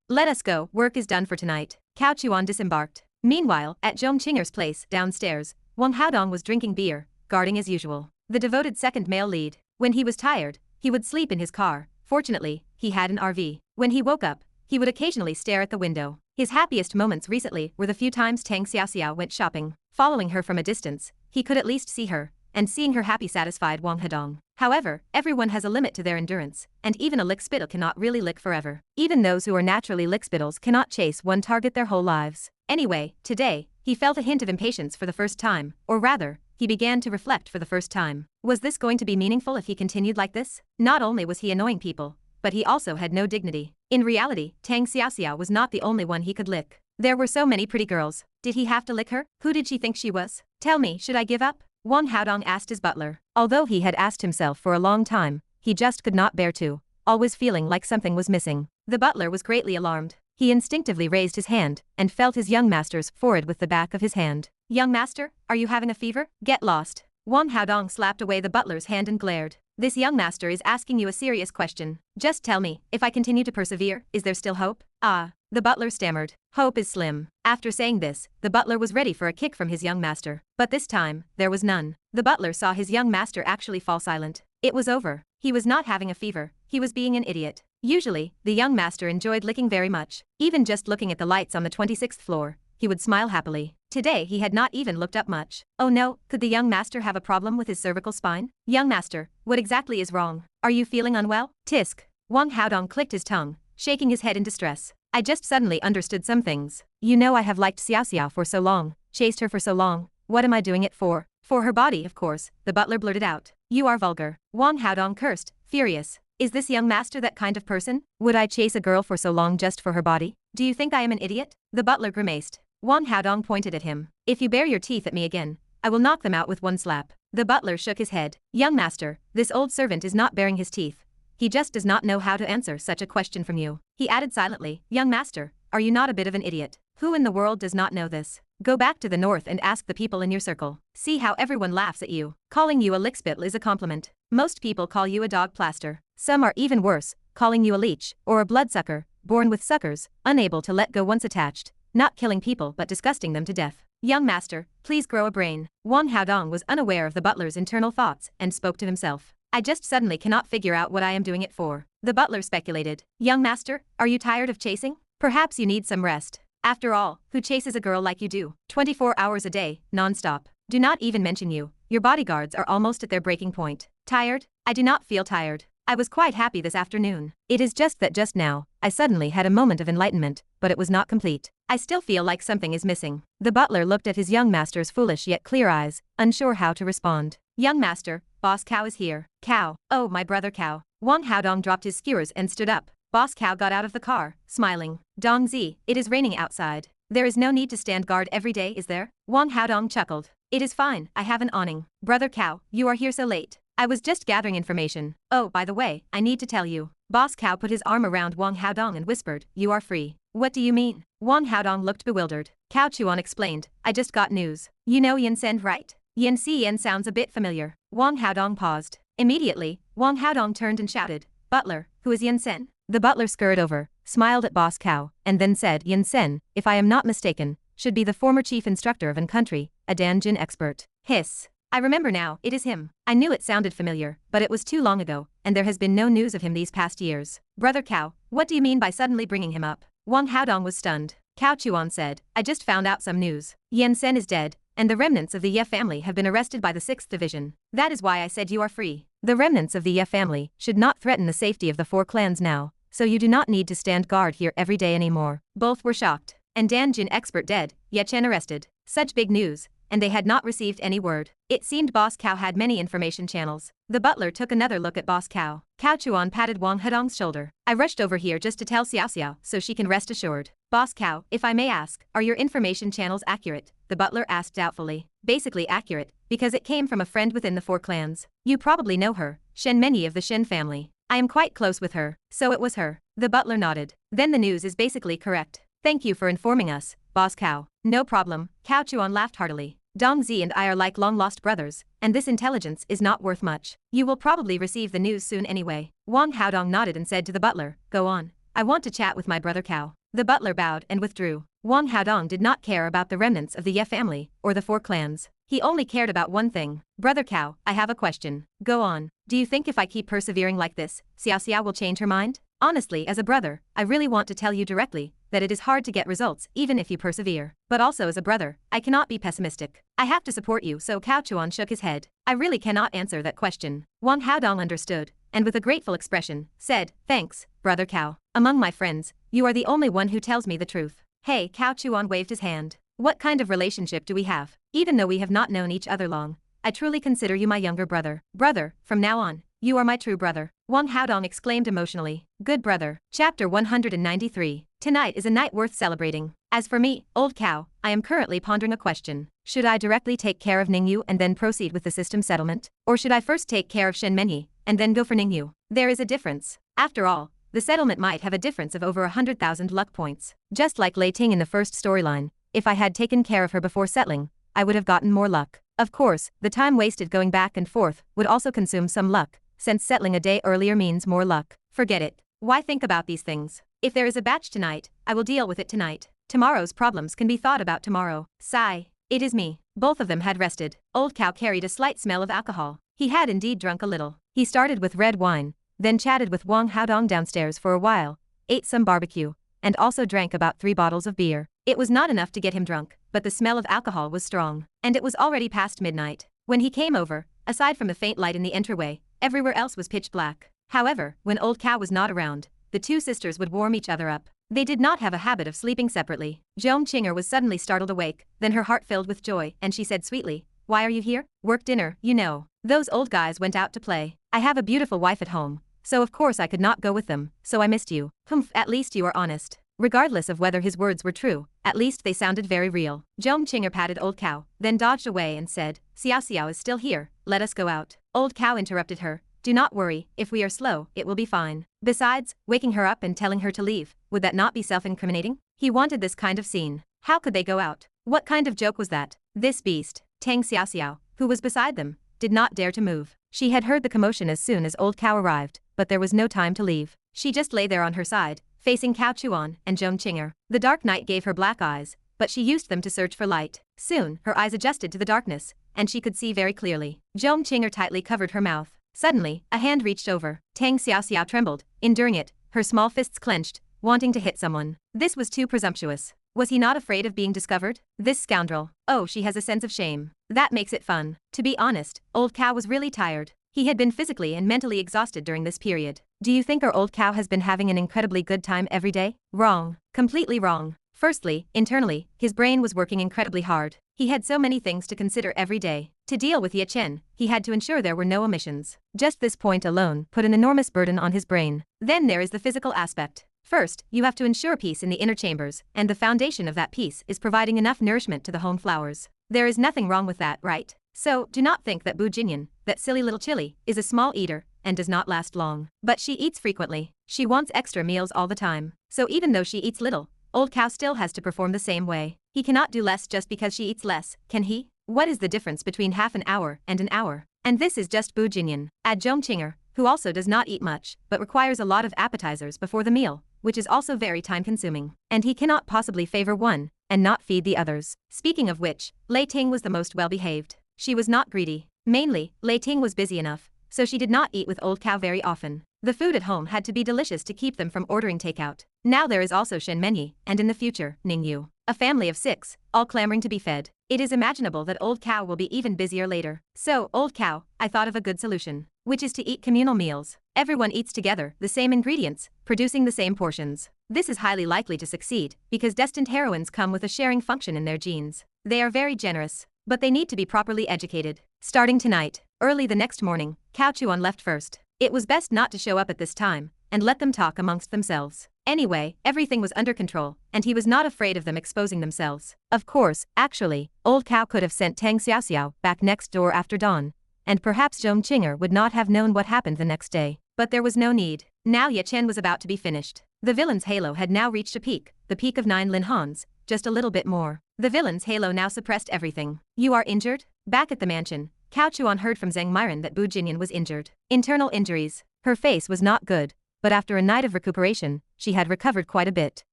Let us go, work is done for tonight. Cao Chuan disembarked. Meanwhile, at Zhong Qinger's place, downstairs, Wang Haodong was drinking beer, guarding as usual. The devoted second male lead. When he was tired, he would sleep in his car. Fortunately, he had an RV. When he woke up, he would occasionally stare at the window. His happiest moments recently were the few times Tang Xiaoxiao went shopping. Following her from a distance, he could at least see her, and seeing her happy satisfied Wang Haodong. However, everyone has a limit to their endurance, and even a lickspittle cannot really lick forever. Even those who are naturally lickspittles cannot chase one target their whole lives. Anyway, today, he felt a hint of impatience for the first time, or rather, he began to reflect for the first time. Was this going to be meaningful if he continued like this? Not only was he annoying people, but he also had no dignity. In reality, Tang Xiaoxiao was not the only one he could lick. There were so many pretty girls. Did he have to lick her? Who did she think she was? Tell me, should I give up? Wang Haodong asked his butler. Although he had asked himself for a long time, he just could not bear to, always feeling like something was missing. The butler was greatly alarmed. He instinctively raised his hand and felt his young master's forehead with the back of his hand. Young master, are you having a fever? Get lost. Wang Haodong slapped away the butler's hand and glared. This young master is asking you a serious question. Just tell me, if I continue to persevere, is there still hope? Ah. The butler stammered. Hope is slim. After saying this, the butler was ready for a kick from his young master. But this time, there was none. The butler saw his young master actually fall silent. It was over. He was not having a fever. He was being an idiot. Usually, the young master enjoyed licking very much. Even just looking at the lights on the 26th floor, he would smile happily. Today he had not even looked up much. Oh no, could the young master have a problem with his cervical spine? Young master, what exactly is wrong? Are you feeling unwell? Tisk. Wang Haodong clicked his tongue, shaking his head in distress. I just suddenly understood some things. You know I have liked Xiaoxiao for so long, chased her for so long. What am I doing it for? For her body, of course, the butler blurted out. You are vulgar. Wang Haodong cursed, furious. Is this young master that kind of person? Would I chase a girl for so long just for her body? Do you think I am an idiot? The butler grimaced. Wang Haodong pointed at him. If you bare your teeth at me again, I will knock them out with one slap. The butler shook his head. Young master, this old servant is not baring his teeth. He just does not know how to answer such a question from you. He added silently, Young master, are you not a bit of an idiot? Who in the world does not know this? Go back to the north and ask the people in your circle. See how everyone laughs at you. Calling you a lickspittle is a compliment. Most people call you a dog plaster. Some are even worse, calling you a leech, or a bloodsucker, born with suckers, unable to let go once attached, not killing people but disgusting them to death. Young master, please grow a brain. Wang Haodong was unaware of the butler's internal thoughts and spoke to himself. I just suddenly cannot figure out what I am doing it for. The butler speculated. Young master, are you tired of chasing? Perhaps you need some rest. After all, who chases a girl like you do? 24 hours a day, non-stop. Do not even mention you. Your bodyguards are almost at their breaking point. Tired? I do not feel tired. I was quite happy this afternoon. It is just that just now, I suddenly had a moment of enlightenment, but it was not complete. I still feel like something is missing. The butler looked at his young master's foolish yet clear eyes, unsure how to respond. Young master, Boss Cao is here. Cao. Oh, my brother Cao. Wang Haodong dropped his skewers and stood up. Boss Cao got out of the car, smiling. Dong Zi, it is raining outside. There is no need to stand guard every day, is there? Wang Haodong chuckled. It is fine, I have an awning. Brother Cao, you are here so late. I was just gathering information. Oh, by the way, I need to tell you. Boss Cao put his arm around Wang Haodong and whispered, you are free. What do you mean? Wang Haodong looked bewildered. Cao Chuan explained, I just got news. You know Ye Chen, right? Ye Chen sounds a bit familiar. Wang Haodong paused. Immediately, Wang Haodong turned and shouted, Butler, who is Ye Chen? The butler scurried over, smiled at Boss Cao, and then said, Ye Chen, if I am not mistaken, should be the former chief instructor of an country, a Danjin expert. Hiss. I remember now, it is him. I knew it sounded familiar, but it was too long ago, and there has been no news of him these past years. Brother Cao, what do you mean by suddenly bringing him up? Wang Haodong was stunned. Cao Chuan said, I just found out some news. Ye Chen is dead, and the remnants of the Ye family have been arrested by the 6th Division. That is why I said you are free. The remnants of the Ye family should not threaten the safety of the 4 clans now, so you do not need to stand guard here every day anymore. Both were shocked. And Danjin expert dead, Ye Chen arrested. Such big news, and they had not received any word. It seemed Boss Cao had many information channels. The butler took another look at Boss Cao. Cao Chuan patted Wang Hedong's shoulder. I rushed over here just to tell Xiao Xiao so she can rest assured. Boss Cao, if I may ask, are your information channels accurate? The butler asked doubtfully. Basically accurate, because it came from a friend within the 4 clans. You probably know her, Shen Menyi of the Shen family. I am quite close with her, so it was her. The butler nodded. Then the news is basically correct. Thank you for informing us, Boss Cao. No problem, Cao Chuan laughed heartily. Dong Zi and I are like long-lost brothers, and this intelligence is not worth much. You will probably receive the news soon anyway. Wang Haodong nodded and said to the butler, go on. I want to chat with my brother Cao. The butler bowed and withdrew. Wang Haodong did not care about the remnants of the Ye family, or the 4 clans. He only cared about one thing. Brother Cao, I have a question. Go on. Do you think if I keep persevering like this, Xiao Xiao will change her mind? Honestly, as a brother, I really want to tell you directly that it is hard to get results even if you persevere. But also as a brother, I cannot be pessimistic. I have to support you, so Cao Chuan shook his head. I really cannot answer that question. Wang Haodong understood, and with a grateful expression, said, thanks, Brother Cao. Among my friends, you are the only one who tells me the truth. Hey, Cao Chuan waved his hand. What kind of relationship do we have? Even though we have not known each other long, I truly consider you my younger brother. Brother, from now on, you are my true brother. Wang Haodong exclaimed emotionally. Good brother. Chapter 193. Tonight is a night worth celebrating. As for me, old Cao, I am currently pondering a question. Should I directly take care of Ningyu and then proceed with the system settlement? Or should I first take care of Shen Menyi, and then go for Ningyu? There is a difference. After all, the settlement might have a difference of over 100,000 luck points. Just like Lei Ting in the first storyline, if I had taken care of her before settling, I would have gotten more luck. Of course, the time wasted going back and forth would also consume some luck, since settling a day earlier means more luck. Forget it. Why think about these things? If there is a batch tonight, I will deal with it tonight. Tomorrow's problems can be thought about tomorrow. Sigh. It is me. Both of them had rested. Old Cao carried a slight smell of alcohol. He had indeed drunk a little. He started with red wine, then chatted with Wang Haodong downstairs for a while, ate some barbecue, and also drank about 3 bottles of beer. It was not enough to get him drunk, but the smell of alcohol was strong, and it was already past midnight. When he came over, aside from the faint light in the entryway, everywhere else was pitch black. However, when old Cao was not around, the 2 sisters would warm each other up. They did not have a habit of sleeping separately. Zhong Qinger was suddenly startled awake, then her heart filled with joy, and she said sweetly, why are you here? Work dinner, you know. Those old guys went out to play. I have a beautiful wife at home, so of course I could not go with them, so I missed you. Humph, at least you are honest. Regardless of whether his words were true, at least they sounded very real. Zhong Qinger patted old Cao, then dodged away and said, Xiao Xiao is still here, let us go out. Old Cao interrupted her, do not worry, if we are slow, it will be fine. Besides, waking her up and telling her to leave, would that not be self-incriminating? He wanted this kind of scene. How could they go out? What kind of joke was that? This beast, Tang Xiao Xiao, who was beside them, did not dare to move. She had heard the commotion as soon as old Cao arrived, but there was no time to leave. She just lay there on her side, facing Cao Chuan and Zhong Qinger. The dark night gave her black eyes, but she used them to search for light. Soon, her eyes adjusted to the darkness, and she could see very clearly. Zhong Qinger tightly covered her mouth. Suddenly, a hand reached over. Tang Xiao Xiao trembled, enduring it, her small fists clenched, wanting to hit someone. This was too presumptuous. Was he not afraid of being discovered? This scoundrel. Oh, she has a sense of shame. That makes it fun. To be honest, old Cao was really tired. He had been physically and mentally exhausted during this period. Do you think our old Cao has been having an incredibly good time every day? Wrong. Completely wrong. Firstly, internally, his brain was working incredibly hard. He had so many things to consider every day. To deal with Ye Chen, he had to ensure there were no omissions. Just this point alone put an enormous burden on his brain. Then there is the physical aspect. First, you have to ensure peace in the inner chambers, and the foundation of that peace is providing enough nourishment to the home flowers. There is nothing wrong with that, right? So, do not think that Bu Jinyan, that silly little chili, is a small eater, and does not last long. But she eats frequently. She wants extra meals all the time. So even though she eats little, old Cao still has to perform the same way. He cannot do less just because she eats less, can he? What is the difference between half an hour and an hour? And this is just Bu Jinyan. Add Zhong Qinger, who also does not eat much, but requires a lot of appetizers before the meal, which is also very time-consuming. And he cannot possibly favor one, and not feed the others. Speaking of which, Lei Ting was the most well-behaved. She was not greedy. Mainly, Lei Ting was busy enough, so she did not eat with Old Cow very often. The food at home had to be delicious to keep them from ordering takeout. Now there is also Shen Menyi, and in the future, Ning Yu. A family of 6, all clamoring to be fed. It is imaginable that Old Cow will be even busier later. So, Old Cow, I thought of a good solution, which is to eat communal meals. Everyone eats together, the same ingredients, producing the same portions. This is highly likely to succeed, because destined heroines come with a sharing function in their genes. They are very generous, but they need to be properly educated. Starting tonight, early the next morning, Cao Chuan left first. It was best not to show up at this time, and let them talk amongst themselves. Anyway, everything was under control, and he was not afraid of them exposing themselves. Of course, actually, Old Cow could have sent Tang Xiaoxiao back next door after dawn, and perhaps Zhong Qinger would not have known what happened the next day. But there was no need. Now Ye Chen was about to be finished. The villain's halo had now reached a peak, the peak of 9 Lin Hans, just a little bit more. The villain's halo now suppressed everything. You are injured? Back at the mansion, Cao Chuan heard from Zhang Myron that Bu Jinyan was injured. Internal injuries. Her face was not good, but after a night of recuperation, she had recovered quite a bit.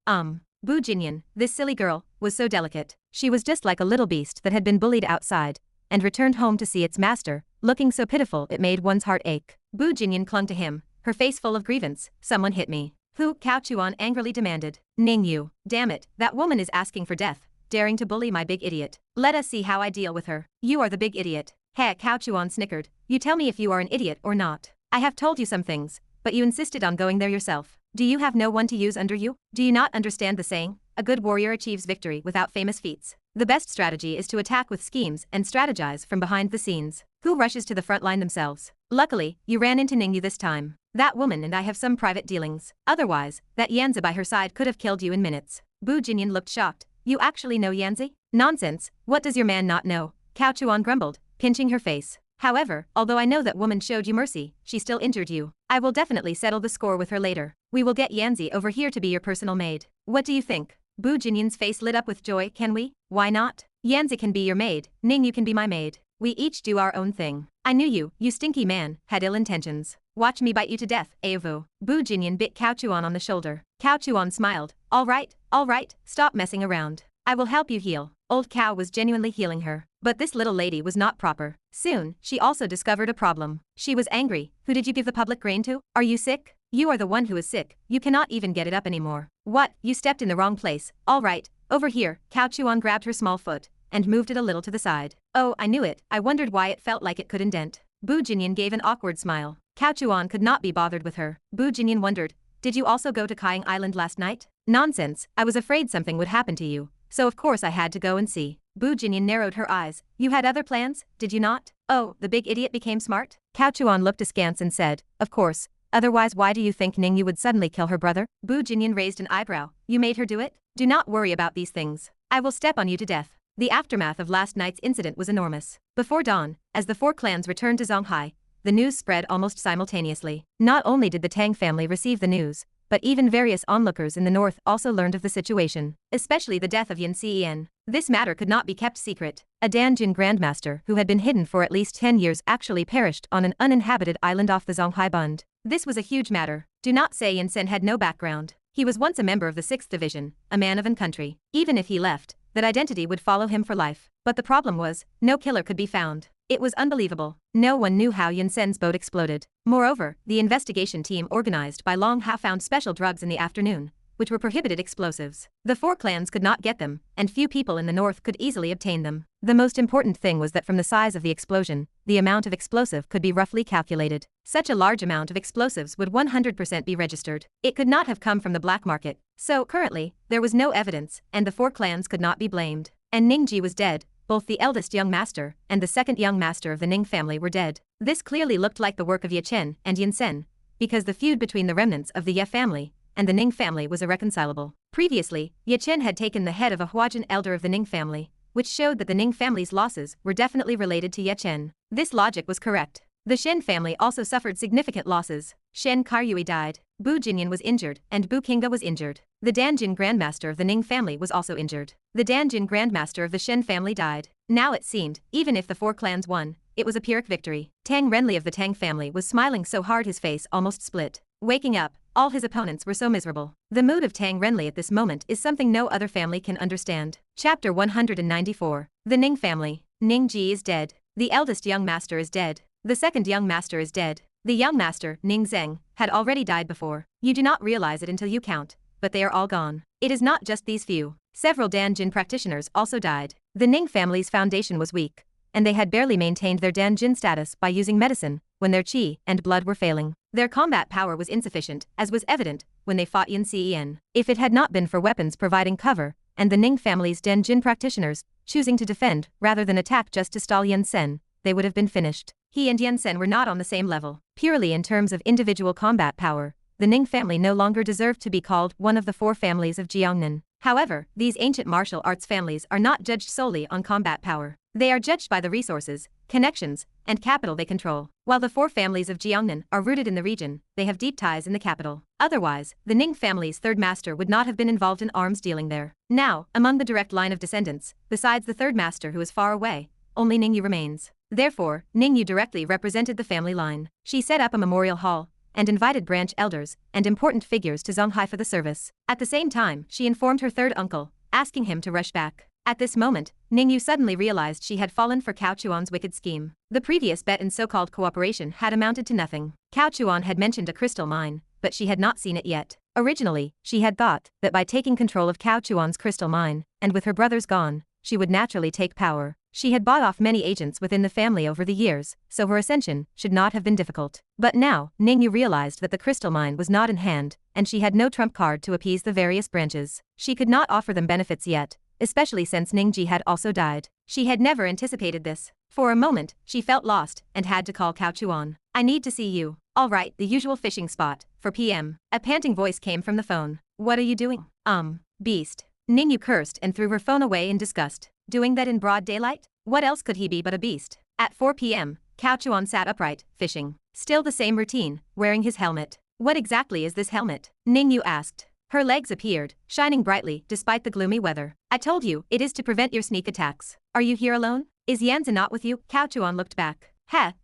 Bu Jinyan, this silly girl, was so delicate. She was just like a little beast that had been bullied outside, and returned home to see its master, looking so pitiful it made one's heart ache. Bu Jinyan clung to him, her face full of grievance. Someone hit me. Who? Cao Chuan angrily demanded. Ning Yu. Damn it, that woman is asking for death, daring to bully my big idiot. Let us see how I deal with her. You are the big idiot. Heh, Cao Chuan snickered. You tell me if you are an idiot or not. I have told you some things, but you insisted on going there yourself. Do you have no one to use under you? Do you not understand the saying? A good warrior achieves victory without famous feats. The best strategy is to attack with schemes and strategize from behind the scenes. Who rushes to the front line themselves? Luckily, you ran into Ning Yu this time. That woman and I have some private dealings. Otherwise, that Yanzi by her side could have killed you in minutes. Bu Jinyan looked shocked. You actually know Yanzi? Nonsense, what does your man not know? Cao Chuan grumbled, pinching her face. However, although I know that woman showed you mercy, she still injured you. I will definitely settle the score with her later. We will get Yanzi over here to be your personal maid. What do you think? Bu Jinyan's face lit up with joy. Can we? Why not? Yanzi can be your maid, Ning Yu can be my maid. We each do our own thing. I knew you stinky man, had ill intentions. Watch me bite you to death, Aovu. Bu Jinyan bit Cao Chuan on the shoulder. Cao Chuan smiled. All right, stop messing around. I will help you heal. Old Cow was genuinely healing her. But this little lady was not proper. Soon, she also discovered a problem. She was angry. Who did you give the public grain to? Are you sick? You are the one who is sick. You cannot even get it up anymore. What? You stepped in the wrong place. All right, over here. Cao Chuan grabbed her small foot and moved it a little to the side. Oh, I knew it. I wondered why it felt like it could indent. Bu Jinyan gave an awkward smile. Cao Chuan could not be bothered with her. Bu Jinyan wondered, did you also go to Kaiying Island last night? Nonsense, I was afraid something would happen to you, so of course I had to go and see. Bu Jinyan narrowed her eyes. You had other plans, did you not? Oh, the big idiot became smart? Cao Chuan looked askance and said, of course. Otherwise why do you think Ning Yu would suddenly kill her brother? Bu Jinyan raised an eyebrow. You made her do it? Do not worry about these things. I will step on you to death. The aftermath of last night's incident was enormous. Before dawn, as the 4 clans returned to Zonghai, the news spread almost simultaneously. Not only did the Tang family receive the news, but even various onlookers in the north also learned of the situation, especially the death of Yin Cien. This matter could not be kept secret. A Danjin grandmaster who had been hidden for at least 10 years actually perished on an uninhabited island off the Zonghai Bund. This was a huge matter. Do not say Yin Sen had no background. He was once a member of the 6th Division, a man of an country. Even if he left, that identity would follow him for life. But the problem was, no killer could be found. It was unbelievable. No one knew how Yun Sen's boat exploded. Moreover, the investigation team organized by Long Ha found special drugs in the afternoon, which were prohibited explosives. The 4 clans could not get them, and few people in the north could easily obtain them. The most important thing was that from the size of the explosion, the amount of explosive could be roughly calculated. Such a large amount of explosives would 100% be registered. It could not have come from the black market. So, currently, there was no evidence, and the 4 clans could not be blamed. And Ning Ji was dead. Both the eldest young master and the second young master of the Ning family were dead. This clearly looked like the work of Ye Chen and Yin Sen, because the feud between the remnants of the Ye family and the Ning family was irreconcilable. Previously, Ye Chen had taken the head of a Huajin elder of the Ning family, which showed that the Ning family's losses were definitely related to Ye Chen. This logic was correct. The Shen family also suffered significant losses. Shen Karyui died, Bu Jinyan was injured, and Bu Kinga was injured. The Danjin grandmaster of the Ning family was also injured. The Danjin grandmaster of the Shen family died. Now it seemed, even if the 4 clans won, it was a Pyrrhic victory. Tang Renli of the Tang family was smiling so hard his face almost split. Waking up, all his opponents were so miserable. The mood of Tang Renli at this moment is something no other family can understand. Chapter 194. The Ning family. Ning Ji is dead. The eldest young master is dead. The second young master is dead. The young master, Ning Zeng, had already died before. You do not realize it until you count, but they are all gone. It is not just these few. Several Dan-Jin practitioners also died. The Ning family's foundation was weak, and they had barely maintained their Dan-Jin status by using medicine when their qi and blood were failing. Their combat power was insufficient, as was evident when they fought Yin Cen. If it had not been for weapons providing cover, and the Ning family's Dan-Jin practitioners choosing to defend rather than attack just to stall Yin Sen, they would have been finished. He and Yin Sen were not on the same level. Purely in terms of individual combat power, the Ning family no longer deserved to be called one of the four families of Jiangnan. However, these ancient martial arts families are not judged solely on combat power. They are judged by the resources, connections, and capital they control. While the four families of Jiangnan are rooted in the region, they have deep ties in the capital. Otherwise, the Ning family's third master would not have been involved in arms dealing there. Now, among the direct line of descendants, besides the third master who is far away, only Ning Yu remains. Therefore, Ning Yu directly represented the family line. She set up a memorial hall and invited branch elders and important figures to Zonghai for the service. At the same time, she informed her third uncle, asking him to rush back. At this moment, Ning Yu suddenly realized she had fallen for Cao Chuan's wicked scheme. The previous bet in so-called cooperation had amounted to nothing. Cao Chuan had mentioned a crystal mine, but she had not seen it yet. Originally, she had thought that by taking control of Cao Chuan's crystal mine, and with her brothers gone, she would naturally take power. She had bought off many agents within the family over the years, so her ascension should not have been difficult. But now, Ning Yu realized that the crystal mine was not in hand, and she had no trump card to appease the various branches. She could not offer them benefits yet, especially since Ning Ji had also died. She had never anticipated this. For a moment, she felt lost and had to call Cao Chuan. I need to see you. All right, the usual fishing spot, for PM. A panting voice came from the phone. What are you doing? Beast. Ning Yu cursed and threw her phone away in disgust. Doing that in broad daylight? What else could he be but a beast? At 4 p.m., Cao Chuan sat upright, fishing. Still the same routine, wearing his helmet. What exactly is this helmet? Ning Yu asked. Her legs appeared, shining brightly despite the gloomy weather. I told you, it is to prevent your sneak attacks. Are you here alone? Is Yanzi not with you? Cao Chuan looked back.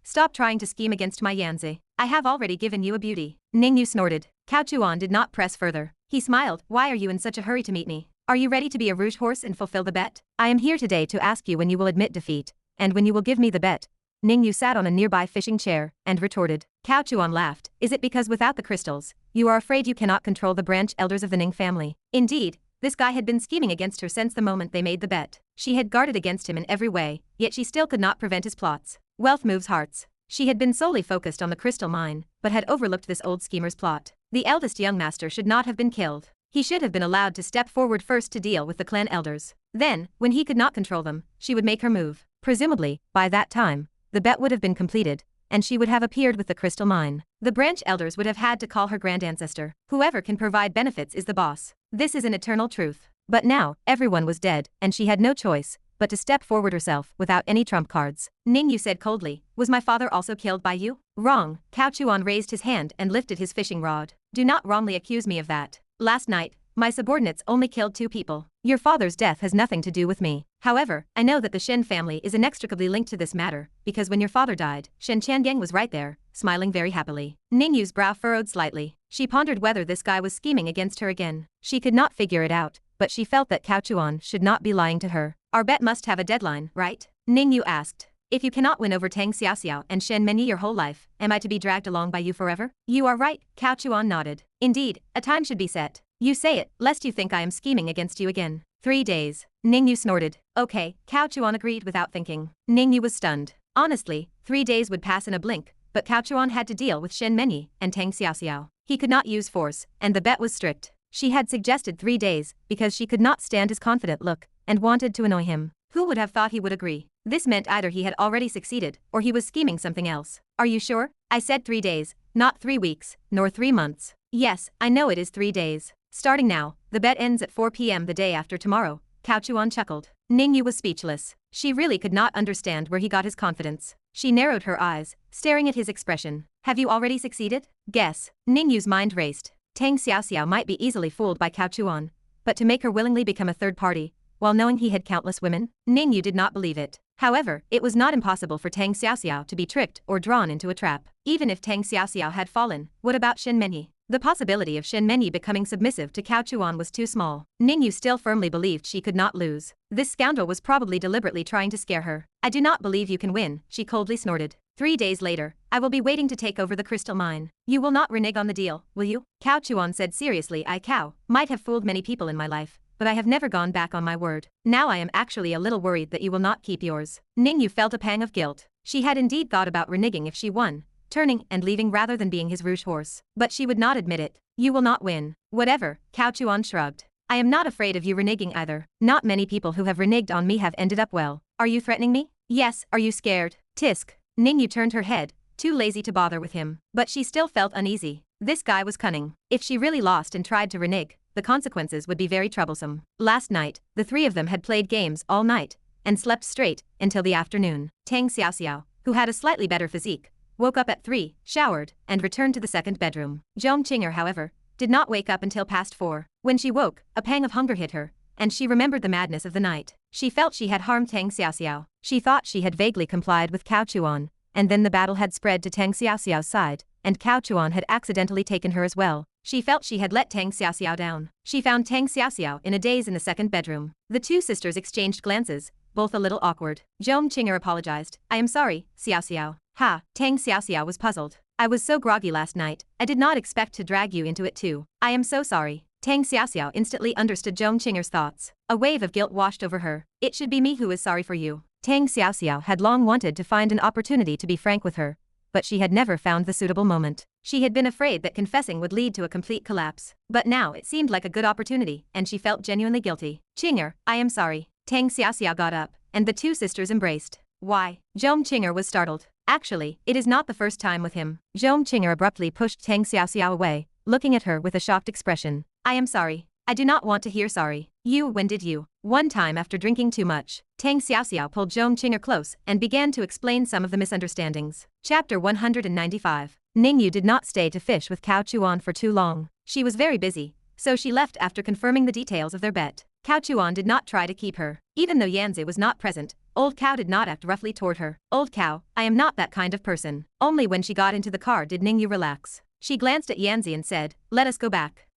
Stop trying to scheme against my Yanzi. I have already given you a beauty. Ning Yu snorted. Cao Chuan did not press further. He smiled. Why are you in such a hurry to meet me? Are you ready to be a rouge horse and fulfill the bet? I am here today to ask you when you will admit defeat, and when you will give me the bet. Ning Yu sat on a nearby fishing chair, and retorted. Cao Chuan laughed. Is it because without the crystals, you are afraid you cannot control the branch elders of the Ning family? Indeed, this guy had been scheming against her since the moment they made the bet. She had guarded against him in every way, yet she still could not prevent his plots. Wealth moves hearts. She had been solely focused on the crystal mine, but had overlooked this old schemer's plot. The eldest young master should not have been killed. He should have been allowed to step forward first to deal with the clan elders. Then, when he could not control them, she would make her move. Presumably, by that time, the bet would have been completed, and she would have appeared with the crystal mine. The branch elders would have had to call her grand ancestor. Whoever can provide benefits is the boss. This is an eternal truth. But now, everyone was dead, and she had no choice but to step forward herself without any trump cards. Ning Yu said coldly, was my father also killed by you? Wrong. Cao Chuan raised his hand and lifted his fishing rod. Do not wrongly accuse me of that. Last night, my subordinates only killed 2 people. Your father's death has nothing to do with me. However, I know that the Shen family is inextricably linked to this matter, because when your father died, Shen Changeng was right there, smiling very happily. Ning Yu's brow furrowed slightly. She pondered whether this guy was scheming against her again. She could not figure it out, but she felt that Cao Chuan should not be lying to her. Our bet must have a deadline, right? Ning Yu asked. If you cannot win over Tang Xiaoxiao and Shen Menyi your whole life, am I to be dragged along by you forever? You are right, Cao Chuan nodded. Indeed, a time should be set. You say it, lest you think I am scheming against you again. 3 days. Ning Yu snorted. Okay, Cao Chuan agreed without thinking. Ning Yu was stunned. Honestly, 3 days would pass in a blink, but Cao Chuan had to deal with Shen Menyi and Tang Xiaoxiao. He could not use force, and the bet was strict. She had suggested 3 days, because she could not stand his confident look, and wanted to annoy him. Who would have thought he would agree? This meant either he had already succeeded, or he was scheming something else. Are you sure? I said 3 days, not 3 weeks, nor 3 months. Yes, I know it is 3 days. Starting now, the bet ends at 4 p.m. the day after tomorrow. Cao Chuan chuckled. Ning Yu was speechless. She really could not understand where he got his confidence. She narrowed her eyes, staring at his expression. Have you already succeeded? Guess. Ning Yu's mind raced. Tang Xiaoxiao might be easily fooled by Cao Chuan, but to make her willingly become a third party, while knowing he had countless women? Ning Yu did not believe it. However, it was not impossible for Tang Xiaoxiao to be tricked or drawn into a trap. Even if Tang Xiaoxiao had fallen, what about Shen Menyi? The possibility of Shen Menyi becoming submissive to Cao Chuan was too small. Ning Yu still firmly believed she could not lose. This scoundrel was probably deliberately trying to scare her. I do not believe you can win, she coldly snorted. 3 days later, I will be waiting to take over the crystal mine. You will not renege on the deal, will you? Cao Chuan said seriously. I might have fooled many people in my life, but I have never gone back on my word. Now I am actually a little worried that you will not keep yours. Ning Yu felt a pang of guilt. She had indeed thought about reneging if she won, turning and leaving rather than being his rouge horse. But she would not admit it. You will not win. Whatever, Cao Chuan shrugged. I am not afraid of you reneging either. Not many people who have reneged on me have ended up well. Are you threatening me? Yes, are you scared? Tisk. Ning Yu turned her head, too lazy to bother with him. But she still felt uneasy. This guy was cunning. If she really lost and tried to renege, the consequences would be very troublesome. Last night, the three of them had played games all night and slept straight until the afternoon. Tang Xiaoxiao, who had a slightly better physique, woke up at 3, showered, and returned to the second bedroom. Zhong Qinger, however, did not wake up until past 4. When she woke, a pang of hunger hit her, and she remembered the madness of the night. She felt she had harmed Tang Xiaoxiao. She thought she had vaguely complied with Cao Chuan, and then the battle had spread to Tang Xiaoxiao's side, and Cao Chuan had accidentally taken her as well. She felt she had let Tang Xiaoxiao down. She found Tang Xiaoxiao in a daze in the second bedroom. The two sisters exchanged glances, both a little awkward. Zhong Qinger apologized. I am sorry, Xiaoxiao. Ha, Tang Xiaoxiao was puzzled. I was so groggy last night, I did not expect to drag you into it too. I am so sorry. Tang Xiaoxiao instantly understood Zhong Qinger's thoughts. A wave of guilt washed over her. It should be me who is sorry for you. Tang Xiaoxiao had long wanted to find an opportunity to be frank with her, but she had never found the suitable moment. She had been afraid that confessing would lead to a complete collapse. But now it seemed like a good opportunity, and she felt genuinely guilty. Qinger, I am sorry. Tang Xiaoxiao got up, and the two sisters embraced. Why? Zhong Qinger was startled. Actually, it is not the first time with him. Zhong Qinger abruptly pushed Tang Xiaoxiao away, looking at her with a shocked expression. I am sorry. I do not want to hear sorry. When did you? One time after drinking too much. Tang Xiaoxiao pulled Zhong Qinger close and began to explain some of the misunderstandings. Chapter 195. Ning Yu did not stay to fish with Cao Chuan for too long. She was very busy, so she left after confirming the details of their bet. Cao Chuan did not try to keep her. Even though Yanzi was not present, Old Cow did not act roughly toward her. Old Cow, I am not that kind of person. Only when she got into the car did Ning Yu relax. She glanced at Yanzi and said, let us go back.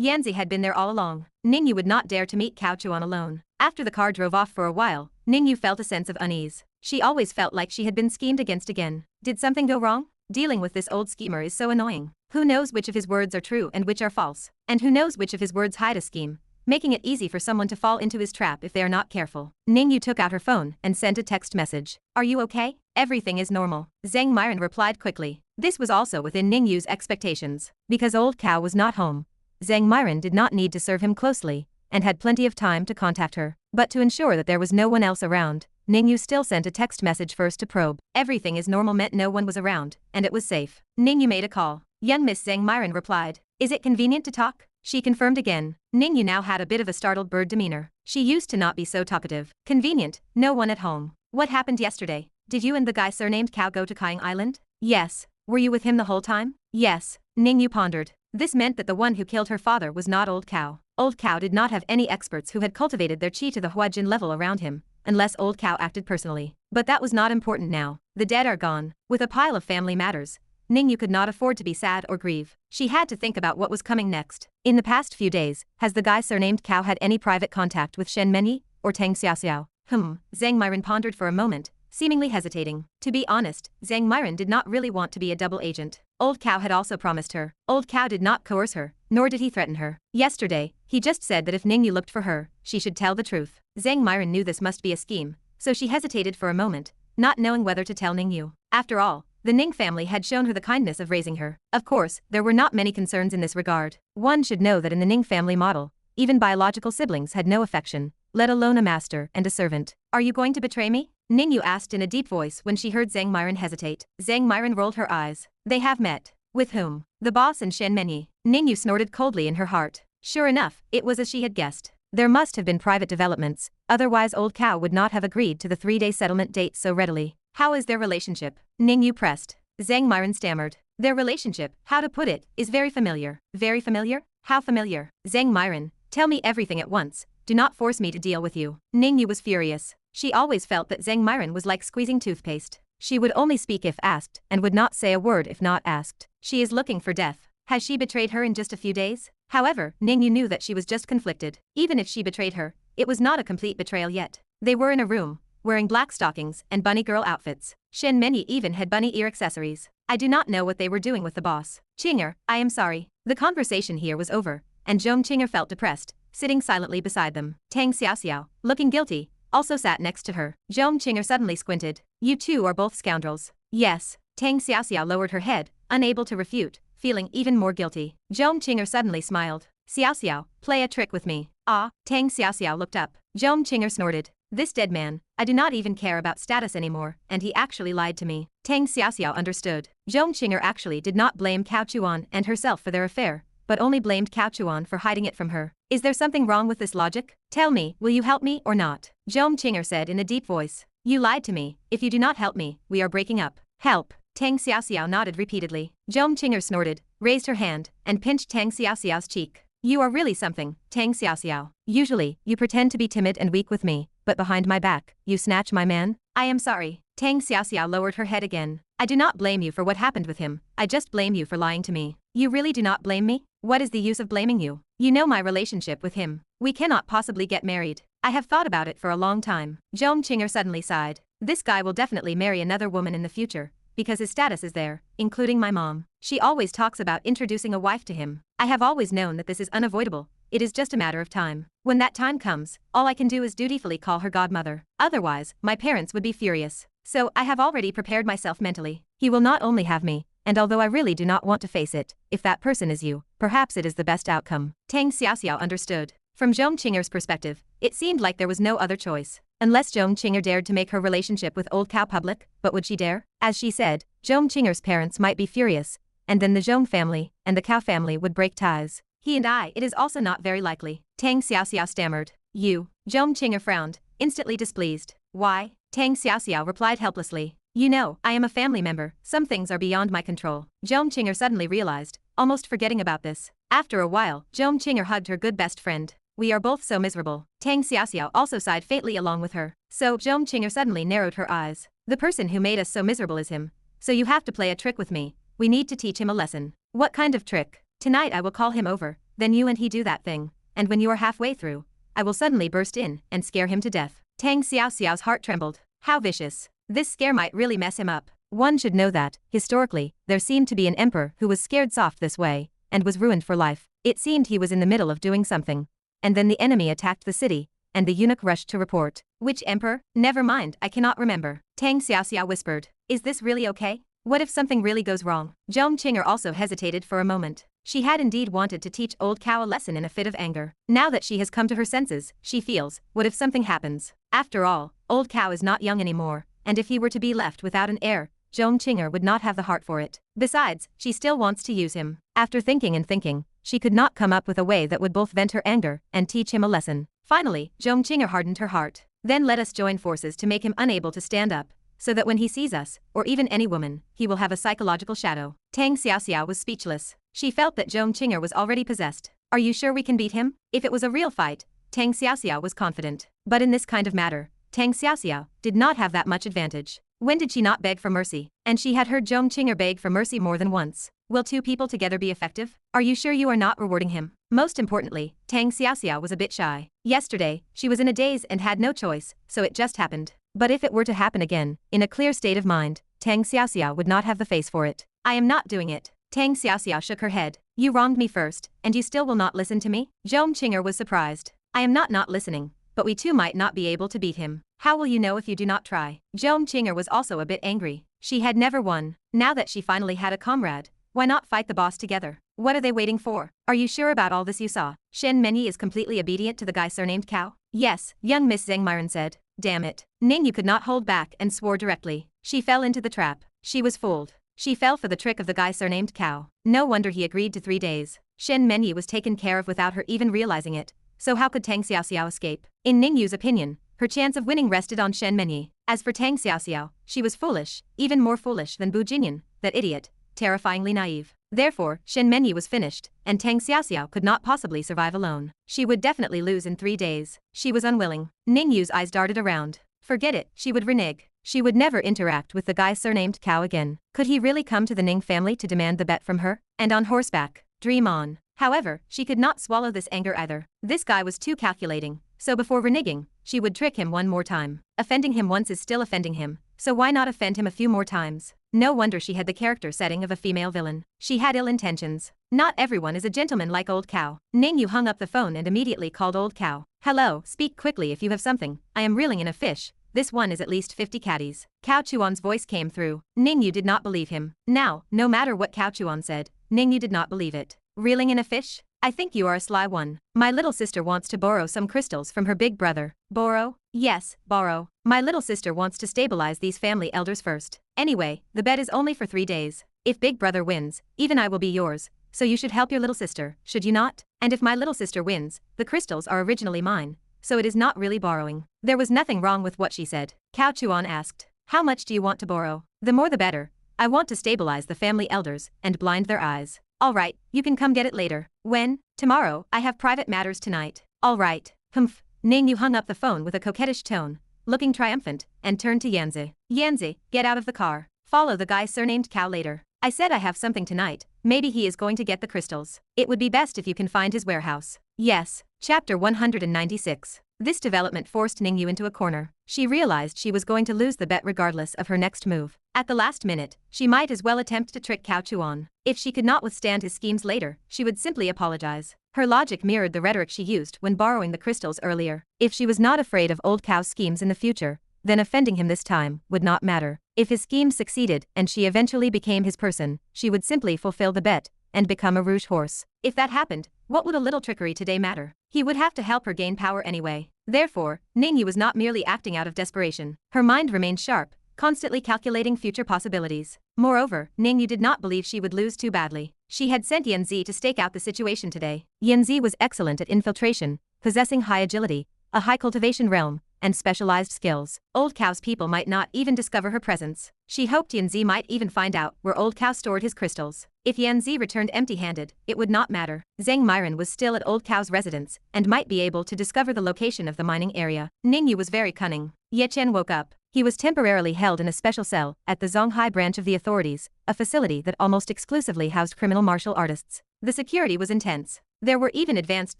Yanzi had been there all along. Ning Yu would not dare to meet Cao Chuan alone. After the car drove off for a while, Ning Yu felt a sense of unease. She always felt like she had been schemed against again. Did something go wrong? Dealing with this old schemer is so annoying. Who knows which of his words are true and which are false? And who knows which of his words hide a scheme, making it easy for someone to fall into his trap if they are not careful. Ning Yu took out her phone and sent a text message. Are you okay? Everything is normal. Zhang Myron replied quickly. This was also within Ning Yu's expectations. Because Old Cow was not home, Zhang Myron did not need to serve him closely, and had plenty of time to contact her. But to ensure that there was no one else around, Ning Yu still sent a text message first to probe. Everything is normal meant no one was around, and it was safe. Ning Yu made a call. Young Miss Zhang Myron replied. Is it convenient to talk? She confirmed again. Ning Yu now had a bit of a startled bird demeanor. She used to not be so talkative. Convenient, no one at home. What happened yesterday? Did you and the guy surnamed Cow go to Kaiying Island? Yes. Were you with him the whole time? Yes. Ning Yu pondered. This meant that the one who killed her father was not Old Cow. Old Cow did not have any experts who had cultivated their qi to the Huajin level around him, unless Old Cow acted personally. But that was not important now. The dead are gone. With a pile of family matters, Ning Yu could not afford to be sad or grieve. She had to think about what was coming next. In the past few days, has the guy surnamed Cow had any private contact with Shen Menyi or Tang Xiaoxiao? Zhang Myron pondered for a moment, seemingly hesitating. To be honest, Zhang Myron did not really want to be a double agent. Old Cow had also promised her. Old Cow did not coerce her, nor did he threaten her. Yesterday, he just said that if Ning Yu looked for her, she should tell the truth. Zhang Myron knew this must be a scheme, so she hesitated for a moment, not knowing whether to tell Ning Yu. After all, the Ning family had shown her the kindness of raising her. Of course, there were not many concerns in this regard. One should know that in the Ning family model, even biological siblings had no affection, let alone a master and a servant. Are you going to betray me? Ning Yu asked in a deep voice when she heard Zhang Myron hesitate. Zhang Myron rolled her eyes. They have met. With whom? The boss and Shen Menyi. Ning Yu snorted coldly in her heart. Sure enough, it was as she had guessed. There must have been private developments, otherwise Old Cow would not have agreed to the 3-day settlement date so readily. How is their relationship? Ning Yu pressed. Zhang Myron stammered. Their relationship, how to put it, is very familiar. Very familiar? How familiar? Zhang Myron, tell me everything at once. Do not force me to deal with you. Ning Yu was furious. She always felt that Zhang Myron was like squeezing toothpaste. She would only speak if asked and would not say a word if not asked. She is looking for death. Has she betrayed her in just a few days? However, Ning Ji knew that she was just conflicted. Even if she betrayed her, it was not a complete betrayal yet. They were in a room, wearing black stockings and bunny girl outfits. Shen Mengyi even had bunny ear accessories. I do not know what they were doing with the boss. Qinger, I am sorry. The conversation here was over, and Zhong Qinger felt depressed, sitting silently beside them. Tang Xiaoxiao, looking guilty, also sat next to her. Zhong Qinger suddenly squinted. You two are both scoundrels. Yes. Tang Xiaoxiao lowered her head, unable to refute, feeling even more guilty. Zhong Qinger suddenly smiled. Xiaoxiao, play a trick with me. Ah, Tang Xiaoxiao looked up. Zhong Qinger snorted. This dead man, I do not even care about status anymore, and he actually lied to me. Tang Xiaoxiao understood. Zhong Qinger actually did not blame Cao Chuan and herself for their affair, but only blamed Cao Chuan for hiding it from her. Is there something wrong with this logic? Tell me, will you help me or not? Zhong Qinger said in a deep voice. You lied to me. If you do not help me, we are breaking up. Help. Tang Xiaoxiao nodded repeatedly. Zhong Qinger snorted, raised her hand, and pinched Tang Xiaoxiao's cheek. You are really something, Tang Xiaoxiao. Usually, you pretend to be timid and weak with me, but behind my back, you snatch my man? I am sorry. Tang Xiaoxiao lowered her head again. I do not blame you for what happened with him, I just blame you for lying to me. You really do not blame me? What is the use of blaming you? You know my relationship with him. We cannot possibly get married. I have thought about it for a long time. Zhong Qinger suddenly sighed. This guy will definitely marry another woman in the future, because his status is there, including my mom. She always talks about introducing a wife to him. I have always known that this is unavoidable. It is just a matter of time. When that time comes, all I can do is dutifully call her godmother. Otherwise, my parents would be furious. So, I have already prepared myself mentally. He will not only have me, and although I really do not want to face it, if that person is you, perhaps it is the best outcome. Tang Xiaoxiao understood. From Zhong Qinger's perspective, it seemed like there was no other choice. Unless Zhong Qinger dared to make her relationship with Old Cow public, but would she dare? As she said, Zhong Qinger's parents might be furious, and then the Zhong family and the Cow family would break ties. He and I, it is also not very likely. Tang Xiaoxiao stammered. You. Zhong Qinger frowned, instantly displeased. Why? Tang Xiaoxiao replied helplessly. You know, I am a family member, some things are beyond my control. Zhong Qinger suddenly realized, almost forgetting about this. After a while, Zhong Qinger hugged her good best friend. We are both so miserable. Tang Xiaoxiao also sighed faintly along with her. So, Zhong Qinger suddenly narrowed her eyes. The person who made us so miserable is him. So you have to play a trick with me. We need to teach him a lesson. What kind of trick? Tonight I will call him over, then you and he do that thing. And when you are halfway through, I will suddenly burst in and scare him to death. Tang Xiaoxiao's heart trembled. How vicious. This scare might really mess him up. One should know that, historically, there seemed to be an emperor who was scared soft this way, and was ruined for life. It seemed he was in the middle of doing something. And then the enemy attacked the city, and the eunuch rushed to report. Which emperor? Never mind, I cannot remember. Tang Xiaoxiao whispered. Is this really okay? What if something really goes wrong? Zhong Qinger also hesitated for a moment. She had indeed wanted to teach Old Cow a lesson in a fit of anger. Now that she has come to her senses, she feels, what if something happens? After all, Old Cow is not young anymore, and if he were to be left without an heir, Zhong Qinger would not have the heart for it. Besides, she still wants to use him. After thinking and thinking, she could not come up with a way that would both vent her anger and teach him a lesson. Finally, Zhong Qinger hardened her heart. Then let us join forces to make him unable to stand up, so that when he sees us, or even any woman, he will have a psychological shadow. Tang Xiaoxiao was speechless. She felt that Zhong Qinger was already possessed. Are you sure we can beat him? If it was a real fight, Tang Xiaoxiao was confident. But in this kind of matter, Tang Xiaoxiao did not have that much advantage. When did she not beg for mercy? And she had heard Zhong Qinger beg for mercy more than once. Will two people together be effective? Are you sure you are not rewarding him? Most importantly, Tang Xiaoxiao was a bit shy. Yesterday, she was in a daze and had no choice, so it just happened. But if it were to happen again, in a clear state of mind, Tang Xiaoxiao would not have the face for it. I am not doing it. Tang Xiaoxiao shook her head. You wronged me first, and you still will not listen to me? Zhong Qinger was surprised. I am not listening, but we too might not be able to beat him. How will you know if you do not try? Zhong Qinger was also a bit angry. She had never won. Now that she finally had a comrade, why not fight the boss together? What are they waiting for? Are you sure about all this you saw? Shen Mengyi is completely obedient to the guy surnamed Cow? Yes, young Miss Zhang Myron said. Damn it. Ning Ji could not hold back and swore directly. She fell into the trap. She was fooled. She fell for the trick of the guy surnamed Cow. No wonder he agreed to 3 days. Shen Mengyi was taken care of without her even realizing it. So how could Tang Xiaoxiao escape? In Ning Yu's opinion, her chance of winning rested on Shen Mengyi. As for Tang Xiaoxiao, she was foolish, even more foolish than Bu Jinyan, that idiot, terrifyingly naive. Therefore, Shen Mengyi was finished, and Tang Xiaoxiao could not possibly survive alone. She would definitely lose in 3 days. She was unwilling. Ning Yu's eyes darted around. Forget it, she would renege. She would never interact with the guy surnamed Cao again. Could he really come to the Ning family to demand the bet from her? And on horseback? Dream on. However, she could not swallow this anger either. This guy was too calculating, so before reneging, she would trick him one more time. Offending him once is still offending him, so why not offend him a few more times? No wonder she had the character setting of a female villain. She had ill intentions. Not everyone is a gentleman like old Cao. Ning Yu hung up the phone and immediately called old Cao. Hello, speak quickly if you have something. I am reeling in a fish. This one is at least 50 caddies. Cao Chuan's voice came through. Ning Yu did not believe him. Now, no matter what Cao Chuan said, Ning Yu did not believe it. Reeling in a fish? I think you are a sly one. My little sister wants to borrow some crystals from her big brother. Borrow? Yes, borrow. My little sister wants to stabilize these family elders first. Anyway, the bet is only for 3 days. If big brother wins, even I will be yours. So you should help your little sister, should you not? And if my little sister wins, the crystals are originally mine. So it is not really borrowing. There was nothing wrong with what she said. Cao Chuan asked, how much do you want to borrow? The more the better. I want to stabilize the family elders and blind their eyes. All right, you can come get it later. When? Tomorrow, I have private matters tonight. All right. Humph. Ning Yu hung up the phone with a coquettish tone, looking triumphant, and turned to Yanzi. Yanzi, get out of the car. Follow the guy surnamed Cao later. I said I have something tonight. Maybe he is going to get the crystals. It would be best if you can find his warehouse. Yes. Chapter 196. This development forced Ning Yu into a corner. She realized she was going to lose the bet regardless of her next move. At the last minute, she might as well attempt to trick Cao Chuan. If she could not withstand his schemes later, she would simply apologize. Her logic mirrored the rhetoric she used when borrowing the crystals earlier. If she was not afraid of old Cao's schemes in the future, then offending him this time would not matter. If his schemes succeeded and she eventually became his person, she would simply fulfill the bet and become a rouge horse. If that happened, what would a little trickery today matter? He would have to help her gain power anyway. Therefore, Ning Yu was not merely acting out of desperation. Her mind remained sharp, constantly calculating future possibilities. Moreover, Ning Yu did not believe she would lose too badly. She had sent Ye Chen to stake out the situation today. Ye Chen was excellent at infiltration, possessing high agility, a high cultivation realm, and specialized skills. Old Cao's people might not even discover her presence. She hoped Ye Chen might even find out where Old Cao stored his crystals. If Ye Chen returned empty-handed, it would not matter. Zhang Myron was still at Old Cao's residence and might be able to discover the location of the mining area. Ning Yu was very cunning. Ye Chen woke up. He was temporarily held in a special cell at the Zonghai branch of the authorities, a facility that almost exclusively housed criminal martial artists. The security was intense. There were even advanced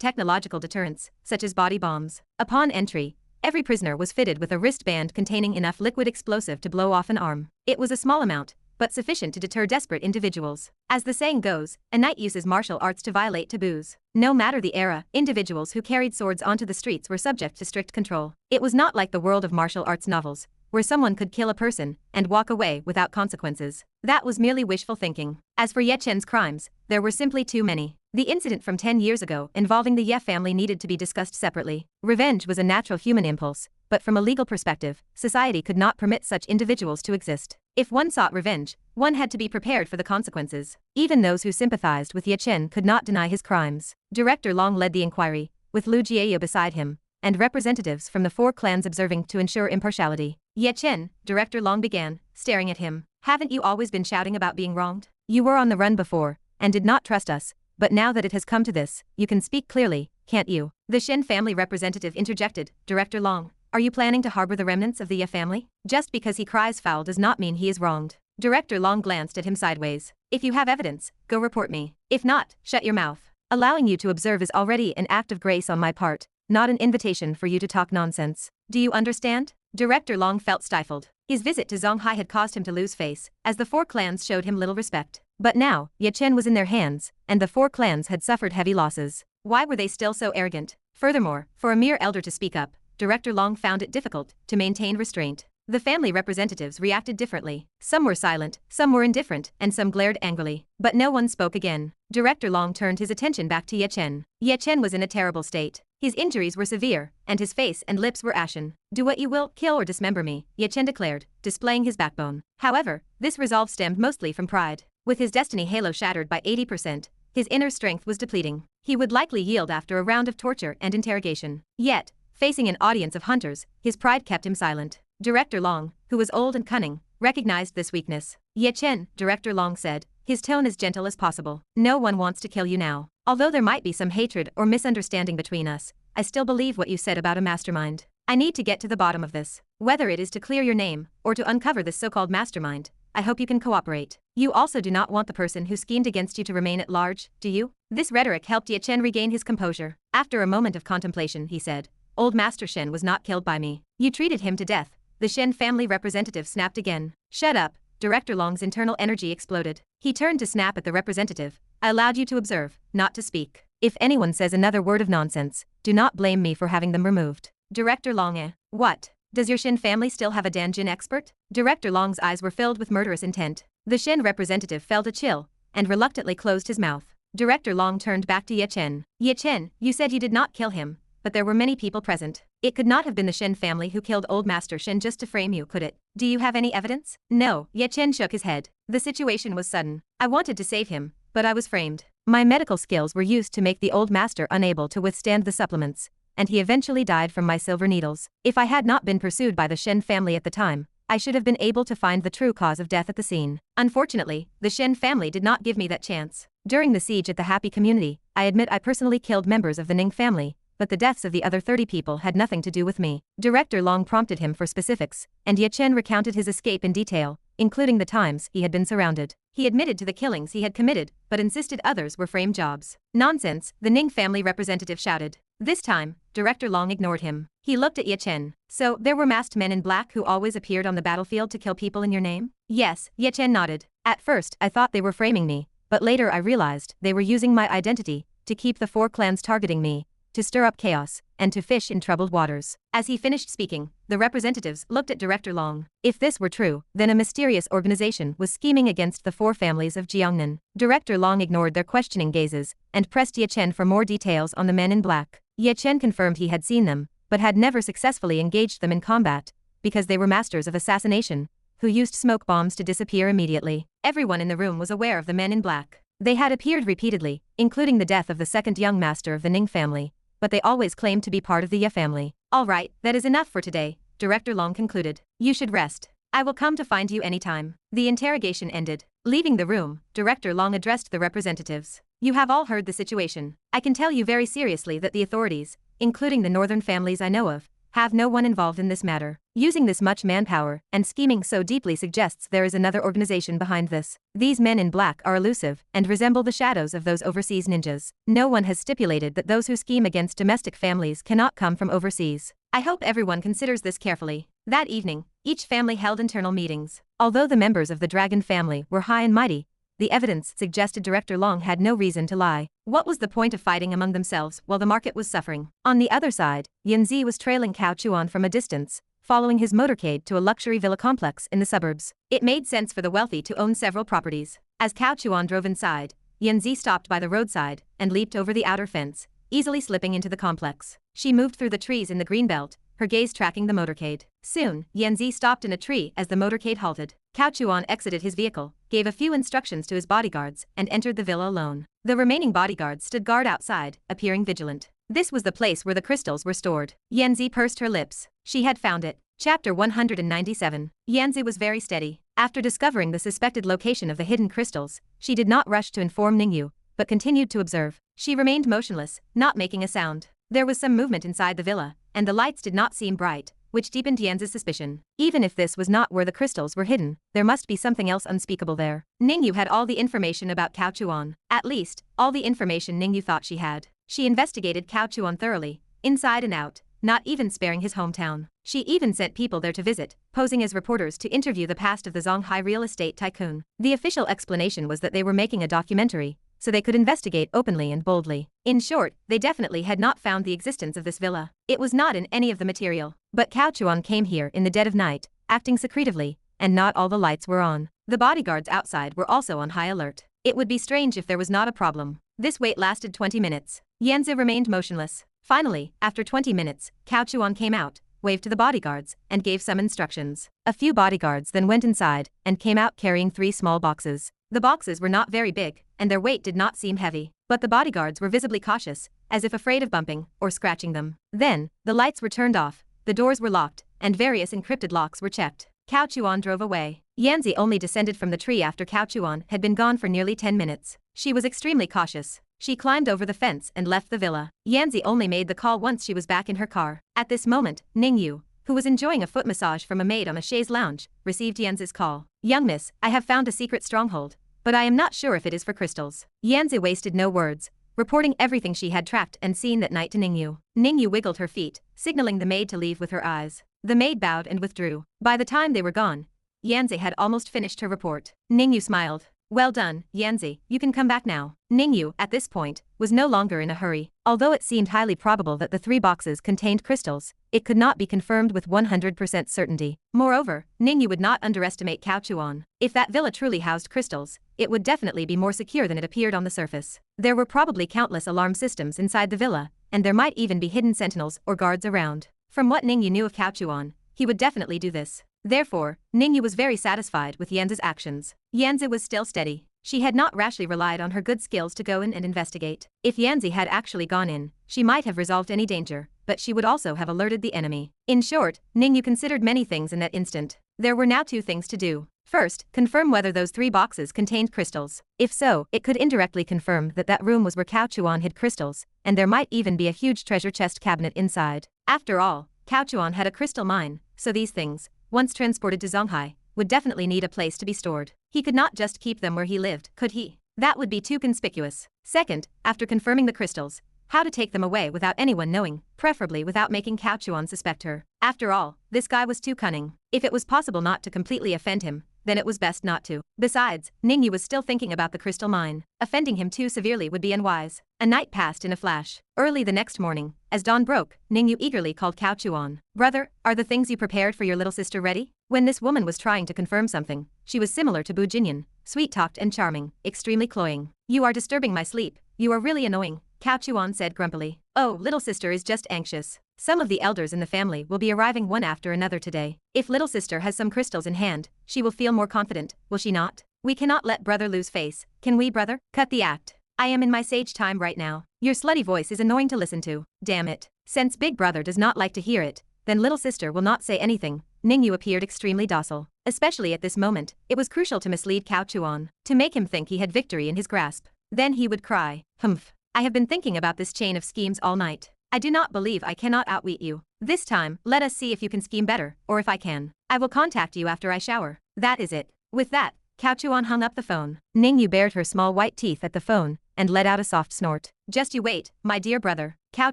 technological deterrents, such as body bombs. Upon entry, every prisoner was fitted with a wristband containing enough liquid explosive to blow off an arm. It was a small amount, but sufficient to deter desperate individuals. As the saying goes, a knight uses martial arts to violate taboos. No matter the era, individuals who carried swords onto the streets were subject to strict control. It was not like the world of martial arts novels, where someone could kill a person and walk away without consequences. That was merely wishful thinking. As for Ye Chen's crimes, there were simply too many. The incident from 10 years ago involving the Ye family needed to be discussed separately. Revenge was a natural human impulse, but from a legal perspective, society could not permit such individuals to exist. If one sought revenge, one had to be prepared for the consequences. Even those who sympathized with Ye Chen could not deny his crimes. Director Long led the inquiry, with Lu Jieyo beside him, and representatives from the 4 clans observing to ensure impartiality. Ye Chen, Director Long began, staring at him. Haven't you always been shouting about being wronged? You were on the run before, and did not trust us, but now that it has come to this, you can speak clearly, can't you? The Shen family representative interjected. Director Long, are you planning to harbor the remnants of the Ye family? Just because he cries foul does not mean he is wronged. Director Long glanced at him sideways. If you have evidence, go report me. If not, shut your mouth. Allowing you to observe is already an act of grace on my part, not an invitation for you to talk nonsense. Do you understand? Director Long felt stifled. His visit to Zonghai had caused him to lose face, as the 4 clans showed him little respect. But now, Ye Chen was in their hands, and the 4 clans had suffered heavy losses. Why were they still so arrogant? Furthermore, for a mere elder to speak up, Director Long found it difficult to maintain restraint. The family representatives reacted differently. Some were silent, some were indifferent, and some glared angrily. But no one spoke again. Director Long turned his attention back to Ye Chen. Ye Chen was in a terrible state. His injuries were severe, and his face and lips were ashen. Do what you will, kill or dismember me, Ye Chen declared, displaying his backbone. However, this resolve stemmed mostly from pride. With his destiny halo shattered by 80%, his inner strength was depleting. He would likely yield after a round of torture and interrogation. Yet, facing an audience of hunters, his pride kept him silent. Director Long, who was old and cunning, recognized this weakness. Ye Chen, Director Long said, his tone as gentle as possible. No one wants to kill you now. Although there might be some hatred or misunderstanding between us, I still believe what you said about a mastermind. I need to get to the bottom of this. Whether it is to clear your name, or to uncover this so-called mastermind, I hope you can cooperate. You also do not want the person who schemed against you to remain at large, do you? This rhetoric helped Ye Chen regain his composure. After a moment of contemplation he said, Old Master Shen was not killed by me. You treated him to death. The Shen family representative snapped again. Shut up. Director Long's internal energy exploded. He turned to snap at the representative. I allowed you to observe, not to speak. If anyone says another word of nonsense, do not blame me for having them removed. Director Long, what? Does your Shen family still have a Danjin expert? Director Long's eyes were filled with murderous intent. The Shen representative felt a chill, and reluctantly closed his mouth. Director Long turned back to Ye Chen. Ye Chen, you said you did not kill him, but there were many people present. It could not have been the Shen family who killed Old Master Shen just to frame you, could it? Do you have any evidence? No, Ye Chen shook his head. The situation was sudden. I wanted to save him, but I was framed. My medical skills were used to make the old master unable to withstand the supplements, and he eventually died from my silver needles. If I had not been pursued by the Shen family at the time, I should have been able to find the true cause of death at the scene. Unfortunately, the Shen family did not give me that chance. During the siege at the Happy Community, I admit I personally killed members of the Ning family, but the deaths of the other 30 people had nothing to do with me. Director Long prompted him for specifics, and Ye Chen recounted his escape in detail, including the times he had been surrounded. He admitted to the killings he had committed, but insisted others were frame jobs. Nonsense, the Ning family representative shouted. This time, Director Long ignored him. He looked at Ye Chen. So, there were masked men in black who always appeared on the battlefield to kill people in your name? Yes, Ye Chen nodded. At first, I thought they were framing me, but later I realized they were using my identity to keep the 4 clans targeting me, to stir up chaos, and to fish in troubled waters. As he finished speaking, the representatives looked at Director Long. If this were true, then a mysterious organization was scheming against the 4 families of Jiangnan. Director Long ignored their questioning gazes, and pressed Ye Chen for more details on the men in black. Ye Chen confirmed he had seen them, but had never successfully engaged them in combat, because they were masters of assassination, who used smoke bombs to disappear immediately. Everyone in the room was aware of the men in black. They had appeared repeatedly, including the death of the second young master of the Ning family, but they always claimed to be part of the Ye family. All right, that is enough for today, Director Long concluded. You should rest. I will come to find you anytime. The interrogation ended. Leaving the room, Director Long addressed the representatives. You have all heard the situation. I can tell you very seriously that the authorities, including the northern families I know of, have no one involved in this matter. Using this much manpower and scheming so deeply suggests there is another organization behind this. These men in black are elusive and resemble the shadows of those overseas ninjas. No one has stipulated that those who scheme against domestic families cannot come from overseas. I hope everyone considers this carefully. That evening, each family held internal meetings. Although the members of the Dragon family were high and mighty, the evidence suggested Director Long had no reason to lie. What was the point of fighting among themselves while the market was suffering? On the other side, Ning Ji was trailing Cao Chuan from a distance, following his motorcade to a luxury villa complex in the suburbs. It made sense for the wealthy to own several properties. As Cao Chuan drove inside, Ning Ji stopped by the roadside and leaped over the outer fence, easily slipping into the complex. She moved through the trees in the greenbelt, her gaze tracking the motorcade. Soon, Ning Ji stopped in a tree as the motorcade halted. Cao Chuan exited his vehicle, gave a few instructions to his bodyguards, and entered the villa alone. The remaining bodyguards stood guard outside, appearing vigilant. This was the place where the crystals were stored. Ning Ji pursed her lips. She had found it. Chapter 197. Ning Ji was very steady. After discovering the suspected location of the hidden crystals, she did not rush to inform Ning Yu, but continued to observe. She remained motionless, not making a sound. There was some movement inside the villa, and the lights did not seem bright, which deepened Yan's suspicion. Even if this was not where the crystals were hidden, there must be something else unspeakable there. Ning Yu had all the information about Cao Chuan. At least, all the information Ning Yu thought she had. She investigated Cao Chuan thoroughly, inside and out, not even sparing his hometown. She even sent people there to visit, posing as reporters to interview the past of the Zonghai real estate tycoon. The official explanation was that they were making a documentary, so they could investigate openly and boldly. In short, they definitely had not found the existence of this villa. It was not in any of the material. But Cao Chuan came here in the dead of night, acting secretively, and not all the lights were on. The bodyguards outside were also on high alert. It would be strange if there was not a problem. This wait lasted 20 minutes. Ning Ji remained motionless. Finally, after 20 minutes, Cao Chuan came out, waved to the bodyguards, and gave some instructions. A few bodyguards then went inside, and came out carrying 3 small boxes. The boxes were not very big, and their weight did not seem heavy. But the bodyguards were visibly cautious, as if afraid of bumping or scratching them. Then, the lights were turned off, the doors were locked, and various encrypted locks were checked. Cao Chuan drove away. Ning Ji only descended from the tree after Cao Chuan had been gone for nearly 10 minutes. She was extremely cautious. She climbed over the fence and left the villa. Yanzi only made the call once she was back in her car. At this moment, Ning Yu, who was enjoying a foot massage from a maid on a chaise lounge, received Yanzi's call. "Young miss, I have found a secret stronghold, but I am not sure if it is for crystals." Yanzi wasted no words, reporting everything she had tracked and seen that night to Ning Yu. Ning Yu wiggled her feet, signaling the maid to leave with her eyes. The maid bowed and withdrew. By the time they were gone, Yanzi had almost finished her report. Ning Yu smiled. "Well done, Yanzi, you can come back now." Ning Yu, at this point, was no longer in a hurry. Although it seemed highly probable that the 3 boxes contained crystals, it could not be confirmed with 100% certainty. Moreover, Ning Yu would not underestimate Cao Chuan. If that villa truly housed crystals, it would definitely be more secure than it appeared on the surface. There were probably countless alarm systems inside the villa, and there might even be hidden sentinels or guards around. From what Ning Yu knew of Cao Chuan, he would definitely do this. Therefore, Ning Yu was very satisfied with Yanzi's actions. Yanzi was still steady. She had not rashly relied on her good skills to go in and investigate. If Yanzi had actually gone in, she might have resolved any danger, but she would also have alerted the enemy. In short, Ning Yu considered many things in that instant. There were now 2 things to do. First, confirm whether those 3 boxes contained crystals. If so, it could indirectly confirm that that room was where Cao Chuan hid crystals, and there might even be a huge treasure chest cabinet inside. After all, Cao Chuan had a crystal mine, so these things, once transported to Zonghai, would definitely need a place to be stored. He could not just keep them where he lived, could he? That would be too conspicuous. Second, after confirming the crystals, how to take them away without anyone knowing, preferably without making Cao Chuan suspect her. After all, this guy was too cunning. If it was possible not to completely offend him, then it was best not to. Besides, Ning Yu was still thinking about the crystal mine. Offending him too severely would be unwise. A night passed in a flash. Early the next morning, as dawn broke, Ning Yu eagerly called Cao Chuan. "Brother, are the things you prepared for your little sister ready?" When this woman was trying to confirm something, she was similar to Bu Jinyan, sweet-talked and charming, extremely cloying. "You are disturbing my sleep. You are really annoying," Cao Chuan said grumpily. "Oh, little sister is just anxious. Some of the elders in the family will be arriving one after another today. If little sister has some crystals in hand, she will feel more confident, will she not? We cannot let brother lose face, can we, brother? Cut the act. I am in my sage time right now. Your slutty voice is annoying to listen to. Damn it. Since big brother does not like to hear it, then little sister will not say anything." Ning Yu appeared extremely docile. Especially at this moment, it was crucial to mislead Cao Chuan, to make him think he had victory in his grasp. Then he would cry, "Humph. I have been thinking about this chain of schemes all night. I do not believe I cannot outwit you. This time, let us see if you can scheme better, or if I can. I will contact you after I shower. That is it." With that, Cao Chuan hung up the phone. Ning Yu bared her small white teeth at the phone, and let out a soft snort. "Just you wait, my dear brother." Cao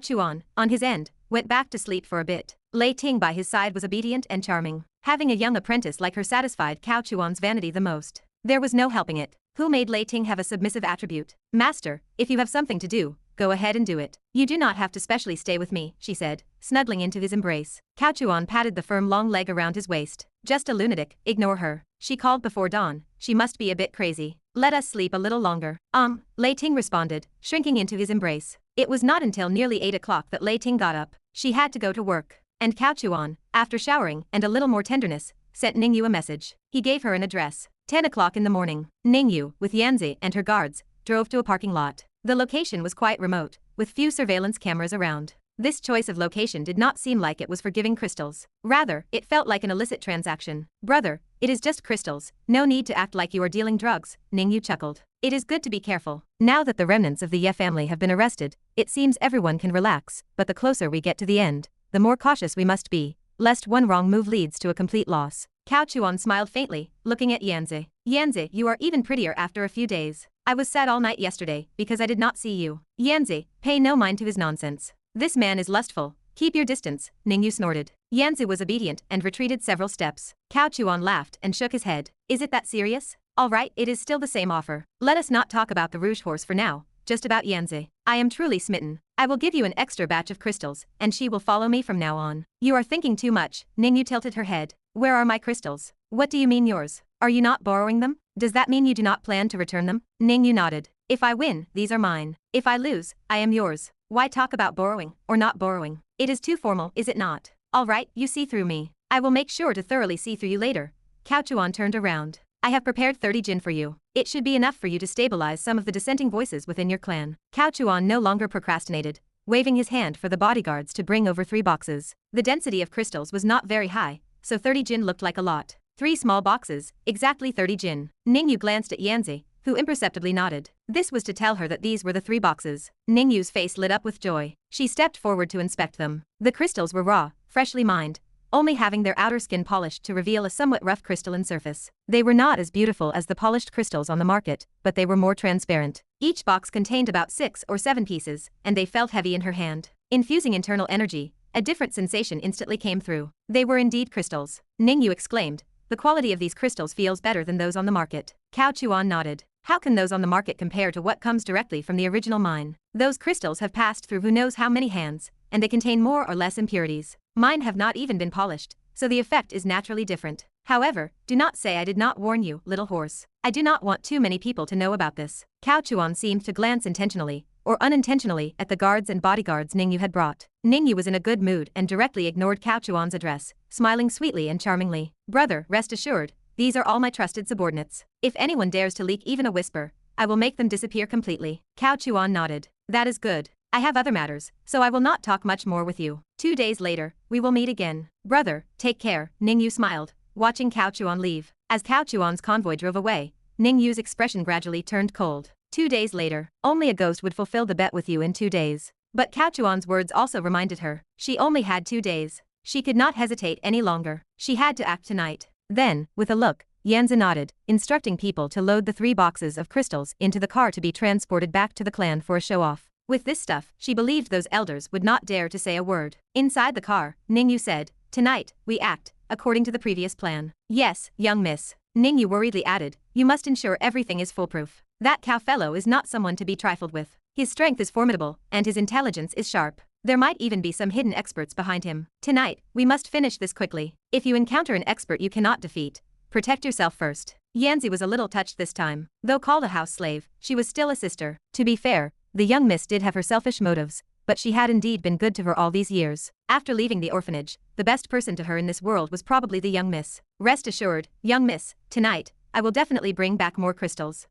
Chuan, on his end, went back to sleep for a bit. Lei Ting by his side was obedient and charming. Having a young apprentice like her satisfied Cao Chuan's vanity the most. There was no helping it. Who made Lei Ting have a submissive attribute? "Master, if you have something to do, go ahead and do it. You do not have to specially stay with me," she said, snuggling into his embrace. Cao Chuan patted the firm long leg around his waist. "Just a lunatic, ignore her. She called before dawn, she must be a bit crazy. Let us sleep a little longer." Lei Ting responded, shrinking into his embrace. It was not until nearly 8 o'clock that Lei Ting got up. She had to go to work. And Cao Chuan, after showering and a little more tenderness, sent Ning Yu a message. He gave her an address. 10 o'clock in the morning. Ning Yu, with Yanzi and her guards, drove to a parking lot. The location was quite remote, with few surveillance cameras around. This choice of location did not seem like it was for giving crystals. Rather, it felt like an illicit transaction. "Brother, it is just crystals. No need to act like you are dealing drugs," Ning Yu chuckled. "It is good to be careful. Now that the remnants of the Ye family have been arrested, it seems everyone can relax, but the closer we get to the end, the more cautious we must be, lest one wrong move leads to a complete loss." Cao Chuan smiled faintly, looking at Yanzi. "Yanzi, you are even prettier after a few days. I was sad all night yesterday because I did not see you." Yanzi, pay no mind to his nonsense. "This man is lustful. Keep your distance," Ning Yu snorted. Yanzi was obedient and retreated several steps. Cao Chuan laughed and shook his head. "Is it that serious? All right, it is still the same offer. Let us not talk about the Rouge Horse for now, just about Yanzi. I am truly smitten. I will give you an extra batch of crystals, and she will follow me from now on." "You are thinking too much," Ning Yu tilted her head. "Where are my crystals?" "What do you mean yours? Are you not borrowing them? Does that mean you do not plan to return them?" Ning Yu nodded. "If I win, these are mine. If I lose, I am yours. Why talk about borrowing, or not borrowing? It is too formal, is it not? All right, you see through me. I will make sure to thoroughly see through you later." Cao Chuan turned around. "I have prepared 30 jin for you. It should be enough for you to stabilize some of the dissenting voices within your clan." Cao Chuan no longer procrastinated, waving his hand for the bodyguards to bring over 3 boxes. The density of crystals was not very high, so 30 jin looked like a lot. 3 small boxes, exactly 30 jin. Ning Yu glanced at Yanzi, who imperceptibly nodded. This was to tell her that these were the 3 boxes. Ning Yu's face lit up with joy. She stepped forward to inspect them. The crystals were raw, freshly mined, only having their outer skin polished to reveal a somewhat rough crystalline surface. They were not as beautiful as the polished crystals on the market, but they were more transparent. Each box contained about 6 or 7 pieces, and they felt heavy in her hand. Infusing internal energy, a different sensation instantly came through. They were indeed crystals. Ning Yu exclaimed, "The quality of these crystals feels better than those on the market." Cao Chuan nodded. "How can those on the market compare to what comes directly from the original mine? Those crystals have passed through who knows how many hands, and they contain more or less impurities. Mine have not even been polished, so the effect is naturally different. However, do not say I did not warn you, little horse. I do not want too many people to know about this." Cao Chuan seemed to glance intentionally, or unintentionally, at the guards and bodyguards Ning Yu had brought. Ning Yu was in a good mood and directly ignored Cao Chuan's address, smiling sweetly and charmingly. "Brother, rest assured, these are all my trusted subordinates. If anyone dares to leak even a whisper, I will make them disappear completely." Cao Chuan nodded. "That is good. I have other matters, so I will not talk much more with you. 2 days later, we will meet again. Brother, take care." Ning Yu smiled, watching Cao Chuan leave. As Cao Chuan's convoy drove away, Ning Yu's expression gradually turned cold. 2 days later, only a ghost would fulfill the bet with you in 2 days. But Cao Chuan's words also reminded her, she only had 2 days. She could not hesitate any longer. She had to act tonight. Then, with a look, Yanzi nodded, instructing people to load the 3 boxes of crystals into the car to be transported back to the clan for a show-off. With this stuff, she believed those elders would not dare to say a word. Inside the car, Ning Yu said, "Tonight, we act according to the previous plan." "Yes, young miss." Ning Yu worriedly added, "You must ensure everything is foolproof. That cow fellow is not someone to be trifled with. His strength is formidable, and his intelligence is sharp. There might even be some hidden experts behind him. Tonight, we must finish this quickly. If you encounter an expert you cannot defeat, protect yourself first." Yanzi was a little touched this time. Though called a house slave, she was still a sister. To be fair, the young miss did have her selfish motives, but she had indeed been good to her all these years. After leaving the orphanage, the best person to her in this world was probably the young miss. "Rest assured, young miss, tonight, I will definitely bring back more crystals."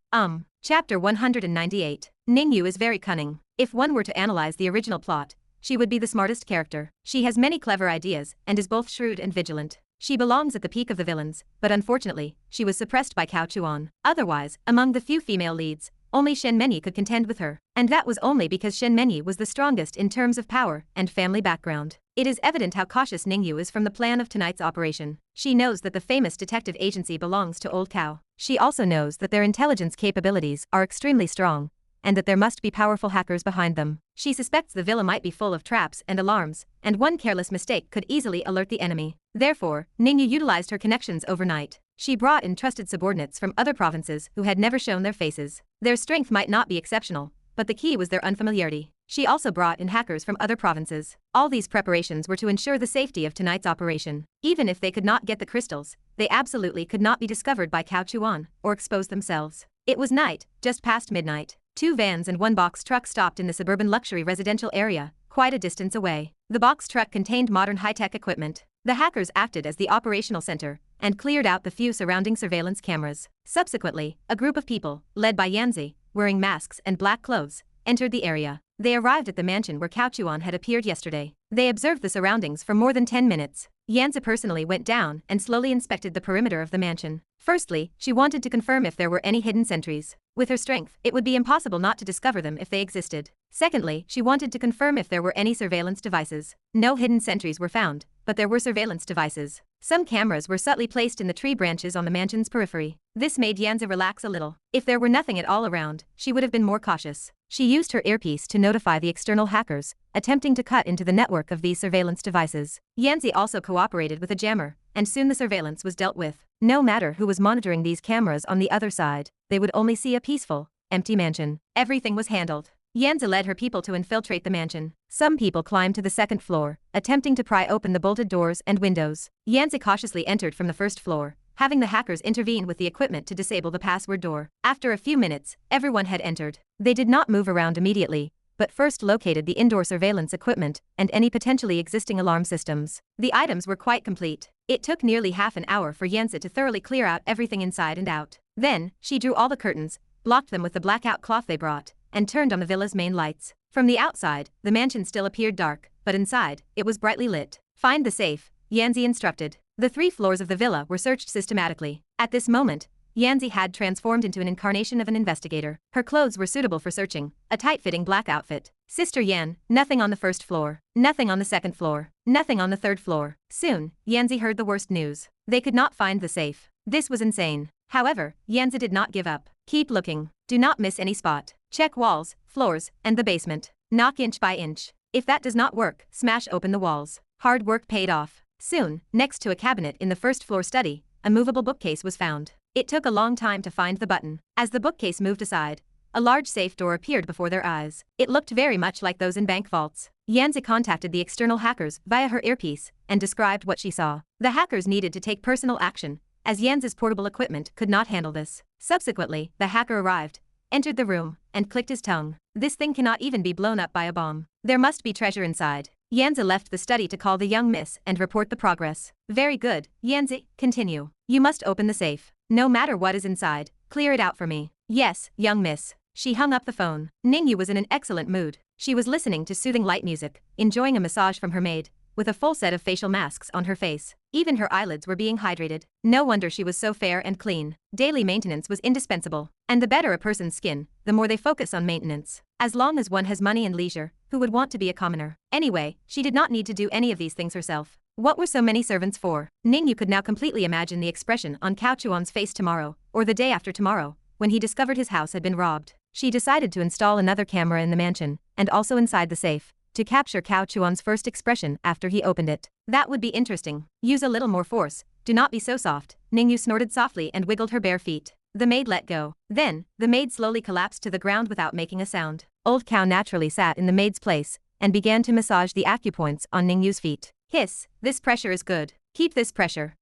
Chapter 198. Ning Yu is very cunning. If one were to analyze the original plot, she would be the smartest character. She has many clever ideas and is both shrewd and vigilant. She belongs at the peak of the villains, but unfortunately, she was suppressed by Cao Chuan. Otherwise, among the few female leads, only Shen Menyi could contend with her, and that was only because Shen Menyi was the strongest in terms of power and family background. It is evident how cautious Ning Yu is from the plan of tonight's operation. She knows that the famous detective agency belongs to Old Cow. She also knows that their intelligence capabilities are extremely strong, and that there must be powerful hackers behind them. She suspects the villa might be full of traps and alarms, and one careless mistake could easily alert the enemy. Therefore, Ning Yu utilized her connections overnight. She brought in trusted subordinates from other provinces who had never shown their faces. Their strength might not be exceptional, but the key was their unfamiliarity. She also brought in hackers from other provinces. All these preparations were to ensure the safety of tonight's operation. Even if they could not get the crystals, they absolutely could not be discovered by Cao Chuan or expose themselves. It was night, just past midnight. 2 vans and 1 box truck stopped in the suburban luxury residential area, quite a distance away. The box truck contained modern high-tech equipment. The hackers acted as the operational center and cleared out the few surrounding surveillance cameras. Subsequently, a group of people, led by Yanzi, wearing masks and black clothes, entered the area. They arrived at the mansion where Cao Chuan had appeared yesterday. They observed the surroundings for more than 10 minutes. Yanzi personally went down and slowly inspected the perimeter of the mansion. Firstly, she wanted to confirm if there were any hidden sentries. With her strength, it would be impossible not to discover them if they existed. Secondly, she wanted to confirm if there were any surveillance devices. No hidden sentries were found, but there were surveillance devices. Some cameras were subtly placed in the tree branches on the mansion's periphery. This made Yanzi relax a little. If there were nothing at all around, she would have been more cautious. She used her earpiece to notify the external hackers, attempting to cut into the network of these surveillance devices. Yanzi also cooperated with a jammer, and soon the surveillance was dealt with. No matter who was monitoring these cameras on the other side, they would only see a peaceful, empty mansion. Everything was handled. Yanzi led her people to infiltrate the mansion. Some people climbed to the 2nd floor, attempting to pry open the bolted doors and windows. Yanzi cautiously entered from the 1st floor, having the hackers intervene with the equipment to disable the password door. After a few minutes, everyone had entered. They did not move around immediately, but first located the indoor surveillance equipment and any potentially existing alarm systems. The items were quite complete. It took nearly half an hour for Yanzi to thoroughly clear out everything inside and out. Then, she drew all the curtains, blocked them with the blackout cloth they brought, and turned on the villa's main lights. From the outside, the mansion still appeared dark, but inside, it was brightly lit. "Find the safe," Yanzi instructed. The 3 floors of the villa were searched systematically. At this moment, Yanzi had transformed into an incarnation of an investigator. Her clothes were suitable for searching, a tight-fitting black outfit. Sister Yan, nothing on the first floor, nothing on the second floor, nothing on the third floor. Soon, Yanzi heard the worst news. They could not find the safe. This was insane. However, Yanzi did not give up. Keep looking. Do not miss any spot. Check walls, floors, and the basement. Knock inch by inch. If that does not work, smash open the walls. Hard work paid off. Soon, next to a cabinet in the first floor study, a movable bookcase was found. It took a long time to find the button. As the bookcase moved aside, a large safe door appeared before their eyes. It looked very much like those in bank vaults. Yanzi contacted the external hackers via her earpiece and described what she saw. The hackers needed to take personal action, as Yanzi's portable equipment could not handle this. Subsequently, the hacker arrived, entered the room, and clicked his tongue. This thing cannot even be blown up by a bomb. There must be treasure inside. Yanzi left the study to call the young miss and report the progress. Very good, Yanzi, continue. You must open the safe. No matter what is inside, clear it out for me. Yes, young miss. She hung up the phone. Ning Ji was in an excellent mood. She was listening to soothing light music, enjoying a massage from her maid, with a full set of facial masks on her face. Even her eyelids were being hydrated. No wonder she was so fair and clean. Daily maintenance was indispensable. And the better a person's skin, the more they focus on maintenance. As long as one has money and leisure, who would want to be a commoner? Anyway, she did not need to do any of these things herself. What were so many servants for? Ning Ji could now completely imagine the expression on Cao Chuan's face tomorrow, or the day after tomorrow, when he discovered his house had been robbed. She decided to install another camera in the mansion, and also inside the safe, to capture Cao Chuan's first expression after he opened it. That would be interesting. Use a little more force. Do not be so soft. Ning Ji snorted softly and wiggled her bare feet. The maid let go. Then, the maid slowly collapsed to the ground without making a sound. Old Cow naturally sat in the maid's place, and began to massage the acupoints on Ning Ji's feet. Hiss, this pressure is good. Keep this pressure.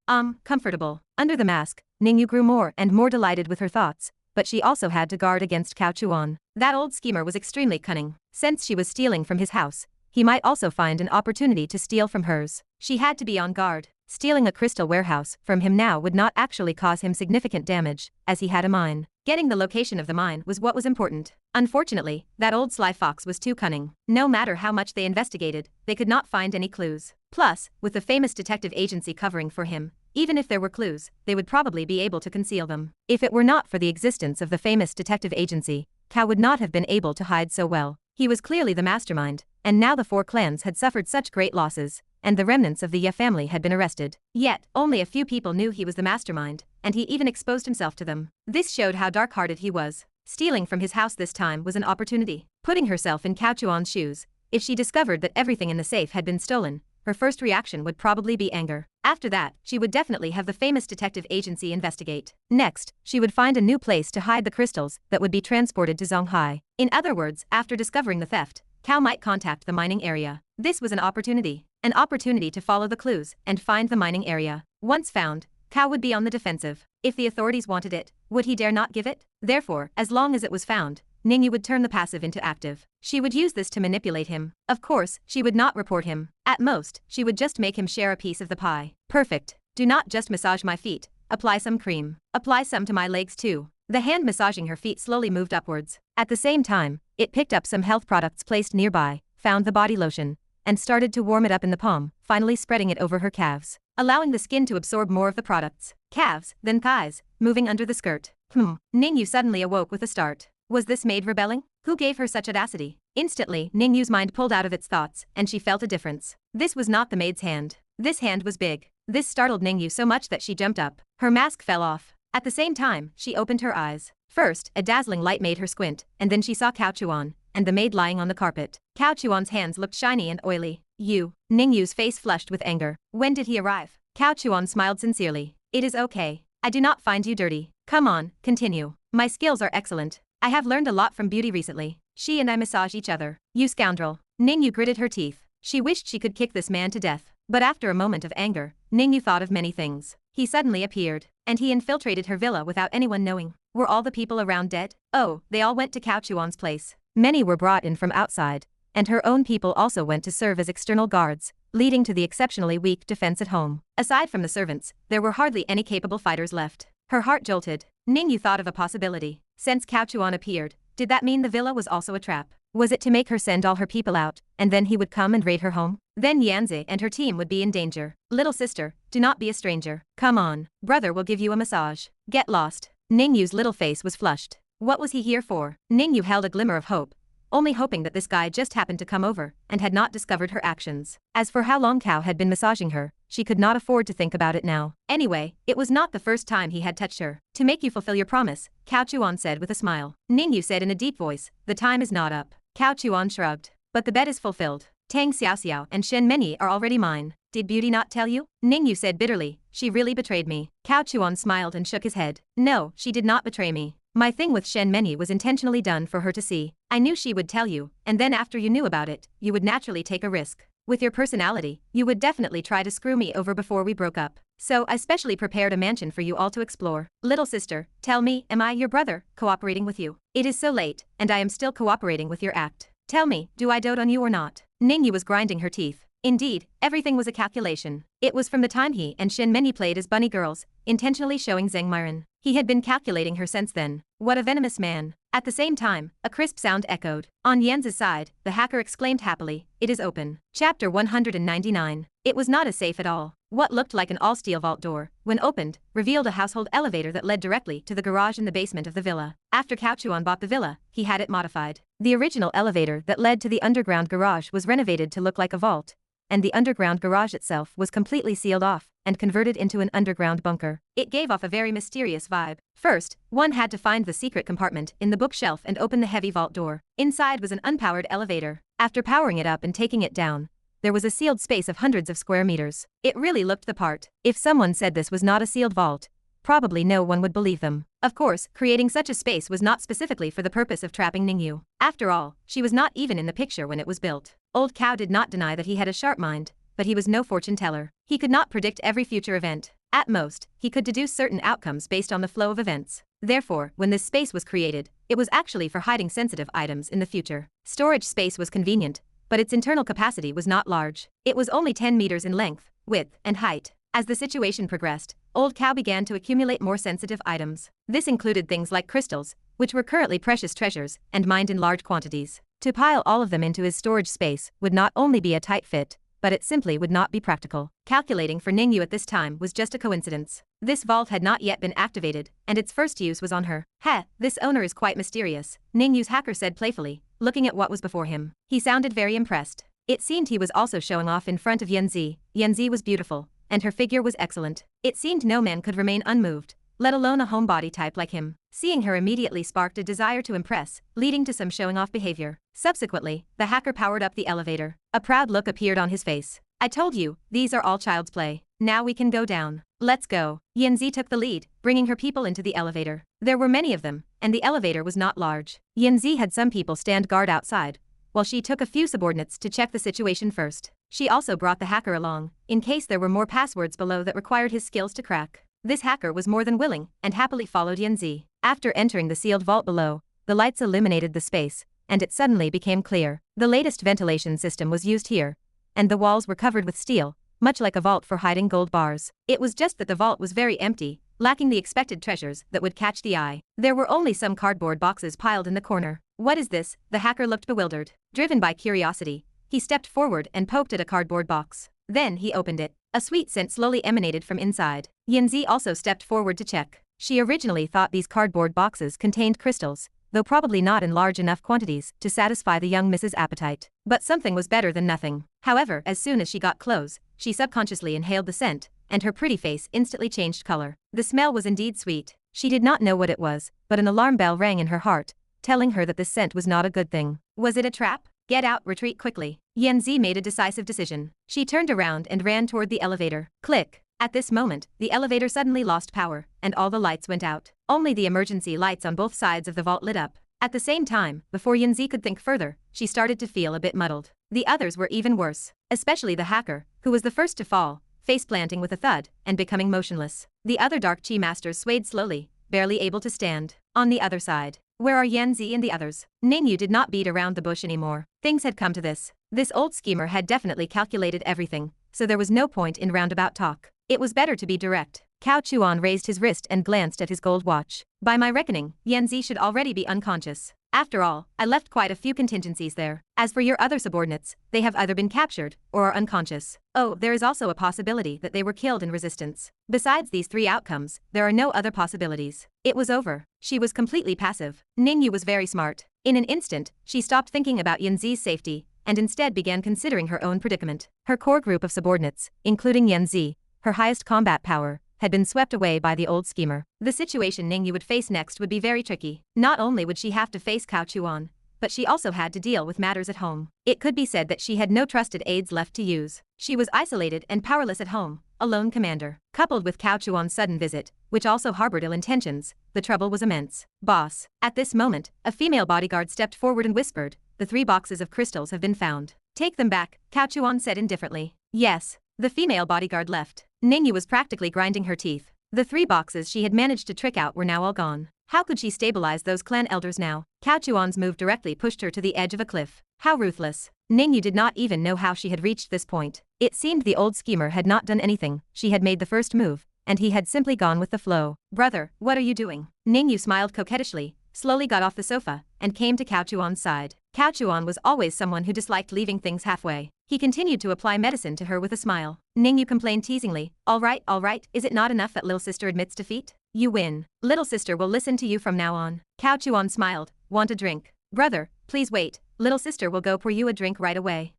Comfortable. Under the mask, Ning Ji grew more and more delighted with her thoughts, but she also had to guard against Cao Chuan. That old schemer was extremely cunning. Since she was stealing from his house, he might also find an opportunity to steal from hers. She had to be on guard. Stealing a crystal warehouse from him now would not actually cause him significant damage, as he had a mine. Getting the location of the mine was what was important. Unfortunately, that old sly fox was too cunning. No matter how much they investigated, they could not find any clues. Plus, with the famous detective agency covering for him, even if there were clues, they would probably be able to conceal them. If it were not for the existence of the famous detective agency, Cao would not have been able to hide so well. He was clearly the mastermind, and now the four clans had suffered such great losses, and the remnants of the Ye family had been arrested. Yet, only a few people knew he was the mastermind, and he even exposed himself to them. This showed how dark-hearted he was. Stealing from his house this time was an opportunity. Putting herself in Cao Chuan's shoes, if she discovered that everything in the safe had been stolen, her first reaction would probably be anger. After that, she would definitely have the famous detective agency investigate. Next, she would find a new place to hide the crystals that would be transported to Zonghai. In other words, after discovering the theft, Cao might contact the mining area. This was an opportunity to follow the clues and find the mining area. Once found, Cao would be on the defensive. If the authorities wanted it, would he dare not give it? Therefore, as long as it was found, Ning Ji would turn the passive into active. She would use this to manipulate him. Of course, she would not report him. At most, she would just make him share a piece of the pie. Perfect. Do not just massage my feet. Apply some cream. Apply some to my legs too. The hand massaging her feet slowly moved upwards. At the same time, it picked up some health products placed nearby, found the body lotion, and started to warm it up in the palm, finally spreading it over her calves, allowing the skin to absorb more of the products. Calves, then thighs, moving under the skirt. Ning Ji suddenly awoke with a start. Was this maid rebelling? Who gave her such audacity? Instantly, Ning Ji's mind pulled out of its thoughts, and she felt a difference. This was not the maid's hand. This hand was big. This startled Ning Ji so much that she jumped up. Her mask fell off. At the same time, she opened her eyes. First, a dazzling light made her squint, and then she saw Cao Chuan, and the maid lying on the carpet. Cao Chuan's hands looked shiny and oily. You. Ning Ji's face flushed with anger. When did he arrive? Cao Chuan smiled sincerely. It is okay. I do not find you dirty. Come on, continue. My skills are excellent. I have learned a lot from beauty recently. She and I massage each other. You scoundrel. Ning Ji gritted her teeth. She wished she could kick this man to death. But after a moment of anger, Ning Ji thought of many things. He suddenly appeared, and he infiltrated her villa without anyone knowing. Were all the people around dead? Oh, they all went to Cao Chuan's place. Many were brought in from outside, and her own people also went to serve as external guards, leading to the exceptionally weak defense at home. Aside from the servants, there were hardly any capable fighters left. Her heart jolted. Ning Ji thought of a possibility. Since Cao Chuan appeared, did that mean the villa was also a trap? Was it to make her send all her people out, and then he would come and raid her home? Then Yanzi and her team would be in danger. Little sister, do not be a stranger. Come on, brother will give you a massage. Get lost. Ning Yu's little face was flushed. What was he here for? Ning Yu held a glimmer of hope, only hoping that this guy just happened to come over and had not discovered her actions. As for how long Cao had been massaging her, she could not afford to think about it now. Anyway, it was not the first time he had touched her. To make you fulfill your promise, Cao Chuan said with a smile. Ning Yu said in a deep voice, the time is not up. Cao Chuan shrugged. But the bet is fulfilled. Tang Xiaoxiao and Shen Menyi are already mine. Did Beauty not tell you? Ning Yu said bitterly, she really betrayed me. Cao Chuan smiled and shook his head. No, she did not betray me. My thing with Shen Menyi was intentionally done for her to see. I knew she would tell you, and then after you knew about it, you would naturally take a risk. With your personality, you would definitely try to screw me over before we broke up. So I specially prepared a mansion for you all to explore. Little sister, tell me, am I, your brother, cooperating with you? It is so late, and I am still cooperating with your act. Tell me, do I dote on you or not? Ning Yu was grinding her teeth. Indeed, everything was a calculation. It was from the time he and Shen Menyi played as bunny girls, intentionally showing Zheng Myron. He had been calculating her since then. What a venomous man. At the same time, a crisp sound echoed. On Yan's side, the hacker exclaimed happily, it is open. Chapter 199. It was not a safe at all. What looked like an all-steel vault door, when opened, revealed a household elevator that led directly to the garage in the basement of the villa. After Cao Chuan bought the villa, he had it modified. The original elevator that led to the underground garage was renovated to look like a vault, and the underground garage itself was completely sealed off and converted into an underground bunker. It gave off a very mysterious vibe. First, one had to find the secret compartment in the bookshelf and open the heavy vault door. Inside was an unpowered elevator. After powering it up and taking it down, there was a sealed space of hundreds of square meters. It really looked the part. If someone said this was not a sealed vault, probably no one would believe them. Of course, creating such a space was not specifically for the purpose of trapping Ning Yu. After all, she was not even in the picture when it was built. Old Cow did not deny that he had a sharp mind, but he was no fortune teller. He could not predict every future event. At most, he could deduce certain outcomes based on the flow of events. Therefore, when this space was created, it was actually for hiding sensitive items in the future. Storage space was convenient, but its internal capacity was not large. It was only 10 meters in length, width, and height. As the situation progressed, Old Cow began to accumulate more sensitive items. This included things like crystals, which were currently precious treasures and mined in large quantities. To pile all of them into his storage space would not only be a tight fit, but it simply would not be practical. Calculating for Ning Yu at this time was just a coincidence. This vault had not yet been activated, and its first use was on her. Heh, this owner is quite mysterious, Ning Yu's hacker said playfully, looking at what was before him. He sounded very impressed. It seemed he was also showing off in front of Yen Zi. Yen Zi was beautiful, and her figure was excellent. It seemed no man could remain unmoved, let alone a homebody type like him. Seeing her immediately sparked a desire to impress, leading to some showing off behavior. Subsequently, the hacker powered up the elevator. A proud look appeared on his face. I told you, these are all child's play. Now we can go down. Let's go. Yen Zi took the lead, bringing her people into the elevator. There were many of them, and the elevator was not large. Yen Zi had some people stand guard outside, while she took a few subordinates to check the situation first. She also brought the hacker along, in case there were more passwords below that required his skills to crack. This hacker was more than willing, and happily followed Yen Zi. After entering the sealed vault below, the lights illuminated the space, and it suddenly became clear. The latest ventilation system was used here, and the walls were covered with steel, much like a vault for hiding gold bars. It was just that the vault was very empty, lacking the expected treasures that would catch the eye. There were only some cardboard boxes piled in the corner. What is this? The hacker looked bewildered. Driven by curiosity, he stepped forward and poked at a cardboard box. Then he opened it. A sweet scent slowly emanated from inside. Yen Zi also stepped forward to check. She originally thought these cardboard boxes contained crystals, though probably not in large enough quantities to satisfy the young Mrs. Appetite. But something was better than nothing. However, as soon as she got close, she subconsciously inhaled the scent, and her pretty face instantly changed color. The smell was indeed sweet. She did not know what it was, but an alarm bell rang in her heart, telling her that this scent was not a good thing. Was it a trap? Get out, retreat quickly. Yen Zi made a decisive decision. She turned around and ran toward the elevator. Click. At this moment, the elevator suddenly lost power, and all the lights went out. Only the emergency lights on both sides of the vault lit up. At the same time, before Yen Zi could think further, she started to feel a bit muddled. The others were even worse, especially the hacker, who was the first to fall, face planting with a thud, and becoming motionless. The other dark chi masters swayed slowly, barely able to stand. On the other side, where are Yen Zi and the others? Ning Yu did not beat around the bush anymore. Things had come to this. This old schemer had definitely calculated everything, so there was no point in roundabout talk. It was better to be direct. Cao Chuan raised his wrist and glanced at his gold watch. By my reckoning, Yen Zi should already be unconscious. After all, I left quite a few contingencies there. As for your other subordinates, they have either been captured or are unconscious. Oh, there is also a possibility that they were killed in resistance. Besides these 3 outcomes, there are no other possibilities. It was over. She was completely passive. Ning Ji was very smart. In an instant, she stopped thinking about Yen Zi's safety and instead began considering her own predicament. Her core group of subordinates, including Yen Zi, her highest combat power, had been swept away by the old schemer. The situation Ning Ji would face next would be very tricky. Not only would she have to face Cao Chuan, but she also had to deal with matters at home. It could be said that she had no trusted aides left to use. She was isolated and powerless at home, a lone commander. Coupled with Cao Chuan's sudden visit, which also harbored ill intentions, the trouble was immense. Boss. At this moment, a female bodyguard stepped forward and whispered, "The 3 boxes of crystals have been found. Take them back," Cao Chuan said indifferently. Yes. The female bodyguard left. Ning Ji was practically grinding her teeth. The 3 boxes she had managed to trick out were now all gone. How could she stabilize those clan elders now? Cao Chuan's move directly pushed her to the edge of a cliff. How ruthless. Ning Ji did not even know how she had reached this point. It seemed the old schemer had not done anything. She had made the first move, and he had simply gone with the flow. "Brother, what are you doing?" Ning Ji smiled coquettishly, slowly got off the sofa, and came to Cao Chuan's side. Cao Chuan was always someone who disliked leaving things halfway. He continued to apply medicine to her with a smile. Ning Ji complained teasingly, all right, is it not enough that little sister admits defeat? You win. Little sister will listen to you from now on." Cao Chuan smiled, "Want a drink?" "Brother, please wait, little sister will go pour you a drink right away."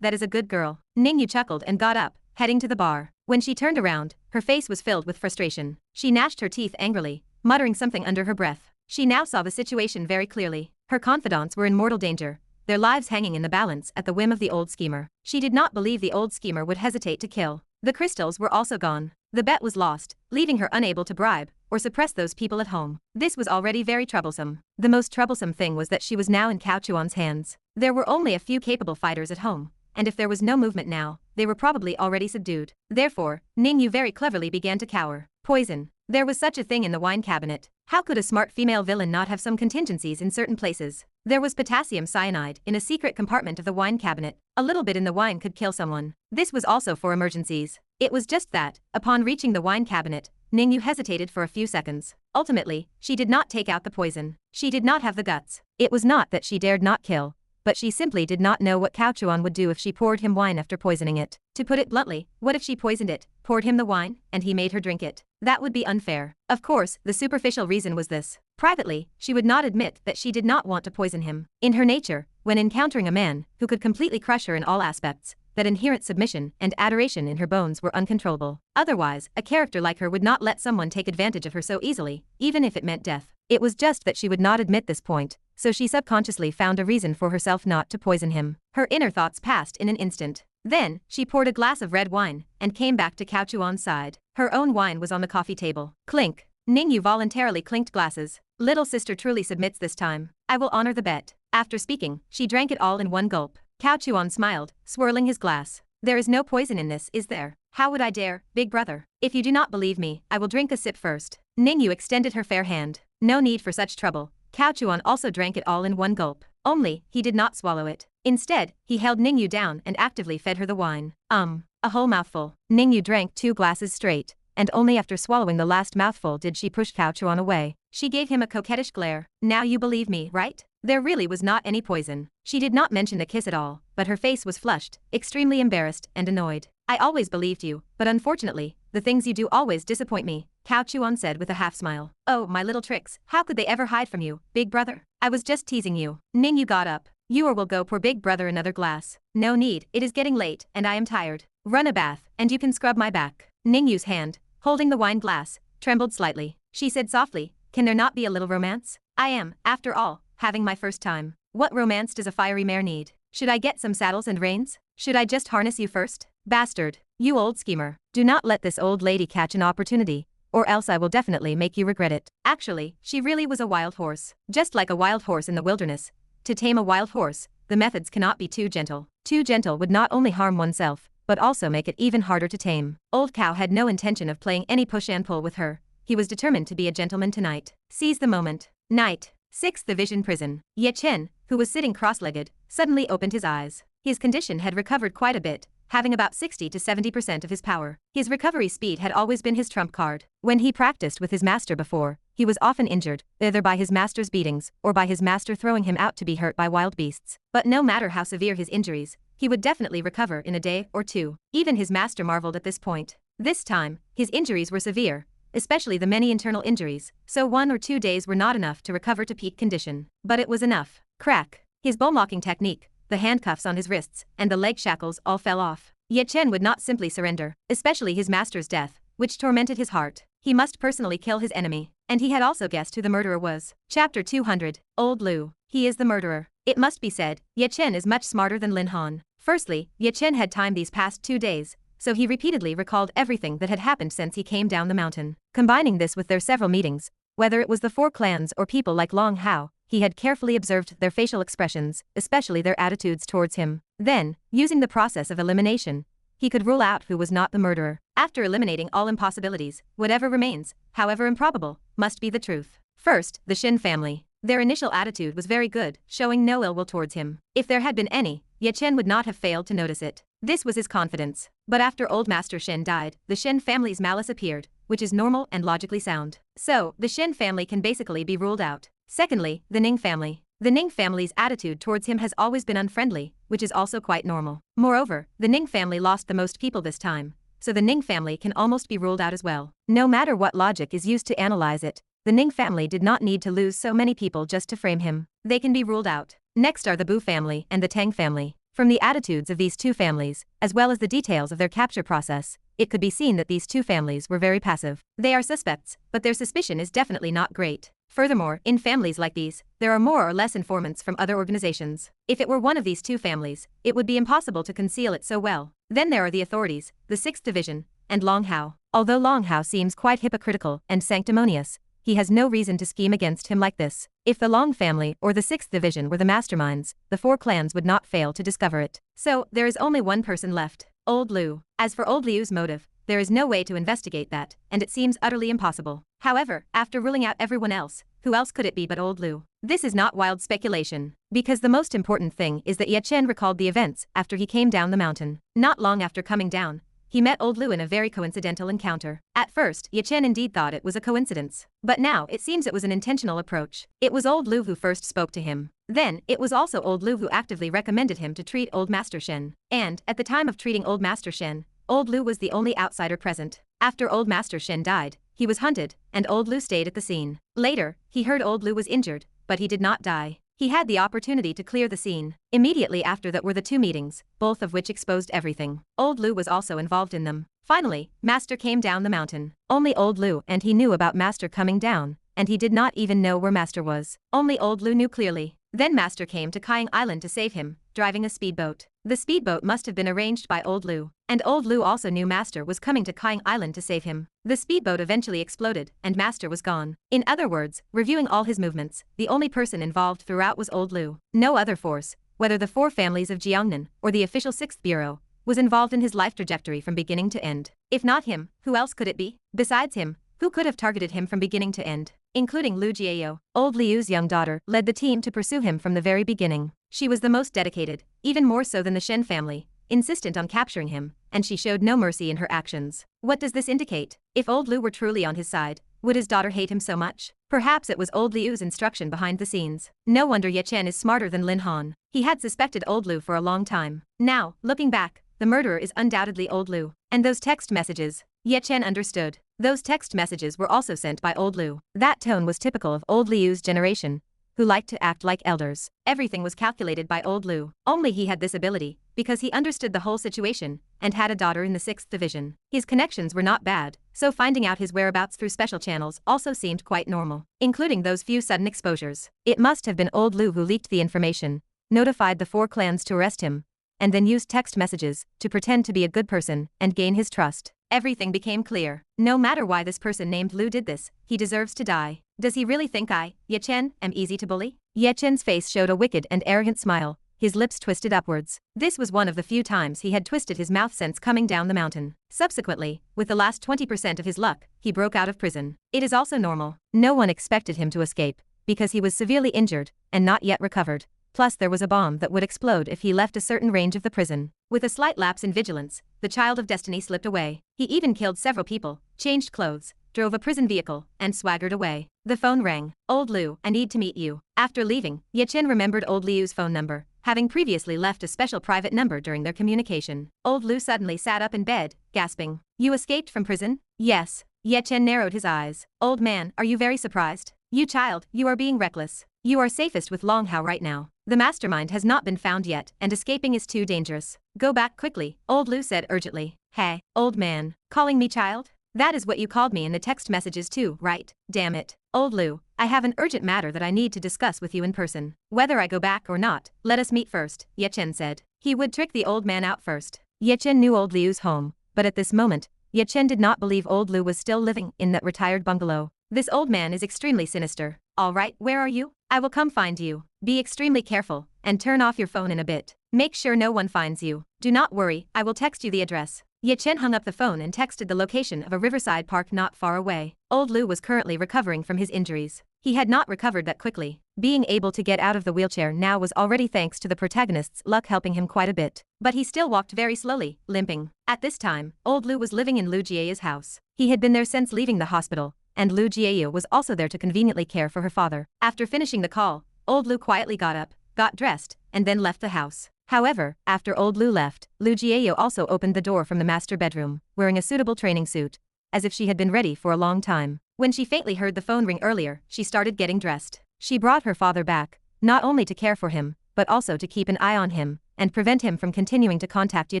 That is a good girl." Ning Ji chuckled and got up, heading to the bar. When she turned around, her face was filled with frustration. She gnashed her teeth angrily, muttering something under her breath. She now saw the situation very clearly. Her confidants were in mortal danger, their lives hanging in the balance at the whim of the old schemer. She did not believe the old schemer would hesitate to kill. The crystals were also gone. The bet was lost, leaving her unable to bribe or suppress those people at home. This was already very troublesome. The most troublesome thing was that she was now in Cao Chuan's hands. There were only a few capable fighters at home, and if there was no movement now, they were probably already subdued. Therefore, Ning Ji very cleverly began to cower. Poison. There was such a thing in the wine cabinet. How could a smart female villain not have some contingencies in certain places? There was potassium cyanide in a secret compartment of the wine cabinet. A little bit in the wine could kill someone. This was also for emergencies. It was just that, upon reaching the wine cabinet, Ning Ji hesitated for a few seconds. Ultimately, she did not take out the poison. She did not have the guts. It was not that she dared not kill, but she simply did not know what Cao Chuan would do if she poured him wine after poisoning it. To put it bluntly, what if she poisoned it, poured him the wine, and he made her drink it? That would be unfair. Of course, the superficial reason was this. Privately, she would not admit that she did not want to poison him. In her nature, when encountering a man who could completely crush her in all aspects, that inherent submission and adoration in her bones were uncontrollable. Otherwise, a character like her would not let someone take advantage of her so easily, even if it meant death. It was just that she would not admit this point, so she subconsciously found a reason for herself not to poison him. Her inner thoughts passed in an instant. Then, she poured a glass of red wine and came back to Cao Chuan's side. Her own wine was on the coffee table. Clink. Ning Ji voluntarily clinked glasses. Little sister truly submits this time. I will honor the bet. After speaking, she drank it all in one gulp. Cao Chuan smiled, swirling his glass. There is no poison in this, is there? How would I dare, big brother? If you do not believe me, I will drink a sip first. Ning Ji extended her fair hand. No need for such trouble. Cao Chuan also drank it all in one gulp. Only, he did not swallow it. Instead, he held Ning Ji down and actively fed her the wine. A whole mouthful. Ning Ji drank 2 glasses straight, and only after swallowing the last mouthful did she push Cao Chuan away. She gave him a coquettish glare. Now you believe me, right? There really was not any poison. She did not mention the kiss at all, but her face was flushed, extremely embarrassed and annoyed. I always believed you, but unfortunately, the things you do always disappoint me, Cao Chuan said with a half smile. Oh, my little tricks, how could they ever hide from you, big brother? I was just teasing you. Ning Ji got up. You or will go pour big brother another glass. No need, it is getting late, and I am tired. Run a bath, and you can scrub my back. Ning Yu's hand, holding the wine glass, trembled slightly. She said softly, can there not be a little romance? I am, after all, having my first time. What romance does a fiery mare need? Should I get some saddles and reins? Should I just harness you first? Bastard. You old schemer. Do not let this old lady catch an opportunity, or else I will definitely make you regret it. Actually, she really was a wild horse. Just like a wild horse in the wilderness. To tame a wild horse, the methods cannot be too gentle. Too gentle would not only harm oneself, but also make it even harder to tame. Old Cow had no intention of playing any push and pull with her. He was determined to be a gentleman tonight. Seize the moment. Night. 6th Division Prison. Ye Chen, who was sitting cross-legged, suddenly opened his eyes. His condition had recovered quite a bit, having about 60 to 70% of his power. His recovery speed had always been his trump card. When he practiced with his master before, he was often injured, either by his master's beatings or by his master throwing him out to be hurt by wild beasts. But no matter how severe his injuries, he would definitely recover in a day or two. Even his master marveled at this point. This time, his injuries were severe, especially the many internal injuries, so 1 or 2 days were not enough to recover to peak condition. But it was enough. Crack. His bone-locking technique, the handcuffs on his wrists, and the leg shackles all fell off. Ye Chen would not simply surrender, especially his master's death, which tormented his heart. He must personally kill his enemy, and he had also guessed who the murderer was. Chapter 200, Old Luo. He is the murderer. It must be said, Ye Chen is much smarter than Lin Han. Firstly, Ye Chen had time these past 2 days, so he repeatedly recalled everything that had happened since he came down the mountain. Combining this with their several meetings, whether it was the 4 clans or people like Long Hao, he had carefully observed their facial expressions, especially their attitudes towards him. Then, using the process of elimination, he could rule out who was not the murderer. After eliminating all impossibilities, whatever remains, however improbable, must be the truth. First, the Shen family. Their initial attitude was very good, showing no ill will towards him. If there had been any, Ye Chen would not have failed to notice it. This was his confidence. But after old Master Shen died, the Shen family's malice appeared, which is normal and logically sound. So, the Shen family can basically be ruled out. Secondly, the Ning family. The Ning family's attitude towards him has always been unfriendly, which is also quite normal. Moreover, the Ning family lost the most people this time, so the Ning family can almost be ruled out as well. No matter what logic is used to analyze it, the Ning family did not need to lose so many people just to frame him. They can be ruled out. Next are the Bu family and the Tang family. From the attitudes of these 2 families, as well as the details of their capture process, it could be seen that these 2 families were very passive. They are suspects, but their suspicion is definitely not great. Furthermore, in families like these, there are more or less informants from other organizations. If it were one of these 2 families, it would be impossible to conceal it so well. Then there are the authorities, the 6th Division, and Long Hao. Although Long Hao seems quite hypocritical and sanctimonious, he has no reason to scheme against him like this. If the Long family or the 6th Division were the masterminds, the 4 clans would not fail to discover it. So, there is only one person left, Old Luo. As for Old Luo's motive, there is no way to investigate that, and it seems utterly impossible. However, after ruling out everyone else, who else could it be but Old Luo? This is not wild speculation, because the most important thing is that Ye Chen recalled the events after he came down the mountain. Not long after coming down, he met Old Luo in a very coincidental encounter. At first, Ye Chen indeed thought it was a coincidence, but now it seems it was an intentional approach. It was Old Luo who first spoke to him. Then, it was also Old Luo who actively recommended him to treat Old Master Shen. And, at the time of treating Old Master Shen, Old Luo was the only outsider present. After Old Master Shen died, he was hunted, and Old Luo stayed at the scene. Later, he heard Old Luo was injured, but he did not die. He had the opportunity to clear the scene. Immediately after that were the 2 meetings, both of which exposed everything. Old Luo was also involved in them. Finally, Master came down the mountain. Only Old Luo and he knew about Master coming down, and he did not even know where Master was. Only Old Luo knew clearly. Then Master came to Kaiying Island to save him, driving a speedboat. The speedboat must have been arranged by Old Luo, and Old Luo also knew Master was coming to Kaiying Island to save him. The speedboat eventually exploded, and Master was gone. In other words, reviewing all his movements, the only person involved throughout was Old Luo. No other force, whether the 4 families of Jiangnan or the official 6th Bureau, was involved in his life trajectory from beginning to end. If not him, who else could it be? Besides him, who could have targeted him from beginning to end? Including Lu Jiao, Old Liu's young daughter, led the team to pursue him from the very beginning. She was the most dedicated, even more so than the Shen family, insistent on capturing him, and she showed no mercy in her actions. What does this indicate? If Old Luo were truly on his side, would his daughter hate him so much? Perhaps it was Old Liu's instruction behind the scenes. No wonder Ye Chen is smarter than Lin Han. He had suspected Old Luo for a long time. Now, looking back, the murderer is undoubtedly Old Luo. And those text messages, Ye Chen understood. Those text messages were also sent by Old Luo. That tone was typical of Old Liu's generation, who liked to act like elders. Everything was calculated by Old Luo. Only he had this ability, because he understood the whole situation, and had a daughter in the 6th Division. His connections were not bad, so finding out his whereabouts through special channels also seemed quite normal, including those few sudden exposures. It must have been Old Luo who leaked the information, notified the 4 clans to arrest him, and then used text messages to pretend to be a good person and gain his trust. Everything became clear. No matter why this person named Luo did this, he deserves to die. Does he really think I, Ye Chen, am easy to bully? Ye Chen's face showed a wicked and arrogant smile, his lips twisted upwards. This was one of the few times he had twisted his mouth since coming down the mountain. Subsequently, with the last 20% of his luck, he broke out of prison. It is also normal. No one expected him to escape, because he was severely injured and not yet recovered. Plus there was a bomb that would explode if he left a certain range of the prison. With a slight lapse in vigilance, the child of destiny slipped away. He even killed several people, changed clothes, drove a prison vehicle, and swaggered away. The phone rang. "Old Liu, I need to meet you." After leaving, Ye Chen remembered old Liu's phone number, having previously left a special private number during their communication. Old Liu suddenly sat up in bed, gasping. "You escaped from prison?" "Yes." Ye Chen narrowed his eyes. "Old man, are you very surprised?" "You child, you are being reckless. You are safest with Long Hao right now. The mastermind has not been found yet, and escaping is too dangerous. Go back quickly," Old Liu said urgently. "Hey, old man, calling me child? That is what you called me in the text messages too, right? Damn it. Old Liu, I have an urgent matter that I need to discuss with you in person. Whether I go back or not, let us meet first," Ye Chen said. He would trick the old man out first. Ye Chen knew old Liu's home, but at this moment, Ye Chen did not believe old Liu was still living in that retired bungalow. This old man is extremely sinister. "All right, where are you? I will come find you. Be extremely careful, and turn off your phone in a bit. Make sure no one finds you. Do not worry, I will text you the address." Ye Chen hung up the phone and texted the location of a riverside park not far away. Old Liu was currently recovering from his injuries. He had not recovered that quickly. Being able to get out of the wheelchair now was already thanks to the protagonist's luck helping him quite a bit. But he still walked very slowly, limping. At this time, old Liu was living in Lu Jie's house. He had been there since leaving the hospital, and Lu Jie was also there to conveniently care for her father. After finishing the call, old Liu quietly got up, got dressed, and then left the house. However, after old Liu left, Lu Jie also opened the door from the master bedroom, wearing a suitable training suit, as if she had been ready for a long time. When she faintly heard the phone ring earlier, she started getting dressed. She brought her father back, not only to care for him, but also to keep an eye on him, and prevent him from continuing to contact Ye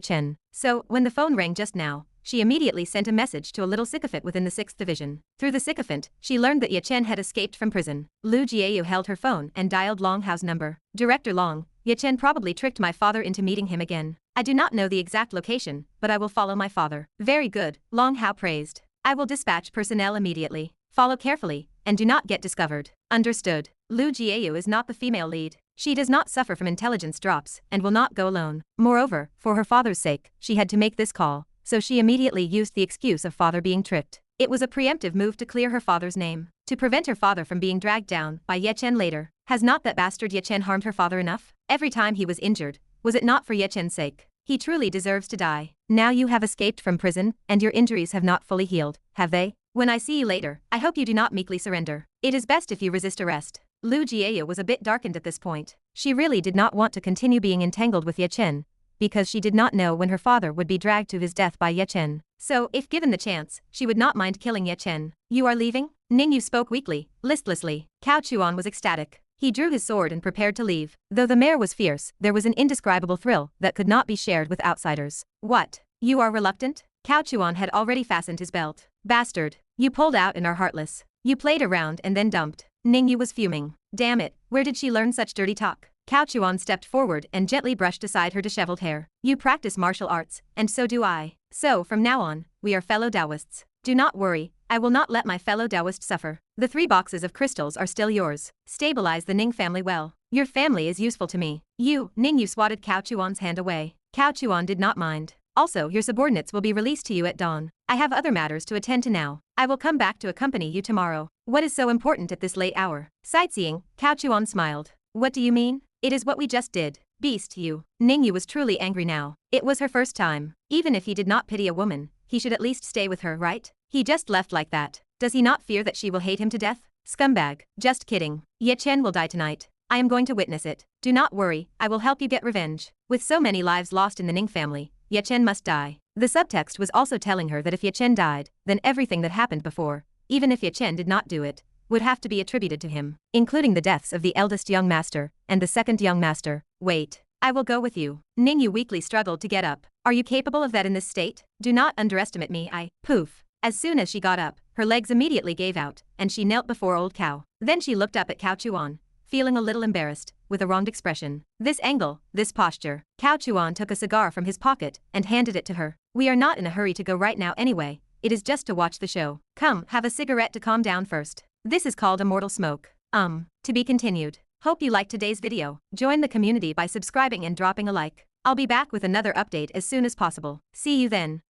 Chen. So, when the phone rang just now, she immediately sent a message to a little sycophant within the 6th Division. Through the sycophant, she learned that Ye Chen had escaped from prison. Lu Jie held her phone and dialed Long Hao's number. "Director Long, Ye Chen probably tricked my father into meeting him again. I do not know the exact location, but I will follow my father." "Very good," Long Hao praised. "I will dispatch personnel immediately. Follow carefully, and do not get discovered." "Understood." Lu Jie is not the female lead. She does not suffer from intelligence drops and will not go alone. Moreover, for her father's sake, she had to make this call, so she immediately used the excuse of father being tricked. It was a preemptive move to clear her father's name, to prevent her father from being dragged down by Ye Chen later. Has not that bastard Ye Chen harmed her father enough? Every time he was injured, was it not for Ye Chen's sake? He truly deserves to die. Now you have escaped from prison, and your injuries have not fully healed, have they? When I see you later, I hope you do not meekly surrender. It is best if you resist arrest. Lu Jie was a bit darkened at this point. She really did not want to continue being entangled with Ye Chen, because she did not know when her father would be dragged to his death by Ye Chen. So, if given the chance, she would not mind killing Ye Chen. "You are leaving?" Ning Yu spoke weakly, listlessly. Cao Chuan was ecstatic. He drew his sword and prepared to leave. Though the mare was fierce, there was an indescribable thrill that could not be shared with outsiders. "What? You are reluctant?" Cao Chuan had already fastened his belt. "Bastard. You pulled out and are heartless. You played around and then dumped." Ning Yu was fuming. Damn it, where did she learn such dirty talk? Cao Chuan stepped forward and gently brushed aside her disheveled hair. "You practice martial arts, and so do I. So, from now on, we are fellow Taoists. Do not worry, I will not let my fellow Taoist suffer. The 3 boxes of crystals are still yours. Stabilize the Ning family well. Your family is useful to me." Ning Yu swatted Cao Chuan's hand away. Cao Chuan did not mind. "Also, your subordinates will be released to you at dawn. I have other matters to attend to now. I will come back to accompany you tomorrow." "What is so important at this late hour?" "Sightseeing," Cao Chuan smiled. "What do you mean?" "It is what we just did. Beast, you." Ning Yu was truly angry now. It was her first time. Even if he did not pity a woman, he should at least stay with her, right? He just left like that. Does he not fear that she will hate him to death? Scumbag. Just kidding. Ye Chen will die tonight. I am going to witness it. Do not worry, I will help you get revenge. With so many lives lost in the Ning family, Ye Chen must die. The subtext was also telling her that if Ye Chen died, then everything that happened before, even if Ye Chen did not do it, would have to be attributed to him, including the deaths of the eldest young master and the second young master. "Wait. I will go with you." Ning Yu weakly struggled to get up. "Are you capable of that in this state? Do not underestimate me. Poof." As soon as she got up, her legs immediately gave out, and she knelt before old Cao. Then she looked up at Cao Chuan, feeling a little embarrassed, with a wronged expression. This angle, this posture. Cao Chuan took a cigar from his pocket and handed it to her. "We are not in a hurry to go right now anyway, it is just to watch the show. Come, have a cigarette to calm down first. This is called a mortal smoke." To be continued. Hope you liked today's video. Join the community by subscribing and dropping a like. I'll be back with another update as soon as possible. See you then.